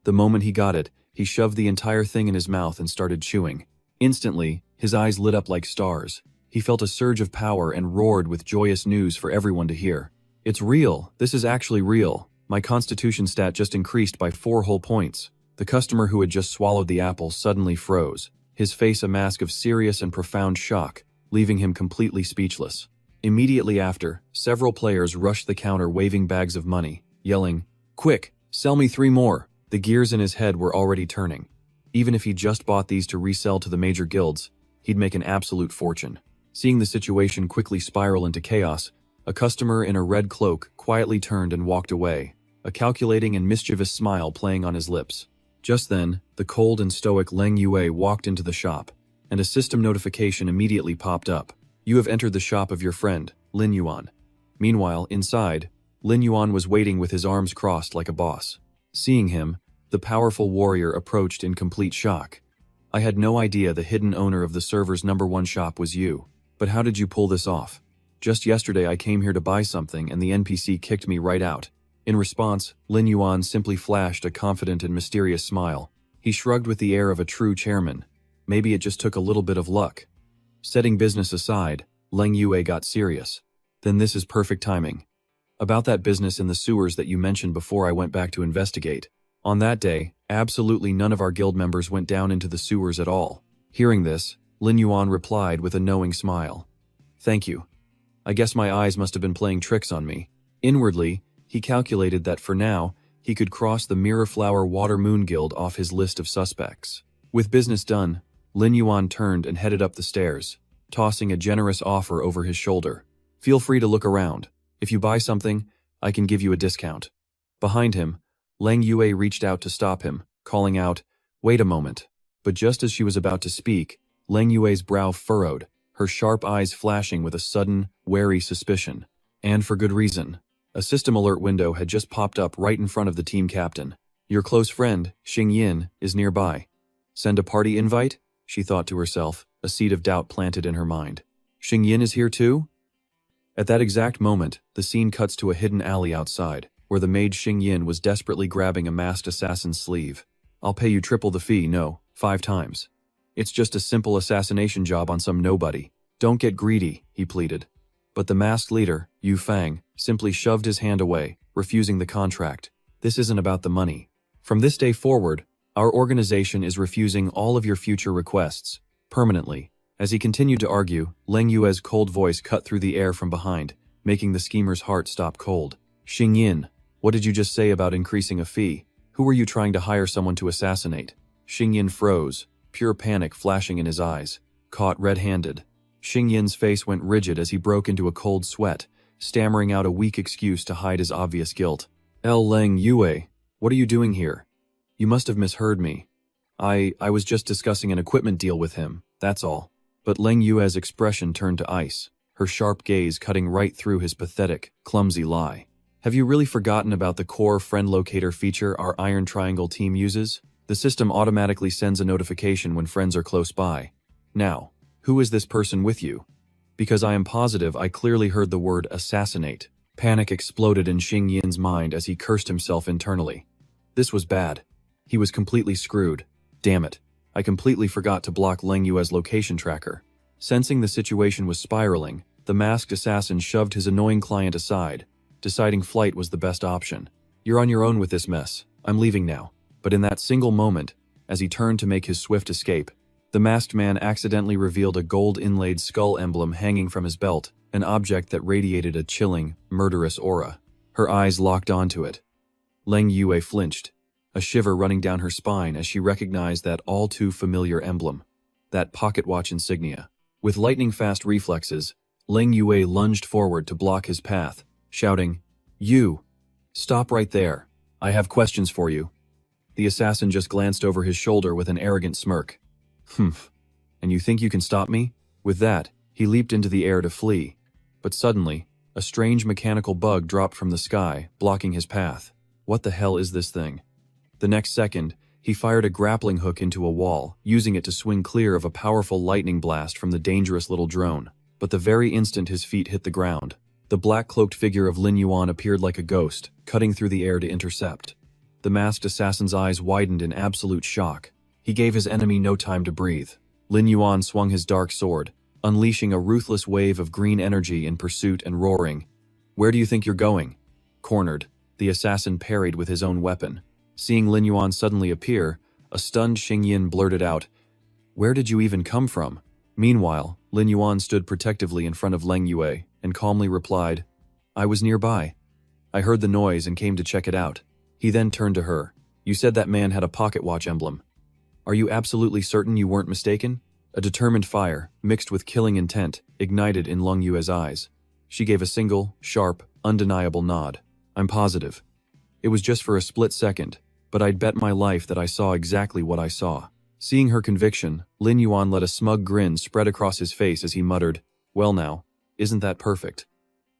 Speaker 1: The moment he got it, he shoved the entire thing in his mouth and started chewing. Instantly, his eyes lit up like stars. He felt a surge of power and roared with joyous news for everyone to hear. It's real, this is actually real. My constitution stat just increased by 4 whole points. The customer who had just swallowed the apple suddenly froze, his face a mask of serious and profound shock, leaving him completely speechless. Immediately after, several players rushed the counter waving bags of money, yelling, Quick, sell me 3 more. The gears in his head were already turning. Even if he just bought these to resell to the major guilds, he'd make an absolute fortune. Seeing the situation quickly spiral into chaos, a customer in a red cloak quietly turned and walked away, a calculating and mischievous smile playing on his lips. Just then, the cold and stoic Leng Yue walked into the shop, and a system notification immediately popped up. You have entered the shop of your friend, Lin Yuan. Meanwhile, inside, Lin Yuan was waiting with his arms crossed like a boss. Seeing him, the powerful warrior approached in complete shock. I had no idea the hidden owner of the server's #1 shop was you. But how did you pull this off? Just yesterday I came here to buy something and the NPC kicked me right out. In response, Lin Yuan simply flashed a confident and mysterious smile. He shrugged with the air of a true chairman. Maybe it just took a little bit of luck. Setting business aside, Leng Yue got serious. Then this is perfect timing. About that business in the sewers that you mentioned before I went back to investigate. On that day, absolutely none of our guild members went down into the sewers at all. Hearing this, Lin Yuan replied with a knowing smile. Thank you. I guess my eyes must have been playing tricks on me. Inwardly, he calculated that for now, he could cross the Mirrorflower Water Moon Guild off his list of suspects. With business done, Lin Yuan turned and headed up the stairs, tossing a generous offer over his shoulder. Feel free to look around. If you buy something, I can give you a discount. Behind him, Leng Yue reached out to stop him, calling out, Wait a moment. But just as she was about to speak, Leng Yue's brow furrowed, her sharp eyes flashing with a sudden, wary suspicion. And for good reason. A system alert window had just popped up right in front of the team captain. Your close friend, Xing Yin, is nearby. Send a party invite? She thought to herself, a seed of doubt planted in her mind. Xing Yin is here too? At that exact moment, the scene cuts to a hidden alley outside, where the mage Xing Yin was desperately grabbing a masked assassin's sleeve. I'll pay you triple the fee, no, 5 times. It's just a simple assassination job on some nobody. Don't get greedy, he pleaded. But the masked leader, Yu Fang, simply shoved his hand away, refusing the contract. This isn't about the money. From this day forward, Our organization is refusing all of your future requests, permanently. As he continued to argue, Leng Yue's cold voice cut through the air from behind, making the schemer's heart stop cold. Xingyin, what did you just say about increasing a fee? Who were you trying to hire someone to assassinate? Xingyin froze, pure panic flashing in his eyes. Caught red-handed. Xingyin's face went rigid as he broke into a cold sweat, stammering out a weak excuse to hide his obvious guilt. Leng Yue, what are you doing here? You must have misheard me. I was just discussing an equipment deal with him, that's all. But Leng Yue's expression turned to ice, her sharp gaze cutting right through his pathetic, clumsy lie. Have you really forgotten about the core friend locator feature our Iron Triangle team uses? The system automatically sends a notification when friends are close by. Now, who is this person with you? Because I am positive I clearly heard the word assassinate. Panic exploded in Xingyin's mind as he cursed himself internally. This was bad. He was completely screwed. Damn it. I completely forgot to block Leng Yue's location tracker. Sensing the situation was spiraling, the masked assassin shoved his annoying client aside, deciding flight was the best option. You're on your own with this mess. I'm leaving now. But in that single moment, as he turned to make his swift escape, the masked man accidentally revealed a gold-inlaid skull emblem hanging from his belt, an object that radiated a chilling, murderous aura. Her eyes locked onto it. Leng Yue flinched, a shiver running down her spine as she recognized that all-too-familiar emblem, that pocket watch insignia. With lightning-fast reflexes, Leng Yue lunged forward to block his path, shouting, "You! Stop right there. I have questions for you." The assassin just glanced over his shoulder with an arrogant smirk. "Humph. And you think you can stop me?" With that, he leaped into the air to flee. But suddenly, a strange mechanical bug dropped from the sky, blocking his path. What the hell is this thing? The next second, he fired a grappling hook into a wall, using it to swing clear of a powerful lightning blast from the dangerous little drone. But the very instant his feet hit the ground, the black-cloaked figure of Lin Yuan appeared like a ghost, cutting through the air to intercept. The masked assassin's eyes widened in absolute shock. He gave his enemy no time to breathe. Lin Yuan swung his dark sword, unleashing a ruthless wave of green energy in pursuit and roaring. "Where do you think you're going?" Cornered, the assassin parried with his own weapon. Seeing Lin Yuan suddenly appear, a stunned Xingyin blurted out, "Where did you even come from?" Meanwhile, Lin Yuan stood protectively in front of Leng Yue and calmly replied, "I was nearby. I heard the noise and came to check it out." He then turned to her. "You said that man had a pocket watch emblem. Are you absolutely certain you weren't mistaken?" A determined fire, mixed with killing intent, ignited in Leng Yue's eyes. She gave a single, sharp, undeniable nod. "I'm positive. It was just for a split second, but I'd bet my life that I saw exactly what I saw." Seeing her conviction, Lin Yuan let a smug grin spread across his face as he muttered, "Well now, isn't that perfect?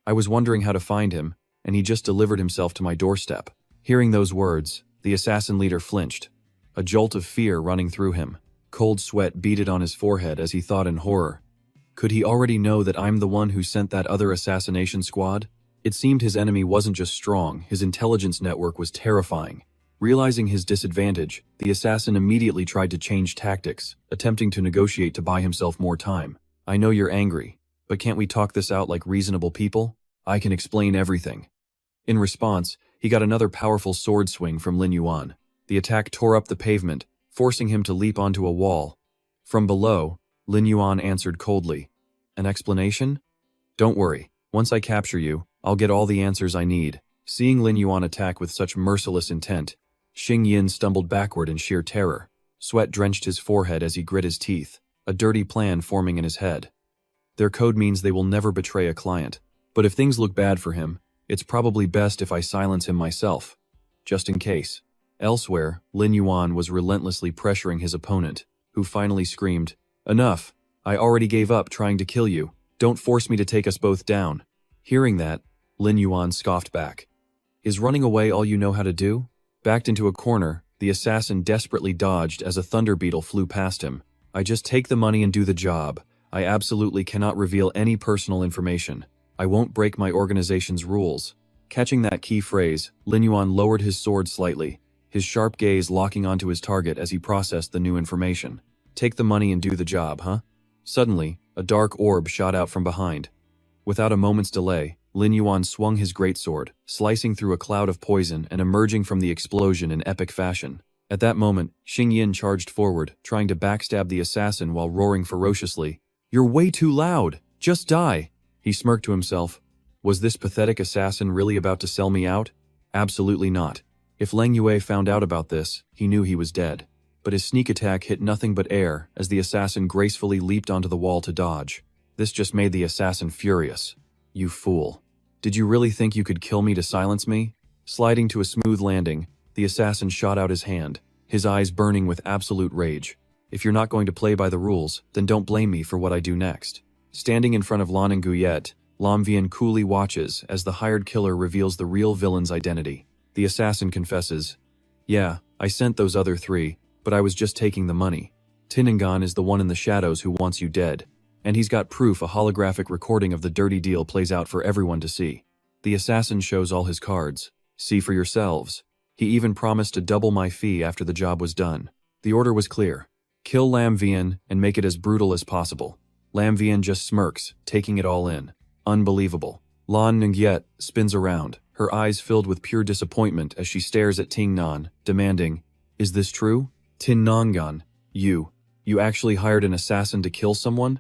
Speaker 1: I was wondering how to find him, and he just delivered himself to my doorstep." Hearing those words, the assassin leader flinched, a jolt of fear running through him. Cold sweat beaded on his forehead as he thought in horror. Could he already know that I'm the one who sent that other assassination squad? It seemed his enemy wasn't just strong, his intelligence network was terrifying. Realizing his disadvantage, the assassin immediately tried to change tactics, attempting to negotiate to buy himself more time. "I know you're angry, but can't we talk this out like reasonable people? I can explain everything." In response, he got another powerful sword swing from Lin Yuan. The attack tore up the pavement, forcing him to leap onto a wall. From below, Lin Yuan answered coldly, "An explanation? Don't worry, once I capture you, I'll get all the answers I need." Seeing Lin Yuan attack with such merciless intent, Xingyin stumbled backward in sheer terror. Sweat drenched his forehead as he grit his teeth, a dirty plan forming in his head. Their code means they will never betray a client, but if things look bad for him, it's probably best if I silence him myself, just in case. Elsewhere, Lin Yuan was relentlessly pressuring his opponent, who finally screamed, "Enough! I already gave up trying to kill you. Don't force me to take us both down." Hearing that, Lin Yuan scoffed back. "Is running away all you know how to do?" Backed into a corner, the assassin desperately dodged as a thunder beetle flew past him. "I just take the money and do the job. I absolutely cannot reveal any personal information. I won't break my organization's rules." Catching that key phrase, Lin Yuan lowered his sword slightly, his sharp gaze locking onto his target as he processed the new information. "Take the money and do the job, huh?" Suddenly, a dark orb shot out from behind. Without a moment's delay, Lin Yuan swung his greatsword, slicing through a cloud of poison and emerging from the explosion in epic fashion. At that moment, Xing Yin charged forward, trying to backstab the assassin while roaring ferociously. "You're way too loud! Just die!" He smirked to himself. Was this pathetic assassin really about to sell me out? Absolutely not. If Leng Yue found out about this, he knew he was dead. But his sneak attack hit nothing but air as the assassin gracefully leaped onto the wall to dodge. This just made the assassin furious. "You fool. Did you really think you could kill me to silence me?" Sliding to a smooth landing, the assassin shot out his hand, his eyes burning with absolute rage. "If you're not going to play by the rules, then don't blame me for what I do next." Standing in front of Lan and Guyet, Lam Vian coolly watches as the hired killer reveals the real villain's identity. The assassin confesses, "Yeah, I sent those other three, but I was just taking the money. Tinningan is the one in the shadows who wants you dead. And he's got proof a holographic recording of the dirty deal plays out for everyone to see." The assassin shows all his cards. "See for yourselves. He even promised to double my fee after the job was done." The order was clear. Kill Lam Vian and make it as brutal as possible. Lam Vian just smirks, taking it all in. Unbelievable. Lan Nungyet spins around, her eyes filled with pure disappointment as she stares at Ting Nan, demanding, "Is this true? Tin Nangan, you actually hired an assassin to kill someone?"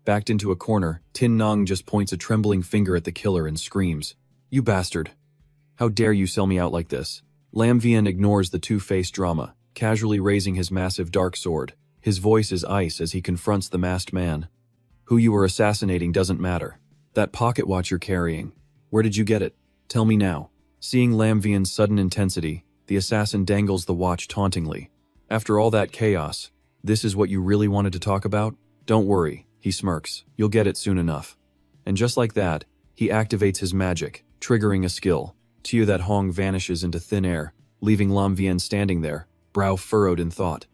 Speaker 1: Backed into a corner, Tin Nang just points a trembling finger at the killer and screams, "You bastard! How dare you sell me out like this?" Lam Vian ignores the two-faced drama, casually raising his massive dark sword. His voice is ice as he confronts the masked man. "Who you were assassinating doesn't matter. That pocket watch you're carrying, where did you get it? Tell me now." Seeing Lam Vian's sudden intensity, the assassin dangles the watch tauntingly. "After all that chaos, this is what you really wanted to talk about? Don't worry," he smirks, "you'll get it soon enough." And just like that, he activates his magic, triggering a skill. Tiu that Hong vanishes into thin air, leaving Lam Vian standing there, brow furrowed in thought.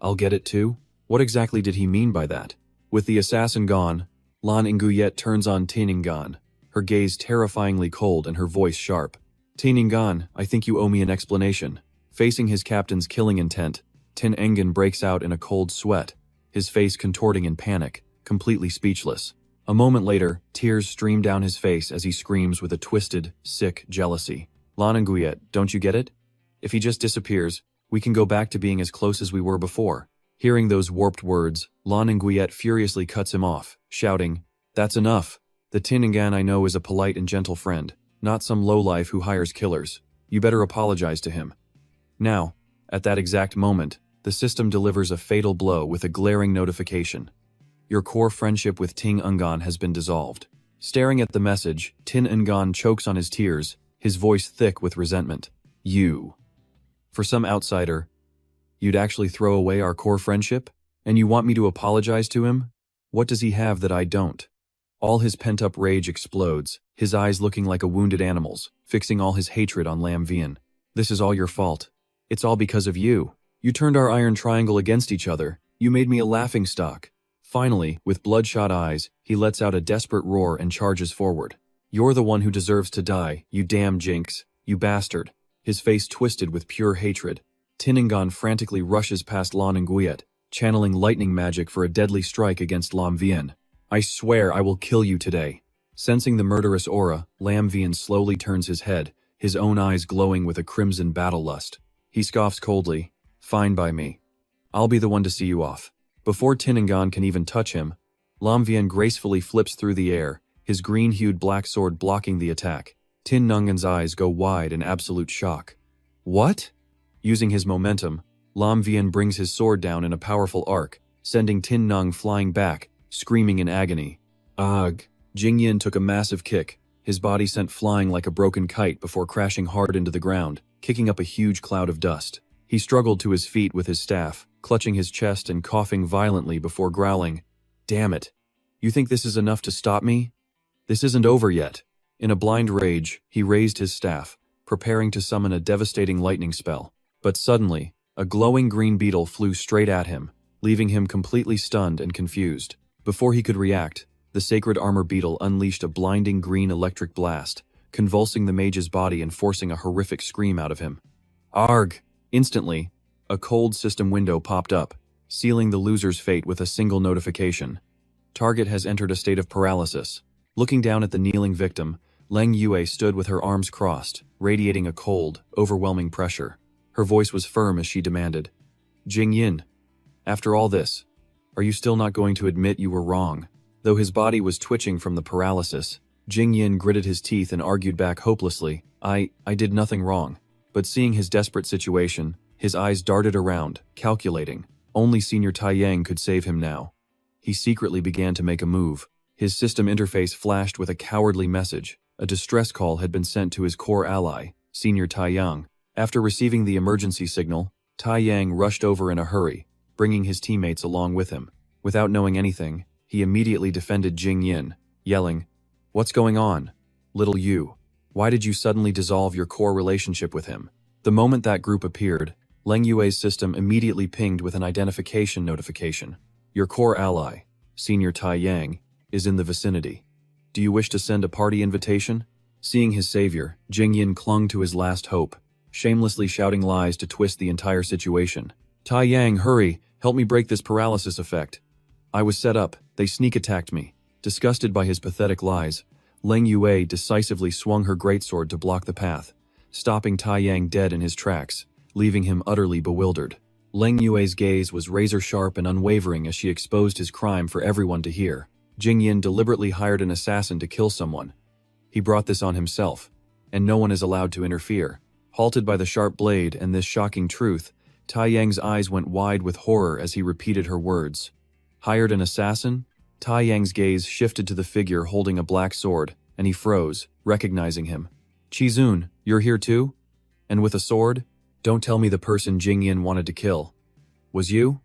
Speaker 1: "I'll get it too?" What exactly did he mean by that? With the assassin gone, Lan Inguyet turns on Tiningan, her gaze terrifyingly cold and her voice sharp. "Tiningan, I think you owe me an explanation." Facing his captain's killing intent, Tin Engan breaks out in a cold sweat, his face contorting in panic, completely speechless. A moment later, tears stream down his face as he screams with a twisted, sick jealousy. "Lan Inguyet, don't you get it? If he just disappears, we can go back to being as close as we were before." Hearing those warped words, Lan Inguyet furiously cuts him off, shouting, "That's enough. The Tiningan I know is a polite and gentle friend, not some lowlife who hires killers. You better apologize to him." Now, at that exact moment, the system delivers a fatal blow with a glaring notification. Your core friendship with Ting Ungan has been dissolved. Staring at the message, Tin Ungan chokes on his tears, his voice thick with resentment. "You. For some outsider, you'd actually throw away our core friendship? And you want me to apologize to him? What does he have that I don't?" All his pent-up rage explodes, his eyes looking like a wounded animal's, fixing all his hatred on Lam Vian. "This is all your fault. It's all because of you. You turned our iron triangle against each other. You made me a laughingstock." Finally, with bloodshot eyes, he lets out a desperate roar and charges forward. "You're the one who deserves to die, you damn jinx, you bastard." His face twisted with pure hatred. Tiningan frantically rushes past Lan Inguyet, channeling lightning magic for a deadly strike against Lam Vian. "I swear I will kill you today." Sensing the murderous aura, Lam Vian slowly turns his head, his own eyes glowing with a crimson battle lust. He scoffs coldly, "Fine by me. I'll be the one to see you off." Before Tiningan can even touch him, Lam Vian gracefully flips through the air, his green-hued black sword blocking the attack. Tin Nungan's eyes go wide in absolute shock. "What?" Using his momentum, Lam Vian brings his sword down in a powerful arc, sending Tin Nung flying back, screaming in agony. "Ugh!" Jing Yin took a massive kick, his body sent flying like a broken kite before crashing hard into the ground, kicking up a huge cloud of dust. He struggled to his feet with his staff, clutching his chest and coughing violently before growling, "Damn it! You think this is enough to stop me? This isn't over yet." In a blind rage, he raised his staff, preparing to summon a devastating lightning spell. But suddenly, a glowing green beetle flew straight at him, leaving him completely stunned and confused. Before he could react, the sacred armor beetle unleashed a blinding green electric blast, convulsing the mage's body and forcing a horrific scream out of him. "Arg!" Instantly, a cold system window popped up, sealing the loser's fate with a single notification. Target has entered a state of paralysis. Looking down at the kneeling victim, Leng Yue stood with her arms crossed, radiating a cold, overwhelming pressure. Her voice was firm as she demanded, "Jing Yin, after all this, are you still not going to admit you were wrong?" Though his body was twitching from the paralysis, Jing Yin gritted his teeth and argued back hopelessly, I did nothing wrong." But seeing his desperate situation, his eyes darted around, calculating. Only Senior Tai Yang could save him now. He secretly began to make a move. His system interface flashed with a cowardly message. A distress call had been sent to his core ally, Senior Tai Yang. After receiving the emergency signal, Tai Yang rushed over in a hurry, bringing his teammates along with him. Without knowing anything, he immediately defended Jing Yin, yelling, "What's going on? Little you. Why did you suddenly dissolve your core relationship with him?" The moment that group appeared, Leng Yue's system immediately pinged with an identification notification. "Your core ally, Senior Tai Yang, is in the vicinity. Do you wish to send a party invitation?" Seeing his savior, Jing Yin clung to his last hope, shamelessly shouting lies to twist the entire situation. "Tai Yang, hurry, help me break this paralysis effect. I was set up, they sneak attacked me." Disgusted by his pathetic lies, Leng Yue decisively swung her greatsword to block the path, stopping Tai Yang dead in his tracks, leaving him utterly bewildered. Leng Yue's gaze was razor-sharp and unwavering as she exposed his crime for everyone to hear. Jing Yin deliberately hired an assassin to kill someone. He brought this on himself, and no one is allowed to interfere. Halted by the sharp blade and this shocking truth, Tai Yang's eyes went wide with horror as he repeated her words. "Hired an assassin?" Tai Yang's gaze shifted to the figure holding a black sword, and he froze, recognizing him. "Qizun, you're here too? And with a sword? Don't tell me the person Jing Yin wanted to kill was you?"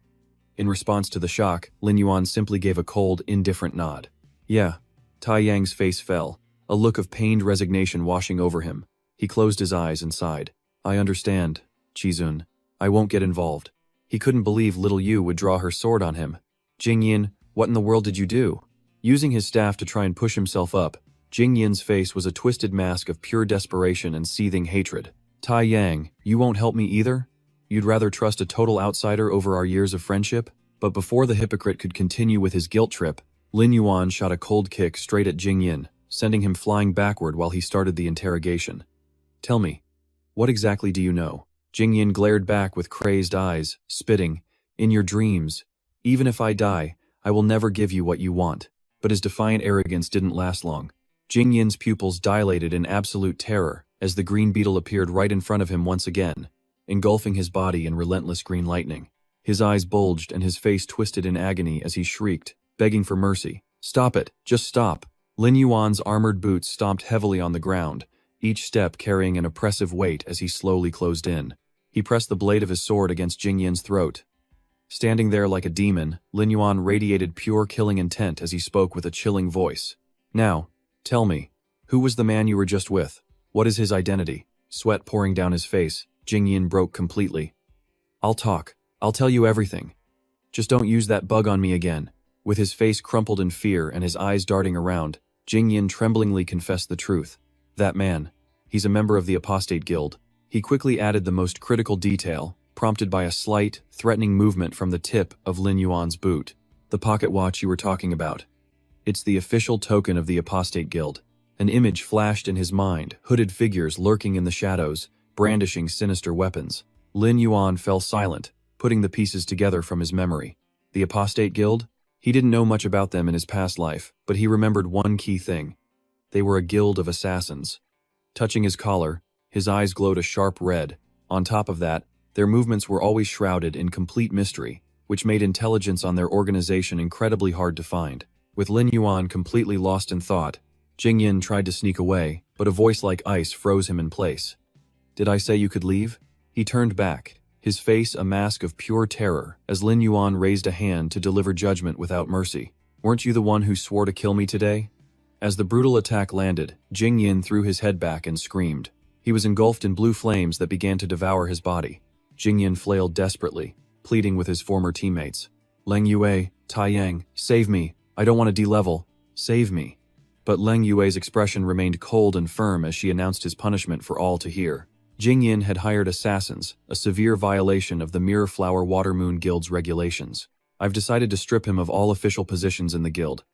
Speaker 1: In response to the shock, Lin Yuan simply gave a cold, indifferent nod. "Yeah." Tai Yang's face fell, a look of pained resignation washing over him. He closed his eyes and sighed. "I understand, Qizun. I won't get involved." He couldn't believe little Yu would draw her sword on him. "Jing Yin, what in the world did you do?" Using his staff to try and push himself up, Jing Yin's face was a twisted mask of pure desperation and seething hatred. "Tai Yang, you won't help me either? You'd rather trust a total outsider over our years of friendship?" But before the hypocrite could continue with his guilt trip, Lin Yuan shot a cold kick straight at Jing Yin, sending him flying backward while he started the interrogation. "Tell me, what exactly do you know?" Jing Yin glared back with crazed eyes, spitting, "In your dreams. Even if I die, I will never give you what you want." But his defiant arrogance didn't last long. Jing Yin's pupils dilated in absolute terror as the green beetle appeared right in front of him once again, engulfing his body in relentless green lightning. His eyes bulged and his face twisted in agony as he shrieked, begging for mercy. "Stop it, just stop." Lin Yuan's armored boots stomped heavily on the ground, each step carrying an oppressive weight as he slowly closed in. He pressed the blade of his sword against Jing Yin's throat. Standing there like a demon, Lin Yuan radiated pure killing intent as he spoke with a chilling voice. "Now, tell me, who was the man you were just with? What is his identity?" Sweat pouring down his face, Jing Yin broke completely. "I'll talk. I'll tell you everything. Just don't use that bug on me again." With his face crumpled in fear and his eyes darting around, Jing Yin tremblingly confessed the truth. "That man. He's a member of the Apostate Guild." He quickly added the most critical detail, prompted by a slight, threatening movement from the tip of Lin Yuan's boot. "The pocket watch you were talking about. It's the official token of the Apostate Guild." An image flashed in his mind, hooded figures lurking in the shadows, brandishing sinister weapons. Lin Yuan fell silent, putting the pieces together from his memory. The Apostate Guild? He didn't know much about them in his past life, but he remembered one key thing. They were a guild of assassins. Touching his collar, his eyes glowed a sharp red. On top of that, their movements were always shrouded in complete mystery, which made intelligence on their organization incredibly hard to find. With Lin Yuan completely lost in thought, Jing Yin tried to sneak away, but a voice like ice froze him in place. "Did I say you could leave?" He turned back, his face a mask of pure terror, as Lin Yuan raised a hand to deliver judgment without mercy. "Weren't you the one who swore to kill me today?" As the brutal attack landed, Jing Yin threw his head back and screamed. He was engulfed in blue flames that began to devour his body. Jing Yin flailed desperately, pleading with his former teammates. "Leng Yue, Tai Yang, save me. I don't want to de-level. Save me." But Leng Yue's expression remained cold and firm as she announced his punishment for all to hear. Jing Yin had hired assassins, a severe violation of the Mirror Flower Water Moon Guild's regulations. "I've decided to strip him of all official positions in the guild.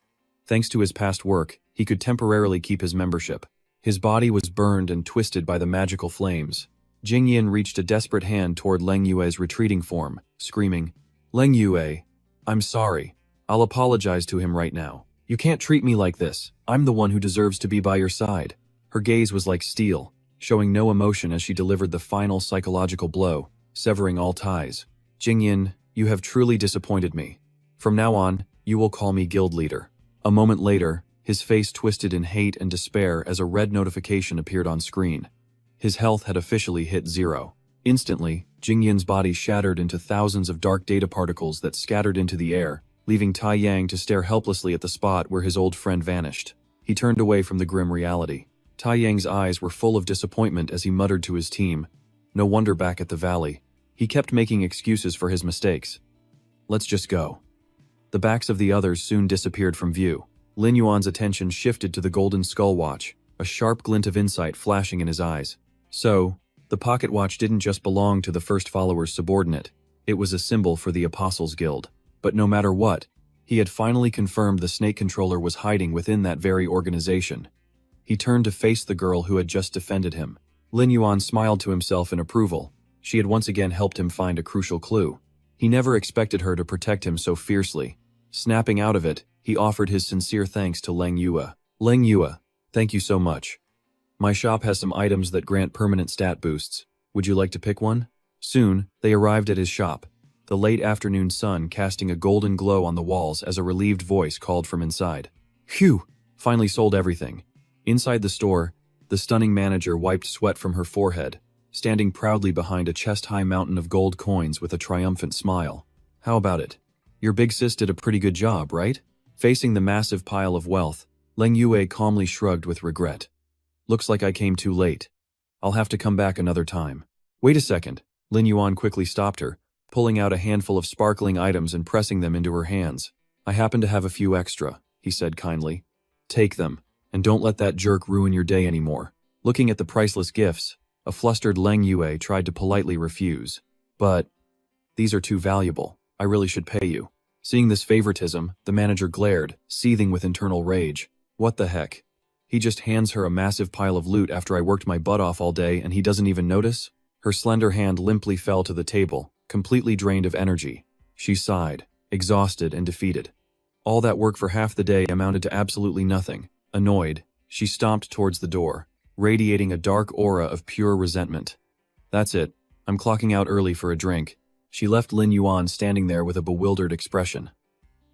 Speaker 1: Thanks to his past work, he could temporarily keep his membership." His body was burned and twisted by the magical flames. Jingyin reached a desperate hand toward Leng Yue's retreating form, screaming, "Leng Yue, I'm sorry. I'll apologize to him right now. You can't treat me like this. I'm the one who deserves to be by your side." Her gaze was like steel, showing no emotion as she delivered the final psychological blow, severing all ties. "Jingyin, you have truly disappointed me. From now on, you will call me guild leader." A moment later, his face twisted in hate and despair as a red notification appeared on screen. His health had officially hit 0. Instantly, Jingyin's body shattered into thousands of dark data particles that scattered into the air, leaving Tai Yang to stare helplessly at the spot where his old friend vanished. He turned away from the grim reality. Tai Yang's eyes were full of disappointment as he muttered to his team. No wonder back at the valley. He kept making excuses for his mistakes. "Let's just go." The backs of the others soon disappeared from view. Lin Yuan's attention shifted to the golden skull watch, a sharp glint of insight flashing in his eyes. So, the pocket watch didn't just belong to the first follower's subordinate. It was a symbol for the Apostles' Guild. But no matter what, he had finally confirmed the snake controller was hiding within that very organization. He turned to face the girl who had just defended him. Lin Yuan smiled to himself in approval. She had once again helped him find a crucial clue. He never expected her to protect him so fiercely. Snapping out of it, he offered his sincere thanks to Leng Yue. "Leng Yue, thank you so much. My shop has some items that grant permanent stat boosts. Would you like to pick one?" Soon, they arrived at his shop, the late afternoon sun casting a golden glow on the walls as a relieved voice called from inside. "Phew! Finally sold everything." Inside the store, the stunning manager wiped sweat from her forehead, standing proudly behind a chest-high mountain of gold coins with a triumphant smile. "How about it? Your big sis did a pretty good job, right?" Facing the massive pile of wealth, Leng Yue calmly shrugged with regret. "Looks like I came too late. I'll have to come back another time." "Wait a second." Lin Yuan quickly stopped her, pulling out a handful of sparkling items and pressing them into her hands. "I happen to have a few extra," he said kindly. "Take them, and don't let that jerk ruin your day anymore." Looking at the priceless gifts, a flustered Leng Yue tried to politely refuse. "But these are too valuable. I really should pay you." Seeing this favoritism, the manager glared, seething with internal rage. What the heck? He just hands her a massive pile of loot after I worked my butt off all day and he doesn't even notice? Her slender hand limply fell to the table, completely drained of energy. She sighed, exhausted and defeated. All that work for half the day amounted to absolutely nothing. Annoyed, she stomped towards the door, radiating a dark aura of pure resentment. "That's it. I'm clocking out early for a drink." She left Lin Yuan standing there with a bewildered expression.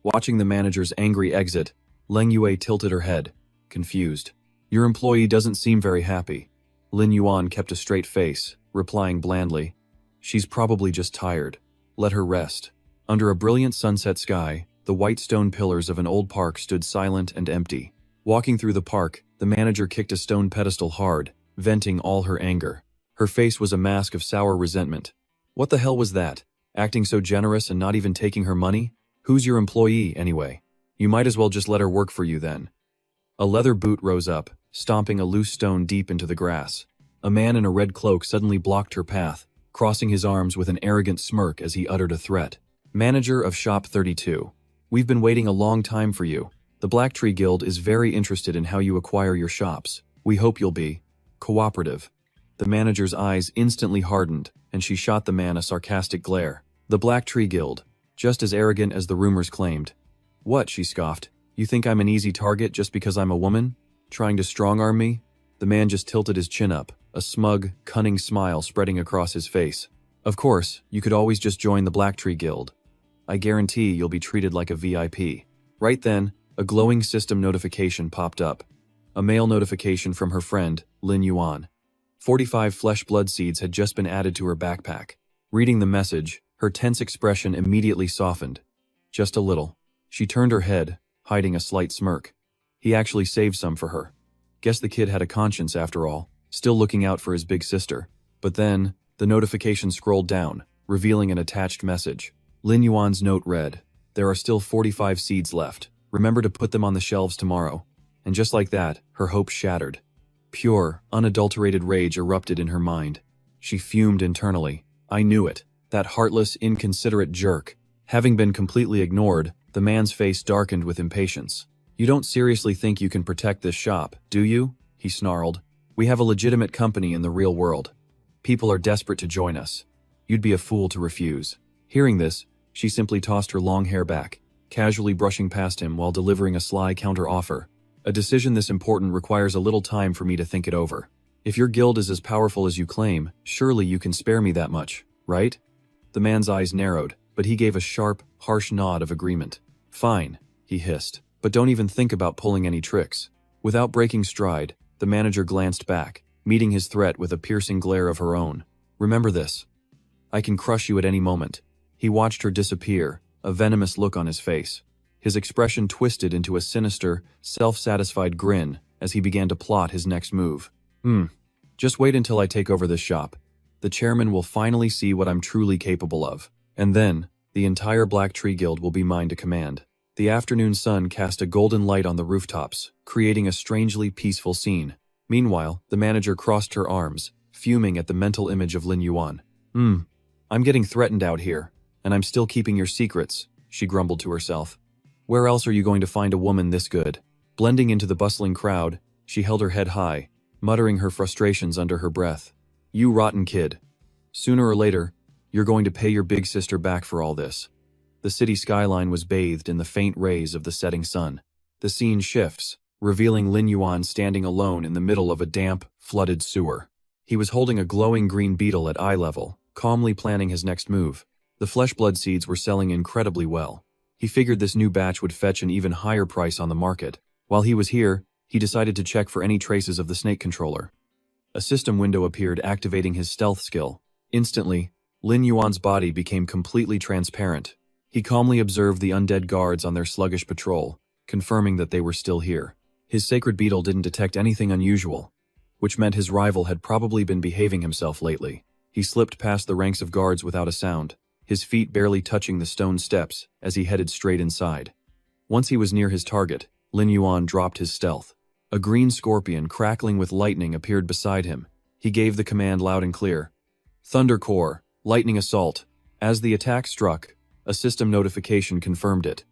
Speaker 1: Watching the manager's angry exit, Leng Yue tilted her head, confused. "Your employee doesn't seem very happy." Lin Yuan kept a straight face, replying blandly, "She's probably just tired. Let her rest." Under a brilliant sunset sky, the white stone pillars of an old park stood silent and empty. Walking through the park, the manager kicked a stone pedestal hard, venting all her anger. Her face was a mask of sour resentment. What the hell was that? Acting so generous and not even taking her money? Who's your employee, anyway? You might as well just let her work for you then. A leather boot rose up, stomping a loose stone deep into the grass. A man in a red cloak suddenly blocked her path, crossing his arms with an arrogant smirk as he uttered a threat. "Manager of Shop 32. We've been waiting a long time for you. The Blacktree Guild is very interested in how you acquire your shops. We hope you'll be cooperative." The manager's eyes instantly hardened, and she shot the man a sarcastic glare. "The Blacktree Guild, just as arrogant as the rumors claimed." "What?" she scoffed. "You think I'm an easy target just because I'm a woman? Trying to strong-arm me?" The man just tilted his chin up, a smug, cunning smile spreading across his face. "Of course, you could always just join the Blacktree Guild. I guarantee you'll be treated like a VIP." Right then, a glowing system notification popped up. A mail notification from her friend, Lin Yuan. 45 flesh blood seeds had just been added to her backpack. Reading the message, her tense expression immediately softened. Just a little. She turned her head, hiding a slight smirk. He actually saved some for her. Guess the kid had a conscience after all, still looking out for his big sister. But then, the notification scrolled down, revealing an attached message. Lin Yuan's note read, "There are still 45 seeds left. Remember to put them on the shelves tomorrow." And just like that, her hopes shattered. Pure, unadulterated rage erupted in her mind. She fumed internally. I knew it. That heartless, inconsiderate jerk. Having been completely ignored, the man's face darkened with impatience. "You don't seriously think you can protect this shop, do you?" he snarled. "We have a legitimate company in the real world. People are desperate to join us. You'd be a fool to refuse." Hearing this, she simply tossed her long hair back, casually brushing past him while delivering a sly counter-offer. "A decision this important requires a little time for me to think it over. If your guild is as powerful as you claim, surely you can spare me that much, right?" The man's eyes narrowed, but he gave a sharp, harsh nod of agreement. "Fine," he hissed, "but don't even think about pulling any tricks." Without breaking stride, the manager glanced back, meeting his threat with a piercing glare of her own. "Remember this. I can crush you at any moment." He watched her disappear, a venomous look on his face. His expression twisted into a sinister, self-satisfied grin as he began to plot his next move. Just wait until I take over this shop. The chairman will finally see what I'm truly capable of. And then, the entire Black Tree Guild will be mine to command." The afternoon sun cast a golden light on the rooftops, creating a strangely peaceful scene. Meanwhile, the manager crossed her arms, fuming at the mental image of Lin Yuan. I'm getting threatened out here, and I'm still keeping your secrets," she grumbled to herself. "Where else are you going to find a woman this good?" Blending into the bustling crowd, she held her head high, muttering her frustrations under her breath. "You rotten kid. Sooner or later, you're going to pay your big sister back for all this." The city skyline was bathed in the faint rays of the setting sun. The scene shifts, revealing Lin Yuan standing alone in the middle of a damp, flooded sewer. He was holding a glowing green beetle at eye level, calmly planning his next move. The flesh blood seeds were selling incredibly well. He figured this new batch would fetch an even higher price on the market. While he was here, he decided to check for any traces of the snake controller. A system window appeared, activating his stealth skill. Instantly, Lin Yuan's body became completely transparent. He calmly observed the undead guards on their sluggish patrol, confirming that they were still here. His sacred beetle didn't detect anything unusual, which meant his rival had probably been behaving himself lately. He slipped past the ranks of guards without a sound, his feet barely touching the stone steps as he headed straight inside. Once he was near his target, Lin Yuan dropped his stealth. A green scorpion crackling with lightning appeared beside him. He gave the command loud and clear. "Thunder Core, lightning assault." As the attack struck, a system notification confirmed it.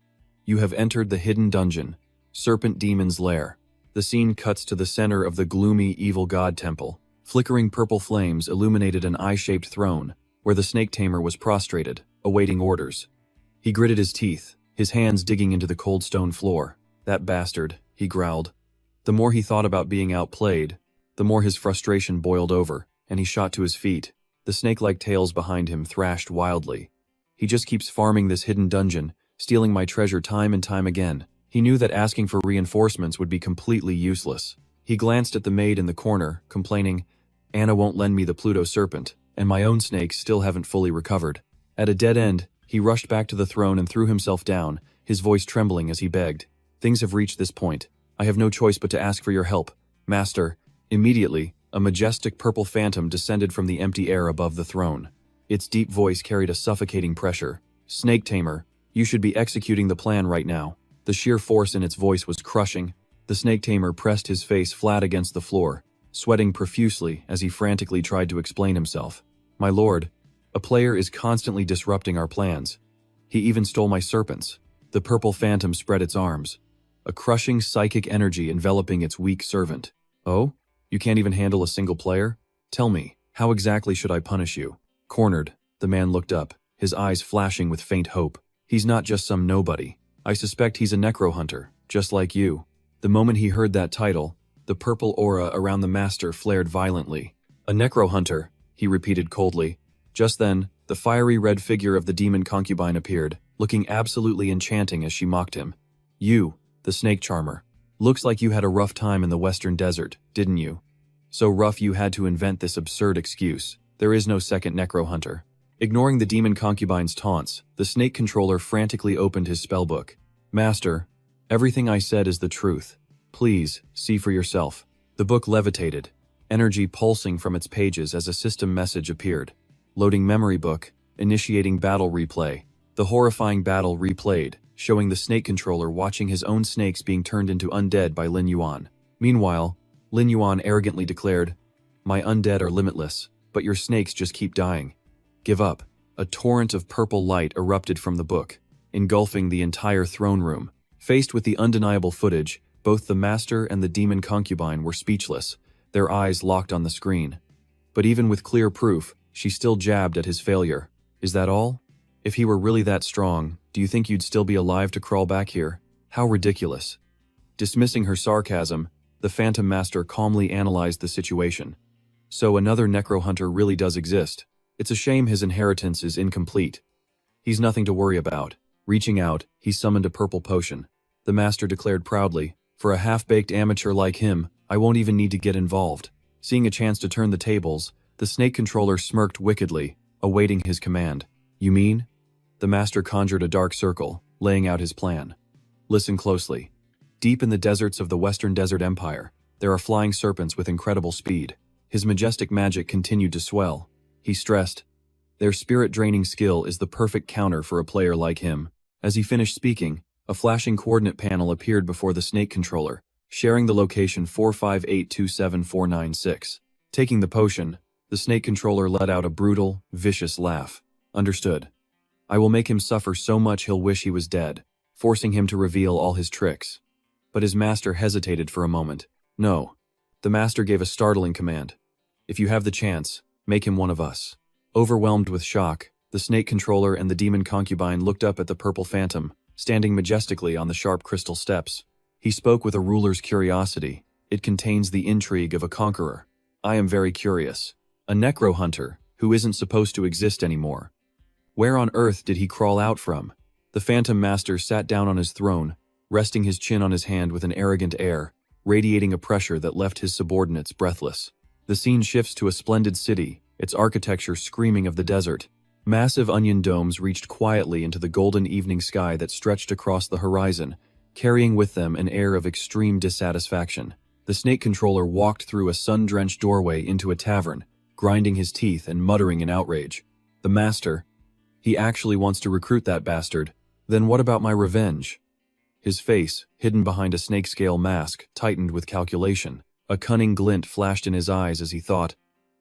Speaker 1: "You have entered the hidden dungeon, Serpent Demon's Lair." The scene cuts to the center of the gloomy, evil god temple. Flickering purple flames illuminated an eye-shaped throne, where the snake tamer was prostrated, awaiting orders. He gritted his teeth, his hands digging into the cold stone floor. "That bastard," he growled. The more he thought about being outplayed, the more his frustration boiled over, and he shot to his feet. The snake-like tails behind him thrashed wildly. "He just keeps farming this hidden dungeon, stealing my treasure time and time again." He knew that asking for reinforcements would be completely useless. He glanced at the maid in the corner, complaining, "Anna won't lend me the Pluto serpent, and my own snakes still haven't fully recovered." At a dead end, he rushed back to the throne and threw himself down, his voice trembling as he begged. "Things have reached this point. I have no choice but to ask for your help, Master." Immediately, a majestic purple phantom descended from the empty air above the throne. Its deep voice carried a suffocating pressure. "Snake Tamer, you should be executing the plan right now." The sheer force in its voice was crushing. The snake tamer pressed his face flat against the floor, sweating profusely as he frantically tried to explain himself. "My lord, a player is constantly disrupting our plans. He even stole my serpents." The purple phantom spread its arms, a crushing psychic energy enveloping its weak servant. "Oh? You can't even handle a single player? Tell me, how exactly should I punish you?" Cornered, the man looked up, his eyes flashing with faint hope. "He's not just some nobody. I suspect he's a necro hunter, just like you." The moment he heard that title, the purple aura around the master flared violently. "A necro hunter," he repeated coldly. Just then, the fiery red figure of the demon concubine appeared, looking absolutely enchanting as she mocked him. "You, the snake charmer. Looks like you had a rough time in the western desert, didn't you? So rough you had to invent this absurd excuse. There is no second necro hunter." Ignoring the demon concubine's taunts, the snake controller frantically opened his spellbook. "Master, everything I said is the truth. Please, see for yourself." The book levitated, energy pulsing from its pages as a system message appeared. "Loading memory book, initiating battle replay." The horrifying battle replayed, showing the snake controller watching his own snakes being turned into undead by Lin Yuan. Meanwhile, Lin Yuan arrogantly declared, "My undead are limitless, but your snakes just keep dying. Give up." A torrent of purple light erupted from the book, engulfing the entire throne room. Faced with the undeniable footage, both the master and the demon concubine were speechless, their eyes locked on the screen. But even with clear proof, she still jabbed at his failure. Is that all? If he were really that strong, do you think you'd still be alive to crawl back here? How ridiculous. Dismissing her sarcasm, the Phantom Master calmly analyzed the situation. So another necro-hunter really does exist. It's a shame his inheritance is incomplete. He's nothing to worry about. Reaching out, he summoned a purple potion. The master declared proudly, for a half-baked amateur like him, I won't even need to get involved. Seeing a chance to turn the tables, the snake controller smirked wickedly, awaiting his command. You mean? The master conjured a dark circle, laying out his plan. Listen closely. Deep in the deserts of the Western Desert Empire, there are flying serpents with incredible speed. His majestic magic continued to swell. He stressed, their spirit-draining skill is the perfect counter for a player like him. As he finished speaking, a flashing coordinate panel appeared before the snake controller, sharing the location 4582746. Taking the potion, the snake controller let out a brutal, vicious laugh. Understood. I will make him suffer so much he'll wish he was dead, forcing him to reveal all his tricks. But his master hesitated for a moment. No. The master gave a startling command. If you have the chance, make him one of us. Overwhelmed with shock, the snake controller and the demon concubine looked up at the purple phantom, standing majestically on the sharp crystal steps. He spoke with a ruler's curiosity. It contains the intrigue of a conqueror. I am very curious. A necro-hunter, who isn't supposed to exist anymore. Where on earth did he crawl out from? The Phantom Master sat down on his throne, resting his chin on his hand with an arrogant air, radiating a pressure that left his subordinates breathless. The scene shifts to a splendid city, its architecture screaming of the desert. Massive onion domes reached quietly into the golden evening sky that stretched across the horizon, carrying with them an air of extreme dissatisfaction. The snake controller walked through a sun-drenched doorway into a tavern, grinding his teeth and muttering in outrage. The master, he actually wants to recruit that bastard. Then what about my revenge? His face, hidden behind a snakescale mask, tightened with calculation. A cunning glint flashed in his eyes as he thought,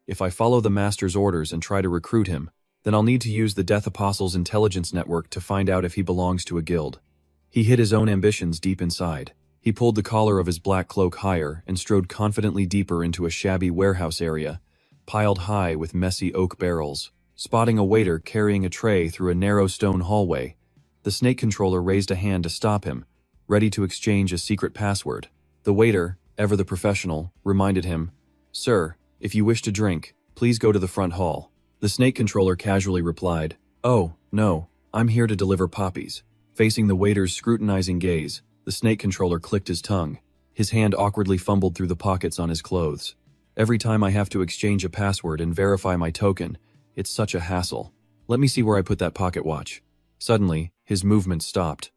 Speaker 1: if I follow the master's orders and try to recruit him, then I'll need to use the Death Apostle's intelligence network to find out if he belongs to a guild. He hid his own ambitions deep inside. He pulled the collar of his black cloak higher and strode confidently deeper into a shabby warehouse area, piled high with messy oak barrels. Spotting a waiter carrying a tray through a narrow stone hallway, the snake controller raised a hand to stop him, ready to exchange a secret password. The waiter, ever the professional, reminded him, Sir, if you wish to drink, please go to the front hall. The snake controller casually replied, Oh, no, I'm here to deliver poppies. Facing the waiter's scrutinizing gaze, the snake controller clicked his tongue. His hand awkwardly fumbled through the pockets on his clothes. Every time I have to exchange a password and verify my token, it's such a hassle. Let me see where I put that pocket watch. Suddenly, his movement stopped.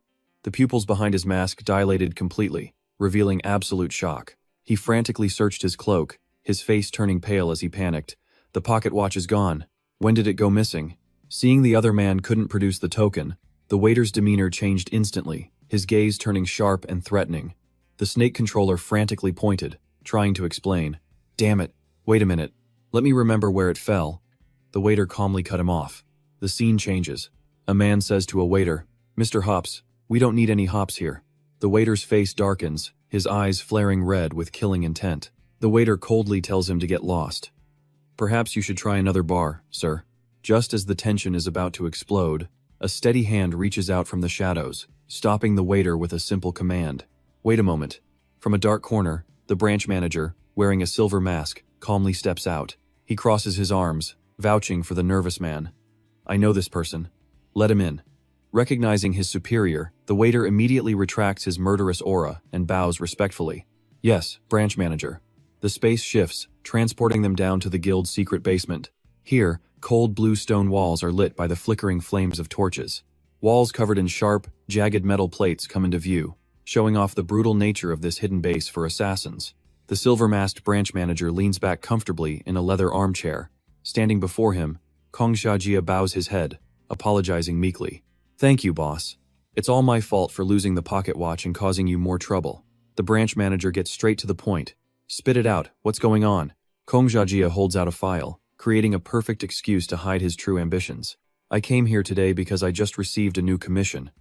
Speaker 1: The pupils behind his mask dilated completely, revealing absolute shock. He frantically searched his cloak, his face turning pale as he panicked. The pocket watch is gone. When did it go missing? Seeing the other man couldn't produce the token, the waiter's demeanor changed instantly, his gaze turning sharp and threatening. The snake controller frantically pointed, trying to explain. Damn it, wait a minute. Let me remember where it fell. The waiter calmly cut him off. The scene changes. A man says to a waiter, Mr. Hops, we don't need any hops here. The waiter's face darkens, his eyes flaring red with killing intent. The waiter coldly tells him to get lost. Perhaps you should try another bar, sir. Just as the tension is about to explode, a steady hand reaches out from the shadows, stopping the waiter with a simple command. Wait a moment. From a dark corner, the branch manager, wearing a silver mask, calmly steps out. He crosses his arms, vouching for the nervous man. I know this person. Let him in. Recognizing his superior, the waiter immediately retracts his murderous aura and bows respectfully. Yes, branch manager. The space shifts, transporting them down to the guild's secret basement. Here, cold blue stone walls are lit by the flickering flames of torches. Walls covered in sharp, jagged metal plates come into view, showing off the brutal nature of this hidden base for assassins. The silver-masked branch manager leans back comfortably in a leather armchair. Standing before him, Kong Xiajia bows his head, apologizing meekly. Thank you, boss. It's all my fault for losing the pocket watch and causing you more trouble. The branch manager gets straight to the point. Spit it out, what's going on? Kong Xiajia holds out a file, creating a perfect excuse to hide his true ambitions. I came here today because I just received a new commission.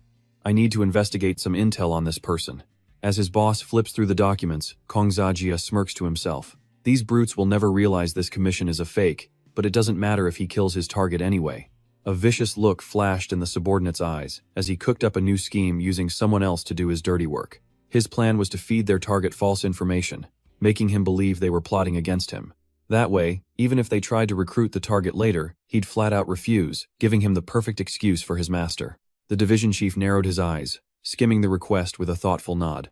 Speaker 1: I need to investigate some intel on this person. As his boss flips through the documents, Kong Xiajia smirks to himself. These brutes will never realize this commission is a fake, but it doesn't matter if he kills his target anyway. A vicious look flashed in the subordinate's eyes as he cooked up a new scheme using someone else to do his dirty work. His plan was to feed their target false information, making him believe they were plotting against him. That way, even if they tried to recruit the target later, he'd flat out refuse, giving him the perfect excuse for his master. The division chief narrowed his eyes, skimming the request with a thoughtful nod.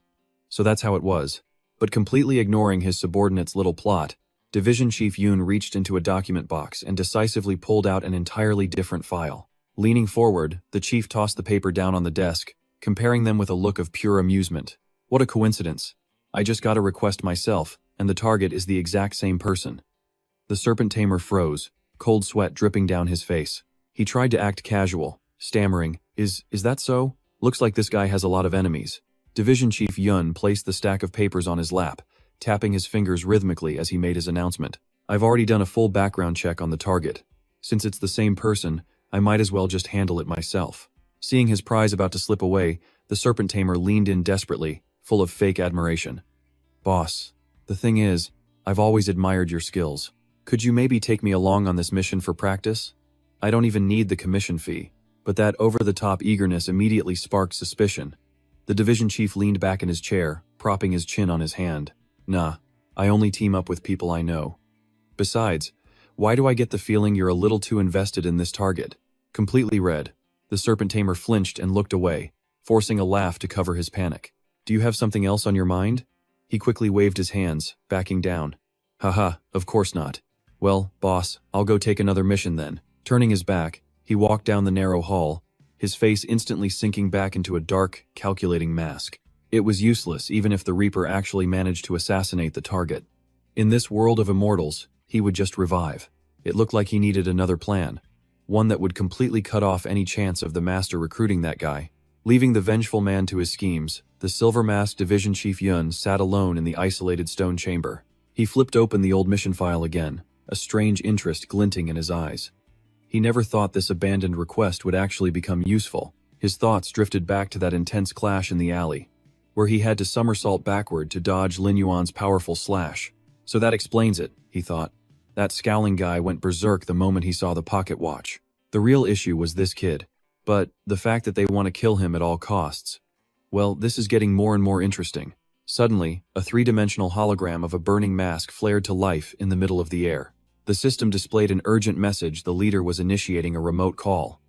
Speaker 1: So that's how it was. But completely ignoring his subordinate's little plot, Division Chief Yoon reached into a document box and decisively pulled out an entirely different file. Leaning forward, the chief tossed the paper down on the desk, comparing them with a look of pure amusement. What a coincidence. I just got a request myself, and the target is the exact same person. The serpent tamer froze, cold sweat dripping down his face. He tried to act casual, stammering, Is that so? Looks like this guy has a lot of enemies. Division Chief Yun placed the stack of papers on his lap, tapping his fingers rhythmically as he made his announcement. I've already done a full background check on the target. Since it's the same person, I might as well just handle it myself. Seeing his prize about to slip away, the serpent tamer leaned in desperately, full of fake admiration. Boss, the thing is, I've always admired your skills. Could you maybe take me along on this mission for practice? I don't even need the commission fee, but that over-the-top eagerness immediately sparked suspicion. The division chief leaned back in his chair, propping his chin on his hand. Nah, I only team up with people I know. Besides, why do I get the feeling you're a little too invested in this target? Completely red, the serpent tamer flinched and looked away, forcing a laugh to cover his panic. Do you have something else on your mind? He quickly waved his hands, backing down. Haha, of course not. Well, boss, I'll go take another mission then. Turning his back, he walked down the narrow hall, his face instantly sinking back into a dark, calculating mask. It was useless even if the Reaper actually managed to assassinate the target. In this world of immortals, he would just revive. It looked like he needed another plan, one that would completely cut off any chance of the master recruiting that guy. Leaving the vengeful man to his schemes, the silver-masked division chief Yun sat alone in the isolated stone chamber. He flipped open the old mission file again, a strange interest glinting in his eyes. He never thought this abandoned request would actually become useful. His thoughts drifted back to that intense clash in the alley, where he had to somersault backward to dodge Lin Yuan's powerful slash. So that explains it, he thought. That scowling guy went berserk the moment he saw the pocket watch. The real issue was this kid, but the fact that they want to kill him at all costs. Well, this is getting more and more interesting. Suddenly, a three-dimensional hologram of a burning mask flared to life in the middle of the air. The system displayed an urgent message the leader was initiating a remote call.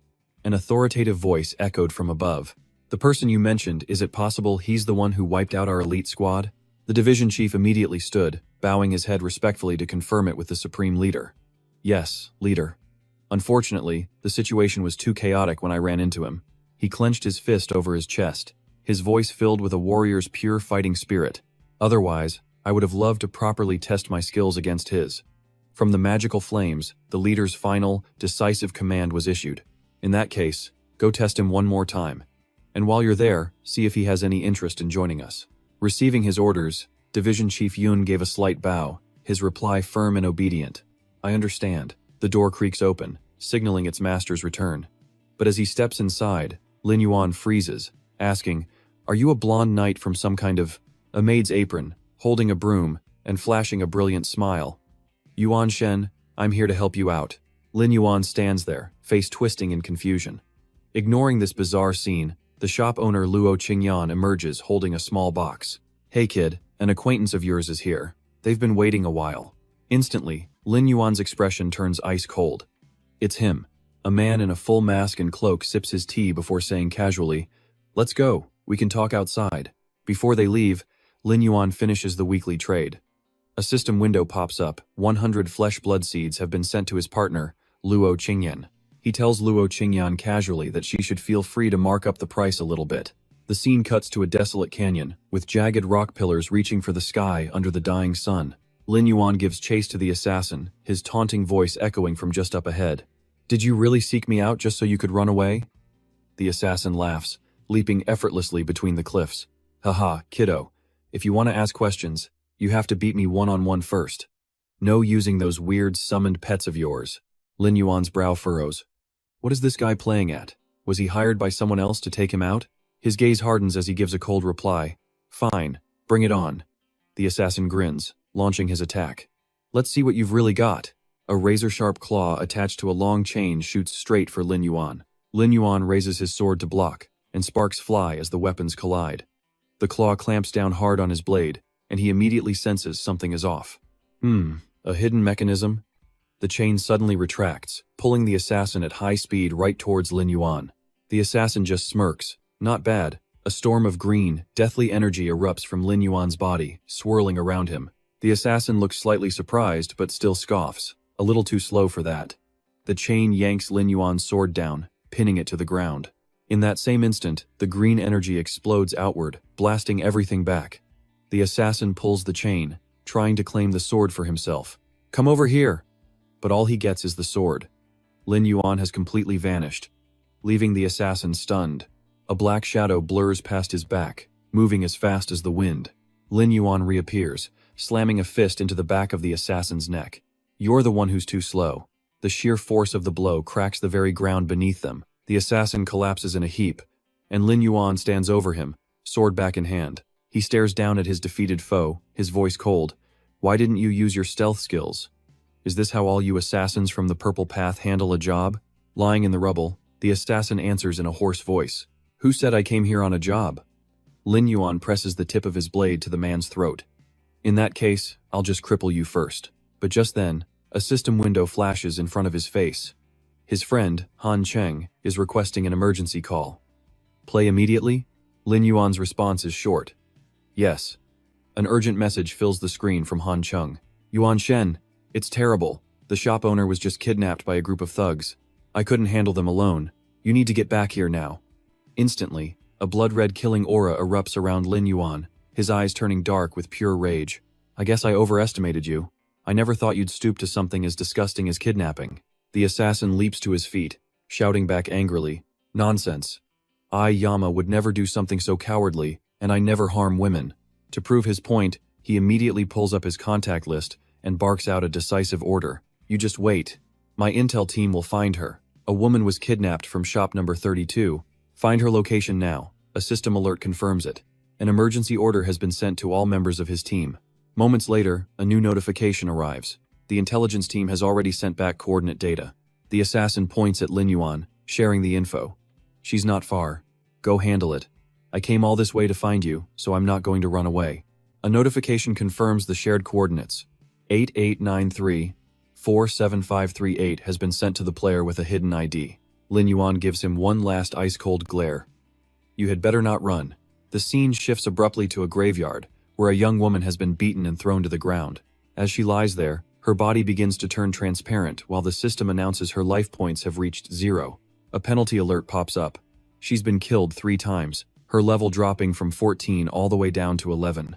Speaker 1: An authoritative voice echoed from above. The person you mentioned, is it possible he's the one who wiped out our elite squad? The division chief immediately stood, bowing his head respectfully to confirm it with the supreme leader. Yes, leader. Unfortunately, the situation was too chaotic when I ran into him. He clenched his fist over his chest, his voice filled with a warrior's pure fighting spirit. Otherwise, I would have loved to properly test my skills against his. From the magical flames, the leader's final, decisive command was issued. In that case, go test him one more time. And while you're there, see if he has any interest in joining us. Receiving his orders, Division Chief Yun gave a slight bow, his reply firm and obedient. I understand. The door creaks open, signaling its master's return. But as he steps inside, Lin Yuan freezes, asking, Are you a blonde knight from some kind of... A maid's apron, holding a broom, and flashing a brilliant smile. Yuan Shen, I'm here to help you out. Lin Yuan stands there, face twisting in confusion. Ignoring this bizarre scene, the shop owner Luo Qingyan emerges holding a small box. Hey kid, an acquaintance of yours is here. They've been waiting a while. Instantly, Lin Yuan's expression turns ice cold. It's him. A man in a full mask and cloak sips his tea before saying casually, Let's go, we can talk outside. Before they leave, Lin Yuan finishes the weekly trade. A system window pops up. 100 flesh blood seeds have been sent to his partner, Luo Qingyan. He tells Luo Qingyan casually that she should feel free to mark up the price a little bit. The scene cuts to a desolate canyon, with jagged rock pillars reaching for the sky under the dying sun. Lin Yuan gives chase to the assassin, his taunting voice echoing from just up ahead. Did you really seek me out just so you could run away? The assassin laughs, leaping effortlessly between the cliffs. Haha, kiddo. If you want to ask questions, you have to beat me one-on-one first. No using those weird summoned pets of yours. Lin Yuan's brow furrows. What is this guy playing at? Was he hired by someone else to take him out? His gaze hardens as he gives a cold reply. Fine, bring it on. The assassin grins, launching his attack. Let's see what you've really got. A razor-sharp claw attached to a long chain shoots straight for Lin Yuan. Lin Yuan raises his sword to block, and sparks fly as the weapons collide. The claw clamps down hard on his blade, and he immediately senses something is off. A hidden mechanism? The chain suddenly retracts, pulling the assassin at high speed right towards Lin Yuan. The assassin just smirks. Not bad. A storm of green, deathly energy erupts from Lin Yuan's body, swirling around him. The assassin looks slightly surprised, but still scoffs. A little too slow for that. The chain yanks Lin Yuan's sword down, pinning it to the ground. In that same instant, the green energy explodes outward, blasting everything back. The assassin pulls the chain, trying to claim the sword for himself. Come over here! But all he gets is the sword. Lin Yuan has completely vanished, leaving the assassin stunned. A black shadow blurs past his back, moving as fast as the wind. Lin Yuan reappears, slamming a fist into the back of the assassin's neck. You're the one who's too slow. The sheer force of the blow cracks the very ground beneath them. The assassin collapses in a heap, and Lin Yuan stands over him, sword back in hand. He stares down at his defeated foe, his voice cold. Why didn't you use your stealth skills? Is this how all you assassins from the Purple Path handle a job? Lying in the rubble, the assassin answers in a hoarse voice. Who said I came here on a job? Lin Yuan presses the tip of his blade to the man's throat. In that case, I'll just cripple you first. But just then, a system window flashes in front of his face. His friend, Han Cheng, is requesting an emergency call. Play immediately? Lin Yuan's response is short. Yes. An urgent message fills the screen from Han Cheng. Yuan Shen, it's terrible. The shop owner was just kidnapped by a group of thugs. I couldn't handle them alone. You need to get back here now. Instantly, a blood-red killing aura erupts around Lin Yuan, his eyes turning dark with pure rage. I guess I overestimated you. I never thought you'd stoop to something as disgusting as kidnapping. The assassin leaps to his feet, shouting back angrily. Nonsense. I, Yama, would never do something so cowardly, and I never harm women. To prove his point, he immediately pulls up his contact list and barks out a decisive order. You just wait. My intel team will find her. A woman was kidnapped from shop number 32. Find her location now. A system alert confirms it. An emergency order has been sent to all members of his team. Moments later, a new notification arrives. The intelligence team has already sent back coordinate data. The assassin points at Lin Yuan, sharing the info. She's not far. Go handle it. I came all this way to find you, so I'm not going to run away. A notification confirms the shared coordinates. 8893-47538 has been sent to the player with a hidden ID. Lin Yuan gives him one last ice-cold glare. You had better not run. The scene shifts abruptly to a graveyard, where a young woman has been beaten and thrown to the ground. As she lies there, her body begins to turn transparent while the system announces her life points have reached 0. A penalty alert pops up. She's been killed 3 times, her level dropping from 14 all the way down to 11.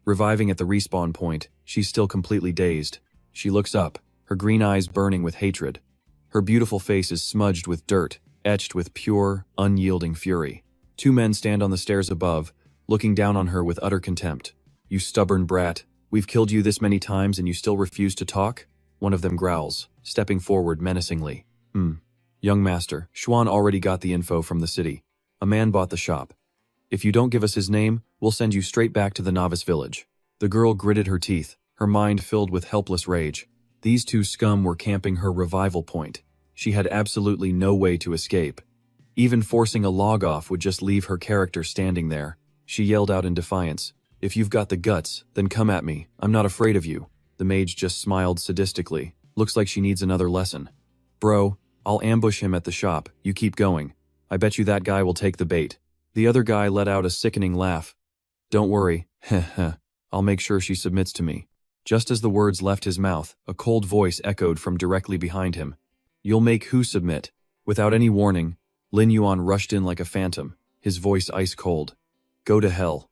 Speaker 1: Reviving at the respawn point, she's still completely dazed. She looks up, her green eyes burning with hatred. Her beautiful face is smudged with dirt, etched with pure, unyielding fury. 2 men stand on the stairs above, looking down on her with utter contempt. You stubborn brat, we've killed you this many times and you still refuse to talk? One of them growls, stepping forward menacingly. Young master, Xuan already got the info from the city. A man bought the shop. If you don't give us his name, we'll send you straight back to the novice village. The girl gritted her teeth, her mind filled with helpless rage. These 2 scum were camping her revival point. She had absolutely no way to escape. Even forcing a log off would just leave her character standing there. She yelled out in defiance. If you've got the guts, then come at me. I'm not afraid of you. The mage just smiled sadistically. Looks like she needs another lesson. Bro, I'll ambush him at the shop. You keep going. I bet you that guy will take the bait. The other guy let out a sickening laugh. Don't worry. Heh. I'll make sure she submits to me. Just as the words left his mouth, a cold voice echoed from directly behind him. You'll make who submit? Without any warning, Lin Yuan rushed in like a phantom, his voice ice cold. Go to hell.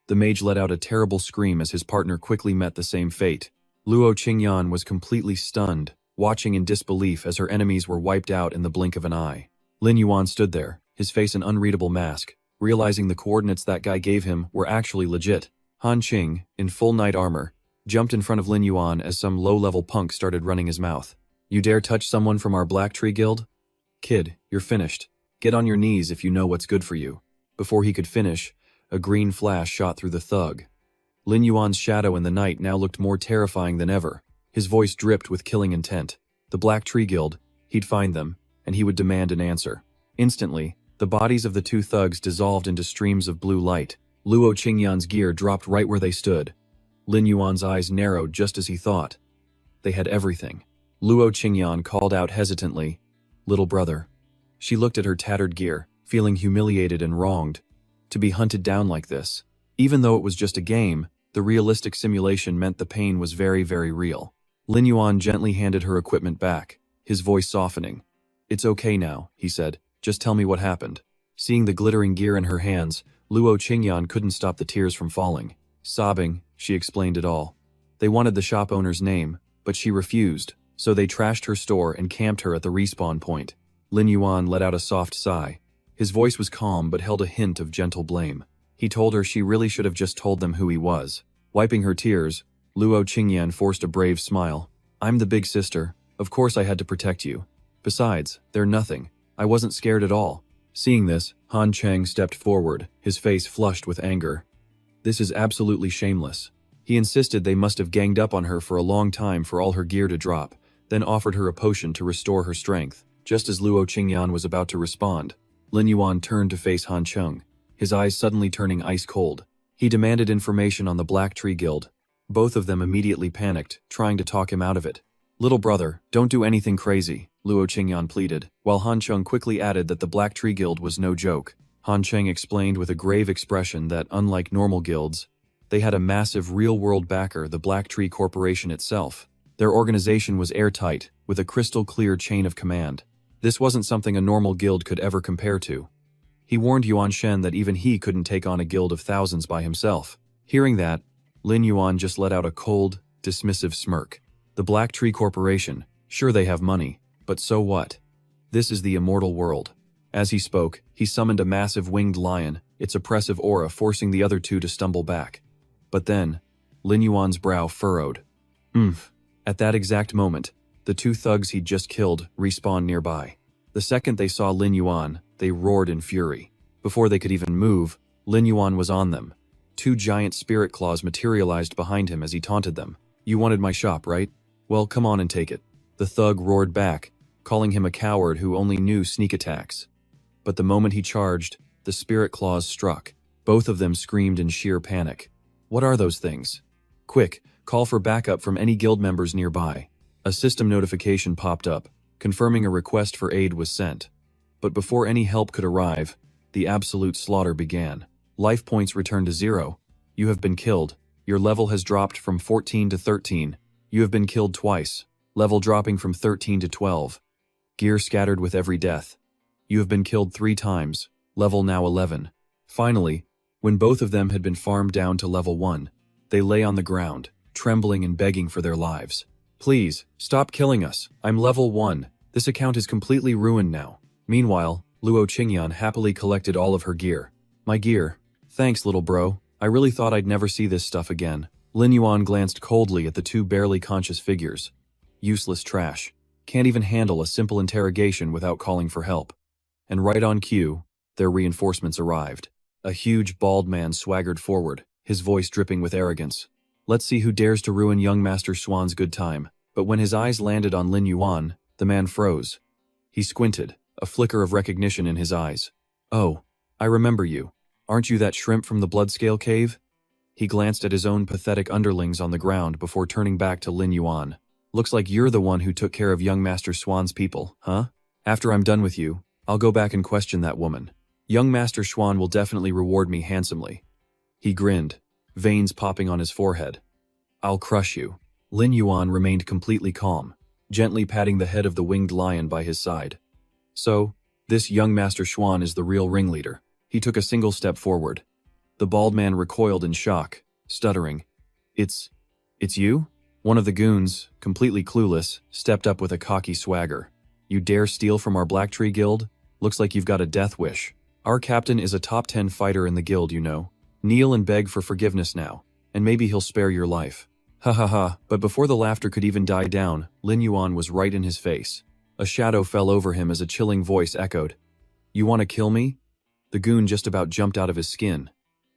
Speaker 1: The mage let out a terrible scream as his partner quickly met the same fate. Luo Qingyan was completely stunned, watching in disbelief as her enemies were wiped out in the blink of an eye. Lin Yuan stood there, his face an unreadable mask, realizing the coordinates that guy gave him were actually legit. Han Qing, in full knight armor, jumped in front of Lin Yuan as some low-level punk started running his mouth. You dare touch someone from our Black Tree Guild? Kid, you're finished. Get on your knees if you know what's good for you. Before he could finish, a green flash shot through the thug. Lin Yuan's shadow in the night now looked more terrifying than ever. His voice dripped with killing intent. The Black Tree Guild, he'd find them, and he would demand an answer. Instantly, the bodies of the two thugs dissolved into streams of blue light. Luo Qingyan's gear dropped right where they stood. Lin Yuan's eyes narrowed just as he thought. They had everything. Luo Qingyan called out hesitantly, "Little brother." She looked at her tattered gear, feeling humiliated and wronged. To be hunted down like this. Even though it was just a game, the realistic simulation meant the pain was very, very real. Lin Yuan gently handed her equipment back, his voice softening. "It's okay now," he said. "Just tell me what happened." Seeing the glittering gear in her hands, Luo Qingyan couldn't stop the tears from falling. Sobbing, she explained it all. They wanted the shop owner's name, but she refused, so they trashed her store and camped her at the respawn point. Lin Yuan let out a soft sigh. His voice was calm but held a hint of gentle blame. He told her she really should have just told them who he was. Wiping her tears, Luo Qingyan forced a brave smile. "I'm the big sister. Of course I had to protect you. Besides, they're nothing. I wasn't scared at all." Seeing this, Han Cheng stepped forward, his face flushed with anger. "This is absolutely shameless." He insisted they must have ganged up on her for a long time for all her gear to drop, then offered her a potion to restore her strength. Just as Luo Qingyan was about to respond, Lin Yuan turned to face Han Cheng, his eyes suddenly turning ice cold. He demanded information on the Black Tree Guild. Both of them immediately panicked, trying to talk him out of it. "Little brother, don't do anything crazy," Luo Qingyan pleaded, while Han Cheng quickly added that the Black Tree Guild was no joke. Han Cheng explained with a grave expression that, unlike normal guilds, they had a massive real-world backer, the Black Tree Corporation itself. Their organization was airtight, with a crystal-clear chain of command. This wasn't something a normal guild could ever compare to. He warned Yuan Shen that even he couldn't take on a guild of thousands by himself. Hearing that, Lin Yuan just let out a cold, dismissive smirk. The Black Tree Corporation, sure they have money, but so what? This is the immortal world. As he spoke, he summoned a massive winged lion, its oppressive aura forcing the other two to stumble back. But then, Lin Yuan's brow furrowed. At that exact moment, the two thugs he'd just killed respawned nearby. The second they saw Lin Yuan, they roared in fury. Before they could even move, Lin Yuan was on them. Two giant spirit claws materialized behind him as he taunted them. "You wanted my shop, right? Well, come on and take it." The thug roared back, calling him a coward who only knew sneak attacks. But the moment he charged, the spirit claws struck. Both of them screamed in sheer panic. "What are those things? Quick, call for backup from any guild members nearby." A system notification popped up, confirming a request for aid was sent. But before any help could arrive, the absolute slaughter began. Life points returned to 0. "You have been killed. Your level has dropped from 14 to 13. You have been killed twice. Level dropping from 13 to 12. Gear scattered with every death. You have been killed 3 times. Level now 11. Finally, when both of them had been farmed down to level 1, they lay on the ground, trembling and begging for their lives. "Please, stop killing us. I'm level 1. This account is completely ruined now." Meanwhile, Luo Qingyan happily collected all of her gear. "My gear. Thanks, little bro. I really thought I'd never see this stuff again." Lin Yuan glanced coldly at the two barely conscious figures. Useless trash. Can't even handle a simple interrogation without calling for help. And right on cue, their reinforcements arrived. A huge, bald man swaggered forward, his voice dripping with arrogance. "Let's see who dares to ruin young Master Swan's good time." But when his eyes landed on Lin Yuan, the man froze. He squinted, a flicker of recognition in his eyes. "Oh, I remember you. Aren't you that shrimp from the Bloodscale Cave?" He glanced at his own pathetic underlings on the ground before turning back to Lin Yuan. "Looks like you're the one who took care of young Master Swan's people, huh? After I'm done with you, I'll go back and question that woman. Young Master Swan will definitely reward me handsomely." He grinned, veins popping on his forehead. "I'll crush you." Lin Yuan remained completely calm, gently patting the head of the winged lion by his side. "So, this young Master Swan is the real ringleader." He took a single step forward. The bald man recoiled in shock, stuttering. It's you?" One of the goons, completely clueless, stepped up with a cocky swagger. "You dare steal from our Black Tree Guild? Looks like you've got a death wish. Our captain is a top 10 fighter in the guild, you know. Kneel and beg for forgiveness now, and maybe he'll spare your life." Ha ha ha, but before the laughter could even die down, Lin Yuan was right in his face. A shadow fell over him as a chilling voice echoed. "You want to kill me?" The goon just about jumped out of his skin.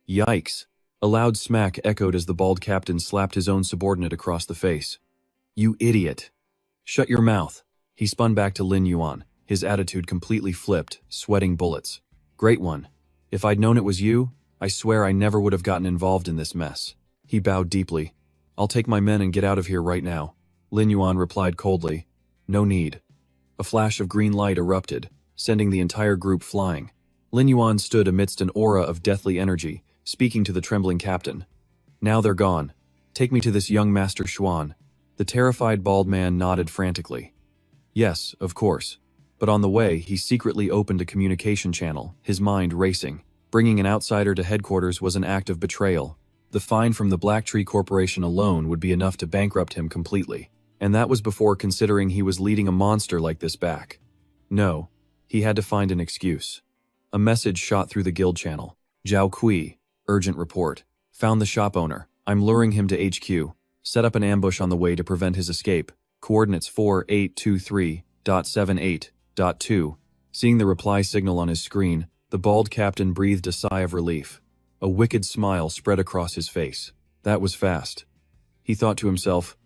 Speaker 1: Yikes! A loud smack echoed as the bald captain slapped his own subordinate across the face. You idiot. Shut your mouth. He spun back to Lin Yuan, his attitude completely flipped, sweating bullets. Great one. If I'd known it was you, I swear I never would have gotten involved in this mess. He bowed deeply. I'll take my men and get out of here right now. Lin Yuan replied coldly. No need. A flash of green light erupted, sending the entire group flying. Lin Yuan stood amidst an aura of deathly energy, speaking to the trembling captain. Now they're gone. Take me to this young Master Xuan. The terrified bald man nodded frantically. Yes, of course. But on the way, he secretly opened a communication channel, his mind racing. Bringing an outsider to headquarters was an act of betrayal. The fine from the Black Tree Corporation alone would be enough to bankrupt him completely. And that was before considering he was leading a monster like this back. No, he had to find an excuse. A message shot through the guild channel. Zhao Kui, urgent report. Found the shop owner. I'm luring him to HQ. Set up an ambush on the way to prevent his escape. Coordinates 4823.78.2. Seeing the reply signal on his screen, the bald captain breathed a sigh of relief. A wicked smile spread across his face. That was fast. He thought to himself,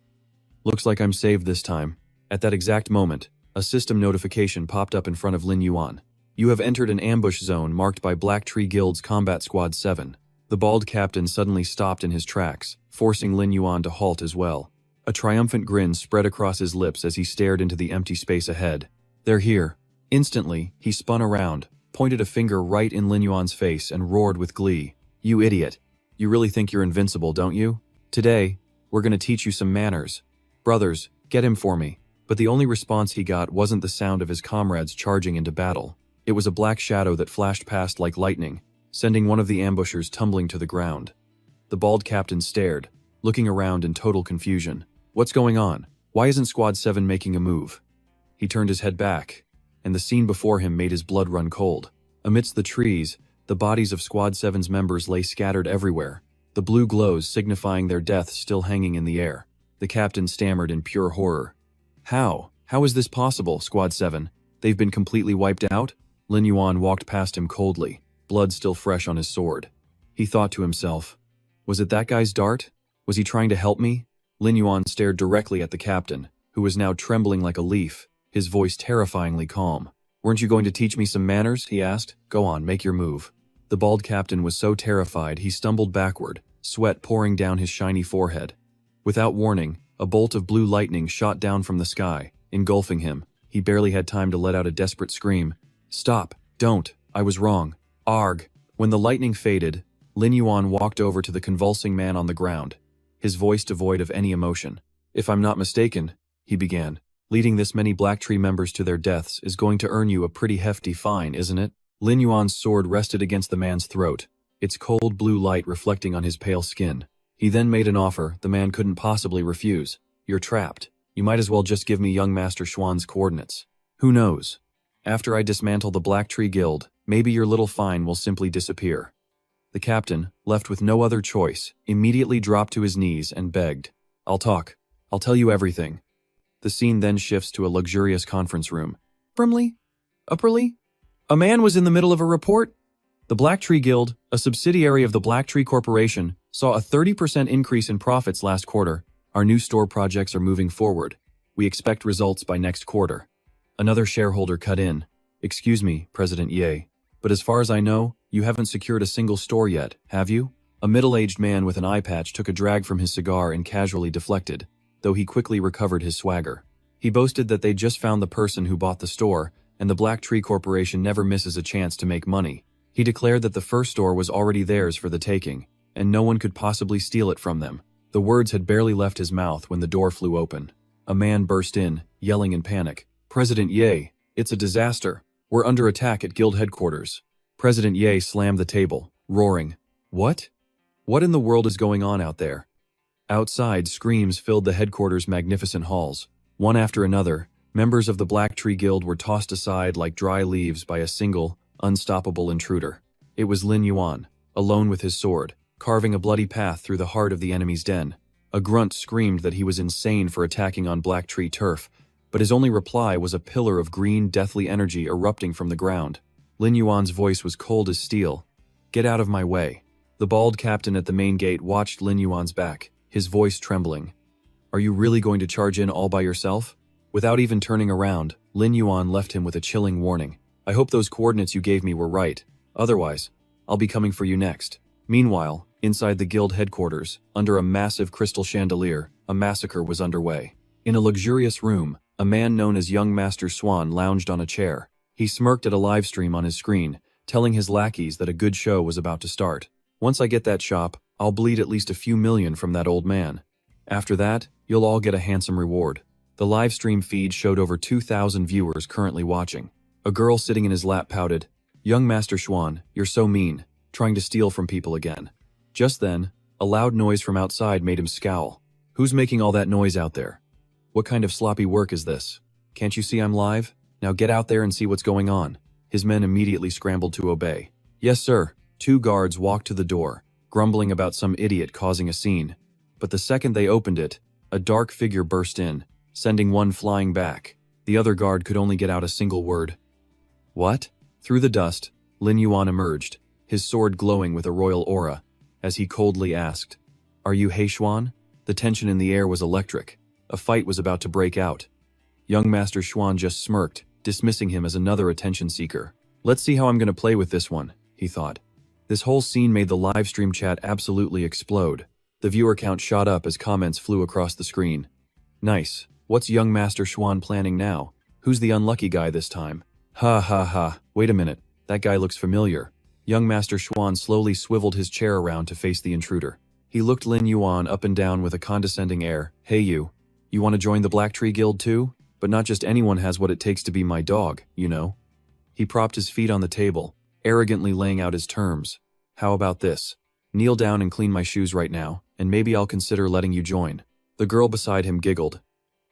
Speaker 1: looks like I'm saved this time. At that exact moment, a system notification popped up in front of Lin Yuan. You have entered an ambush zone marked by Black Tree Guild's Combat Squad 7. The bald captain suddenly stopped in his tracks, forcing Lin Yuan to halt as well. A triumphant grin spread across his lips as he stared into the empty space ahead. They're here. Instantly, he spun around, pointed a finger right in Lin Yuan's face and roared with glee. You idiot. You really think you're invincible, don't you? Today, we're gonna teach you some manners. Brothers, get him for me. But the only response he got wasn't the sound of his comrades charging into battle. It was a black shadow that flashed past like lightning, sending one of the ambushers tumbling to the ground. The bald captain stared, looking around in total confusion. What's going on? Why isn't Squad 7 making a move? He turned his head back, and the scene before him made his blood run cold. Amidst the trees, the bodies of Squad 7's members lay scattered everywhere, the blue glows signifying their deaths still hanging in the air. The captain stammered in pure horror. How? How is this possible, Squad 7? They've been completely wiped out? Lin Yuan walked past him coldly, blood still fresh on his sword. He thought to himself, was it that guy's dart? Was he trying to help me? Lin Yuan stared directly at the captain, who was now trembling like a leaf, his voice terrifyingly calm. Weren't you going to teach me some manners? He asked. Go on, make your move. The bald captain was so terrified he stumbled backward, sweat pouring down his shiny forehead. Without warning, a bolt of blue lightning shot down from the sky, engulfing him. He barely had time to let out a desperate scream. Stop! Don't! I was wrong. Arg! When the lightning faded, Lin Yuan walked over to the convulsing man on the ground, his voice devoid of any emotion. If I'm not mistaken, he began, leading this many Black Tree members to their deaths is going to earn you a pretty hefty fine, isn't it? Lin Yuan's sword rested against the man's throat, its cold blue light reflecting on his pale skin. He then made an offer the man couldn't possibly refuse. You're trapped. You might as well just give me young Master Xuan's coordinates. Who knows? After I dismantle the Black Tree Guild, maybe your little fine will simply disappear. The captain, left with no other choice, immediately dropped to his knees and begged. I'll talk. I'll tell you everything. The scene then shifts to a luxurious conference room. Upperly? A man was in the middle of a report. The Black Tree Guild, a subsidiary of the Black Tree Corporation, saw a 30% increase in profits last quarter. Our new store projects are moving forward. We expect results by next quarter. Another shareholder cut in. Excuse me, President Ye, but as far as I know, you haven't secured a single store yet, have you? A middle-aged man with an eye patch took a drag from his cigar and casually deflected, though he quickly recovered his swagger. He boasted that they just found the person who bought the store, and the Black Tree Corporation never misses a chance to make money. He declared that the first store was already theirs for the taking, and no one could possibly steal it from them. The words had barely left his mouth when the door flew open. A man burst in, yelling in panic. President Ye, it's a disaster. We're under attack at guild headquarters. President Ye slammed the table, roaring. What? What in the world is going on out there? Outside, screams filled the headquarters' magnificent halls. One after another, members of the Black Tree Guild were tossed aside like dry leaves by a single, unstoppable intruder. It was Lin Yuan, alone with his sword, carving a bloody path through the heart of the enemy's den. A grunt screamed that he was insane for attacking on Black Tree turf, but his only reply was a pillar of green, deathly energy erupting from the ground. Lin Yuan's voice was cold as steel. Get out of my way. The bald captain at the main gate watched Lin Yuan's back, his voice trembling. Are you really going to charge in all by yourself? Without even turning around, Lin Yuan left him with a chilling warning. I hope those coordinates you gave me were right. Otherwise, I'll be coming for you next. Meanwhile, inside the guild headquarters, under a massive crystal chandelier, a massacre was underway. In a luxurious room, a man known as Young Master Swan lounged on a chair. He smirked at a live stream on his screen, telling his lackeys that a good show was about to start. Once I get that shop, I'll bleed at least a few million from that old man. After that, you'll all get a handsome reward. The live stream feed showed over 2,000 viewers currently watching. A girl sitting in his lap pouted, "Young Master Swan, you're so mean, trying to steal from people again." Just then, a loud noise from outside made him scowl. Who's making all that noise out there? What kind of sloppy work is this? Can't you see I'm live? Now get out there and see what's going on. His men immediately scrambled to obey. Yes, sir. 2 guards walked to the door, grumbling about some idiot causing a scene. But the second they opened it, a dark figure burst in, sending one flying back. The other guard could only get out a single word. What? Through the dust, Lin Yuan emerged, his sword glowing with a royal aura, as he coldly asked, "Are you He Xuan?" The tension in the air was electric. A fight was about to break out. Young Master Xuan just smirked, dismissing him as another attention seeker. Let's see how I'm going to play with this one, he thought. This whole scene made the live stream chat absolutely explode. The viewer count shot up as comments flew across the screen. Nice. What's Young Master Xuan planning now? Who's the unlucky guy this time? Ha ha ha. Wait a minute. That guy looks familiar. Young Master Xuan slowly swiveled his chair around to face the intruder. He looked Lin Yuan up and down with a condescending air. Hey you want to join the Black Tree Guild too? But not just anyone has what it takes to be my dog, you know? He propped his feet on the table, arrogantly laying out his terms. How about this? Kneel down and clean my shoes right now, and maybe I'll consider letting you join. The girl beside him giggled.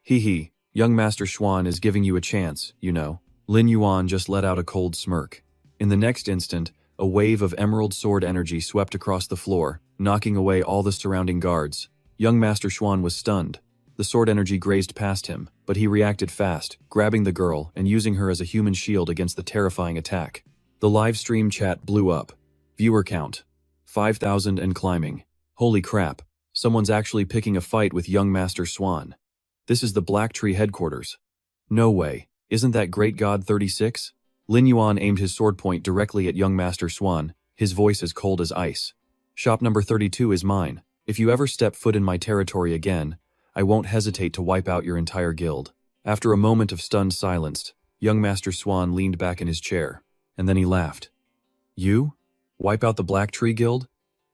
Speaker 1: Hee, Young Master Xuan is giving you a chance, you know. Lin Yuan just let out a cold smirk. In the next instant, a wave of emerald sword energy swept across the floor, knocking away all the surrounding guards. Young Master Xuan was stunned. The sword energy grazed past him, but he reacted fast, grabbing the girl and using her as a human shield against the terrifying attack. The live stream chat blew up. Viewer count 5,000 and climbing. Holy crap, someone's actually picking a fight with Young Master Swan. This is the Black Tree headquarters. No way, isn't that Great God 36? Lin Yuan aimed his sword point directly at Young Master Swan, his voice as cold as ice. Shop number 32 is mine. If you ever step foot in my territory again, I won't hesitate to wipe out your entire guild. After a moment of stunned silence, Young Master Swan leaned back in his chair, and then he laughed. You? Wipe out the Black Tree Guild?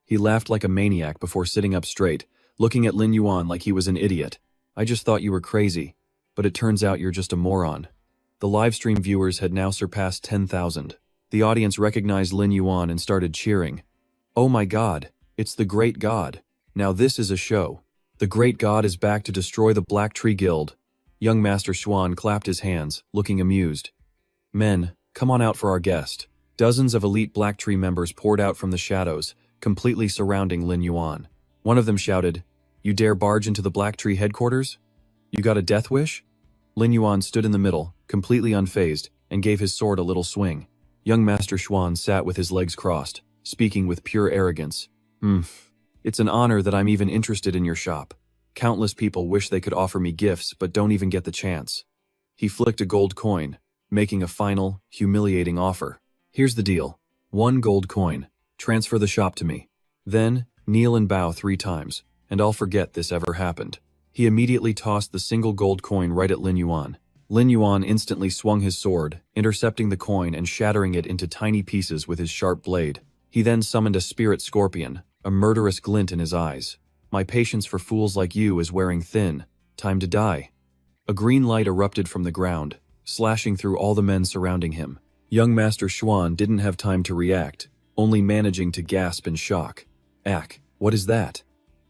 Speaker 1: He laughed like a maniac before sitting up straight, looking at Lin Yuan like he was an idiot. I just thought you were crazy, but it turns out you're just a moron. The livestream viewers had now surpassed 10,000. The audience recognized Lin Yuan and started cheering. Oh my god, it's the Great God. Now this is a show. The Great God is back to destroy the Black Tree Guild. Young Master Swan clapped his hands, looking amused. Men, come on out for our guest. Dozens of elite Black Tree members poured out from the shadows, completely surrounding Lin Yuan. One of them shouted, "You dare barge into the Black Tree headquarters? You got a death wish?" Lin Yuan stood in the middle, completely unfazed, and gave his sword a little swing. Young Master Xuan sat with his legs crossed, speaking with pure arrogance. It's an honor that I'm even interested in your shop. Countless people wish they could offer me gifts but don't even get the chance. He flicked a gold coin, making a final, humiliating offer. Here's the deal. 1 gold coin. Transfer the shop to me. Then, kneel and bow 3 times, and I'll forget this ever happened. He immediately tossed the single gold coin right at Lin Yuan. Lin Yuan instantly swung his sword, intercepting the coin and shattering it into tiny pieces with his sharp blade. He then summoned a spirit scorpion, a murderous glint in his eyes. My patience for fools like you is wearing thin. Time to die. A green light erupted from the ground, slashing through all the men surrounding him. Young Master Xuan didn't have time to react, only managing to gasp in shock. Ack, what is that?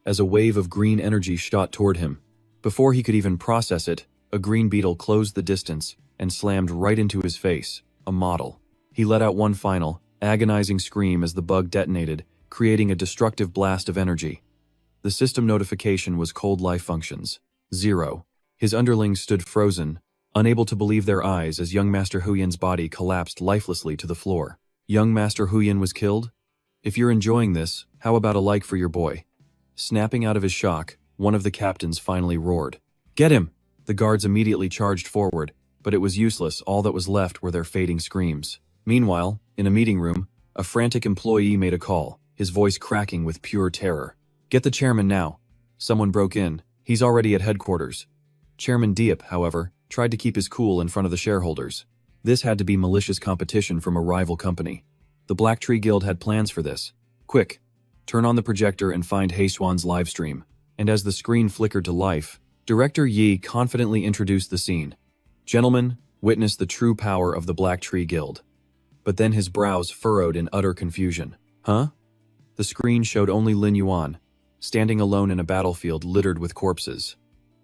Speaker 1: As a wave of green energy shot toward him. Before he could even process it, a green beetle closed the distance and slammed right into his face, a model. He let out one final, agonizing scream as the bug detonated, creating a destructive blast of energy. The system notification was cold life functions. 0. His underlings stood frozen, unable to believe their eyes as young Master Huyan's body collapsed lifelessly to the floor. Young Master Huyan was killed? If you're enjoying this, how about a like for your boy? Snapping out of his shock, one of the captains finally roared. "Get him!" The guards immediately charged forward, but it was useless. All that was left were their fading screams. Meanwhile, in a meeting room, a frantic employee made a call, his voice cracking with pure terror. "Get the chairman now." Someone broke in. "He's already at headquarters." Chairman Diep, however, tried to keep his cool in front of the shareholders. This had to be malicious competition from a rival company. The Black Tree Guild had plans for this. "Quick, turn on the projector and find Haeswan's live stream." And as the screen flickered to life, Director Yi confidently introduced the scene. "Gentlemen, witness the true power of the Black Tree Guild." But then his brows furrowed in utter confusion. Huh? The screen showed only Lin Yuan, standing alone in a battlefield littered with corpses.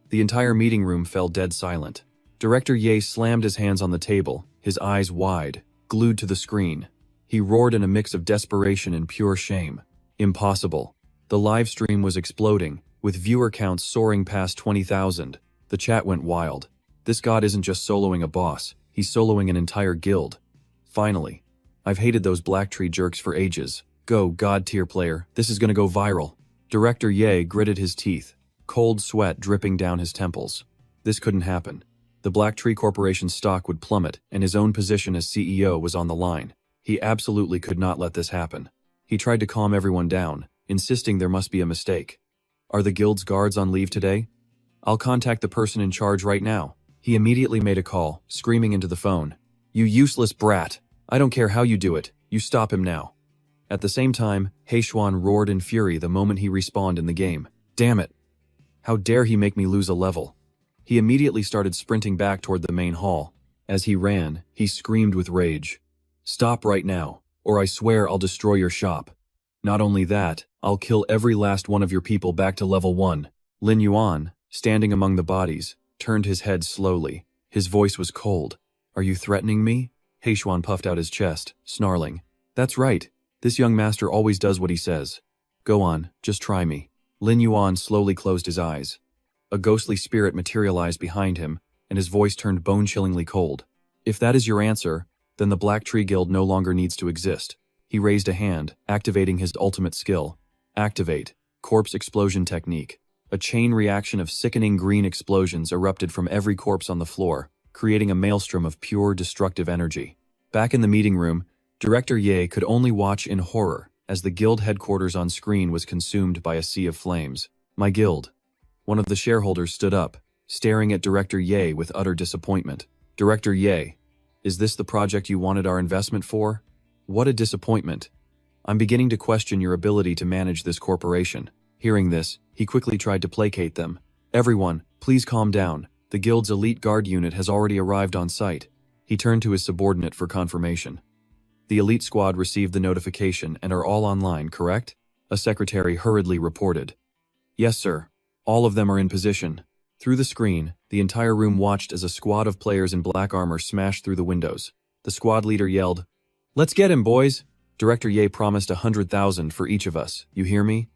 Speaker 1: The entire meeting room fell dead silent. Director Ye slammed his hands on the table, his eyes wide, glued to the screen. He roared in a mix of desperation and pure shame. Impossible. The live stream was exploding, with viewer counts soaring past 20,000. The chat went wild. This god isn't just soloing a boss, he's soloing an entire guild. Finally. I've hated those Black Tree jerks for ages. Go, god tier player, this is gonna go viral. Director Ye gritted his teeth, cold sweat dripping down his temples. This couldn't happen. The Black Tree Corporation's stock would plummet, and his own position as CEO was on the line. He absolutely could not let this happen. He tried to calm everyone down, insisting there must be a mistake. "Are the guild's guards on leave today? I'll contact the person in charge right now." He immediately made a call, screaming into the phone. "You useless brat! I don't care how you do it, you stop him now." At the same time, Haeswan roared in fury the moment he respawned in the game. "Damn it! How dare he make me lose a level?" He immediately started sprinting back toward the main hall. As he ran, he screamed with rage. "Stop right now, or I swear I'll destroy your shop. Not only that, I'll kill every last one of your people back to level 1. Lin Yuan, standing among the bodies, turned his head slowly. His voice was cold. "Are you threatening me?" Haeswan puffed out his chest, snarling. "That's right. This young master always does what he says. Go on, just try me." Lin Yuan slowly closed his eyes. A ghostly spirit materialized behind him, and his voice turned bone-chillingly cold. "If that is your answer, then the Black Tree Guild no longer needs to exist." He raised a hand, activating his ultimate skill. Activate. Corpse explosion technique. A chain reaction of sickening green explosions erupted from every corpse on the floor, creating a maelstrom of pure destructive energy. Back in the meeting room, Director Ye could only watch in horror as the guild headquarters on screen was consumed by a sea of flames. "My guild." One of the shareholders stood up, staring at Director Ye with utter disappointment. "Director Ye, is this the project you wanted our investment for? What a disappointment. I'm beginning to question your ability to manage this corporation." Hearing this, he quickly tried to placate them. "Everyone, please calm down. The guild's elite guard unit has already arrived on site." He turned to his subordinate for confirmation. "The elite squad received the notification and are all online, correct?" A secretary hurriedly reported. "Yes, sir. All of them are in position." Through the screen, the entire room watched as a squad of players in black armor smashed through the windows. The squad leader yelled, "Let's get him, boys!" Director Ye promised 100,000 for each of us, you hear me?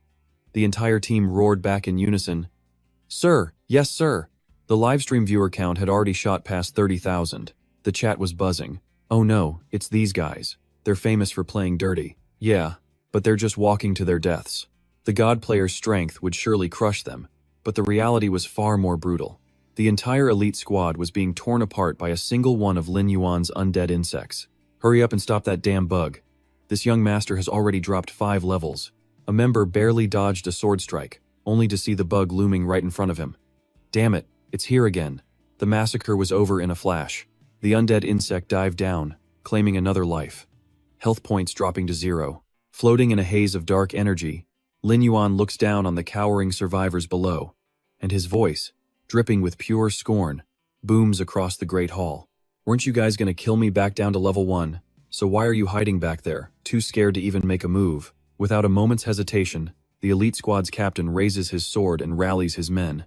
Speaker 1: The entire team roared back in unison, "Sir, yes sir." The livestream viewer count had already shot past 30,000. The chat was buzzing. "Oh no, it's these guys. They're famous for playing dirty." "Yeah, but they're just walking to their deaths." The god player's strength would surely crush them, but the reality was far more brutal. The entire elite squad was being torn apart by a single one of Lin Yuan's undead insects. "Hurry up and stop that damn bug. This young master has already dropped 5 levels." A member barely dodged a sword strike, only to see the bug looming right in front of him. "Damn it, it's here again." The massacre was over in a flash. The undead insect dived down, claiming another life. Health points dropping to 0. Floating in a haze of dark energy, Lin Yuan looks down on the cowering survivors below, and his voice, dripping with pure scorn, booms across the great hall. "Weren't you guys gonna kill me back down to level 1? So why are you hiding back there, too scared to even make a move?" Without a moment's hesitation, the elite squad's captain raises his sword and rallies his men.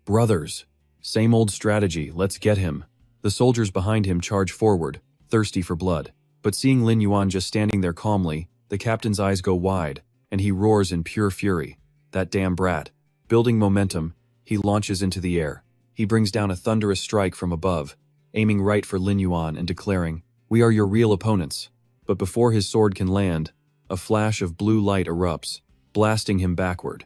Speaker 1: "Brothers, same old strategy, let's get him." The soldiers behind him charge forward, thirsty for blood. But seeing Lin Yuan just standing there calmly, the captain's eyes go wide, and he roars in pure fury. "That damn brat." Building momentum, he launches into the air. He brings down a thunderous strike from above, aiming right for Lin Yuan and declaring, "We are your real opponents." But before his sword can land, a flash of blue light erupts, blasting him backward.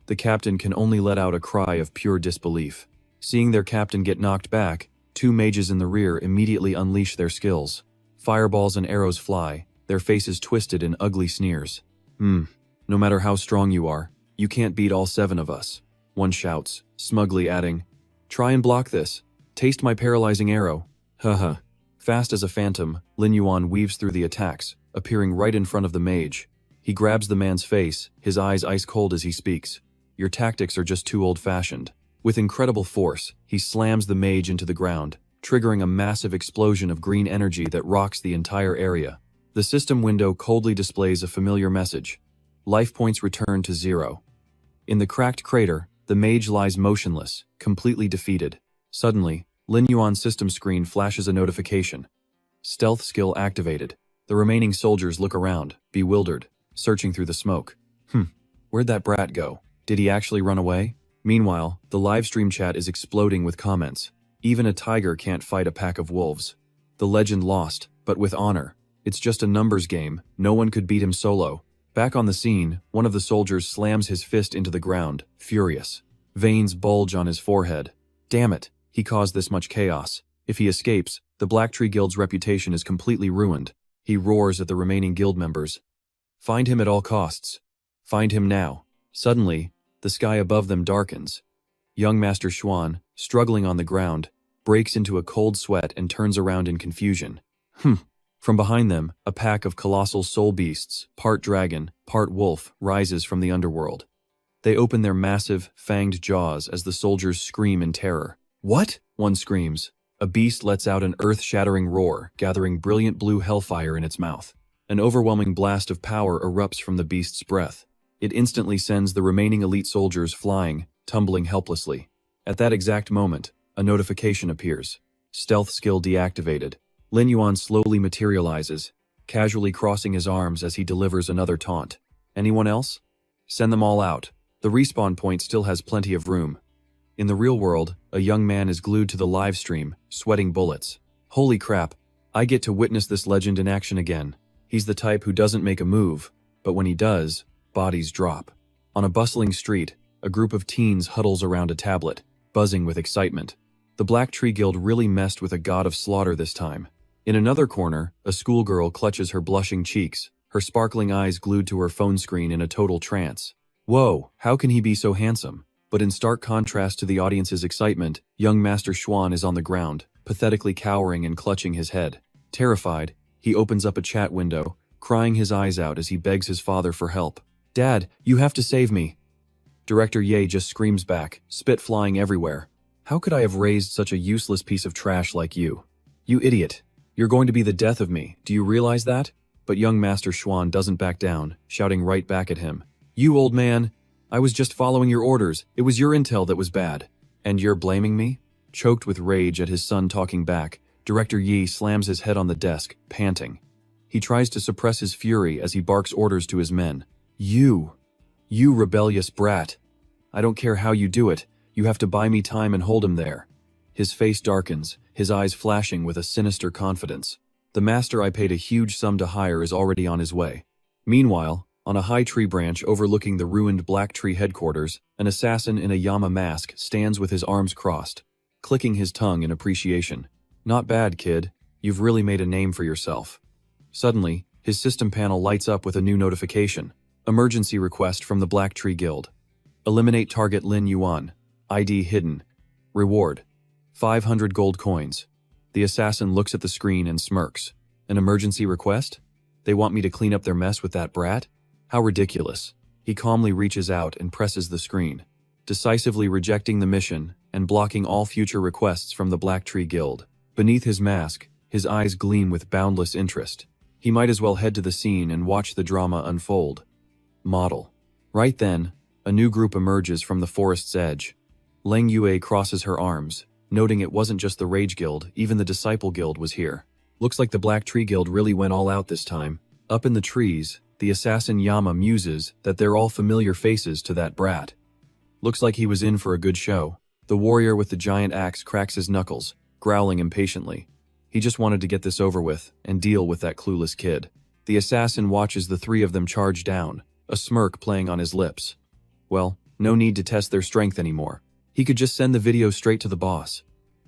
Speaker 1: The captain can only let out a cry of pure disbelief. Seeing their captain get knocked back, two mages in the rear immediately unleash their skills. Fireballs and arrows fly, their faces twisted in ugly sneers. No matter how strong you are, you can't beat all 7 of us. One shouts, smugly adding, "Try and block this. Taste my paralyzing arrow." Haha. Fast as a phantom, Lin Yuan weaves through the attacks, appearing right in front of the mage. He grabs the man's face, his eyes ice cold as he speaks. "Your tactics are just too old-fashioned." With incredible force, he slams the mage into the ground, triggering a massive explosion of green energy that rocks the entire area. The system window coldly displays a familiar message. Life points return to 0. In the cracked crater, the mage lies motionless, completely defeated. Suddenly, Lin Yuan's system screen flashes a notification. Stealth skill activated. The remaining soldiers look around, bewildered, searching through the smoke. Where'd that brat go? Did he actually run away? Meanwhile, the livestream chat is exploding with comments. Even a tiger can't fight a pack of wolves. The legend lost, but with honor. It's just a numbers game, no one could beat him solo. Back on the scene, one of the soldiers slams his fist into the ground, furious. Veins bulge on his forehead. Damn it, he caused this much chaos. If he escapes, the Black Tree Guild's reputation is completely ruined. He roars at the remaining guild members. Find him at all costs. Find him now. Suddenly, the sky above them darkens. Young Master Xuan, struggling on the ground, breaks into a cold sweat and turns around in confusion. From behind them, a pack of colossal soul beasts, part dragon, part wolf, rises from the underworld. They open their massive, fanged jaws as the soldiers scream in terror. "What?" one screams. A beast lets out an earth-shattering roar, gathering brilliant blue hellfire in its mouth. An overwhelming blast of power erupts from the beast's breath. It instantly sends the remaining elite soldiers flying, tumbling helplessly. At that exact moment, a notification appears. Stealth skill deactivated. Lin Yuan slowly materializes, casually crossing his arms as he delivers another taunt. Anyone else? Send them all out. The respawn point still has plenty of room. In the real world, a young man is glued to the live stream, sweating bullets. Holy crap, I get to witness this legend in action again. He's the type who doesn't make a move, but when he does, bodies drop. On a bustling street, a group of teens huddles around a tablet, buzzing with excitement. The Black Tree Guild really messed with a god of slaughter this time. In another corner, a schoolgirl clutches her blushing cheeks, her sparkling eyes glued to her phone screen in a total trance. Whoa, how can he be so handsome? But in stark contrast to the audience's excitement, young Master Xuan is on the ground, pathetically cowering and clutching his head. Terrified, he opens up a chat window, crying his eyes out as he begs his father for help. "Dad, you have to save me." Director Ye just screams back, spit flying everywhere. "How could I have raised such a useless piece of trash like you? You idiot. You're going to be the death of me, do you realize that?" But young Master Xuan doesn't back down, shouting right back at him. "You old man, I was just following your orders, it was your intel that was bad. And you're blaming me?" Choked with rage at his son talking back, Director Yi slams his head on the desk, panting. He tries to suppress his fury as he barks orders to his men. You rebellious brat. I don't care how you do it, you have to buy me time and hold him there." His face darkens, his eyes flashing with a sinister confidence. The master I paid a huge sum to hire is already on his way. Meanwhile, on a high tree branch overlooking the ruined Black Tree headquarters, an assassin in a Yama mask stands with his arms crossed, clicking his tongue in appreciation. "Not bad, kid. You've really made a name for yourself." Suddenly, his system panel lights up with a new notification. Emergency request from the Black Tree Guild. Eliminate target Lin Yuan. ID hidden. Reward: 500 gold coins. The assassin looks at the screen and smirks. An emergency request? They want me to clean up their mess with that brat? How ridiculous. He calmly reaches out and presses the screen, decisively rejecting the mission and blocking all future requests from the Black Tree Guild. Beneath his mask, his eyes gleam with boundless interest. He might as well head to the scene and watch the drama unfold. Model. Right then, a new group emerges from the forest's edge. Leng Yue crosses her arms, noting it wasn't just the Rage Guild, even the Disciple Guild was here. Looks like the Black Tree Guild really went all out this time. Up in the trees, the assassin Yama muses that they're all familiar faces to that brat. Looks like he was in for a good show. The warrior with the giant axe cracks his knuckles, growling impatiently. He just wanted to get this over with and deal with that clueless kid. The assassin watches the three of them charge down, a smirk playing on his lips. Well, No need to test their strength anymore. He could just send the video straight to the boss.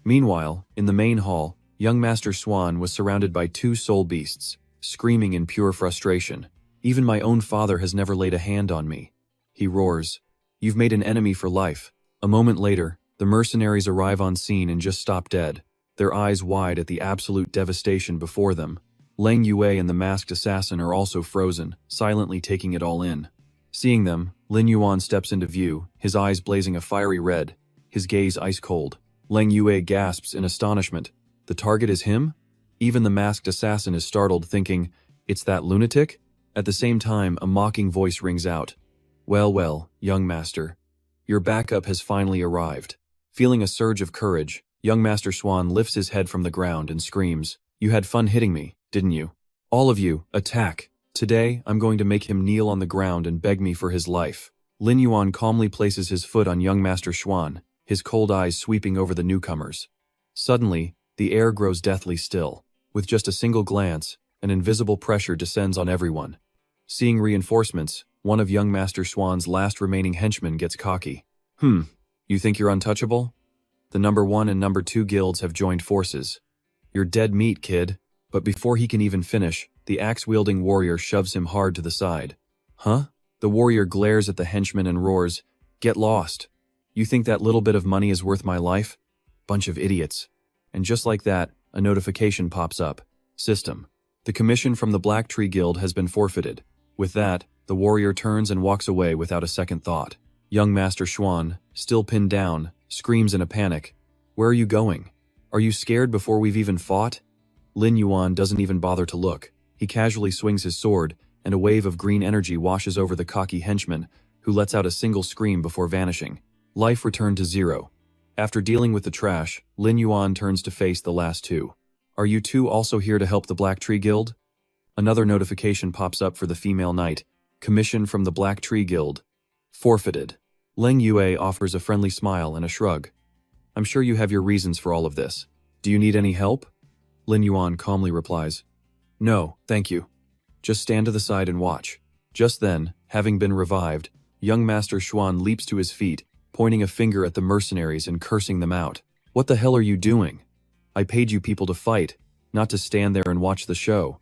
Speaker 1: Meanwhile, in the main hall, young Master Swan was surrounded by two soul beasts, screaming in pure frustration. Even my own father has never laid a hand on me. He roars. You've made an enemy for life. A moment later, the mercenaries arrive on scene and just stop dead, their eyes wide at the absolute devastation before them. Leng Yue and the masked assassin are also frozen, silently taking it all in. Seeing them, Lin Yuan steps into view, his eyes blazing a fiery red, his gaze ice-cold. Leng Yue gasps in astonishment. The target is him? Even the masked assassin is startled, thinking, it's that lunatic? At the same time, a mocking voice rings out. Well, well, young master. Your backup has finally arrived. Feeling a surge of courage, young Master Swan lifts his head from the ground and screams, You had fun hitting me, didn't you? All of you, attack! Today, I'm going to make him kneel on the ground and beg me for his life. Lin Yuan calmly places his foot on young Master Swan, his cold eyes sweeping over the newcomers. Suddenly, the air grows deathly still. With just a single glance, an invisible pressure descends on everyone. Seeing reinforcements, one of young Master Swan's last remaining henchmen gets cocky. You think you're untouchable? The number 1 and number 2 guilds have joined forces. You're dead meat, kid. But before he can even finish, the axe-wielding warrior shoves him hard to the side. Huh? The warrior glares at the henchman and roars, Get lost. You think that little bit of money is worth my life? Bunch of idiots. And just like that, a notification pops up. System. The commission from the Black Tree Guild has been forfeited. With that, the warrior turns and walks away without a second thought. Young Master Swan, still pinned down, screams in a panic. Where are you going? Are you scared before we've even fought? Lin Yuan doesn't even bother to look. He casually swings his sword, and a wave of green energy washes over the cocky henchman, who lets out a single scream before vanishing. Life returned to 0. After dealing with the trash, Lin Yuan turns to face the last two. Are you two also here to help the Black Tree Guild? Another notification pops up for the female knight. Commission from the Black Tree Guild. Forfeited. Leng Yue offers a friendly smile and a shrug. I'm sure you have your reasons for all of this. Do you need any help? Lin Yuan calmly replies. No, thank you. Just stand to the side and watch. Just then, having been revived, young Master Swan leaps to his feet, pointing a finger at the mercenaries and cursing them out. What the hell are you doing? I paid you people to fight, not to stand there and watch the show.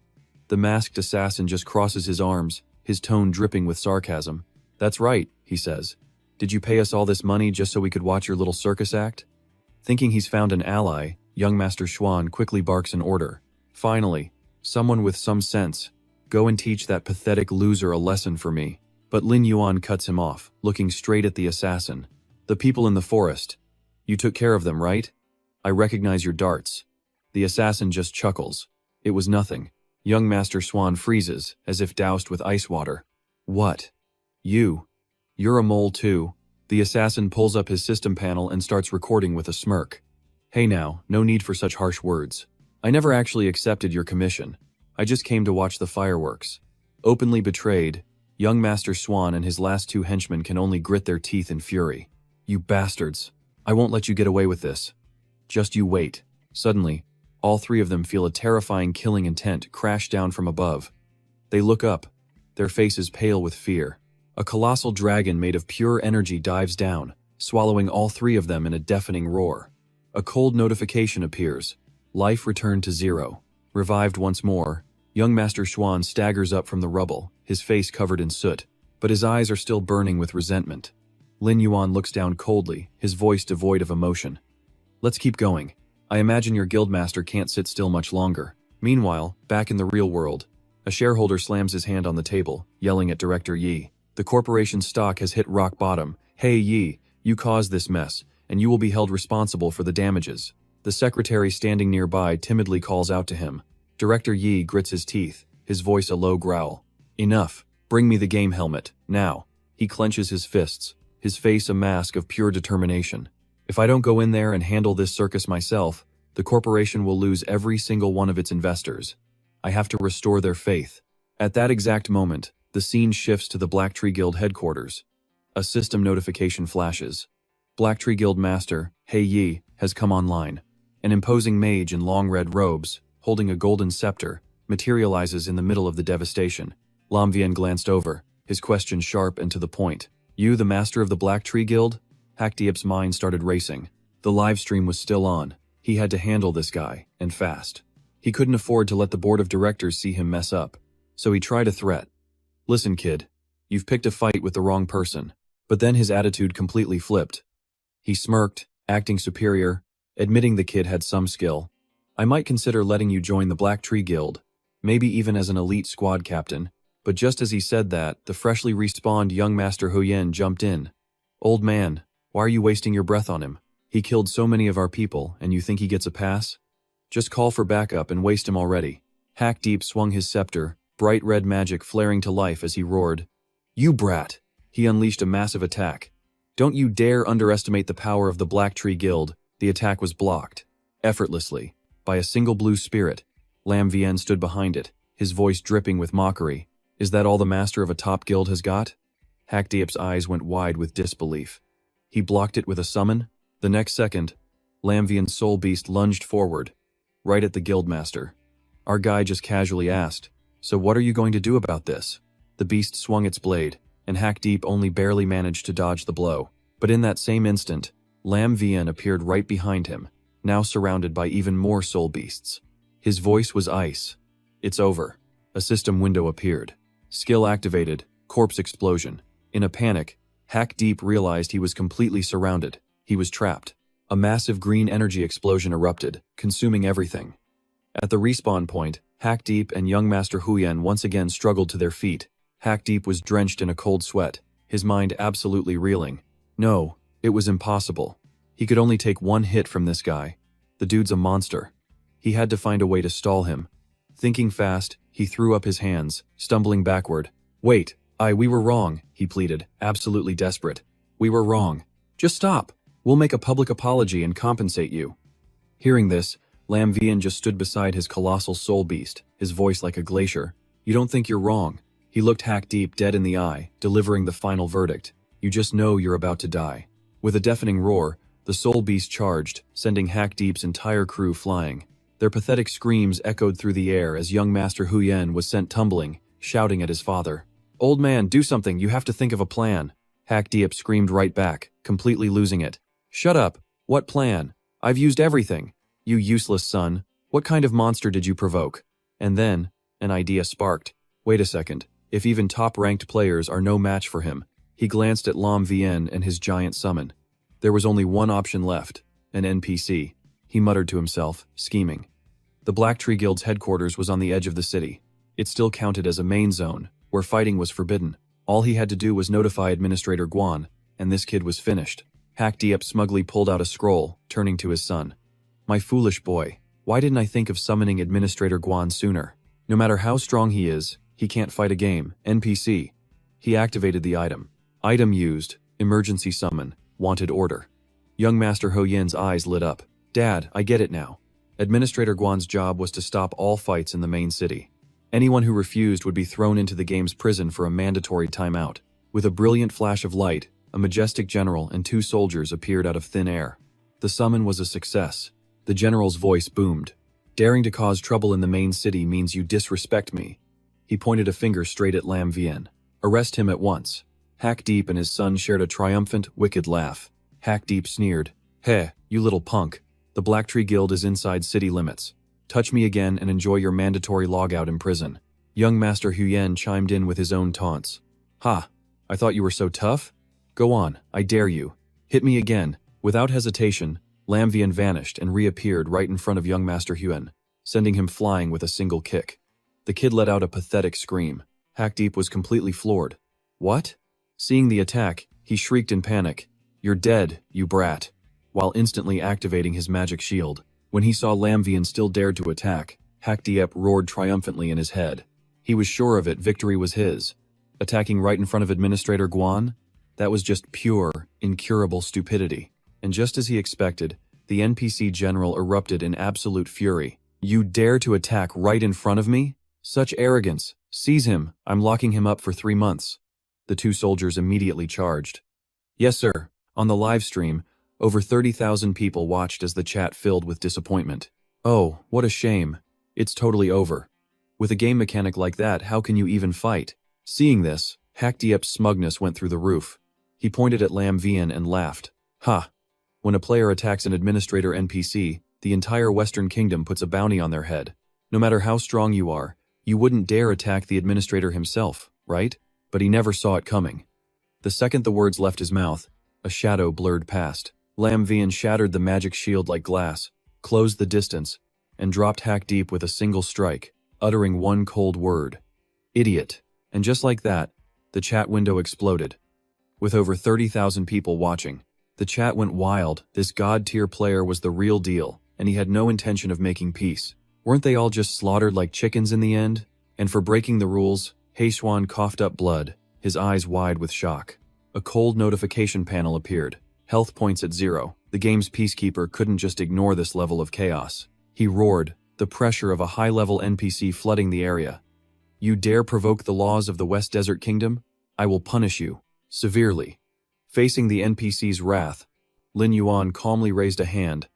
Speaker 1: The masked assassin just crosses his arms, his tone dripping with sarcasm. That's right, he says. Did you pay us all this money just so we could watch your little circus act? Thinking he's found an ally, young Master Swan quickly barks an order. Finally, someone with some sense. Go and teach that pathetic loser a lesson for me. But Lin Yuan cuts him off, looking straight at the assassin. The people in the forest. You took care of them, right? I recognize your darts. The assassin just chuckles. It was nothing. Young Master Swan freezes, as if doused with ice water. What? You're a mole too. The assassin pulls up his system panel and starts recording with a smirk. Hey now, no need for such harsh words. I never actually accepted your commission. I just came to watch the fireworks. Openly betrayed, young Master Swan and his last two henchmen can only grit their teeth in fury. You bastards. I won't let you get away with this. Just you wait. Suddenly, all three of them feel a terrifying killing intent crash down from above. They look up, their faces pale with fear. A colossal dragon made of pure energy dives down, swallowing all three of them in a deafening roar. A cold notification appears. Life returned to 0. Revived once more, young Master Swan staggers up from the rubble, his face covered in soot, but his eyes are still burning with resentment. Lin Yuan looks down coldly, his voice devoid of emotion. Let's keep going. I imagine your guildmaster can't sit still much longer. Meanwhile, back in the real world, a shareholder slams his hand on the table, yelling at Director Yi. The corporation's stock has hit rock bottom. Hey Yi, you caused this mess, and you will be held responsible for the damages. The secretary standing nearby timidly calls out to him. Director Yi grits his teeth, his voice a low growl. Enough. Bring me the game helmet, now. He clenches his fists, his face a mask of pure determination. If I don't go in there and handle this circus myself, the corporation will lose every single one of its investors. I have to restore their faith. At that exact moment, the scene shifts to the Black Tree Guild headquarters. A system notification flashes. Black Tree Guild Master, Hei Yi, has come online. An imposing mage in long red robes, holding a golden scepter, materializes in the middle of the devastation. Lam Vian glanced over, his question sharp and to the point. You, the master of the Black Tree Guild? Hakdiep's mind started racing. The live stream was still on. He had to handle this guy, and fast. He couldn't afford to let the board of directors see him mess up. So he tried a threat. Listen, kid. You've picked a fight with the wrong person. But then his attitude completely flipped. He smirked, acting superior, admitting the kid had some skill. I might consider letting you join the Black Tree Guild, maybe even as an elite squad captain. But just as he said that, the freshly respawned young Master Huyen jumped in. Old man, why are you wasting your breath on him? He killed so many of our people, and you think he gets a pass? Just call for backup and waste him already. Hakdiep swung his scepter, bright red magic flaring to life as he roared. You brat! He unleashed a massive attack. Don't you dare underestimate the power of the Black Tree Guild. The attack was blocked, effortlessly, by a single blue spirit. Lam Vien stood behind it, his voice dripping with mockery. Is that all the master of a top guild has got? Hakdiep's eyes went wide with disbelief. He blocked it with a summon. The next second, Lam Vien's soul beast lunged forward, right at the guildmaster. Our guy just casually asked, so what are you going to do about this? The beast swung its blade, and Hakdiep only barely managed to dodge the blow. But in that same instant, Lam Vien appeared right behind him, now surrounded by even more soul beasts. His voice was ice. It's over. A system window appeared. Skill activated, corpse explosion. In a panic, Hakdiep realized he was completely surrounded. He was trapped. A massive green energy explosion erupted, consuming everything. At the respawn point, Hakdiep and young Master Huyen once again struggled to their feet. Hakdiep was drenched in a cold sweat, his mind absolutely reeling. No, it was impossible. He could only take one hit from this guy. The dude's a monster. He had to find a way to stall him. Thinking fast, he threw up his hands, stumbling backward. Wait, we were wrong, he pleaded, absolutely desperate. We were wrong. Just stop. We'll make a public apology and compensate you. Hearing this, Lam Vien just stood beside his colossal soul beast, his voice like a glacier. You don't think you're wrong. He looked Hakdiep dead in the eye, delivering the final verdict. You just know you're about to die. With a deafening roar, the soul beast charged, sending Hakdiep's entire crew flying. Their pathetic screams echoed through the air as young Master Huyen was sent tumbling, shouting at his father. Old man, do something, you have to think of a plan. Hakdiep screamed right back, completely losing it. Shut up. What plan? I've used everything. You useless son. What kind of monster did you provoke? And then, an idea sparked. Wait a second. If even top-ranked players are no match for him. He glanced at Lam Vien and his giant summon. There was only one option left, an NPC. He muttered to himself, scheming. The Black Tree Guild's headquarters was on the edge of the city. It still counted as a main zone, where fighting was forbidden. All he had to do was notify Administrator Guan, and this kid was finished. Hakdiep smugly pulled out a scroll, turning to his son. My foolish boy, why didn't I think of summoning Administrator Guan sooner? No matter how strong he is, he can't fight a game. NPC. He activated the item. Item used, emergency summon, wanted order. Young Master Huyen's eyes lit up. Dad, I get it now. Administrator Guan's job was to stop all fights in the main city. Anyone who refused would be thrown into the game's prison for a mandatory timeout. With a brilliant flash of light, a majestic general and 2 soldiers appeared out of thin air. The summon was a success. The general's voice boomed. Daring to cause trouble in the main city means you disrespect me. He pointed a finger straight at Lam Vien. Arrest him at once. Hakdiep and his son shared a triumphant, wicked laugh. Hakdiep sneered. Heh, you little punk. The Black Tree Guild is inside city limits. Touch me again and enjoy your mandatory logout in prison. Young Master Huyen chimed in with his own taunts. Ha, I thought you were so tough? Go on, I dare you. Hit me again. Without hesitation, Lam Vien vanished and reappeared right in front of young Master Huyen, sending him flying with a single kick. The kid let out a pathetic scream. Hakdiep was completely floored. What? Seeing the attack, he shrieked in panic. You're dead, you brat. While instantly activating his magic shield. When he saw Lam Vien still dared to attack, Hakdiep roared triumphantly in his head. He was sure of it, victory was his. Attacking right in front of Administrator Guan? That was just pure, incurable stupidity. And just as he expected, the NPC general erupted in absolute fury. You dare to attack right in front of me? Such arrogance. Seize him. I'm locking him up for 3 months. The 2 soldiers immediately charged. Yes, sir. On the live stream, over 30,000 people watched as the chat filled with disappointment. Oh, what a shame. It's totally over. With a game mechanic like that, how can you even fight? Seeing this, Hakdiep's smugness went through the roof. He pointed at Lam Vian and laughed. Ha! When a player attacks an administrator NPC, the entire Western Kingdom puts a bounty on their head. No matter how strong you are, you wouldn't dare attack the administrator himself, right? But he never saw it coming. The second the words left his mouth, a shadow blurred past. Lam Vian shattered the magic shield like glass, closed the distance, and dropped hack deep with a single strike, uttering one cold word. Idiot. And just like that, the chat window exploded. With over 30,000 people watching, the chat went wild. This god-tier player was the real deal, and he had no intention of making peace. Weren't they all just slaughtered like chickens in the end? And for breaking the rules, Heishuan coughed up blood, his eyes wide with shock. A cold notification panel appeared. Health points at 0. The game's peacekeeper couldn't just ignore this level of chaos. He roared, the pressure of a high-level NPC flooding the area. You dare provoke the laws of the West Desert Kingdom? I will punish you. Severely. Facing the NPC's wrath, Lin Yuan calmly raised a hand,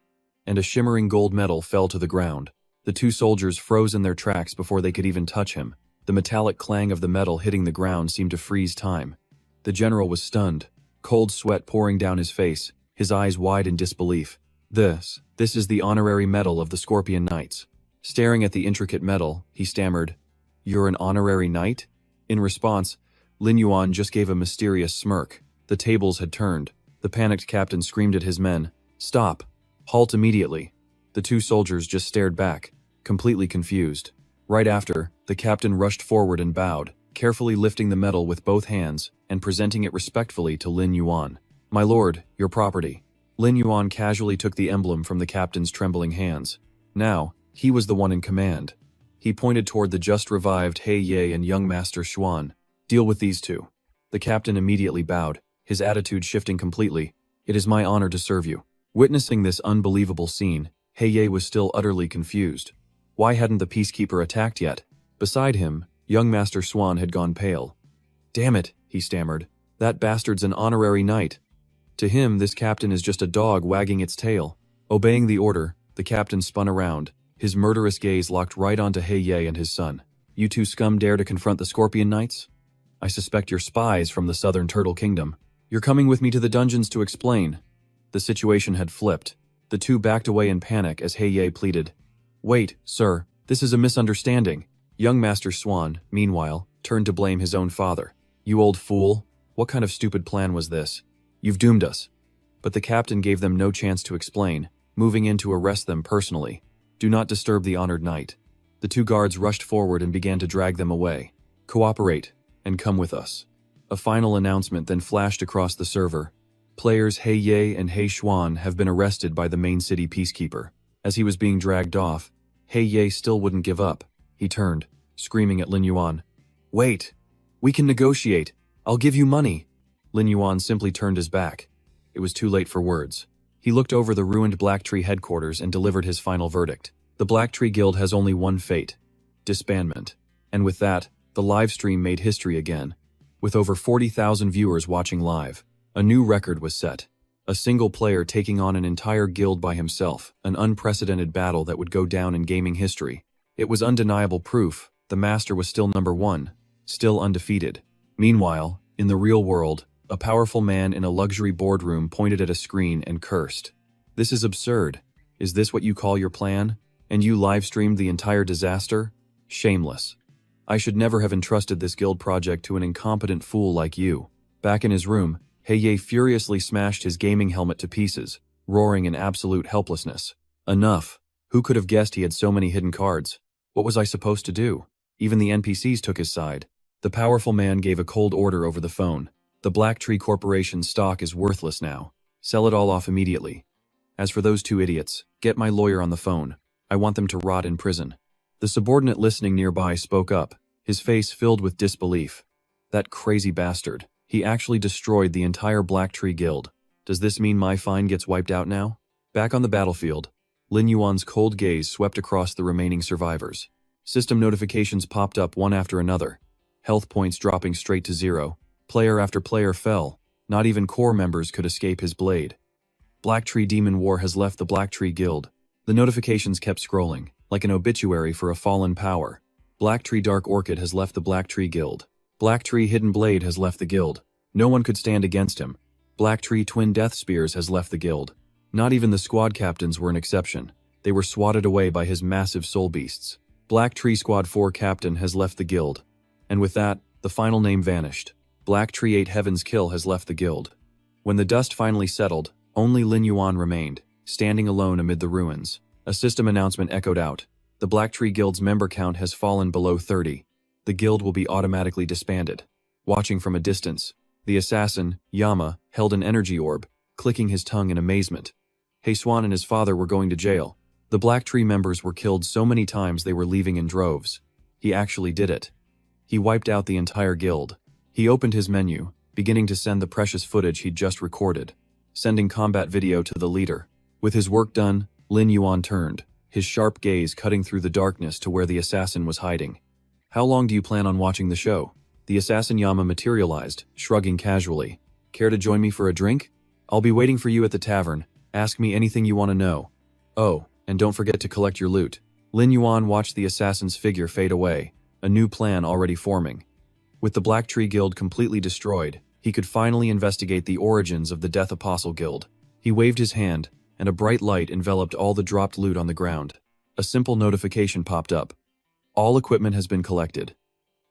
Speaker 1: and a shimmering gold medal fell to the ground. The two soldiers froze in their tracks before they could even touch him. The metallic clang of the metal hitting the ground seemed to freeze time. The general was stunned, cold sweat pouring down his face, his eyes wide in disbelief. This is the honorary medal of the Scorpion Knights. Staring at the intricate medal, he stammered, "You're an honorary knight?" In response, Lin Yuan just gave a mysterious smirk. The tables had turned. The panicked captain screamed at his men, "Stop! Halt immediately!" The two soldiers just stared back, completely confused. Right after, the captain rushed forward and bowed, carefully lifting the medal with both hands and presenting it respectfully to Lin Yuan. "My lord, your property." Lin Yuan casually took the emblem from the captain's trembling hands. Now, he was the one in command. He pointed toward the just-revived He Ye and young Master Xuan. "Deal with these two." The captain immediately bowed, his attitude shifting completely. "It is my honor to serve you." Witnessing this unbelievable scene, He Ye was still utterly confused. Why hadn't the peacekeeper attacked yet? Beside him, young Master Xuan had gone pale. "Damn it," he stammered. "That bastard's an honorary knight." To him, this captain is just a dog wagging its tail. Obeying the order, the captain spun around, his murderous gaze locked right onto He Ye and his son. "You two scum dare to confront the Scorpion Knights? I suspect you're spies from the Southern Turtle Kingdom. You're coming with me to the dungeons to explain." The situation had flipped. The two backed away in panic as He Ye pleaded, "Wait, sir, this is a misunderstanding." Young Master Xuan, meanwhile, turned to blame his own father. "You old fool, what kind of stupid plan was this? You've doomed us." But the captain gave them no chance to explain, moving in to arrest them personally. "Do not disturb the honored knight." The two guards rushed forward and began to drag them away. "Cooperate, and come with us." A final announcement then flashed across the server. Players He Ye and He Xuan have been arrested by the main city peacekeeper. As he was being dragged off, He Ye still wouldn't give up. He turned, screaming at Lin Yuan. "Wait! We can negotiate! I'll give you money!" Lin Yuan simply turned his back. It was too late for words. He looked over the ruined Black Tree headquarters and delivered his final verdict. The Black Tree Guild has only one fate: disbandment. And with that, the live stream made history again. With over 40,000 viewers watching live, a new record was set. A single player taking on an entire guild by himself, an unprecedented battle that would go down in gaming history. It was undeniable proof the master was still number one, still undefeated. Meanwhile, in the real world, a powerful man in a luxury boardroom pointed at a screen and cursed. "This is absurd. Is this what you call your plan? And you live-streamed the entire disaster? Shameless. I should never have entrusted this guild project to an incompetent fool like you." Back in his room, He Ye furiously smashed his gaming helmet to pieces, roaring in absolute helplessness. "Enough. Who could have guessed he had so many hidden cards? What was I supposed to do?" Even the NPCs took his side. The powerful man gave a cold order over the phone. "The Black Tree Corporation's stock is worthless now. Sell it all off immediately. As for those two idiots, get my lawyer on the phone. I want them to rot in prison." The subordinate listening nearby spoke up, his face filled with disbelief. "That crazy bastard. He actually destroyed the entire Black Tree Guild. Does this mean my fine gets wiped out now?" Back on the battlefield, Lin Yuan's cold gaze swept across the remaining survivors. System notifications popped up one after another. Health points dropping straight to 0. Player after player fell. Not even core members could escape his blade. Black Tree Demon War has left the Black Tree Guild. The notifications kept scrolling, like an obituary for a fallen power. Black Tree Dark Orchid has left the Black Tree Guild. Black Tree Hidden Blade has left the guild. No one could stand against him. Black Tree Twin Death Spears has left the guild. Not even the squad captains were an exception. They were swatted away by his massive soul beasts. Black Tree Squad 4 captain has left the guild. And with that, the final name vanished. Black Tree 8 Heaven's Kill has left the guild. When the dust finally settled, only Lin Yuan remained, standing alone amid the ruins. A system announcement echoed out. The Black Tree Guild's member count has fallen below 30. The guild will be automatically disbanded. Watching from a distance, the assassin, Yama, held an energy orb, clicking his tongue in amazement. Swan and his father were going to jail. The Black Tree members were killed so many times they were leaving in droves. He actually did it. He wiped out the entire guild. He opened his menu, beginning to send the precious footage he'd just recorded, sending combat video to the leader. With his work done, Lin Yuan turned, his sharp gaze cutting through the darkness to where the assassin was hiding. How long do you plan on watching the show? The assassin Yama materialized, shrugging casually. Care to join me for a drink? I'll be waiting for you at the tavern. Ask me anything you want to know. Oh, and don't forget to collect your loot. Lin Yuan watched the assassin's figure fade away, a new plan already forming. With the Black Tree Guild completely destroyed, he could finally investigate the origins of the Death Apostle Guild. He waved his hand, and a bright light enveloped all the dropped loot on the ground. A simple notification popped up. All equipment has been collected.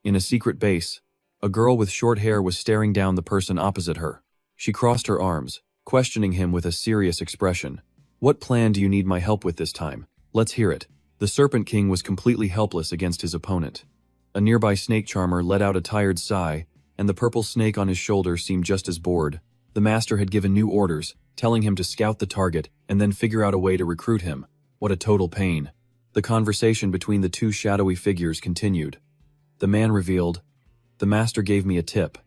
Speaker 1: In a secret base, a girl with short hair was staring down the person opposite her. She crossed her arms, questioning him with a serious expression. What plan do you need my help with this time? Let's hear it. The Serpent King was completely helpless against his opponent. A nearby snake charmer let out a tired sigh, and the purple snake on his shoulder seemed just as bored. The master had given new orders, telling him to scout the target and then figure out a way to recruit him. What a total pain. The conversation between the two shadowy figures continued. The man revealed, "The master gave me a tip.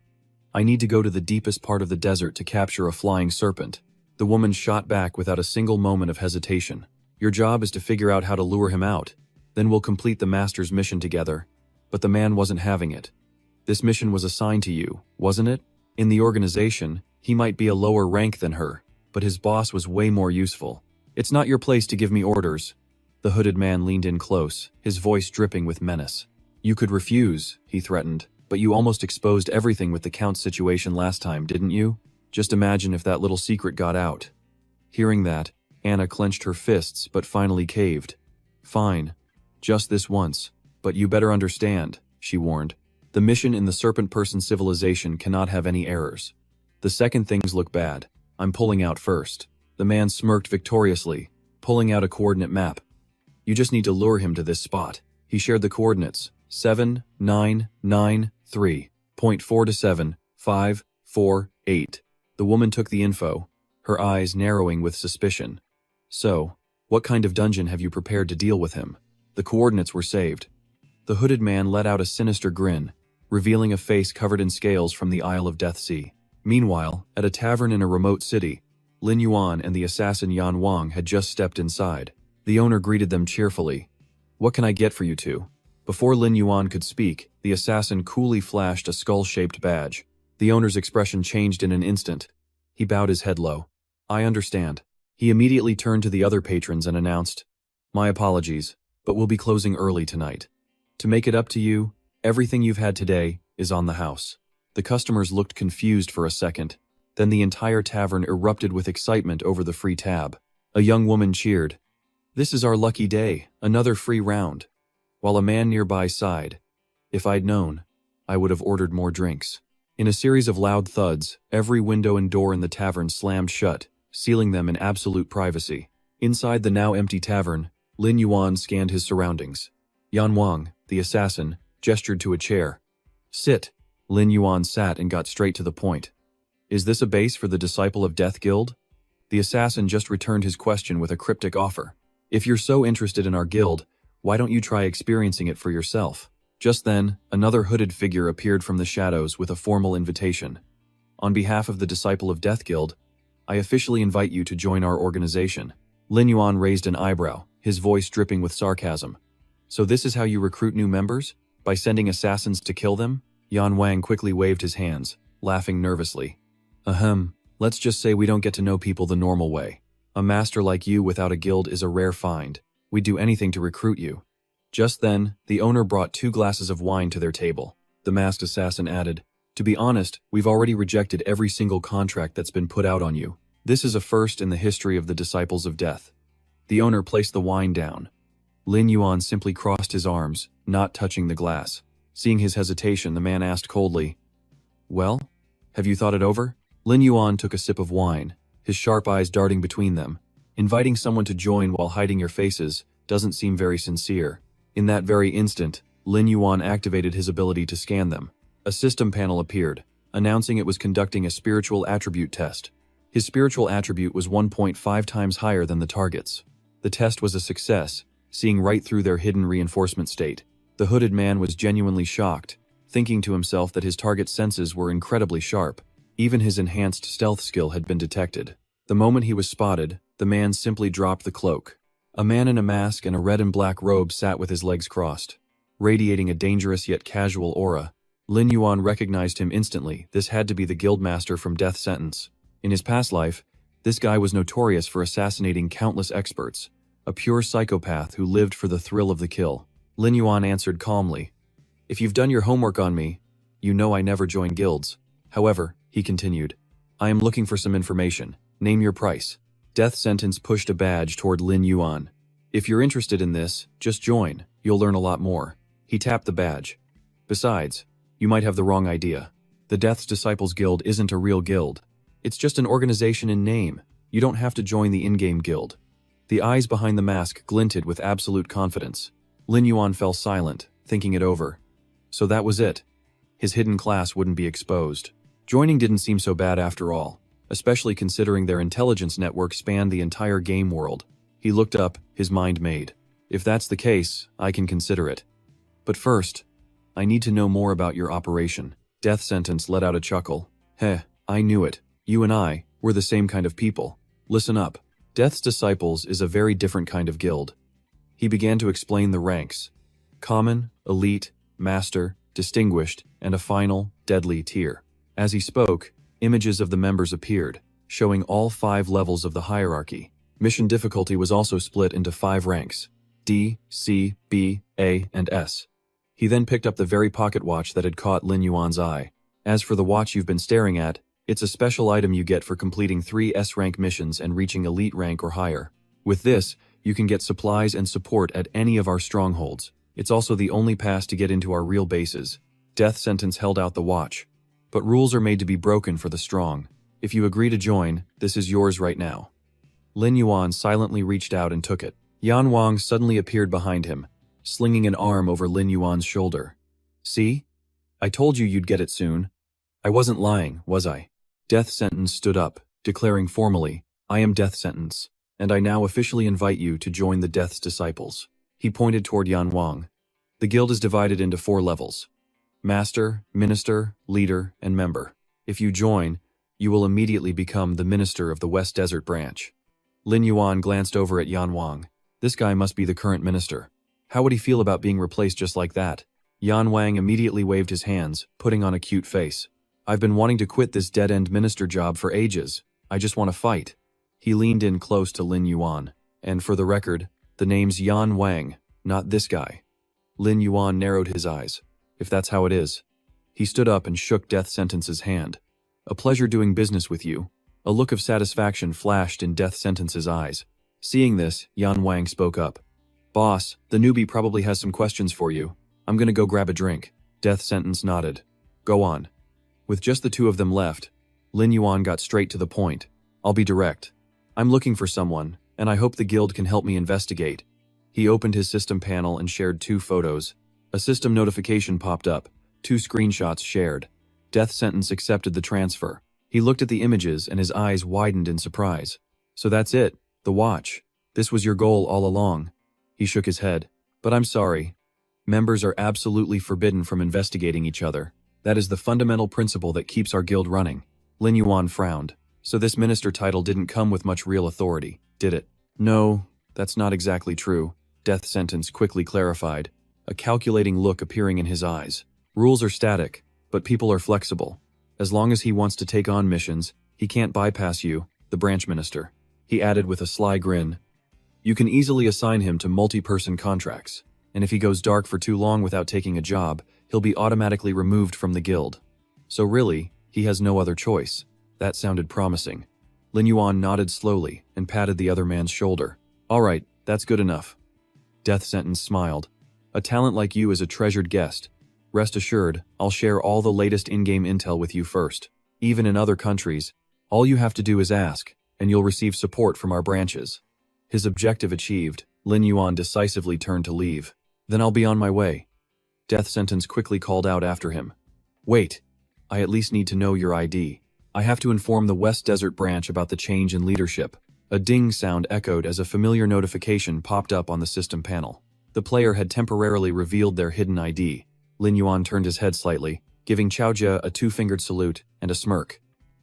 Speaker 1: I need to go to the deepest part of the desert to capture a flying serpent." The woman shot back without a single moment of hesitation. "Your job is to figure out how to lure him out. Then we'll complete the master's mission together." But the man wasn't having it. This mission was assigned to you, wasn't it? In the organization, he might be a lower rank than her, but his boss was way more useful. "It's not your place to give me orders." The hooded man leaned in close, his voice dripping with menace. "You could refuse," he threatened, "but you almost exposed everything with the Count's situation last time, didn't you? Just imagine if that little secret got out." Hearing that, Anna clenched her fists but finally caved. "Fine. Just this once. But you better understand," she warned. "The mission in the Serpent Person civilization cannot have any errors. The second things look bad, I'm pulling out first." The man smirked victoriously, pulling out a coordinate map. "You just need to lure him to this spot." He shared the coordinates, 7993.427.548. The woman took the info, her eyes narrowing with suspicion. "So, what kind of dungeon have you prepared to deal with him?" The coordinates were saved. The hooded man let out a sinister grin, revealing a face covered in scales from the Isle of Deathsea. Meanwhile, at a tavern in a remote city, Lin Yuan and the assassin Yan Wang had just stepped inside. The owner greeted them cheerfully. "What can I get for you two?" Before Lin Yuan could speak, the assassin coolly flashed a skull-shaped badge. The owner's expression changed in an instant. He bowed his head low. "I understand." He immediately turned to the other patrons and announced, "My apologies, but we'll be closing early tonight. To make it up to you, everything you've had today is on the house." The customers looked confused for a second. Then the entire tavern erupted with excitement over the free tab. A young woman cheered. "This is our lucky day, another free round." While a man nearby sighed, "If I'd known, I would have ordered more drinks." In a series of loud thuds, every window and door in the tavern slammed shut, sealing them in absolute privacy. Inside the now empty tavern, Lin Yuan scanned his surroundings. Yan Wang, the assassin, gestured to a chair. "Sit." Lin Yuan sat and got straight to the point. "Is this a base for the Disciple of Death Guild?" The assassin just returned his question with a cryptic offer. "If you're so interested in our guild, why don't you try experiencing it for yourself?" Just then, another hooded figure appeared from the shadows with a formal invitation. "On behalf of the Disciple of Death Guild, I officially invite you to join our organization." Lin Yuan raised an eyebrow, his voice dripping with sarcasm. "So this is how you recruit new members? By sending assassins to kill them?" Yan Wang quickly waved his hands, laughing nervously. "Ahem, let's just say we don't get to know people the normal way. A master like you without a guild is a rare find. We'd do anything to recruit you." Just then, the owner brought 2 glasses of wine to their table. The masked assassin added, To be honest, we've already rejected every single contract that's been put out on you. This is a first in the history of the Disciples of Death. The owner placed the wine down. Lin Yuan simply crossed his arms, not touching the glass. Seeing his hesitation, the man asked coldly, "Well, have you thought it over?" Lin Yuan took a sip of wine, his sharp eyes darting between them. Inviting someone to join while hiding your faces doesn't seem very sincere. In that very instant, Lin Yuan activated his ability to scan them. A system panel appeared, announcing it was conducting a spiritual attribute test. His spiritual attribute was 1.5 times higher than the target's. The test was a success, seeing right through their hidden reinforcement state. The hooded man was genuinely shocked, thinking to himself that his target's senses were incredibly sharp. Even his enhanced stealth skill had been detected. The moment he was spotted, the man simply dropped the cloak. A man in a mask and a red and black robe sat with his legs crossed, radiating a dangerous yet casual aura. Lin Yuan recognized him instantly. This had to be the guildmaster from Death Sentence. In his past life, this guy was notorious for assassinating countless experts, a pure psychopath who lived for the thrill of the kill. Lin Yuan answered calmly, "If you've done your homework on me, you know I never join guilds. However," he continued, "I am looking for some information. Name your price." Death Sentence pushed a badge toward Lin Yuan. "If you're interested in this, just join. You'll learn a lot more." He tapped the badge. "Besides, you might have the wrong idea. The Death's Disciples Guild isn't a real guild. It's just an organization in name. You don't have to join the in-game guild." The eyes behind the mask glinted with absolute confidence. Lin Yuan fell silent, thinking it over. So that was it. His hidden class wouldn't be exposed. Joining didn't seem so bad after all, especially considering their intelligence network spanned the entire game world. He looked up, his mind made. "If that's the case, I can consider it. But first, I need to know more about your operation." Death Sentence let out a chuckle. "Heh, I knew it. You and I, we're the same kind of people. Listen up. Death's Disciples is a very different kind of guild." He began to explain the ranks: common, elite, master, distinguished, and a final, deadly tier. As he spoke, images of the members appeared, showing all 5 levels of the hierarchy. Mission difficulty was also split into 5 ranks: D, C, B, A, and S. He then picked up the very pocket watch that had caught Lin Yuan's eye. "As for the watch you've been staring at, it's a special item you get for completing 3 S-rank missions and reaching elite rank or higher. With this, you can get supplies and support at any of our strongholds. It's also the only pass to get into our real bases." Death Sentence held out the watch. "But rules are made to be broken for the strong. If you agree to join, this is yours right now." Lin Yuan silently reached out and took it. Yan Wang suddenly appeared behind him, slinging an arm over Lin Yuan's shoulder. "See? I told you you'd get it soon. I wasn't lying, was I?" Death Sentence stood up, declaring formally, "I am Death Sentence, and I now officially invite you to join the Death's Disciples." He pointed toward Yan Wang. "The guild is divided into 4 levels: Master, Minister, Leader, and Member. If you join, you will immediately become the Minister of the West Desert Branch." Lin Yuan glanced over at Yan Wang. This guy must be the current minister. How would he feel about being replaced just like that? Yan Wang immediately waved his hands, putting on a cute face. "I've been wanting to quit this dead-end minister job for ages. I just want to fight." He leaned in close to Lin Yuan. "And for the record, the name's Yan Wang, not this guy." Lin Yuan narrowed his eyes. "If that's how it is." He stood up and shook Death Sentence's hand. "A pleasure doing business with you." A look of satisfaction flashed in Death Sentence's eyes. Seeing this, Yan Wang spoke up. "Boss, the newbie probably has some questions for you. I'm gonna go grab a drink." Death Sentence nodded. "Go on." With just the 2 of them left, Lin Yuan got straight to the point. "I'll be direct. I'm looking for someone, and I hope the guild can help me investigate." He opened his system panel and shared 2 photos. A system notification popped up, 2 screenshots shared. Death Sentence accepted the transfer. He looked at the images and his eyes widened in surprise. "So that's it, the watch. This was your goal all along." He shook his head. "But I'm sorry. Members are absolutely forbidden from investigating each other. That is the fundamental principle that keeps our guild running." Lin Yuan frowned. "So this minister title didn't come with much real authority, did it?" "No, that's not exactly true," Death Sentence quickly clarified, a calculating look appearing in his eyes. "Rules are static, but people are flexible. As long as he wants to take on missions, he can't bypass you, the branch minister." He added with a sly grin, "You can easily assign him to multi-person contracts, and if he goes dark for too long without taking a job, he'll be automatically removed from the guild." So really, he has no other choice. That sounded promising. Lin Yuan nodded slowly and patted the other man's shoulder. All right, that's good enough. Death Sentence smiled. A talent like you is a treasured guest. Rest assured, I'll share all the latest in-game intel with you first. Even in other countries, all you have to do is ask, and you'll receive support from our branches. His objective achieved, Lin Yuan decisively turned to leave. Then I'll be on my way. Death Sentence quickly called out after him. Wait, I at least need to know your ID. I have to inform the West Desert branch about the change in leadership. A ding sound echoed as a familiar notification popped up on the system panel. The player had temporarily revealed their hidden ID. Lin Yuan turned his head slightly, giving Chaojia a two-fingered salute and a smirk.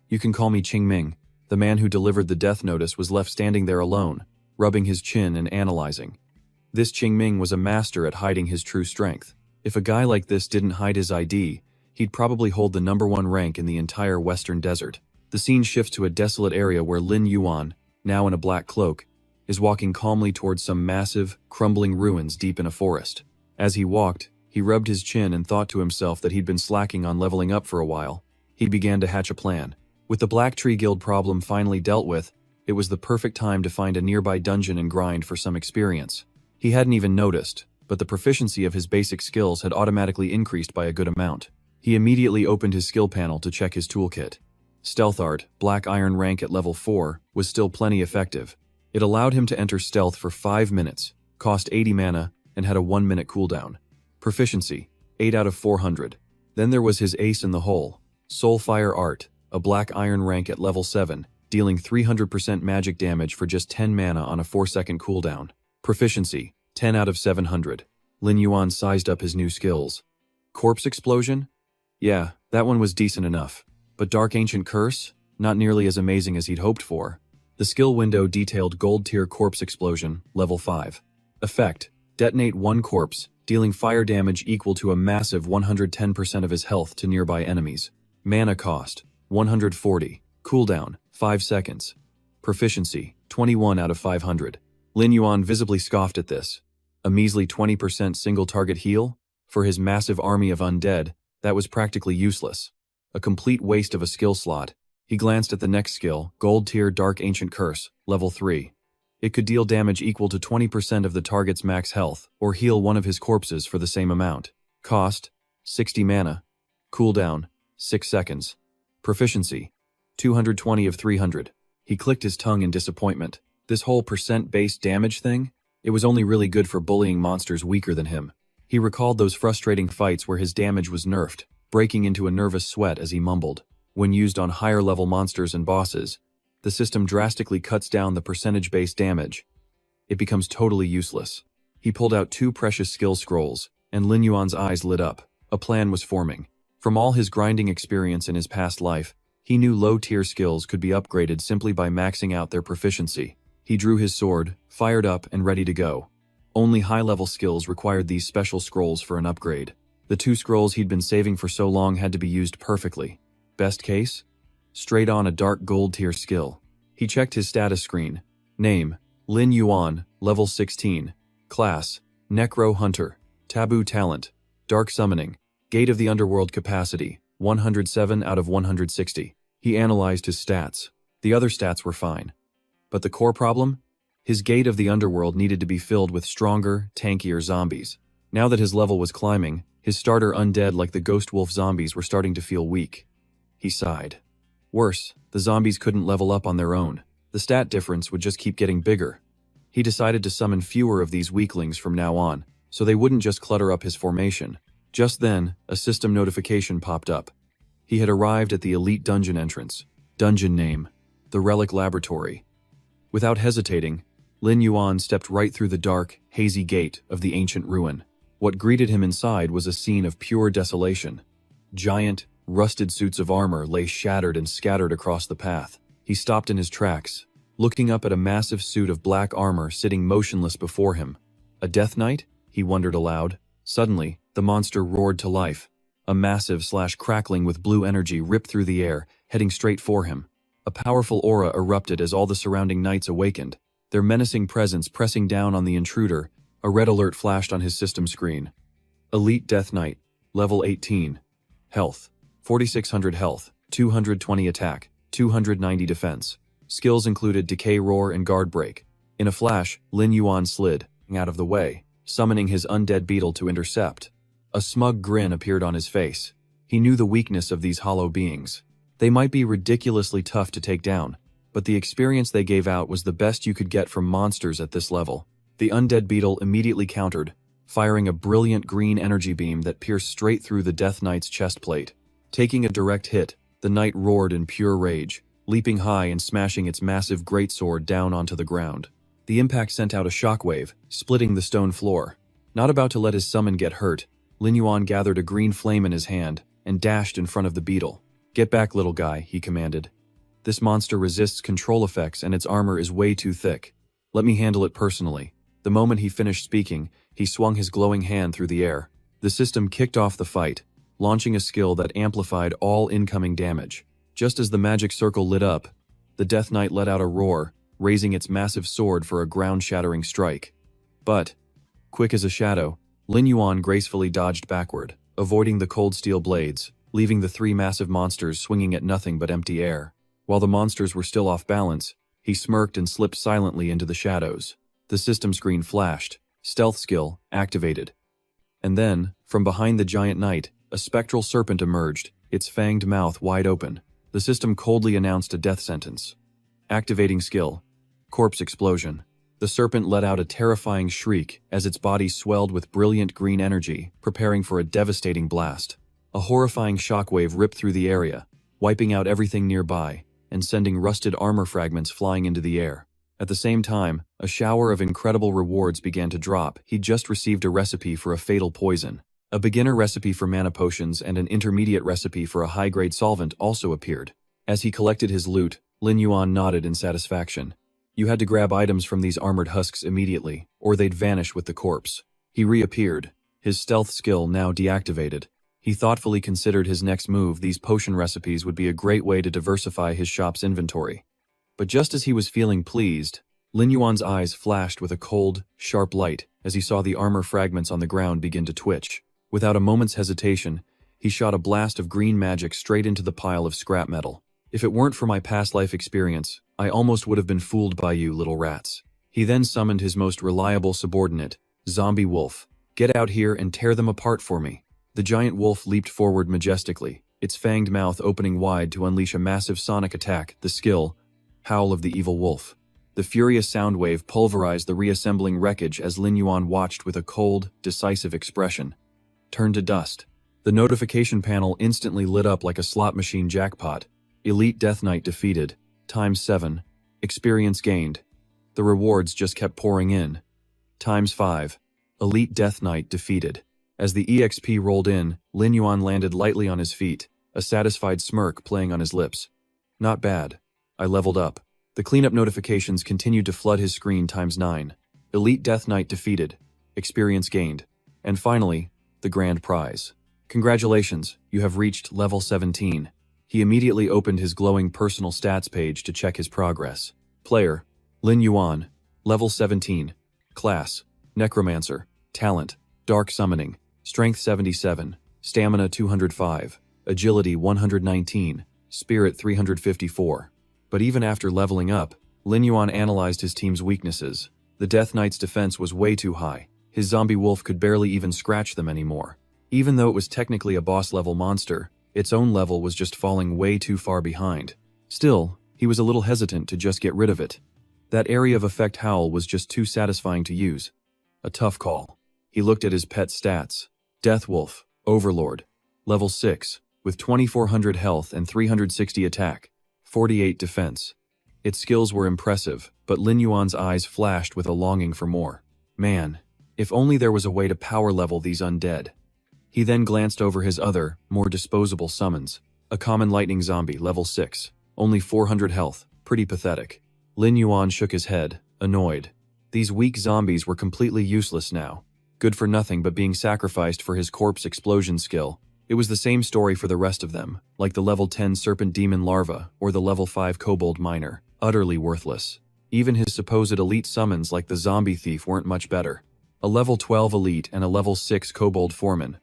Speaker 1: You can call me Qing Ming. The man who delivered the death notice was left standing there alone, rubbing his chin and analyzing. This Qing Ming was a master at hiding his true strength. If a guy like this didn't hide his ID, he'd probably hold the #1 rank in the entire Western Desert. The scene shifts to a desolate area where Lin Yuan, now in a black cloak, is walking calmly towards some massive, crumbling ruins deep in a forest. As he walked, he rubbed his chin and thought to himself that he'd been slacking on leveling up for a while. He began to hatch a plan. With the Black Tree Guild problem finally dealt with, it was the perfect time to find a nearby dungeon and grind for some experience. He hadn't even noticed, but the proficiency of his basic skills had automatically increased by a good amount. He immediately opened his skill panel to check his toolkit. Stealth Art, Black Iron rank at level 4, was still plenty effective. It allowed him to enter stealth for 5 minutes, cost 80 mana, and had a 1-minute cooldown. Proficiency, 8 out of 400. Then there was his ace in the hole, Soulfire Art, a Black Iron rank at level 7, dealing 300% magic damage for just 10 mana on a 4-second cooldown. Proficiency, 10 out of 700. Lin Yuan sized up his new skills. Corpse Explosion? Yeah, that one was decent enough. But Dark Ancient Curse? Not nearly as amazing as he'd hoped for. The skill window detailed Gold Tier Corpse Explosion, level 5. Effect, detonate 1 corpse, dealing fire damage equal to a massive 110% of his health to nearby enemies. Mana cost, 140. Cooldown, 5 seconds. Proficiency, 21 out of 500. Lin Yuan visibly scoffed at this. A measly 20% single target heal? For his massive army of undead, that was practically useless. A complete waste of a skill slot. He glanced at the next skill, Gold Tier Dark Ancient Curse, level 3. It could deal damage equal to 20% of the target's max health, or heal one of his corpses for the same amount. Cost, 60 mana. Cooldown, 6 seconds. Proficiency, 220 of 300. He clicked his tongue in disappointment. This whole percent-based damage thing? It was only really good for bullying monsters weaker than him. He recalled those frustrating fights where his damage was nerfed, breaking into a nervous sweat as he mumbled. When used on higher-level monsters and bosses, the system drastically cuts down the percentage-based damage. It becomes totally useless. He pulled out 2 precious skill scrolls, and Lin Yuan's eyes lit up. A plan was forming. From all his grinding experience in his past life, he knew low-tier skills could be upgraded simply by maxing out their proficiency. He drew his sword, fired up, and ready to go. Only high-level skills required these special scrolls for an upgrade. The 2 scrolls he'd been saving for so long had to be used perfectly. Best case? Straight on a dark gold tier skill. He checked his status screen. Name, Lin Yuan, level 16. Class, Necro Hunter. Taboo talent, Dark Summoning. Gate of the Underworld capacity, 107 out of 160. He analyzed his stats. The other stats were fine. But the core problem? His Gate of the Underworld needed to be filled with stronger, tankier zombies. Now that his level was climbing, his starter undead like the Ghost Wolf zombies were starting to feel weak. He sighed. Worse, the zombies couldn't level up on their own. The stat difference would just keep getting bigger. He decided to summon fewer of these weaklings from now on, so they wouldn't just clutter up his formation. Just then, a system notification popped up. He had arrived at the elite dungeon entrance. Dungeon name, the Relic Laboratory. Without hesitating, Lin Yuan stepped right through the dark, hazy gate of the ancient ruin. What greeted him inside was a scene of pure desolation. Giant, rusted suits of armor lay shattered and scattered across the path. He stopped in his tracks, looking up at a massive suit of black armor sitting motionless before him. A Death Knight? He wondered aloud. Suddenly, the monster roared to life. A massive crackling with blue energy ripped through the air, heading straight for him. A powerful aura erupted as all the surrounding knights awakened, their menacing presence pressing down on the intruder. A red alert flashed on his system screen. Elite Death Knight, level 18. Health, 4600 health, 220 attack, 290 defense. Skills included Decay Roar and Guard Break. In a flash, Lin Yuan slid out of the way, summoning his undead beetle to intercept. A smug grin appeared on his face. He knew the weakness of these hollow beings. They might be ridiculously tough to take down, but the experience they gave out was the best you could get from monsters at this level. The undead beetle immediately countered, firing a brilliant green energy beam that pierced straight through the Death Knight's chest plate. Taking a direct hit, the knight roared in pure rage, leaping high and smashing its massive greatsword down onto the ground. The impact sent out a shockwave, splitting the stone floor. Not about to let his summon get hurt, Lin Yuan gathered a green flame in his hand and dashed in front of the beetle. "Get back, little guy," he commanded. "This monster resists control effects and its armor is way too thick. Let me handle it personally." The moment he finished speaking, he swung his glowing hand through the air. The system kicked off the fight, launching a skill that amplified all incoming damage. Just as the magic circle lit up, the Death Knight let out a roar, raising its massive sword for a ground-shattering strike. But, quick as a shadow, Lin Yuan gracefully dodged backward, avoiding the cold steel blades, leaving the three massive monsters swinging at nothing but empty air. While the monsters were still off balance, he smirked and slipped silently into the shadows. The system screen flashed, stealth skill activated. And then, from behind the giant knight, a spectral serpent emerged, its fanged mouth wide open. The system coldly announced a death sentence. Activating skill. Corpse explosion. The serpent let out a terrifying shriek as its body swelled with brilliant green energy, preparing for a devastating blast. A horrifying shockwave ripped through the area, wiping out everything nearby, and sending rusted armor fragments flying into the air. At the same time, a shower of incredible rewards began to drop. He'd just received a recipe for a fatal poison. A beginner recipe for mana potions and an intermediate recipe for a high-grade solvent also appeared. As he collected his loot, Lin Yuan nodded in satisfaction. You had to grab items from these armored husks immediately, or they'd vanish with the corpse. He reappeared, his stealth skill now deactivated. He thoughtfully considered his next move. These potion recipes would be a great way to diversify his shop's inventory. But just as he was feeling pleased, Lin Yuan's eyes flashed with a cold, sharp light as he saw the armor fragments on the ground begin to twitch. Without a moment's hesitation, he shot a blast of green magic straight into the pile of scrap metal. "If it weren't for my past life experience, I almost would have been fooled by you, little rats." He then summoned his most reliable subordinate, Zombie Wolf. "Get out here and tear them apart for me." The giant wolf leaped forward majestically, its fanged mouth opening wide to unleash a massive sonic attack. The skill, Howl of the Evil Wolf. The furious sound wave pulverized the reassembling wreckage as Lin Yuan watched with a cold, decisive expression. Turn to dust. The notification panel instantly lit up like a slot machine jackpot. Elite Death Knight defeated, ×7. Experience gained. The rewards just kept pouring in. ×5. Elite Death Knight defeated. As the EXP rolled in, Lin Yuan landed lightly on his feet, a satisfied smirk playing on his lips. Not bad. I leveled up. The cleanup notifications continued to flood his screen ×9. Elite Death Knight defeated. Experience gained. And finally, the grand prize. Congratulations, you have reached level 17. He immediately opened his glowing personal stats page to check his progress. Player, Lin Yuan, level 17. Class, Necromancer. Talent, Dark Summoning. Strength 77. Stamina 205. Agility 119. Spirit 354. But even after leveling up, Lin Yuan analyzed his team's weaknesses. The Death Knight's defense was way too high. His zombie wolf could barely even scratch them anymore. Even though it was technically a boss-level monster, its own level was just falling way too far behind. Still, he was a little hesitant to just get rid of it. That area of effect Howl was just too satisfying to use. A tough call. He looked at his pet stats. Death Wolf, Overlord, level 6, with 2400 health and 360 attack. 48 defense. Its skills were impressive, but Lin Yuan's eyes flashed with a longing for more. Man, if only there was a way to power level these undead. He then glanced over his other, more disposable summons. A common lightning zombie, level 6, only 400 health, pretty pathetic. Lin Yuan shook his head, annoyed. These weak zombies were completely useless now. Good for nothing but being sacrificed for his corpse explosion skill. It was the same story for the rest of them, like the level 10 Serpent Demon Larva or the level 5 Kobold Miner, utterly worthless. Even his supposed elite summons like the Zombie Thief weren't much better. A level 12 Elite and a level 6 Kobold Foreman,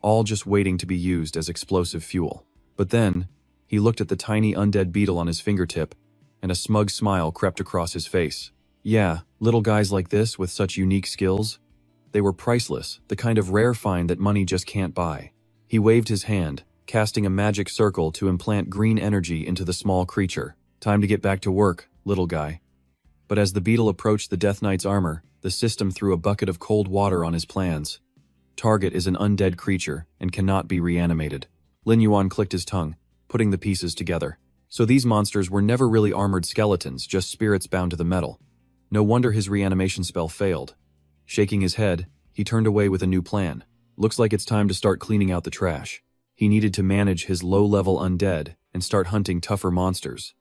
Speaker 1: all just waiting to be used as explosive fuel. But then, he looked at the tiny undead beetle on his fingertip, and a smug smile crept across his face. Yeah, little guys like this with such unique skills. They were priceless, the kind of rare find that money just can't buy. He waved his hand, casting a magic circle to implant green energy into the small creature. Time to get back to work, little guy. But as the beetle approached the Death Knight's armor, the system threw a bucket of cold water on his plans. Target is an undead creature and cannot be reanimated. Lin Yuan clicked his tongue, putting the pieces together. So these monsters were never really armored skeletons, just spirits bound to the metal. No wonder his reanimation spell failed. Shaking his head, he turned away with a new plan. Looks like it's time to start cleaning out the trash. He needed to manage his low-level undead and start hunting tougher monsters.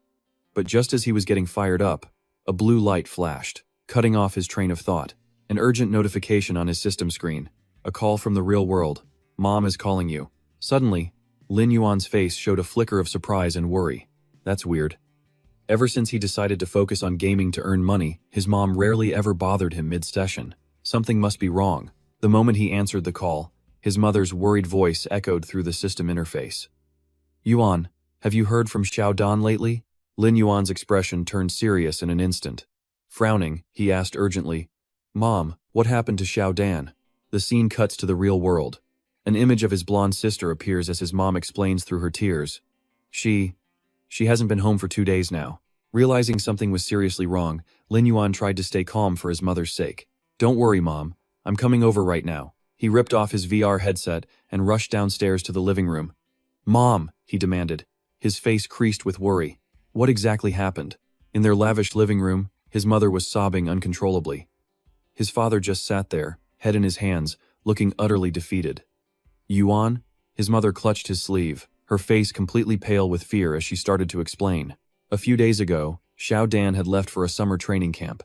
Speaker 1: But just as he was getting fired up, a blue light flashed, cutting off his train of thought. An urgent notification on his system screen. A call from the real world. Mom is calling you. Suddenly, Lin Yuan's face showed a flicker of surprise and worry. That's weird. Ever since he decided to focus on gaming to earn money, his mom rarely ever bothered him mid-session. Something must be wrong. The moment he answered the call, his mother's worried voice echoed through the system interface. Yuan, have you heard from Xiao Dan lately? Lin Yuan's expression turned serious in an instant. Frowning, he asked urgently, Mom, what happened to Xiao Dan? The scene cuts to the real world. An image of his blonde sister appears as his mom explains through her tears. She hasn't been home for 2 days now. Realizing something was seriously wrong, Lin Yuan tried to stay calm for his mother's sake. Don't worry, Mom. I'm coming over right now. He ripped off his VR headset and rushed downstairs to the living room. Mom, he demanded. His face creased with worry. What exactly happened? In their lavish living room, his mother was sobbing uncontrollably. His father just sat there, head in his hands, looking utterly defeated. Yuan? His mother clutched his sleeve, her face completely pale with fear as she started to explain. A few days ago, Xiao Dan had left for a summer training camp.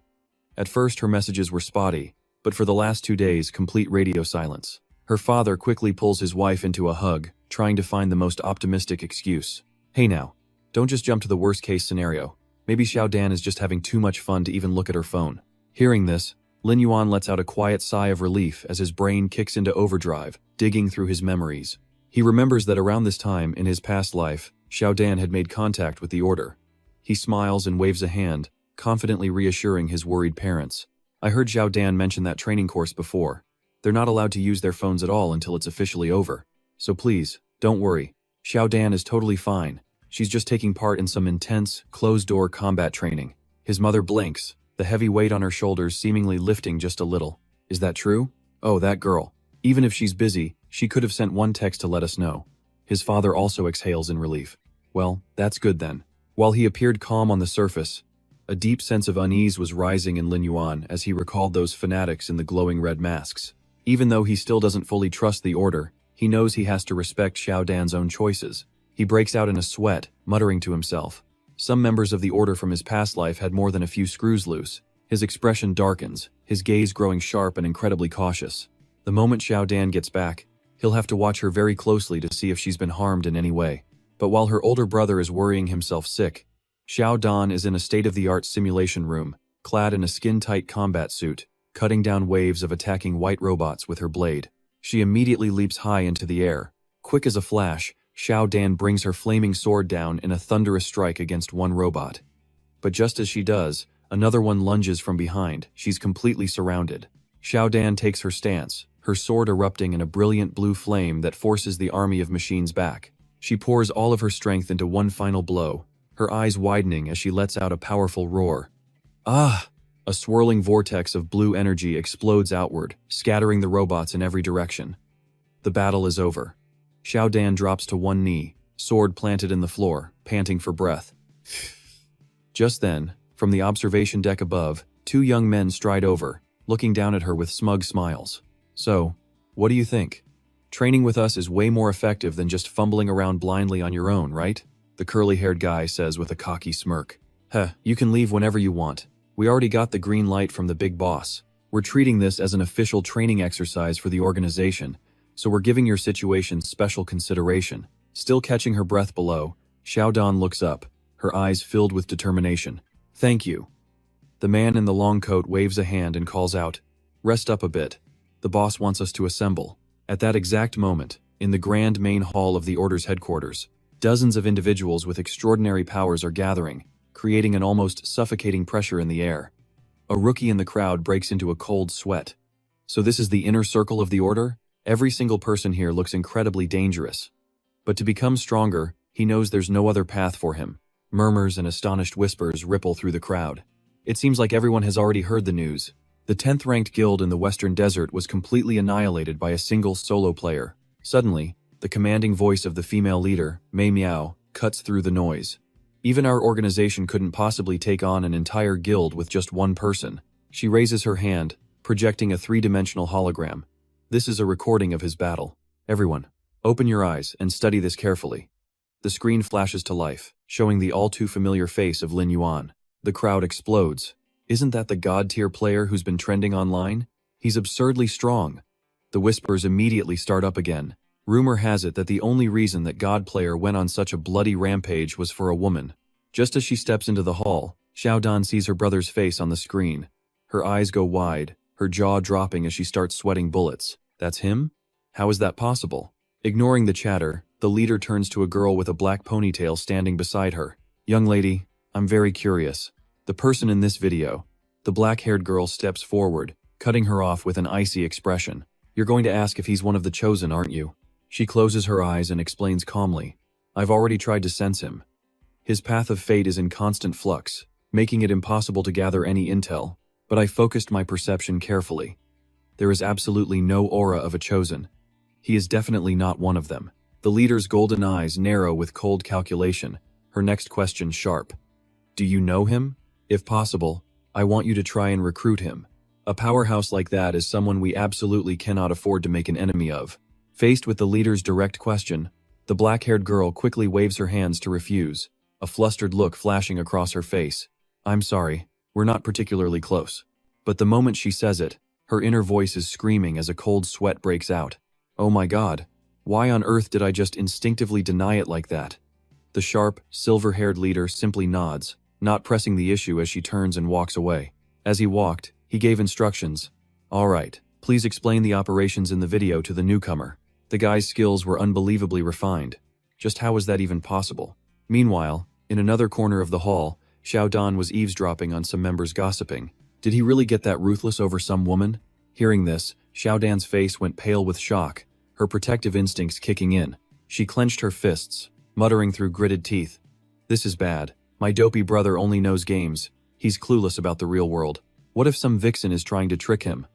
Speaker 1: At first her messages were spotty, but for the last 2 days, complete radio silence. Her father quickly pulls his wife into a hug, trying to find the most optimistic excuse. Hey now, don't just jump to the worst-case scenario. Maybe Xiao Dan is just having too much fun to even look at her phone. Hearing this, Lin Yuan lets out a quiet sigh of relief as his brain kicks into overdrive, digging through his memories. He remembers that around this time in his past life, Xiao Dan had made contact with the Order. He smiles and waves a hand, confidently reassuring his worried parents. I heard Xiao Dan mention that training course before. They're not allowed to use their phones at all until it's officially over. So please, don't worry. Xiao Dan is totally fine. She's just taking part in some intense, closed-door combat training. His mother blinks, the heavy weight on her shoulders seemingly lifting just a little. Is that true? Oh, that girl. Even if she's busy, she could have sent one text to let us know. His father also exhales in relief. Well, that's good then. While he appeared calm on the surface, a deep sense of unease was rising in Lin Yuan as he recalled those fanatics in the glowing red masks. Even though he still doesn't fully trust the Order, he knows he has to respect Xiao Dan's own choices. He breaks out in a sweat, muttering to himself. Some members of the Order from his past life had more than a few screws loose. His expression darkens, his gaze growing sharp and incredibly cautious. The moment Xiao Dan gets back, he'll have to watch her very closely to see if she's been harmed in any way. But while her older brother is worrying himself sick, Xiao Dan is in a state-of-the-art simulation room, clad in a skin-tight combat suit, cutting down waves of attacking white robots with her blade. She immediately leaps high into the air. Quick as a flash, Xiao Dan brings her flaming sword down in a thunderous strike against one robot. But just as she does, another one lunges from behind. She's completely surrounded. Xiao Dan takes her stance, her sword erupting in a brilliant blue flame that forces the army of machines back. She pours all of her strength into one final blow, her eyes widening as she lets out a powerful roar. Ah! A swirling vortex of blue energy explodes outward, scattering the robots in every direction. The battle is over. Xiao Dan drops to one knee, sword planted in the floor, panting for breath. Just then, from the observation deck above, 2 young men stride over, looking down at her with smug smiles. So, what do you think? Training with us is way more effective than just fumbling around blindly on your own, right? The curly-haired guy says with a cocky smirk. You can leave whenever you want. We already got the green light from the big boss. We're treating this as an official training exercise for the organization, so we're giving your situation special consideration. Still catching her breath below, Xiao Dan looks up, her eyes filled with determination. Thank you. The man in the long coat waves a hand and calls out, Rest up a bit. The boss wants us to assemble. At that exact moment, in the grand main hall of the Order's headquarters, Dozens of individuals with extraordinary powers are gathering, creating an almost suffocating pressure in the air. A rookie in the crowd breaks into a cold sweat. So this is the inner circle of the order? Every single person here looks incredibly dangerous. But to become stronger, he knows there's no other path for him. Murmurs and astonished whispers ripple through the crowd. It seems like everyone has already heard the news. The 10th-ranked guild in the Western Desert was completely annihilated by a single solo player. Suddenly, the commanding voice of the female leader, Mei Miao, cuts through the noise. Even our organization couldn't possibly take on an entire guild with just one person. She raises her hand, projecting a three-dimensional hologram. This is a recording of his battle. Everyone, open your eyes and study this carefully. The screen flashes to life, showing the all-too-familiar face of Lin Yuan. The crowd explodes. Isn't that the god-tier player who's been trending online? He's absurdly strong. The whispers immediately start up again. Rumor has it that the only reason that God Player went on such a bloody rampage was for a woman. Just as she steps into the hall, Xiaodan sees her brother's face on the screen. Her eyes go wide, her jaw dropping as she starts sweating bullets. That's him? How is that possible? Ignoring the chatter, the leader turns to a girl with a black ponytail standing beside her. Young lady, I'm very curious. The person in this video. The black-haired girl steps forward, cutting her off with an icy expression. You're going to ask if he's one of the chosen, aren't you? She closes her eyes and explains calmly. I've already tried to sense him. His path of fate is in constant flux, making it impossible to gather any intel, but I focused my perception carefully. There is absolutely no aura of a chosen. He is definitely not one of them. The leader's golden eyes narrow with cold calculation, her next question sharp. Do you know him? If possible, I want you to try and recruit him. A powerhouse like that is someone we absolutely cannot afford to make an enemy of. Faced with the leader's direct question, the black-haired girl quickly waves her hands to refuse, a flustered look flashing across her face. I'm sorry, we're not particularly close. But the moment she says it, her inner voice is screaming as a cold sweat breaks out. Oh my god, why on earth did I just instinctively deny it like that? The sharp, silver-haired leader simply nods, not pressing the issue as she turns and walks away. As he walked, he gave instructions. All right, please explain the operations in the video to the newcomer. The guy's skills were unbelievably refined. Just how was that even possible? Meanwhile, in another corner of the hall, Xiaodan was eavesdropping on some members gossiping. Did he really get that ruthless over some woman? Hearing this, Xiaodan's face went pale with shock, her protective instincts kicking in. She clenched her fists, muttering through gritted teeth. This is bad. My dopey brother only knows games. He's clueless about the real world. What if some vixen is trying to trick him?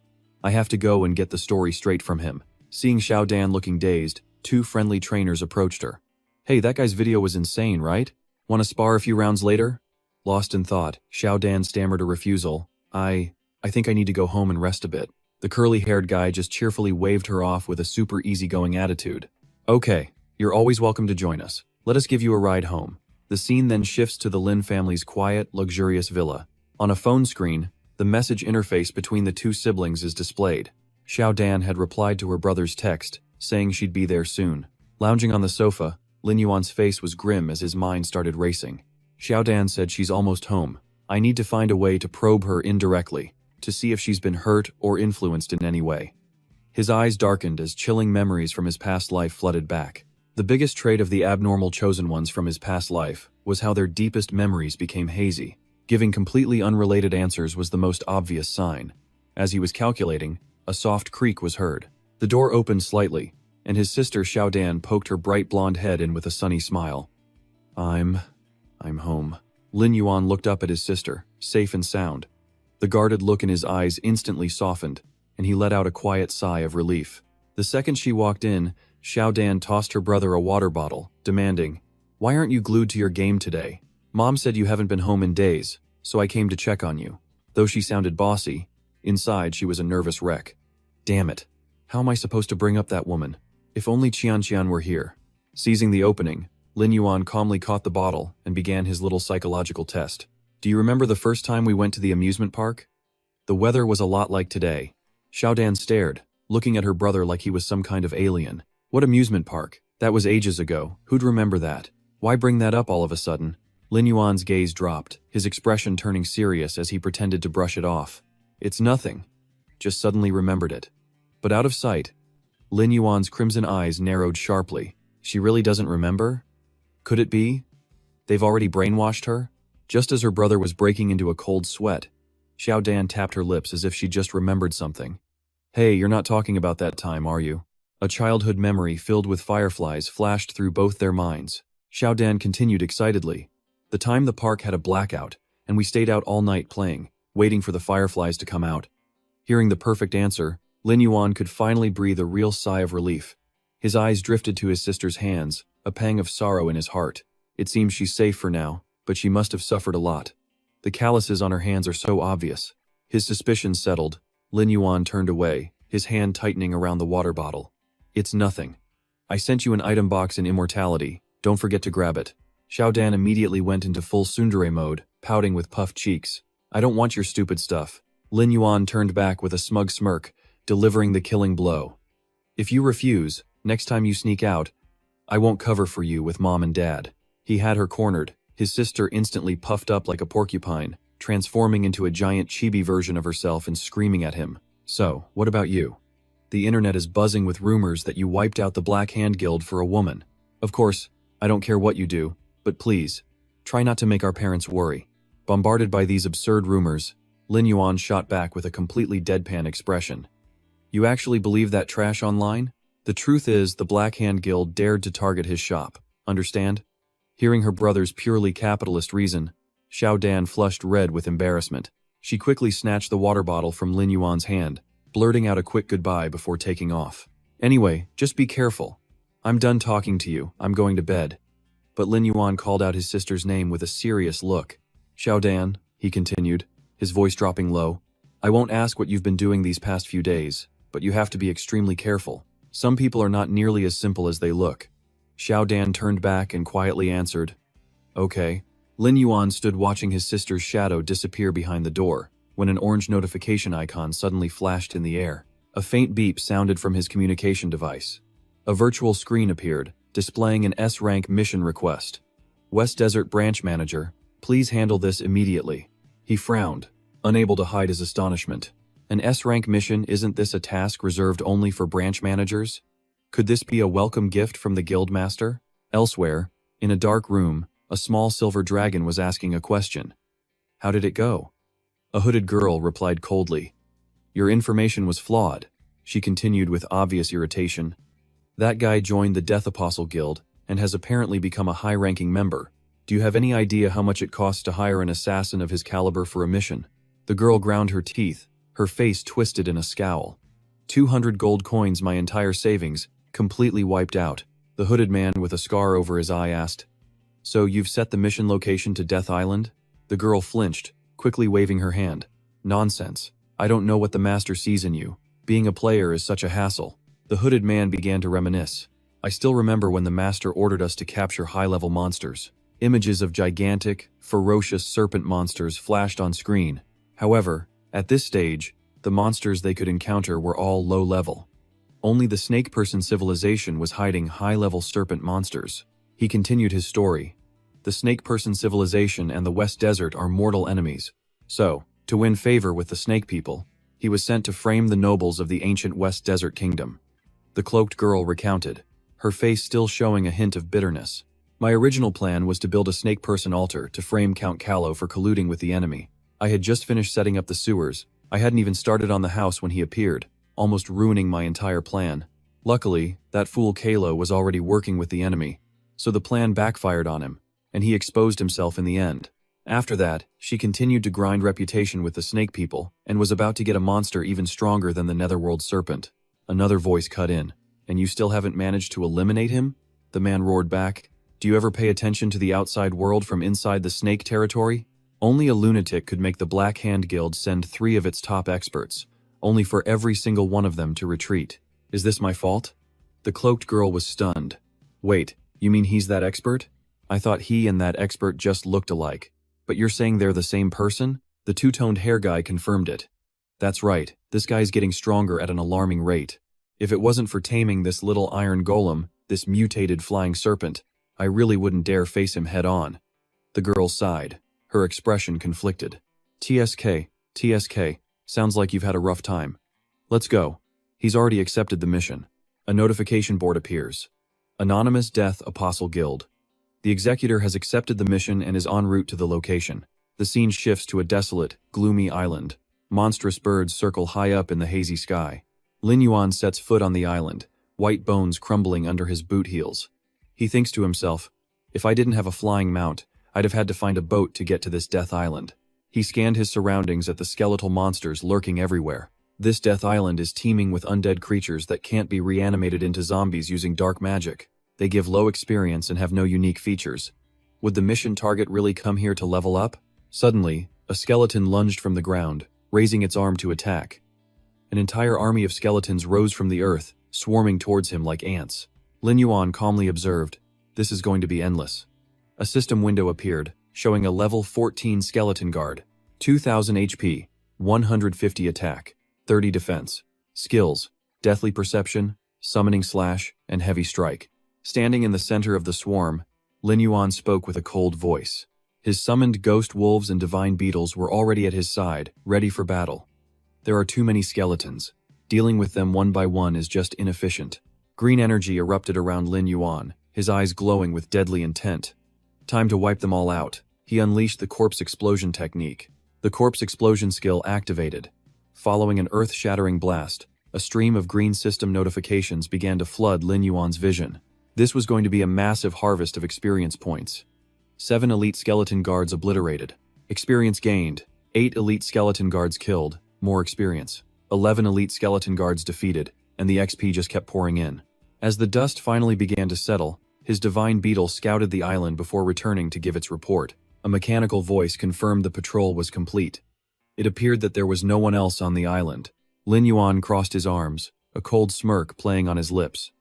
Speaker 1: I have to go and get the story straight from him. Seeing Xiaodan looking dazed, two friendly trainers approached her. Hey, that guy's video was insane, right? Want to spar a few rounds later? Lost in thought, Xiaodan stammered a refusal. I think I need to go home and rest a bit. The curly-haired guy just cheerfully waved her off with a super easygoing attitude. Okay, you're always welcome to join us. Let us give you a ride home. The scene then shifts to the Lin family's quiet, luxurious villa. On a phone screen, the message interface between the two siblings is displayed. Xiaodan had replied to her brother's text, saying she'd be there soon. Lounging on the sofa, Lin Yuan's face was grim as his mind started racing. Xiaodan said she's almost home. I need to find a way to probe her indirectly, to see if she's been hurt or influenced in any way. His eyes darkened as chilling memories from his past life flooded back. The biggest trait of the abnormal chosen ones from his past life was how their deepest memories became hazy. Giving completely unrelated answers was the most obvious sign. As he was calculating, a soft creak was heard. The door opened slightly, and his sister Xiaodan poked her bright blonde head in with a sunny smile. I'm home. Lin Yuan looked up at his sister, safe and sound. The guarded look in his eyes instantly softened, and he let out a quiet sigh of relief. The second she walked in, Xiaodan tossed her brother a water bottle, demanding, Why aren't you glued to your game today? Mom said you haven't been home in days, so I came to check on you. Though she sounded bossy, inside she was a nervous wreck. Damn it. How am I supposed to bring up that woman? If only Qianqian were here. Seizing the opening, Lin Yuan calmly caught the bottle and began his little psychological test. Do you remember the first time we went to the amusement park? The weather was a lot like today. Xiaodan stared, looking at her brother like he was some kind of alien. What amusement park? That was ages ago. Who'd remember that? Why bring that up all of a sudden? Lin Yuan's gaze dropped, his expression turning serious as he pretended to brush it off. It's nothing. Just suddenly remembered it. But out of sight, Lin Yuan's crimson eyes narrowed sharply. She really doesn't remember? Could it be? They've already brainwashed her? Just as her brother was breaking into a cold sweat, Xiao Dan tapped her lips as if she just remembered something. Hey, you're not talking about that time, are you? A childhood memory filled with fireflies flashed through both their minds. Xiao Dan continued excitedly. The time the park had a blackout, and we stayed out all night playing, waiting for the fireflies to come out. Hearing the perfect answer, Lin Yuan could finally breathe a real sigh of relief. His eyes drifted to his sister's hands, a pang of sorrow in his heart. It seems she's safe for now, but she must have suffered a lot. The calluses on her hands are so obvious. His suspicions settled. Lin Yuan turned away, his hand tightening around the water bottle. It's nothing. I sent you an item box in Immortality. Don't forget to grab it. Xiao Dan immediately went into full tsundere mode, pouting with puffed cheeks. I don't want your stupid stuff. Lin Yuan turned back with a smug smirk, delivering the killing blow. If you refuse, next time you sneak out, I won't cover for you with Mom and Dad. He had her cornered. His sister instantly puffed up like a porcupine, transforming into a giant chibi version of herself and screaming at him. So, what about you? The internet is buzzing with rumors that you wiped out the Black Hand Guild for a woman. Of course, I don't care what you do, but please, try not to make our parents worry. Bombarded by these absurd rumors, Lin Yuan shot back with a completely deadpan expression. You actually believe that trash online? The truth is, the Black Hand Guild dared to target his shop. Understand? Hearing her brother's purely capitalist reason, Xiao Dan flushed red with embarrassment. She quickly snatched the water bottle from Lin Yuan's hand, blurting out a quick goodbye before taking off. Anyway, just be careful. I'm done talking to you, I'm going to bed. But Lin Yuan called out his sister's name with a serious look. Xiao Dan, he continued, his voice dropping low, I won't ask what you've been doing these past few days, but you have to be extremely careful. Some people are not nearly as simple as they look. Xiao Dan turned back and quietly answered, Okay. Lin Yuan stood watching his sister's shadow disappear behind the door, when an orange notification icon suddenly flashed in the air. A faint beep sounded from his communication device. A virtual screen appeared, displaying an S-rank mission request. West Desert Branch Manager, please handle this immediately. He frowned, unable to hide his astonishment. An S-rank mission, isn't this a task reserved only for branch managers? Could this be a welcome gift from the guildmaster? Elsewhere, in a dark room, a small silver dragon was asking a question. How did it go? A hooded girl replied coldly. Your information was flawed, she continued with obvious irritation. That guy joined the Death Apostle Guild and has apparently become a high-ranking member. Do you have any idea how much it costs to hire an assassin of his caliber for a mission? The girl ground her teeth, her face twisted in a scowl. 200 gold coins, my entire savings, completely wiped out. The hooded man with a scar over his eye asked, So you've set the mission location to Death Island? The girl flinched, quickly waving her hand. Nonsense. I don't know what the master sees in you. Being a player is such a hassle. The hooded man began to reminisce. I still remember when the master ordered us to capture high-level monsters. Images of gigantic, ferocious serpent monsters flashed on screen. However, at this stage, the monsters they could encounter were all low-level. Only the snake person civilization was hiding high-level serpent monsters. He continued his story. The snake person civilization and the West Desert are mortal enemies. So, to win favor with the snake people, he was sent to frame the nobles of the ancient West Desert kingdom. The cloaked girl recounted, her face still showing a hint of bitterness. My original plan was to build a snake person altar to frame Count Callow for colluding with the enemy. I had just finished setting up the sewers. I hadn't even started on the house when he appeared, almost ruining my entire plan. Luckily, that fool Kalo was already working with the enemy, so the plan backfired on him, and he exposed himself in the end. After that, she continued to grind reputation with the snake people, and was about to get a monster even stronger than the Netherworld serpent. Another voice cut in. And you still haven't managed to eliminate him? The man roared back. Do you ever pay attention to the outside world from inside the snake territory? Only a lunatic could make the Black Hand Guild send 3 of its top experts, only for every single one of them to retreat. Is this my fault? The cloaked girl was stunned. Wait, you mean he's that expert? I thought he and that expert just looked alike. But you're saying they're the same person? The two-toned hair guy confirmed it. That's right, this guy's getting stronger at an alarming rate. If it wasn't for taming this little iron golem, this mutated flying serpent, I really wouldn't dare face him head-on. The girl sighed, her expression conflicted. TSK, sounds like you've had a rough time. Let's go. He's already accepted the mission. A notification board appears. Anonymous Death Apostle Guild. The executor has accepted the mission and is en route to the location. The scene shifts to a desolate, gloomy island. Monstrous birds circle high up in the hazy sky. Lin Yuan sets foot on the island, white bones crumbling under his boot heels. He thinks to himself, if I didn't have a flying mount, I'd have had to find a boat to get to this Death Island. He scanned his surroundings at the skeletal monsters lurking everywhere. This Death Island is teeming with undead creatures that can't be reanimated into zombies using dark magic. They give low experience and have no unique features. Would the mission target really come here to level up? Suddenly, a skeleton lunged from the ground, raising its arm to attack. An entire army of skeletons rose from the earth, swarming towards him like ants. Lin Yuan calmly observed, this is going to be endless. A system window appeared, showing a level 14 skeleton guard, 2000 HP, 150 attack, 30 defense. Skills, Deathly Perception, Summoning Slash, and Heavy Strike. Standing in the center of the swarm, Lin Yuan spoke with a cold voice. His summoned ghost wolves and divine beetles were already at his side, ready for battle. There are too many skeletons. Dealing with them one by one is just inefficient. Green energy erupted around Lin Yuan, his eyes glowing with deadly intent. Time to wipe them all out. He unleashed the corpse explosion technique. The corpse explosion skill activated. Following an earth-shattering blast, a stream of green system notifications began to flood Lin Yuan's vision. This was going to be a massive harvest of experience points. 7 elite skeleton guards obliterated. Experience gained. 8 elite skeleton guards killed. More experience. 11 elite skeleton guards defeated, and the XP just kept pouring in. As the dust finally began to settle, his divine beetle scouted the island before returning to give its report. A mechanical voice confirmed the patrol was complete. It appeared that there was no one else on the island. Lin Yuan crossed his arms, a cold smirk playing on his lips.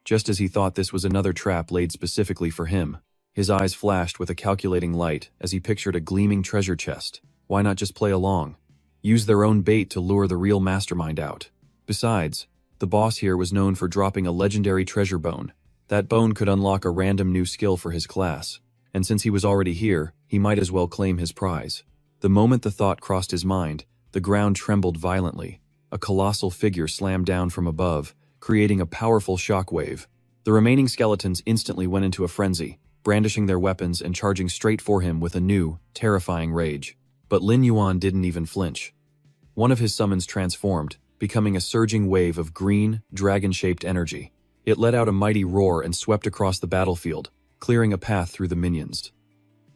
Speaker 1: Just as he thought this was another trap laid specifically for him, his eyes flashed with a calculating light as he pictured a gleaming treasure chest. Why not just play along? Use their own bait to lure the real mastermind out. Besides, the boss here was known for dropping a legendary treasure bone. That bone could unlock a random new skill for his class, and since he was already here, he might as well claim his prize. The moment the thought crossed his mind, the ground trembled violently. A colossal figure slammed down from above, creating a powerful shockwave. The remaining skeletons instantly went into a frenzy, brandishing their weapons and charging straight for him with a new, terrifying rage. But Lin Yuan didn't even flinch. One of his summons transformed, becoming a surging wave of green, dragon-shaped energy. It let out a mighty roar and swept across the battlefield, clearing a path through the minions.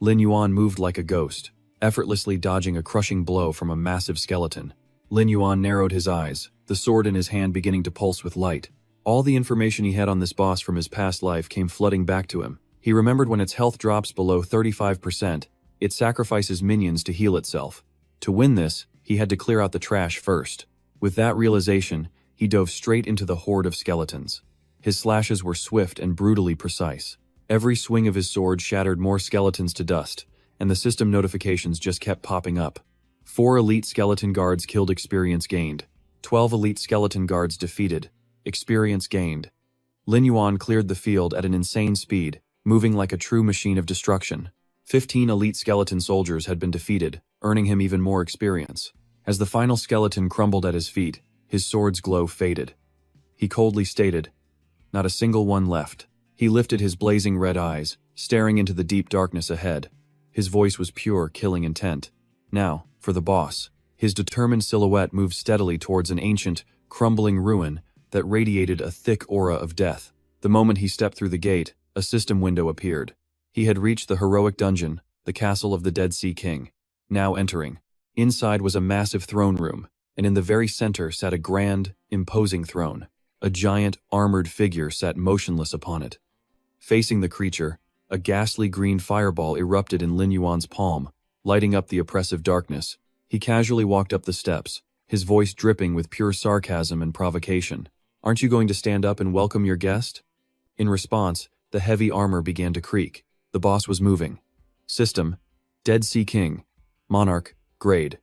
Speaker 1: Lin Yuan moved like a ghost, effortlessly dodging a crushing blow from a massive skeleton. Lin Yuan narrowed his eyes, the sword in his hand beginning to pulse with light. All the information he had on this boss from his past life came flooding back to him. He remembered when its health drops below 35%, it sacrifices minions to heal itself. To win this, he had to clear out the trash first. With that realization, he dove straight into the horde of skeletons. His slashes were swift and brutally precise. Every swing of his sword shattered more skeletons to dust, and the system notifications just kept popping up. 4 elite skeleton guards killed, experience gained. 12 elite skeleton guards defeated, experience gained. Lin Yuan cleared the field at an insane speed, moving like a true machine of destruction. 15 elite skeleton soldiers had been defeated, earning him even more experience. As the final skeleton crumbled at his feet, his sword's glow faded. He coldly stated, "Not a single one left." He lifted his blazing red eyes, staring into the deep darkness ahead. His voice was pure, killing intent. Now, for the boss. His determined silhouette moved steadily towards an ancient, crumbling ruin that radiated a thick aura of death. The moment he stepped through the gate, a system window appeared. He had reached the heroic dungeon, the castle of the Dead Sea King. Now entering. Inside was a massive throne room, and in the very center sat a grand, imposing throne. A giant, armored figure sat motionless upon it. Facing the creature, a ghastly green fireball erupted in Lin Yuan's palm, lighting up the oppressive darkness. He casually walked up the steps, his voice dripping with pure sarcasm and provocation. "Aren't you going to stand up and welcome your guest?" In response, the heavy armor began to creak. The boss was moving. System: Dead Sea King. Monarch. Grade: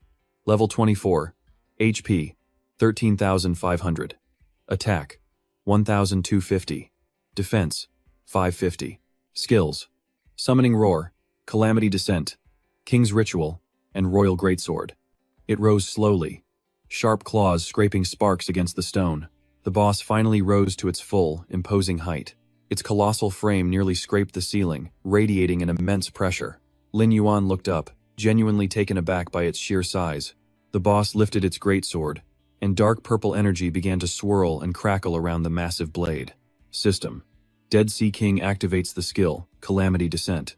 Speaker 1: Level 24. HP: 13,500. Attack: 1,250. Defense: 550. Skills: Summoning Roar, Calamity Descent, King's Ritual, and Royal Greatsword. It rose slowly, sharp claws scraping sparks against the stone. The boss finally rose to its full, imposing height. Its colossal frame nearly scraped the ceiling, radiating an immense pressure. Lin Yuan looked up, genuinely taken aback by its sheer size. The boss lifted its greatsword, and dark purple energy began to swirl and crackle around the massive blade. System. Dead Sea King activates the skill, Calamity Descent.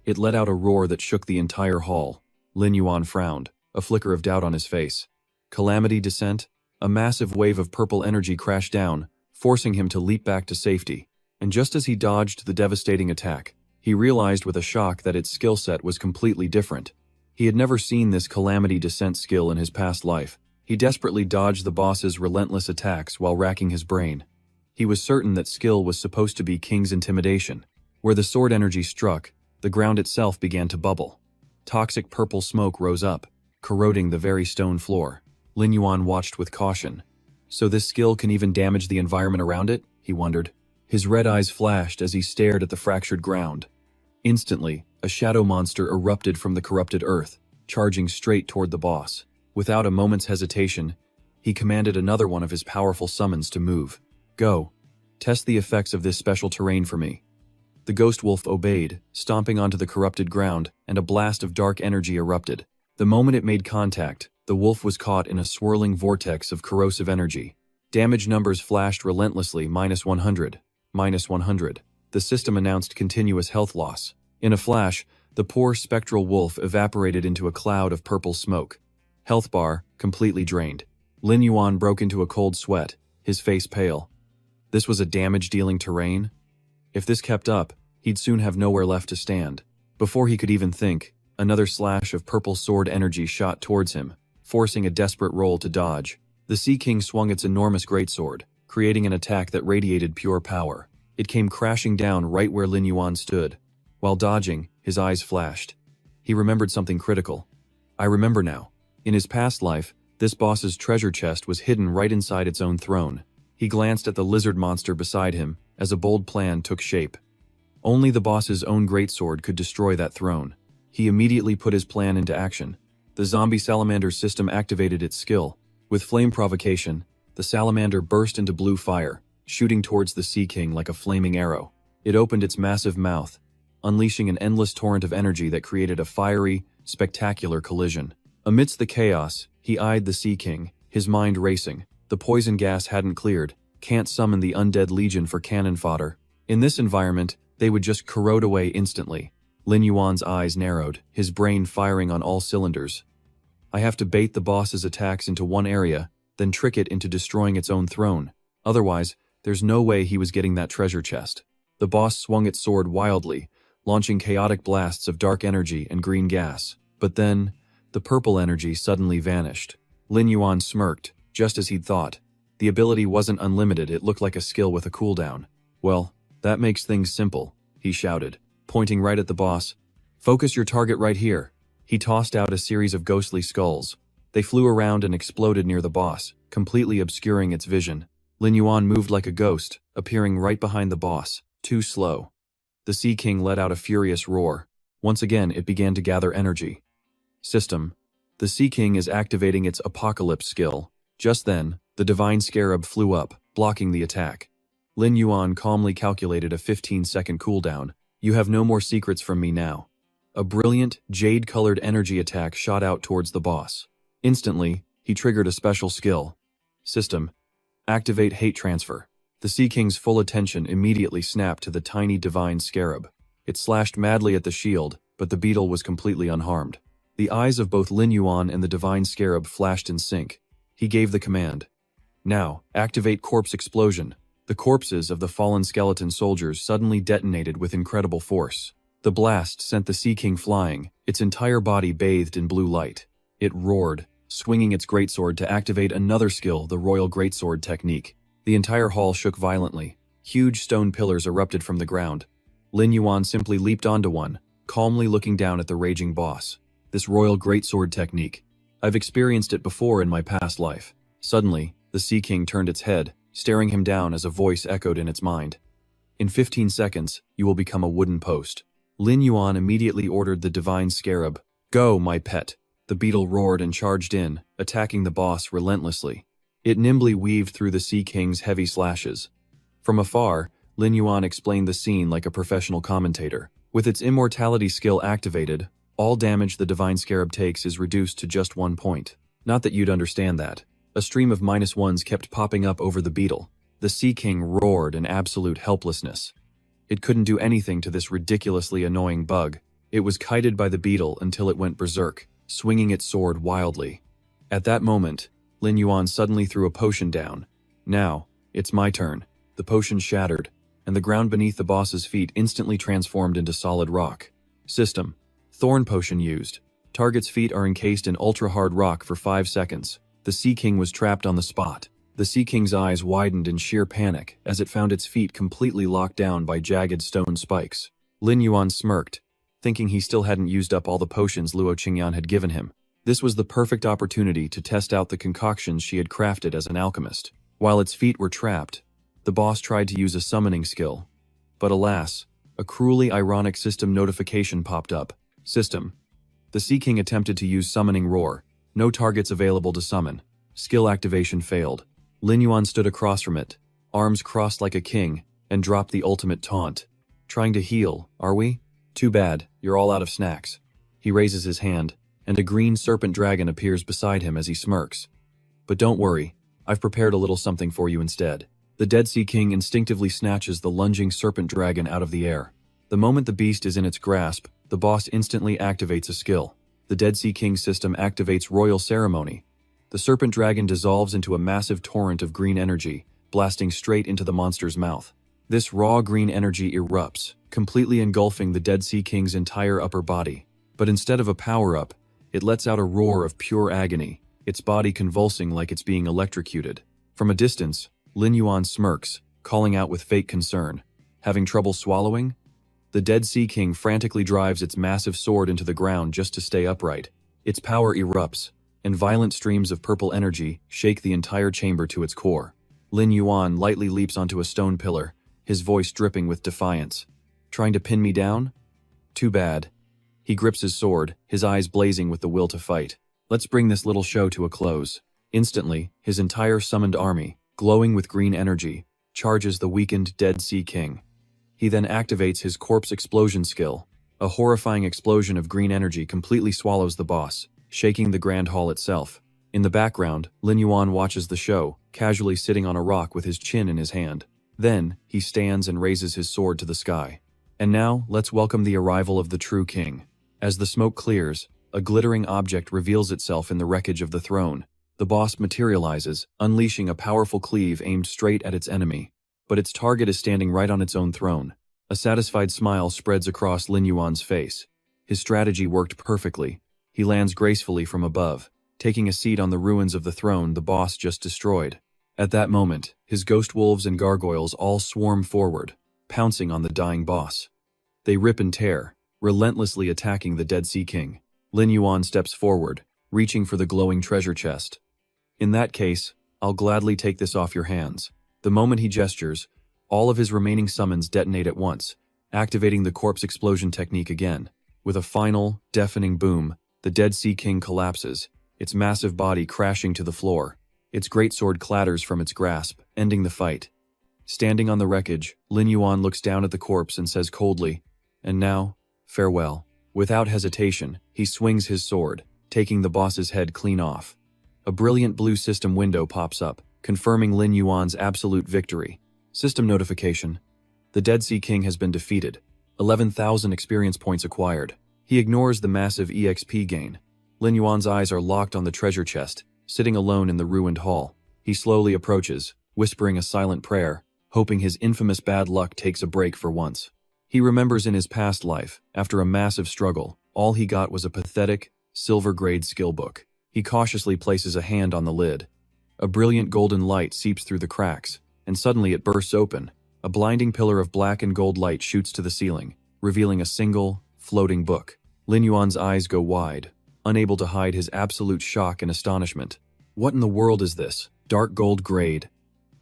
Speaker 1: It let out a roar that shook the entire hall. Lin Yuan frowned, a flicker of doubt on his face. Calamity Descent? A massive wave of purple energy crashed down, forcing him to leap back to safety. And just as he dodged the devastating attack, he realized with a shock that its skill set was completely different. He had never seen this Calamity Descent skill in his past life. He desperately dodged the boss's relentless attacks while racking his brain. He was certain that skill was supposed to be King's Intimidation. Where the sword energy struck, the ground itself began to bubble. Toxic purple smoke rose up, corroding the very stone floor. Lin Yuan watched with caution. So this skill can even damage the environment around it? He wondered. His red eyes flashed as he stared at the fractured ground. Instantly, a shadow monster erupted from the corrupted earth, charging straight toward the boss. Without a moment's hesitation, he commanded another one of his powerful summons to move. Go. Test the effects of this special terrain for me. The ghost wolf obeyed, stomping onto the corrupted ground, and a blast of dark energy erupted. The moment it made contact, the wolf was caught in a swirling vortex of corrosive energy. Damage numbers flashed relentlessly, -100, -100. The system announced continuous health loss. In a flash, the poor spectral wolf evaporated into a cloud of purple smoke. Health bar, completely drained. Lin Yuan broke into a cold sweat, his face pale. This was a damage-dealing terrain? If this kept up, he'd soon have nowhere left to stand. Before he could even think, another slash of purple sword energy shot towards him, forcing a desperate roll to dodge. The Sea King swung its enormous greatsword, creating an attack that radiated pure power. It came crashing down right where Lin Yuan stood. While dodging, his eyes flashed. He remembered something critical. I remember now. In his past life, this boss's treasure chest was hidden right inside its own throne. He glanced at the lizard monster beside him as a bold plan took shape. Only the boss's own greatsword could destroy that throne. He immediately put his plan into action. The zombie salamander system activated its skill. With flame provocation, the salamander burst into blue fire, shooting towards the Sea King like a flaming arrow. It opened its massive mouth, unleashing an endless torrent of energy that created a fiery, spectacular collision. Amidst the chaos, he eyed the Sea King, his mind racing. The poison gas hadn't cleared. Can't summon the undead legion for cannon fodder. In this environment, they would just corrode away instantly. Lin Yuan's eyes narrowed, his brain firing on all cylinders. I have to bait the boss's attacks into one area, then trick it into destroying its own throne. Otherwise, there's no way he was getting that treasure chest. The boss swung its sword wildly, launching chaotic blasts of dark energy and green gas. But then, the purple energy suddenly vanished. Lin Yuan smirked, just as he'd thought. The ability wasn't unlimited, it looked like a skill with a cooldown. Well, that makes things simple, he shouted, pointing right at the boss. Focus your target right here. He tossed out a series of ghostly skulls. They flew around and exploded near the boss, completely obscuring its vision. Lin Yuan moved like a ghost, appearing right behind the boss, too slow. The Sea King let out a furious roar. Once again, it began to gather energy. System. The Sea King is activating its Apocalypse skill. Just then, the Divine Scarab flew up, blocking the attack. Lin Yuan calmly calculated a 15-second cooldown. You have no more secrets from me now. A brilliant, jade-colored energy attack shot out towards the boss. Instantly, he triggered a special skill. System. Activate Hate Transfer. The Sea King's full attention immediately snapped to the tiny Divine Scarab. It slashed madly at the shield, but the beetle was completely unharmed. The eyes of both Lin Yuan and the Divine Scarab flashed in sync. He gave the command. Now, activate Corpse Explosion. The corpses of the fallen skeleton soldiers suddenly detonated with incredible force. The blast sent the Sea King flying, its entire body bathed in blue light. It roared, swinging its greatsword to activate another skill, the Royal Greatsword technique. The entire hall shook violently. Huge stone pillars erupted from the ground. Lin Yuan simply leaped onto one, calmly looking down at the raging boss. This Royal Greatsword technique. I've experienced it before in my past life. Suddenly, the Sea King turned its head, staring him down as a voice echoed in its mind. In 15 seconds, you will become a wooden post. Lin Yuan immediately ordered the Divine Scarab. Go, my pet. The beetle roared and charged in, attacking the boss relentlessly. It nimbly weaved through the Sea King's heavy slashes. From afar, Lin Yuan explained the scene like a professional commentator. With its immortality skill activated, all damage the Divine Scarab takes is reduced to just 1 point. Not that you'd understand that. A stream of -1s kept popping up over the beetle. The Sea King roared in absolute helplessness. It couldn't do anything to this ridiculously annoying bug. It was kited by the beetle until it went berserk, swinging its sword wildly. At that moment, Lin Yuan suddenly threw a potion down. Now, it's my turn. The potion shattered, and the ground beneath the boss's feet instantly transformed into solid rock. System: Thorn potion used. Target's feet are encased in ultra-hard rock for 5 seconds. The Sea King was trapped on the spot. The Sea King's eyes widened in sheer panic as it found its feet completely locked down by jagged stone spikes. Lin Yuan smirked, thinking he still hadn't used up all the potions Luo Qingyan had given him. This was the perfect opportunity to test out the concoctions she had crafted as an alchemist. While its feet were trapped, the boss tried to use a summoning skill. But alas, a cruelly ironic system notification popped up. System: The Sea King attempted to use Summoning Roar. No targets available to summon. Skill activation failed. Lin Yuan stood across from it, arms crossed like a king, and dropped the ultimate taunt. Trying to heal, are we? Too bad, you're all out of snacks. He raises his hand, and a green serpent dragon appears beside him as he smirks. But don't worry, I've prepared a little something for you instead. The Dead Sea King instinctively snatches the lunging serpent dragon out of the air. The moment the beast is in its grasp, the boss instantly activates a skill. The Dead Sea King system activates Royal Ceremony. The serpent dragon dissolves into a massive torrent of green energy, blasting straight into the monster's mouth. This raw green energy erupts, completely engulfing the Dead Sea King's entire upper body. But instead of a power-up, it lets out a roar of pure agony, its body convulsing like it's being electrocuted. From a distance, Lin Yuan smirks, calling out with fake concern. Having trouble swallowing? The Dead Sea King frantically drives its massive sword into the ground just to stay upright. Its power erupts, and violent streams of purple energy shake the entire chamber to its core. Lin Yuan lightly leaps onto a stone pillar, his voice dripping with defiance. Trying to pin me down? Too bad. He grips his sword, his eyes blazing with the will to fight. Let's bring this little show to a close. Instantly, his entire summoned army, glowing with green energy, charges the weakened Dead Sea King. He then activates his corpse explosion skill. A horrifying explosion of green energy completely swallows the boss, shaking the grand hall itself. In the background, Lin Yuan watches the show, casually sitting on a rock with his chin in his hand. Then, he stands and raises his sword to the sky. And now, let's welcome the arrival of the true king. As the smoke clears, a glittering object reveals itself in the wreckage of the throne. The boss materializes, unleashing a powerful cleave aimed straight at its enemy. But its target is standing right on its own throne. A satisfied smile spreads across Lin Yuan's face. His strategy worked perfectly. He lands gracefully from above, taking a seat on the ruins of the throne the boss just destroyed. At that moment, his ghost wolves and gargoyles all swarm forward, pouncing on the dying boss. They rip and tear, relentlessly attacking the Dead Sea King. Lin Yuan steps forward, reaching for the glowing treasure chest. In that case, I'll gladly take this off your hands. The moment he gestures, all of his remaining summons detonate at once, activating the corpse explosion technique again. With a final, deafening boom, the Dead Sea King collapses, its massive body crashing to the floor. Its greatsword clatters from its grasp, ending the fight. Standing on the wreckage, Lin Yuan looks down at the corpse and says coldly, "And now, farewell." Without hesitation, he swings his sword, taking the boss's head clean off. A brilliant blue system window pops up, confirming Lin Yuan's absolute victory. System notification. The Dead Sea King has been defeated. 11,000 experience points acquired. He ignores the massive EXP gain. Lin Yuan's eyes are locked on the treasure chest, sitting alone in the ruined hall. He slowly approaches, whispering a silent prayer, hoping his infamous bad luck takes a break for once. He remembers in his past life, after a massive struggle, all he got was a pathetic, silver-grade skill book. He cautiously places a hand on the lid. A brilliant golden light seeps through the cracks, and suddenly it bursts open. A blinding pillar of black and gold light shoots to the ceiling, revealing a single, floating book. Lin Yuan's eyes go wide, unable to hide his absolute shock and astonishment. What in the world is this? Dark gold grade.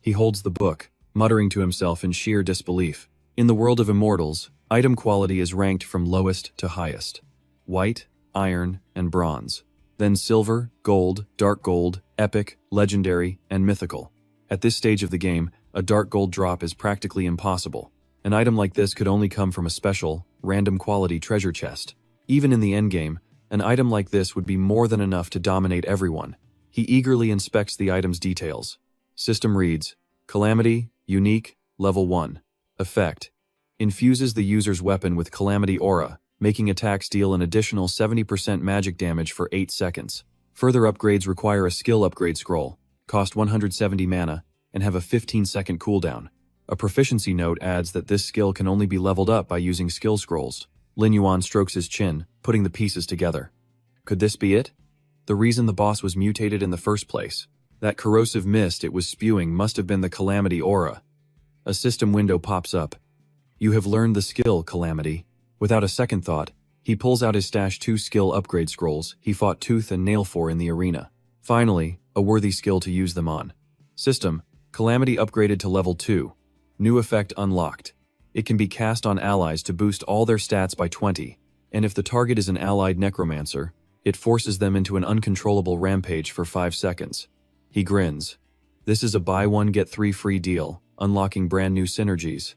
Speaker 1: He holds the book, muttering to himself in sheer disbelief. In the world of immortals, item quality is ranked from lowest to highest. White, iron, and bronze. Then silver, gold, dark gold, epic, legendary, and mythical. At this stage of the game, a dark gold drop is practically impossible. An item like this could only come from a special, random quality treasure chest. Even in the endgame, an item like this would be more than enough to dominate everyone. He eagerly inspects the item's details. System reads, Calamity, Unique, Level 1. Effect. Infuses the user's weapon with Calamity Aura, making attacks deal an additional 70% magic damage for 8 seconds. Further upgrades require a skill upgrade scroll, cost 170 mana, and have a 15-second cooldown. A proficiency note adds that this skill can only be leveled up by using skill scrolls. Lin Yuan strokes his chin, putting the pieces together. Could this be it? The reason the boss was mutated in the first place. That corrosive mist it was spewing must have been the Calamity Aura. A system window pops up. You have learned the skill, Calamity. Without a second thought, he pulls out his stash 2 skill upgrade scrolls he fought tooth and nail for in the arena. Finally, a worthy skill to use them on. System, Calamity upgraded to level 2. New effect unlocked. It can be cast on allies to boost all their stats by 20, and if the target is an allied necromancer, it forces them into an uncontrollable rampage for 5 seconds. He grins. This is a buy one get 3 free deal, unlocking brand new synergies.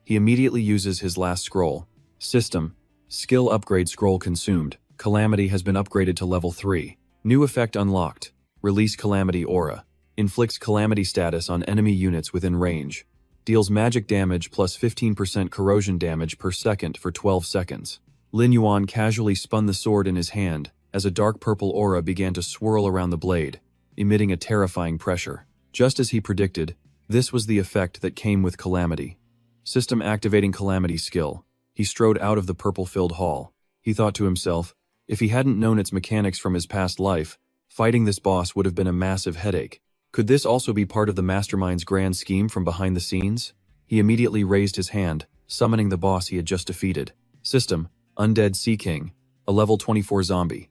Speaker 1: He immediately uses his last scroll. System, skill upgrade scroll consumed. Calamity has been upgraded to level 3. New effect unlocked. Release Calamity Aura. Inflicts Calamity status on enemy units within range. Deals magic damage plus 15% corrosion damage per second for 12 seconds. Lin Yuan casually spun the sword in his hand as a dark purple aura began to swirl around the blade, emitting a terrifying pressure. Just as he predicted, this was the effect that came with Calamity. System activating Calamity skill. He strode out of the purple-filled hall. He thought to himself, if he hadn't known its mechanics from his past life, fighting this boss would have been a massive headache. Could this also be part of the mastermind's grand scheme from behind the scenes? He immediately raised his hand, summoning the boss he had just defeated. System, Undead Sea King, a level 24 zombie.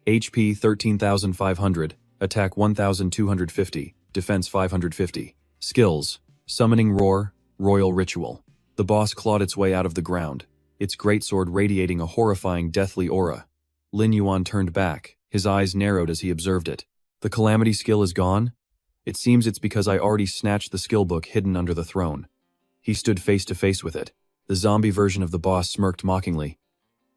Speaker 1: HP 13,500, attack 1,250, defense 550. Skills, Summoning Roar, Royal Ritual. The boss clawed its way out of the ground, its greatsword radiating a horrifying deathly aura. Lin Yuan turned back, his eyes narrowed as he observed it. The Calamity skill is gone? It seems it's because I already snatched the skill book hidden under the throne. He stood face to face with it. The zombie version of the boss smirked mockingly.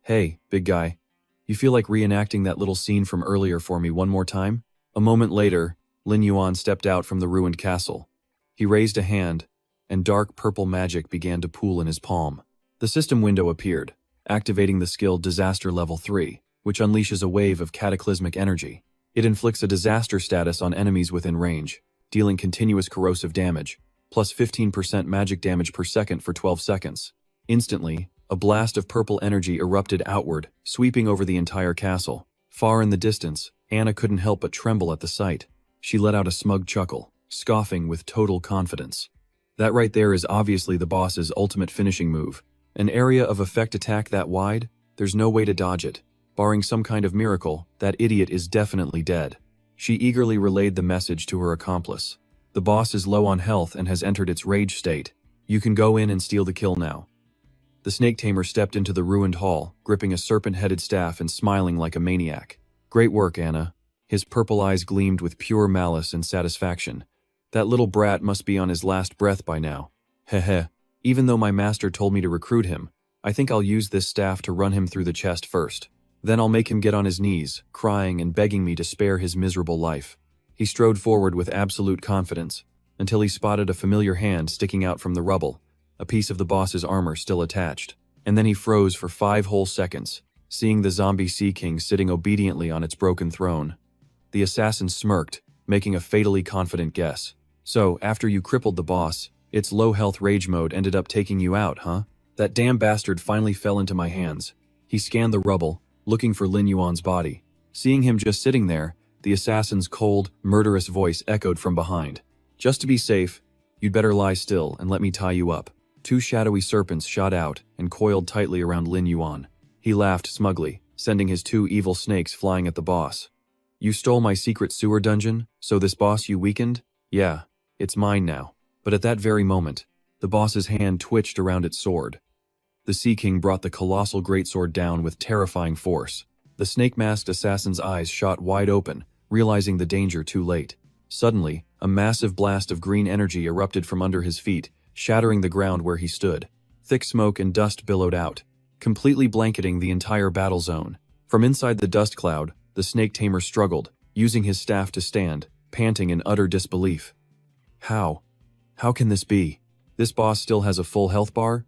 Speaker 1: Hey, big guy. You feel like reenacting that little scene from earlier for me one more time? A moment later, Lin Yuan stepped out from the ruined castle. He raised a hand, and dark purple magic began to pool in his palm. The system window appeared, activating the skill Disaster Level 3, which unleashes a wave of cataclysmic energy. It inflicts a disaster status on enemies within range, dealing continuous corrosive damage, plus 15% magic damage per second for 12 seconds. Instantly, a blast of purple energy erupted outward, sweeping over the entire castle. Far in the distance, Anna couldn't help but tremble at the sight. She let out a smug chuckle, scoffing with total confidence. That right there is obviously the boss's ultimate finishing move. An area of effect attack that wide, there's no way to dodge it. Barring some kind of miracle, that idiot is definitely dead. She eagerly relayed the message to her accomplice. The boss is low on health and has entered its rage state. You can go in and steal the kill now. The snake tamer stepped into the ruined hall, gripping a serpent-headed staff and smiling like a maniac. Great work, Anna. His purple eyes gleamed with pure malice and satisfaction. That little brat must be on his last breath by now. Heh. Even though my master told me to recruit him, I think I'll use this staff to run him through the chest first. Then I'll make him get on his knees, crying and begging me to spare his miserable life. He strode forward with absolute confidence, until he spotted a familiar hand sticking out from the rubble, a piece of the boss's armor still attached. And then he froze for 5 whole seconds, seeing the zombie Sea King sitting obediently on its broken throne. The assassin smirked, making a fatally confident guess. So, after you crippled the boss, its low-health rage mode ended up taking you out, huh? That damn bastard finally fell into my hands. He scanned the rubble, looking for Lin Yuan's body. Seeing him just sitting there, the assassin's cold, murderous voice echoed from behind. Just to be safe, you'd better lie still and let me tie you up. 2 shadowy serpents shot out and coiled tightly around Lin Yuan. He laughed smugly, sending his 2 evil snakes flying at the boss. You stole my secret sewer dungeon, so this boss you weakened? Yeah, it's mine now. But at that very moment, the boss's hand twitched around its sword. The Sea King brought the colossal greatsword down with terrifying force. The snake-masked assassin's eyes shot wide open, realizing the danger too late. Suddenly, A massive blast of green energy erupted from under his feet, shattering the ground where he stood. Thick smoke and dust billowed out, completely blanketing the entire battle zone. From inside the dust cloud, the snake tamer struggled, using his staff to stand, panting in utter disbelief. How? How can this be? This boss still has a full health bar?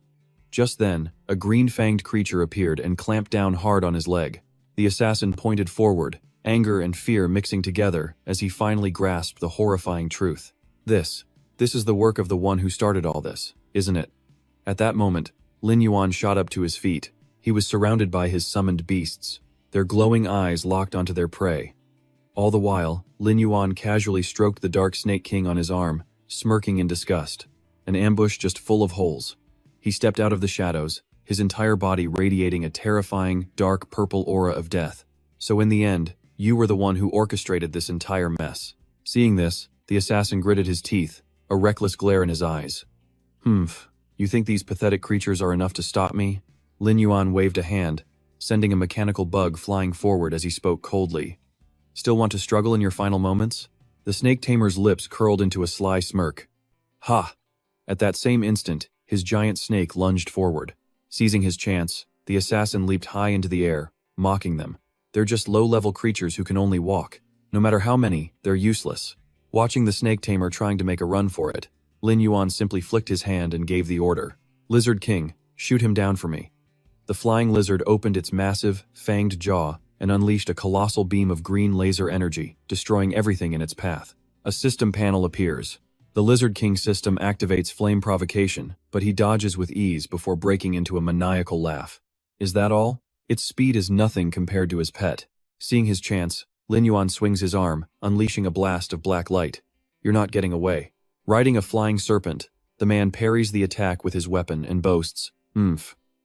Speaker 1: Just then, a green-fanged creature appeared and clamped down hard on his leg. The assassin pointed forward, anger and fear mixing together as he finally grasped the horrifying truth. This is the work of the one who started all this, isn't it? At that moment, Lin Yuan shot up to his feet. He was surrounded by his summoned beasts, their glowing eyes locked onto their prey. All the while, Lin Yuan casually stroked the Dark Snake King on his arm, smirking in disgust. An ambush just full of holes. He stepped out of the shadows, his entire body radiating a terrifying, dark purple aura of death. So in the end, you were the one who orchestrated this entire mess. Seeing this, the assassin gritted his teeth, a reckless glare in his eyes. You think these pathetic creatures are enough to stop me? Lin Yuan waved a hand, sending a mechanical bug flying forward as he spoke coldly. Still want to struggle in your final moments? The snake tamer's lips curled into a sly smirk. Ha! At that same instant, his giant snake lunged forward. Seizing his chance, the assassin leaped high into the air, mocking them. They're just low-level creatures who can only walk. No matter how many, they're useless. Watching the snake tamer trying to make a run for it, Lin Yuan simply flicked his hand and gave the order. Lizard King, shoot him down for me. The flying lizard opened its massive, fanged jaw and unleashed a colossal beam of green laser energy, destroying everything in its path. A system panel appears. The Lizard King system activates flame provocation, but he dodges with ease before breaking into a maniacal laugh. Is that all? Its speed is nothing compared to his pet. Seeing his chance, Lin Yuan swings his arm, unleashing a blast of black light. You're not getting away. Riding a flying serpent, the man parries the attack with his weapon and boasts,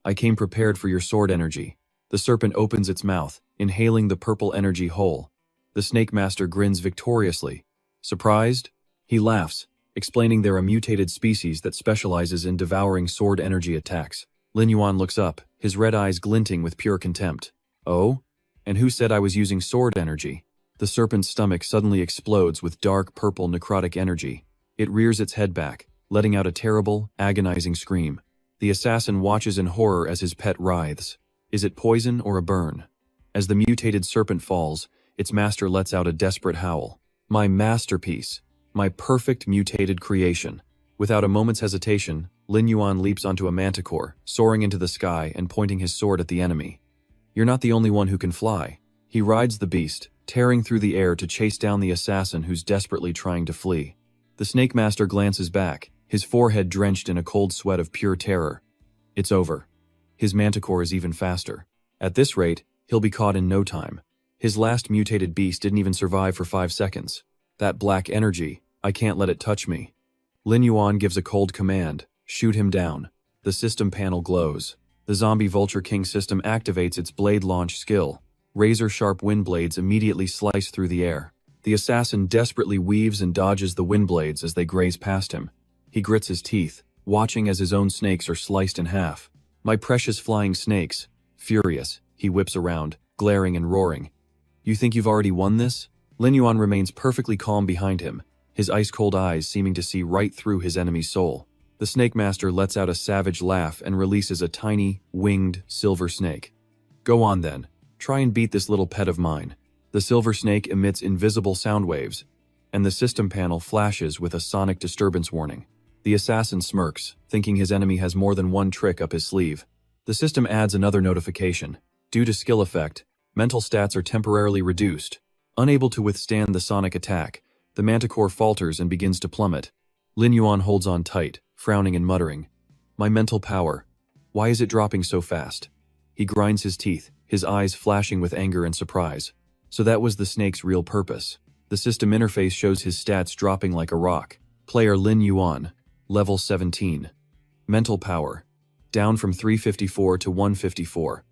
Speaker 1: I came prepared for your sword energy. The serpent opens its mouth, inhaling the purple energy whole. The Snake Master grins victoriously. Surprised? He laughs, explaining they're a mutated species that specializes in devouring sword energy attacks. Lin Yuan looks up, his red eyes glinting with pure contempt. Oh? And who said I was using sword energy? The serpent's stomach suddenly explodes with dark purple necrotic energy. It rears its head back, letting out a terrible, agonizing scream. The assassin watches in horror as his pet writhes. Is it poison or a burn? As the mutated serpent falls, its master lets out a desperate howl. My masterpiece. My perfect mutated creation. Without a moment's hesitation, Lin Yuan leaps onto a manticore, soaring into the sky and pointing his sword at the enemy. You're not the only one who can fly. He rides the beast, tearing through the air to chase down the assassin who's desperately trying to flee. The Snake Master glances back, his forehead drenched in a cold sweat of pure terror. It's over. His manticore is even faster. At this rate, he'll be caught in no time. His last mutated beast didn't even survive for 5 seconds. That black energy, I can't let it touch me. Lin Yuan gives a cold command, shoot him down. The system panel glows. The Zombie Vulture King system activates its blade launch skill. Razor-sharp wind blades immediately slice through the air. The assassin desperately weaves and dodges the wind blades as they graze past him. He grits his teeth, watching as his own snakes are sliced in half. My precious flying snakes. Furious, he whips around, glaring and roaring. You think you've already won this? Lin Yuan remains perfectly calm behind him, his ice-cold eyes seeming to see right through his enemy's soul. The Snake Master lets out a savage laugh and releases a tiny, winged, silver snake. Go on then. Try and beat this little pet of mine. The silver snake emits invisible sound waves, and the system panel flashes with a sonic disturbance warning. The assassin smirks, thinking his enemy has more than one trick up his sleeve. The system adds another notification. Due to skill effect, mental stats are temporarily reduced. Unable to withstand the sonic attack, the manticore falters and begins to plummet. Lin Yuan holds on tight, frowning and muttering. My mental power. Why is it dropping so fast? He grinds his teeth, his eyes flashing with anger and surprise. So that was the snake's real purpose. The system interface shows his stats dropping like a rock. Player Lin Yuan, level 17. Mental power, down from 354 to 154,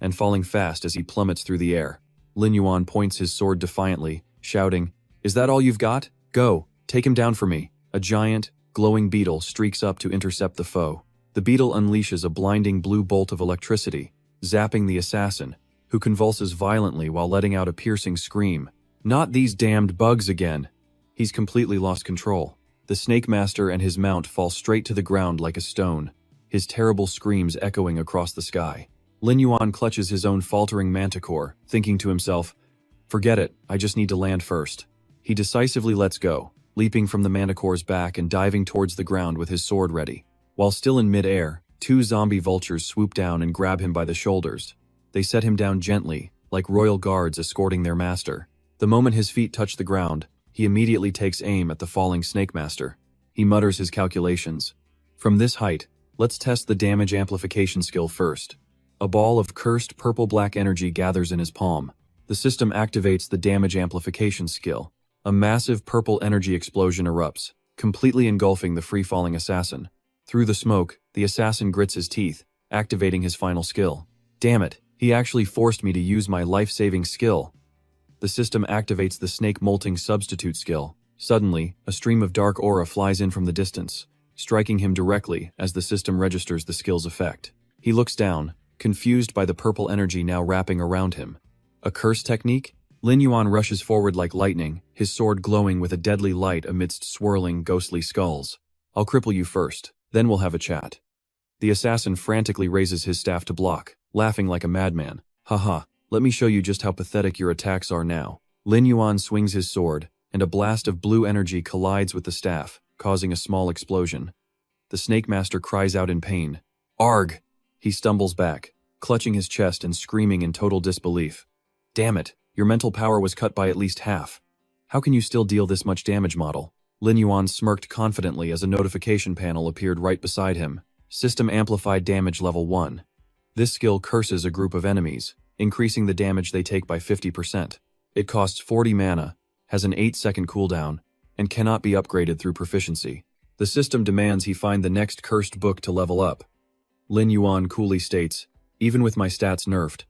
Speaker 1: and falling fast as he plummets through the air. Lin Yuan points his sword defiantly, shouting, Is that all you've got? Go, take him down for me. A giant, glowing beetle streaks up to intercept the foe. The beetle unleashes a blinding blue bolt of electricity, zapping the assassin, who convulses violently while letting out a piercing scream. Not these damned bugs again. He's completely lost control. The Snake Master and his mount fall straight to the ground like a stone, his terrible screams echoing across the sky. Lin Yuan clutches his own faltering manticore, thinking to himself, "Forget it, I just need to land first." He decisively lets go, leaping from the manticore's back and diving towards the ground with his sword ready. While still in mid-air, two zombie vultures swoop down and grab him by the shoulders. They set him down gently, like royal guards escorting their master. The moment his feet touch the ground, he immediately takes aim at the falling Snake Master. He mutters his calculations. From this height, let's test the damage amplification skill first. A ball of cursed purple-black energy gathers in his palm. The system activates the damage amplification skill. A massive purple energy explosion erupts, completely engulfing the free-falling assassin. Through the smoke, the assassin grits his teeth, activating his final skill. Damn it, he actually forced me to use my life-saving skill. The system activates the snake molting substitute skill. Suddenly, a stream of dark aura flies in from the distance, striking him directly as the system registers the skill's effect. He looks down, confused by the purple energy now wrapping around him. A curse technique? Lin Yuan rushes forward like lightning, his sword glowing with a deadly light amidst swirling, ghostly skulls. "I'll cripple you first, then we'll have a chat." The assassin frantically raises his staff to block, laughing like a madman. "Haha, let me show you just how pathetic your attacks are now." Lin Yuan swings his sword, and a blast of blue energy collides with the staff, causing a small explosion. The Snake Master cries out in pain. "Arg!" He stumbles back, clutching his chest and screaming in total disbelief. "Damn it, your mental power was cut by at least half. How can you still deal this much damage, model?" Lin Yuan smirked confidently as a notification panel appeared right beside him. System Amplified Damage Level 1. This skill curses a group of enemies, increasing the damage they take by 50%. It costs 40 mana, has an 8-second cooldown, and cannot be upgraded through proficiency. The system demands he find the next cursed book to level up. Lin Yuan coolly states, "Even with my stats nerfed,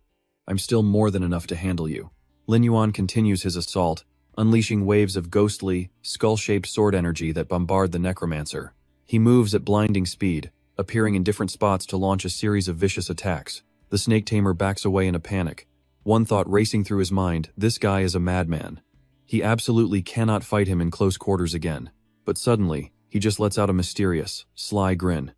Speaker 1: I'm still more than enough to handle you." Lin Yuan continues his assault, unleashing waves of ghostly, skull-shaped sword energy that bombard the necromancer. He moves at blinding speed, appearing in different spots to launch a series of vicious attacks. The snake tamer backs away in a panic, one thought racing through his mind: this guy is a madman. He absolutely cannot fight him in close quarters again. But suddenly, he just lets out a mysterious, sly grin.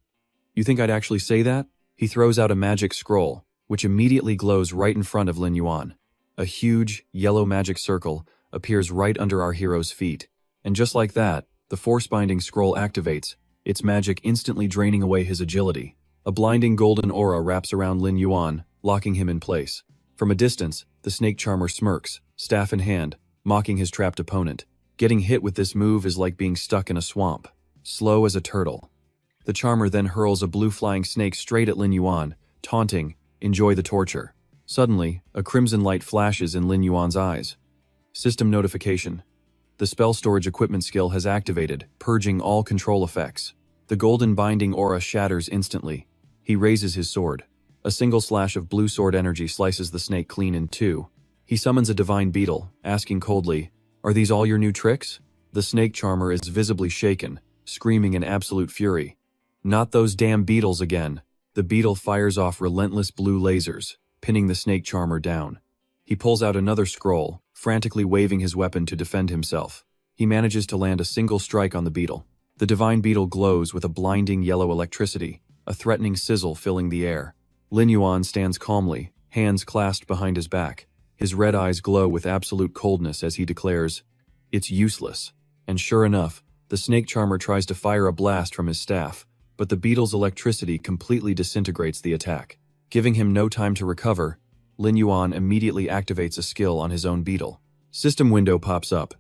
Speaker 1: "You think I'd actually say that?" He throws out a magic scroll, which immediately glows right in front of Lin Yuan. A huge, yellow magic circle appears right under our hero's feet. And just like that, the force-binding scroll activates, its magic instantly draining away his agility. A blinding golden aura wraps around Lin Yuan, locking him in place. From a distance, the snake charmer smirks, staff in hand, mocking his trapped opponent. Getting hit with this move is like being stuck in a swamp. Slow as a turtle. The charmer then hurls a blue flying snake straight at Lin Yuan, taunting, "Enjoy the torture." Suddenly, a crimson light flashes in Lin Yuan's eyes. System notification. The spell storage equipment skill has activated, purging all control effects. The golden binding aura shatters instantly. He raises his sword. A single slash of blue sword energy slices the snake clean in two. He summons a divine beetle, asking coldly, "Are these all your new tricks?" The snake charmer is visibly shaken, screaming in absolute fury. "Not those damn beetles again." The beetle fires off relentless blue lasers, pinning the snake charmer down. He pulls out another scroll, frantically waving his weapon to defend himself. He manages to land a single strike on the beetle. The divine beetle glows with a blinding yellow electricity, a threatening sizzle filling the air. Lin Yuan stands calmly, hands clasped behind his back. His red eyes glow with absolute coldness as he declares, "It's useless." And sure enough, the snake charmer tries to fire a blast from his staff, but the beetle's electricity completely disintegrates the attack. Giving him no time to recover, Lin Yuan immediately activates a skill on his own beetle. System window pops up.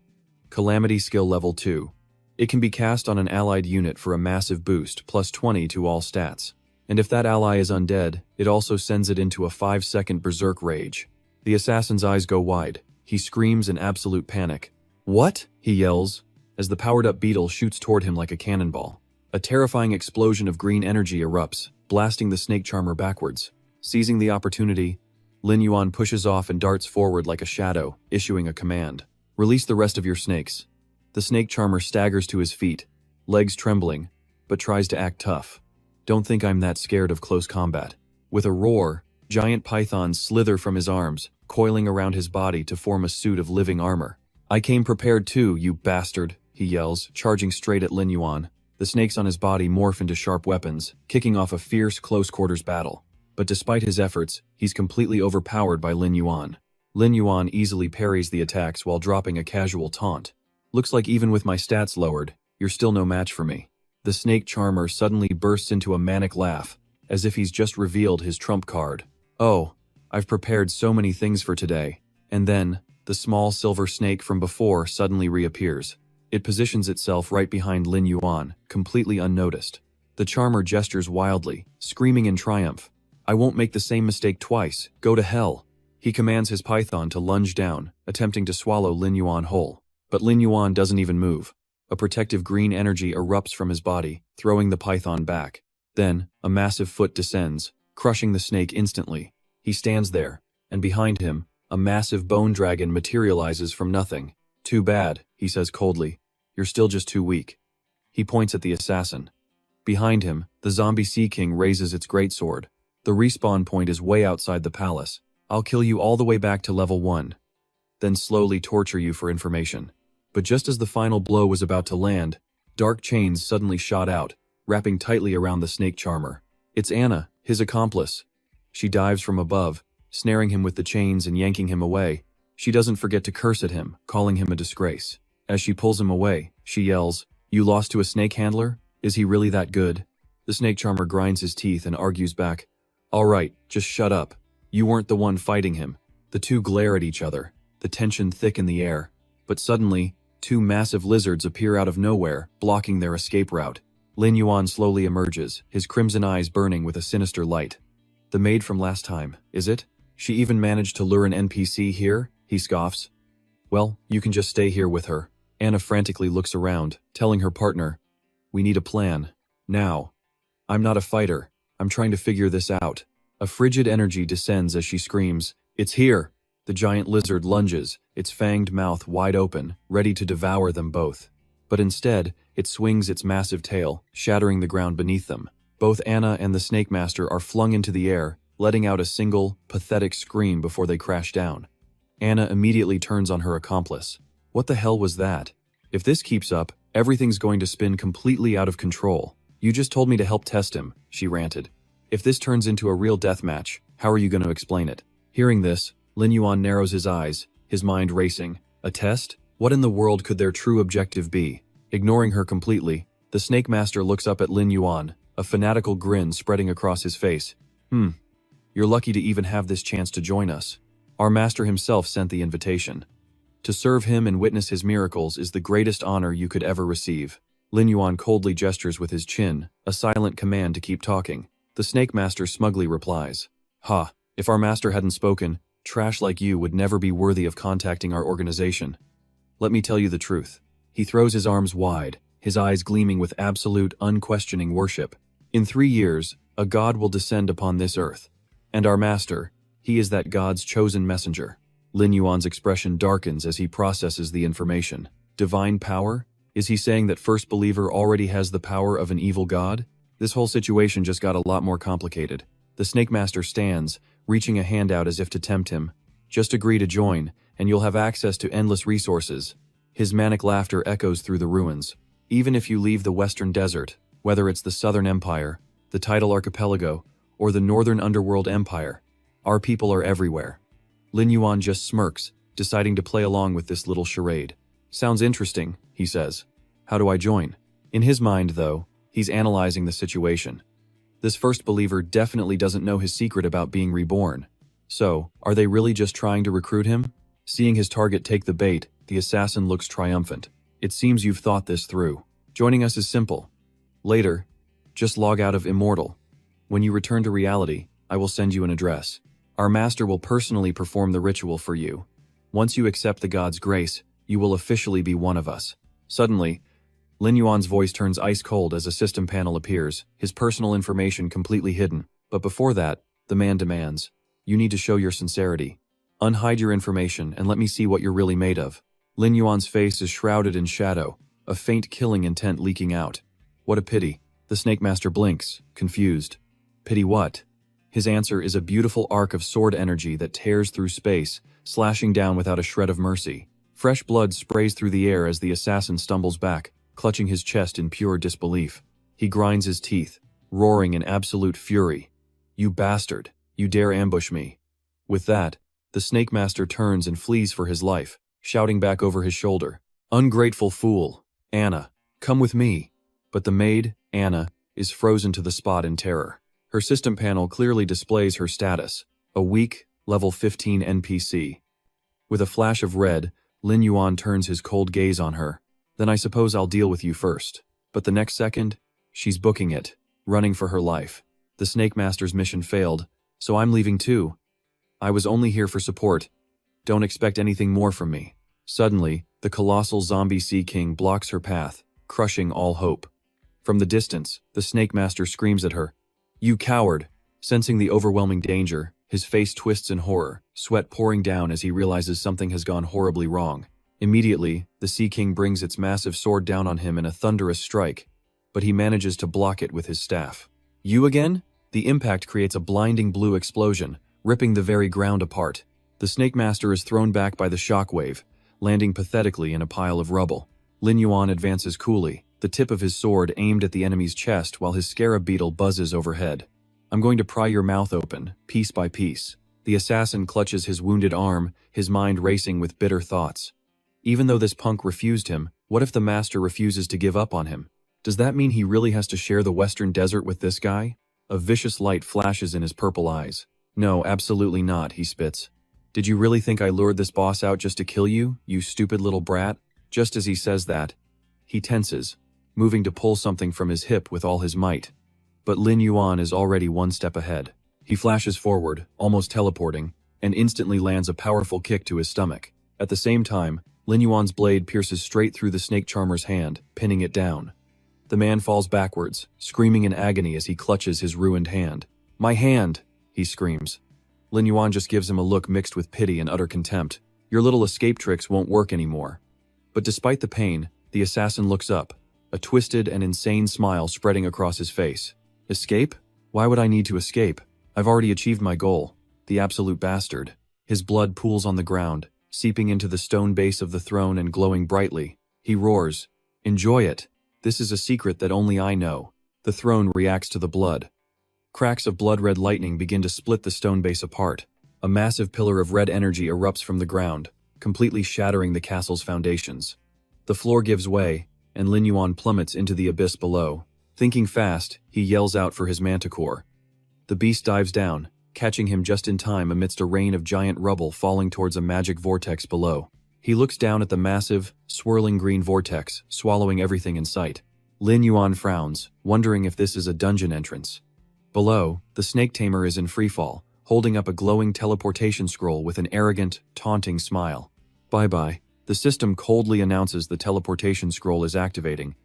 Speaker 1: Calamity Skill Level 2. It can be cast on an allied unit for a massive boost, plus 20 to all stats. And if that ally is undead, it also sends it into a 5-second berserk rage. The assassin's eyes go wide. He screams in absolute panic. "What?" he yells, as the powered-up beetle shoots toward him like a cannonball. A terrifying explosion of green energy erupts, blasting the snake charmer backwards. Seizing the opportunity, Lin Yuan pushes off and darts forward like a shadow, issuing a command. "Release the rest of your snakes." The snake charmer staggers to his feet, legs trembling, but tries to act tough. "Don't think I'm that scared of close combat." With a roar, giant pythons slither from his arms, coiling around his body to form a suit of living armor. I came prepared too, you bastard, he yells, charging straight at Lin Yuan. The snakes on his body morph into sharp weapons, kicking off a fierce close-quarters battle. But despite his efforts, he's completely overpowered by Lin Yuan. Lin Yuan easily parries the attacks while dropping a casual taunt. Looks like even with my stats lowered, you're still no match for me. The snake charmer suddenly bursts into a manic laugh, as if he's just revealed his trump card. Oh, I've prepared so many things for today. And then, the small silver snake from before suddenly reappears. It positions itself right behind Lin Yuan, completely unnoticed. The charmer gestures wildly, screaming in triumph. I won't make the same mistake twice, go to hell. He commands his python to lunge down, attempting to swallow Lin Yuan whole. But Lin Yuan doesn't even move. A protective green energy erupts from his body, throwing the python back. Then, a massive foot descends, crushing the snake instantly. He stands there, and behind him, a massive bone dragon materializes from nothing. Too bad, he says coldly. You're still just too weak. He points at the assassin. Behind him, the zombie sea king raises its greatsword. The respawn point is way outside the palace. I'll kill you all the way back to level 1. Then slowly torture you for information. But just as the final blow was about to land, dark chains suddenly shot out, wrapping tightly around the snake charmer. It's Anna, his accomplice. She dives from above, snaring him with the chains and yanking him away. She doesn't forget to curse at him, calling him a disgrace. As she pulls him away, she yells, "You lost to a snake handler? Is he really that good?" The snake charmer grinds his teeth and argues back, "All right, just shut up. You weren't the one fighting him." The two glare at each other, the tension thick in the air. But suddenly, two massive lizards appear out of nowhere, blocking their escape route. Lin Yuan slowly emerges, his crimson eyes burning with a sinister light. The maid from last time, is it? She even managed to lure an NPC here? He scoffs. Well, you can just stay here with her. Anna frantically looks around, telling her partner, "We need a plan. Now." "I'm not a fighter. I'm trying to figure this out." A frigid energy descends as she screams, "It's here!" The giant lizard lunges, its fanged mouth wide open, ready to devour them both. But instead, it swings its massive tail, shattering the ground beneath them. Both Anna and the Snake Master are flung into the air, letting out a single, pathetic scream before they crash down. Anna immediately turns on her accomplice. What the hell was that? If this keeps up, everything's going to spin completely out of control. You just told me to help test him, she ranted. If this turns into a real deathmatch, how are you going to explain it? Hearing this, Lin Yuan narrows his eyes, his mind racing. A test? What in the world could their true objective be? Ignoring her completely, the Snake Master looks up at Lin Yuan, a fanatical grin spreading across his face. You're lucky to even have this chance to join us. Our master himself sent the invitation. To serve him and witness his miracles is the greatest honor you could ever receive. Lin Yuan coldly gestures with his chin, a silent command to keep talking. The Snake Master smugly replies, "Ha, if our master hadn't spoken, trash like you would never be worthy of contacting our organization. Let me tell you the truth." He throws his arms wide, his eyes gleaming with absolute, unquestioning worship. In 3 years, a god will descend upon this earth. And our master, he is that god's chosen messenger. Lin Yuan's expression darkens as he processes the information. Divine power? Is he saying that First Believer already has the power of an evil god? This whole situation just got a lot more complicated. The Snake Master stands, reaching a hand out as if to tempt him. "Just agree to join, and you'll have access to endless resources." His manic laughter echoes through the ruins. "Even if you leave the Western Desert, whether it's the Southern Empire, the Tidal Archipelago, or the Northern Underworld Empire, our people are everywhere." Lin Yuan just smirks, deciding to play along with this little charade. "Sounds interesting," he says. "How do I join?" In his mind, though, he's analyzing the situation. This First Believer definitely doesn't know his secret about being reborn. So, are they really just trying to recruit him? Seeing his target take the bait, the assassin looks triumphant. "It seems you've thought this through. Joining us is simple. Later, just log out of Immortal. When you return to reality, I will send you an address. Our master will personally perform the ritual for you. Once you accept the god's grace, you will officially be one of us." Suddenly, Lin Yuan's voice turns ice cold as a system panel appears, his personal information completely hidden. But before that, the man demands, "You need to show your sincerity. Unhide your information and let me see what you're really made of." Lin Yuan's face is shrouded in shadow, a faint killing intent leaking out. "What a pity." The Snake Master blinks, confused. "Pity what?" His answer is a beautiful arc of sword energy that tears through space, slashing down without a shred of mercy. Fresh blood sprays through the air as the assassin stumbles back, clutching his chest in pure disbelief. He grinds his teeth, roaring in absolute fury. "You bastard! You dare ambush me!" With that, the Snake Master turns and flees for his life, shouting back over his shoulder, "Ungrateful fool! Anna, come with me!" But the maid, Anna, is frozen to the spot in terror. Her system panel clearly displays her status, a weak, level 15 NPC. With a flash of red, Lin Yuan turns his cold gaze on her. "Then I suppose I'll deal with you first." But the next second, she's booking it, running for her life. The Snake Master's mission failed, so I'm leaving too. I was only here for support. Don't expect anything more from me. Suddenly, the colossal zombie Sea King blocks her path, crushing all hope. From the distance, the Snake Master screams at her, "You coward!" Sensing the overwhelming danger, his face twists in horror, sweat pouring down as he realizes something has gone horribly wrong. Immediately, the Sea King brings its massive sword down on him in a thunderous strike, but he manages to block it with his staff. "You again?" The impact creates a blinding blue explosion, ripping the very ground apart. The Snake Master is thrown back by the shockwave, landing pathetically in a pile of rubble. Lin Yuan advances coolly, the tip of his sword aimed at the enemy's chest while his scarab beetle buzzes overhead. "I'm going to pry your mouth open, piece by piece." The assassin clutches his wounded arm, his mind racing with bitter thoughts. Even though this punk refused him, what if the master refuses to give up on him? Does that mean he really has to share the western desert with this guy? A vicious light flashes in his purple eyes. "No, absolutely not," he spits. "Did you really think I lured this boss out just to kill you, you stupid little brat?" Just as he says that, he tenses, moving to pull something from his hip with all his might. But Lin Yuan is already one step ahead. He flashes forward, almost teleporting, and instantly lands a powerful kick to his stomach. At the same time, Lin Yuan's blade pierces straight through the snake charmer's hand, pinning it down. The man falls backwards, screaming in agony as he clutches his ruined hand. "My hand!" he screams. Lin Yuan just gives him a look mixed with pity and utter contempt. "Your little escape tricks won't work anymore." But despite the pain, the assassin looks up, a twisted and insane smile spreading across his face. "Escape? Why would I need to escape? I've already achieved my goal." The absolute bastard. His blood pools on the ground, seeping into the stone base of the throne and glowing brightly. He roars, "Enjoy it! This is a secret that only I know." The throne reacts to the blood. Cracks of blood-red lightning begin to split the stone base apart. A massive pillar of red energy erupts from the ground, completely shattering the castle's foundations. The floor gives way, and Lin Yuan plummets into the abyss below. Thinking fast, he yells out for his manticore. The beast dives down, catching him just in time amidst a rain of giant rubble falling towards a magic vortex below. He looks down at the massive, swirling green vortex, swallowing everything in sight. Lin Yuan frowns, wondering if this is a dungeon entrance. Below, the snake tamer is in freefall, holding up a glowing teleportation scroll with an arrogant, taunting smile. "Bye-bye." The system coldly announces the teleportation scroll is activating,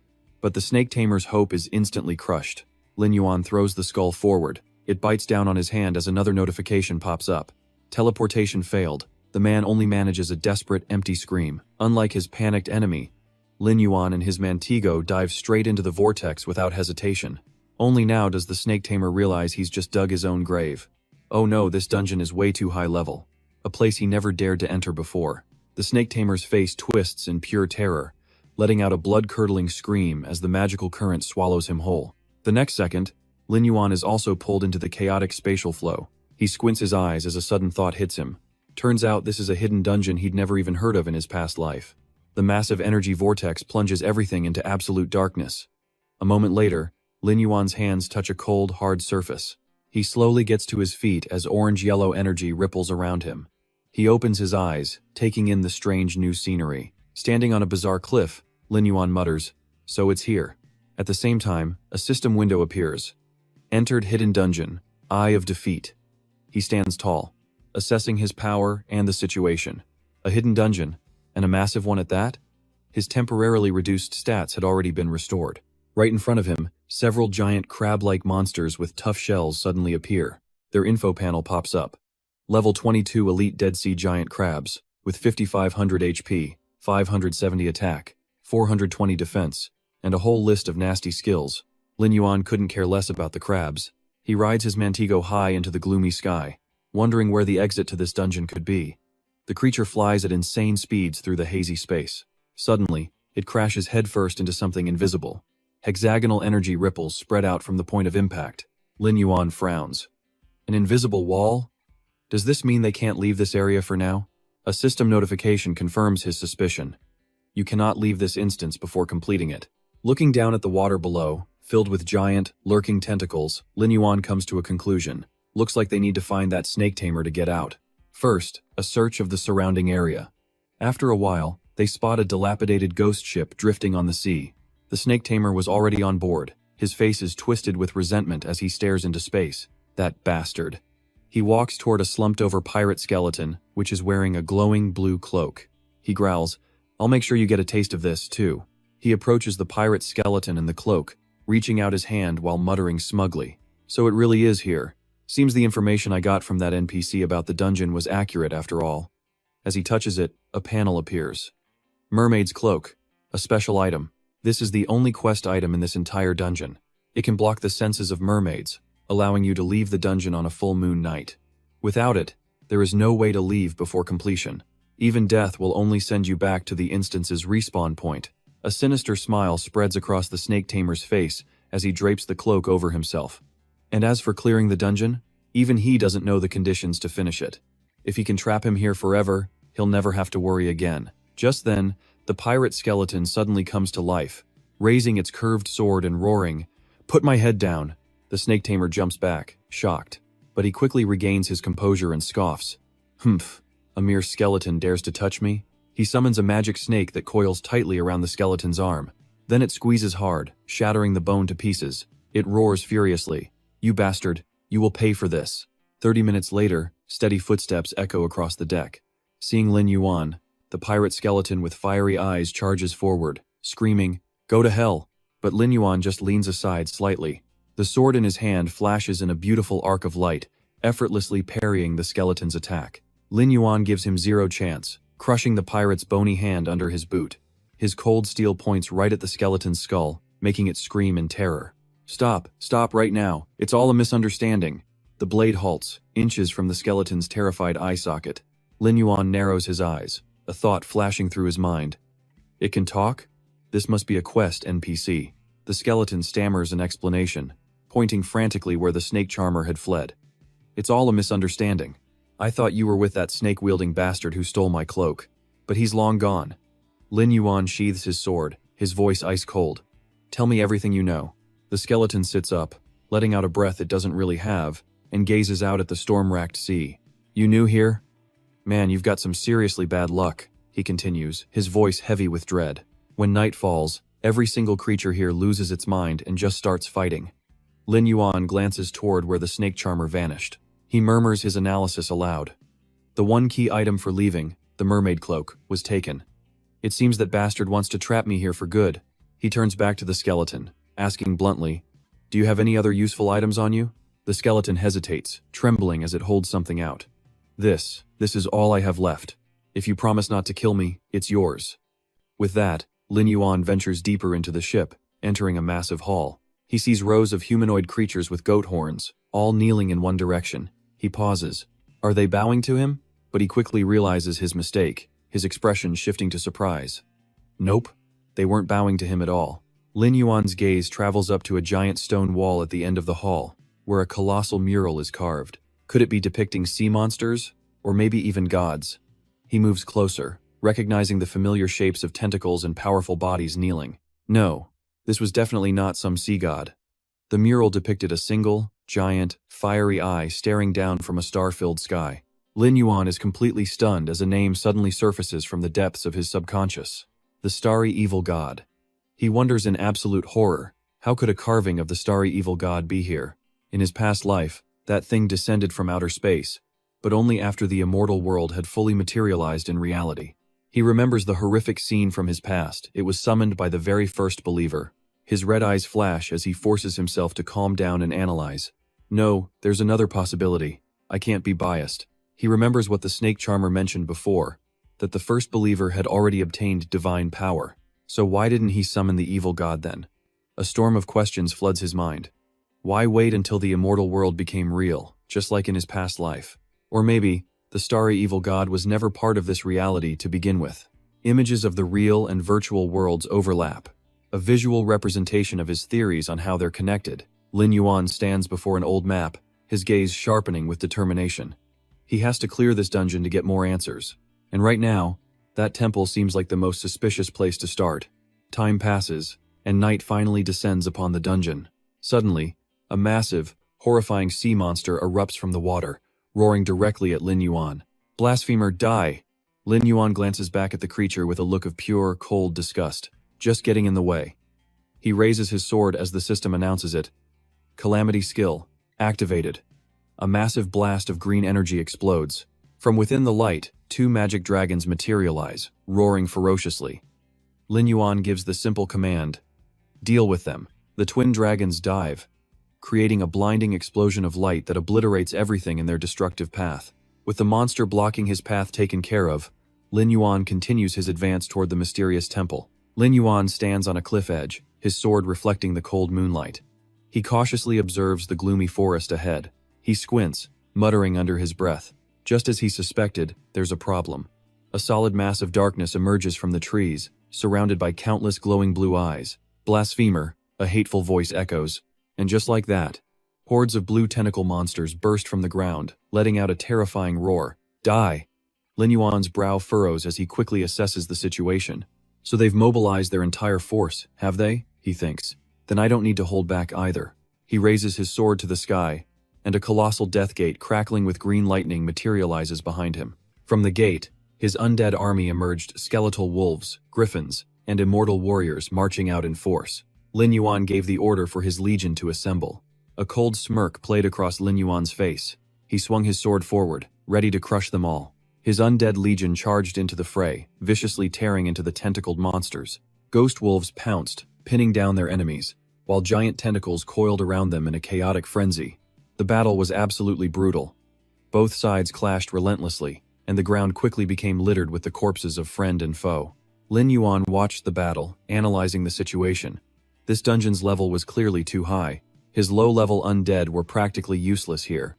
Speaker 1: but the snake tamer's hope is instantly crushed. Lin Yuan throws the skull forward. It bites down on his hand as another notification pops up. Teleportation failed. The man only manages a desperate, empty scream. Unlike his panicked enemy, Lin Yuan and his Mantigo dive straight into the vortex without hesitation. Only now does the snake tamer realize he's just dug his own grave. Oh no, this dungeon is way too high level. A place he never dared to enter before. The snake tamer's face twists in pure terror, letting out a blood-curdling scream as the magical current swallows him whole. The next second, Lin Yuan is also pulled into the chaotic spatial flow. He squints his eyes as a sudden thought hits him. Turns out this is a hidden dungeon he'd never even heard of in his past life. The massive energy vortex plunges everything into absolute darkness. A moment later, Lin Yuan's hands touch a cold, hard surface. He slowly gets to his feet as orange-yellow energy ripples around him. He opens his eyes, taking in the strange new scenery. Standing on a bizarre cliff, Lin Yuan mutters, "So it's here." At the same time, a system window appears. Entered hidden dungeon, Eye of Defeat. He stands tall, assessing his power and the situation. A hidden dungeon, and a massive one at that? His temporarily reduced stats had already been restored. Right in front of him, several giant crab-like monsters with tough shells suddenly appear. Their info panel pops up. Level 22 Elite Dead Sea Giant Crabs, with 5500 HP, 570 attack, 420 defense, and a whole list of nasty skills. Lin Yuan couldn't care less about the crabs. He rides his Mantigo high into the gloomy sky, wondering where the exit to this dungeon could be. The creature flies at insane speeds through the hazy space. Suddenly, it crashes headfirst into something invisible. Hexagonal energy ripples spread out from the point of impact. Lin Yuan frowns. An invisible wall? Does this mean they can't leave this area for now? A system notification confirms his suspicion. You cannot leave this instance before completing it. Looking down at the water below, filled with giant, lurking tentacles, Lin Yuan comes to a conclusion. Looks like they need to find that snake tamer to get out. First, a search of the surrounding area. After a while, they spot a dilapidated ghost ship drifting on the sea. The snake tamer was already on board. His face is twisted with resentment as he stares into space. That bastard. He walks toward a slumped-over pirate skeleton, which is wearing a glowing blue cloak. He growls, "I'll make sure you get a taste of this, too." He approaches the pirate skeleton in the cloak, reaching out his hand while muttering smugly. "So it really is here. Seems the information I got from that NPC about the dungeon was accurate after all." As he touches it, a panel appears. Mermaid's Cloak. A special item. This is the only quest item in this entire dungeon. It can block the senses of mermaids, allowing you to leave the dungeon on a full moon night. Without it, there is no way to leave before completion. Even death will only send you back to the instance's respawn point. A sinister smile spreads across the snake tamer's face as he drapes the cloak over himself. And as for clearing the dungeon, even he doesn't know the conditions to finish it. If he can trap him here forever, he'll never have to worry again. Just then, the pirate skeleton suddenly comes to life, raising its curved sword and roaring, "Put my head down!" The snake tamer jumps back, shocked, but he quickly regains his composure and scoffs. "Humph, a mere skeleton dares to touch me?" He summons a magic snake that coils tightly around the skeleton's arm. Then it squeezes hard, shattering the bone to pieces. It roars furiously, "You bastard, you will pay for this." 30 minutes later, steady footsteps echo across the deck. Seeing Lin Yuan, the pirate skeleton with fiery eyes charges forward, screaming, "Go to hell!" But Lin Yuan just leans aside slightly. The sword in his hand flashes in a beautiful arc of light, effortlessly parrying the skeleton's attack. Lin Yuan gives him zero chance, crushing the pirate's bony hand under his boot. His cold steel points right at the skeleton's skull, making it scream in terror. "Stop, stop right now, it's all a misunderstanding." The blade halts, inches from the skeleton's terrified eye socket. Lin Yuan narrows his eyes, a thought flashing through his mind. It can talk? This must be a quest NPC. The skeleton stammers an explanation, pointing frantically where the snake charmer had fled. "It's all a misunderstanding. I thought you were with that snake-wielding bastard who stole my cloak, but he's long gone." Lin Yuan sheathes his sword, his voice ice cold. "Tell me everything you know." The skeleton sits up, letting out a breath it doesn't really have, and gazes out at the storm-racked sea. "You new here? Man, you've got some seriously bad luck," he continues, his voice heavy with dread. "When night falls, every single creature here loses its mind and just starts fighting." Lin Yuan glances toward where the snake charmer vanished. He murmurs his analysis aloud. The one key item for leaving, the mermaid cloak, was taken. "It seems that bastard wants to trap me here for good." He turns back to the skeleton, asking bluntly, "Do you have any other useful items on you?" The skeleton hesitates, trembling as it holds something out. This is all I have left. If you promise not to kill me, it's yours." With that, Lin Yuan ventures deeper into the ship, entering a massive hall. He sees rows of humanoid creatures with goat horns, all kneeling in one direction. He pauses. Are they bowing to him? But he quickly realizes his mistake, his expression shifting to surprise. Nope, they weren't bowing to him at all. Lin Yuan's gaze travels up to a giant stone wall at the end of the hall, where a colossal mural is carved. Could it be depicting sea monsters? Or maybe even gods? He moves closer, recognizing the familiar shapes of tentacles and powerful bodies kneeling. No, this was definitely not some sea god. The mural depicted a single, giant, fiery eye staring down from a star-filled sky. Lin Yuan is completely stunned as a name suddenly surfaces from the depths of his subconscious. The Starry Evil God. He wonders in absolute horror, how could a carving of the Starry Evil God be here? In his past life, that thing descended from outer space, but only after the immortal world had fully materialized in reality. He remembers the horrific scene from his past. It was summoned by the very first believer. His red eyes flash as he forces himself to calm down and analyze. No, there's another possibility. I can't be biased. He remembers what the snake charmer mentioned before, that the first believer had already obtained divine power. So why didn't he summon the evil god then? A storm of questions floods his mind. Why wait until the immortal world became real, just like in his past life? Or maybe, The starry evil god was never part of this reality to begin with. Images of the real and virtual worlds overlap, a visual representation of his theories on how they're connected. Lin Yuan stands before an old map, his gaze sharpening with determination. He has to clear this dungeon to get more answers. And right now, that temple seems like the most suspicious place to start. Time passes, and night finally descends upon the dungeon. Suddenly, a massive, horrifying sea monster erupts from the water, roaring directly at Lin Yuan. "Blasphemer, die!" Lin Yuan glances back at the creature with a look of pure, cold disgust. Just getting in the way. He raises his sword as the system announces it. Calamity skill activated. A massive blast of green energy explodes. From within the light, two magic dragons materialize, roaring ferociously. Lin Yuan gives the simple command, "Deal with them." The twin dragons dive, creating a blinding explosion of light that obliterates everything in their destructive path. With the monster blocking his path taken care of, Lin Yuan continues his advance toward the mysterious temple. Lin Yuan stands on a cliff edge, his sword reflecting the cold moonlight. He cautiously observes the gloomy forest ahead. He squints, muttering under his breath. Just as he suspected, there's a problem. A solid mass of darkness emerges from the trees, surrounded by countless glowing blue eyes. "Blasphemer," a hateful voice echoes. And just like that, hordes of blue tentacle monsters burst from the ground, letting out a terrifying roar. "Die!" Lin Yuan's brow furrows as he quickly assesses the situation. So they've mobilized their entire force, have they? He thinks. Then I don't need to hold back either. He raises his sword to the sky, and a colossal death gate crackling with green lightning materializes behind him. From the gate, his undead army emerged, skeletal wolves, griffins, and immortal warriors marching out in force. Lin Yuan gave the order for his legion to assemble. A cold smirk played across Lin Yuan's face. He swung his sword forward, ready to crush them all. His undead legion charged into the fray, viciously tearing into the tentacled monsters. Ghost wolves pounced, pinning down their enemies, while giant tentacles coiled around them in a chaotic frenzy. The battle was absolutely brutal. Both sides clashed relentlessly, and the ground quickly became littered with the corpses of friend and foe. Lin Yuan watched the battle, analyzing the situation. This dungeon's level was clearly too high. His low-level undead were practically useless here.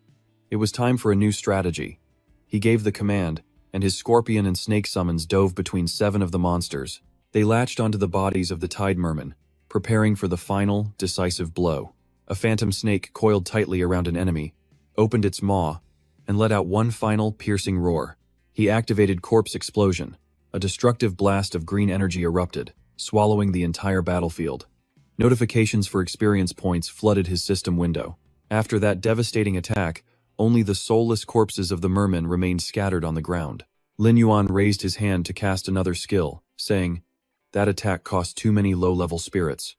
Speaker 1: It was time for a new strategy. He gave the command, and his scorpion and snake summons dove between 7 of the monsters. They latched onto the bodies of the tide mermen, preparing for the final, decisive blow. A phantom snake coiled tightly around an enemy, opened its maw, and let out one final, piercing roar. He activated Corpse Explosion. A destructive blast of green energy erupted, swallowing the entire battlefield. Notifications for experience points flooded his system window. After that devastating attack, only the soulless corpses of the mermen remained scattered on the ground. Lin Yuan raised his hand to cast another skill, saying, "That attack cost too many low-level spirits.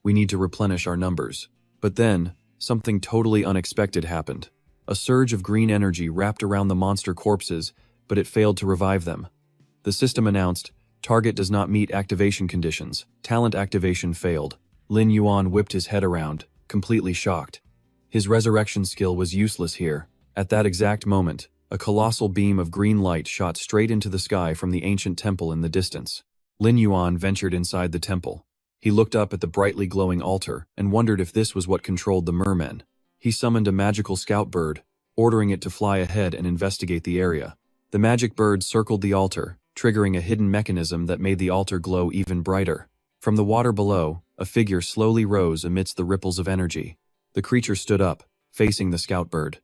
Speaker 1: We need to replenish our numbers." But then, something totally unexpected happened. A surge of green energy wrapped around the monster corpses, but it failed to revive them. The system announced, "Target does not meet activation conditions. Talent activation failed." Lin Yuan whipped his head around, completely shocked. His resurrection skill was useless here. At that exact moment, a colossal beam of green light shot straight into the sky from the ancient temple in the distance. Lin Yuan ventured inside the temple. He looked up at the brightly glowing altar and wondered if this was what controlled the mermen. He summoned a magical scout bird, ordering it to fly ahead and investigate the area. The magic bird circled the altar, triggering a hidden mechanism that made the altar glow even brighter. From the water below, a figure slowly rose amidst the ripples of energy. The creature stood up, facing the scout bird.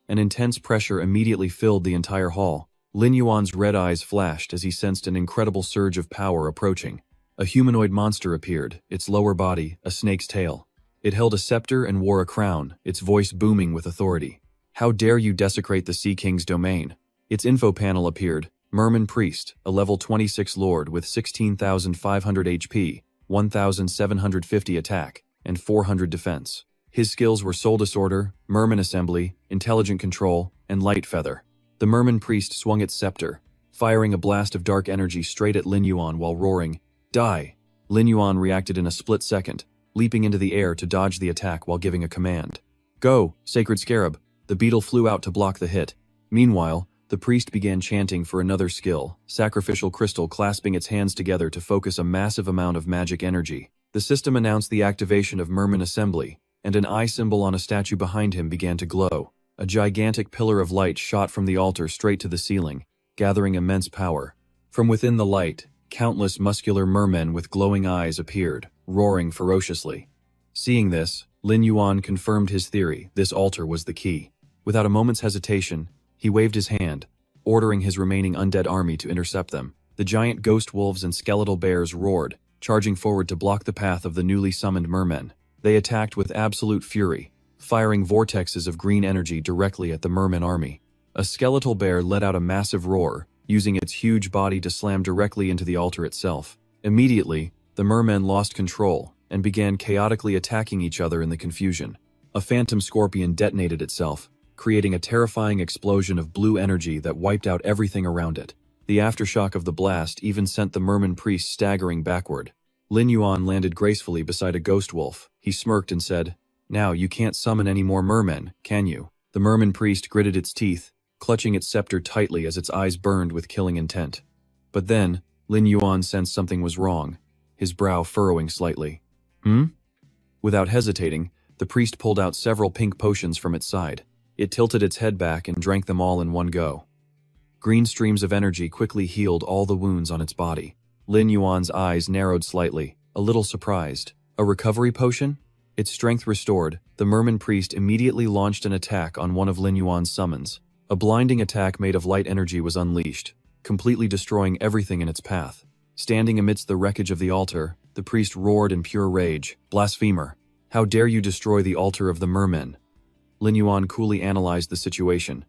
Speaker 1: An intense pressure immediately filled the entire hall. Lin Yuan's red eyes flashed as he sensed an incredible surge of power approaching. A humanoid monster appeared, its lower body a snake's tail. It held a scepter and wore a crown, its voice booming with authority. "How dare you desecrate the Sea King's domain?" Its info panel appeared. Merman Priest, a level 26 lord with 16,500 HP, 1,750 attack, and 400 defense. His skills were Soul Disorder, Merman Assembly, Intelligent Control, and Light Feather. The Merman Priest swung its scepter, firing a blast of dark energy straight at Lin Yuan while roaring, "Die!" Lin Yuan reacted in a split second, leaping into the air to dodge the attack while giving a command. "Go, Sacred Scarab!" The beetle flew out to block the hit. Meanwhile, the priest began chanting for another skill, Sacrificial Crystal, clasping its hands together to focus a massive amount of magic energy. The system announced the activation of Merman Assembly, and an eye symbol on a statue behind him began to glow. A gigantic pillar of light shot from the altar straight to the ceiling, gathering immense power. From within the light, countless muscular mermen with glowing eyes appeared, roaring ferociously. Seeing this, Lin Yuan confirmed his theory: this altar was the key. Without a moment's hesitation, he waved his hand, ordering his remaining undead army to intercept them. The giant ghost wolves and skeletal bears roared, charging forward to block the path of the newly summoned mermen. They attacked with absolute fury, firing vortexes of green energy directly at the merman army. A skeletal bear let out a massive roar, using its huge body to slam directly into the altar itself. Immediately, the mermen lost control and began chaotically attacking each other in the confusion. A phantom scorpion detonated itself, creating a terrifying explosion of blue energy that wiped out everything around it. The aftershock of the blast even sent the merman priest staggering backward. Lin Yuan landed gracefully beside a ghost wolf. He smirked and said, "Now you can't summon any more mermen, can you?" The merman priest gritted its teeth, clutching its scepter tightly as its eyes burned with killing intent. But then, Lin Yuan sensed something was wrong, his brow furrowing slightly. Without hesitating, the priest pulled out several pink potions from its side. It tilted its head back and drank them all in one go. Green streams of energy quickly healed all the wounds on its body. Lin Yuan's eyes narrowed slightly, a little surprised. A recovery potion? Its strength restored, the merman priest immediately launched an attack on one of Lin Yuan's summons. A blinding attack made of light energy was unleashed, completely destroying everything in its path. Standing amidst the wreckage of the altar, the priest roared in pure rage, "Blasphemer! How dare you destroy the altar of the mermen?" Lin Yuan coolly analyzed the situation.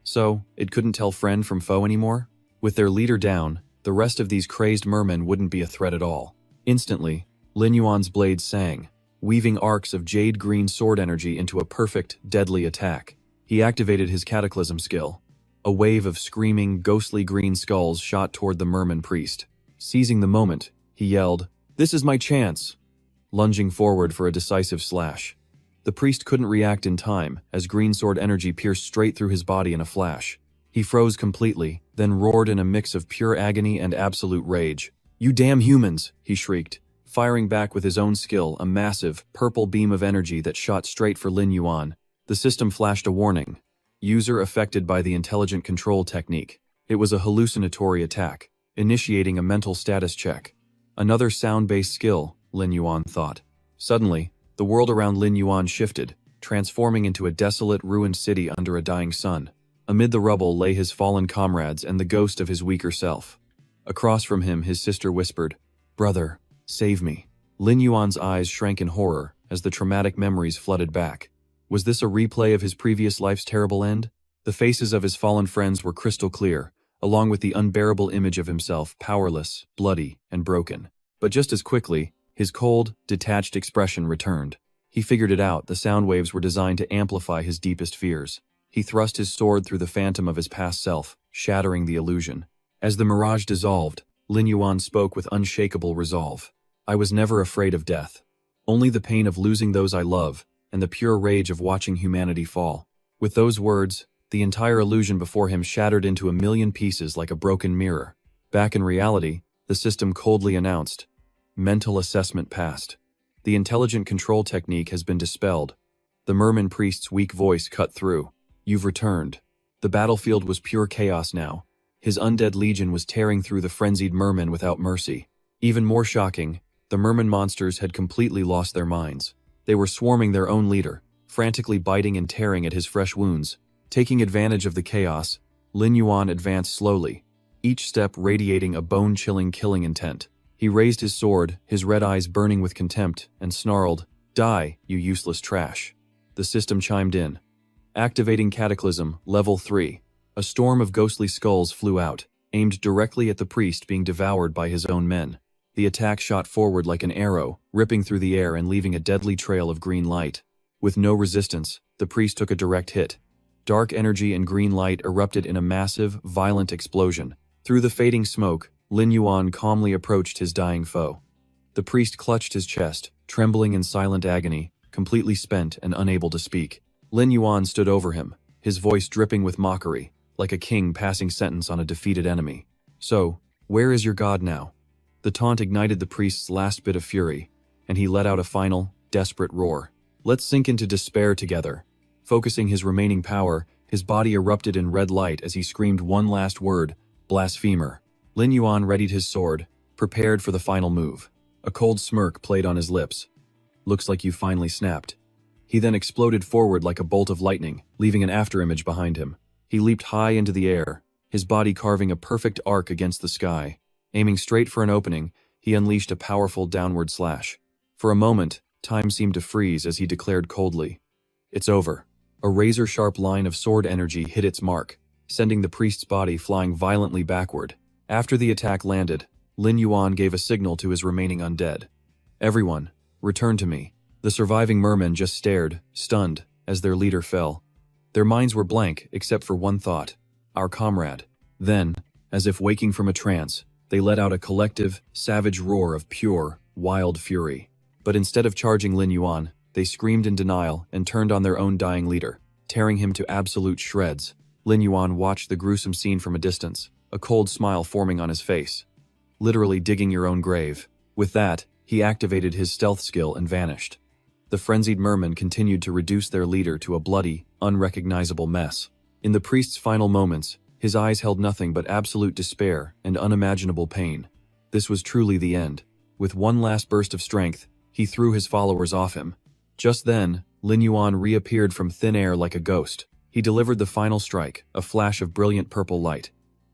Speaker 1: So, it couldn't tell friend from foe anymore? With their leader down, the rest of these crazed mermen wouldn't be a threat at all. Instantly, Lin Yuan's blade sang, weaving arcs of jade-green sword energy into a perfect, deadly attack. He activated his cataclysm skill. A wave of screaming, ghostly green skulls shot toward the merman priest. Seizing the moment, he yelled, "This is my chance!" lunging forward for a decisive slash. The priest couldn't react in time, as green sword energy pierced straight through his body in a flash. He froze completely, then roared in a mix of pure agony and absolute rage. "You damn humans!" he shrieked, firing back with his own skill, a massive, purple beam of energy that shot straight for Lin Yuan. The system flashed a warning. User affected by the intelligent control technique. It was a hallucinatory attack, initiating a mental status check. Another sound-based skill, Lin Yuan thought. Suddenly, the world around Lin Yuan shifted, transforming into a desolate, ruined city under a dying sun. Amid the rubble lay his fallen comrades and the ghost of his weaker self. Across from him, his sister whispered, "Brother, save me." Lin Yuan's eyes shrank in horror as the traumatic memories flooded back. Was this a replay of his previous life's terrible end? The faces of his fallen friends were crystal clear, along with the unbearable image of himself, powerless, bloody, and broken. But just as quickly, his cold, detached expression returned. He figured it out. The sound waves were designed to amplify his deepest fears. He thrust his sword through the phantom of his past self, shattering the illusion. As the mirage dissolved, Lin Yuan spoke with unshakable resolve. "I was never afraid of death. Only the pain of losing those I love, and the pure rage of watching humanity fall." With those words, the entire illusion before him shattered into a million pieces like a broken mirror. Back in reality, the system coldly announced, "Mental assessment passed. The intelligent control technique has been dispelled." The merman priest's weak voice cut through. "You've returned." The battlefield was pure chaos now. His undead legion was tearing through the frenzied mermen without mercy. Even more shocking, the merman monsters had completely lost their minds. They were swarming their own leader, frantically biting and tearing at his fresh wounds. Taking advantage of the chaos, Lin Yuan advanced slowly, each step radiating a bone-chilling killing intent. He raised his sword, his red eyes burning with contempt, and snarled, "Die, you useless trash." The system chimed in. Activating Cataclysm, Level 3. A storm of ghostly skulls flew out, aimed directly at the priest being devoured by his own men. The attack shot forward like an arrow, ripping through the air and leaving a deadly trail of green light. With no resistance, the priest took a direct hit. Dark energy and green light erupted in a massive, violent explosion. Through the fading smoke, Lin Yuan calmly approached his dying foe. The priest clutched his chest, trembling in silent agony, completely spent and unable to speak. Lin Yuan stood over him, his voice dripping with mockery, like a king passing sentence on a defeated enemy. "So, where is your god now?" The taunt ignited the priest's last bit of fury, and he let out a final, desperate roar. "Let's sink into despair together. Focusing his remaining power, his body erupted in red light as he screamed one last word, blasphemer. Lin Yuan readied his sword, prepared for the final move. A cold smirk played on his lips. Looks like you finally snapped. He then exploded forward like a bolt of lightning, leaving an afterimage behind him. He leaped high into the air, his body carving a perfect arc against the sky. Aiming straight for an opening, he unleashed a powerful downward slash. For a moment, time seemed to freeze as he declared coldly, "It's over." A razor-sharp line of sword energy hit its mark, sending the priest's body flying violently backward. After the attack landed, Lin Yuan gave a signal to his remaining undead. "Everyone, return to me." The surviving mermen just stared, stunned, as their leader fell. Their minds were blank except for one thought, our comrade. Then, as if waking from a trance, they let out a collective, savage roar of pure, wild fury. But instead of charging Lin Yuan, they screamed in denial and turned on their own dying leader, tearing him to absolute shreds. Lin Yuan watched the gruesome scene from a distance, a cold smile forming on his face. Literally digging your own grave. With that, he activated his stealth skill and vanished. The frenzied mermen continued to reduce their leader to a bloody, unrecognizable mess. In the priest's final moments, his eyes held nothing but absolute despair and unimaginable pain. This was truly the end. With one last burst of strength, he threw his followers off him. Just then, Lin Yuan reappeared from thin air like a ghost. He delivered the final strike, a flash of brilliant purple light.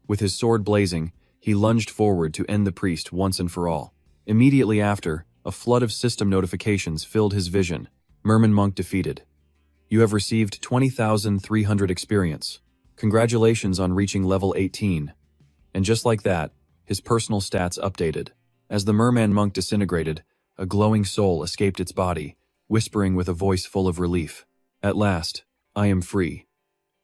Speaker 1: With his sword blazing, he lunged forward to end the priest once and for all. Immediately after, a flood of system notifications filled his vision. Merman Monk defeated. You have received 20,300 experience. Congratulations on reaching level 18. And just like that, his personal stats updated. As the merman monk disintegrated, a glowing soul escaped its body, whispering with a voice full of relief. At last, I am free.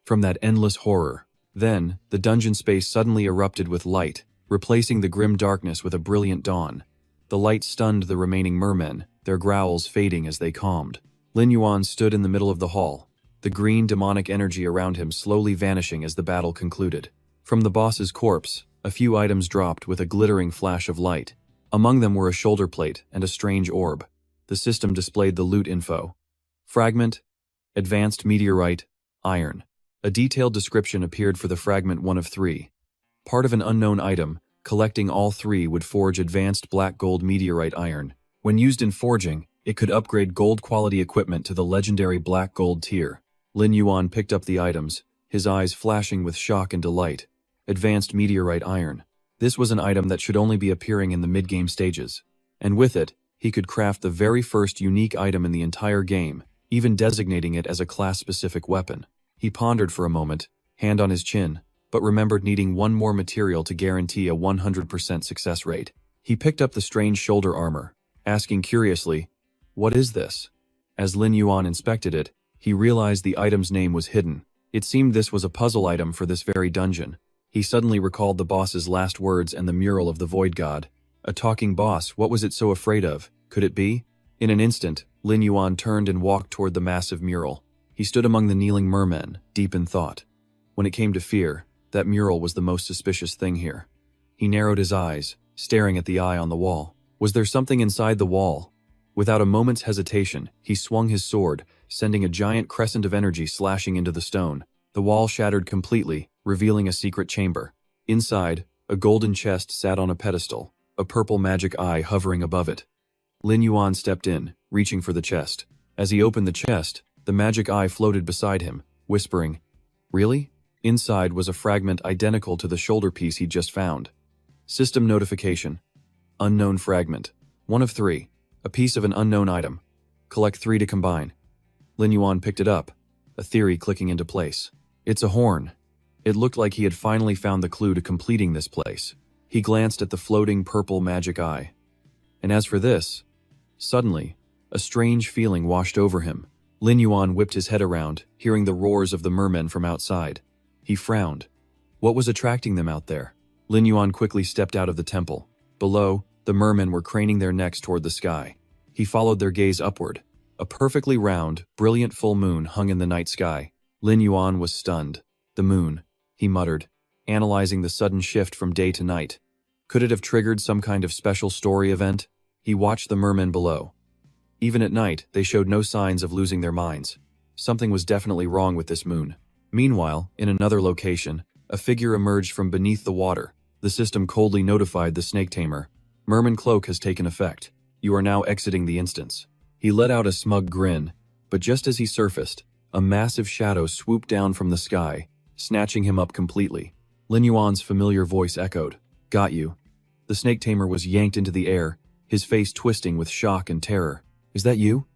Speaker 1: From that endless horror. Then, the dungeon space suddenly erupted with light, replacing the grim darkness with a brilliant dawn. The light stunned the remaining mermen, their growls fading as they calmed. Lin Yuan stood in the middle of the hall, the green demonic energy around him slowly vanishing as the battle concluded. From the boss's corpse, a few items dropped with a glittering flash of light. Among them were a shoulder plate and a strange orb. The system displayed the loot info. Fragment, advanced meteorite, iron. A detailed description appeared for the fragment 1 of 3. Part of an unknown item, collecting all 3 would forge advanced black gold meteorite iron. When used in forging, it could upgrade gold-quality equipment to the legendary black gold tier. Lin Yuan picked up the items, his eyes flashing with shock and delight. Advanced meteorite iron. This was an item that should only be appearing in the mid-game stages. And with it, he could craft the very first unique item in the entire game, even designating it as a class-specific weapon. He pondered for a moment, hand on his chin, but remembered needing one more material to guarantee a 100% success rate. He picked up the strange shoulder armor, asking curiously, "What is this?" As Lin Yuan inspected it, he realized the item's name was hidden. It seemed this was a puzzle item for this very dungeon. He suddenly recalled the boss's last words and the mural of the Void God. A talking boss, what was it so afraid of? Could it be? In an instant, Lin Yuan turned and walked toward the massive mural. He stood among the kneeling mermen, deep in thought. When it came to fear, that mural was the most suspicious thing here. He narrowed his eyes, staring at the eye on the wall. Was there something inside the wall? Without a moment's hesitation, he swung his sword, sending a giant crescent of energy slashing into the stone. The wall shattered completely, revealing a secret chamber. Inside, a golden chest sat on a pedestal, a purple magic eye hovering above it. Lin Yuan stepped in, reaching for the chest. As he opened the chest, the magic eye floated beside him, whispering, "Really?" Inside was a fragment identical to the shoulder piece he'd just found. System notification. Unknown fragment. 1 of 3. A piece of an unknown item. Collect 3 to combine. Lin Yuan picked it up, a theory clicking into place. It's a horn. It looked like he had finally found the clue to completing this place. He glanced at the floating purple magic eye. And as for this, suddenly, a strange feeling washed over him. Lin Yuan whipped his head around, hearing the roars of the mermen from outside. He frowned. What was attracting them out there? Lin Yuan quickly stepped out of the temple. Below, the mermen were craning their necks toward the sky. He followed their gaze upward. A perfectly round, brilliant full moon hung in the night sky. Lin Yuan was stunned. The moon, he muttered, analyzing the sudden shift from day to night. Could it have triggered some kind of special story event? He watched the mermen below. Even at night, they showed no signs of losing their minds. Something was definitely wrong with this moon. Meanwhile, in another location, a figure emerged from beneath the water. The system coldly notified the snake tamer. Merman cloak has taken effect. You are now exiting the instance. He let out a smug grin, but just as he surfaced, a massive shadow swooped down from the sky, snatching him up completely. Lin Yuan's familiar voice echoed. Got you. The snake tamer was yanked into the air, his face twisting with shock and terror. Is that you?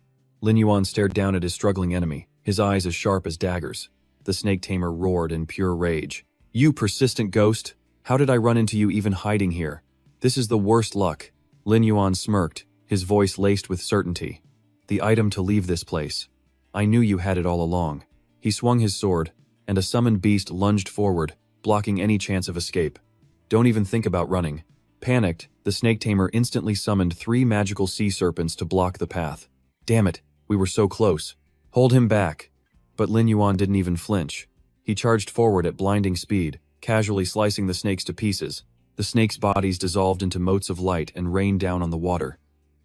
Speaker 1: Lin Yuan stared down at his struggling enemy, his eyes as sharp as daggers. The snake tamer roared in pure rage. You persistent ghost! How did I run into you even hiding here? This is the worst luck. Lin Yuan smirked, his voice laced with certainty. The item to leave this place. I knew you had it all along. He swung his sword, and a summoned beast lunged forward, blocking any chance of escape. Don't even think about running. Panicked, the snake tamer instantly summoned 3 magical sea serpents to block the path. Damn it, we were so close. Hold him back. But Lin Yuan didn't even flinch. He charged forward at blinding speed, casually slicing the snakes to pieces. The snakes' bodies dissolved into motes of light and rained down on the water.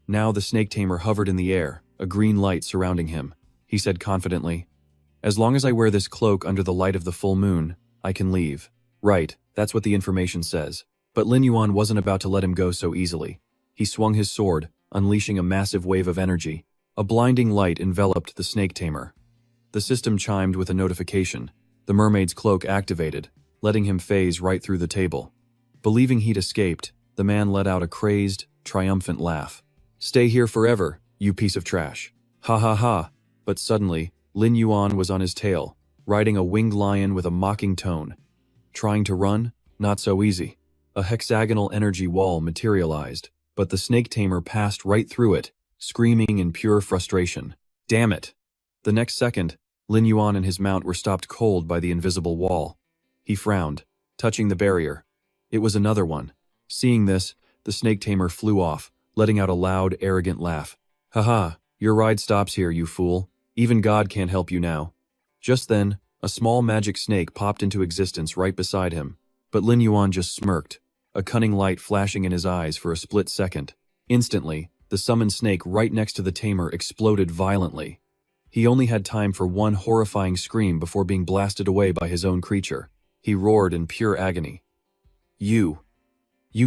Speaker 1: Now the snake tamer hovered in the air, a green light surrounding him. He said confidently, As long as I wear this cloak under the light of the full moon, I can leave. Right, that's what the information says. But Lin Yuan wasn't about to let him go so easily. He swung his sword, unleashing a massive wave of energy. A blinding light enveloped the snake tamer. The system chimed with a notification. The mermaid's cloak activated, letting him phase right through the table. Believing he'd escaped, the man let out a crazed, triumphant laugh. Stay here forever, you piece of trash. Ha ha ha. But suddenly, Lin Yuan was on his tail, riding a winged lion with a mocking tone. Trying to run? Not so easy. A hexagonal energy wall materialized, but the snake tamer passed right through it, screaming in pure frustration. Damn it! The next second, Lin Yuan and his mount were stopped cold by the invisible wall. He frowned, touching the barrier. It was another one. Seeing this, the snake tamer flew off, letting out a loud, arrogant laugh. Haha, your ride stops here, you fool. Even God can't help you now. Just then, a small magic snake popped into existence right beside him. But Lin Yuan just smirked, a cunning light flashing in his eyes for a split second. Instantly, the summoned snake right next to the tamer exploded violently. He only had time for one horrifying scream before being blasted away by his own creature. He roared in pure agony. You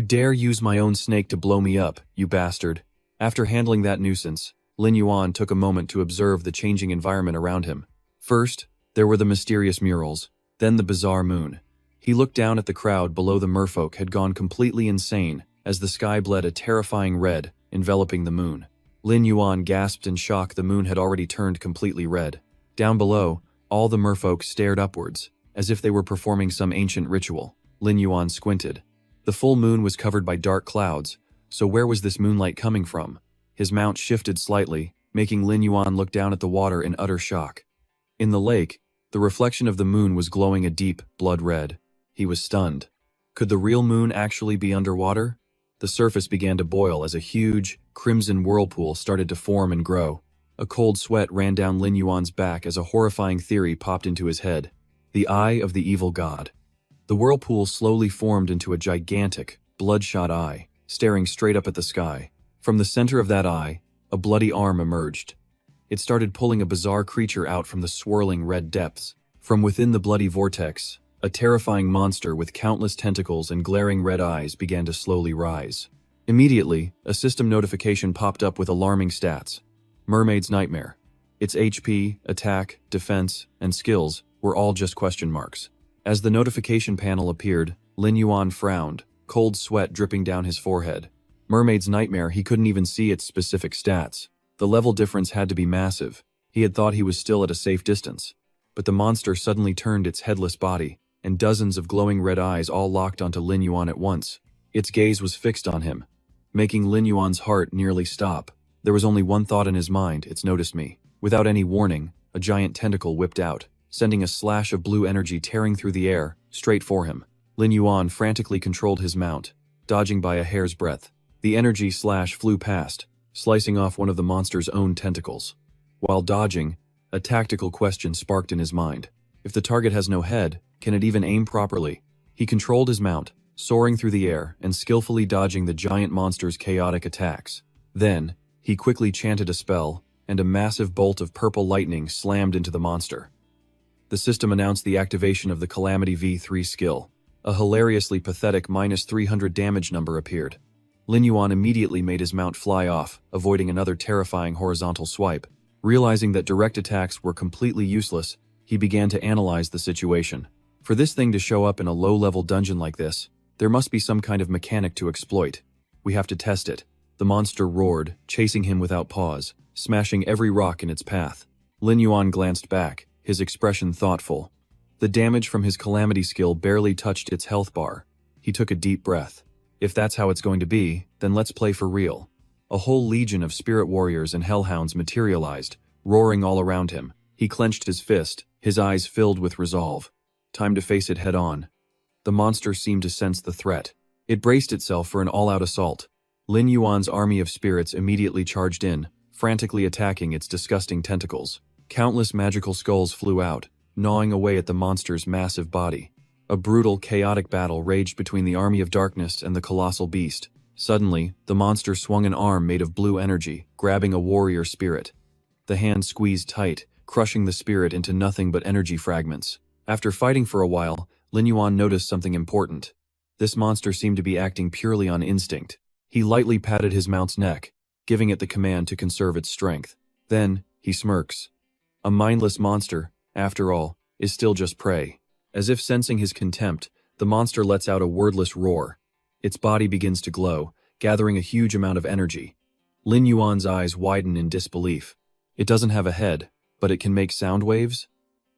Speaker 1: dare use my own snake to blow me up, you bastard. After handling that nuisance, Lin Yuan took a moment to observe the changing environment around him. First, there were the mysterious murals, then the bizarre moon. He looked down at the crowd below. The merfolk had gone completely insane as the sky bled a terrifying red, enveloping the moon. Lin Yuan gasped in shock. The moon had already turned completely red. Down below, all the merfolk stared upwards, as if they were performing some ancient ritual. Lin Yuan squinted. The full moon was covered by dark clouds, so where was this moonlight coming from? His mount shifted slightly, making Lin Yuan look down at the water in utter shock. In the lake, the reflection of the moon was glowing a deep, blood red. He was stunned. Could the real moon actually be underwater? The surface began to boil as a huge, crimson whirlpool started to form and grow. A cold sweat ran down Lin Yuan's back as a horrifying theory popped into his head. The Eye of the Evil God. The whirlpool slowly formed into a gigantic, bloodshot eye, staring straight up at the sky. From the center of that eye, a bloody arm emerged. It started pulling a bizarre creature out from the swirling red depths. From within the bloody vortex, a terrifying monster with countless tentacles and glaring red eyes began to slowly rise. Immediately, a system notification popped up with alarming stats. Mermaid's Nightmare. Its HP, attack, defense, and skills were all just question marks. As the notification panel appeared, Lin Yuan frowned, cold sweat dripping down his forehead. Mermaid's Nightmare, he couldn't even see its specific stats. The level difference had to be massive. He had thought he was still at a safe distance. But the monster suddenly turned its headless body, and dozens of glowing red eyes all locked onto Lin Yuan at once. Its gaze was fixed on him, making Lin Yuan's heart nearly stop. There was only one thought in his mind: it's noticed me. Without any warning, a giant tentacle whipped out, sending a slash of blue energy tearing through the air, straight for him. Lin Yuan frantically controlled his mount, dodging by a hair's breadth. The energy slash flew past, slicing off one of the monster's own tentacles. While dodging, a tactical question sparked in his mind. If the target has no head, can it even aim properly? He controlled his mount, soaring through the air and skillfully dodging the giant monster's chaotic attacks. Then, he quickly chanted a spell, and a massive bolt of purple lightning slammed into the monster. The system announced the activation of the Calamity V3 skill. A hilariously pathetic -300 damage number appeared. Lin Yuan immediately made his mount fly off, avoiding another terrifying horizontal swipe. Realizing that direct attacks were completely useless, he began to analyze the situation. For this thing to show up in a low-level dungeon like this, there must be some kind of mechanic to exploit. We have to test it. The monster roared, chasing him without pause, smashing every rock in its path. Lin Yuan glanced back, his expression thoughtful. The damage from his Calamity skill barely touched its health bar. He took a deep breath. If that's how it's going to be, then let's play for real. A whole legion of spirit warriors and hellhounds materialized, roaring all around him. He clenched his fist, his eyes filled with resolve. Time to face it head-on. The monster seemed to sense the threat. It braced itself for an all-out assault. Lin Yuan's army of spirits immediately charged in, frantically attacking its disgusting tentacles. Countless magical skulls flew out, gnawing away at the monster's massive body. A brutal, chaotic battle raged between the army of darkness and the colossal beast. Suddenly, the monster swung an arm made of blue energy, grabbing a warrior spirit. The hand squeezed tight, crushing the spirit into nothing but energy fragments. After fighting for a while, Lin Yuan noticed something important. This monster seemed to be acting purely on instinct. He lightly patted his mount's neck, giving it the command to conserve its strength. Then, he smirks. A mindless monster, after all, is still just prey. As if sensing his contempt, the monster lets out a wordless roar. Its body begins to glow, gathering a huge amount of energy. Lin Yuan's eyes widen in disbelief. It doesn't have a head, but it can make sound waves?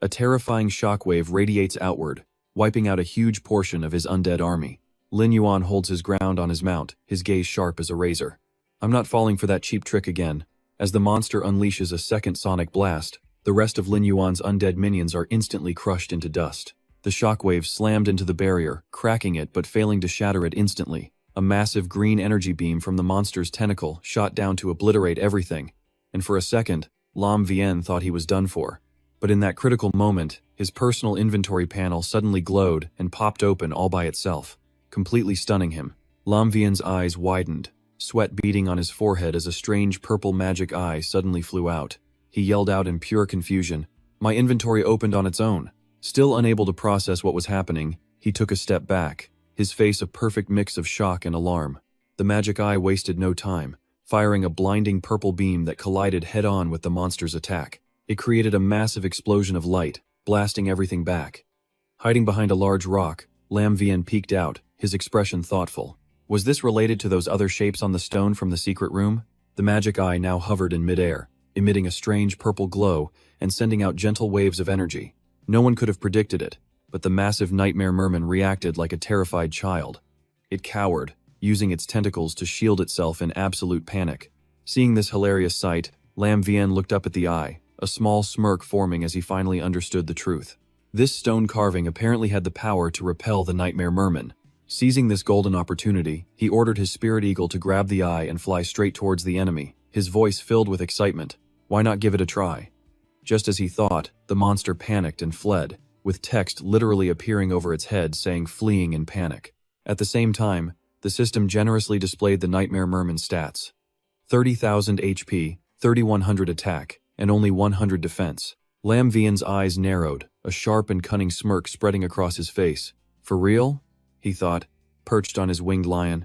Speaker 1: A terrifying shockwave radiates outward, wiping out a huge portion of his undead army. Lin Yuan holds his ground on his mount, his gaze sharp as a razor. I'm not falling for that cheap trick again. As the monster unleashes a second sonic blast, the rest of Lin Yuan's undead minions are instantly crushed into dust. The shockwave slammed into the barrier, cracking it but failing to shatter it instantly. A massive green energy beam from the monster's tentacle shot down to obliterate everything, and for a second, Lam Vien thought he was done for. But in that critical moment, his personal inventory panel suddenly glowed and popped open all by itself, completely stunning him. Lam Vien's eyes widened, sweat beading on his forehead as a strange purple magic eye suddenly flew out. He yelled out in pure confusion. My inventory opened on its own. Still unable to process what was happening, he took a step back, his face a perfect mix of shock and alarm. The magic eye wasted no time, firing a blinding purple beam that collided head-on with the monster's attack. It created a massive explosion of light, blasting everything back. Hiding behind a large rock, Lam Vien peeked out, his expression thoughtful. Was this related to those other shapes on the stone from the secret room? The magic eye now hovered in midair, emitting a strange purple glow and sending out gentle waves of energy. No one could have predicted it, but the massive nightmare merman reacted like a terrified child. It cowered, using its tentacles to shield itself in absolute panic. Seeing this hilarious sight, Lam Vien looked up at the eye, a small smirk forming as he finally understood the truth. This stone carving apparently had the power to repel the nightmare merman. Seizing this golden opportunity, he ordered his spirit eagle to grab the eye and fly straight towards the enemy, his voice filled with excitement. Why not give it a try? Just as he thought, the monster panicked and fled, with text literally appearing over its head saying fleeing in panic. At the same time, the system generously displayed the Nightmare Merman stats. 30,000 HP, 3,100 attack, and only 100 defense. Lam Vien's eyes narrowed, a sharp and cunning smirk spreading across his face. For real? He thought, perched on his winged lion.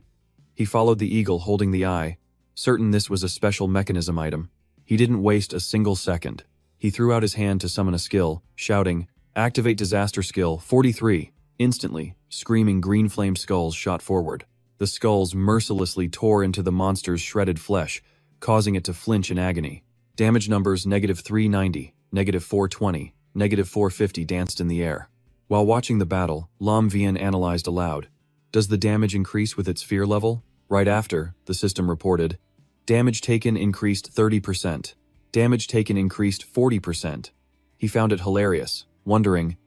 Speaker 1: He followed the eagle holding the eye, certain this was a special mechanism item. He didn't waste a single second. He threw out his hand to summon a skill, shouting, Activate Disaster Skill 43. Instantly, screaming green flame skulls shot forward. The skulls mercilessly tore into the monster's shredded flesh, causing it to flinch in agony. Damage numbers -390, -420, -450 danced in the air. While watching the battle, Lam Vien analyzed aloud. Does the damage increase with its fear level? Right after, the system reported, damage taken increased 30%. Damage taken increased 40%. He found it hilarious, wondering,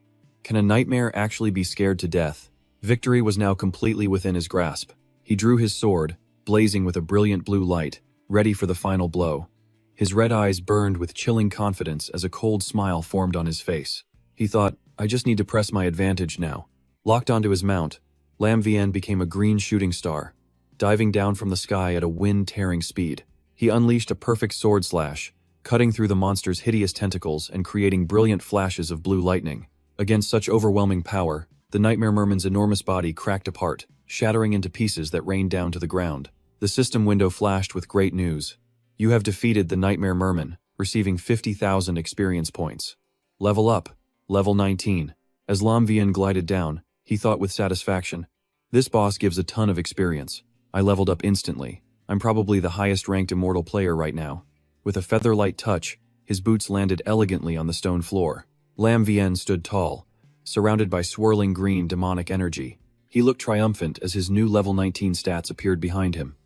Speaker 1: can a nightmare actually be scared to death? Victory was now completely within his grasp. He drew his sword, blazing with a brilliant blue light, ready for the final blow. His red eyes burned with chilling confidence as a cold smile formed on his face. He thought, I just need to press my advantage now. Locked onto his mount, Lam Vien became a green shooting star, diving down from the sky at a wind-tearing speed. He unleashed a perfect sword slash, cutting through the monster's hideous tentacles and creating brilliant flashes of blue lightning. Against such overwhelming power, the Nightmare Merman's enormous body cracked apart, shattering into pieces that rained down to the ground. The system window flashed with great news. You have defeated the Nightmare Merman, receiving 50,000 experience points. Level up. Level 19. As Lam Vian glided down, he thought with satisfaction, this boss gives a ton of experience. I leveled up instantly. I'm probably the highest ranked immortal player right now. With a feather-light touch, his boots landed elegantly on the stone floor. Lam Vian stood tall, surrounded by swirling green demonic energy. He looked triumphant as his new level 19 stats appeared behind him.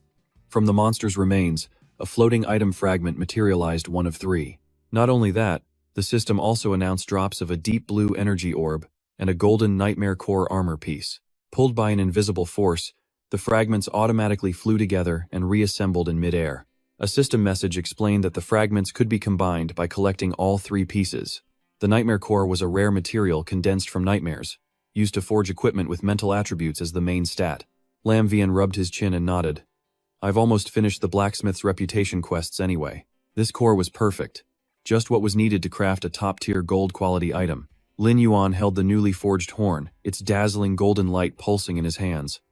Speaker 1: From the monster's remains, a floating item fragment materialized one of three. Not only that, the system also announced drops of a deep blue energy orb and a golden nightmare core armor piece. Pulled by an invisible force, the fragments automatically flew together and reassembled in midair. A system message explained that the fragments could be combined by collecting all three pieces. The nightmare core was a rare material condensed from nightmares, used to forge equipment with mental attributes as the main stat. Lam Vian rubbed his chin and nodded. I've almost finished the blacksmith's reputation quests anyway. This core was perfect. Just what was needed to craft a top-tier gold-quality item. Lin Yuan held the newly forged horn, its dazzling golden light pulsing in his hands.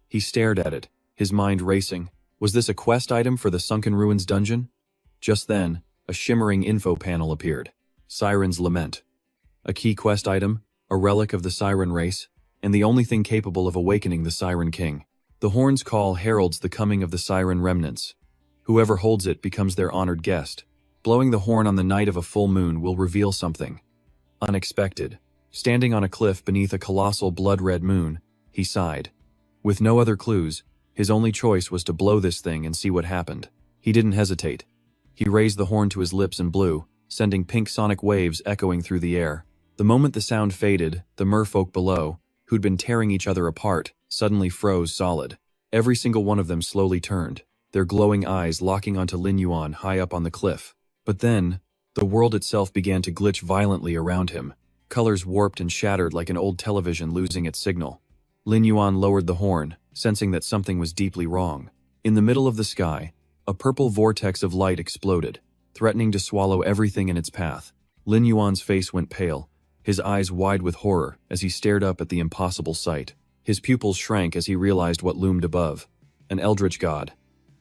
Speaker 1: He stared at it, his mind racing. Was this a quest item for the Sunken Ruins dungeon? Just then, a shimmering info panel appeared. Siren's Lament. A key quest item, a relic of the Siren race, and the only thing capable of awakening the Siren King. The horn's call heralds the coming of the Siren remnants. Whoever holds it becomes their honored guest. Blowing the horn on the night of a full moon will reveal something unexpected. Standing on a cliff beneath a colossal blood-red moon, he sighed. With no other clues, his only choice was to blow this thing and see what happened. He didn't hesitate. He raised the horn to his lips and blew, sending pink sonic waves echoing through the air. The moment the sound faded, the merfolk below, who'd been tearing each other apart, suddenly froze solid. Every single one of them slowly turned, their glowing eyes locking onto Lin Yuan high up on the cliff. But then, the world itself began to glitch violently around him. Colors warped and shattered like an old television losing its signal. Lin Yuan lowered the horn, sensing that something was deeply wrong. In the middle of the sky, a purple vortex of light exploded, threatening to swallow everything in its path. Lin Yuan's face went pale, his eyes wide with horror as he stared up at the impossible sight. His pupils shrank as he realized what loomed above. An eldritch god.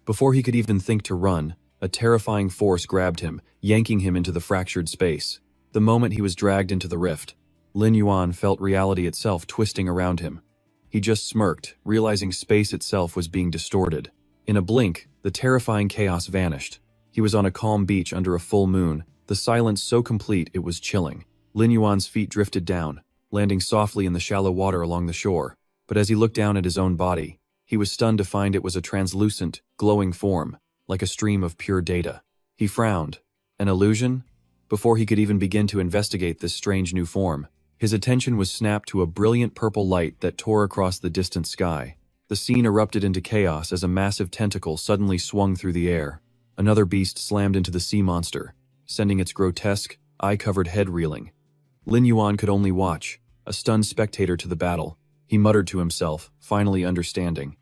Speaker 1: Before he could even think to run, a terrifying force grabbed him, yanking him into the fractured space. The moment he was dragged into the rift, Lin Yuan felt reality itself twisting around him. He just smirked, realizing space itself was being distorted. In a blink, the terrifying chaos vanished. He was on a calm beach under a full moon, the silence so complete it was chilling. Lin Yuan's feet drifted down, landing softly in the shallow water along the shore. But as he looked down at his own body, he was stunned to find it was a translucent, glowing form, like a stream of pure data. He frowned. An illusion? Before he could even begin to investigate this strange new form, his attention was snapped to a brilliant purple light that tore across the distant sky. The scene erupted into chaos as a massive tentacle suddenly swung through the air. Another beast slammed into the sea monster, sending its grotesque, eye-covered head reeling. Lin Yuan could only watch, a stunned spectator to the battle. He muttered to himself, finally understanding.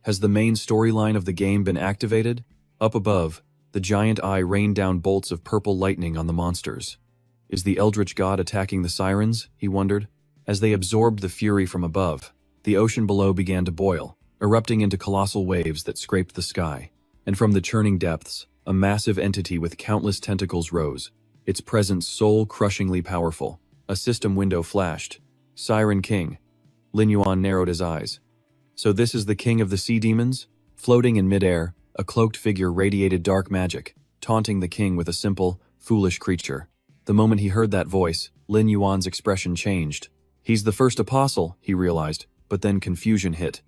Speaker 1: Has the main storyline of the game been activated? Up above, the giant eye rained down bolts of purple lightning on the monsters. Is the eldritch god attacking the sirens? He wondered. As they absorbed the fury from above, the ocean below began to boil, erupting into colossal waves that scraped the sky. And from the churning depths, a massive entity with countless tentacles rose, its presence soul-crushingly powerful. A system window flashed. Siren King. Lin Yuan narrowed his eyes. So this is the king of the sea demons? Floating in midair, a cloaked figure radiated dark magic, taunting the king with a simple, foolish creature. The moment he heard that voice, Lin Yuan's expression changed. He's the first apostle, he realized, but then confusion hit.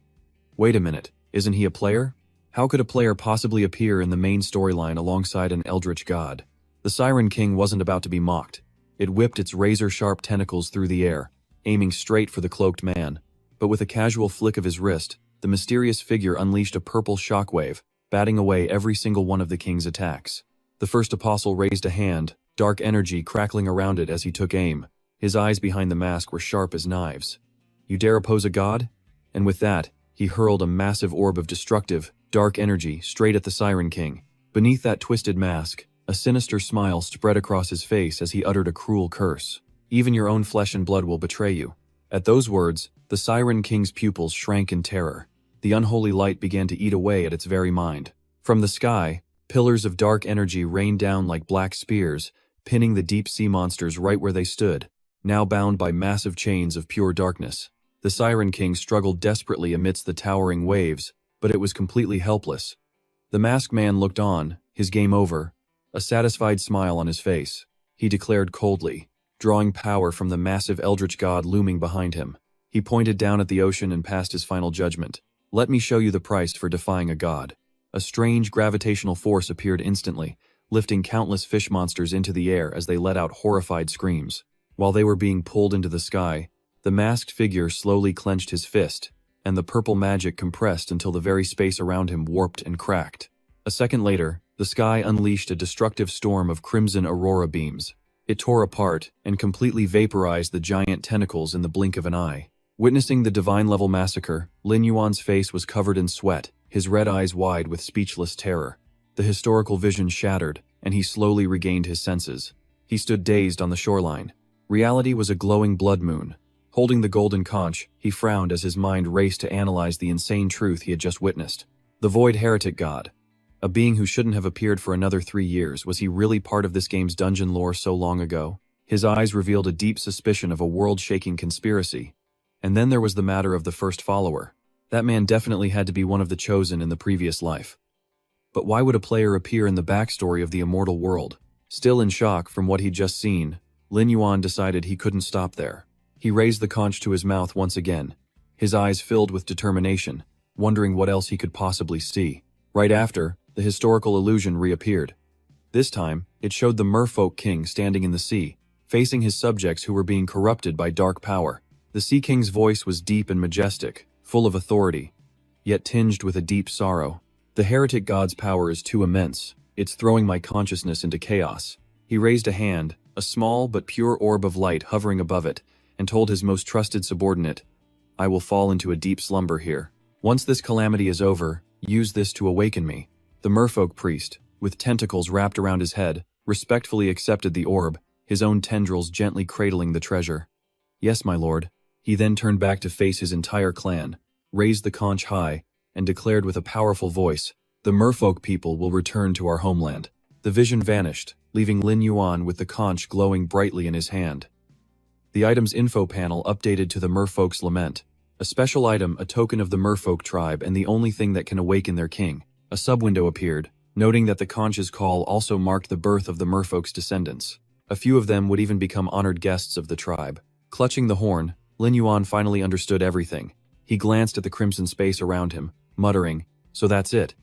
Speaker 1: Wait a minute, isn't he a player? How could a player possibly appear in the main storyline alongside an eldritch god? The Siren King wasn't about to be mocked. It whipped its razor-sharp tentacles through the air, aiming straight for the cloaked man. But with a casual flick of his wrist, the mysterious figure unleashed a purple shockwave, batting away every single one of the king's attacks. The first apostle raised a hand, dark energy crackling around it as he took aim. His eyes behind the mask were sharp as knives. You dare oppose a god? And with that, he hurled a massive orb of destructive, dark energy straight at the Siren King. Beneath that twisted mask, A sinister smile spread across his face as he uttered a cruel curse. Even your own flesh and blood will betray you. At those words, the Siren King's pupils shrank in terror. The unholy light began to eat away at its very mind. From the sky, pillars of dark energy rained down like black spears, pinning the deep sea monsters right where they stood, now bound by massive chains of pure darkness. The Siren King struggled desperately amidst the towering waves, but it was completely helpless. The masked man looked on, his game over, a satisfied smile on his face. He declared coldly, drawing power from the massive eldritch god looming behind him. He pointed down at the ocean and passed his final judgment. Let me show you the price for defying a god. A strange gravitational force appeared instantly, lifting countless fish monsters into the air as they let out horrified screams. While they were being pulled into the sky, the masked figure slowly clenched his fist, and the purple magic compressed until the very space around him warped and cracked. A second later, the sky unleashed a destructive storm of crimson aurora beams. It tore apart and completely vaporized the giant tentacles in the blink of an eye. Witnessing the divine-level massacre, Lin Yuan's face was covered in sweat, his red eyes wide with speechless terror. The historical vision shattered, and he slowly regained his senses. He stood dazed on the shoreline. Reality was a glowing blood moon. Holding the golden conch, he frowned as his mind raced to analyze the insane truth he had just witnessed. The Void Heretic God. A being who shouldn't have appeared for another 3 years, was he really part of this game's dungeon lore so long ago? His eyes revealed a deep suspicion of a world-shaking conspiracy. And then there was the matter of the first follower. That man definitely had to be one of the chosen in the previous life. But why would a player appear in the backstory of the immortal world? Still in shock from what he'd just seen, Lin Yuan decided he couldn't stop there. He raised the conch to his mouth once again, his eyes filled with determination, wondering what else he could possibly see. Right after, the historical illusion reappeared. This time, it showed the merfolk king standing in the sea, facing his subjects who were being corrupted by dark power. The Sea King's voice was deep and majestic, full of authority, yet tinged with a deep sorrow. The heretic god's power is too immense. It's throwing my consciousness into chaos. He raised a hand, a small but pure orb of light hovering above it, and told his most trusted subordinate, I will fall into a deep slumber here. Once this calamity is over, use this to awaken me. The merfolk priest, with tentacles wrapped around his head, respectfully accepted the orb, his own tendrils gently cradling the treasure. Yes, my lord. He then turned back to face his entire clan, raised the conch high, and declared with a powerful voice, the merfolk people will return to our homeland. The vision vanished, leaving Lin Yuan with the conch glowing brightly in his hand. The item's info panel updated to the merfolk's lament. A special item, a token of the merfolk tribe and the only thing that can awaken their king. A sub-window appeared, noting that the conch's call also marked the birth of the merfolk's descendants. A few of them would even become honored guests of the tribe. Clutching the horn, Lin Yuan finally understood everything. He glanced at the crimson space around him, muttering, so that's it.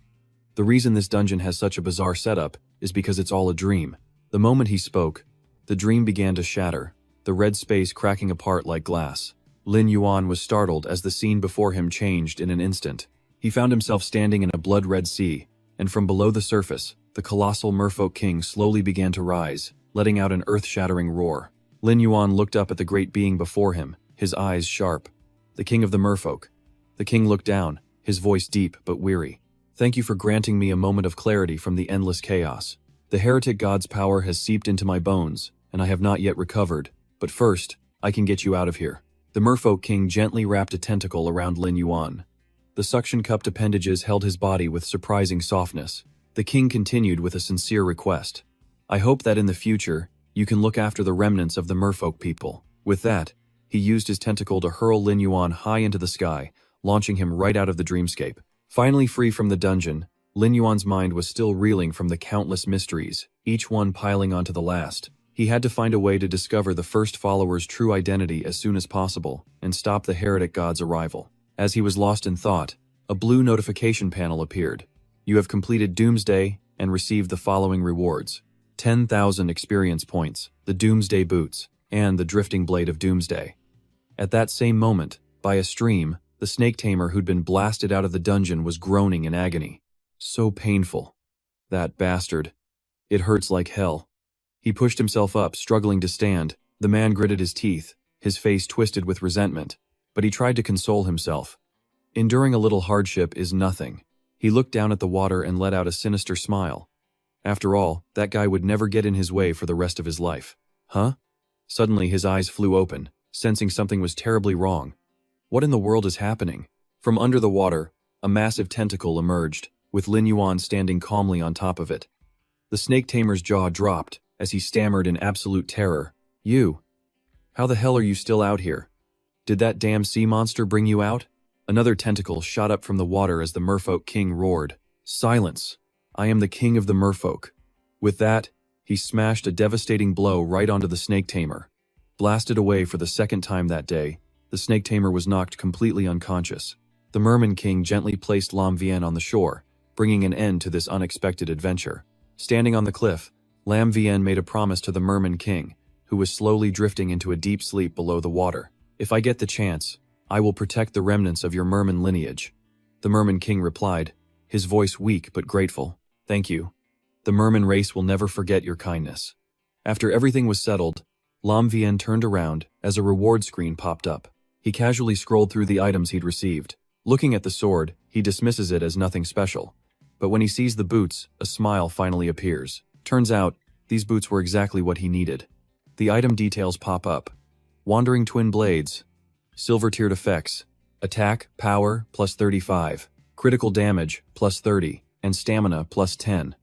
Speaker 1: The reason this dungeon has such a bizarre setup is because it's all a dream. The moment he spoke, the dream began to shatter, the red space cracking apart like glass. Lin Yuan was startled as the scene before him changed in an instant. He found himself standing in a blood-red sea, and from below the surface, the colossal merfolk king slowly began to rise, letting out an earth-shattering roar. Lin Yuan looked up at the great being before him, his eyes sharp. The king of the merfolk. The king looked down, his voice deep but weary. Thank you for granting me a moment of clarity from the endless chaos. The heretic god's power has seeped into my bones, and I have not yet recovered, but first, I can get you out of here. The merfolk king gently wrapped a tentacle around Lin Yuan. The suction-cupped appendages held his body with surprising softness. The king continued with a sincere request. I hope that in the future, you can look after the remnants of the merfolk people. With that, he used his tentacle to hurl Lin Yuan high into the sky, launching him right out of the dreamscape. Finally free from the dungeon, Lin Yuan's mind was still reeling from the countless mysteries, each one piling onto the last. He had to find a way to discover the first follower's true identity as soon as possible, and stop the heretic god's arrival. As he was lost in thought, a blue notification panel appeared. You have completed Doomsday and received the following rewards. 10,000 experience points, the Doomsday Boots, and the Drifting Blade of Doomsday. At that same moment, by a stream, the snake tamer who'd been blasted out of the dungeon was groaning in agony. So painful. That bastard. It hurts like hell. He pushed himself up, struggling to stand. The man gritted his teeth, his face twisted with resentment, but he tried to console himself. Enduring a little hardship is nothing. He looked down at the water and let out a sinister smile. After all, that guy would never get in his way for the rest of his life. Huh? Suddenly his eyes flew open, sensing something was terribly wrong. What in the world is happening? From under the water, a massive tentacle emerged, with Lin Yuan standing calmly on top of it. The snake tamer's jaw dropped, as he stammered in absolute terror. You? How the hell are you still out here? Did that damn sea monster bring you out? Another tentacle shot up from the water as the merfolk king roared. Silence! I am the king of the merfolk. With that, he smashed a devastating blow right onto the snake tamer. Blasted away for the second time that day, the snake tamer was knocked completely unconscious. The merman king gently placed Lam Vien on the shore, bringing an end to this unexpected adventure. Standing on the cliff, Lam Vien made a promise to the merman king, who was slowly drifting into a deep sleep below the water. If I get the chance, I will protect the remnants of your merman lineage. The merman king replied, his voice weak but grateful. Thank you. The merman race will never forget your kindness. After everything was settled, Lam Vien turned around as a reward screen popped up. He casually scrolled through the items he'd received. Looking at the sword, he dismisses it as nothing special. But when he sees the boots, a smile finally appears. Turns out, these boots were exactly what he needed. The item details pop up. Wandering Twin Blades. Silver-tiered effects. Attack, power, plus 35. Critical damage, plus 30. And stamina, plus 10.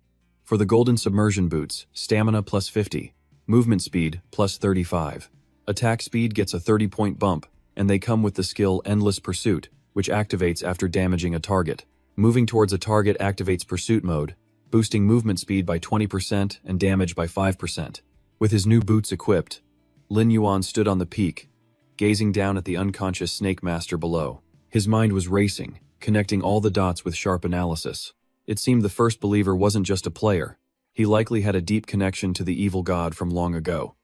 Speaker 1: For the Golden Submersion boots, stamina plus 50. Movement speed, plus 35. Attack speed gets a 30-point bump, and they come with the skill Endless Pursuit, which activates after damaging a target. Moving towards a target activates Pursuit mode, boosting movement speed by 20% and damage by 5%. With his new boots equipped, Lin Yuan stood on the peak, gazing down at the unconscious snake master below. His mind was racing, connecting all the dots with sharp analysis. It seemed the first believer wasn't just a player. He likely had a deep connection to the evil god from long ago,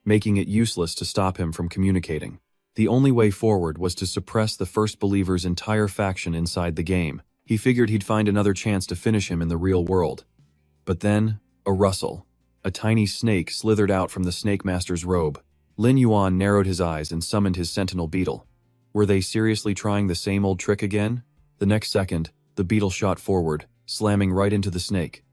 Speaker 1: making it useless to stop him from communicating. The only way forward was to suppress the first believer's entire faction inside the game. He figured he'd find another chance to finish him in the real world. But then, a rustle. A tiny snake slithered out from the snake master's robe. Lin Yuan narrowed his eyes and summoned his sentinel beetle. Were they seriously trying the same old trick again? The next second, the beetle shot forward, slamming right into the snake.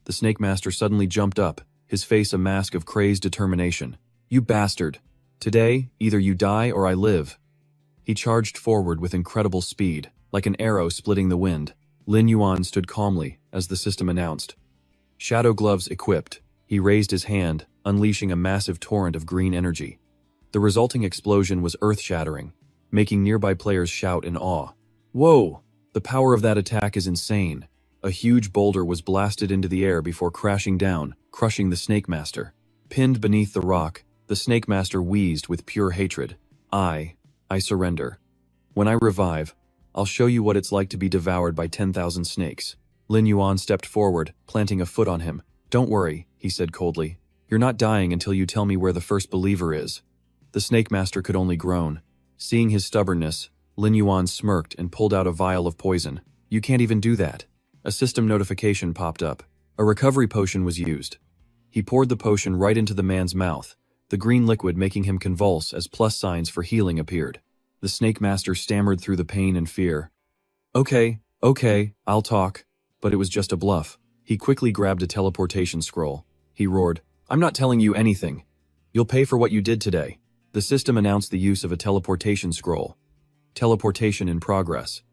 Speaker 1: The snake master suddenly jumped up, his face a mask of crazed determination. You bastard! Today, either you die or I live. He charged forward with incredible speed, like an arrow splitting the wind. Lin Yuan stood calmly, as the system announced. Shadow gloves equipped. He raised his hand, unleashing a massive torrent of green energy. The resulting explosion was earth-shattering, making nearby players shout in awe. Whoa! The power of that attack is insane. A huge boulder was blasted into the air before crashing down, crushing the Snake Master. Pinned beneath the rock, the Snake Master wheezed with pure hatred. I surrender. When I revive, I'll show you what it's like to be devoured by 10,000 snakes. Lin Yuan stepped forward, planting a foot on him. Don't worry, he said coldly. You're not dying until you tell me where the first believer is. The Snake Master could only groan. Seeing his stubbornness, Lin Yuan smirked and pulled out a vial of poison. You can't even do that. A system notification popped up. A recovery potion was used. He poured the potion right into the man's mouth, the green liquid making him convulse as plus signs for healing appeared. The Snake Master stammered through the pain and fear. Okay, I'll talk. But it was just a bluff. He quickly grabbed a teleportation scroll. He roared, I'm not telling you anything. You'll pay for what you did today. The system announced the use of a teleportation scroll. Teleportation in progress.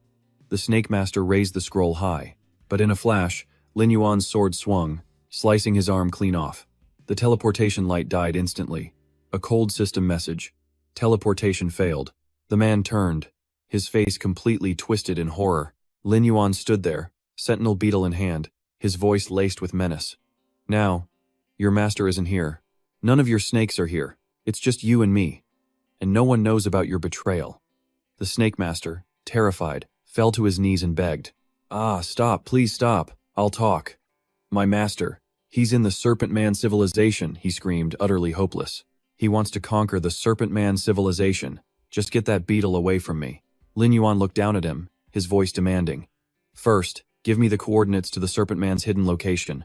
Speaker 1: The Snake Master raised the scroll high. But in a flash, Lin Yuan's sword swung, slicing his arm clean off. The teleportation light died instantly. A cold system message. Teleportation failed. The man turned, his face completely twisted in horror. Lin Yuan stood there, sentinel beetle in hand, his voice laced with menace. Now, your master isn't here. None of your snakes are here. It's just you and me. And no one knows about your betrayal. The Snake Master, terrified, fell to his knees and begged. Stop, please stop. I'll talk. My master. He's in the Serpent Man civilization, he screamed, utterly hopeless. He wants to conquer the Serpent Man civilization. Just get that beetle away from me. Lin Yuan looked down at him, his voice demanding. First, give me the coordinates to the Serpent Man's hidden location.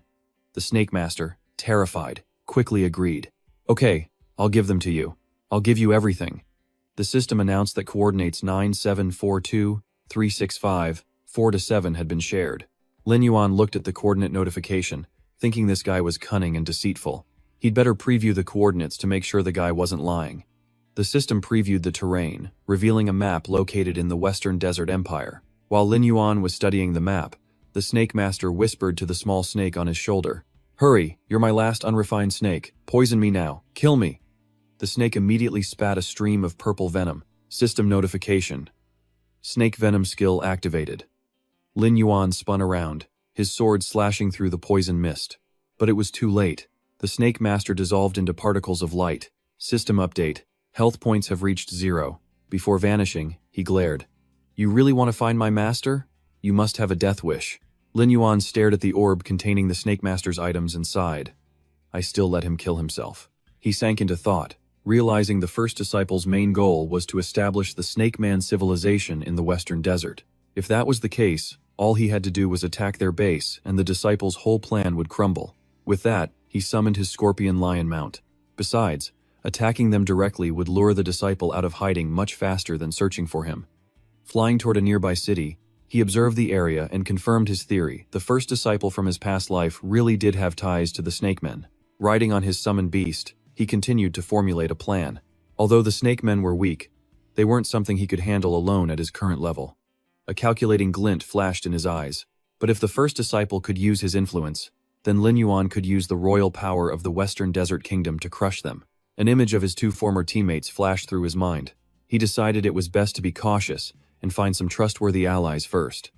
Speaker 1: The Snake Master, terrified, quickly agreed. Okay, I'll give them to you. I'll give you everything. The system announced that coordinates 9742, 365, 4-7 had been shared. Lin Yuan looked at the coordinate notification, thinking this guy was cunning and deceitful. He'd better preview the coordinates to make sure the guy wasn't lying. The system previewed the terrain, revealing a map located in the Western Desert Empire. While Lin Yuan was studying the map, the Snake Master whispered to the small snake on his shoulder, "Hurry, you're my last unrefined snake. Poison me now. Kill me." The snake immediately spat a stream of purple venom. System notification. Snake venom skill activated. Lin Yuan spun around, his sword slashing through the poison mist. But it was too late. The Snake Master dissolved into particles of light. System update. Health points have reached 0. Before vanishing, he glared. "You really want to find my master? You must have a death wish." Lin Yuan stared at the orb containing the Snake Master's items and sighed. I still let him kill himself. He sank into thought, realizing the first disciple's main goal was to establish the Snake Man civilization in the Western Desert. If that was the case, all he had to do was attack their base and the disciple's whole plan would crumble. With that, he summoned his scorpion lion mount. Besides, attacking them directly would lure the disciple out of hiding much faster than searching for him. Flying toward a nearby city, he observed the area and confirmed his theory. The first disciple from his past life really did have ties to the Snake Men. Riding on his summoned beast, he continued to formulate a plan. Although the Snake Men were weak, they weren't something he could handle alone at his current level. A calculating glint flashed in his eyes. But if the first disciple could use his influence, then Lin Yuan could use the royal power of the Western Desert Kingdom to crush them. An image of his 2 former teammates flashed through his mind. He decided it was best to be cautious and find some trustworthy allies first.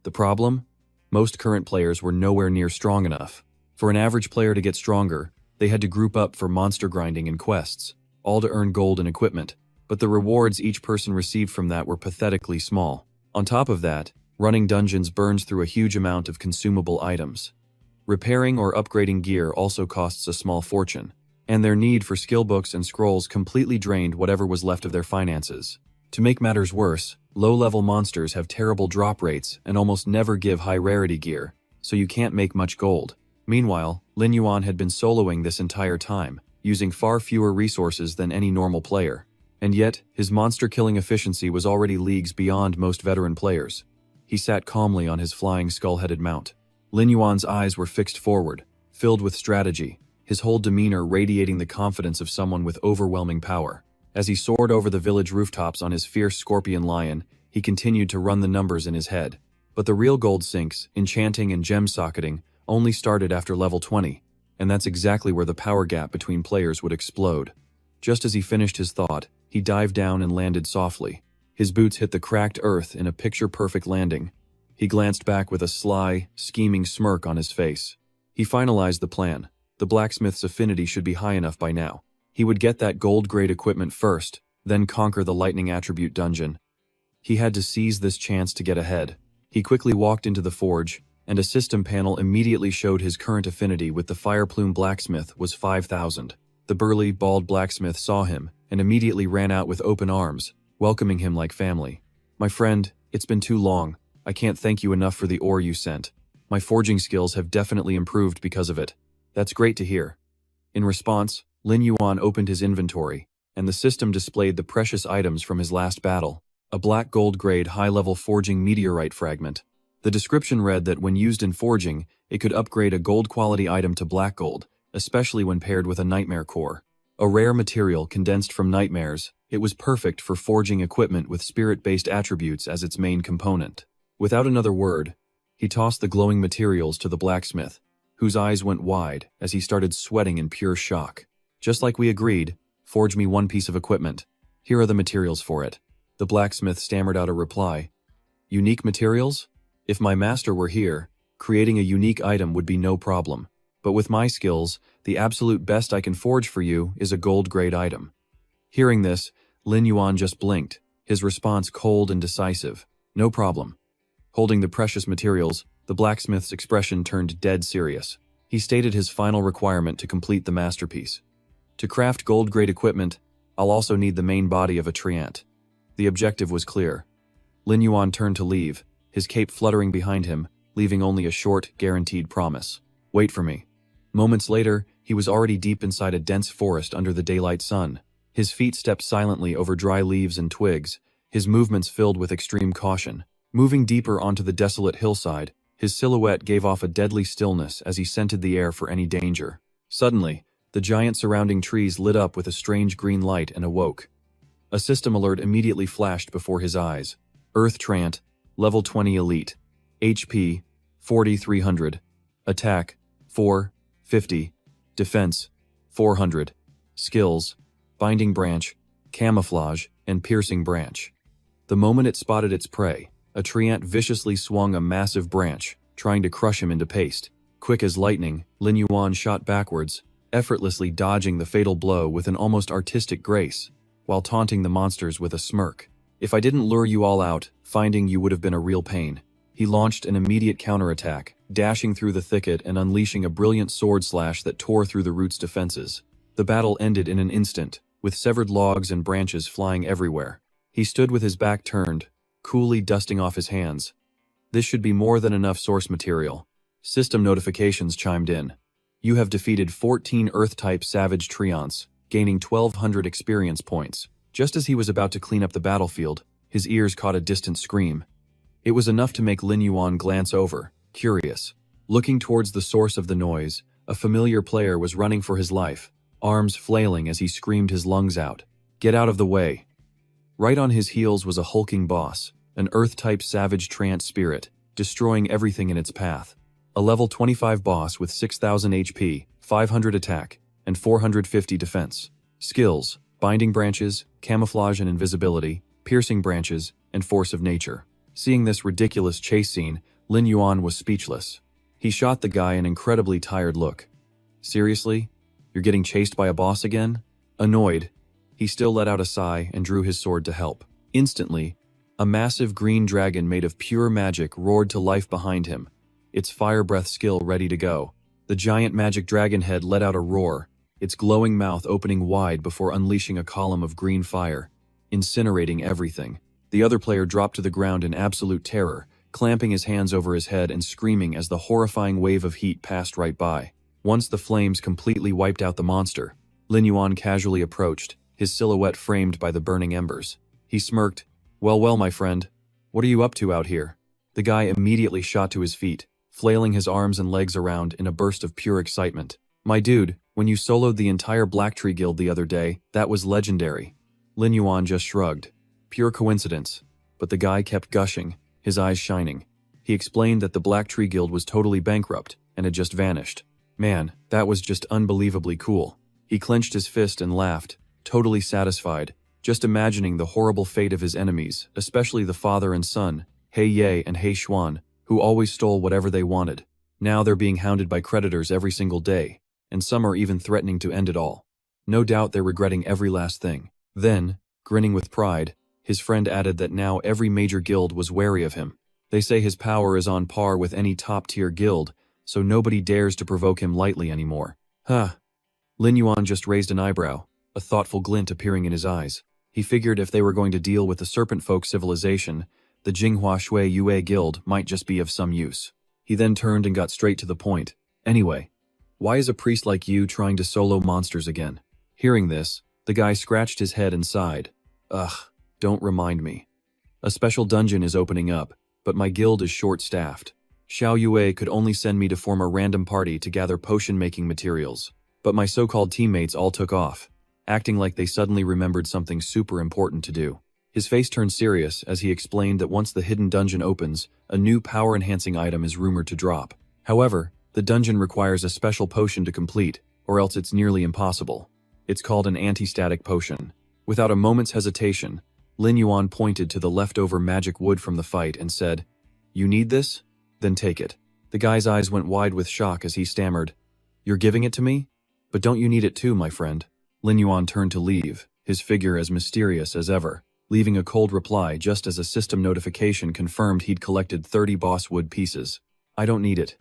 Speaker 1: The problem? Most current players were nowhere near strong enough. For an average player to get stronger, they had to group up for monster grinding and quests, all to earn gold and equipment, but the rewards each person received from that were pathetically small. On top of that, running dungeons burns through a huge amount of consumable items. Repairing or upgrading gear also costs a small fortune, and their need for skill books and scrolls completely drained whatever was left of their finances. To make matters worse, low-level monsters have terrible drop rates and almost never give high-rarity gear, so you can't make much gold. Meanwhile, Lin Yuan had been soloing this entire time, using far fewer resources than any normal player. And yet, his monster-killing efficiency was already leagues beyond most veteran players. He sat calmly on his flying skull-headed mount. Lin Yuan's eyes were fixed forward, filled with strategy, his whole demeanor radiating the confidence of someone with overwhelming power. As he soared over the village rooftops on his fierce scorpion lion, he continued to run the numbers in his head. But the real gold sinks, enchanting and gem socketing, only started after level 20, and that's exactly where the power gap between players would explode. Just as he finished his thought, he dived down and landed softly. His boots hit the cracked earth in a picture-perfect landing. He glanced back with a sly, scheming smirk on his face. He finalized the plan. The blacksmith's affinity should be high enough by now. He would get that gold-grade equipment first, then conquer the lightning attribute dungeon. He had to seize this chance to get ahead. He quickly walked into the forge, and a system panel immediately showed his current affinity with the Fireplume blacksmith was 5,000. The burly, bald blacksmith saw him and immediately ran out with open arms, welcoming him like family. "My friend, it's been too long. I can't thank you enough for the ore you sent. My forging skills have definitely improved because of it." "That's great to hear." In response, Lin Yuan opened his inventory, and the system displayed the precious items from his last battle. A black gold-grade high-level forging meteorite fragment. The description read that when used in forging, it could upgrade a gold-quality item to black gold, especially when paired with a nightmare core. A rare material condensed from nightmares, it was perfect for forging equipment with spirit-based attributes as its main component. Without another word, he tossed the glowing materials to the blacksmith, whose eyes went wide as he started sweating in pure shock. "Just like we agreed, forge me one piece of equipment. Here are the materials for it." The blacksmith stammered out a reply. "Unique materials? If my master were here, creating a unique item would be no problem. But with my skills, the absolute best I can forge for you is a gold-grade item." Hearing this, Lin Yuan just blinked, his response cold and decisive. "No problem." Holding the precious materials, the blacksmith's expression turned dead serious. He stated his final requirement to complete the masterpiece. "To craft gold-grade equipment, I'll also need the main body of a treant." The objective was clear. Lin Yuan turned to leave, his cape fluttering behind him, leaving only a short, guaranteed promise. "Wait for me." Moments later, he was already deep inside a dense forest under the daylight sun. His feet stepped silently over dry leaves and twigs, his movements filled with extreme caution. Moving deeper onto the desolate hillside, His silhouette gave off a deadly stillness as he scented the air for any danger. Suddenly, the giant surrounding trees lit up with a strange green light and awoke. A system alert immediately flashed before his eyes. Earth Trant, Level 20 Elite. HP, 4300. Attack, 450. Defense, 400. Skills, Binding Branch, Camouflage, and Piercing Branch. The moment it spotted its prey, a treant viciously swung a massive branch, trying to crush him into paste. Quick as lightning, Lin Yuan shot backwards, effortlessly dodging the fatal blow with an almost artistic grace, while taunting the monsters with a smirk. If I didn't lure you all out, finding you would have been a real pain. He launched an immediate counterattack, dashing through the thicket and unleashing a brilliant sword slash that tore through the root's defenses. The battle ended in an instant, with severed logs and branches flying everywhere. He stood with his back turned, coolly dusting off his hands. This should be more than enough source material. System notifications chimed in. You have defeated 14 Earth-type Savage Treants, gaining 1,200 experience points. Just as he was about to clean up the battlefield, his ears caught a distant scream. It was enough to make Lin Yuan glance over, curious. Looking towards the source of the noise, a familiar player was running for his life, arms flailing as he screamed his lungs out. Get out of the way. Right on his heels was a hulking boss, an Earth-type Savage Trant spirit, destroying everything in its path. A level 25 boss with 6,000 HP, 500 attack, and 450 defense. Skills, Binding Branches, Camouflage and Invisibility, Piercing Branches, and Force of Nature. Seeing this ridiculous chase scene, Lin Yuan was speechless. He shot the guy an incredibly tired look. Seriously? You're getting chased by a boss again? Annoyed, he still let out a sigh and drew his sword to help. Instantly, a massive green dragon made of pure magic roared to life behind him, its fire breath skill ready to go. The giant magic dragon head let out a roar, its glowing mouth opening wide before unleashing a column of green fire, incinerating everything. The other player dropped to the ground in absolute terror, clamping his hands over his head and screaming as the horrifying wave of heat passed right by. Once the flames completely wiped out the monster, Lin Yuan casually approached, his silhouette framed by the burning embers. He smirked. Well, my friend. What are you up to out here? The guy immediately shot to his feet, flailing his arms and legs around in a burst of pure excitement. My dude, when you soloed the entire Black Tree Guild the other day, that was legendary. Lin Yuan just shrugged. Pure coincidence. But the guy kept gushing, his eyes shining. He explained that the Black Tree Guild was totally bankrupt and had just vanished. Man, that was just unbelievably cool. He clenched his fist and laughed, totally satisfied, just imagining the horrible fate of his enemies, especially the father and son, He Ye and He Xuan, who always stole whatever they wanted. Now they're being hounded by creditors every single day, and some are even threatening to end it all. No doubt they're regretting every last thing. Then, grinning with pride, his friend added that now every major guild was wary of him. They say his power is on par with any top-tier guild, so nobody dares to provoke him lightly anymore. Huh. Lin Yuan just raised an eyebrow, a thoughtful glint appearing in his eyes. He figured if they were going to deal with the serpent folk civilization, the Jinghua Shui Yue Guild might just be of some use. He then turned and got straight to the point. Anyway, why is a priest like you trying to solo monsters again? Hearing this, the guy scratched his head and sighed. Ugh, don't remind me. A special dungeon is opening up, but my guild is short-staffed. Xiao Yue could only send me to form a random party to gather potion-making materials, but my so-called teammates all took off, acting like they suddenly remembered something super important to do. His face turned serious as he explained that once the hidden dungeon opens, a new power-enhancing item is rumored to drop. However, the dungeon requires a special potion to complete, or else it's nearly impossible. It's called an anti-static potion. Without a moment's hesitation, Lin Yuan pointed to the leftover magic wood from the fight and said, "You need this? Then take it." The guy's eyes went wide with shock as he stammered, "You're giving it to me? But don't you need it too, my friend?" Lin Yuan turned to leave, his figure as mysterious as ever, leaving a cold reply just as a system notification confirmed he'd collected 30 boss wood pieces. "I don't need it.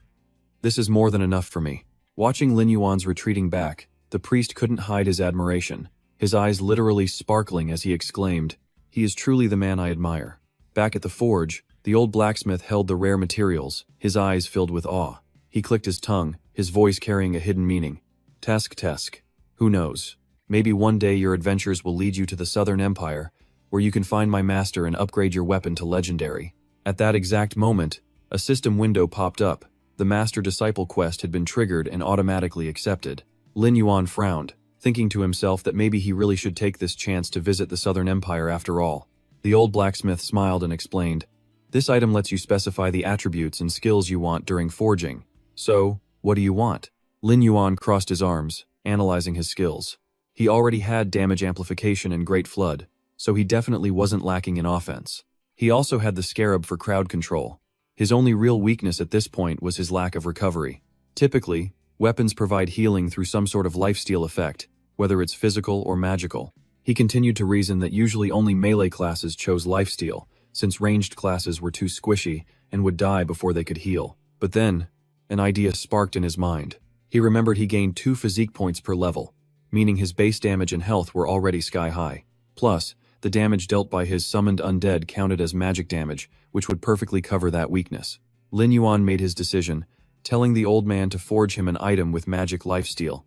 Speaker 1: This is more than enough for me." Watching Lin Yuan's retreating back, the priest couldn't hide his admiration, his eyes literally sparkling as he exclaimed, "He is truly the man I admire." Back at the forge, the old blacksmith held the rare materials, his eyes filled with awe. He clicked his tongue, his voice carrying a hidden meaning. Tesk. Who knows? Maybe one day your adventures will lead you to the Southern Empire, where you can find my master and upgrade your weapon to legendary. At that exact moment, A system window popped up. The master-disciple quest had been triggered and automatically accepted. Lin Yuan frowned, thinking to himself that maybe he really should take this chance to visit the Southern Empire after all. The old blacksmith smiled and explained, "This item lets you specify the attributes and skills you want during forging. So, what do you want?" Lin Yuan crossed his arms, analyzing his skills. He already had damage amplification and Great Flood, so he definitely wasn't lacking in offense. He also had the Scarab for crowd control. His only real weakness at this point was his lack of recovery. Typically, weapons provide healing through some sort of lifesteal effect, whether it's physical or magical. He continued to reason that usually only melee classes chose lifesteal, since ranged classes were too squishy and would die before they could heal. But then, an idea sparked in his mind. He remembered he gained 2 physique points per level, meaning his base damage and health were already sky high. Plus, the damage dealt by his summoned undead counted as magic damage, which would perfectly cover that weakness. Lin Yuan made his decision, telling the old man to forge him an item with magic lifesteal.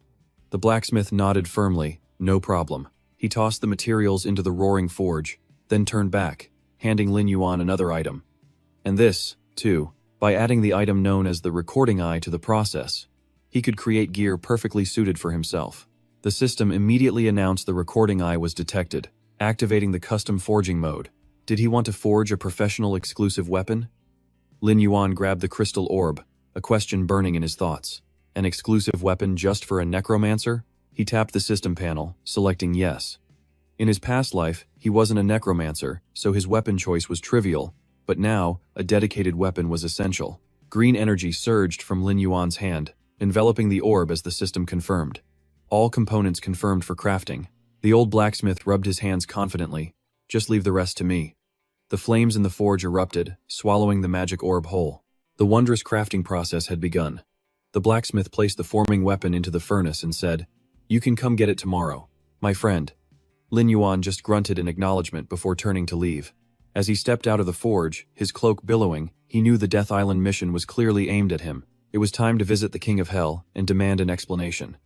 Speaker 1: The blacksmith nodded firmly, "No problem." He tossed the materials into the roaring forge, then turned back, handing Lin Yuan another item. And this, too, by adding the item known as the recording eye to the process, he could create gear perfectly suited for himself. The system immediately announced the recording eye was detected, activating the custom forging mode. Did he want to forge a professional exclusive weapon? Lin Yuan grabbed the crystal orb, a question burning in his thoughts. An exclusive weapon just for a necromancer? He tapped the system panel, selecting yes. In his past life, he wasn't a necromancer, so his weapon choice was trivial, but now, a dedicated weapon was essential. Green energy surged from Lin Yuan's hand, enveloping the orb as the system confirmed. All components confirmed for crafting. The old blacksmith rubbed his hands confidently. "Just leave the rest to me." The flames in the forge erupted, swallowing the magic orb whole. The wondrous crafting process had begun. The blacksmith placed the forming weapon into the furnace and said, "You can come get it tomorrow, my friend." Lin Yuan just grunted in acknowledgement before turning to leave. As he stepped out of the forge, his cloak billowing, he knew the Death Island mission was clearly aimed at him. It was time to visit the King of Hell and demand an explanation.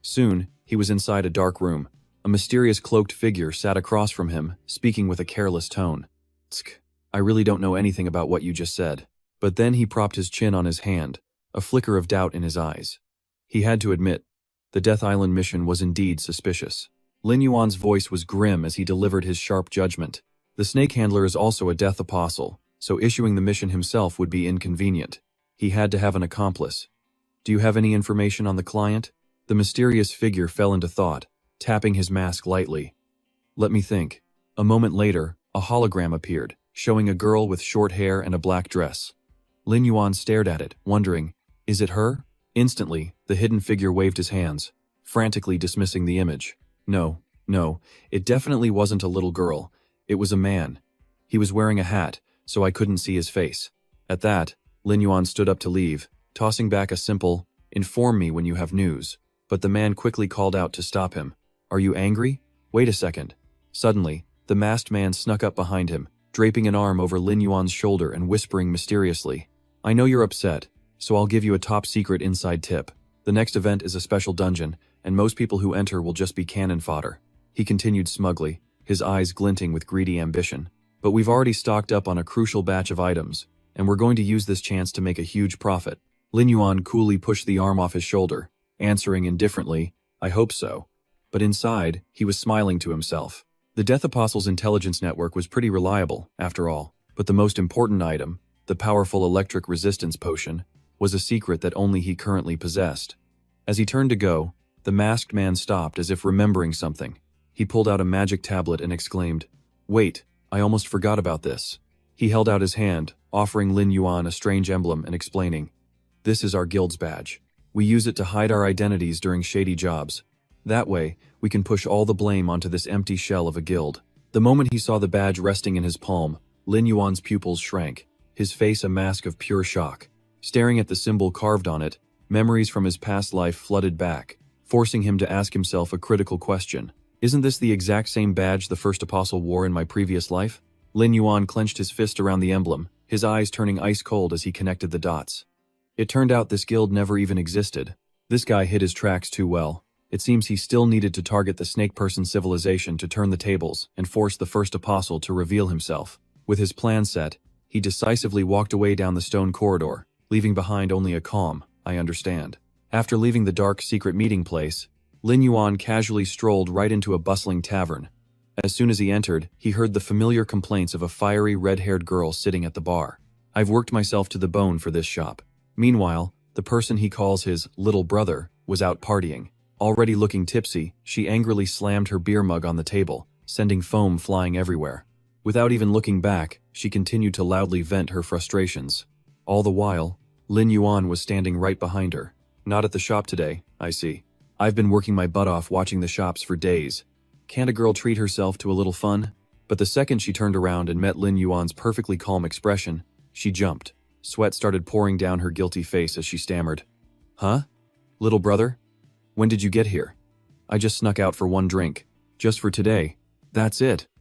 Speaker 1: Soon, he was inside a dark room. A mysterious cloaked figure sat across from him, speaking with a careless tone. "Tsk, I really don't know anything about what you just said." But then he propped his chin on his hand, a flicker of doubt in his eyes. He had to admit, the Death Island mission was indeed suspicious. Lin Yuan's voice was grim as he delivered his sharp judgment. The snake handler is also a death apostle, so issuing the mission himself would be inconvenient. He had to have an accomplice. "Do you have any information on the client?" The mysterious figure fell into thought, tapping his mask lightly. "Let me think." A moment later, a hologram appeared, showing a girl with short hair and a black dress. Lin Yuan stared at it, wondering, is it her? Instantly, the hidden figure waved his hands, frantically dismissing the image. No, it definitely wasn't a little girl. It was a man. He was wearing a hat, so I couldn't see his face. At that, Lin Yuan stood up to leave, tossing back a simple, "Inform me when you have news." But the man quickly called out to stop him. "Are you angry? Wait a second." Suddenly, the masked man snuck up behind him, draping an arm over Lin Yuan's shoulder and whispering mysteriously, "I know you're upset, so I'll give you a top-secret inside tip. The next event is a special dungeon, and most people who enter will just be cannon fodder." He continued smugly, his eyes glinting with greedy ambition. "But we've already stocked up on a crucial batch of items, and we're going to use this chance to make a huge profit." Lin Yuan coolly pushed the arm off his shoulder, answering indifferently, "I hope so." But inside, he was smiling to himself. The Death Apostle's intelligence network was pretty reliable, after all, but the most important item, the powerful electric resistance potion, was a secret that only he currently possessed. As he turned to go, the masked man stopped as if remembering something. He pulled out a magic tablet and exclaimed, "Wait, I almost forgot about this." He held out his hand, offering Lin Yuan a strange emblem and explaining, "This is our guild's badge. We use it to hide our identities during shady jobs. That way, we can push all the blame onto this empty shell of a guild." The moment he saw the badge resting in his palm, Lin Yuan's pupils shrank, his face a mask of pure shock. Staring at the symbol carved on it, memories from his past life flooded back, forcing him to ask himself a critical question. Isn't this the exact same badge the first apostle wore in my previous life? Lin Yuan clenched his fist around the emblem, his eyes turning ice cold as he connected the dots. It turned out this guild never even existed. This guy hid his tracks too well. It seems he still needed to target the snake person civilization to turn the tables and force the first apostle to reveal himself. With his plan set, He decisively walked away down the stone corridor, leaving behind only a calm, "I understand." After leaving the dark, secret meeting place, Lin Yuan casually strolled right into a bustling tavern. As soon as he entered, he heard the familiar complaints of a fiery, red-haired girl sitting at the bar. "I've worked myself to the bone for this shop." Meanwhile, the person he calls his little brother was out partying. Already looking tipsy, she angrily slammed her beer mug on the table, sending foam flying everywhere. Without even looking back, she continued to loudly vent her frustrations. All the while, Lin Yuan was standing right behind her. "Not at the shop today, I see. I've been working my butt off watching the shops for days. Can't a girl treat herself to a little fun?" But the second she turned around and met Lin Yuan's perfectly calm expression, she jumped. Sweat started pouring down her guilty face as she stammered. "Huh? Little brother? When did you get here?" "I just snuck out for one drink. Just for today. That's it."